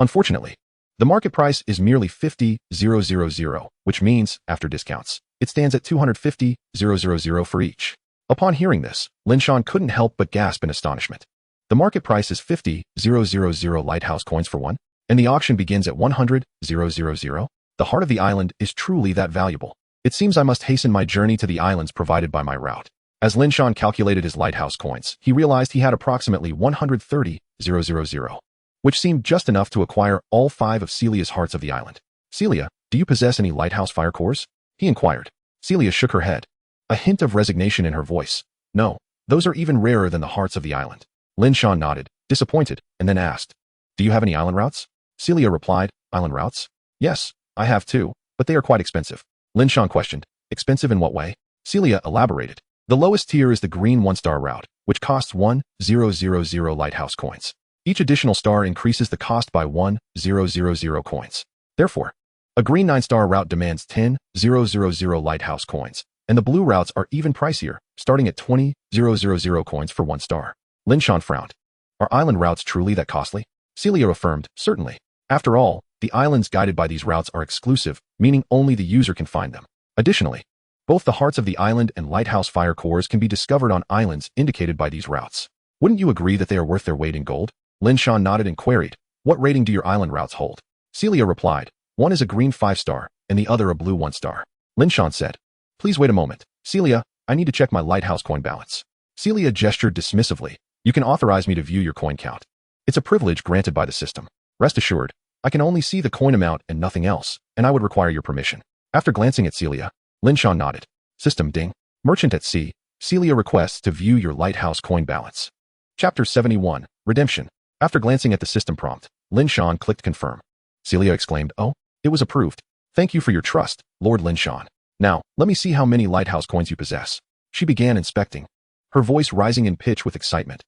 Unfortunately, the market price is merely 50,000, which means, after discounts, it stands at 250,000 for each. Upon hearing this, Lin Shan couldn't help but gasp in astonishment. The market price is 50,000 Lighthouse coins for one, and the auction begins at 100,000. The heart of the island is truly that valuable. It seems I must hasten my journey to the islands provided by my route. As Lin Shan calculated his Lighthouse coins, he realized he had approximately 130,000, which seemed just enough to acquire all 5 of Celia's hearts of the island. Celia, do you possess any Lighthouse fire cores? He inquired. Celia shook her head, a hint of resignation in her voice. No, those are even rarer than the hearts of the island. Lin Shan nodded, disappointed, and then asked, do you have any island routes? Celia replied, island routes? Yes, I have 2, but they are quite expensive. Lin Shan questioned, expensive in what way? Celia elaborated. The lowest tier is the green 1-star route, which costs 1,000 Lighthouse coins. Each additional star increases the cost by 1,000 coins. Therefore, a green 9-star route demands 10,000 Lighthouse coins, and the blue routes are even pricier, starting at 20,000 coins for 1 star. Lin Shan frowned. Are island routes truly that costly? Celia affirmed, certainly. After all, the islands guided by these routes are exclusive, meaning only the user can find them. Additionally, both the hearts of the island and Lighthouse fire cores can be discovered on islands indicated by these routes. Wouldn't you agree that they are worth their weight in gold? Lin Shan nodded and queried, what rating do your island routes hold? Celia replied, one is a green 5-star, and the other a blue 1-star. Lin Shan said, please wait a moment. Celia, I need to check my Lighthouse coin balance. Celia gestured dismissively. You can authorize me to view your coin count. It's a privilege granted by the system. Rest assured, I can only see the coin amount and nothing else, and I would require your permission. After glancing at Celia, Lin Shan nodded. System ding. Merchant at Sea, Celia requests to view your Lighthouse coin balance. Chapter 71, Redemption. After glancing at the system prompt, Linshan clicked confirm. Celia exclaimed, "Oh, it was approved. Thank you for your trust, Lord Linshan. Now, let me see how many Lighthouse coins you possess." She began inspecting, her voice rising in pitch with excitement.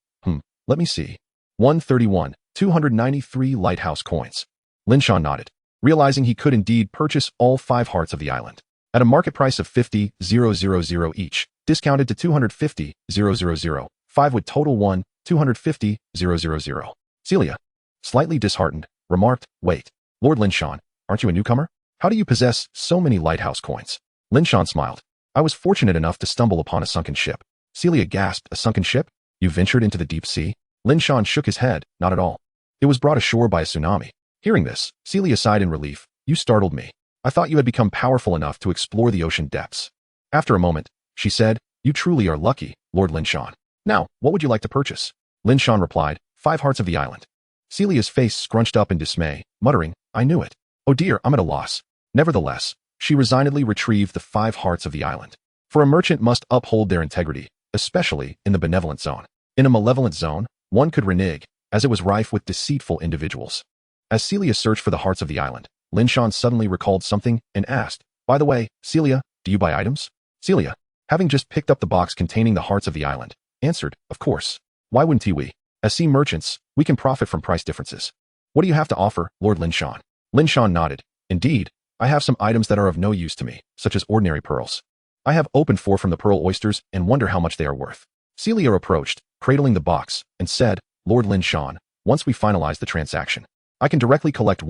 Let me see. 131, 293 Lighthouse coins. Linshan nodded, realizing he could indeed purchase all 5 hearts of the island. At a market price of 50,000 each, discounted to 250,000, 5 would total 250,000. Celia, slightly disheartened, remarked, "Wait, Lord Linshan, aren't you a newcomer? How do you possess so many Lighthouse coins?" Linshan smiled. "I was fortunate enough to stumble upon a sunken ship." Celia gasped, "A sunken ship? You ventured into the deep sea?" Linshan shook his head, "Not at all. It was brought ashore by a tsunami." Hearing this, Celia sighed in relief. "You startled me. I thought you had become powerful enough to explore the ocean depths." After a moment, she said, "You truly are lucky, Lord Linshan. Now, what would you like to purchase?" Linshan replied, 5 hearts of the island." Celia's face scrunched up in dismay, muttering, "I knew it. Oh dear, I'm at a loss." Nevertheless, she resignedly retrieved the 5 hearts of the island. For a merchant must uphold their integrity, especially in the benevolent zone. In a malevolent zone, one could renege, as it was rife with deceitful individuals. As Celia searched for the hearts of the island, Linshan suddenly recalled something and asked, "By the way, Celia, do you buy items?" Celia, having just picked up the box containing the hearts of the island, answered, "Of course. Why wouldn't we? As sea merchants, we can profit from price differences." "What do you have to offer, Lord Linshan?" Linshan nodded. "Indeed, I have some items that are of no use to me, such as ordinary pearls. I have opened 4 from the pearl oysters and wonder how much they are worth." Celia approached, cradling the box, and said, "Lord Linshan, once we finalize the transaction, I can directly collect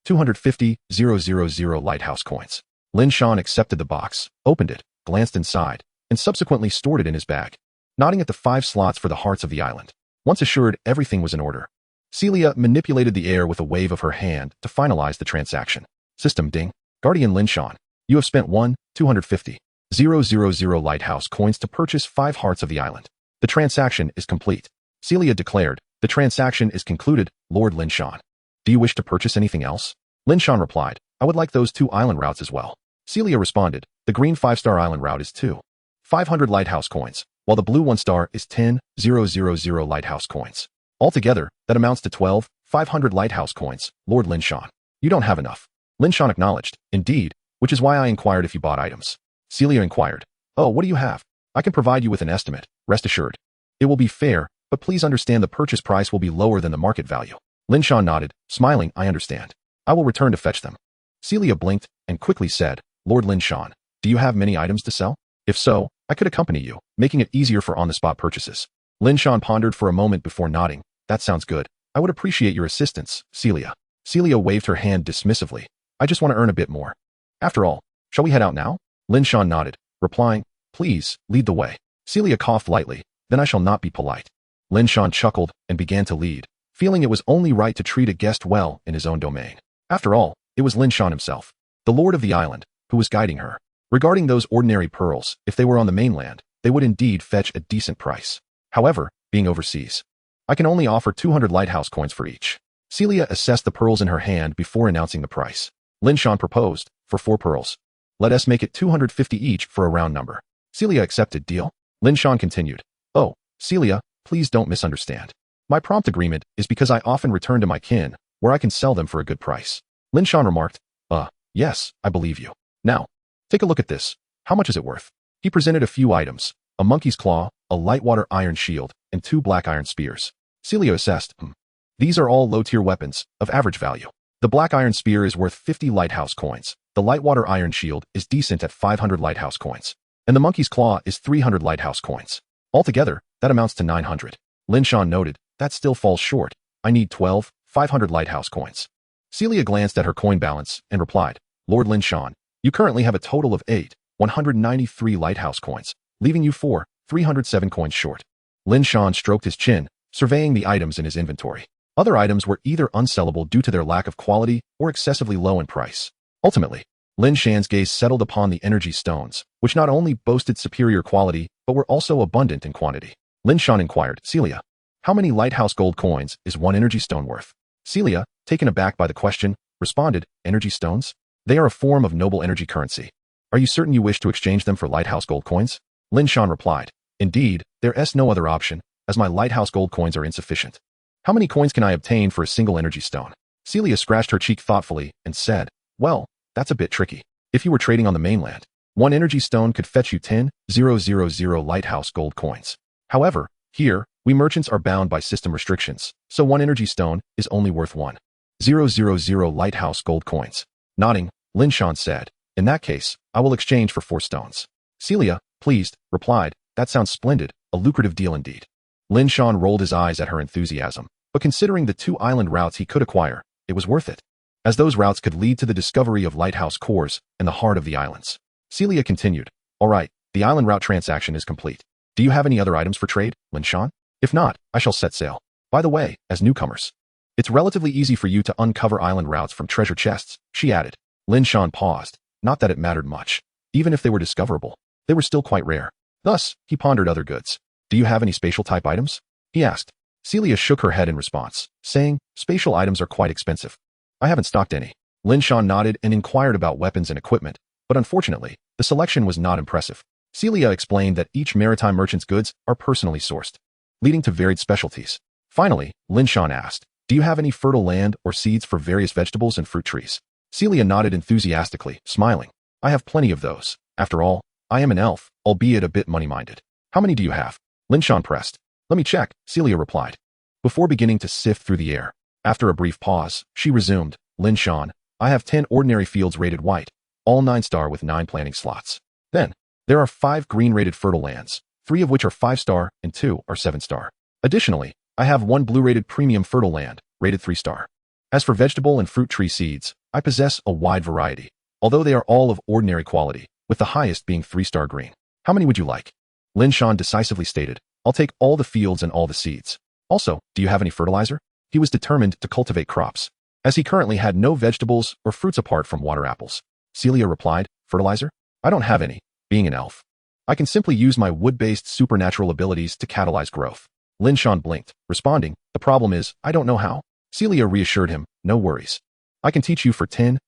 250,000 Lighthouse coins." Linshan accepted the box, opened it, glanced inside, and subsequently stored it in his bag, nodding at the 5 slots for the hearts of the island. Once assured everything was in order, Celia manipulated the air with a wave of her hand to finalize the transaction. System ding. Guardian Linshan, you have spent 250,000 Lighthouse coins to purchase 5 hearts of the island. The transaction is complete. Celia declared, "The transaction is concluded, Lord Linshan. Do you wish to purchase anything else?" Linshan replied, "I would like those 2 island routes as well." Celia responded, "The green 5-star island route is 500 Lighthouse coins, while the blue 1-star is 10,000 Lighthouse coins. Altogether, that amounts to 12,500 Lighthouse coins, Lord Linshan. You don't have enough." Linshan acknowledged, "Indeed, which is why I inquired if you bought items." Celia inquired, "Oh, what do you have?" "I can provide you with an estimate, rest assured. It will be fair, but please understand the purchase price will be lower than the market value." Linshan nodded, smiling, "I understand. I will return to fetch them." Celia blinked and quickly said, "Lord Linshan, do you have many items to sell? If so, I could accompany you, making it easier for on-the-spot purchases." Linshan pondered for a moment before nodding. "That sounds good. I would appreciate your assistance, Celia." Celia waved her hand dismissively. "I just want to earn a bit more. After all, shall we head out now?" Linshan nodded, replying, "Please, lead the way." Celia coughed lightly, "Then I shall not be polite." Linshan chuckled and began to lead, feeling it was only right to treat a guest well in his own domain. After all, it was Linshan himself, the lord of the island, who was guiding her. Regarding those ordinary pearls, if they were on the mainland, they would indeed fetch a decent price. However, being overseas, I can only offer 200 Lighthouse coins for each. Celia assessed the pearls in her hand before announcing the price. Linshan proposed, for 4 pearls. "Let us make it 250 each for a round number." Celia accepted. "Deal?" Linshan continued, "Oh, Celia, please don't misunderstand. My prompt agreement is because I often return to my kin, where I can sell them for a good price." Linshan remarked, Yes, I believe you. Now, take a look at this. How much is it worth?" He presented a few items, a monkey's claw, a lightwater iron shield, and 2 black iron spears. Celia assessed, These are all low-tier weapons, of average value. The black iron spear is worth 50 Lighthouse coins, the lightwater iron shield is decent at 500 Lighthouse coins, and the monkey's claw is 300 Lighthouse coins. Altogether, that amounts to 900. Linshan noted, "That still falls short. I need 500 Lighthouse coins." Celia glanced at her coin balance and replied, "Lord Linshan, you currently have a total of 193 Lighthouse coins, leaving you 307 coins short." Linshan stroked his chin, surveying the items in his inventory. Other items were either unsellable due to their lack of quality or excessively low in price. Ultimately, Linshan's gaze settled upon the energy stones, which not only boasted superior quality, but were also abundant in quantity. Linshan inquired, "Celia, how many Lighthouse gold coins is 1 energy stone worth?" Celia, taken aback by the question, responded, "Energy stones? They are a form of noble energy currency. Are you certain you wish to exchange them for Lighthouse gold coins?" Lin Shan replied. Indeed, there's no other option, as my lighthouse gold coins are insufficient. How many coins can I obtain for a single energy stone? Celia scratched her cheek thoughtfully and said, well, that's a bit tricky. If you were trading on the mainland, one energy stone could fetch you 10,000 lighthouse gold coins. However, here, we merchants are bound by system restrictions, so one energy stone is only worth 1,000 lighthouse gold coins. Nodding, Lin Shan said, in that case, I will exchange for 4 stones. Celia, pleased, replied, that sounds splendid, a lucrative deal indeed. Lin Shan rolled his eyes at her enthusiasm, but considering the 2 island routes he could acquire, it was worth it, as those routes could lead to the discovery of lighthouse cores in the heart of the islands. Celia continued, all right, the island route transaction is complete. Do you have any other items for trade, Lin Shan? If not, I shall set sail. By the way, as newcomers, it's relatively easy for you to uncover island routes from treasure chests, she added. Lin Shan paused, not that it mattered much. Even if they were discoverable, they were still quite rare. Thus, he pondered other goods. Do you have any spatial type items? He asked. Celia shook her head in response, saying, spatial items are quite expensive. I haven't stocked any. Lin Shan nodded and inquired about weapons and equipment, but unfortunately, the selection was not impressive. Celia explained that each maritime merchant's goods are personally sourced, leading to varied specialties. Finally, Lin Shan asked, do you have any fertile land or seeds for various vegetables and fruit trees? Celia nodded enthusiastically, smiling. I have plenty of those. After all, I am an elf, albeit a bit money-minded. How many do you have? Lin Shan pressed. Let me check, Celia replied. Before beginning to sift through the air, after a brief pause, she resumed, Lin Shan, I have 10 ordinary fields rated white, all 9-star with 9 planting slots. Then, there are 5 green-rated fertile lands, 3 of which are 5-star and 2 are 7-star. Additionally, I have 1 blue-rated premium fertile land, rated 3-star. As for vegetable and fruit tree seeds, I possess a wide variety, although they are all of ordinary quality, with the highest being 3-star green. How many would you like? Lin Shan decisively stated, I'll take all the fields and all the seeds. Also, do you have any fertilizer? He was determined to cultivate crops, as he currently had no vegetables or fruits apart from water apples. Celia replied, fertilizer? I don't have any, being an elf. I can simply use my wood-based supernatural abilities to catalyze growth. Lin Shan blinked, responding, the problem is, I don't know how. Celia reassured him, no worries. I can teach you for 10,000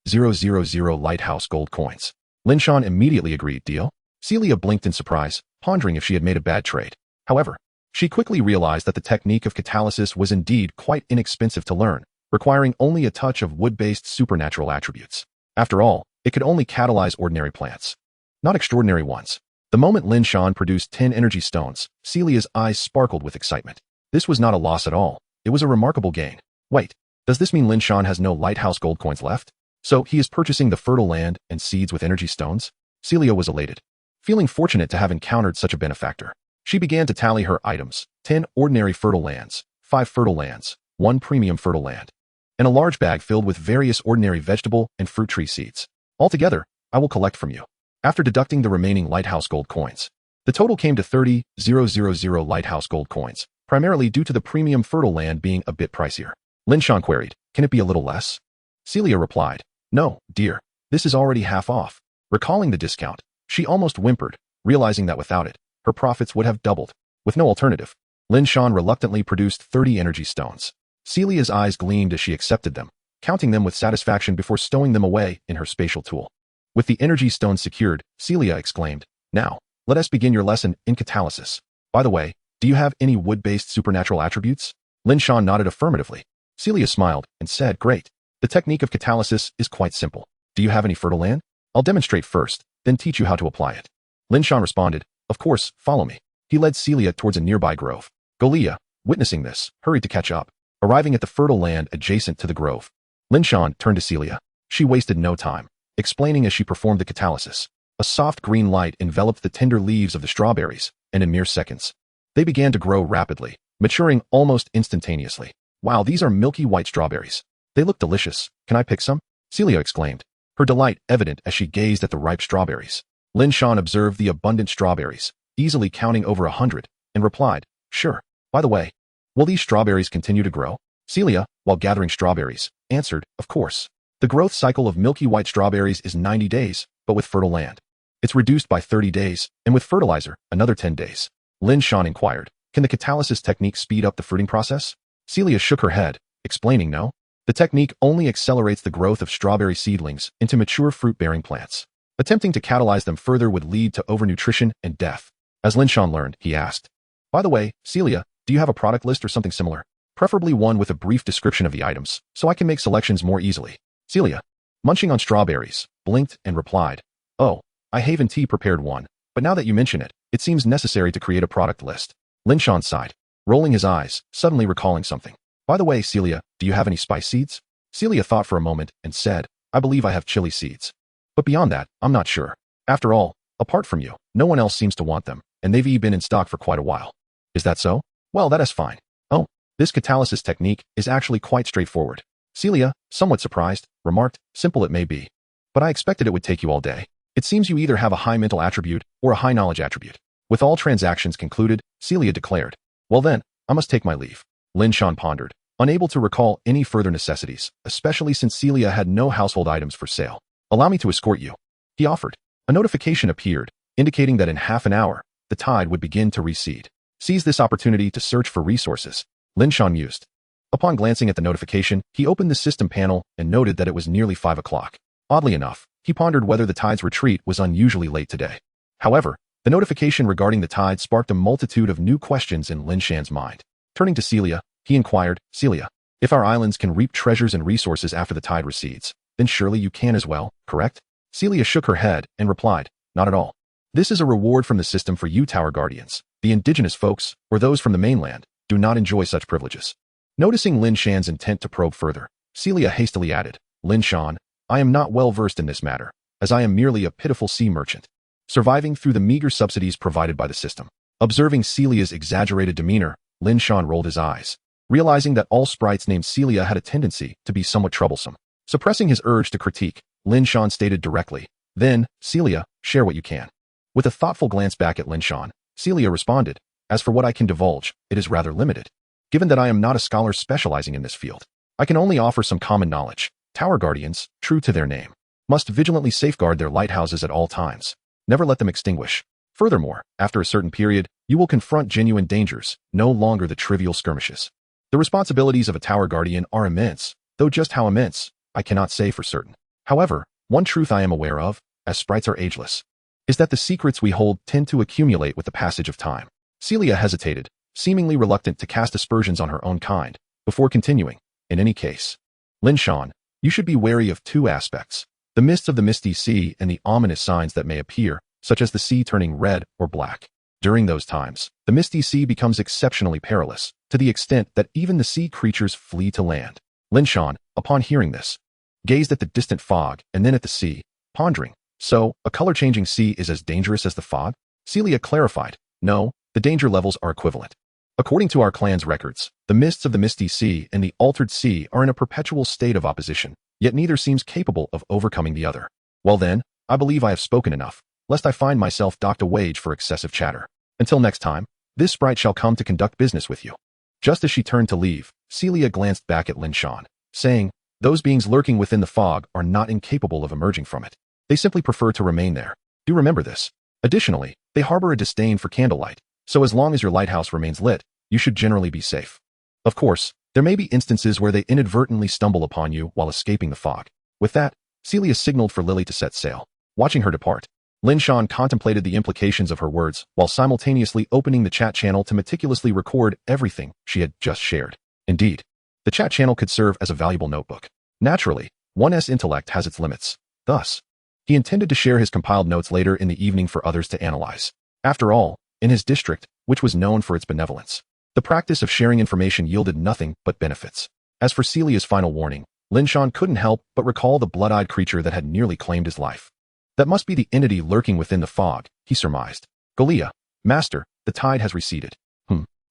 lighthouse gold coins. Lin Shan immediately agreed, deal? Celia blinked in surprise, pondering if she had made a bad trade. However, she quickly realized that the technique of catalysis was indeed quite inexpensive to learn, requiring only a touch of wood-based supernatural attributes. After all, it could only catalyze ordinary plants, not extraordinary ones. The moment Lin Shan produced 10 energy stones, Celia's eyes sparkled with excitement. This was not a loss at all. It was a remarkable gain. Wait, does this mean Lin Shan has no lighthouse gold coins left? So he is purchasing the fertile land and seeds with energy stones? Celia was elated, feeling fortunate to have encountered such a benefactor. She began to tally her items, 10 ordinary fertile lands, 5 fertile lands, 1 premium fertile land, and a large bag filled with various ordinary vegetable and fruit tree seeds. Altogether, I will collect from you. After deducting the remaining lighthouse gold coins, the total came to 30,000 lighthouse gold coins, primarily due to the premium fertile land being a bit pricier. Lin Shan queried, can it be a little less? Celia replied, no, dear, this is already half off. Recalling the discount, she almost whimpered, realizing that without it, her profits would have doubled. With no alternative, Lin Shan reluctantly produced 30 energy stones. Celia's eyes gleamed as she accepted them, counting them with satisfaction before stowing them away in her spatial tool. With the energy stones secured, Celia exclaimed, now, let us begin your lesson in catalysis. By the way, do you have any wood-based supernatural attributes? Lin Shan nodded affirmatively. Celia smiled and said, great. The technique of catalysis is quite simple. Do you have any fertile land? I'll demonstrate first, then teach you how to apply it. Lin Shan responded, of course, follow me. He led Celia towards a nearby grove. Golia, witnessing this, hurried to catch up, arriving at the fertile land adjacent to the grove. Lin Shan turned to Celia. She wasted no time, explaining as she performed the catalysis. A soft green light enveloped the tender leaves of the strawberries, and in mere seconds, they began to grow rapidly, maturing almost instantaneously. Wow, these are milky white strawberries. They look delicious. Can I pick some? Celia exclaimed, her delight evident as she gazed at the ripe strawberries. Lin Shan observed the abundant strawberries, easily counting over 100, and replied, sure. By the way, will these strawberries continue to grow? Celia, while gathering strawberries, answered, of course. The growth cycle of milky white strawberries is 90 days, but with fertile land, it's reduced by 30 days, and with fertilizer, another 10 days. Lin Shan inquired, can the catalysis technique speed up the fruiting process? Celia shook her head, explaining no. The technique only accelerates the growth of strawberry seedlings into mature fruit-bearing plants. Attempting to catalyze them further would lead to overnutrition and death. As Lin Shan learned, he asked, "By the way, Celia, do you have a product list or something similar? Preferably one with a brief description of the items, so I can make selections more easily." Celia, munching on strawberries, blinked and replied, "Oh, I haven't prepared one, but now that you mention it, it seems necessary to create a product list." Lin Shan sighed, rolling his eyes, suddenly recalling something. "By the way, Celia, do you have any spice seeds?" Celia thought for a moment and said, "I believe I have chili seeds. But beyond that, I'm not sure. After all, apart from you, no one else seems to want them, and they've been in stock for quite a while." "Is that so? Well, that is fine." "Oh, this catalysis technique is actually quite straightforward." Celia, somewhat surprised, remarked, "Simple it may be, but I expected it would take you all day. It seems you either have a high mental attribute or a high knowledge attribute." With all transactions concluded, Celia declared, "Well then, I must take my leave." Lin Shan pondered, unable to recall any further necessities, especially since Celia had no household items for sale. "Allow me to escort you," he offered. A notification appeared, indicating that in half an hour, the tide would begin to recede. Seize this opportunity to search for resources, Lin Shan mused. Upon glancing at the notification, he opened the system panel and noted that it was nearly 5 o'clock. Oddly enough, he pondered whether the tide's retreat was unusually late today. However, the notification regarding the tide sparked a multitude of new questions in Lin Shan's mind. Turning to Celia, he inquired, "Celia, if our islands can reap treasures and resources after the tide recedes, then surely you can as well, correct?" Celia shook her head and replied, "Not at all. This is a reward from the system for you tower guardians. The indigenous folks, or those from the mainland, do not enjoy such privileges." Noticing Lin Shan's intent to probe further, Celia hastily added, "Lin Shan, I am not well versed in this matter, as I am merely a pitiful sea merchant, surviving through the meager subsidies provided by the system." Observing Celia's exaggerated demeanor, Lin Shan rolled his eyes, realizing that all sprites named Celia had a tendency to be somewhat troublesome. Suppressing his urge to critique, Lin Shan stated directly, "Then, Celia, share what you can." With a thoughtful glance back at Lin Shan, Celia responded, "As for what I can divulge, it is rather limited. Given that I am not a scholar specializing in this field, I can only offer some common knowledge. Tower guardians, true to their name, must vigilantly safeguard their lighthouses at all times. Never let them extinguish. Furthermore, after a certain period, you will confront genuine dangers, no longer the trivial skirmishes. The responsibilities of a tower guardian are immense, though just how immense, I cannot say for certain. However, one truth I am aware of, as sprites are ageless, is that the secrets we hold tend to accumulate with the passage of time." Celia hesitated, seemingly reluctant to cast aspersions on her own kind, before continuing, "In any case, Lin Shan, you should be wary of two aspects: the mists of the misty sea and the ominous signs that may appear, such as the sea turning red or black. During those times, the misty sea becomes exceptionally perilous, to the extent that even the sea creatures flee to land." Lin Shan, upon hearing this, gazed at the distant fog and then at the sea, pondering, "So, a color-changing sea is as dangerous as the fog?" Celia clarified, "No, the danger levels are equivalent. According to our clan's records, the mists of the misty sea and the altered sea are in a perpetual state of opposition, yet neither seems capable of overcoming the other." "Well then, I believe I have spoken enough, lest I find myself docked a wage for excessive chatter. Until next time, this sprite shall come to conduct business with you." Just as she turned to leave, Celia glanced back at Lin Shan, saying, "Those beings lurking within the fog are not incapable of emerging from it. They simply prefer to remain there. Do remember this. Additionally, they harbor a disdain for candlelight, so as long as your lighthouse remains lit, you should generally be safe. Of course, there may be instances where they inadvertently stumble upon you while escaping the fog." With that, Celia signaled for Lily to set sail. Watching her depart, Lin Shan contemplated the implications of her words while simultaneously opening the chat channel to meticulously record everything she had just shared. Indeed, the chat channel could serve as a valuable notebook. Naturally, one's intellect has its limits. Thus, he intended to share his compiled notes later in the evening for others to analyze. After all, in his district, which was known for its benevolence, the practice of sharing information yielded nothing but benefits. As for Celia's final warning, Lin Shan couldn't help but recall the blood-eyed creature that had nearly claimed his life. That must be the entity lurking within the fog, he surmised. "Golia, master, the tide has receded."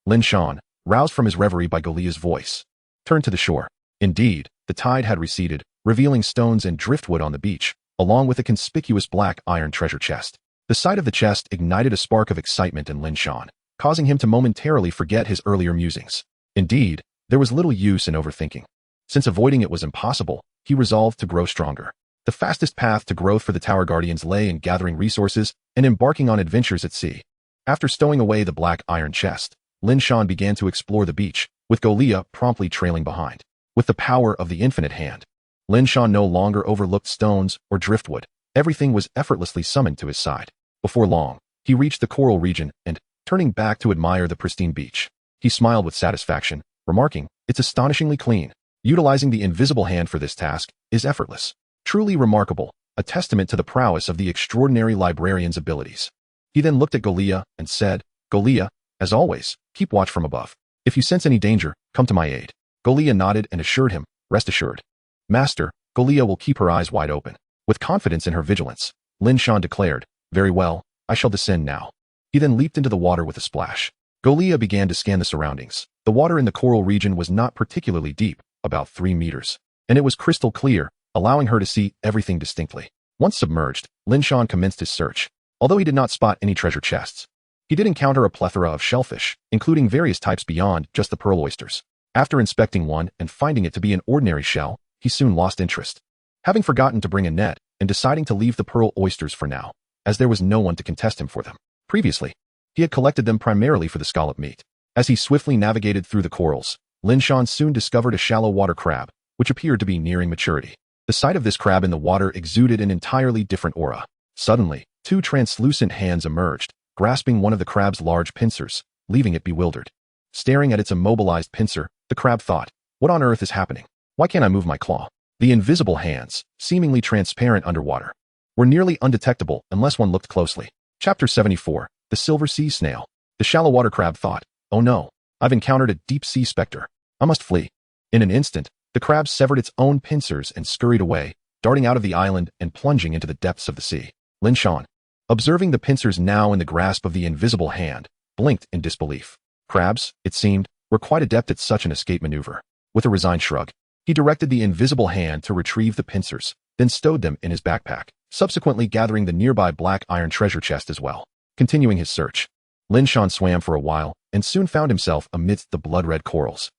Lin Shan, roused from his reverie by Golia's voice, turned to the shore. Indeed, the tide had receded, revealing stones and driftwood on the beach, along with a conspicuous black iron treasure chest. The sight of the chest ignited a spark of excitement in Lin Shan, causing him to momentarily forget his earlier musings. Indeed, there was little use in overthinking. Since avoiding it was impossible, he resolved to grow stronger. The fastest path to growth for the Tower Guardians lay in gathering resources and embarking on adventures at sea. After stowing away the black iron chest, Lin Shan began to explore the beach, with Golia promptly trailing behind. With the power of the infinite hand, Lin Shan no longer overlooked stones or driftwood. Everything was effortlessly summoned to his side. Before long, He reached the coral region and, turning back to admire the pristine beach, he smiled with satisfaction, remarking, "It's astonishingly clean. Utilizing the invisible hand for this task is effortless. Truly remarkable, a testament to the prowess of the extraordinary librarian's abilities." He then looked at Golia and said, "Golia, as always, keep watch from above. If you sense any danger, come to my aid." Golia nodded and assured him, "Rest assured, Master." Golia will keep her eyes wide open. With confidence in her vigilance, Lin Shan declared, "Very well, I shall descend now." He then leaped into the water with a splash. Golia began to scan the surroundings. The water in the coral region was not particularly deep, about 3 meters, and it was crystal clear, allowing her to see everything distinctly. Once submerged, Lin Shan commenced his search. Although he did not spot any treasure chests, he did encounter a plethora of shellfish, including various types beyond just the pearl oysters. After inspecting one and finding it to be an ordinary shell, he soon lost interest, having forgotten to bring a net and deciding to leave the pearl oysters for now, as there was no one to contest him for them. Previously, he had collected them primarily for the scallop meat. As he swiftly navigated through the corals, Lin Shan soon discovered a shallow water crab, which appeared to be nearing maturity. The sight of this crab in the water exuded an entirely different aura. Suddenly, 2 translucent hands emerged, grasping one of the crab's large pincers, leaving it bewildered. Staring at its immobilized pincer, the crab thought, "What on earth is happening? Why can't I move my claw?" The invisible hands, seemingly transparent underwater, were nearly undetectable unless one looked closely. Chapter 74, The Silver Sea Snail. The shallow water crab thought, "Oh no, I've encountered a deep sea specter. I must flee." In an instant, the crab severed its own pincers and scurried away, darting out of the island and plunging into the depths of the sea. Lin Shan, observing the pincers now in the grasp of the invisible hand, blinked in disbelief. Crabs, it seemed, were quite adept at such an escape maneuver. With a resigned shrug, he directed the invisible hand to retrieve the pincers, then stowed them in his backpack, subsequently gathering the nearby black iron treasure chest as well. Continuing his search, Lin Shan swam for a while and soon found himself amidst the blood-red corals.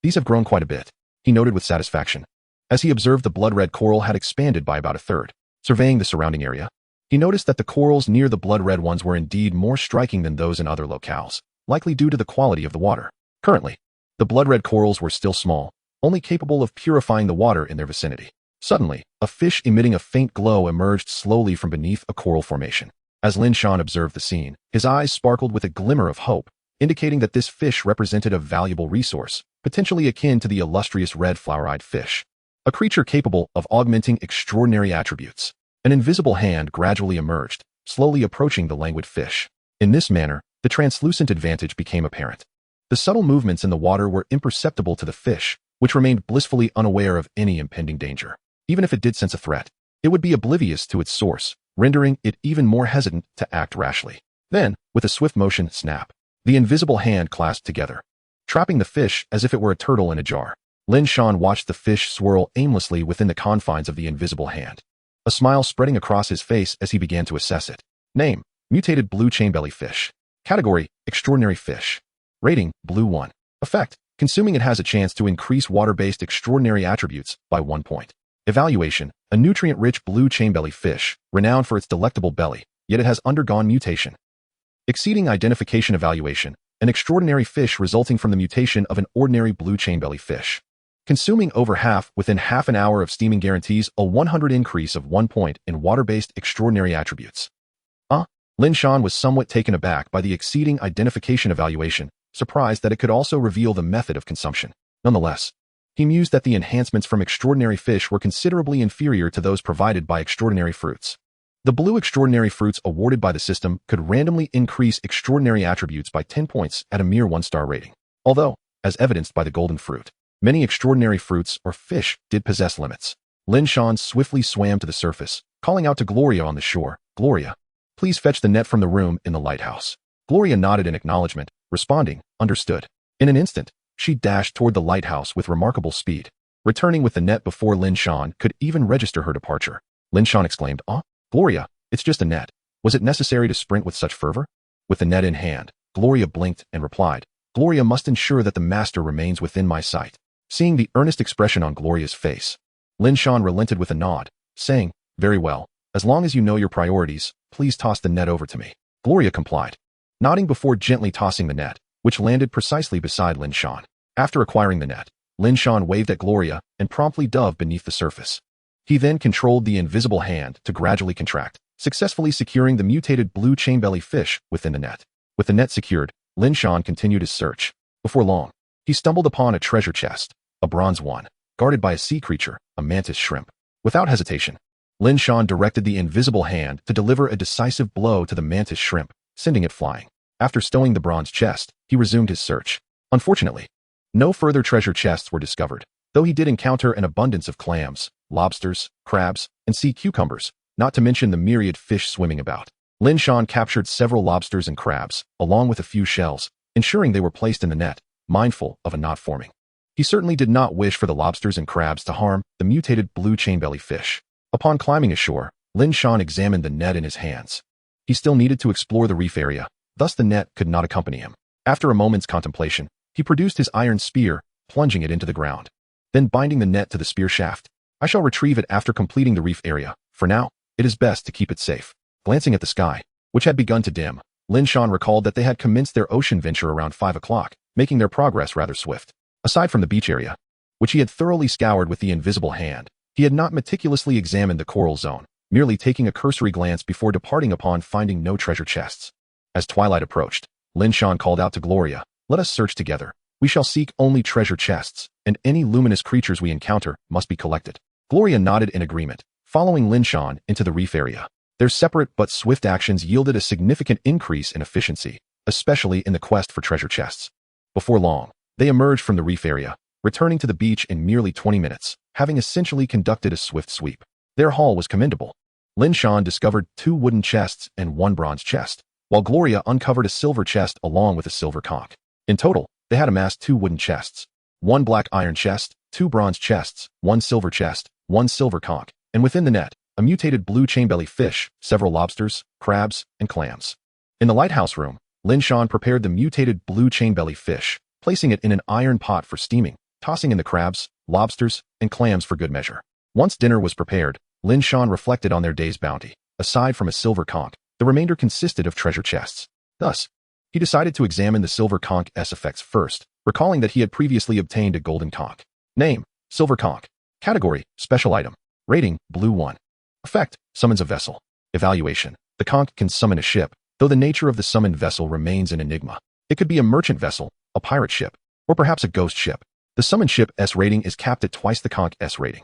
These have grown quite a bit, he noted with satisfaction, as he observed the blood-red coral had expanded by about a third. Surveying the surrounding area, he noticed that the corals near the blood-red ones were indeed more striking than those in other locales, likely due to the quality of the water. Currently, the blood-red corals were still small, only capable of purifying the water in their vicinity. Suddenly, a fish emitting a faint glow emerged slowly from beneath a coral formation. As Lin Shan observed the scene, his eyes sparkled with a glimmer of hope, indicating that this fish represented a valuable resource, potentially akin to the illustrious red flower-eyed fish, a creature capable of augmenting extraordinary attributes. An invisible hand gradually emerged, slowly approaching the languid fish. In this manner, the translucent advantage became apparent. The subtle movements in the water were imperceptible to the fish, which remained blissfully unaware of any impending danger. Even if it did sense a threat, it would be oblivious to its source, rendering it even more hesitant to act rashly. Then, with a swift motion, snap, the invisible hand clasped together, trapping the fish as if it were a turtle in a jar. Lin Shan watched the fish swirl aimlessly within the confines of the invisible hand, a smile spreading across his face as he began to assess it. Name: Mutated Blue Chainbelly Fish. Category: Extraordinary Fish. Rating: Blue 1. Effect: Consuming it has a chance to increase water-based extraordinary attributes by 1 point. Evaluation: A nutrient-rich blue chainbelly fish, renowned for its delectable belly, yet it has undergone mutation. Exceeding identification evaluation: An extraordinary fish resulting from the mutation of an ordinary blue chainbelly fish. Consuming over half within half an hour of steaming guarantees a 100 increase of 1 point in water-based extraordinary attributes. Lin Shan was somewhat taken aback by the exceeding identification evaluation, surprised that it could also reveal the method of consumption. Nonetheless, he mused that the enhancements from extraordinary fish were considerably inferior to those provided by extraordinary fruits. The blue extraordinary fruits awarded by the system could randomly increase extraordinary attributes by 10 points at a mere 1-star rating. Although, as evidenced by the golden fruit, many extraordinary fruits or fish did possess limits. Lin Shan swiftly swam to the surface, calling out to Gloria on the shore, "Gloria, please fetch the net from the room in the lighthouse." Gloria nodded in acknowledgement, responding, "Understood." In an instant, she dashed toward the lighthouse with remarkable speed, returning with the net before Lin Shan could even register her departure. Lin Shan exclaimed, Gloria, it's just a net. Was it necessary to sprint with such fervor?" With the net in hand, Gloria blinked and replied, "Gloria must ensure that the master remains within my sight." Seeing the earnest expression on Gloria's face, Lin Shan relented with a nod, saying, "Very well. As long as you know your priorities, please toss the net over to me." Gloria complied, nodding before gently tossing the net, which landed precisely beside Lin Shan. After acquiring the net, Lin Shan waved at Gloria and promptly dove beneath the surface. He then controlled the invisible hand to gradually contract, successfully securing the mutated blue chainbelly fish within the net. With the net secured, Lin Shan continued his search. Before long, he stumbled upon a treasure chest, a bronze one, guarded by a sea creature, a mantis shrimp. Without hesitation, Lin Shan directed the invisible hand to deliver a decisive blow to the mantis shrimp, sending it flying. After stowing the bronze chest, he resumed his search. Unfortunately, no further treasure chests were discovered, though he did encounter an abundance of clams, lobsters, crabs, and sea cucumbers, not to mention the myriad fish swimming about. Lin Shan captured several lobsters and crabs, along with a few shells, ensuring they were placed in the net, mindful of a knot forming. He certainly did not wish for the lobsters and crabs to harm the mutated blue chainbelly fish. Upon climbing ashore, Lin Shan examined the net in his hands. He still needed to explore the reef area, thus the net could not accompany him. After a moment's contemplation, he produced his iron spear, plunging it into the ground. Then binding the net to the spear shaft, I shall retrieve it after completing the reef area. For now, it is best to keep it safe. Glancing at the sky, which had begun to dim, Lin Shan recalled that they had commenced their ocean venture around 5 o'clock, making their progress rather swift. Aside from the beach area, which he had thoroughly scoured with the invisible hand, he had not meticulously examined the coral zone, merely taking a cursory glance before departing upon finding no treasure chests. As twilight approached, Lin Shan called out to Gloria, "Let us search together. We shall seek only treasure chests, and any luminous creatures we encounter must be collected." Gloria nodded in agreement, following Lin Shan into the reef area. Their separate but swift actions yielded a significant increase in efficiency, especially in the quest for treasure chests. Before long, they emerged from the reef area, returning to the beach in merely 20 minutes, having essentially conducted a swift sweep. Their haul was commendable. Lin Shan discovered 2 wooden chests and 1 bronze chest, while Gloria uncovered a silver chest along with a silver conch. In total, they had amassed 2 wooden chests, 1 black iron chest, 2 bronze chests, 1 silver chest, 1 silver conch, and within the net, a mutated blue chainbelly fish, several lobsters, crabs, and clams. In the lighthouse room, Lin Shan prepared the mutated blue chainbelly fish, placing it in an iron pot for steaming, tossing in the crabs, lobsters, and clams for good measure. Once dinner was prepared, Lin Shan reflected on their day's bounty. Aside from a silver conch, the remainder consisted of treasure chests. Thus, he decided to examine the silver conch's effects first, recalling that he had previously obtained a golden conch. Name: silver conch. Category: special item. Rating: blue 1. Effect: summons a vessel. Evaluation: the conch can summon a ship, though the nature of the summoned vessel remains an enigma. It could be a merchant vessel, a pirate ship, or perhaps a ghost ship. The summoned ship's rating is capped at twice the conch's rating.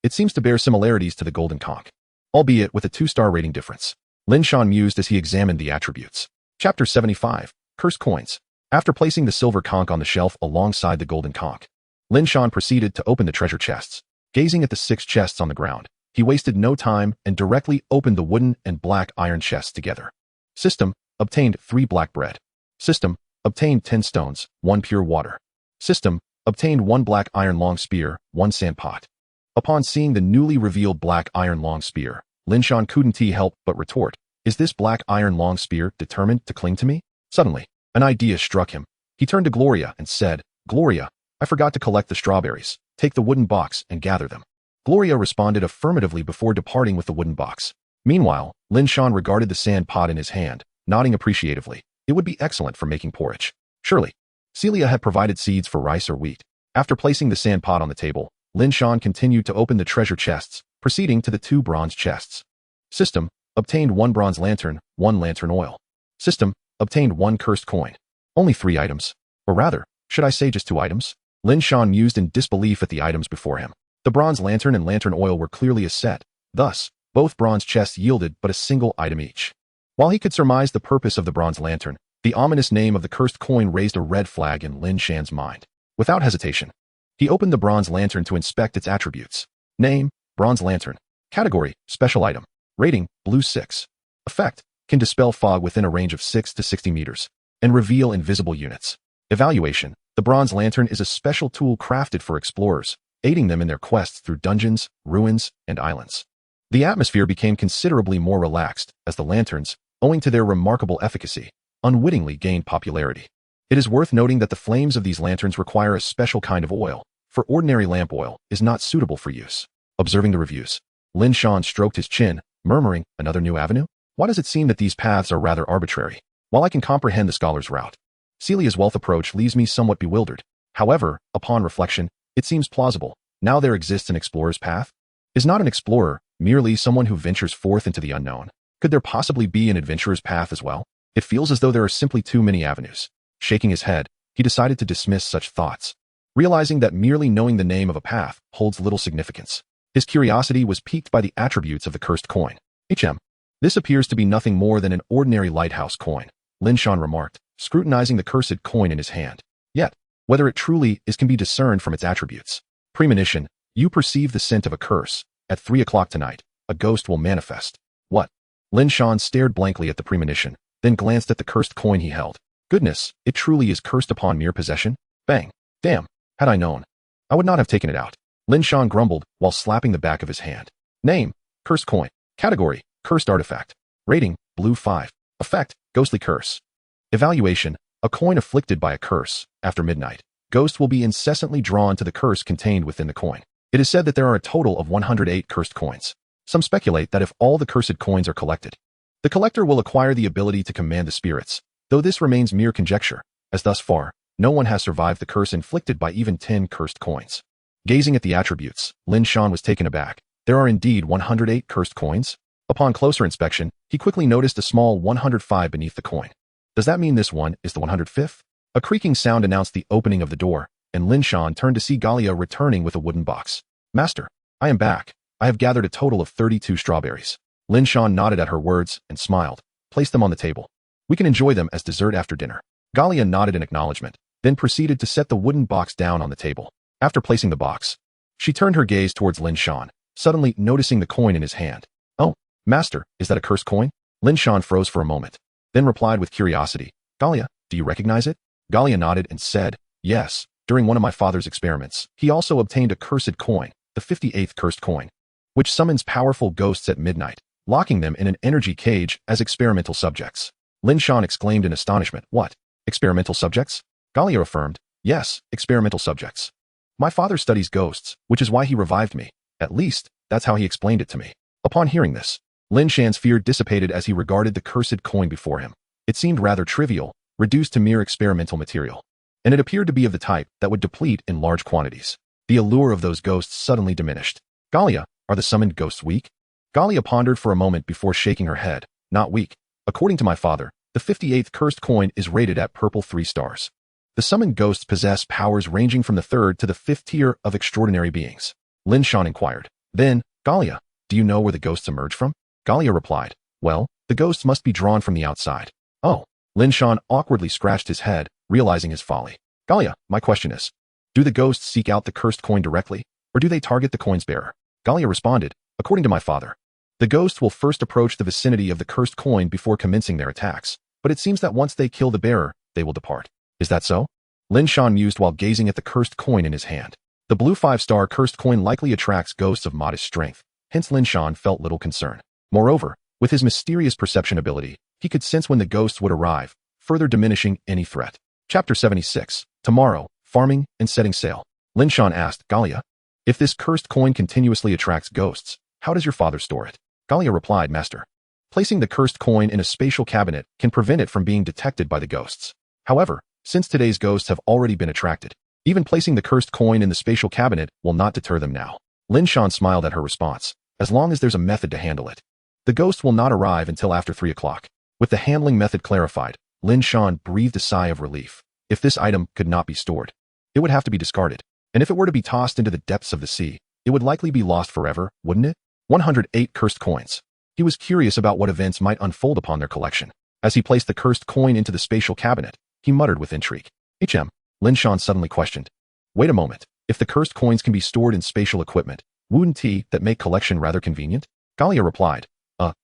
It seems to bear similarities to the golden conch, albeit with a 2-star rating difference. Lin Shan mused as he examined the attributes. Chapter 75, Cursed Coins. After placing the silver conch on the shelf alongside the golden conch, Lin Shan proceeded to open the treasure chests. Gazing at the 6 chests on the ground, he wasted no time and directly opened the wooden and black iron chests together. System: obtained 3 black bread. System: obtained 10 stones, 1 pure water. System: obtained 1 black iron long spear, 1 sand pot. Upon seeing the newly revealed black iron long spear, Lin Shan couldn't help but retort, "Is this black iron long spear determined to cling to me?" Suddenly, an idea struck him. He turned to Gloria and said, "Gloria, I forgot to collect the strawberries. Take the wooden box and gather them." Gloria responded affirmatively before departing with the wooden box. Meanwhile, Lin Shan regarded the sand pot in his hand, nodding appreciatively. It would be excellent for making porridge. Surely, Celia had provided seeds for rice or wheat. After placing the sand pot on the table, Lin Shan continued to open the treasure chests, proceeding to the 2 bronze chests. System: obtained 1 bronze lantern, 1 lantern oil. System: obtained 1 cursed coin. Only 3 items. Or rather, should I say just 2 items? Lin Shan mused in disbelief at the items before him. The bronze lantern and lantern oil were clearly a set. Thus, both bronze chests yielded but a single item each. While he could surmise the purpose of the bronze lantern, the ominous name of the cursed coin raised a red flag in Lin Shan's mind. Without hesitation, he opened the bronze lantern to inspect its attributes. Name: bronze lantern. Category: special item. Rating: blue 6. Effect: can dispel fog within a range of 6 to 60 meters and reveal invisible units. Evaluation: the bronze lantern is a special tool crafted for explorers, aiding them in their quests through dungeons, ruins, and islands. The atmosphere became considerably more relaxed as the lanterns, owing to their remarkable efficacy, unwittingly gained popularity. It is worth noting that the flames of these lanterns require a special kind of oil, for ordinary lamp oil is not suitable for use. Observing the reviews, Lin Shan stroked his chin, murmuring, "Another new avenue? Why does it seem that these paths are rather arbitrary? While I can comprehend the scholar's route, Celia's wealth approach leaves me somewhat bewildered. However, upon reflection, it seems plausible. Now there exists an explorer's path? Is not an explorer, Merely someone who ventures forth into the unknown. Could there possibly be an adventurer's path as well? It feels as though there are simply too many avenues. Shaking his head, he decided to dismiss such thoughts, realizing that merely knowing the name of a path holds little significance. His curiosity was piqued by the attributes of the cursed coin. This appears to be nothing more than an ordinary lighthouse coin, Lin Shan remarked, scrutinizing the cursed coin in his hand. Yet, whether it truly is can be discerned from its attributes. Premonition, you perceive the scent of a curse. At 3 o'clock tonight, a ghost will manifest. What? Lin Shan stared blankly at the premonition, then glanced at the cursed coin he held. Goodness, it truly is cursed upon mere possession? Bang. Damn, had I known, I would not have taken it out. Lin Shan grumbled while slapping the back of his hand. Name, cursed coin. Category, cursed artifact. Rating, blue 5. Effect, ghostly curse. Evaluation, a coin afflicted by a curse. After midnight, ghosts will be incessantly drawn to the curse contained within the coin. It is said that there are a total of 108 cursed coins. Some speculate that if all the cursed coins are collected, the collector will acquire the ability to command the spirits, though this remains mere conjecture, as thus far, no one has survived the curse inflicted by even 10 cursed coins. Gazing at the attributes, Lin Shan was taken aback. There are indeed 108 cursed coins? Upon closer inspection, he quickly noticed a small 105 beneath the coin. Does that mean this one is the 105th? A creaking sound announced the opening of the door, and Lin Shan turned to see Galia returning with a wooden box. Master, I am back. I have gathered a total of 32 strawberries. Lin Shan nodded at her words and smiled, placed them on the table. We can enjoy them as dessert after dinner. Galia nodded in acknowledgement, then proceeded to set the wooden box down on the table. After placing the box, she turned her gaze towards Lin Shan, suddenly noticing the coin in his hand. Oh, Master, is that a cursed coin? Lin Shan froze for a moment, then replied with curiosity. Galia, do you recognize it? Galia nodded and said, yes. During one of my father's experiments, he also obtained a cursed coin, the 58th cursed coin, which summons powerful ghosts at midnight, locking them in an energy cage as experimental subjects. Lin Shan exclaimed in astonishment. What? Experimental subjects? Galia affirmed, yes, experimental subjects. My father studies ghosts, which is why he revived me. At least, that's how he explained it to me. Upon hearing this, Lin Shan's fear dissipated as he regarded the cursed coin before him. It seemed rather trivial, reduced to mere experimental material, and it appeared to be of the type that would deplete in large quantities. The allure of those ghosts suddenly diminished. Galia, are the summoned ghosts weak? Galia pondered for a moment before shaking her head. Not weak. According to my father, the 58th cursed coin is rated at purple 3 stars. The summoned ghosts possess powers ranging from the 3rd to the 5th tier of extraordinary beings. Lin Shan inquired. Then, Galia, do you know where the ghosts emerge from? Galia replied, well, the ghosts must be drawn from the outside. Oh. Lin Shan awkwardly scratched his head, realizing his folly. Galia, my question is, do the ghosts seek out the cursed coin directly, or do they target the coin's bearer? Galia responded, according to my father, the ghosts will first approach the vicinity of the cursed coin before commencing their attacks, but it seems that once they kill the bearer, they will depart. Is that so? Lin Shan mused while gazing at the cursed coin in his hand. The blue 5-star cursed coin likely attracts ghosts of modest strength, hence Lin Shan felt little concern. Moreover, with his mysterious perception ability, he could sense when the ghosts would arrive, further diminishing any threat. Chapter 76. Tomorrow, farming and setting sail. Lin Shan asked Galia, if this cursed coin continuously attracts ghosts, how does your father store it? Galia replied, Master, placing the cursed coin in a spatial cabinet can prevent it from being detected by the ghosts. However, since today's ghosts have already been attracted, even placing the cursed coin in the spatial cabinet will not deter them now. Lin Shan smiled at her response. As long as there's a method to handle it, the ghosts will not arrive until after 3 o'clock. With the handling method clarified, Lin Shan breathed a sigh of relief. If this item could not be stored, it would have to be discarded. And if it were to be tossed into the depths of the sea, it would likely be lost forever, wouldn't it? 108 cursed coins. He was curious about what events might unfold upon their collection. As he placed the cursed coin into the spatial cabinet, he muttered with intrigue. Lin Shan suddenly questioned. Wait a moment. If the cursed coins can be stored in spatial equipment, wouldn't that make collection rather convenient? Galia replied.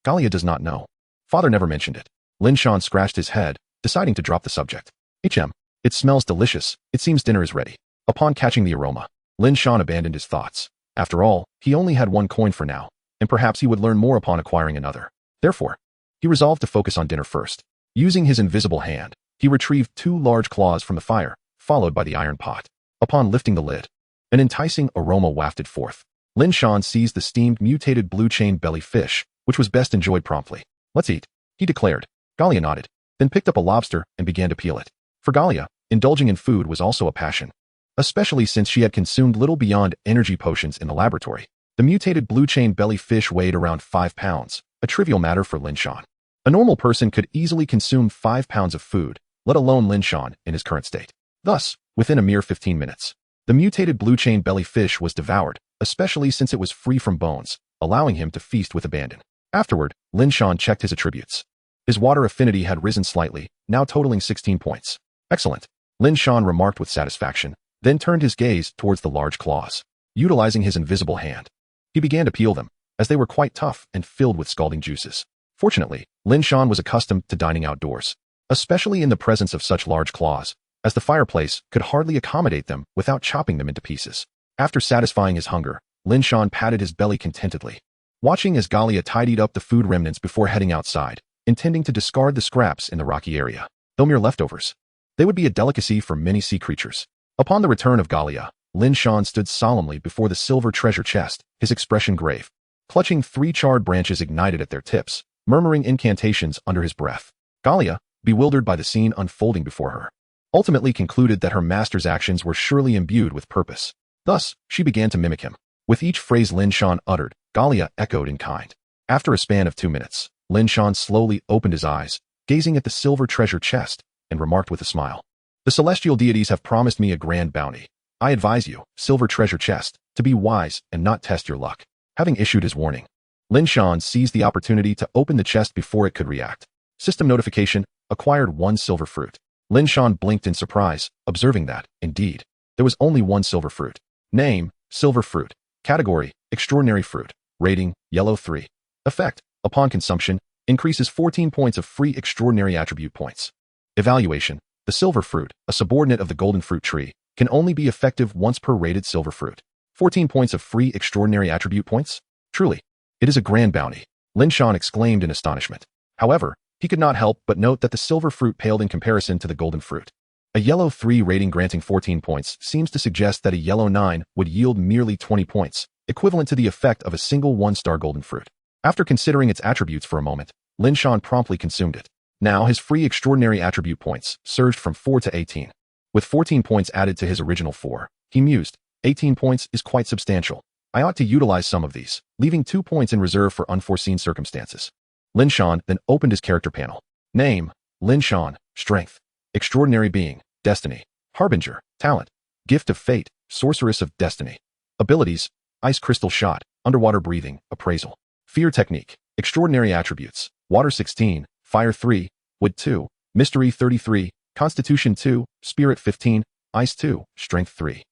Galia does not know. Father never mentioned it. Lin Shan scratched his head, deciding to drop the subject. It smells delicious. It seems dinner is ready. Upon catching the aroma, Lin Shan abandoned his thoughts. After all, he only had 1 coin for now, and perhaps he would learn more upon acquiring another. Therefore, he resolved to focus on dinner first. Using his invisible hand, he retrieved 2 large claws from the fire, followed by the iron pot. Upon lifting the lid, an enticing aroma wafted forth. Lin Shan seized the steamed mutated blue chain belly fish, which was best enjoyed promptly. Let's eat, he declared. Galia nodded, then picked up a lobster and began to peel it. For Galia, indulging in food was also a passion, especially since she had consumed little beyond energy potions in the laboratory. The mutated blue-chain belly fish weighed around 5 pounds, a trivial matter for Lin Shan. A normal person could easily consume 5 pounds of food, let alone Lin Shan in his current state. Thus, within a mere 15 minutes, the mutated blue-chain belly fish was devoured, especially since it was free from bones, allowing him to feast with abandon. Afterward, Lin Shan checked his attributes. His water affinity had risen slightly, now totaling 16 points. Excellent, Lin Shan remarked with satisfaction, then turned his gaze towards the large claws. Utilizing his invisible hand, he began to peel them, as they were quite tough and filled with scalding juices. Fortunately, Lin Shan was accustomed to dining outdoors, especially in the presence of such large claws, as the fireplace could hardly accommodate them without chopping them into pieces. After satisfying his hunger, Lin Shan patted his belly contentedly, watching as Galia tidied up the food remnants before heading outside, intending to discard the scraps in the rocky area. Though mere leftovers, they would be a delicacy for many sea creatures. Upon the return of Galia, Lin Shan stood solemnly before the silver treasure chest, his expression grave. Clutching 3 charred branches ignited at their tips, murmuring incantations under his breath. Galia, bewildered by the scene unfolding before her, ultimately concluded that her master's actions were surely imbued with purpose. Thus, she began to mimic him. With each phrase Lin Shan uttered, Galia echoed in kind. After a span of 2 minutes, Lin Shan slowly opened his eyes, gazing at the silver treasure chest, and remarked with a smile. The celestial deities have promised me a grand bounty. I advise you, silver treasure chest, to be wise and not test your luck. Having issued his warning, Lin Shan seized the opportunity to open the chest before it could react. System notification, acquired 1 silver fruit. Lin Shan blinked in surprise, observing that, indeed, there was only 1 silver fruit. Name, silver fruit. Category, extraordinary fruit. Rating, yellow 3. Effect, upon consumption, increases 14 points of free extraordinary attribute points. Evaluation, the silver fruit, a subordinate of the golden fruit tree, can only be effective once per rated silver fruit. 14 points of free extraordinary attribute points? Truly, it is a grand bounty, Lin Shan exclaimed in astonishment. However, he could not help but note that the silver fruit paled in comparison to the golden fruit. A yellow 3 rating granting 14 points seems to suggest that a yellow 9 would yield merely 20 points, equivalent to the effect of a single 1-star golden fruit. After considering its attributes for a moment, Lin Shan promptly consumed it. Now his free extraordinary attribute points surged from 4 to 18. With 14 points added to his original 4, he mused, 18 points is quite substantial. I ought to utilize some of these, leaving 2 points in reserve for unforeseen circumstances. Lin Shan then opened his character panel. Name, Lin Shan. Strength, extraordinary being, destiny, harbinger, talent, gift of fate, sorceress of destiny. Abilities, ice crystal shot, underwater breathing, appraisal. Fear technique, extraordinary attributes, water 16, fire 3, wood 2, mystery 33, constitution 2, spirit 15, ice 2, strength 3.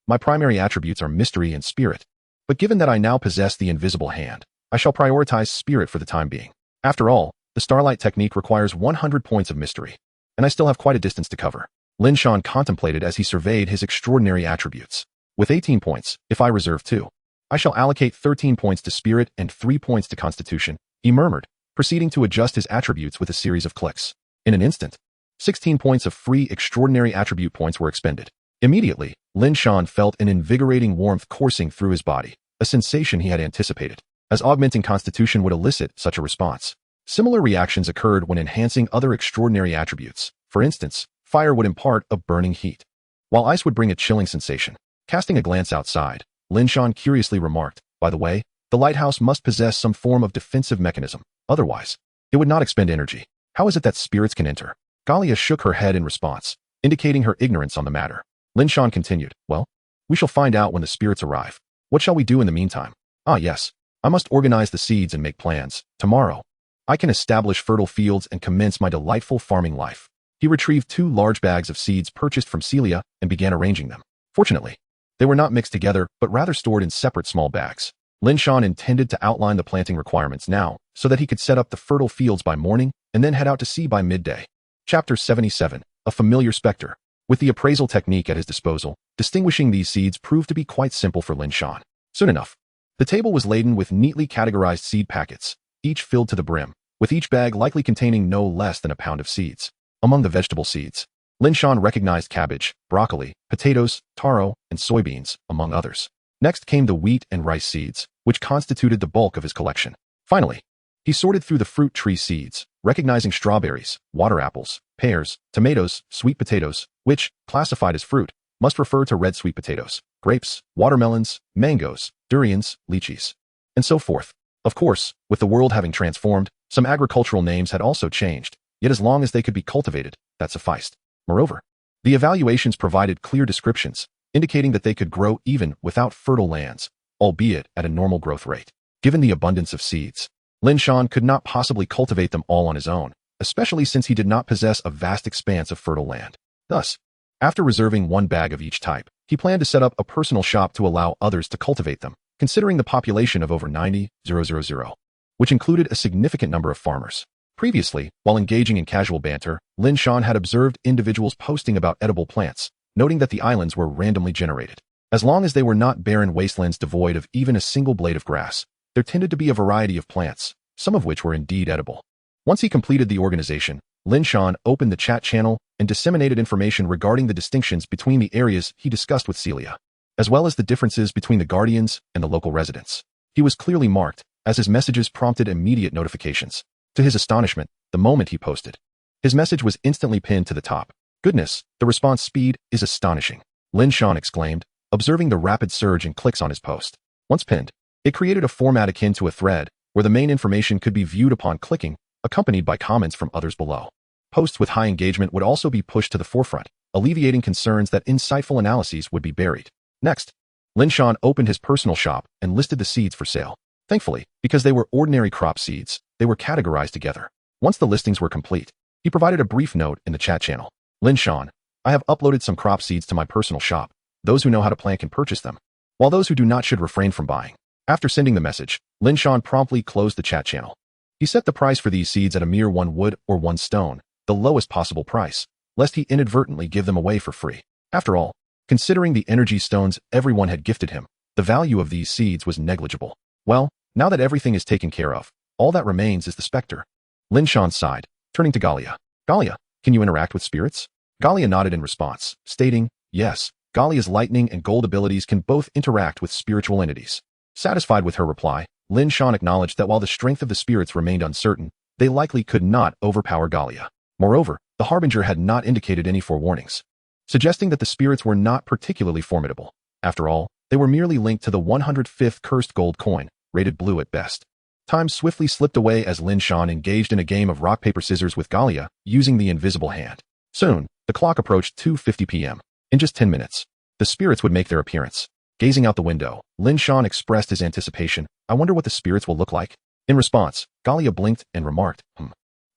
My primary attributes are mystery and spirit. But given that I now possess the invisible hand, I shall prioritize spirit for the time being. After all, the starlight technique requires 100 points of mystery, and I still have quite a distance to cover. Lin Shan contemplated as he surveyed his extraordinary attributes. With 18 points, if I reserve 2, I shall allocate 13 points to spirit and 3 points to constitution, he murmured, proceeding to adjust his attributes with a series of clicks. In an instant, 16 points of free extraordinary attribute points were expended. Immediately, Lin Shan felt an invigorating warmth coursing through his body, a sensation he had anticipated, as augmenting constitution would elicit such a response. Similar reactions occurred when enhancing other extraordinary attributes. For instance, fire would impart a burning heat, while ice would bring a chilling sensation. Casting a glance outside, Lin Shan curiously remarked, by the way, the lighthouse must possess some form of defensive mechanism, otherwise, it would not expend energy. How is it that spirits can enter? Galia shook her head in response, indicating her ignorance on the matter. Lin Shan continued, well, we shall find out when the spirits arrive. What shall we do in the meantime? Ah yes, I must organize the seeds and make plans. Tomorrow, I can establish fertile fields and commence my delightful farming life. He retrieved 2 large bags of seeds purchased from Celia and began arranging them. Fortunately, they were not mixed together, but rather stored in separate small bags. Lin Shan intended to outline the planting requirements now, so that he could set up the fertile fields by morning and then head out to sea by midday. Chapter 77, A Familiar Spectre. With the appraisal technique at his disposal, distinguishing these seeds proved to be quite simple for Lin Shan. Soon enough, the table was laden with neatly categorized seed packets, each filled to the brim, with each bag likely containing no less than a pound of seeds. Among the vegetable seeds, Lin Shan recognized cabbage, broccoli, potatoes, taro, and soybeans, among others. Next came the wheat and rice seeds, which constituted the bulk of his collection. Finally, he sorted through the fruit tree seeds, recognizing strawberries, water apples, pears, tomatoes, sweet potatoes, which, classified as fruit, must refer to red sweet potatoes, grapes, watermelons, mangoes, durians, lychees, and so forth. Of course, with the world having transformed, some agricultural names had also changed, yet as long as they could be cultivated, that sufficed. Moreover, the evaluations provided clear descriptions, indicating that they could grow even without fertile lands, albeit at a normal growth rate. Given the abundance of seeds, Lin Shan could not possibly cultivate them all on his own, especially since he did not possess a vast expanse of fertile land. Thus, after reserving one bag of each type, he planned to set up a personal shop to allow others to cultivate them, considering the population of over 90,000, which included a significant number of farmers. Previously, while engaging in casual banter, Lin Shan had observed individuals posting about edible plants, noting that the islands were randomly generated. As long as they were not barren wastelands devoid of even a single blade of grass, there tended to be a variety of plants, some of which were indeed edible. Once he completed the organization, Lin Shan opened the chat channel and disseminated information regarding the distinctions between the areas he discussed with Celia, as well as the differences between the guardians and the local residents. He was clearly marked, as his messages prompted immediate notifications. To his astonishment, the moment he posted, his message was instantly pinned to the top. Goodness, the response speed is astonishing, Lin Shan exclaimed, observing the rapid surge in clicks on his post. Once pinned, it created a format akin to a thread, where the main information could be viewed upon clicking, accompanied by comments from others below. Posts with high engagement would also be pushed to the forefront, alleviating concerns that insightful analyses would be buried. Next, Lin Shan opened his personal shop and listed the seeds for sale. Thankfully, because they were ordinary crop seeds, they were categorized together. Once the listings were complete, he provided a brief note in the chat channel. Lin Shan, I have uploaded some crop seeds to my personal shop. Those who know how to plant can purchase them, while those who do not should refrain from buying. After sending the message, Lin Shan promptly closed the chat channel. He set the price for these seeds at a mere 1 wood or 1 stone, the lowest possible price, lest he inadvertently give them away for free. After all, considering the energy stones everyone had gifted him, the value of these seeds was negligible. Well, now that everything is taken care of, all that remains is the specter. Lin Shan sighed, turning to Galia. Galia, can you interact with spirits? Galia nodded in response, stating, yes, Galia's lightning and gold abilities can both interact with spiritual entities. Satisfied with her reply, Lin Shan acknowledged that while the strength of the spirits remained uncertain, they likely could not overpower Galia. Moreover, the Harbinger had not indicated any forewarnings, suggesting that the spirits were not particularly formidable. After all, they were merely linked to the 105th cursed gold coin, rated blue at best. Time swiftly slipped away as Lin Shan engaged in a game of rock-paper-scissors with Galia, using the invisible hand. Soon, the clock approached 2:50 p.m. In just 10 minutes, the spirits would make their appearance. Gazing out the window, Lin Shan expressed his anticipation. I wonder what the spirits will look like. In response, Galia blinked and remarked,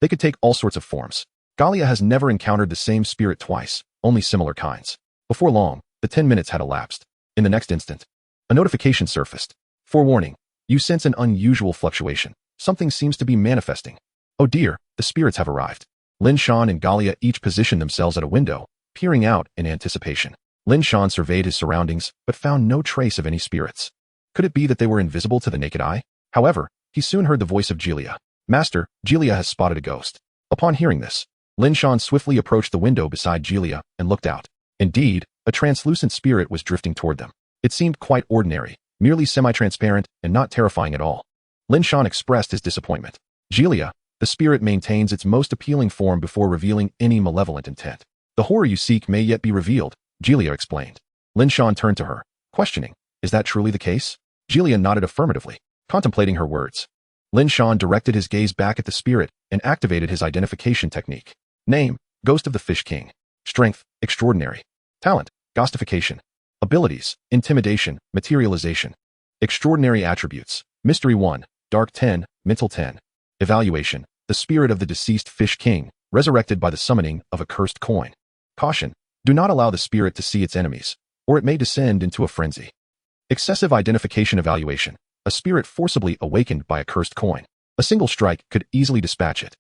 They could take all sorts of forms. Galia has never encountered the same spirit twice, only similar kinds. Before long, the 10 minutes had elapsed. In the next instant, a notification surfaced. Forewarning, you sense an unusual fluctuation. Something seems to be manifesting. Oh dear, the spirits have arrived. Lin Shan and Galia each positioned themselves at a window, peering out in anticipation. Lin Shan surveyed his surroundings, but found no trace of any spirits. Could it be that they were invisible to the naked eye? However, he soon heard the voice of Gilia. Master, Gilia has spotted a ghost. Upon hearing this, Lin Shan swiftly approached the window beside Gilia and looked out. Indeed, a translucent spirit was drifting toward them. It seemed quite ordinary, merely semi-transparent and not terrifying at all. Lin Shan expressed his disappointment. Gilia, the spirit maintains its most appealing form before revealing any malevolent intent. The horror you seek may yet be revealed, Gilia explained. Lin Shan turned to her, questioning, is that truly the case? Gilia nodded affirmatively, contemplating her words. Lin Shan directed his gaze back at the spirit and activated his identification technique. Name, Ghost of the Fish King. Strength, extraordinary. Talent, ghostification. Abilities, intimidation, materialization. Extraordinary attributes, mystery 1, dark 10, mental 10. Evaluation, the spirit of the deceased Fish King, resurrected by the summoning of a cursed coin. Caution, do not allow the spirit to see its enemies, or it may descend into a frenzy. Excessive identification evaluation, a spirit forcibly awakened by a cursed coin. A single strike could easily dispatch it.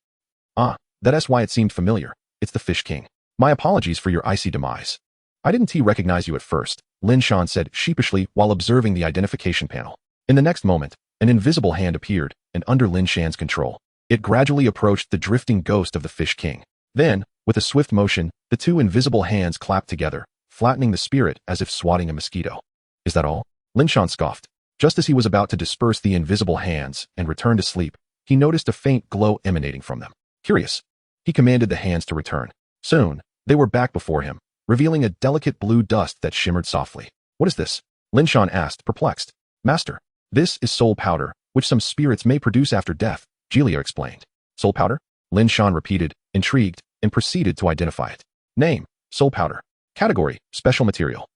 Ah, that's why it seemed familiar. It's the Fish King. My apologies for your icy demise. I didn't recognize you at first, Lin Shan said sheepishly while observing the identification panel. In the next moment, an invisible hand appeared, and under Lin Shan's control, it gradually approached the drifting ghost of the Fish King. Then, with a swift motion, the two invisible hands clapped together, flattening the spirit as if swatting a mosquito. Is that all? Lin Shan scoffed. Just as he was about to disperse the invisible hands and return to sleep, he noticed a faint glow emanating from them. Curious, he commanded the hands to return. Soon, they were back before him, revealing a delicate blue dust that shimmered softly. What is this? Linshan asked, perplexed. Master, this is soul powder, which some spirits may produce after death, Julia explained. Soul powder? Linshan repeated, intrigued, and proceeded to identify it. Name, soul powder. Category, special material.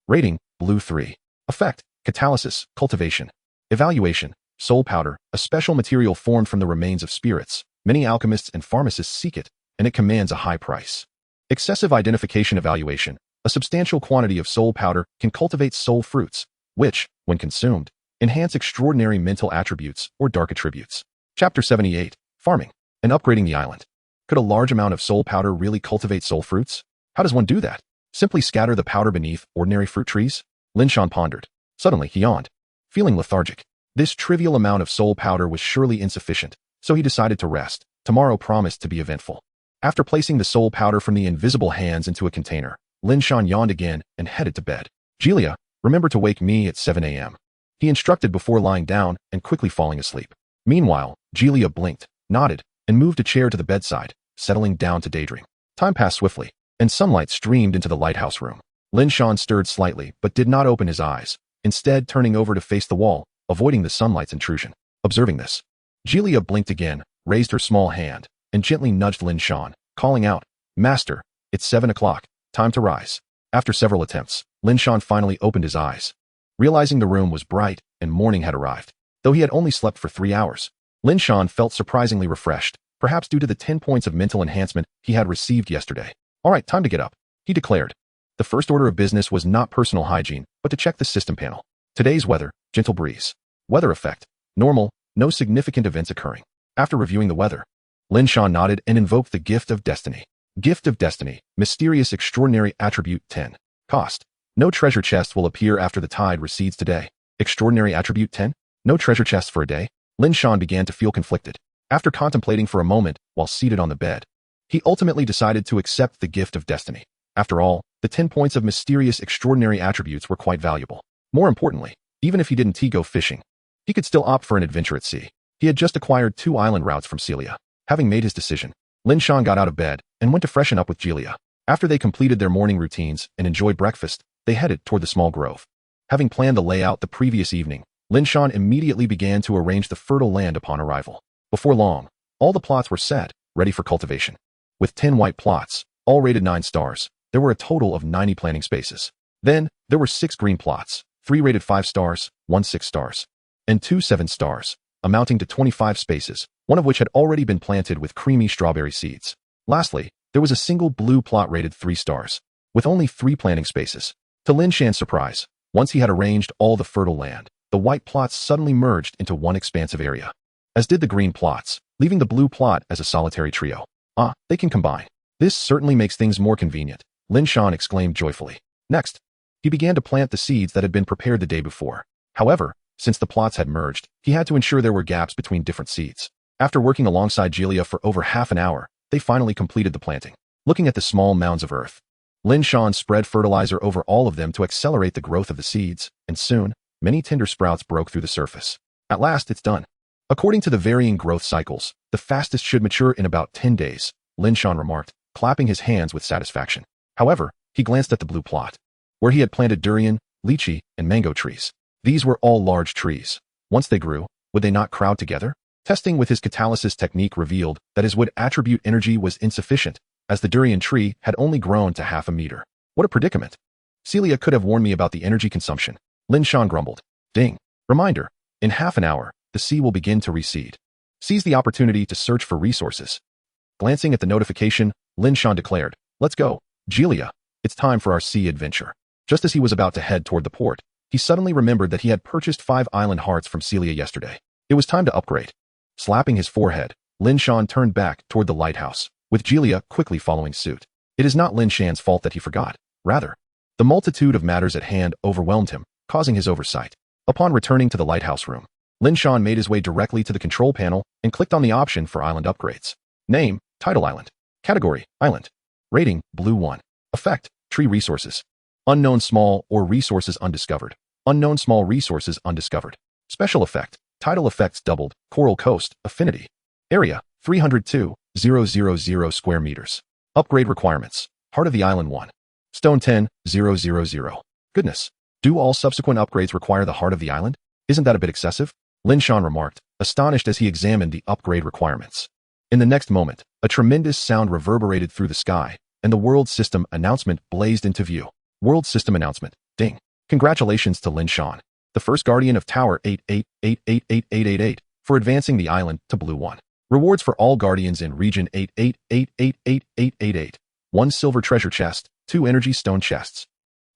Rating, blue 3. Effect, catalysis, cultivation. Evaluation, soul powder, a special material formed from the remains of spirits. Many alchemists and pharmacists seek it, and it commands a high price. Excessive identification evaluation, a substantial quantity of soul powder can cultivate soul fruits, which, when consumed, enhance extraordinary mental attributes or dark attributes. Chapter 78, Farming and Upgrading the Island. Could a large amount of soul powder really cultivate soul fruits? How does one do that? Simply scatter the powder beneath ordinary fruit trees? Linshan pondered. Suddenly he yawned, feeling lethargic. This trivial amount of soul powder was surely insufficient, so he decided to rest. Tomorrow promised to be eventful. After placing the soul powder from the invisible hands into a container, Linshan yawned again and headed to bed. Julia, remember to wake me at 7 a.m. He instructed before lying down and quickly falling asleep. Meanwhile, Julia blinked, nodded, and moved a chair to the bedside, settling down to daydream. Time passed swiftly, and sunlight streamed into the lighthouse room. Linshan stirred slightly but did not open his eyes, instead turning over to face the wall, avoiding the sunlight's intrusion. Observing this, Julia blinked again, raised her small hand, and gently nudged Linshan, calling out, Master, it's 7 o'clock, time to rise. After several attempts, Linshan finally opened his eyes, realizing the room was bright and morning had arrived. Though he had only slept for 3 hours, Linshan felt surprisingly refreshed, perhaps due to the 10 points of mental enhancement he had received yesterday. All right, time to get up, he declared. The first order of business was not personal hygiene, but to check the system panel. Today's weather, gentle breeze. Weather effect, normal, no significant events occurring. After reviewing the weather, Linshan nodded and invoked the Gift of Destiny. Gift of Destiny, mysterious extraordinary attribute 10. Cost. No treasure chest will appear after the tide recedes today. Extraordinary attribute 10? No treasure chests for a day? Linshan began to feel conflicted. After contemplating for a moment while seated on the bed, he ultimately decided to accept the Gift of Destiny. After all, the 10 points of mysterious extraordinary attributes were quite valuable. More importantly, even if he didn't go fishing, he could still opt for an adventure at sea. He had just acquired 2 island routes from Celia. Having made his decision, Linshan got out of bed and went to freshen up with Julia. After they completed their morning routines and enjoyed breakfast, they headed toward the small grove. Having planned the layout the previous evening, Linshan immediately began to arrange the fertile land upon arrival. Before long, all the plots were set, ready for cultivation. With 10 white plots, all rated 9 stars, there were a total of 90 planting spaces. Then, there were 6 green plots, 3 rated 5 stars, 1 6 stars, and 2 7 stars, amounting to 25 spaces, one of which had already been planted with creamy strawberry seeds. Lastly, there was a single blue plot rated 3 stars, with only 3 planting spaces. To Linshan's surprise, once he had arranged all the fertile land, the white plots suddenly merged into one expansive area, as did the green plots, leaving the blue plot as a solitary trio. Ah, they can combine. This certainly makes things more convenient, Linshan exclaimed joyfully. Next, he began to plant the seeds that had been prepared the day before. However, since the plots had merged, he had to ensure there were gaps between different seeds. After working alongside Julia for over half an hour, they finally completed the planting. Looking at the small mounds of earth, Linshan spread fertilizer over all of them to accelerate the growth of the seeds, and soon, many tender sprouts broke through the surface. At last, it's done. According to the varying growth cycles, the fastest should mature in about 10 days, Linshan remarked, clapping his hands with satisfaction. However, he glanced at the blue plot, where he had planted durian, lychee, and mango trees. These were all large trees. Once they grew, would they not crowd together? Testing with his catalysis technique revealed that his wood attribute energy was insufficient, as the durian tree had only grown to half a meter. What a predicament. Celia could have warned me about the energy consumption, Linshan grumbled. Ding. Reminder. In half an hour, the sea will begin to recede. Seize the opportunity to search for resources. Glancing at the notification, Linshan declared, Let's go, Julia. It's time for our sea adventure. Just as he was about to head toward the port, he suddenly remembered that he had purchased 5 island hearts from Celia yesterday. It was time to upgrade. Slapping his forehead, Linshan turned back toward the lighthouse, with Julia quickly following suit. It is not Linshan's fault that he forgot. Rather, the multitude of matters at hand overwhelmed him, causing his oversight. Upon returning to the lighthouse room, Linshan made his way directly to the control panel and clicked on the option for island upgrades. Name, Tidal Island. Category, Island. Rating, Blue 1. Effect, Tree Resources. Unknown small or resources undiscovered. Unknown small resources undiscovered. Special effect, tidal effects doubled, Coral Coast, Affinity. Area, 302,000 square meters. Upgrade requirements, Heart of the Island 1. Stone 10,000. Goodness. Do all subsequent upgrades require the heart of the island? Isn't that a bit excessive? Lin Shan remarked, astonished as he examined the upgrade requirements. In the next moment, a tremendous sound reverberated through the sky, and the world system announcement blazed into view. World system announcement. Ding. Congratulations to Lin Shan, the first guardian of Tower 88888888, for advancing the island to Blue 1. Rewards for all guardians in Region 88888888. 1 silver treasure chest, 2 energy stone chests.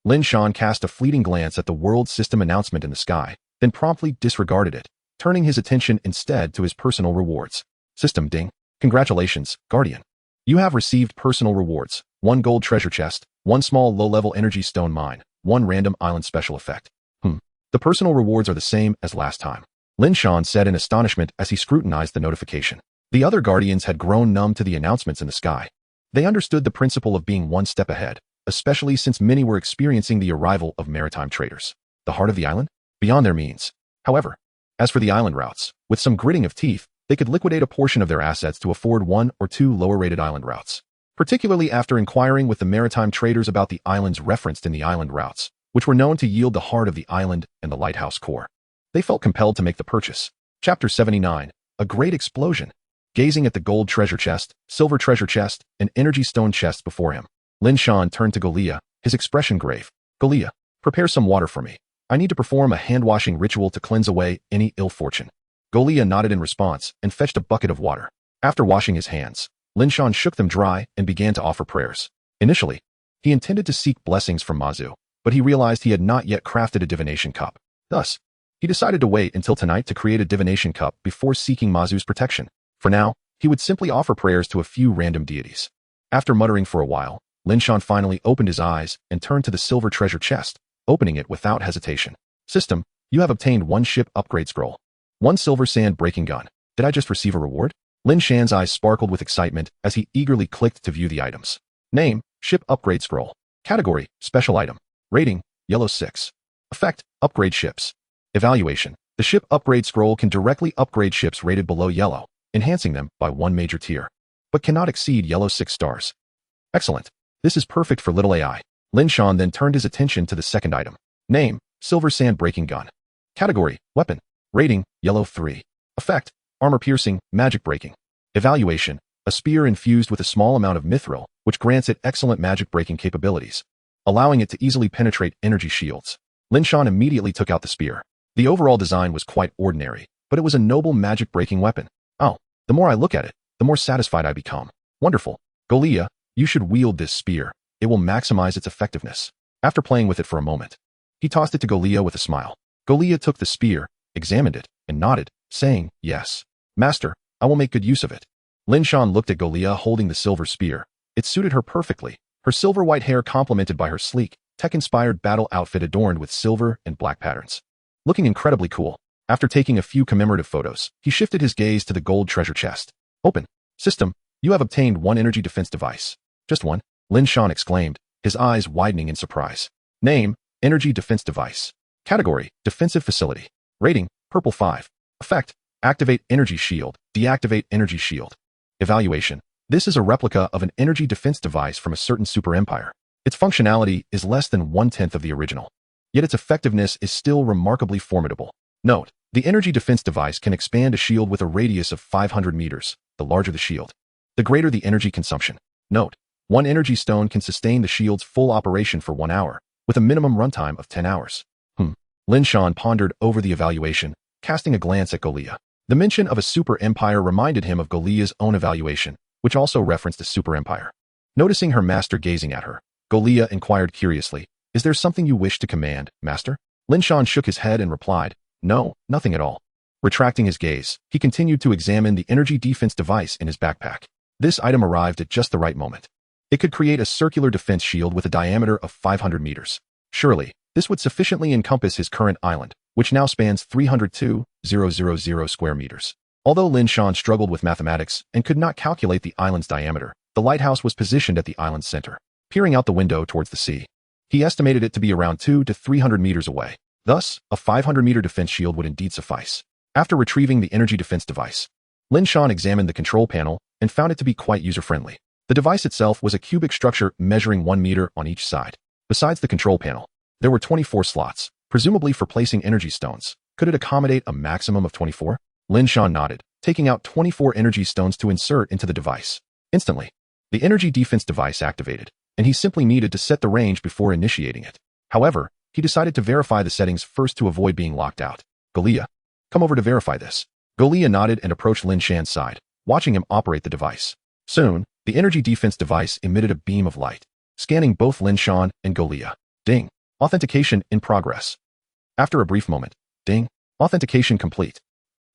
Lin Shan cast a fleeting glance at the world system announcement in the sky, then promptly disregarded it, turning his attention instead to his personal rewards. System. Ding. Congratulations, Guardian. You have received personal rewards: 1 gold treasure chest, 1 small low-level energy stone mine, 1 random island special effect. The personal rewards are the same as last time, Lin Shan said in astonishment as he scrutinized the notification. The other guardians had grown numb to the announcements in the sky. They understood the principle of being one step ahead, especially since many were experiencing the arrival of maritime traders. The heart of the island? Beyond their means. However, as for the island routes, with some gritting of teeth, they could liquidate a portion of their assets to afford 1 or 2 lower-rated island routes. Particularly after inquiring with the maritime traders about the islands referenced in the island routes, which were known to yield the heart of the island and the lighthouse core. They felt compelled to make the purchase. Chapter 79. A Great Explosion. Gazing at the gold treasure chest, silver treasure chest, and energy stone chests before him, Lin Shan turned to Golia, his expression grave. Golia, prepare some water for me. I need to perform a hand-washing ritual to cleanse away any ill fortune. Golia nodded in response and fetched a bucket of water. After washing his hands, Lin Shan shook them dry and began to offer prayers. Initially, he intended to seek blessings from Mazu, but he realized he had not yet crafted a divination cup. Thus, he decided to wait until tonight to create a divination cup before seeking Mazu's protection. For now, he would simply offer prayers to a few random deities. After muttering for a while, Lin Shan finally opened his eyes and turned to the silver treasure chest, opening it without hesitation. System, you have obtained 1 ship upgrade scroll. 1 silver sand breaking gun. Did I just receive a reward? Lin Shan's eyes sparkled with excitement as he eagerly clicked to view the items. Name, ship upgrade scroll. Category, special item. Rating, yellow 6. Effect, upgrade ships. Evaluation, the ship upgrade scroll can directly upgrade ships rated below yellow, enhancing them by 1 major tier, but cannot exceed yellow 6 stars. Excellent. This is perfect for little AI. Lin Shan then turned his attention to the second item. Name, silver sand breaking gun. Category, weapon. Rating, yellow 3. Effect, armor piercing, magic breaking. Evaluation, a spear infused with a small amount of mithril, which grants it excellent magic breaking capabilities, allowing it to easily penetrate energy shields. Lin Shan immediately took out the spear. The overall design was quite ordinary, but it was a noble magic breaking weapon. Oh, the more I look at it, the more satisfied I become. Wonderful. Golia, you should wield this spear. It will maximize its effectiveness. After playing with it for a moment, he tossed it to Golia with a smile. Golia took the spear, examined it, and nodded, saying, yes. Master, I will make good use of it. Lin Shan looked at Golia holding the silver spear. It suited her perfectly, her silver white hair complemented by her sleek, tech-inspired battle outfit adorned with silver and black patterns. Looking incredibly cool. After taking a few commemorative photos, he shifted his gaze to the gold treasure chest. Open. System, you have obtained 1 energy defense device. Just 1? Lin Shan exclaimed, his eyes widening in surprise. Name, energy defense device. Category, defensive facility. Rating, purple 5. Effect, activate energy shield, deactivate energy shield. Evaluation, this is a replica of an energy defense device from a certain super empire. Its functionality is less than 1/10 of the original, yet its effectiveness is still remarkably formidable. Note, the energy defense device can expand a shield with a radius of 500 meters. The larger the shield, the greater the energy consumption. Note, 1 energy stone can sustain the shield's full operation for 1 hour, with a minimum runtime of 10 hours. Lin Shan pondered over the evaluation, casting a glance at Golia. The mention of a super empire reminded him of Golia's own evaluation, which also referenced a super empire. Noticing her master gazing at her, Golia inquired curiously, is there something you wish to command, master? Lin Shan shook his head and replied, no, nothing at all. Retracting his gaze, he continued to examine the energy defense device in his backpack. This item arrived at just the right moment. It could create a circular defense shield with a diameter of 500 meters. Surely, this would sufficiently encompass his current island, which now spans 302,000 square meters. Although Lin Shan struggled with mathematics and could not calculate the island's diameter, the lighthouse was positioned at the island's center, peering out the window towards the sea. He estimated it to be around 200 to 300 meters away. Thus, a 500-meter defense shield would indeed suffice. After retrieving the energy defense device, Lin Shan examined the control panel and found it to be quite user-friendly. The device itself was a cubic structure measuring 1 meter on each side. Besides the control panel, there were 24 slots, presumably for placing energy stones. Could it accommodate a maximum of 24? Lin Shan nodded, taking out 24 energy stones to insert into the device. Instantly, the energy defense device activated, and he simply needed to set the range before initiating it. However, he decided to verify the settings first to avoid being locked out. Golia, come over to verify this. Golia nodded and approached Lin Shan's side, watching him operate the device. Soon, the energy defense device emitted a beam of light, scanning both Lin Shan and Golia. Ding. Authentication in progress. After a brief moment, ding. Authentication complete.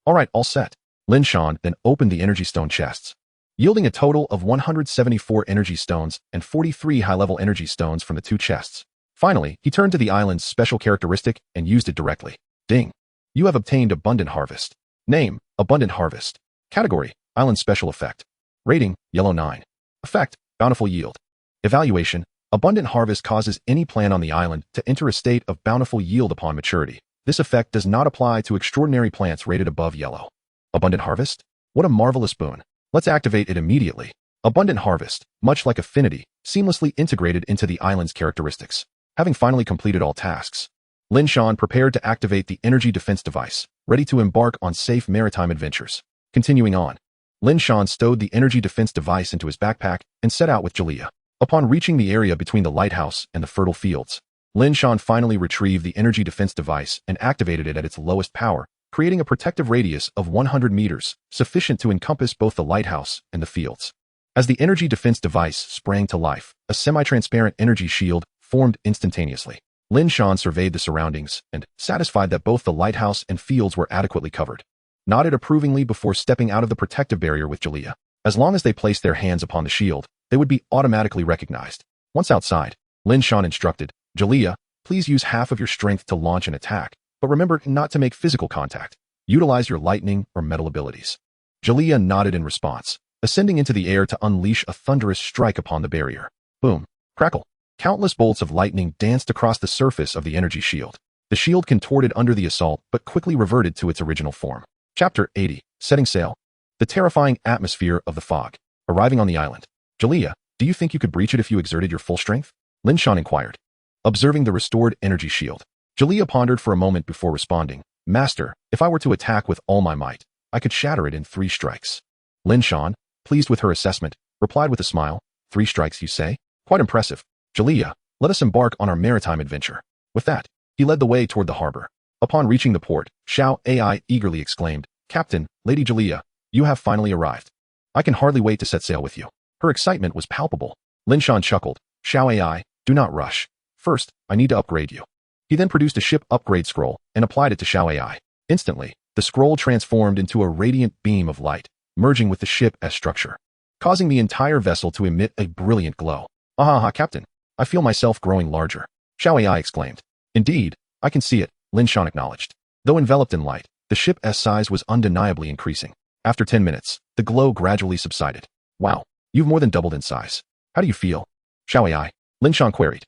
All right, all set. Lin Shan then opened the energy stone chests, yielding a total of 174 energy stones and 43 high-level energy stones from the 2 chests. Finally, he turned to the island's special characteristic and used it directly. Ding. You have obtained Abundant Harvest. Name, Abundant Harvest. Category, Island Special Effect. Rating, Yellow 9. Effect, Bountiful Yield. Evaluation, Abundant Harvest causes any plant on the island to enter a state of bountiful yield upon maturity. This effect does not apply to extraordinary plants rated above yellow. Abundant Harvest? What a marvelous boon. Let's activate it immediately. Abundant Harvest, much like Affinity, seamlessly integrated into the island's characteristics. Having finally completed all tasks, Lin Shan prepared to activate the energy defense device, ready to embark on safe maritime adventures. Continuing on, Lin Shan stowed the energy defense device into his backpack and set out with Jalea. Upon reaching the area between the lighthouse and the fertile fields, Lin Shan finally retrieved the energy defense device and activated it at its lowest power, creating a protective radius of 100 meters, sufficient to encompass both the lighthouse and the fields. As the energy defense device sprang to life, a semi-transparent energy shield formed instantaneously. Lin Shan surveyed the surroundings and, satisfied that both the lighthouse and fields were adequately covered, nodded approvingly before stepping out of the protective barrier with Jalea. As long as they placed their hands upon the shield, they would be automatically recognized. Once outside, Lin Shan instructed, Jalea, please use half of your strength to launch an attack, but remember not to make physical contact. Utilize your lightning or metal abilities. Jalea nodded in response, ascending into the air to unleash a thunderous strike upon the barrier. Boom. Crackle. Countless bolts of lightning danced across the surface of the energy shield. The shield contorted under the assault but quickly reverted to its original form. Chapter 80. Setting Sail. The terrifying atmosphere of the fog. Arriving on the island. Jalea, do you think you could breach it if you exerted your full strength? Lin Shan inquired. Observing the restored energy shield, Jalea pondered for a moment before responding. Master, if I were to attack with all my might, I could shatter it in 3 strikes. Lin Shan, pleased with her assessment, replied with a smile. 3 strikes, you say? Quite impressive. Jalea, let us embark on our maritime adventure. With that, he led the way toward the harbor. Upon reaching the port, Xiao AI eagerly exclaimed, Captain, Lady Jalea, you have finally arrived. I can hardly wait to set sail with you. Her excitement was palpable. Lin Shan chuckled. Xiao AI, do not rush. First, I need to upgrade you. He then produced a ship upgrade scroll and applied it to Xiao AI. Instantly, the scroll transformed into a radiant beam of light, merging with the ship as structure, causing the entire vessel to emit a brilliant glow. Aha, Captain, I feel myself growing larger. Xiao AI exclaimed. Indeed, I can see it, Lin Shan acknowledged. Though enveloped in light, the ship's size was undeniably increasing. After 10 minutes, the glow gradually subsided. Wow, you've more than doubled in size. How do you feel? Xiao AI, Lin Shan queried.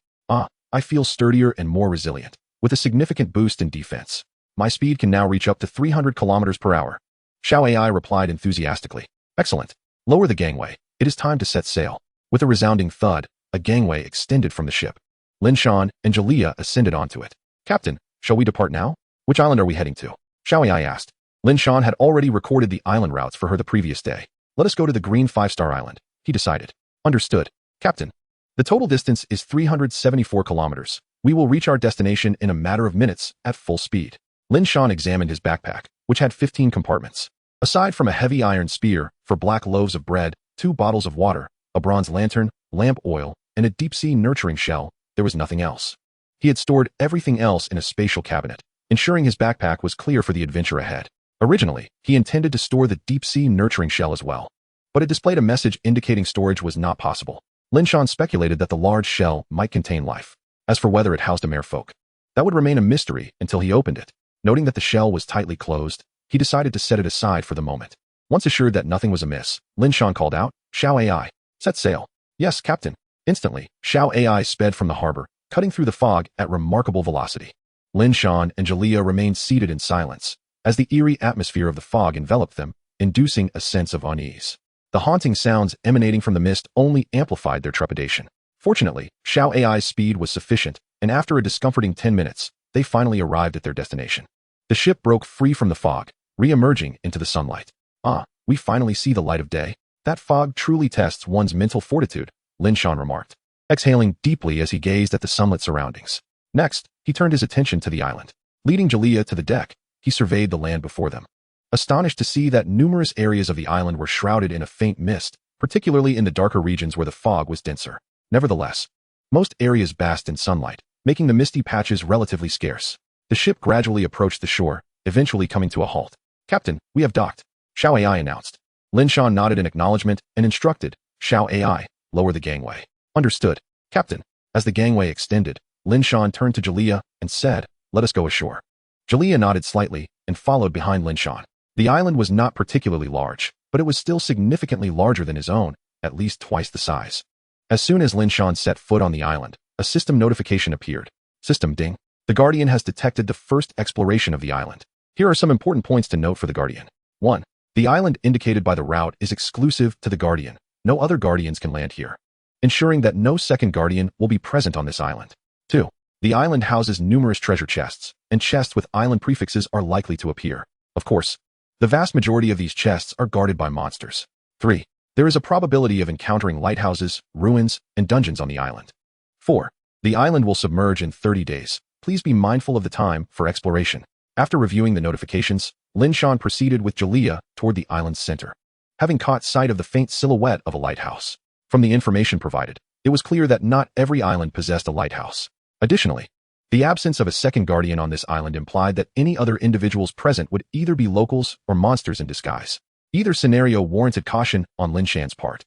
I feel sturdier and more resilient, with a significant boost in defense. My speed can now reach up to 300 kilometers per hour. Xiao AI replied enthusiastically. Excellent. Lower the gangway. It is time to set sail. With a resounding thud, a gangway extended from the ship. Lin Shan and Jalea ascended onto it. Captain, shall we depart now? Which island are we heading to? Xiao AI asked. Lin Shan had already recorded the island routes for her the previous day. Let us go to the green 5-star island, he decided. Understood. Captain. The total distance is 374 kilometers. We will reach our destination in a matter of minutes at full speed. Lin Shan examined his backpack, which had 15 compartments. Aside from a heavy iron spear for black loaves of bread, 2 bottles of water, a bronze lantern, lamp oil, and a deep-sea nurturing shell, there was nothing else. He had stored everything else in a spatial cabinet, ensuring his backpack was clear for the adventure ahead. Originally, he intended to store the deep-sea nurturing shell as well, but it displayed a message indicating storage was not possible. Lin Shan speculated that the large shell might contain life. As for whether it housed a merfolk, that would remain a mystery until he opened it. Noting that the shell was tightly closed, he decided to set it aside for the moment. Once assured that nothing was amiss, Lin Shan called out, Xiao AI, set sail. Yes, Captain. Instantly, Xiao AI sped from the harbor, cutting through the fog at remarkable velocity. Lin Shan and Jalea remained seated in silence, as the eerie atmosphere of the fog enveloped them, inducing a sense of unease. The haunting sounds emanating from the mist only amplified their trepidation. Fortunately, Xiao AI's speed was sufficient, and after a discomforting 10 minutes, they finally arrived at their destination. The ship broke free from the fog, re-emerging into the sunlight. Ah, we finally see the light of day. That fog truly tests one's mental fortitude, Lin Shan remarked, exhaling deeply as he gazed at the sunlit surroundings. Next, he turned his attention to the island. Leading Jalea to the deck, he surveyed the land before them. Astonished to see that numerous areas of the island were shrouded in a faint mist, particularly in the darker regions where the fog was denser. Nevertheless, most areas basked in sunlight, making the misty patches relatively scarce. The ship gradually approached the shore, eventually coming to a halt. "Captain, we have docked," Xiao AI announced. Lin Shan nodded in acknowledgement and instructed, "Xiao AI, lower the gangway." "Understood, Captain." As the gangway extended, Lin Shan turned to Jalea and said, "Let us go ashore." Jalea nodded slightly and followed behind Lin Shan. The island was not particularly large, but it was still significantly larger than his own, at least twice the size. As soon as Lin Shan set foot on the island, a system notification appeared. "System ding. The Guardian has detected the first exploration of the island. Here are some important points to note for the Guardian. 1. The island indicated by the route is exclusive to the Guardian. No other Guardians can land here, ensuring that no second Guardian will be present on this island. 2. The island houses numerous treasure chests, and chests with island prefixes are likely to appear. Of course, the vast majority of these chests are guarded by monsters. 3. There is a probability of encountering lighthouses, ruins, and dungeons on the island. 4. The island will submerge in 30 days. Please be mindful of the time for exploration." After reviewing the notifications, Lin Shan proceeded with Jalea toward the island's center. Having caught sight of the faint silhouette of a lighthouse. From the information provided, it was clear that not every island possessed a lighthouse. Additionally, the absence of a second guardian on this island implied that any other individuals present would either be locals or monsters in disguise. Either scenario warranted caution on Lin Shan's part.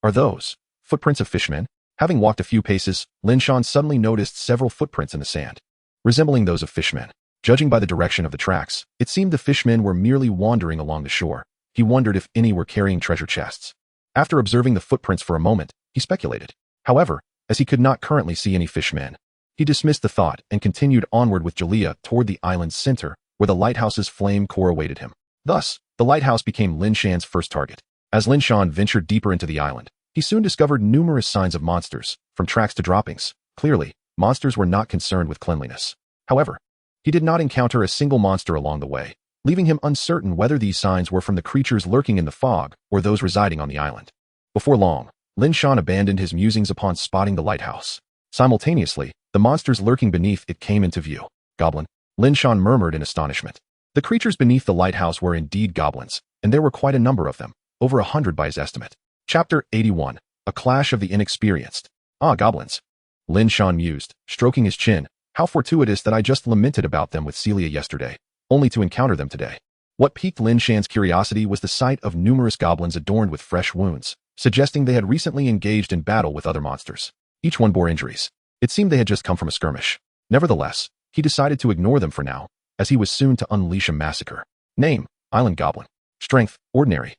Are those footprints of fishmen? Having walked a few paces, Lin Shan suddenly noticed several footprints in the sand, resembling those of fishmen. Judging by the direction of the tracks, it seemed the fishmen were merely wandering along the shore. He wondered if any were carrying treasure chests. After observing the footprints for a moment, he speculated. However, as he could not currently see any fishmen, he dismissed the thought and continued onward with Jalea toward the island's center, where the lighthouse's flame core awaited him. Thus, the lighthouse became Lin Shan's first target. As Lin Shan ventured deeper into the island, he soon discovered numerous signs of monsters, from tracks to droppings. Clearly, monsters were not concerned with cleanliness. However, he did not encounter a single monster along the way, leaving him uncertain whether these signs were from the creatures lurking in the fog or those residing on the island. Before long, Lin Shan abandoned his musings upon spotting the lighthouse. Simultaneously, the monsters lurking beneath it came into view. "Goblin," Lin Shan murmured in astonishment. The creatures beneath the lighthouse were indeed goblins, and there were quite a number of them, over 100 by his estimate. Chapter 81. A Clash of the Inexperienced. "Ah, goblins," Lin Shan mused, stroking his chin. "How fortuitous that I just lamented about them with Celia yesterday, only to encounter them today." What piqued Lin Shan's curiosity was the sight of numerous goblins adorned with fresh wounds, suggesting they had recently engaged in battle with other monsters. Each one bore injuries. It seemed they had just come from a skirmish. Nevertheless, he decided to ignore them for now, as he was soon to unleash a massacre. Name: Island Goblin. Strength: Ordinary.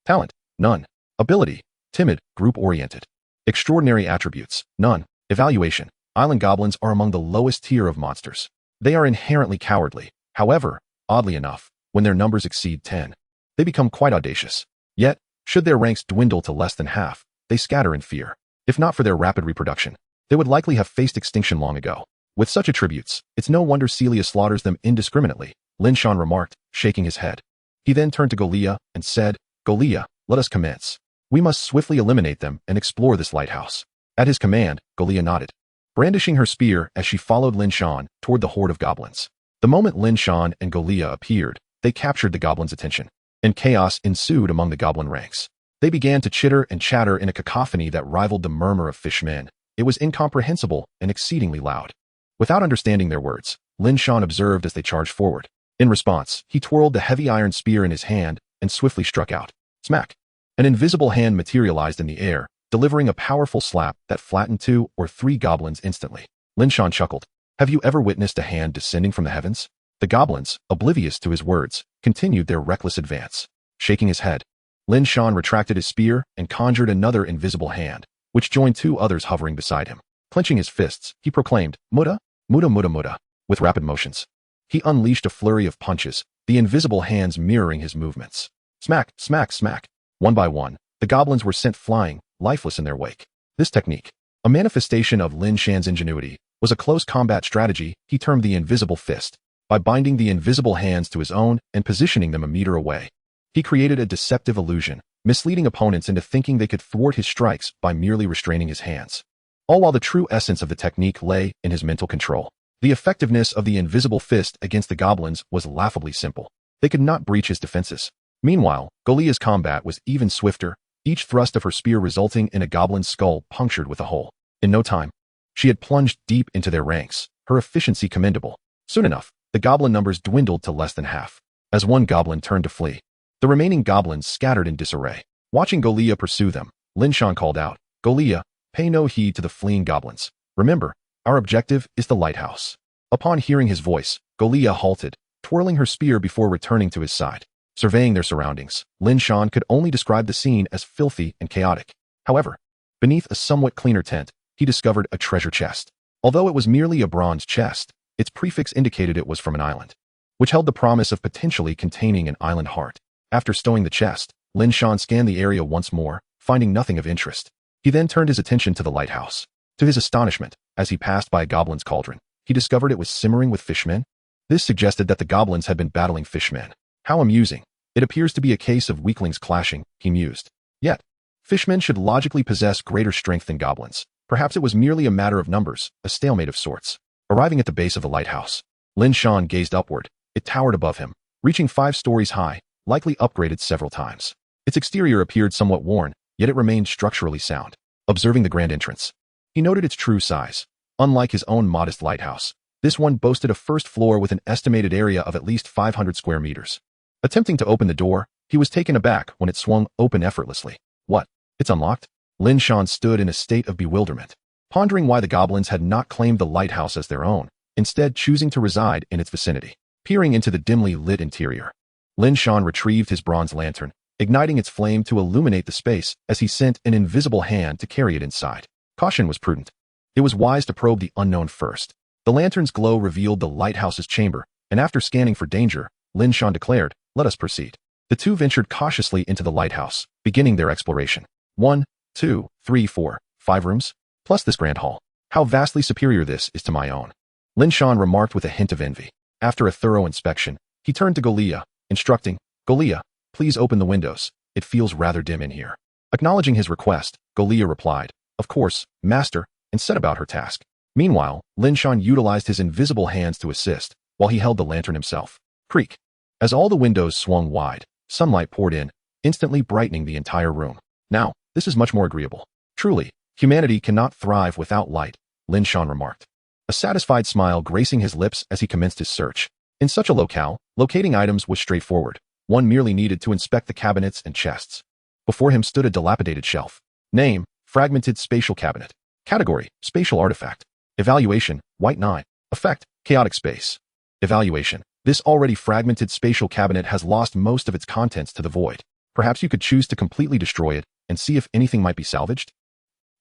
Talent: None. Ability: Timid, Group-Oriented. Extraordinary attributes: None. Evaluation: Island goblins are among the lowest tier of monsters. They are inherently cowardly. However, oddly enough, when their numbers exceed 10, they become quite audacious. Yet, should their ranks dwindle to less than half, they scatter in fear. If not for their rapid reproduction, they would likely have faced extinction long ago. With such attributes, it's no wonder Celia slaughters them indiscriminately, Lin Shan remarked, shaking his head. He then turned to Golea and said, "Golea, let us commence. We must swiftly eliminate them and explore this lighthouse." At his command, Golea nodded, brandishing her spear as she followed Lin Shan toward the horde of goblins. The moment Lin Shan and Golea appeared, they captured the goblins' attention, and chaos ensued among the goblin ranks. They began to chitter and chatter in a cacophony that rivaled the murmur of fishmen. It was incomprehensible and exceedingly loud. Without understanding their words, Lin Shan observed as they charged forward. In response, he twirled the heavy iron spear in his hand and swiftly struck out. Smack! An invisible hand materialized in the air, delivering a powerful slap that flattened 2 or 3 goblins instantly. Lin Shan chuckled. Have you ever witnessed a hand descending from the heavens? The goblins, oblivious to his words, continued their reckless advance. Shaking his head, Lin Shan retracted his spear and conjured another invisible hand, which joined 2 others hovering beside him. Clenching his fists, he proclaimed, "Muda, muda, muda, muda," with rapid motions. He unleashed a flurry of punches, the invisible hands mirroring his movements. Smack, smack, smack. One by one, the goblins were sent flying, lifeless in their wake. This technique, a manifestation of Lin Shan's ingenuity, was a close combat strategy he termed the invisible fist. By binding the invisible hands to his own and positioning them a meter away, he created a deceptive illusion, misleading opponents into thinking they could thwart his strikes by merely restraining his hands. All while the true essence of the technique lay in his mental control. The effectiveness of the invisible fist against the goblins was laughably simple. They could not breach his defenses. Meanwhile, Golia's combat was even swifter, each thrust of her spear resulting in a goblin's skull punctured with a hole. In no time, she had plunged deep into their ranks, her efficiency commendable. Soon enough, the goblin numbers dwindled to less than half. As one goblin turned to flee, the remaining goblins scattered in disarray. Watching Golia pursue them, Lin Shan called out, "Golia, pay no heed to the fleeing goblins. Remember, our objective is the lighthouse." Upon hearing his voice, Golia halted, twirling her spear before returning to his side. Surveying their surroundings, Lin Shan could only describe the scene as filthy and chaotic. However, beneath a somewhat cleaner tent, he discovered a treasure chest. Although it was merely a bronze chest, its prefix indicated it was from an island, which held the promise of potentially containing an island heart. After stowing the chest, Lin Shan scanned the area once more, finding nothing of interest. He then turned his attention to the lighthouse. To his astonishment, as he passed by a goblin's cauldron, he discovered it was simmering with fishmen. This suggested that the goblins had been battling fishmen. How amusing. It appears to be a case of weaklings clashing, he mused. Yet, fishmen should logically possess greater strength than goblins. Perhaps it was merely a matter of numbers, a stalemate of sorts. Arriving at the base of the lighthouse, Lin Shan gazed upward. It towered above him, reaching 5 stories high, likely upgraded several times. Its exterior appeared somewhat worn, yet it remained structurally sound. Observing the grand entrance, he noted its true size. Unlike his own modest lighthouse, this one boasted a first floor with an estimated area of at least 500 square meters. Attempting to open the door, he was taken aback when it swung open effortlessly. What? It's unlocked? Lin Shan stood in a state of bewilderment, pondering why the goblins had not claimed the lighthouse as their own, instead choosing to reside in its vicinity. Peering into the dimly lit interior, Lin Shan retrieved his bronze lantern, igniting its flame to illuminate the space as he sent an invisible hand to carry it inside. Caution was prudent. It was wise to probe the unknown first. The lantern's glow revealed the lighthouse's chamber, and after scanning for danger, Lin Shan declared, "Let us proceed." The two ventured cautiously into the lighthouse, beginning their exploration. 1, 2, 3, 4, 5 rooms? Plus this grand hall. How vastly superior this is to my own. Lin Shan remarked with a hint of envy. After a thorough inspection, he turned to Golia, instructing, "Golia, please open the windows. It feels rather dim in here." Acknowledging his request, Golia replied, "Of course, master," and set about her task. Meanwhile, Lin Shan utilized his invisible hands to assist, while he held the lantern himself. Creak. As all the windows swung wide, sunlight poured in, instantly brightening the entire room. "Now, this is much more agreeable. Truly, humanity cannot thrive without light," Lin Shan remarked, a satisfied smile gracing his lips as he commenced his search. In such a locale, locating items was straightforward. One merely needed to inspect the cabinets and chests. Before him stood a dilapidated shelf. Name, fragmented spatial cabinet. Category, spatial artifact. Evaluation, white 9. Effect, chaotic space. Evaluation. This already fragmented spatial cabinet has lost most of its contents to the void. Perhaps you could choose to completely destroy it and see if anything might be salvaged?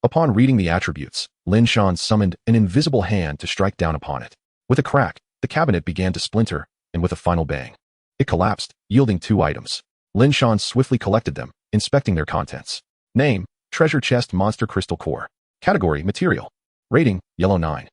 Upon reading the attributes, Lin Shan summoned an invisible hand to strike down upon it. With a crack, the cabinet began to splinter, and with a final bang, it collapsed, yielding 2 items. Lin Shan swiftly collected them, inspecting their contents. Name, treasure chest monster crystal core. Category, material. Rating, yellow 9.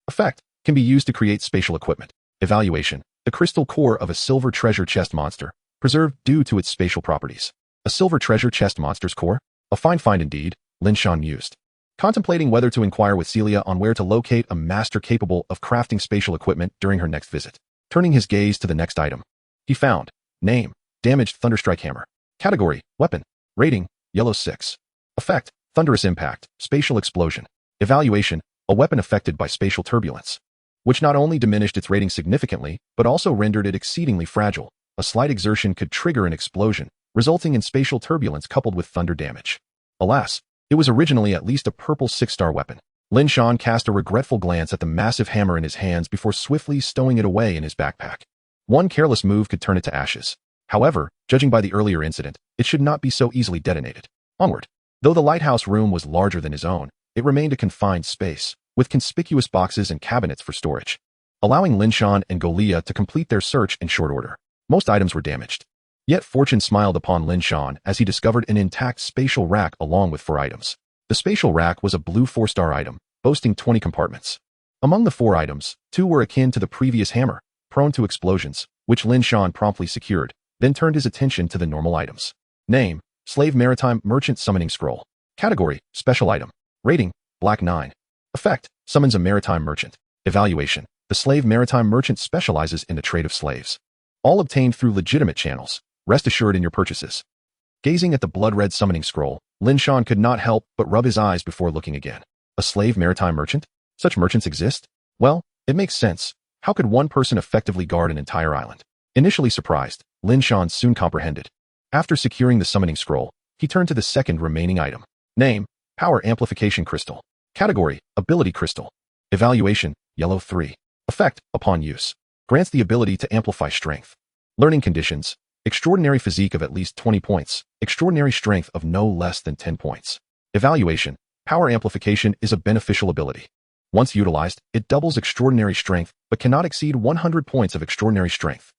Effect, can be used to create spatial equipment. Evaluation, the crystal core of a silver treasure chest monster, preserved due to its spatial properties. A silver treasure chest monster's core? A fine find indeed, Lin Shan mused, contemplating whether to inquire with Celia on where to locate a master capable of crafting spatial equipment during her next visit. Turning his gaze to the next item, he found, name, damaged thunderstrike hammer. Category, weapon. Rating, yellow 6. Effect, thunderous impact, spatial explosion. Evaluation, a weapon affected by spatial turbulence, which not only diminished its rating significantly, but also rendered it exceedingly fragile. A slight exertion could trigger an explosion, resulting in spatial turbulence coupled with thunder damage. Alas, it was originally at least a purple 6-star weapon. Lin Shan cast a regretful glance at the massive hammer in his hands before swiftly stowing it away in his backpack. One careless move could turn it to ashes. However, judging by the earlier incident, it should not be so easily detonated. Onward. Though the lighthouse room was larger than his own, it remained a confined space, with conspicuous boxes and cabinets for storage, allowing Lin Shan and Golia to complete their search in short order. Most items were damaged. Yet fortune smiled upon Lin Shan as he discovered an intact spatial rack along with 4 items. The spatial rack was a blue 4-star item, boasting 20 compartments. Among the 4 items, 2 were akin to the previous hammer, prone to explosions, which Lin Shan promptly secured, then turned his attention to the normal items. Name: Slave Maritime Merchant Summoning Scroll. Category: Special Item. Rating: Black 9. Effect: Summons a maritime merchant. Evaluation: The slave maritime merchant specializes in the trade of slaves. All obtained through legitimate channels. Rest assured in your purchases. Gazing at the blood-red summoning scroll, Lin Shan could not help but rub his eyes before looking again. A slave maritime merchant? Such merchants exist? Well, it makes sense. How could one person effectively guard an entire island? Initially surprised, Lin Shan soon comprehended. After securing the summoning scroll, he turned to the second remaining item. Name: Power Amplification Crystal. Category: Ability Crystal. Evaluation: Yellow 3. Effect: Upon use, grants the ability to amplify strength. Learning conditions: Extraordinary physique of at least 20 points, extraordinary strength of no less than 10 points. Evaluation: Power amplification is a beneficial ability. Once utilized, it doubles extraordinary strength, but cannot exceed 100 points of extraordinary strength.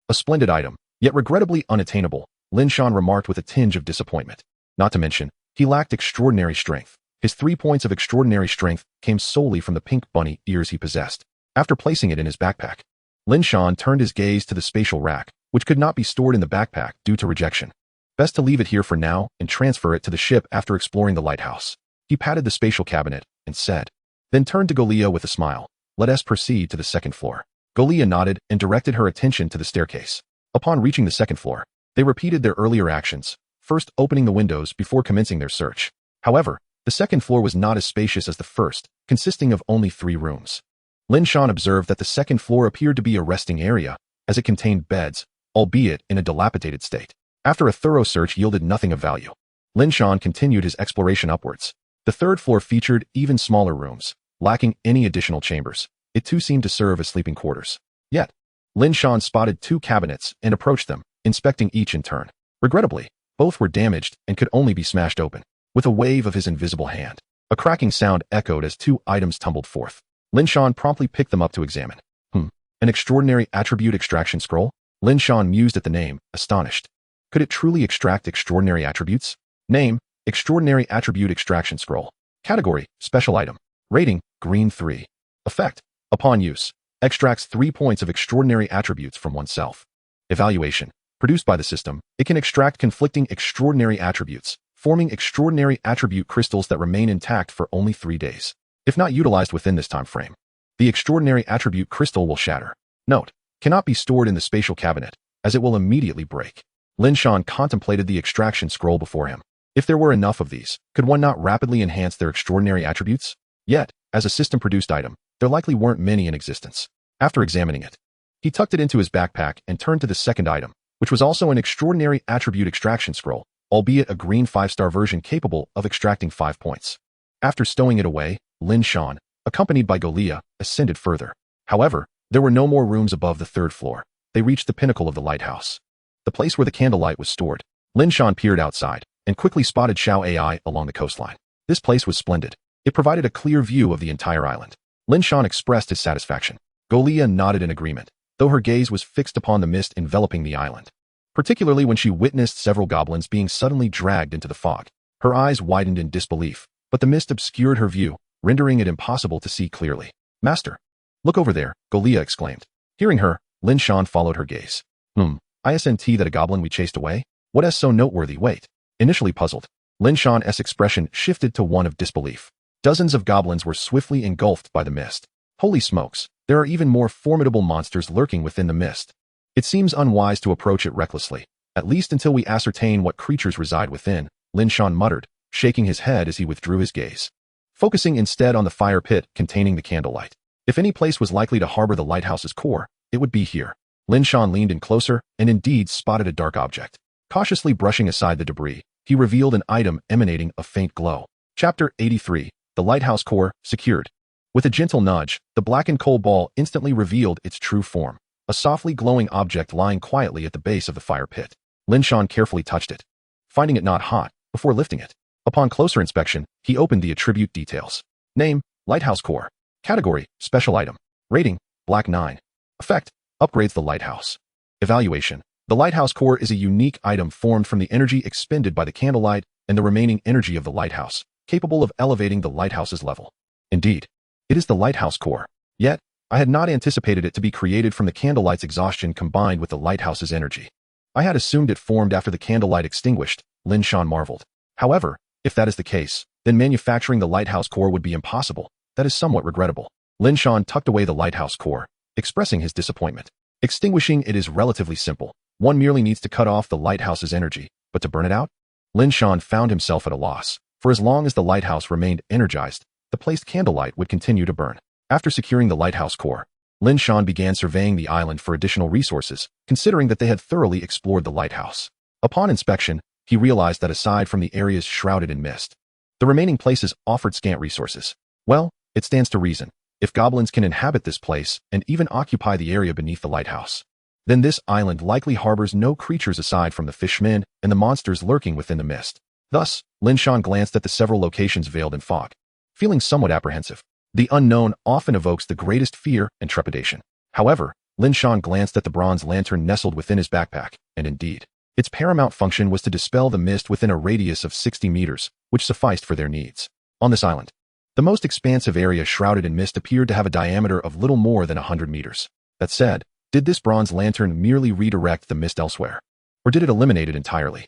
A splendid item, yet regrettably unattainable, Lin Shan remarked with a tinge of disappointment. Not to mention, he lacked extraordinary strength. His 3 points of extraordinary strength came solely from the pink bunny ears he possessed. After placing it in his backpack, Lin Shan turned his gaze to the spatial rack, which could not be stored in the backpack due to rejection. Best to leave it here for now and transfer it to the ship after exploring the lighthouse. He patted the spatial cabinet and said, then turned to Golia with a smile. Let us proceed to the second floor. Golia nodded and directed her attention to the staircase. Upon reaching the second floor, they repeated their earlier actions, first opening the windows before commencing their search. However, the second floor was not as spacious as the first, consisting of only 3 rooms. Lin Shan observed that the second floor appeared to be a resting area, as it contained beds, albeit in a dilapidated state. After a thorough search yielded nothing of value, Lin Shan continued his exploration upwards. The third floor featured even smaller rooms, lacking any additional chambers. It too seemed to serve as sleeping quarters. Yet, Lin Shan spotted 2 cabinets and approached them, inspecting each in turn. Regrettably, both were damaged and could only be smashed open. With a wave of his invisible hand, a cracking sound echoed as 2 items tumbled forth. Lin Shan promptly picked them up to examine. An extraordinary attribute extraction scroll? Lin Shan mused at the name, astonished. Could it truly extract extraordinary attributes? Name: Extraordinary Attribute Extraction Scroll. Category: Special Item. Rating: Green 3. Effect: Upon use, extracts 3 points of extraordinary attributes from oneself. Evaluation: Produced by the system, it can extract conflicting extraordinary attributes, forming extraordinary attribute crystals that remain intact for only 3 days. If not utilized within this time frame, the extraordinary attribute crystal will shatter. Note: Cannot be stored in the spatial cabinet, as it will immediately break. Lin Shan contemplated the extraction scroll before him. If there were enough of these, could one not rapidly enhance their extraordinary attributes? Yet, as a system-produced item, there likely weren't many in existence. After examining it, he tucked it into his backpack and turned to the second item, which was also an extraordinary attribute extraction scroll, albeit a green 5-star version capable of extracting 5 points. After stowing it away, Lin Shan, accompanied by Golia, ascended further. However, there were no more rooms above the 3rd floor. They reached the pinnacle of the lighthouse, the place where the candlelight was stored. Lin Shan peered outside and quickly spotted Xiao AI along the coastline. This place was splendid. It provided a clear view of the entire island. Lin Shan expressed his satisfaction. Golia nodded in agreement, though her gaze was fixed upon the mist enveloping the island. Particularly when she witnessed several goblins being suddenly dragged into the fog. Her eyes widened in disbelief, but the mist obscured her view, rendering it impossible to see clearly. Master, look over there, Golia exclaimed. Hearing her, Lin Shan followed her gaze. Isn't that a goblin we chased away? What is so noteworthy? Wait. Initially puzzled, Lin Shan's expression shifted to one of disbelief. Dozens of goblins were swiftly engulfed by the mist. Holy smokes, there are even more formidable monsters lurking within the mist. It seems unwise to approach it recklessly, at least until we ascertain what creatures reside within, Lin Shan muttered, shaking his head as he withdrew his gaze, focusing instead on the fire pit containing the candlelight. If any place was likely to harbor the lighthouse's core, it would be here. Lin Shan leaned in closer and indeed spotted a dark object. Cautiously brushing aside the debris, he revealed an item emanating a faint glow. Chapter 83, The Lighthouse Core, Secured. With a gentle nudge, the blackened coal ball instantly revealed its true form, a softly glowing object lying quietly at the base of the fire pit. Lin Shan carefully touched it, finding it not hot, before lifting it. Upon closer inspection, he opened the attribute details. Name: Lighthouse Core. Category: Special Item. Rating: Black 9. Effect: Upgrades the lighthouse. Evaluation: The lighthouse core is a unique item formed from the energy expended by the candlelight and the remaining energy of the lighthouse, capable of elevating the lighthouse's level. Indeed, it is the lighthouse core. Yet, I had not anticipated it to be created from the candlelight's exhaustion combined with the lighthouse's energy. I had assumed it formed after the candlelight extinguished, Lin Shan marveled. However, if that is the case, then manufacturing the lighthouse core would be impossible. That is somewhat regrettable. Lin Shan tucked away the lighthouse core, expressing his disappointment. Extinguishing it is relatively simple. One merely needs to cut off the lighthouse's energy, but to burn it out? Lin Shan found himself at a loss. For as long as the lighthouse remained energized, the placed candlelight would continue to burn. After securing the lighthouse core, Lin Shan began surveying the island for additional resources, considering that they had thoroughly explored the lighthouse. Upon inspection, he realized that aside from the areas shrouded in mist, the remaining places offered scant resources. Well, it stands to reason. If goblins can inhabit this place and even occupy the area beneath the lighthouse, then this island likely harbors no creatures aside from the fishmen and the monsters lurking within the mist. Thus, Lin Shan glanced at the several locations veiled in fog, feeling somewhat apprehensive. The unknown often evokes the greatest fear and trepidation. However, Lin Shan glanced at the bronze lantern nestled within his backpack, and indeed, its paramount function was to dispel the mist within a radius of 60 meters, which sufficed for their needs. On this island, the most expansive area shrouded in mist appeared to have a diameter of little more than 100 meters. That said, did this bronze lantern merely redirect the mist elsewhere? Or did it eliminate it entirely?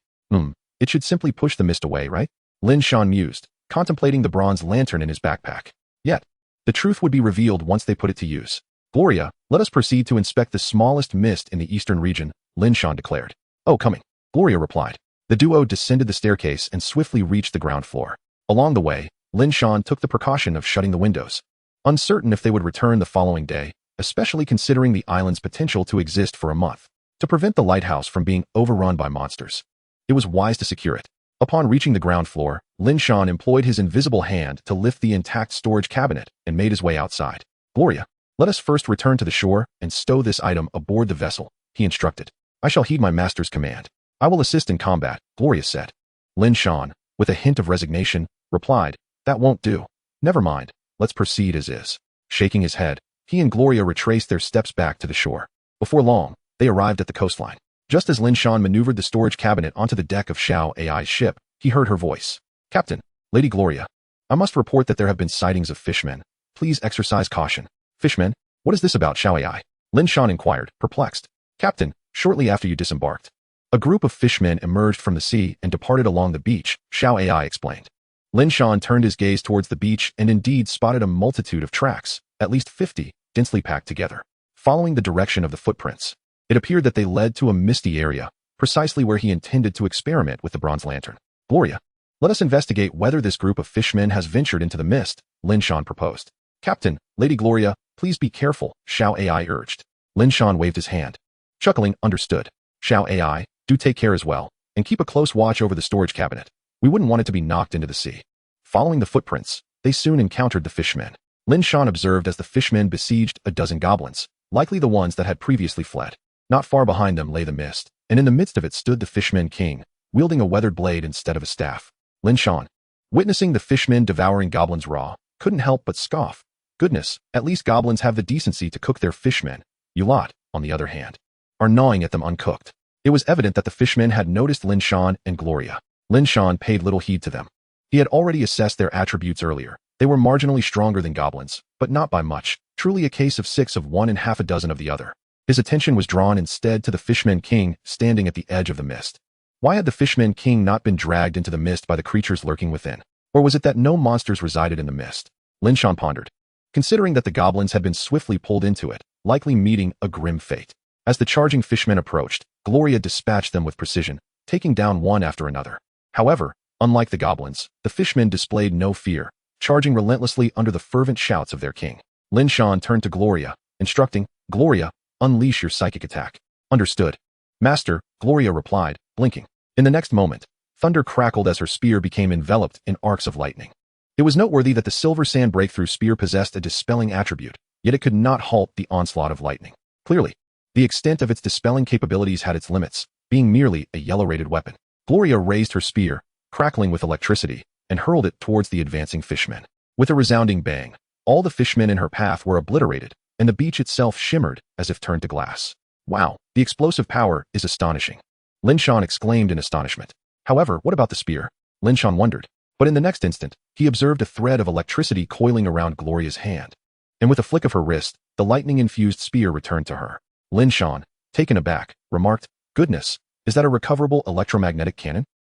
It should simply push the mist away, right? Lin Shan mused, contemplating the bronze lantern in his backpack. Yet, the truth would be revealed once they put it to use. Gloria, let us proceed to inspect the smallest mist in the eastern region, Lin Shan declared. Oh, coming, Gloria replied. The duo descended the staircase and swiftly reached the ground floor. Along the way, Lin Shan took the precaution of shutting the windows, uncertain if they would return the following day, especially considering the island's potential to exist for a month. To prevent the lighthouse from being overrun by monsters, it was wise to secure it. Upon reaching the ground floor, Lin Shan employed his invisible hand to lift the intact storage cabinet and made his way outside. Gloria, let us first return to the shore and stow this item aboard the vessel, he instructed. I shall heed my master's command. I will assist in combat, Gloria said. Lin Shan, with a hint of resignation, replied, that won't do. Never mind, let's proceed as is. Shaking his head, he and Gloria retraced their steps back to the shore. Before long, they arrived at the coastline. Just as Lin Shan maneuvered the storage cabinet onto the deck of Xiao Ai's ship, he heard her voice. Captain, Lady Gloria, I must report that there have been sightings of fishmen. Please exercise caution. Fishmen? What is this about, Xiao Ai? Lin Shan inquired, perplexed. Captain, shortly after you disembarked, a group of fishmen emerged from the sea and departed along the beach, Xiao Ai explained. Lin Shan turned his gaze towards the beach and indeed spotted a multitude of tracks, at least 50, densely packed together. Following the direction of the footprints, it appeared that they led to a misty area, precisely where he intended to experiment with the bronze lantern. Gloria, let us investigate whether this group of fishmen has ventured into the mist, Lin Shan proposed. Captain, Lady Gloria, please be careful, Xiao Ai urged. Lin Shan waved his hand. Chuckling, understood. Xiao Ai, do take care as well, and keep a close watch over the storage cabinet. We wouldn't want it to be knocked into the sea. Following the footprints, they soon encountered the fishmen. Lin Shan observed as the fishmen besieged a dozen goblins, likely the ones that had previously fled. Not far behind them lay the mist, and in the midst of it stood the Fishman King, wielding a weathered blade instead of a staff. Lin Shan, witnessing the fishmen devouring goblins raw, couldn't help but scoff. Goodness, at least goblins have the decency to cook their fishmen. You lot, on the other hand, are gnawing at them uncooked. It was evident that the fishmen had noticed Lin Shan and Gloria. Lin Shan paid little heed to them. He had already assessed their attributes earlier. They were marginally stronger than goblins, but not by much, truly a case of 6 of one and half a dozen of the other. His attention was drawn instead to the Fishman King standing at the edge of the mist. Why had the Fishman King not been dragged into the mist by the creatures lurking within? Or was it that no monsters resided in the mist? Lin Shan pondered, considering that the goblins had been swiftly pulled into it, likely meeting a grim fate. As the charging fishmen approached, Gloria dispatched them with precision, taking down one after another. However, unlike the goblins, the fishmen displayed no fear, charging relentlessly under the fervent shouts of their king. Lin Shan turned to Gloria, instructing, Gloria, unleash your psychic attack. Understood. Master, Gloria replied, blinking. In the next moment, thunder crackled as her spear became enveloped in arcs of lightning. It was noteworthy that the silver sand breakthrough spear possessed a dispelling attribute, yet it could not halt the onslaught of lightning. Clearly, the extent of its dispelling capabilities had its limits, being merely a yellow-rated weapon. Gloria raised her spear, crackling with electricity, and hurled it towards the advancing fishmen. With a resounding bang, all the fishmen in her path were obliterated, and the beach itself shimmered as if turned to glass. Wow, The explosive power is astonishing. Lin Shan exclaimed in astonishment. However, what about the spear? Lin Shan wondered. But in the next instant, he observed a thread of electricity coiling around Gloria's hand. And with a flick of her wrist, the lightning-infused spear returned to her. Lin Shan, taken aback, remarked, "Goodness, is that a recoverable electromagnetic cannon?"